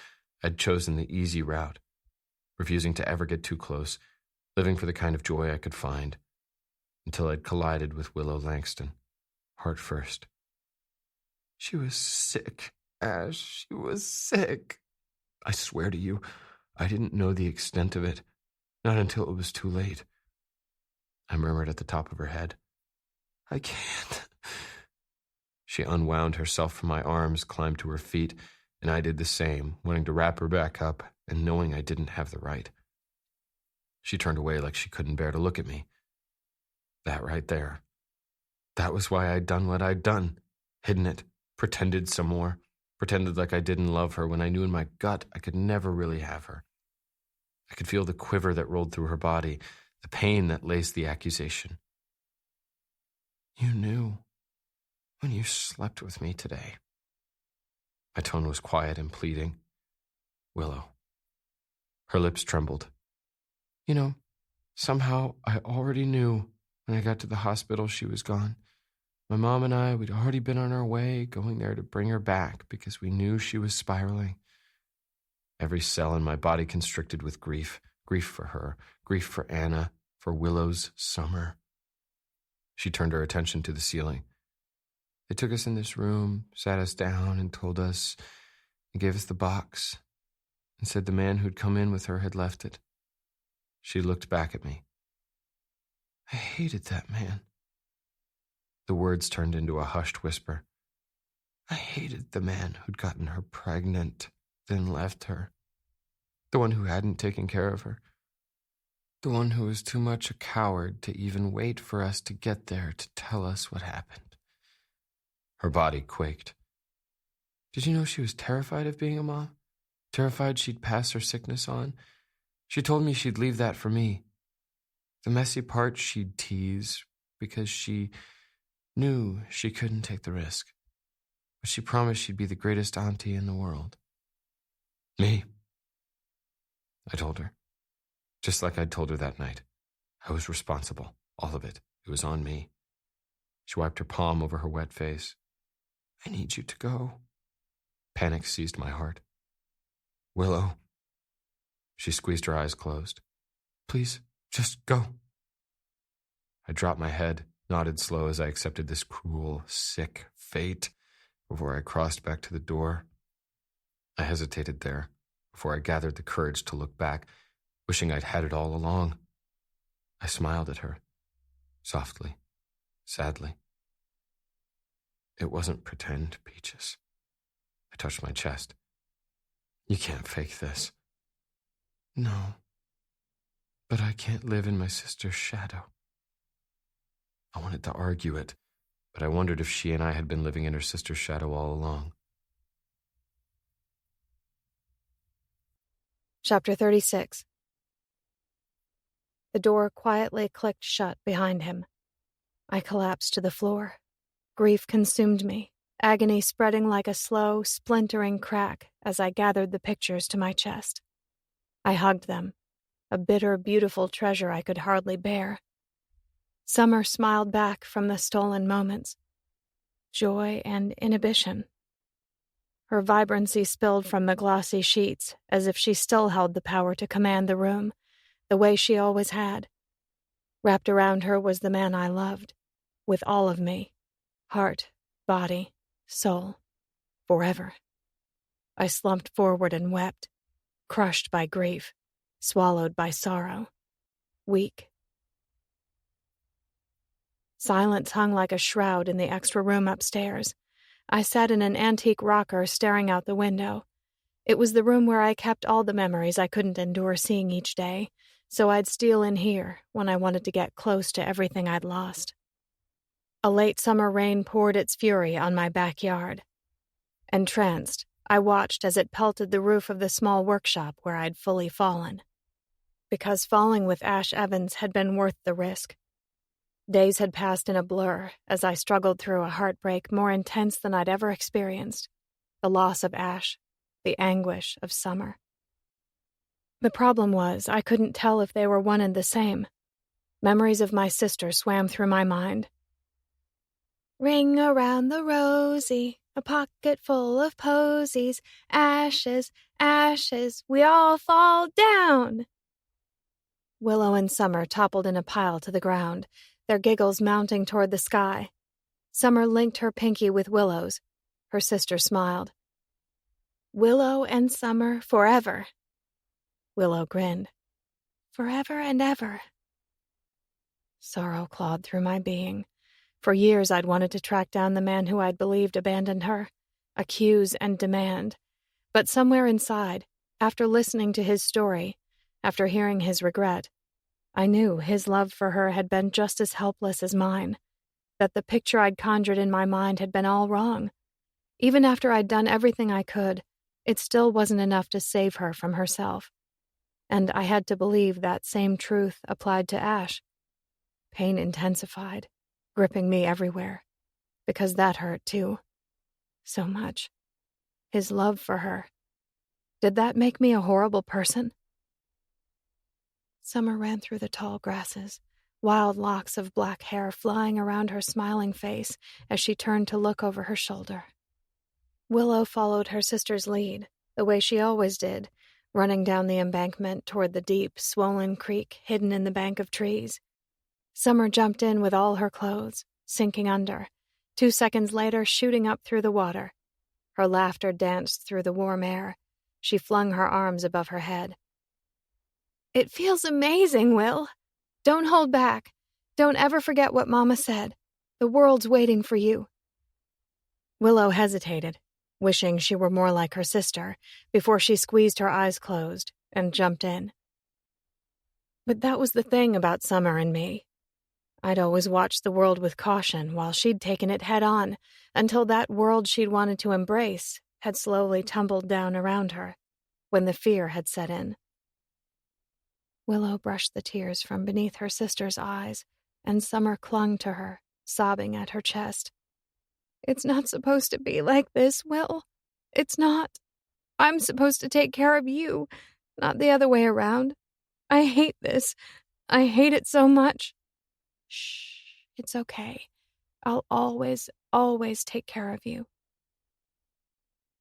I'd chosen the easy route, refusing to ever get too close, living for the kind of joy I could find, until I'd collided with Willow Langston, heart first. She was sick, Ash. She was sick. I swear to you, I didn't know the extent of it, not until it was too late. I murmured at the top of her head, I can't. She unwound herself from my arms, climbed to her feet, and I did the same, wanting to wrap her back up and knowing I didn't have the right. She turned away like she couldn't bear to look at me. That right there. That was why I'd done what I'd done. Hidden it, pretended some more, pretended like I didn't love her when I knew in my gut I could never really have her. I could feel the quiver that rolled through her body, the pain that laced the accusation. You knew when you slept with me today. My tone was quiet and pleading. Willow. Her lips trembled. You know, somehow I already knew when I got to the hospital she was gone. My mom and I, we'd already been on our way, going there to bring her back because we knew she was spiraling. Every cell in my body constricted with grief. Grief for her, grief for Anna, for Willow's summer. She turned her attention to the ceiling. They took us in this room, sat us down, and told us, and gave us the box, and said the man who'd come in with her had left it. She looked back at me. I hated that man. The words turned into a hushed whisper. I hated the man who'd gotten her pregnant, then left her. The one who hadn't taken care of her. The one who was too much a coward to even wait for us to get there to tell us what happened. Her body quaked. Did you know she was terrified of being a mom? Terrified she'd pass her sickness on? She told me she'd leave that for me. The messy part she'd tease because she knew she couldn't take the risk. But she promised she'd be the greatest auntie in the world. Me? I told her. Just like I'd told her that night. I was responsible. All of it. It was on me. She wiped her palm over her wet face. I need you to go. Panic seized my heart. Willow. She squeezed her eyes closed. Please, just go. I dropped my head, nodded slow as I accepted this cruel, sick fate before I crossed back to the door. I hesitated there before I gathered the courage to look back, wishing I'd had it all along. I smiled at her, softly, sadly. It wasn't pretend, Peaches. I touched my chest. You can't fake this. No, but I can't live in my sister's shadow. I wanted to argue it, but I wondered if she and I had been living in her sister's shadow all along. Chapter 36. The door quietly clicked shut behind him. I collapsed to the floor. Grief consumed me, agony spreading like a slow, splintering crack as I gathered the pictures to my chest. I hugged them, a bitter, beautiful treasure I could hardly bear. Summer smiled back from the stolen moments. Joy and inhibition. Her vibrancy spilled from the glossy sheets, as if she still held the power to command the room, the way she always had. Wrapped around her was the man I loved, with all of me, heart, body, soul, Forever. I slumped forward and wept, crushed by grief, swallowed by sorrow, weak. Silence hung like a shroud in the extra room upstairs. I sat in an antique rocker staring out the window. It was the room where I kept all the memories I couldn't endure seeing each day, so I'd steal in here when I wanted to get close to everything I'd lost. A late summer rain poured its fury on my backyard. Entranced, I watched as it pelted the roof of the small workshop where I'd fully fallen. Because falling with Ash Evans had been worth the risk. Days had passed in a blur as I struggled through a heartbreak more intense than I'd ever experienced. The loss of Ash, the anguish of summer. The problem was I couldn't tell if they were one and the same. Memories of my sister swam through my mind. Ring around the rosy, a pocket full of posies, ashes, ashes, we all fall down. Willow and Summer toppled in a pile to the ground, their giggles mounting toward the sky. Summer linked her pinky with Willow's. Her sister smiled. Willow and Summer forever. Willow grinned. Forever and ever. Sorrow clawed through my being. For years I'd wanted to track down the man who I'd believed abandoned her, accuse and demand. But somewhere inside, after listening to his story, after hearing his regret, I knew his love for her had been just as helpless as mine, that the picture I'd conjured in my mind had been all wrong. Even after I'd done everything I could, it still wasn't enough to save her from herself. And I had to believe that same truth applied to Ash. Pain intensified, gripping me everywhere, because that hurt too. So much. His love for her. Did that make me a horrible person? Summer ran through the tall grasses, wild locks of black hair flying around her smiling face as she turned to look over her shoulder. Willow followed her sister's lead, the way she always did, running down the embankment toward the deep, swollen creek hidden in the bank of trees. Summer jumped in with all her clothes, sinking under, 2 seconds later shooting up through the water. Her laughter danced through the warm air. She flung her arms above her head. It feels amazing, Will. Don't hold back. Don't ever forget what Mama said. The world's waiting for you. Willow hesitated, wishing she were more like her sister, before she squeezed her eyes closed and jumped in. But that was the thing about Summer and me. I'd always watched the world with caution while she'd taken it head on, until that world she'd wanted to embrace had slowly tumbled down around her, when the fear had set in. Willow brushed the tears from beneath her sister's eyes, and Summer clung to her, sobbing at her chest. It's not supposed to be like this, Will. It's not. I'm supposed to take care of you, not the other way around. I hate this. I hate it so much. Shh, it's okay. I'll always, always take care of you.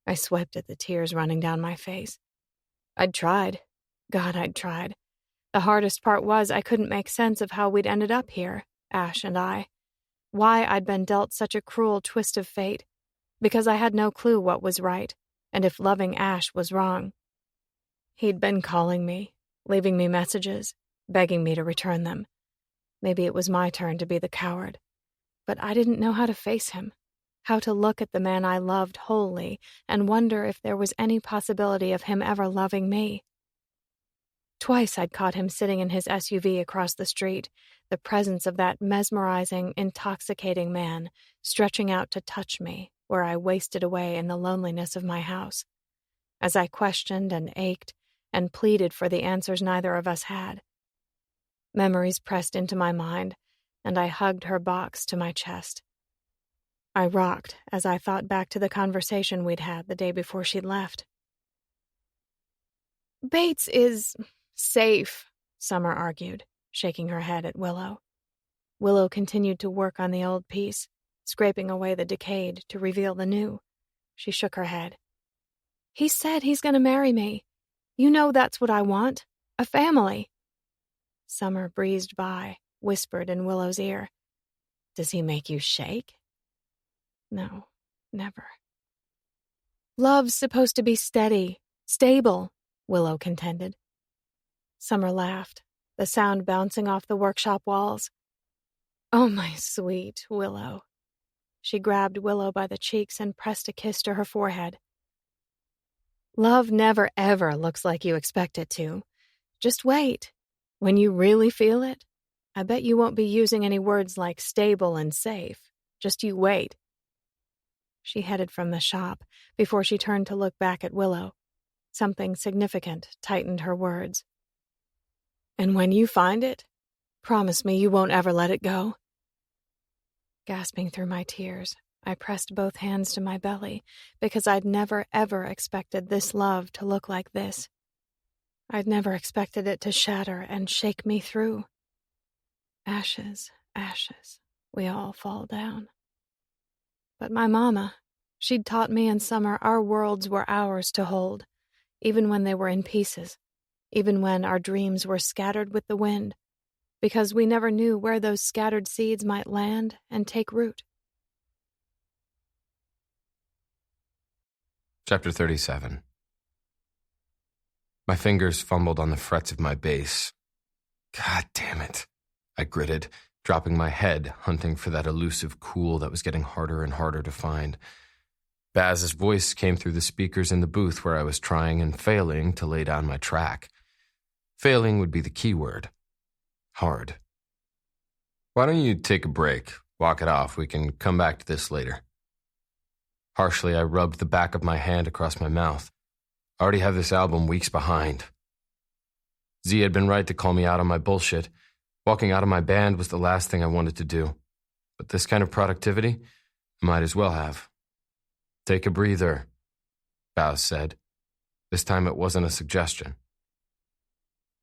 I swiped at the tears running down my face. I'd tried. God, I'd tried. The hardest part was I couldn't make sense of how we'd ended up here, Ash and I. Why I'd been dealt such a cruel twist of fate. Because I had no clue what was right, and if loving Ash was wrong. He'd been calling me, leaving me messages, begging me to return them. Maybe it was my turn to be the coward. But I didn't know how to face him, how to look at the man I loved wholly and wonder if there was any possibility of him ever loving me. Twice I'd caught him sitting in his SUV across the street, the presence of that mesmerizing, intoxicating man stretching out to touch me where I wasted away in the loneliness of my house. As I questioned and ached and pleaded for the answers neither of us had. Memories pressed into my mind, and I hugged her box to my chest. I rocked as I thought back to the conversation we'd had the day before she'd left. Bates is safe, Summer argued, shaking her head at Willow. Willow continued to work on the old piece, scraping away the decayed to reveal the new. She shook her head. He said he's going to marry me. You know that's what I want. A family. Summer breezed by, whispered in Willow's ear. Does he make you shake? No, never. Love's supposed to be steady, stable, Willow contended. Summer laughed, the sound bouncing off the workshop walls. Oh, my sweet Willow. She grabbed Willow by the cheeks and pressed a kiss to her forehead. Love never ever looks like you expect it to. Just wait. When you really feel it, I bet you won't be using any words like stable and safe. Just you wait. She headed from the shop before she turned to look back at Willow. Something significant tightened her words. And when you find it, promise me you won't ever let it go. Gasping through my tears, I pressed both hands to my belly because I'd never ever expected this love to look like this. I'd never expected it to shatter and shake me through. Ashes, ashes, we all fall down. But my mama, she'd taught me and Summer our worlds were ours to hold, even when they were in pieces, even when our dreams were scattered with the wind, because we never knew where those scattered seeds might land and take root. Chapter 37. My fingers fumbled on the frets of my bass. God damn it, I gritted, dropping my head, hunting for that elusive cool that was getting harder and harder to find. Baz's voice came through the speakers in the booth where I was trying and failing to lay down my track. Failing would be the key word. Hard. Why don't you take a break, walk it off, we can come back to this later. Harshly, I rubbed the back of my hand across my mouth. I already have this album weeks behind. Z had been right to call me out on my bullshit. Walking out of my band was the last thing I wanted to do. But this kind of productivity, I might as well have. Take a breather, Baz said. This time it wasn't a suggestion.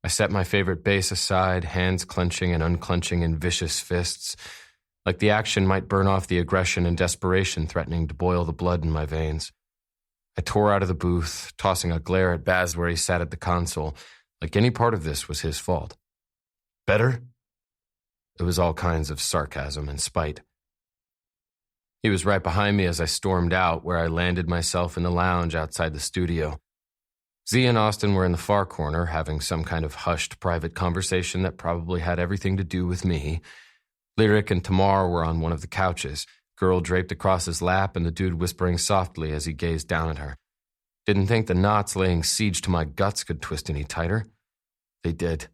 I set my favorite bass aside, hands clenching and unclenching in vicious fists, like the action might burn off the aggression and desperation threatening to boil the blood in my veins. I tore out of the booth, tossing a glare at Baz where he sat at the console, like any part of this was his fault. Better? It was all kinds of sarcasm and spite. He was right behind me as I stormed out, where I landed myself in the lounge outside the studio. Z and Austin were in the far corner, having some kind of hushed private conversation that probably had everything to do with me. Lyric and Tamar were on one of the couches, girl draped across his lap and the dude whispering softly as he gazed down at her. Didn't think the knots laying siege to my guts could twist any tighter. They did.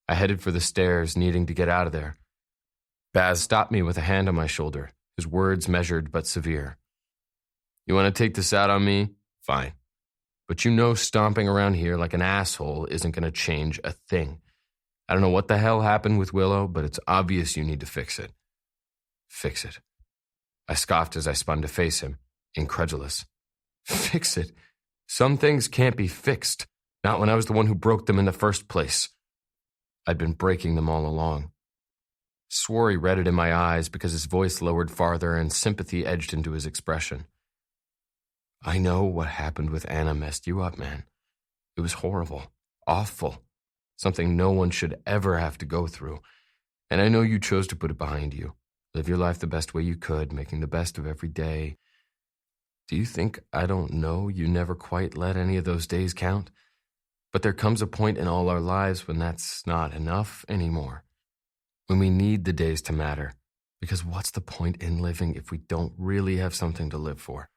I headed for the stairs, needing to get out of there. Baz stopped me with a hand on my shoulder, his words measured but severe. You want to take this out on me? Fine. But you know stomping around here like an asshole isn't going to change a thing. I don't know what the hell happened with Willow, but it's obvious you need to fix it. Fix it. I scoffed as I spun to face him, incredulous. Fix it? Some things can't be fixed, not when I was the one who broke them in the first place. I'd been breaking them all along. Swore he read it in my eyes because his voice lowered farther and sympathy edged into his expression. I know what happened with Anna messed you up, man. It was horrible, awful, something no one should ever have to go through. And I know you chose to put it behind you. Live your life the best way you could, making the best of every day. Do you think I don't know you never quite let any of those days count? But there comes a point in all our lives when that's not enough anymore. When we need the days to matter. Because what's the point in living if we don't really have something to live for?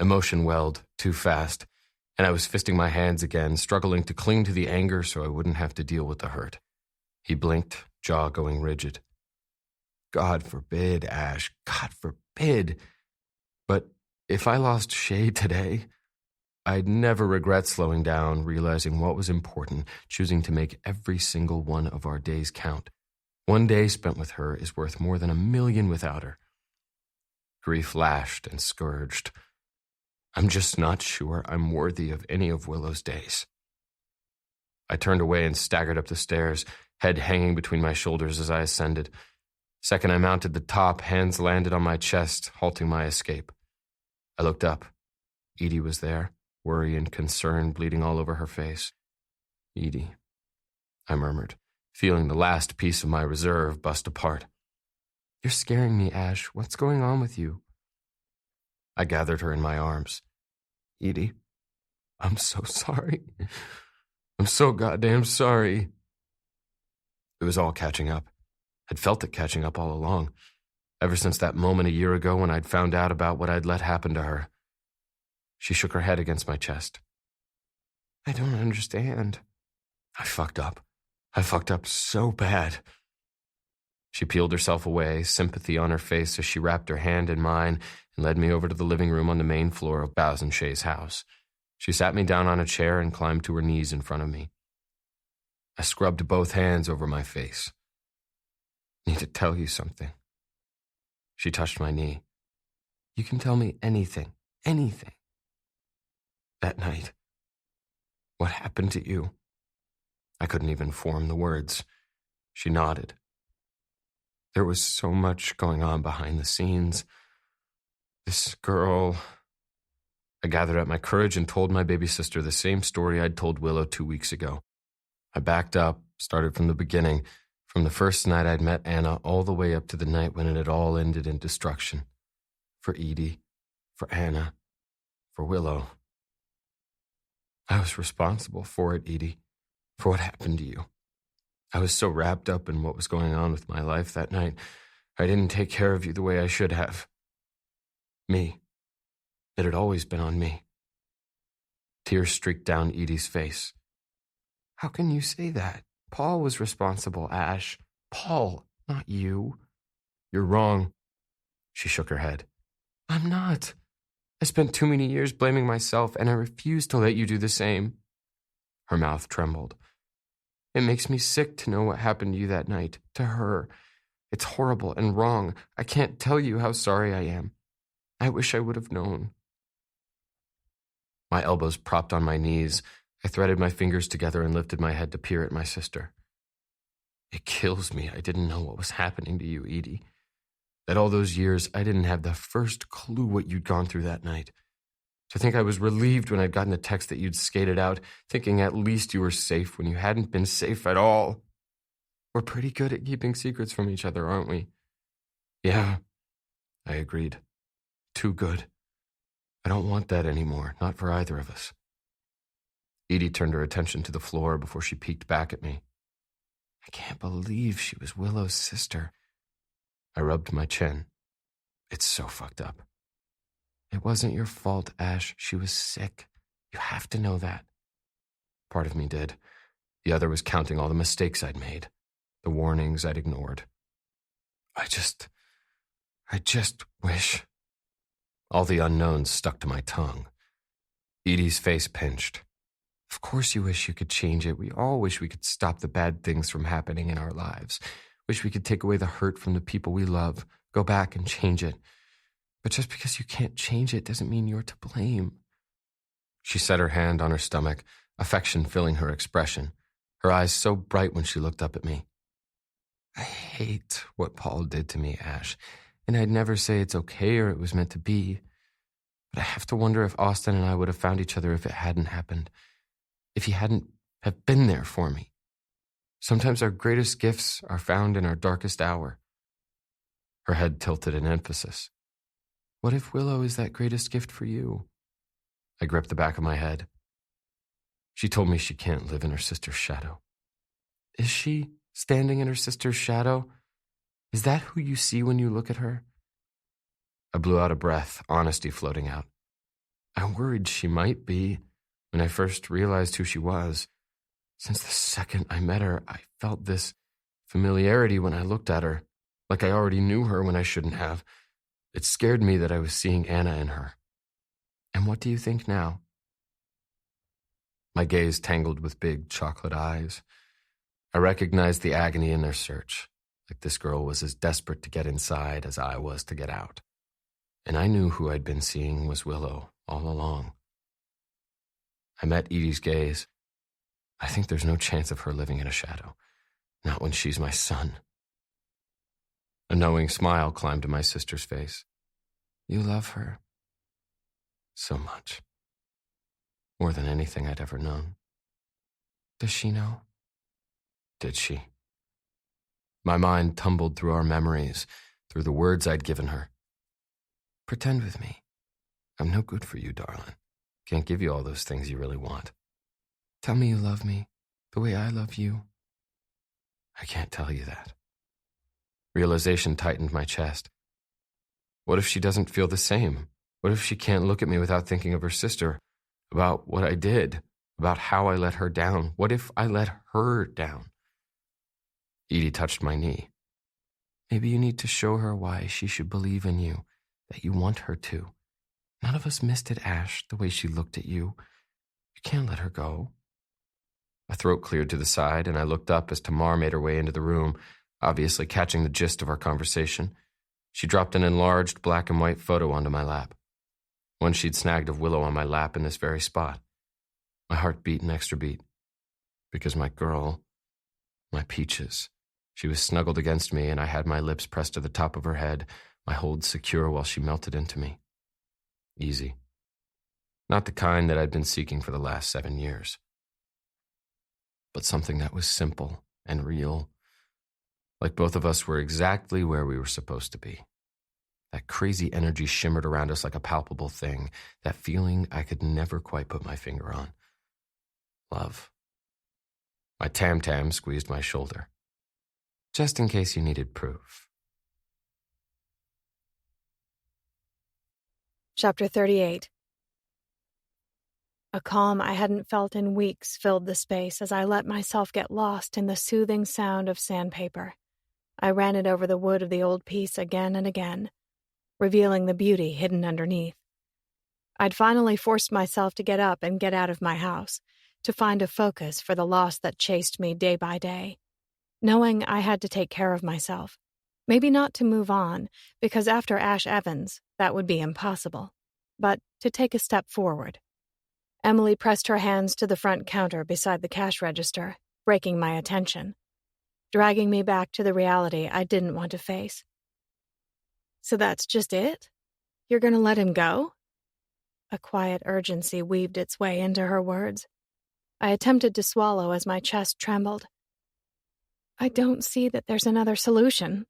Emotion welled too fast, and I was fisting my hands again, struggling to cling to the anger so I wouldn't have to deal with the hurt. He blinked, jaw going rigid. God forbid, Ash, God forbid. But if I lost Shay today, I'd never regret slowing down, realizing what was important, choosing to make every single one of our days count. One day spent with her is worth more than 1,000,000 without her. Grief lashed and scourged. I'm just not sure I'm worthy of any of Willow's days. I turned away and staggered up the stairs, head hanging between my shoulders as I ascended. Second I mounted the top, hands landed on my chest, halting my escape. I looked up. Edie was there, worry and concern bleeding all over her face. Edie, I murmured, feeling the last piece of my reserve bust apart. You're scaring me, Ash. What's going on with you? I gathered her in my arms. Edie, I'm so sorry. I'm so goddamn sorry. It was all catching up. I'd felt it catching up all along, ever since that moment a year ago when I'd found out about what I'd let happen to her. She shook her head against my chest. I don't understand. I fucked up. I fucked up so bad. She peeled herself away, sympathy on her face as she wrapped her hand in mine and led me over to the living room on the main floor of Bowes & Shay's house. She sat me down on a chair and climbed to her knees in front of me. I scrubbed both hands over my face. I need to tell you something. She touched my knee. You can tell me anything, anything. That night, what happened to you? I couldn't even form the words. She nodded. There was so much going on behind the scenes. This girl... I gathered up my courage and told my baby sister the same story I'd told Willow 2 weeks ago. I backed up, started from the beginning, from the first night I'd met Anna all the way up to the night when it had all ended in destruction. For Edie, for Anna, for Willow. I was responsible for it, Edie, for what happened to you. I was so wrapped up in what was going on with my life that night, I didn't take care of you the way I should have. Me. It had always been on me. Tears streaked down Edie's face. How can you say that? Paul was responsible, Ash. Paul, not you. You're wrong. She shook her head. I'm not. I spent too many years blaming myself, and I refuse to let you do the same. Her mouth trembled. It makes me sick to know what happened to you that night, to her. It's horrible and wrong. I can't tell you how sorry I am. I wish I would have known. My elbows propped on my knees, I threaded my fingers together and lifted my head to peer at my sister. It kills me I didn't know what was happening to you, Edie. That all those years I didn't have the first clue what you'd gone through that night. To think I was relieved when I'd gotten a text that you'd skated out, thinking at least you were safe when you hadn't been safe at all. We're pretty good at keeping secrets from each other, aren't we? Yeah, I agreed. Too good. I don't want that anymore, not for either of us. Edie turned her attention to the floor before she peeked back at me. I can't believe she was Willow's sister. I rubbed my chin. It's so fucked up. It wasn't your fault, Ash. She was sick. You have to know that. Part of me did. The other was counting all the mistakes I'd made, the warnings I'd ignored. I just wish... All the unknowns stuck to my tongue. Edie's face pinched. Of course you wish you could change it. We all wish we could stop the bad things from happening in our lives. Wish we could take away the hurt from the people we love, go back and change it. But just because you can't change it doesn't mean you're to blame. She set her hand on her stomach, affection filling her expression, her eyes so bright when she looked up at me. I hate what Paul did to me, Ash. And I'd never say it's okay or it was meant to be. But I have to wonder if Austin and I would have found each other if it hadn't happened. If he hadn't have been there for me. Sometimes our greatest gifts are found in our darkest hour. Her head tilted in emphasis. What if Willow is that greatest gift for you? I gripped the back of my head. She told me she can't live in her sister's shadow. Is she standing in her sister's shadow? Is that who you see when you look at her? I blew out a breath, honesty floating out. I worried she might be when I first realized who she was. Since the second I met her, I felt this familiarity when I looked at her, like I already knew her when I shouldn't have. It scared me that I was seeing Anna in her. And what do you think now? My gaze tangled with big chocolate eyes. I recognized the agony in their search. Like this girl was as desperate to get inside as I was to get out. And I knew who I'd been seeing was Willow all along. I met Edie's gaze. I think there's no chance of her living in a shadow. Not when she's my son. A knowing smile climbed to my sister's face. You love her. So much. More than anything I'd ever known. Does she know? Did she? My mind tumbled through our memories, through the words I'd given her. Pretend with me. I'm no good for you, darling. Can't give you all those things you really want. Tell me you love me the way I love you. I can't tell you that. Realization tightened my chest. What if she doesn't feel the same? What if she can't look at me without thinking of her sister, about what I did, about how I let her down? What if I let her down? Edie touched my knee. Maybe you need to show her why she should believe in you, that you want her to. None of us missed it, Ash, the way she looked at you. You can't let her go. My throat cleared to the side, and I looked up as Tamar made her way into the room, obviously catching the gist of our conversation. She dropped an enlarged black and white photo onto my lap. One she'd snagged of Willow on my lap in this very spot. My heart beat an extra beat. Because my girl, my peaches, she was snuggled against me, and I had my lips pressed to the top of her head, my hold secure while she melted into me. Easy. Not the kind that I'd been seeking for the last 7 years. But something that was simple and real. Like both of us were exactly where we were supposed to be. That crazy energy shimmered around us like a palpable thing, that feeling I could never quite put my finger on. Love. My tam-tam squeezed my shoulder. Just in case you needed proof. Chapter 38. A calm I hadn't felt in weeks filled the space as I let myself get lost in the soothing sound of sandpaper. I ran it over the wood of the old piece again and again, revealing the beauty hidden underneath. I'd finally forced myself to get up and get out of my house, to find a focus for the loss that chased me day by day, knowing I had to take care of myself. Maybe not to move on, because after Ash Evans, that would be impossible, but to take a step forward. Emily pressed her hands to the front counter beside the cash register, breaking my attention, dragging me back to the reality I didn't want to face. So that's just it? You're going to let him go? A quiet urgency weaved its way into her words. I attempted to swallow as my chest trembled. I don't see that there's another solution,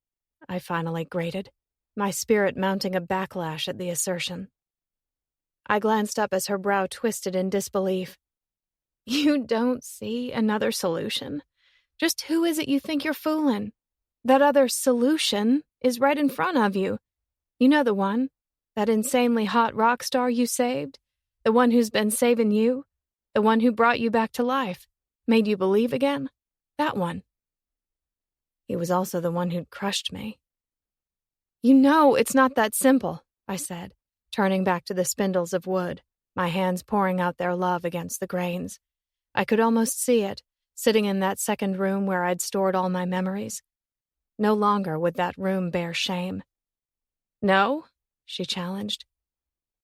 I finally grated, my spirit mounting a backlash at the assertion. I glanced up as her brow twisted in disbelief. You don't see another solution? Just who is it you think you're fooling? That other solution is right in front of you. You know the one, that insanely hot rock star you saved, the one who's been saving you, the one who brought you back to life, made you believe again, that one. He was also the one who'd crushed me. You know it's not that simple, I said, turning back to the spindles of wood, my hands pouring out their love against the grains. I could almost see it, sitting in that second room where I'd stored all my memories. No longer would that room bear shame. No? She challenged.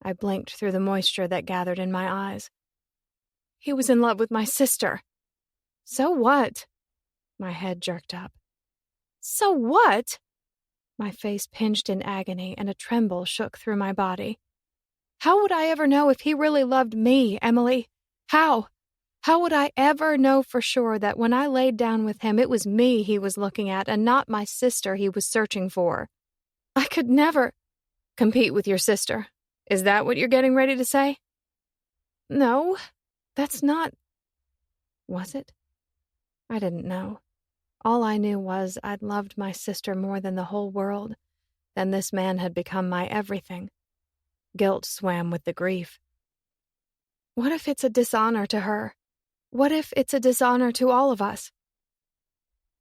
I blinked through the moisture that gathered in my eyes. He was in love with my sister. So what? My head jerked up. So what? My face pinched in agony and a tremble shook through my body. How would I ever know if he really loved me, Emily? How? How would I ever know for sure that when I laid down with him, it was me he was looking at and not my sister he was searching for? I could never compete with your sister. Is that what you're getting ready to say? No, that's not... Was it? I didn't know. All I knew was I'd loved my sister more than the whole world. Then this man had become my everything. Guilt swam with the grief. What if it's a dishonor to her? What if it's a dishonor to all of us?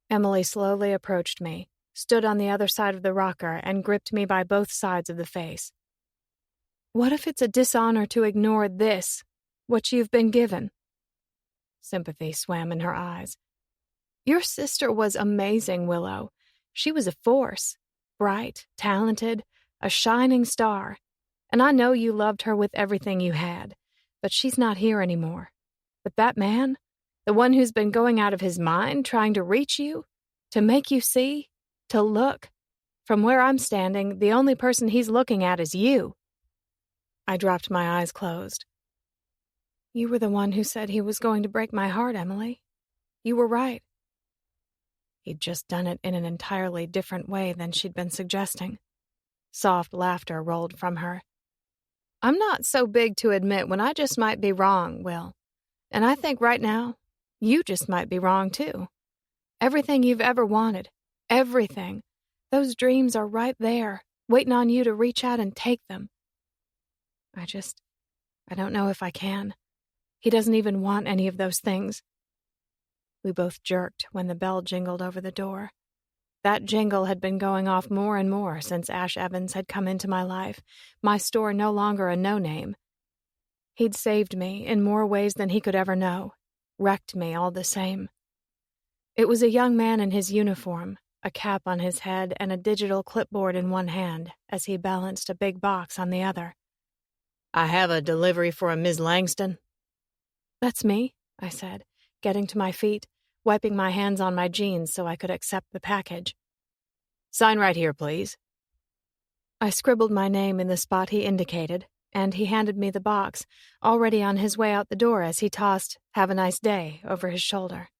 Emily slowly approached me, stood on the other side of the rocker, and gripped me by both sides of the face. What if it's a dishonor to ignore this, what you've been given? Sympathy swam in her eyes. Your sister was amazing, Willow. She was a force, bright, talented, a shining star. And I know you loved her with everything you had, but she's not here anymore. But that man, the one who's been going out of his mind trying to reach you, to make you see, to look, from where I'm standing, the only person he's looking at is you. I dropped my eyes closed. You were the one who said he was going to break my heart, Emily. You were right. He'd just done it in an entirely different way than she'd been suggesting. Soft laughter rolled from her. I'm not so big to admit when I just might be wrong, Will. And I think right now, you just might be wrong too. Everything you've ever wanted, everything, those dreams are right there, waiting on you to reach out and take them. I don't know if I can. He doesn't even want any of those things. We both jerked when the bell jingled over the door. That jingle had been going off more and more since Ash Evans had come into my life, my store no longer a no-name. He'd saved me in more ways than he could ever know, wrecked me all the same. It was a young man in his uniform, a cap on his head and a digital clipboard in one hand as he balanced a big box on the other. "I have a delivery for a Ms. Langston." "That's me," I said, getting to my feet, wiping my hands on my jeans so I could accept the package. "Sign right here, please." I scribbled my name in the spot he indicated, and he handed me the box, already on his way out the door as he tossed "Have a nice day" over his shoulder.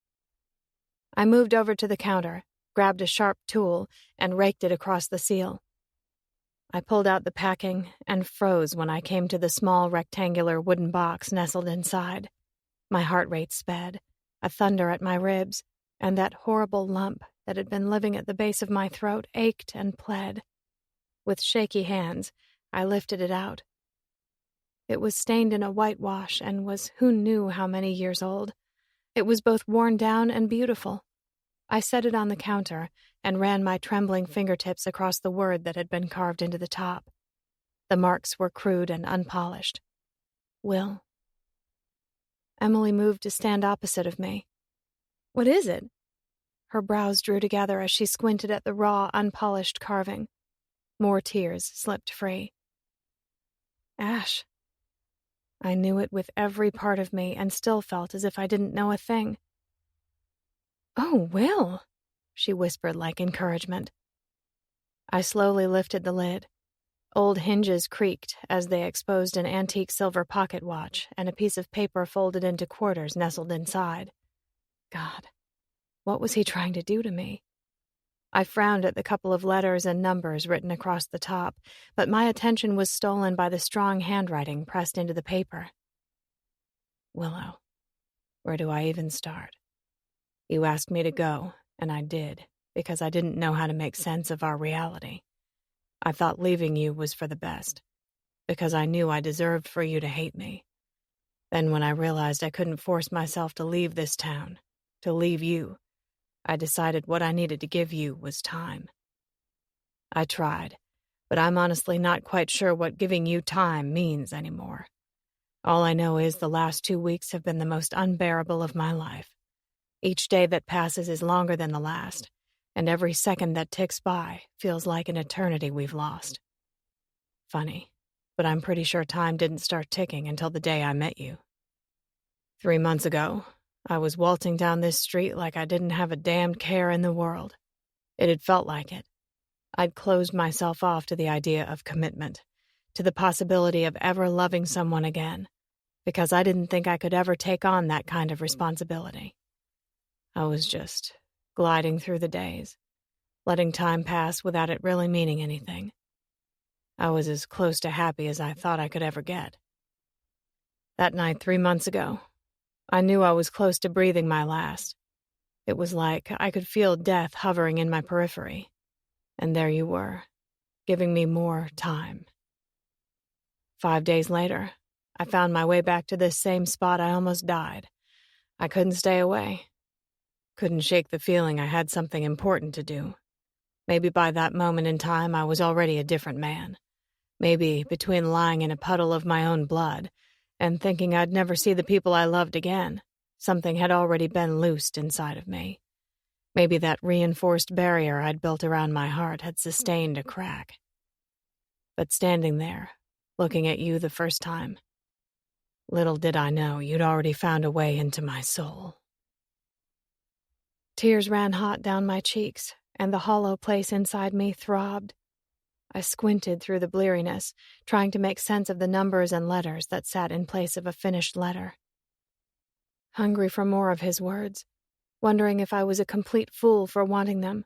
I moved over to the counter, grabbed a sharp tool, and raked it across the seal. I pulled out the packing and froze when I came to the small rectangular wooden box nestled inside. My heart rate sped, a thunder at my ribs, and that horrible lump that had been living at the base of my throat ached and pled. With shaky hands, I lifted it out. It was stained in a whitewash and was who knew how many years old. It was both worn down and beautiful. I set it on the counter and ran my trembling fingertips across the word that had been carved into the top. The marks were crude and unpolished. Will. Emily moved to stand opposite of me. "What is it?" Her brows drew together as she squinted at the raw, unpolished carving. More tears slipped free. "Ash." I knew it with every part of me and still felt as if I didn't know a thing. "Oh, Will," she whispered like encouragement. I slowly lifted the lid. Old hinges creaked as they exposed an antique silver pocket watch and a piece of paper folded into quarters nestled inside. God, what was he trying to do to me? I frowned at the couple of letters and numbers written across the top, but my attention was stolen by the strong handwriting pressed into the paper. Willow, where do I even start? You asked me to go, and I did, because I didn't know how to make sense of our reality. I thought leaving you was for the best, because I knew I deserved for you to hate me. Then when I realized I couldn't force myself to leave this town, to leave you, I decided what I needed to give you was time. I tried, but I'm honestly not quite sure what giving you time means anymore. All I know is the last 2 weeks have been the most unbearable of my life. Each day that passes is longer than the last, and every second that ticks by feels like an eternity we've lost. Funny, but I'm pretty sure time didn't start ticking until the day I met you. 3 months ago, I was waltzing down this street like I didn't have a damned care in the world. It had felt like it. I'd closed myself off to the idea of commitment, to the possibility of ever loving someone again, because I didn't think I could ever take on that kind of responsibility. I was just gliding through the days, letting time pass without it really meaning anything. I was as close to happy as I thought I could ever get. That night 3 months ago, I knew I was close to breathing my last. It was like I could feel death hovering in my periphery. And there you were, giving me more time. 5 days later, I found my way back to this same spot I almost died. I couldn't stay away. Couldn't shake the feeling I had something important to do. Maybe by that moment in time I was already a different man. Maybe between lying in a puddle of my own blood and thinking I'd never see the people I loved again, something had already been loosed inside of me. Maybe that reinforced barrier I'd built around my heart had sustained a crack. But standing there, looking at you the first time, little did I know you'd already found a way into my soul. Tears ran hot down my cheeks, and the hollow place inside me throbbed. I squinted through the bleariness, trying to make sense of the numbers and letters that sat in place of a finished letter. Hungry for more of his words, wondering if I was a complete fool for wanting them.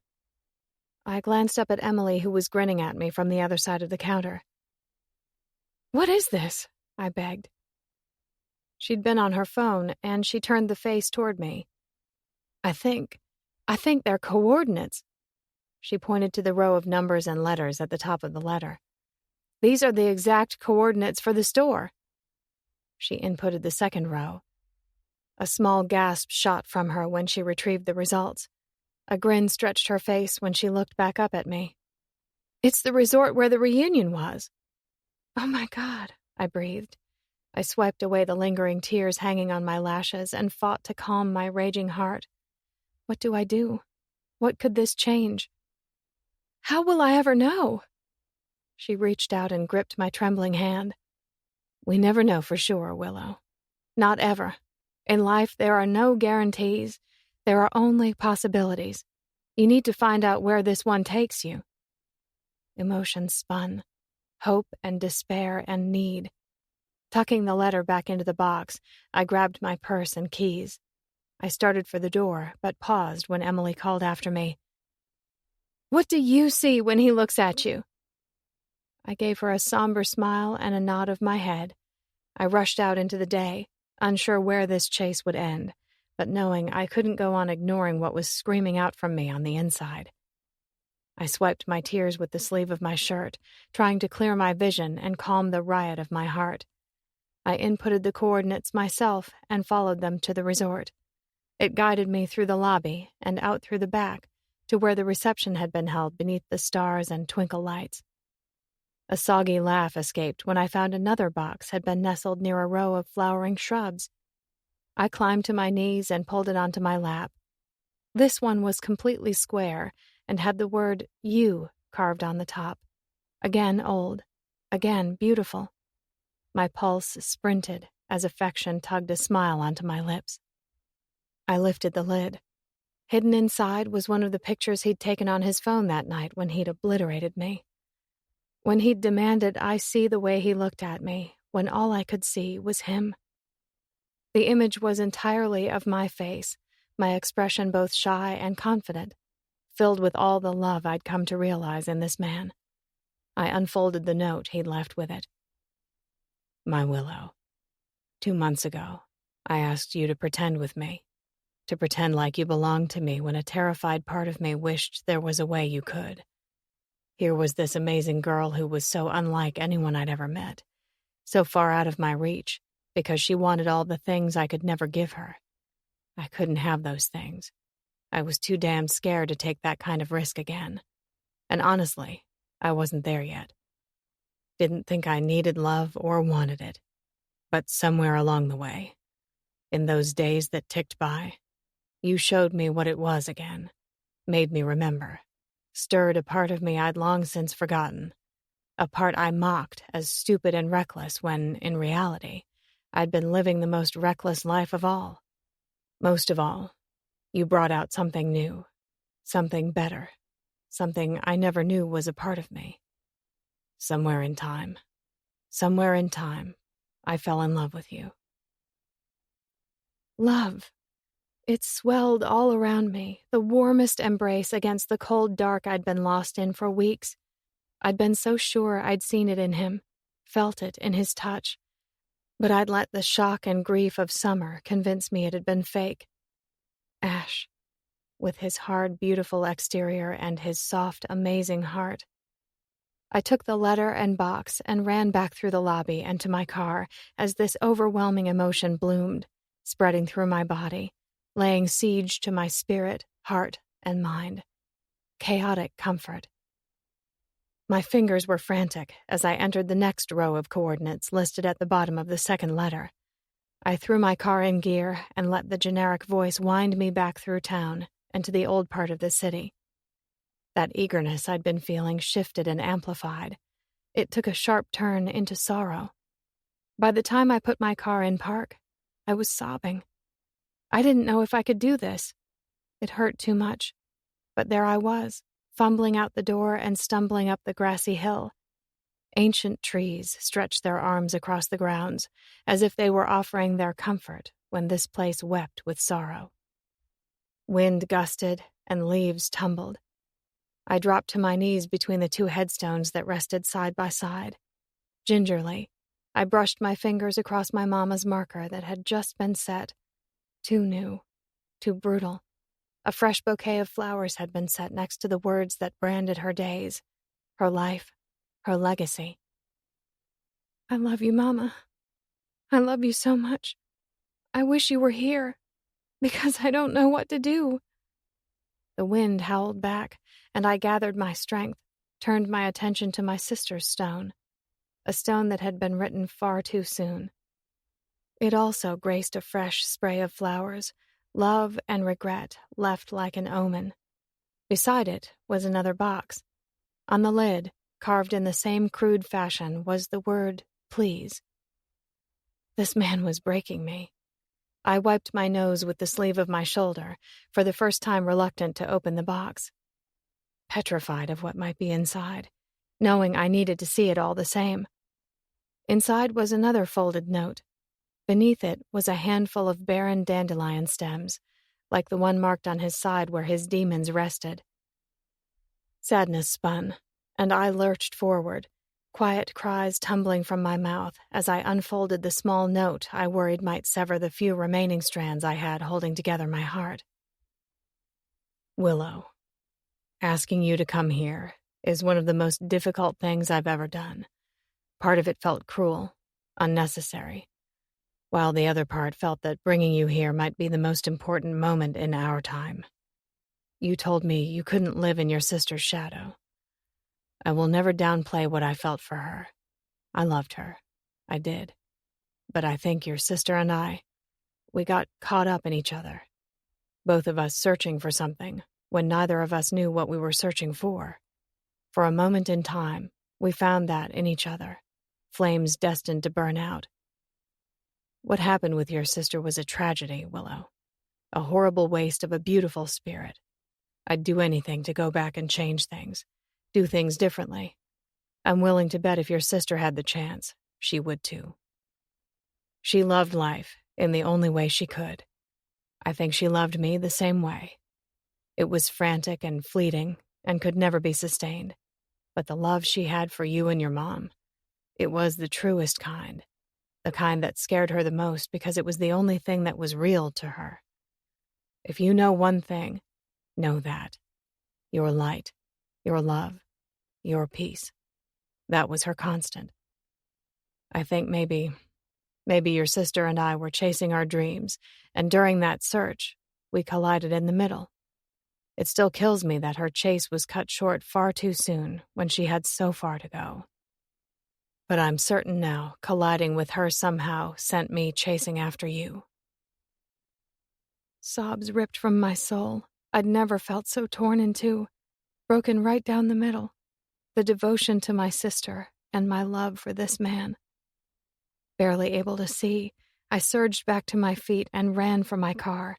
I glanced up at Emily, who was grinning at me from the other side of the counter. What is this? I begged. She'd been on her phone, and she turned the face toward me. I think they're coordinates. She pointed to the row of numbers and letters at the top of the letter. These are the exact coordinates for the store. She inputted the second row. A small gasp shot from her when she retrieved the results. A grin stretched her face when she looked back up at me. It's the resort where the reunion was. Oh my God, I breathed. I swiped away the lingering tears hanging on my lashes and fought to calm my raging heart. What do I do? What could this change? How will I ever know? She reached out and gripped my trembling hand. We never know for sure, Willow. Not ever. In life, there are no guarantees. There are only possibilities. You need to find out where this one takes you. Emotions spun. Hope and despair and need. Tucking the letter back into the box, I grabbed my purse and keys. I started for the door, but paused when Emily called after me. What do you see when he looks at you? I gave her a somber smile and a nod of my head. I rushed out into the day, unsure where this chase would end, but knowing I couldn't go on ignoring what was screaming out from me on the inside. I swiped my tears with the sleeve of my shirt, trying to clear my vision and calm the riot of my heart. I inputted the coordinates myself and followed them to the resort. It guided me through the lobby and out through the back to where the reception had been held beneath the stars and twinkle lights. A soggy laugh escaped when I found another box had been nestled near a row of flowering shrubs. I climbed to my knees and pulled it onto my lap. This one was completely square and had the word "you" carved on the top. Again old, again beautiful. My pulse sprinted as affection tugged a smile onto my lips. I lifted the lid. Hidden inside was one of the pictures he'd taken on his phone that night when he'd obliterated me. When he'd demanded I see the way he looked at me, when all I could see was him. The image was entirely of my face, my expression both shy and confident, filled with all the love I'd come to realize in this man. I unfolded the note he'd left with it. My Willow, 2 months ago, I asked you to pretend with me, to pretend like you belonged to me when a terrified part of me wished there was a way you could. Here was this amazing girl who was so unlike anyone I'd ever met, so far out of my reach, because she wanted all the things I could never give her. I couldn't have those things. I was too damn scared to take that kind of risk again. And honestly, I wasn't there yet. Didn't think I needed love or wanted it. But somewhere along the way, in those days that ticked by, you showed me what it was again, made me remember, stirred a part of me I'd long since forgotten, a part I mocked as stupid and reckless when, in reality, I'd been living the most reckless life of all. Most of all, you brought out something new, something better, something I never knew was a part of me. Somewhere in time, I fell in love with you. Love. It swelled all around me, the warmest embrace against the cold dark I'd been lost in for weeks. I'd been so sure I'd seen it in him, felt it in his touch. But I'd let the shock and grief of summer convince me it had been fake. Ash, with his hard, beautiful exterior and his soft, amazing heart. I took the letter and box and ran back through the lobby and to my car as this overwhelming emotion bloomed, spreading through my body, laying siege to my spirit, heart, and mind. Chaotic comfort. My fingers were frantic as I entered the next row of coordinates listed at the bottom of the second letter. I threw my car in gear and let the generic voice wind me back through town and to the old part of the city. That eagerness I'd been feeling shifted and amplified. It took a sharp turn into sorrow. By the time I put my car in park, I was sobbing. I didn't know if I could do this. It hurt too much. But there I was, fumbling out the door and stumbling up the grassy hill. Ancient trees stretched their arms across the grounds, as if they were offering their comfort when this place wept with sorrow. Wind gusted and leaves tumbled. I dropped to my knees between the two headstones that rested side by side. Gingerly, I brushed my fingers across my mama's marker that had just been set. Too new, too brutal. A fresh bouquet of flowers had been set next to the words that branded her days, her life, her legacy. I love you, Mama. I love you so much. I wish you were here, because I don't know what to do. The wind howled back, and I gathered my strength, turned my attention to my sister's stone, a stone that had been written far too soon. It also graced a fresh spray of flowers, love and regret left like an omen. Beside it was another box. On the lid, carved in the same crude fashion, was the word, please. This man was breaking me. I wiped my nose with the sleeve of my shoulder, for the first time reluctant to open the box. Petrified of what might be inside, knowing I needed to see it all the same. Inside was another folded note. Beneath it was a handful of barren dandelion stems, like the one marked on his side where his demons rested. Sadness spun, and I lurched forward, quiet cries tumbling from my mouth as I unfolded the small note I worried might sever the few remaining strands I had holding together my heart. Willow, asking you to come here is one of the most difficult things I've ever done. Part of it felt cruel, unnecessary, while the other part felt that bringing you here might be the most important moment in our time. You told me you couldn't live in your sister's shadow. I will never downplay what I felt for her. I loved her. I did. But I think your sister and I, we got caught up in each other. Both of us searching for something, when neither of us knew what we were searching for. For a moment in time, we found that in each other, flames destined to burn out. What happened with your sister was a tragedy, Willow. A horrible waste of a beautiful spirit. I'd do anything to go back and change things. Do things differently. I'm willing to bet if your sister had the chance, she would too. She loved life in the only way she could. I think she loved me the same way. It was frantic and fleeting and could never be sustained. But the love she had for you and your mom, it was the truest kind. The kind that scared her the most because it was the only thing that was real to her. If you know one thing, know that. Your light. Your love, your peace. That was her constant. I think maybe your sister and I were chasing our dreams, and during that search, we collided in the middle. It still kills me that her chase was cut short far too soon when she had so far to go. But I'm certain now colliding with her somehow sent me chasing after you. Sobs ripped from my soul. I'd never felt so torn in two. Broken right down the middle, the devotion to my sister and my love for this man. Barely able to see, I surged back to my feet and ran for my car.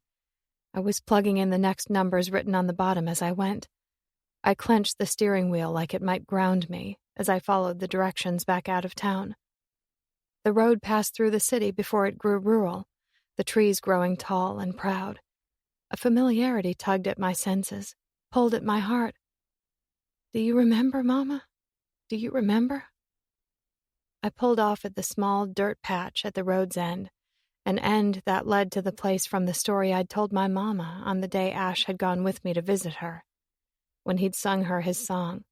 I was plugging in the next numbers written on the bottom as I went. I clenched the steering wheel like it might ground me as I followed the directions back out of town. The road passed through the city before it grew rural, the trees growing tall and proud. A familiarity tugged at my senses, pulled at my heart. Do you remember, Mama? Do you remember? I pulled off at the small dirt patch at the road's end, an end that led to the place from the story I'd told my Mama on the day Ash had gone with me to visit her, when he'd sung her his song,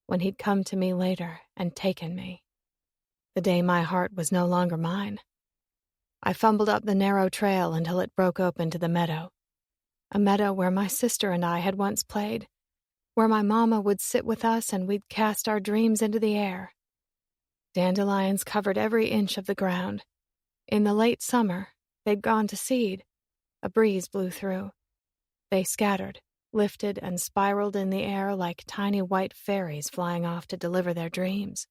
when he'd come to me later and taken me, the day my heart was no longer mine. I fumbled up the narrow trail until it broke open to the meadow, a meadow where my sister and I had once played, where my Mama would sit with us and we'd cast our dreams into the air. Dandelions covered every inch of the ground. In the late summer, they'd gone to seed. A breeze blew through. They scattered, lifted, and spiraled in the air like tiny white fairies flying off to deliver their dreams.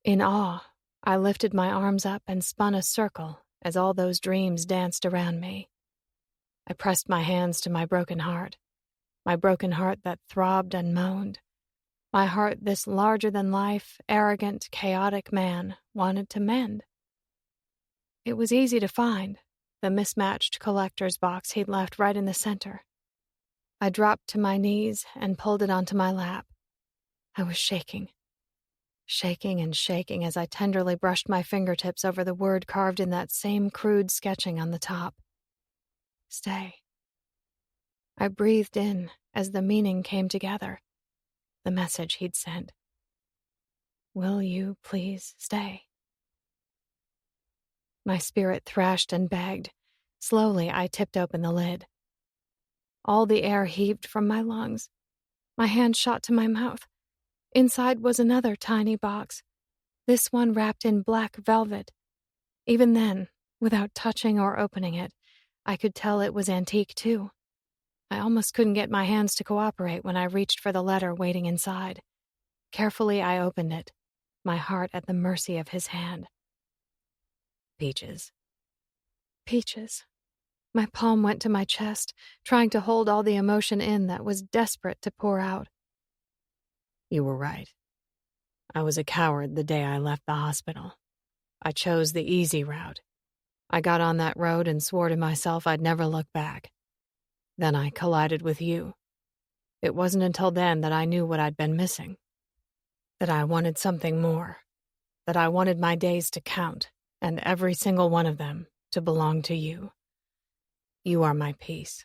In awe, I lifted my arms up and spun a circle as all those dreams danced around me. I pressed my hands to my broken heart that throbbed and moaned, my heart this larger-than-life, arrogant, chaotic man wanted to mend. It was easy to find, the mismatched collector's box he'd left right in the center. I dropped to my knees and pulled it onto my lap. I was shaking. shaking and shaking as I tenderly brushed my fingertips over the word carved in that same crude sketching on the top. Stay. I breathed in as the meaning came together. The message he'd sent. Will you please stay? My spirit thrashed and begged. Slowly, I tipped open the lid. All the air heaved from my lungs. My hand shot to my mouth. Inside was another tiny box, this one wrapped in black velvet. Even then, without touching or opening it, I could tell it was antique too. I almost couldn't get my hands to cooperate when I reached for the letter waiting inside. Carefully, I opened it, my heart at the mercy of his hand. Peaches. Peaches. My palm went to my chest, trying to hold all the emotion in that was desperate to pour out. You were right. I was a coward the day I left the hospital. I chose the easy route. I got on that road and swore to myself I'd never look back. Then I collided with you. It wasn't until then that I knew what I'd been missing. That I wanted something more. That I wanted my days to count, and every single one of them to belong to you. You are my peace,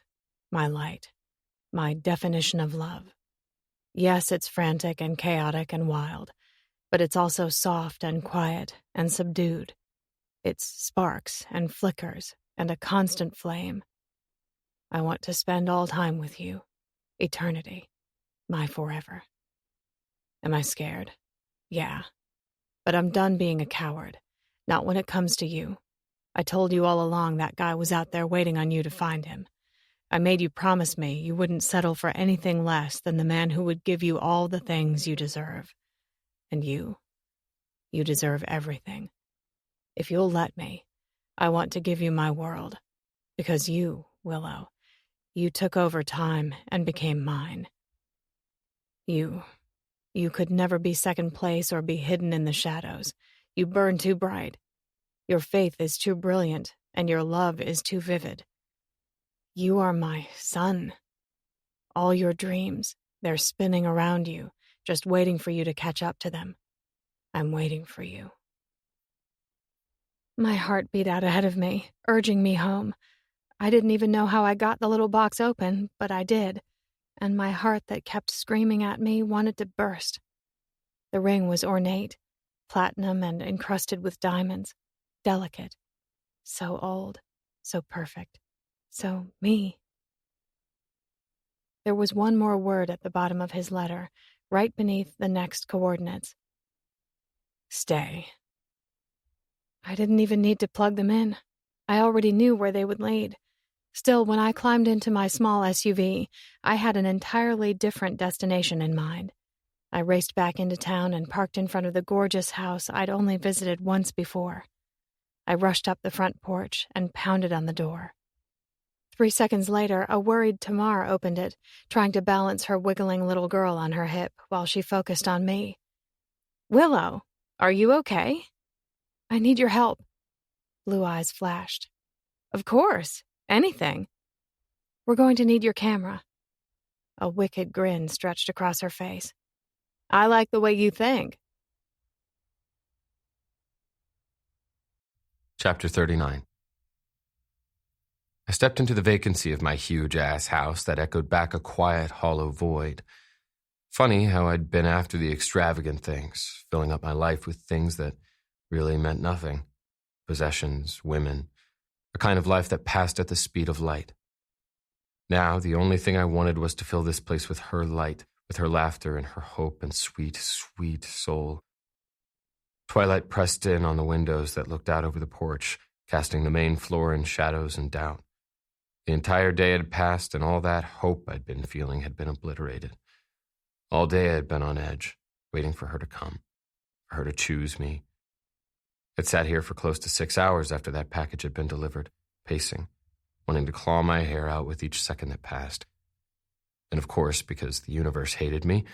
my light, my definition of love. Yes, it's frantic and chaotic and wild, but it's also soft and quiet and subdued. It's sparks and flickers and a constant flame. I want to spend all time with you, eternity, my forever. Am I scared? Yeah, but I'm done being a coward, not when it comes to you. I told you all along that guy was out there waiting on you to find him. I made you promise me you wouldn't settle for anything less than the man who would give you all the things you deserve. And you deserve everything. If you'll let me, I want to give you my world. Because you, Willow, you took over time and became mine. You could never be second place or be hidden in the shadows. You burn too bright. Your faith is too brilliant, and your love is too vivid. You are my sun. All your dreams, they're spinning around you, just waiting for you to catch up to them. I'm waiting for you. My heart beat out ahead of me, urging me home. I didn't even know how I got the little box open, but I did, and my heart that kept screaming at me wanted to burst. The ring was ornate, platinum and encrusted with diamonds, delicate, so old, so perfect. So, me. There was one more word at the bottom of his letter, right beneath the next coordinates. Stay. I didn't even need to plug them in. I already knew where they would lead. Still, when I climbed into my small SUV, I had an entirely different destination in mind. I raced back into town and parked in front of the gorgeous house I'd only visited once before. I rushed up the front porch and pounded on the door. 3 seconds later, a worried Tamar opened it, trying to balance her wiggling little girl on her hip while she focused on me. Willow, are you okay? I need your help. Blue eyes flashed. Of course, anything. We're going to need your camera. A wicked grin stretched across her face. I like the way you think. Chapter 39. I stepped into the vacancy of my huge-ass house that echoed back a quiet, hollow void. Funny how I'd been after the extravagant things, filling up my life with things that really meant nothing. Possessions, women, a kind of life that passed at the speed of light. Now, the only thing I wanted was to fill this place with her light, with her laughter and her hope and sweet, sweet soul. Twilight pressed in on the windows that looked out over the porch, casting the main floor in shadows and doubt. The entire day had passed, and all that hope I'd been feeling had been obliterated. All day I'd been on edge, waiting for her to come, for her to choose me. I'd sat here for close to 6 hours after that package had been delivered, pacing, wanting to claw my hair out with each second that passed. And of course, because the universe hated me,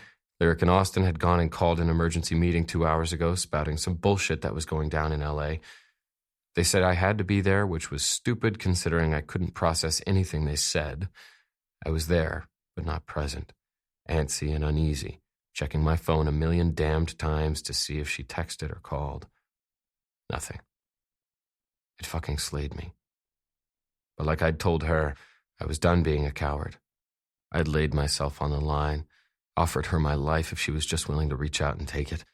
Lyric and Austin had gone and called an emergency meeting 2 hours ago, spouting some bullshit that was going down in L.A. They said I had to be there, which was stupid considering I couldn't process anything they said. I was there, but not present, antsy and uneasy, checking my phone 1,000,000 damned times to see if she texted or called. Nothing. It fucking slayed me. But like I'd told her, I was done being a coward. I'd laid myself on the line, offered her my life if she was just willing to reach out and take it.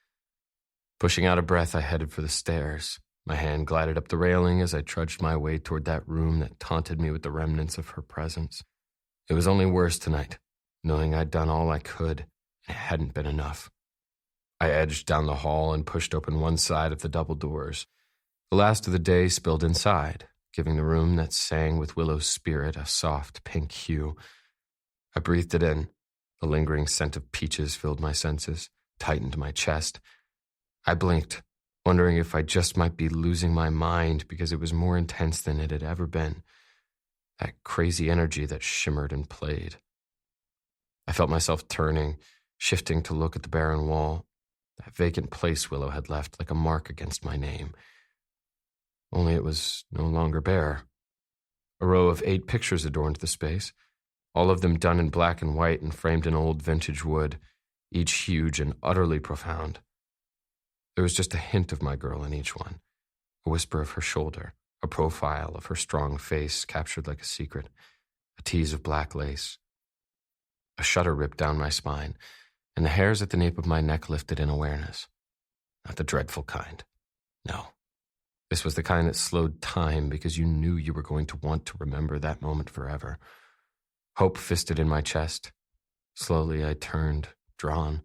Pushing out a breath, I headed for the stairs. My hand glided up the railing as I trudged my way toward that room that taunted me with the remnants of her presence. It was only worse tonight, knowing I'd done all I could, and it hadn't been enough. I edged down the hall and pushed open one side of the double doors. The last of the day spilled inside, giving the room that sang with Willow's spirit a soft pink hue. I breathed it in. The lingering scent of peaches filled my senses, tightened my chest. I blinked, wondering if I just might be losing my mind because it was more intense than it had ever been. That crazy energy that shimmered and played. I felt myself turning, shifting to look at the barren wall, that vacant place Willow had left like a mark against my name. Only it was no longer bare. A row of 8 pictures adorned the space, all of them done in black and white and framed in old vintage wood, each huge and utterly profound. There was just a hint of my girl in each one, a whisper of her shoulder, a profile of her strong face captured like a secret, a tease of black lace. A shudder ripped down my spine, and the hairs at the nape of my neck lifted in awareness. Not the dreadful kind. No. This was the kind that slowed time because you knew you were going to want to remember that moment forever. Hope fisted in my chest. Slowly I turned, drawn,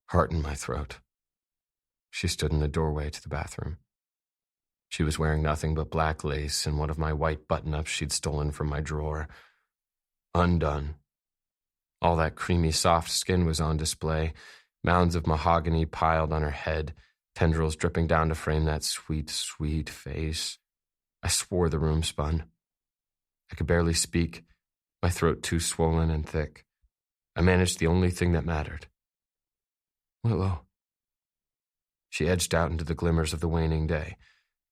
heart in my throat. She stood in the doorway to the bathroom. She was wearing nothing but black lace and one of my white button-ups she'd stolen from my drawer. Undone. All that creamy soft skin was on display, mounds of mahogany piled on her head, tendrils dripping down to frame that sweet, sweet face. I swore the room spun. I could barely speak, my throat too swollen and thick. I managed the only thing that mattered. Willow. She edged out into the glimmers of the waning day,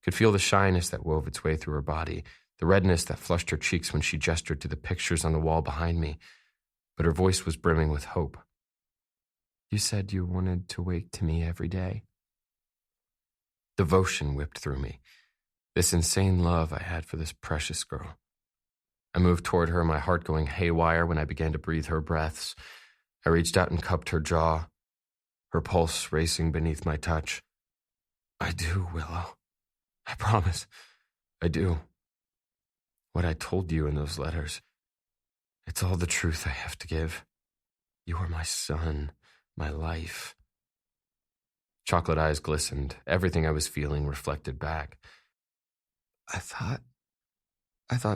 could feel the shyness that wove its way through her body, the redness that flushed her cheeks when she gestured to the pictures on the wall behind me, but her voice was brimming with hope. You said you wanted to wake to me every day. Devotion whipped through me, this insane love I had for this precious girl. I moved toward her, my heart going haywire when I began to breathe her breaths. I reached out and cupped her jaw, her pulse racing beneath my touch. I do, Willow. I promise. I do. What I told you in those letters, it's all the truth I have to give. You are my sun, my life. Chocolate eyes glistened, everything I was feeling reflected back. I thought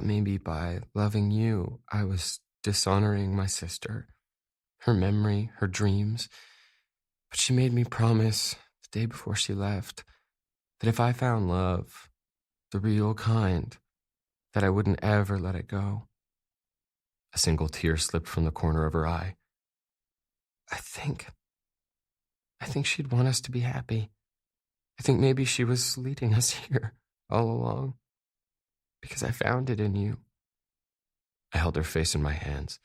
maybe by loving you, I was dishonoring my sister, her memory, her dreams. But she made me promise the day before she left that if I found love, the real kind, that I wouldn't ever let it go. A single tear slipped from the corner of her eye. I think she'd want us to be happy. I think maybe she was leading us here all along. Because I found it in you. I held her face in my hands.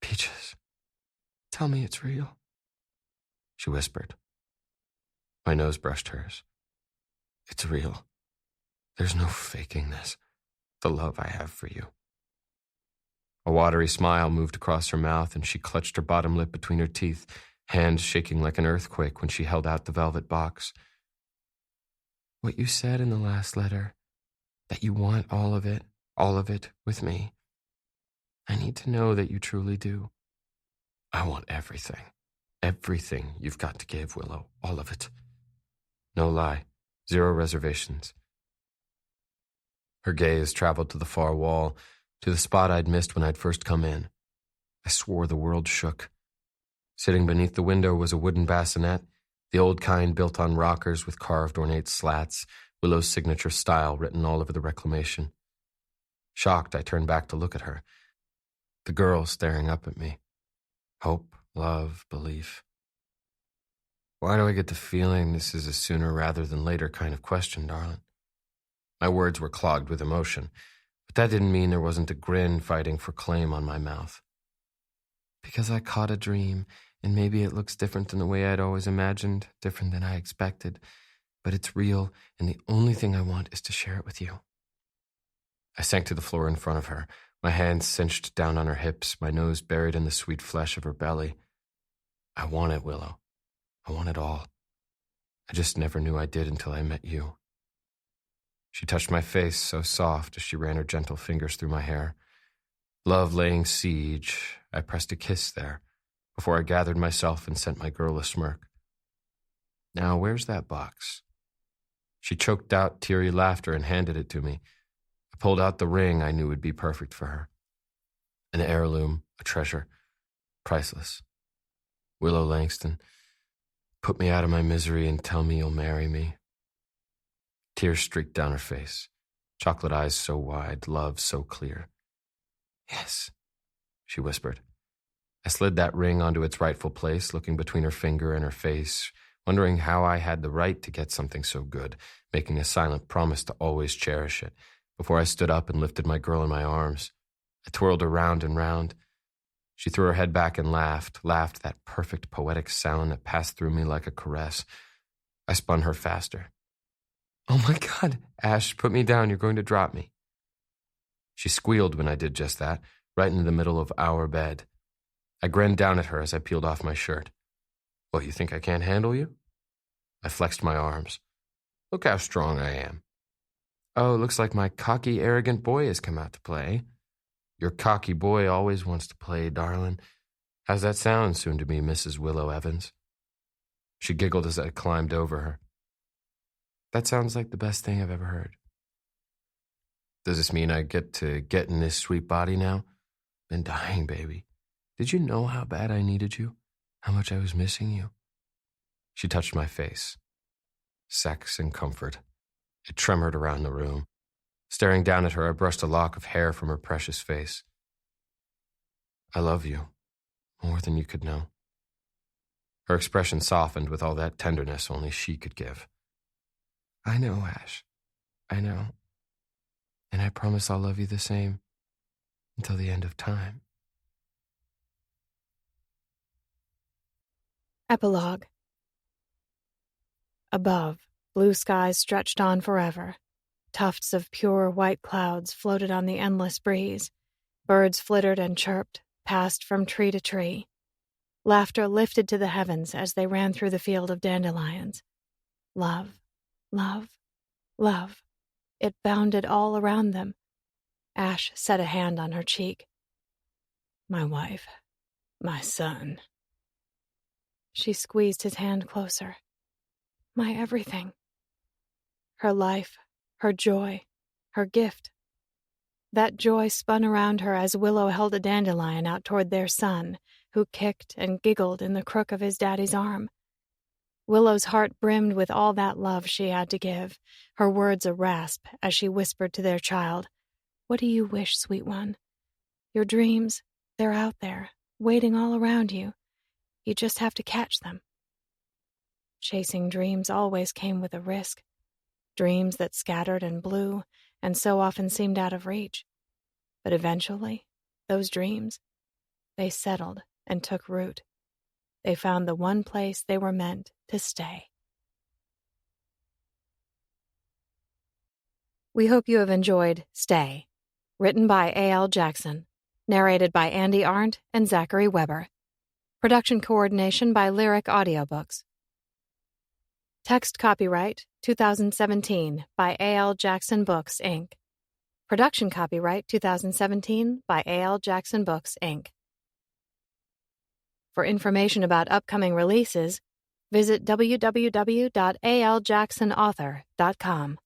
Peaches, tell me it's real. She whispered. My nose brushed hers. It's real. There's no faking this. The love I have for you. A watery smile moved across her mouth, and she clutched her bottom lip between her teeth, hands shaking like an earthquake when she held out the velvet box. What you said in the last letter, that you want all of it with me. I need to know that you truly do. I want everything. Everything you've got to give, Willow. All of it. No lie. 0 reservations. Her gaze traveled to the far wall, to the spot I'd missed when I'd first come in. I swore the world shook. Sitting beneath the window was a wooden bassinet, the old kind built on rockers with carved ornate slats, Willow's signature style written all over the reclamation. Shocked, I turned back to look at her. The girl staring up at me. Hope, love, belief. Why do I get the feeling this is a sooner rather than later kind of question, darling? My words were clogged with emotion, but that didn't mean there wasn't a grin fighting for claim on my mouth. Because I caught a dream, and maybe it looks different than the way I'd always imagined, different than I expected, but it's real, and the only thing I want is to share it with you. I sank to the floor in front of her, my hands cinched down on her hips, my nose buried in the sweet flesh of her belly. I want it, Willow. I want it all. I just never knew I did until I met you. She touched my face so soft as she ran her gentle fingers through my hair. Love laying siege, I pressed a kiss there, before I gathered myself and sent my girl a smirk. Now, where's that box? She choked out teary laughter and handed it to me. I pulled out the ring I knew would be perfect for her. An heirloom, a treasure, priceless. Willow Langston, put me out of my misery and tell me you'll marry me. Tears streaked down her face, chocolate eyes so wide, love so clear. Yes, she whispered. I slid that ring onto its rightful place, looking between her finger and her face, wondering how I had the right to get something so good, making a silent promise to always cherish it, before I stood up and lifted my girl in my arms. I twirled her round and round. She threw her head back and laughed that perfect poetic sound that passed through me like a caress. I spun her faster. Oh my God, Ash, put me down, you're going to drop me. She squealed when I did just that, right in the middle of our bed. I grinned down at her as I peeled off my shirt. What, you think I can't handle you? I flexed my arms. Look how strong I am. Oh, looks like my cocky, arrogant boy has come out to play. Your cocky boy always wants to play, darling. How's that sound, soon-to-be Mrs. Willow Evans? She giggled as I climbed over her. That sounds like the best thing I've ever heard. Does this mean I get to get in this sweet body now? Been dying, baby. Did you know how bad I needed you? How much I was missing you? She touched my face. Sex and comfort. It tremored around the room. Staring down at her, I brushed a lock of hair from her precious face. I love you, more than you could know. Her expression softened with all that tenderness only she could give. I know, Ash. I know. And I promise I'll love you the same until the end of time. Epilogue. Above, blue skies stretched on forever. Tufts of pure white clouds floated on the endless breeze. Birds flittered and chirped, passed from tree to tree. Laughter lifted to the heavens as they ran through the field of dandelions. Love, love, love. It bounded all around them. Ash set a hand on her cheek. My wife, my son. She squeezed his hand closer. My everything. Her life, her joy, her gift. That joy spun around her as Willow held a dandelion out toward their son, who kicked and giggled in the crook of his daddy's arm. Willow's heart brimmed with all that love she had to give, her words a rasp as she whispered to their child, What do you wish, sweet one? Your dreams, they're out there, waiting all around you. You just have to catch them. Chasing dreams always came with a risk. Dreams that scattered and blew, and so often seemed out of reach. But eventually, those dreams, they settled and took root. They found the one place they were meant to stay. We hope you have enjoyed Stay, written by A.L. Jackson, narrated by Andy Arndt and Zachary Weber. Production coordination by Lyric Audiobooks. Text copyright 2017 by A.L. Jackson Books, Inc. Production copyright 2017 by A.L. Jackson Books, Inc. For information about upcoming releases, visit www.aljacksonauthor.com.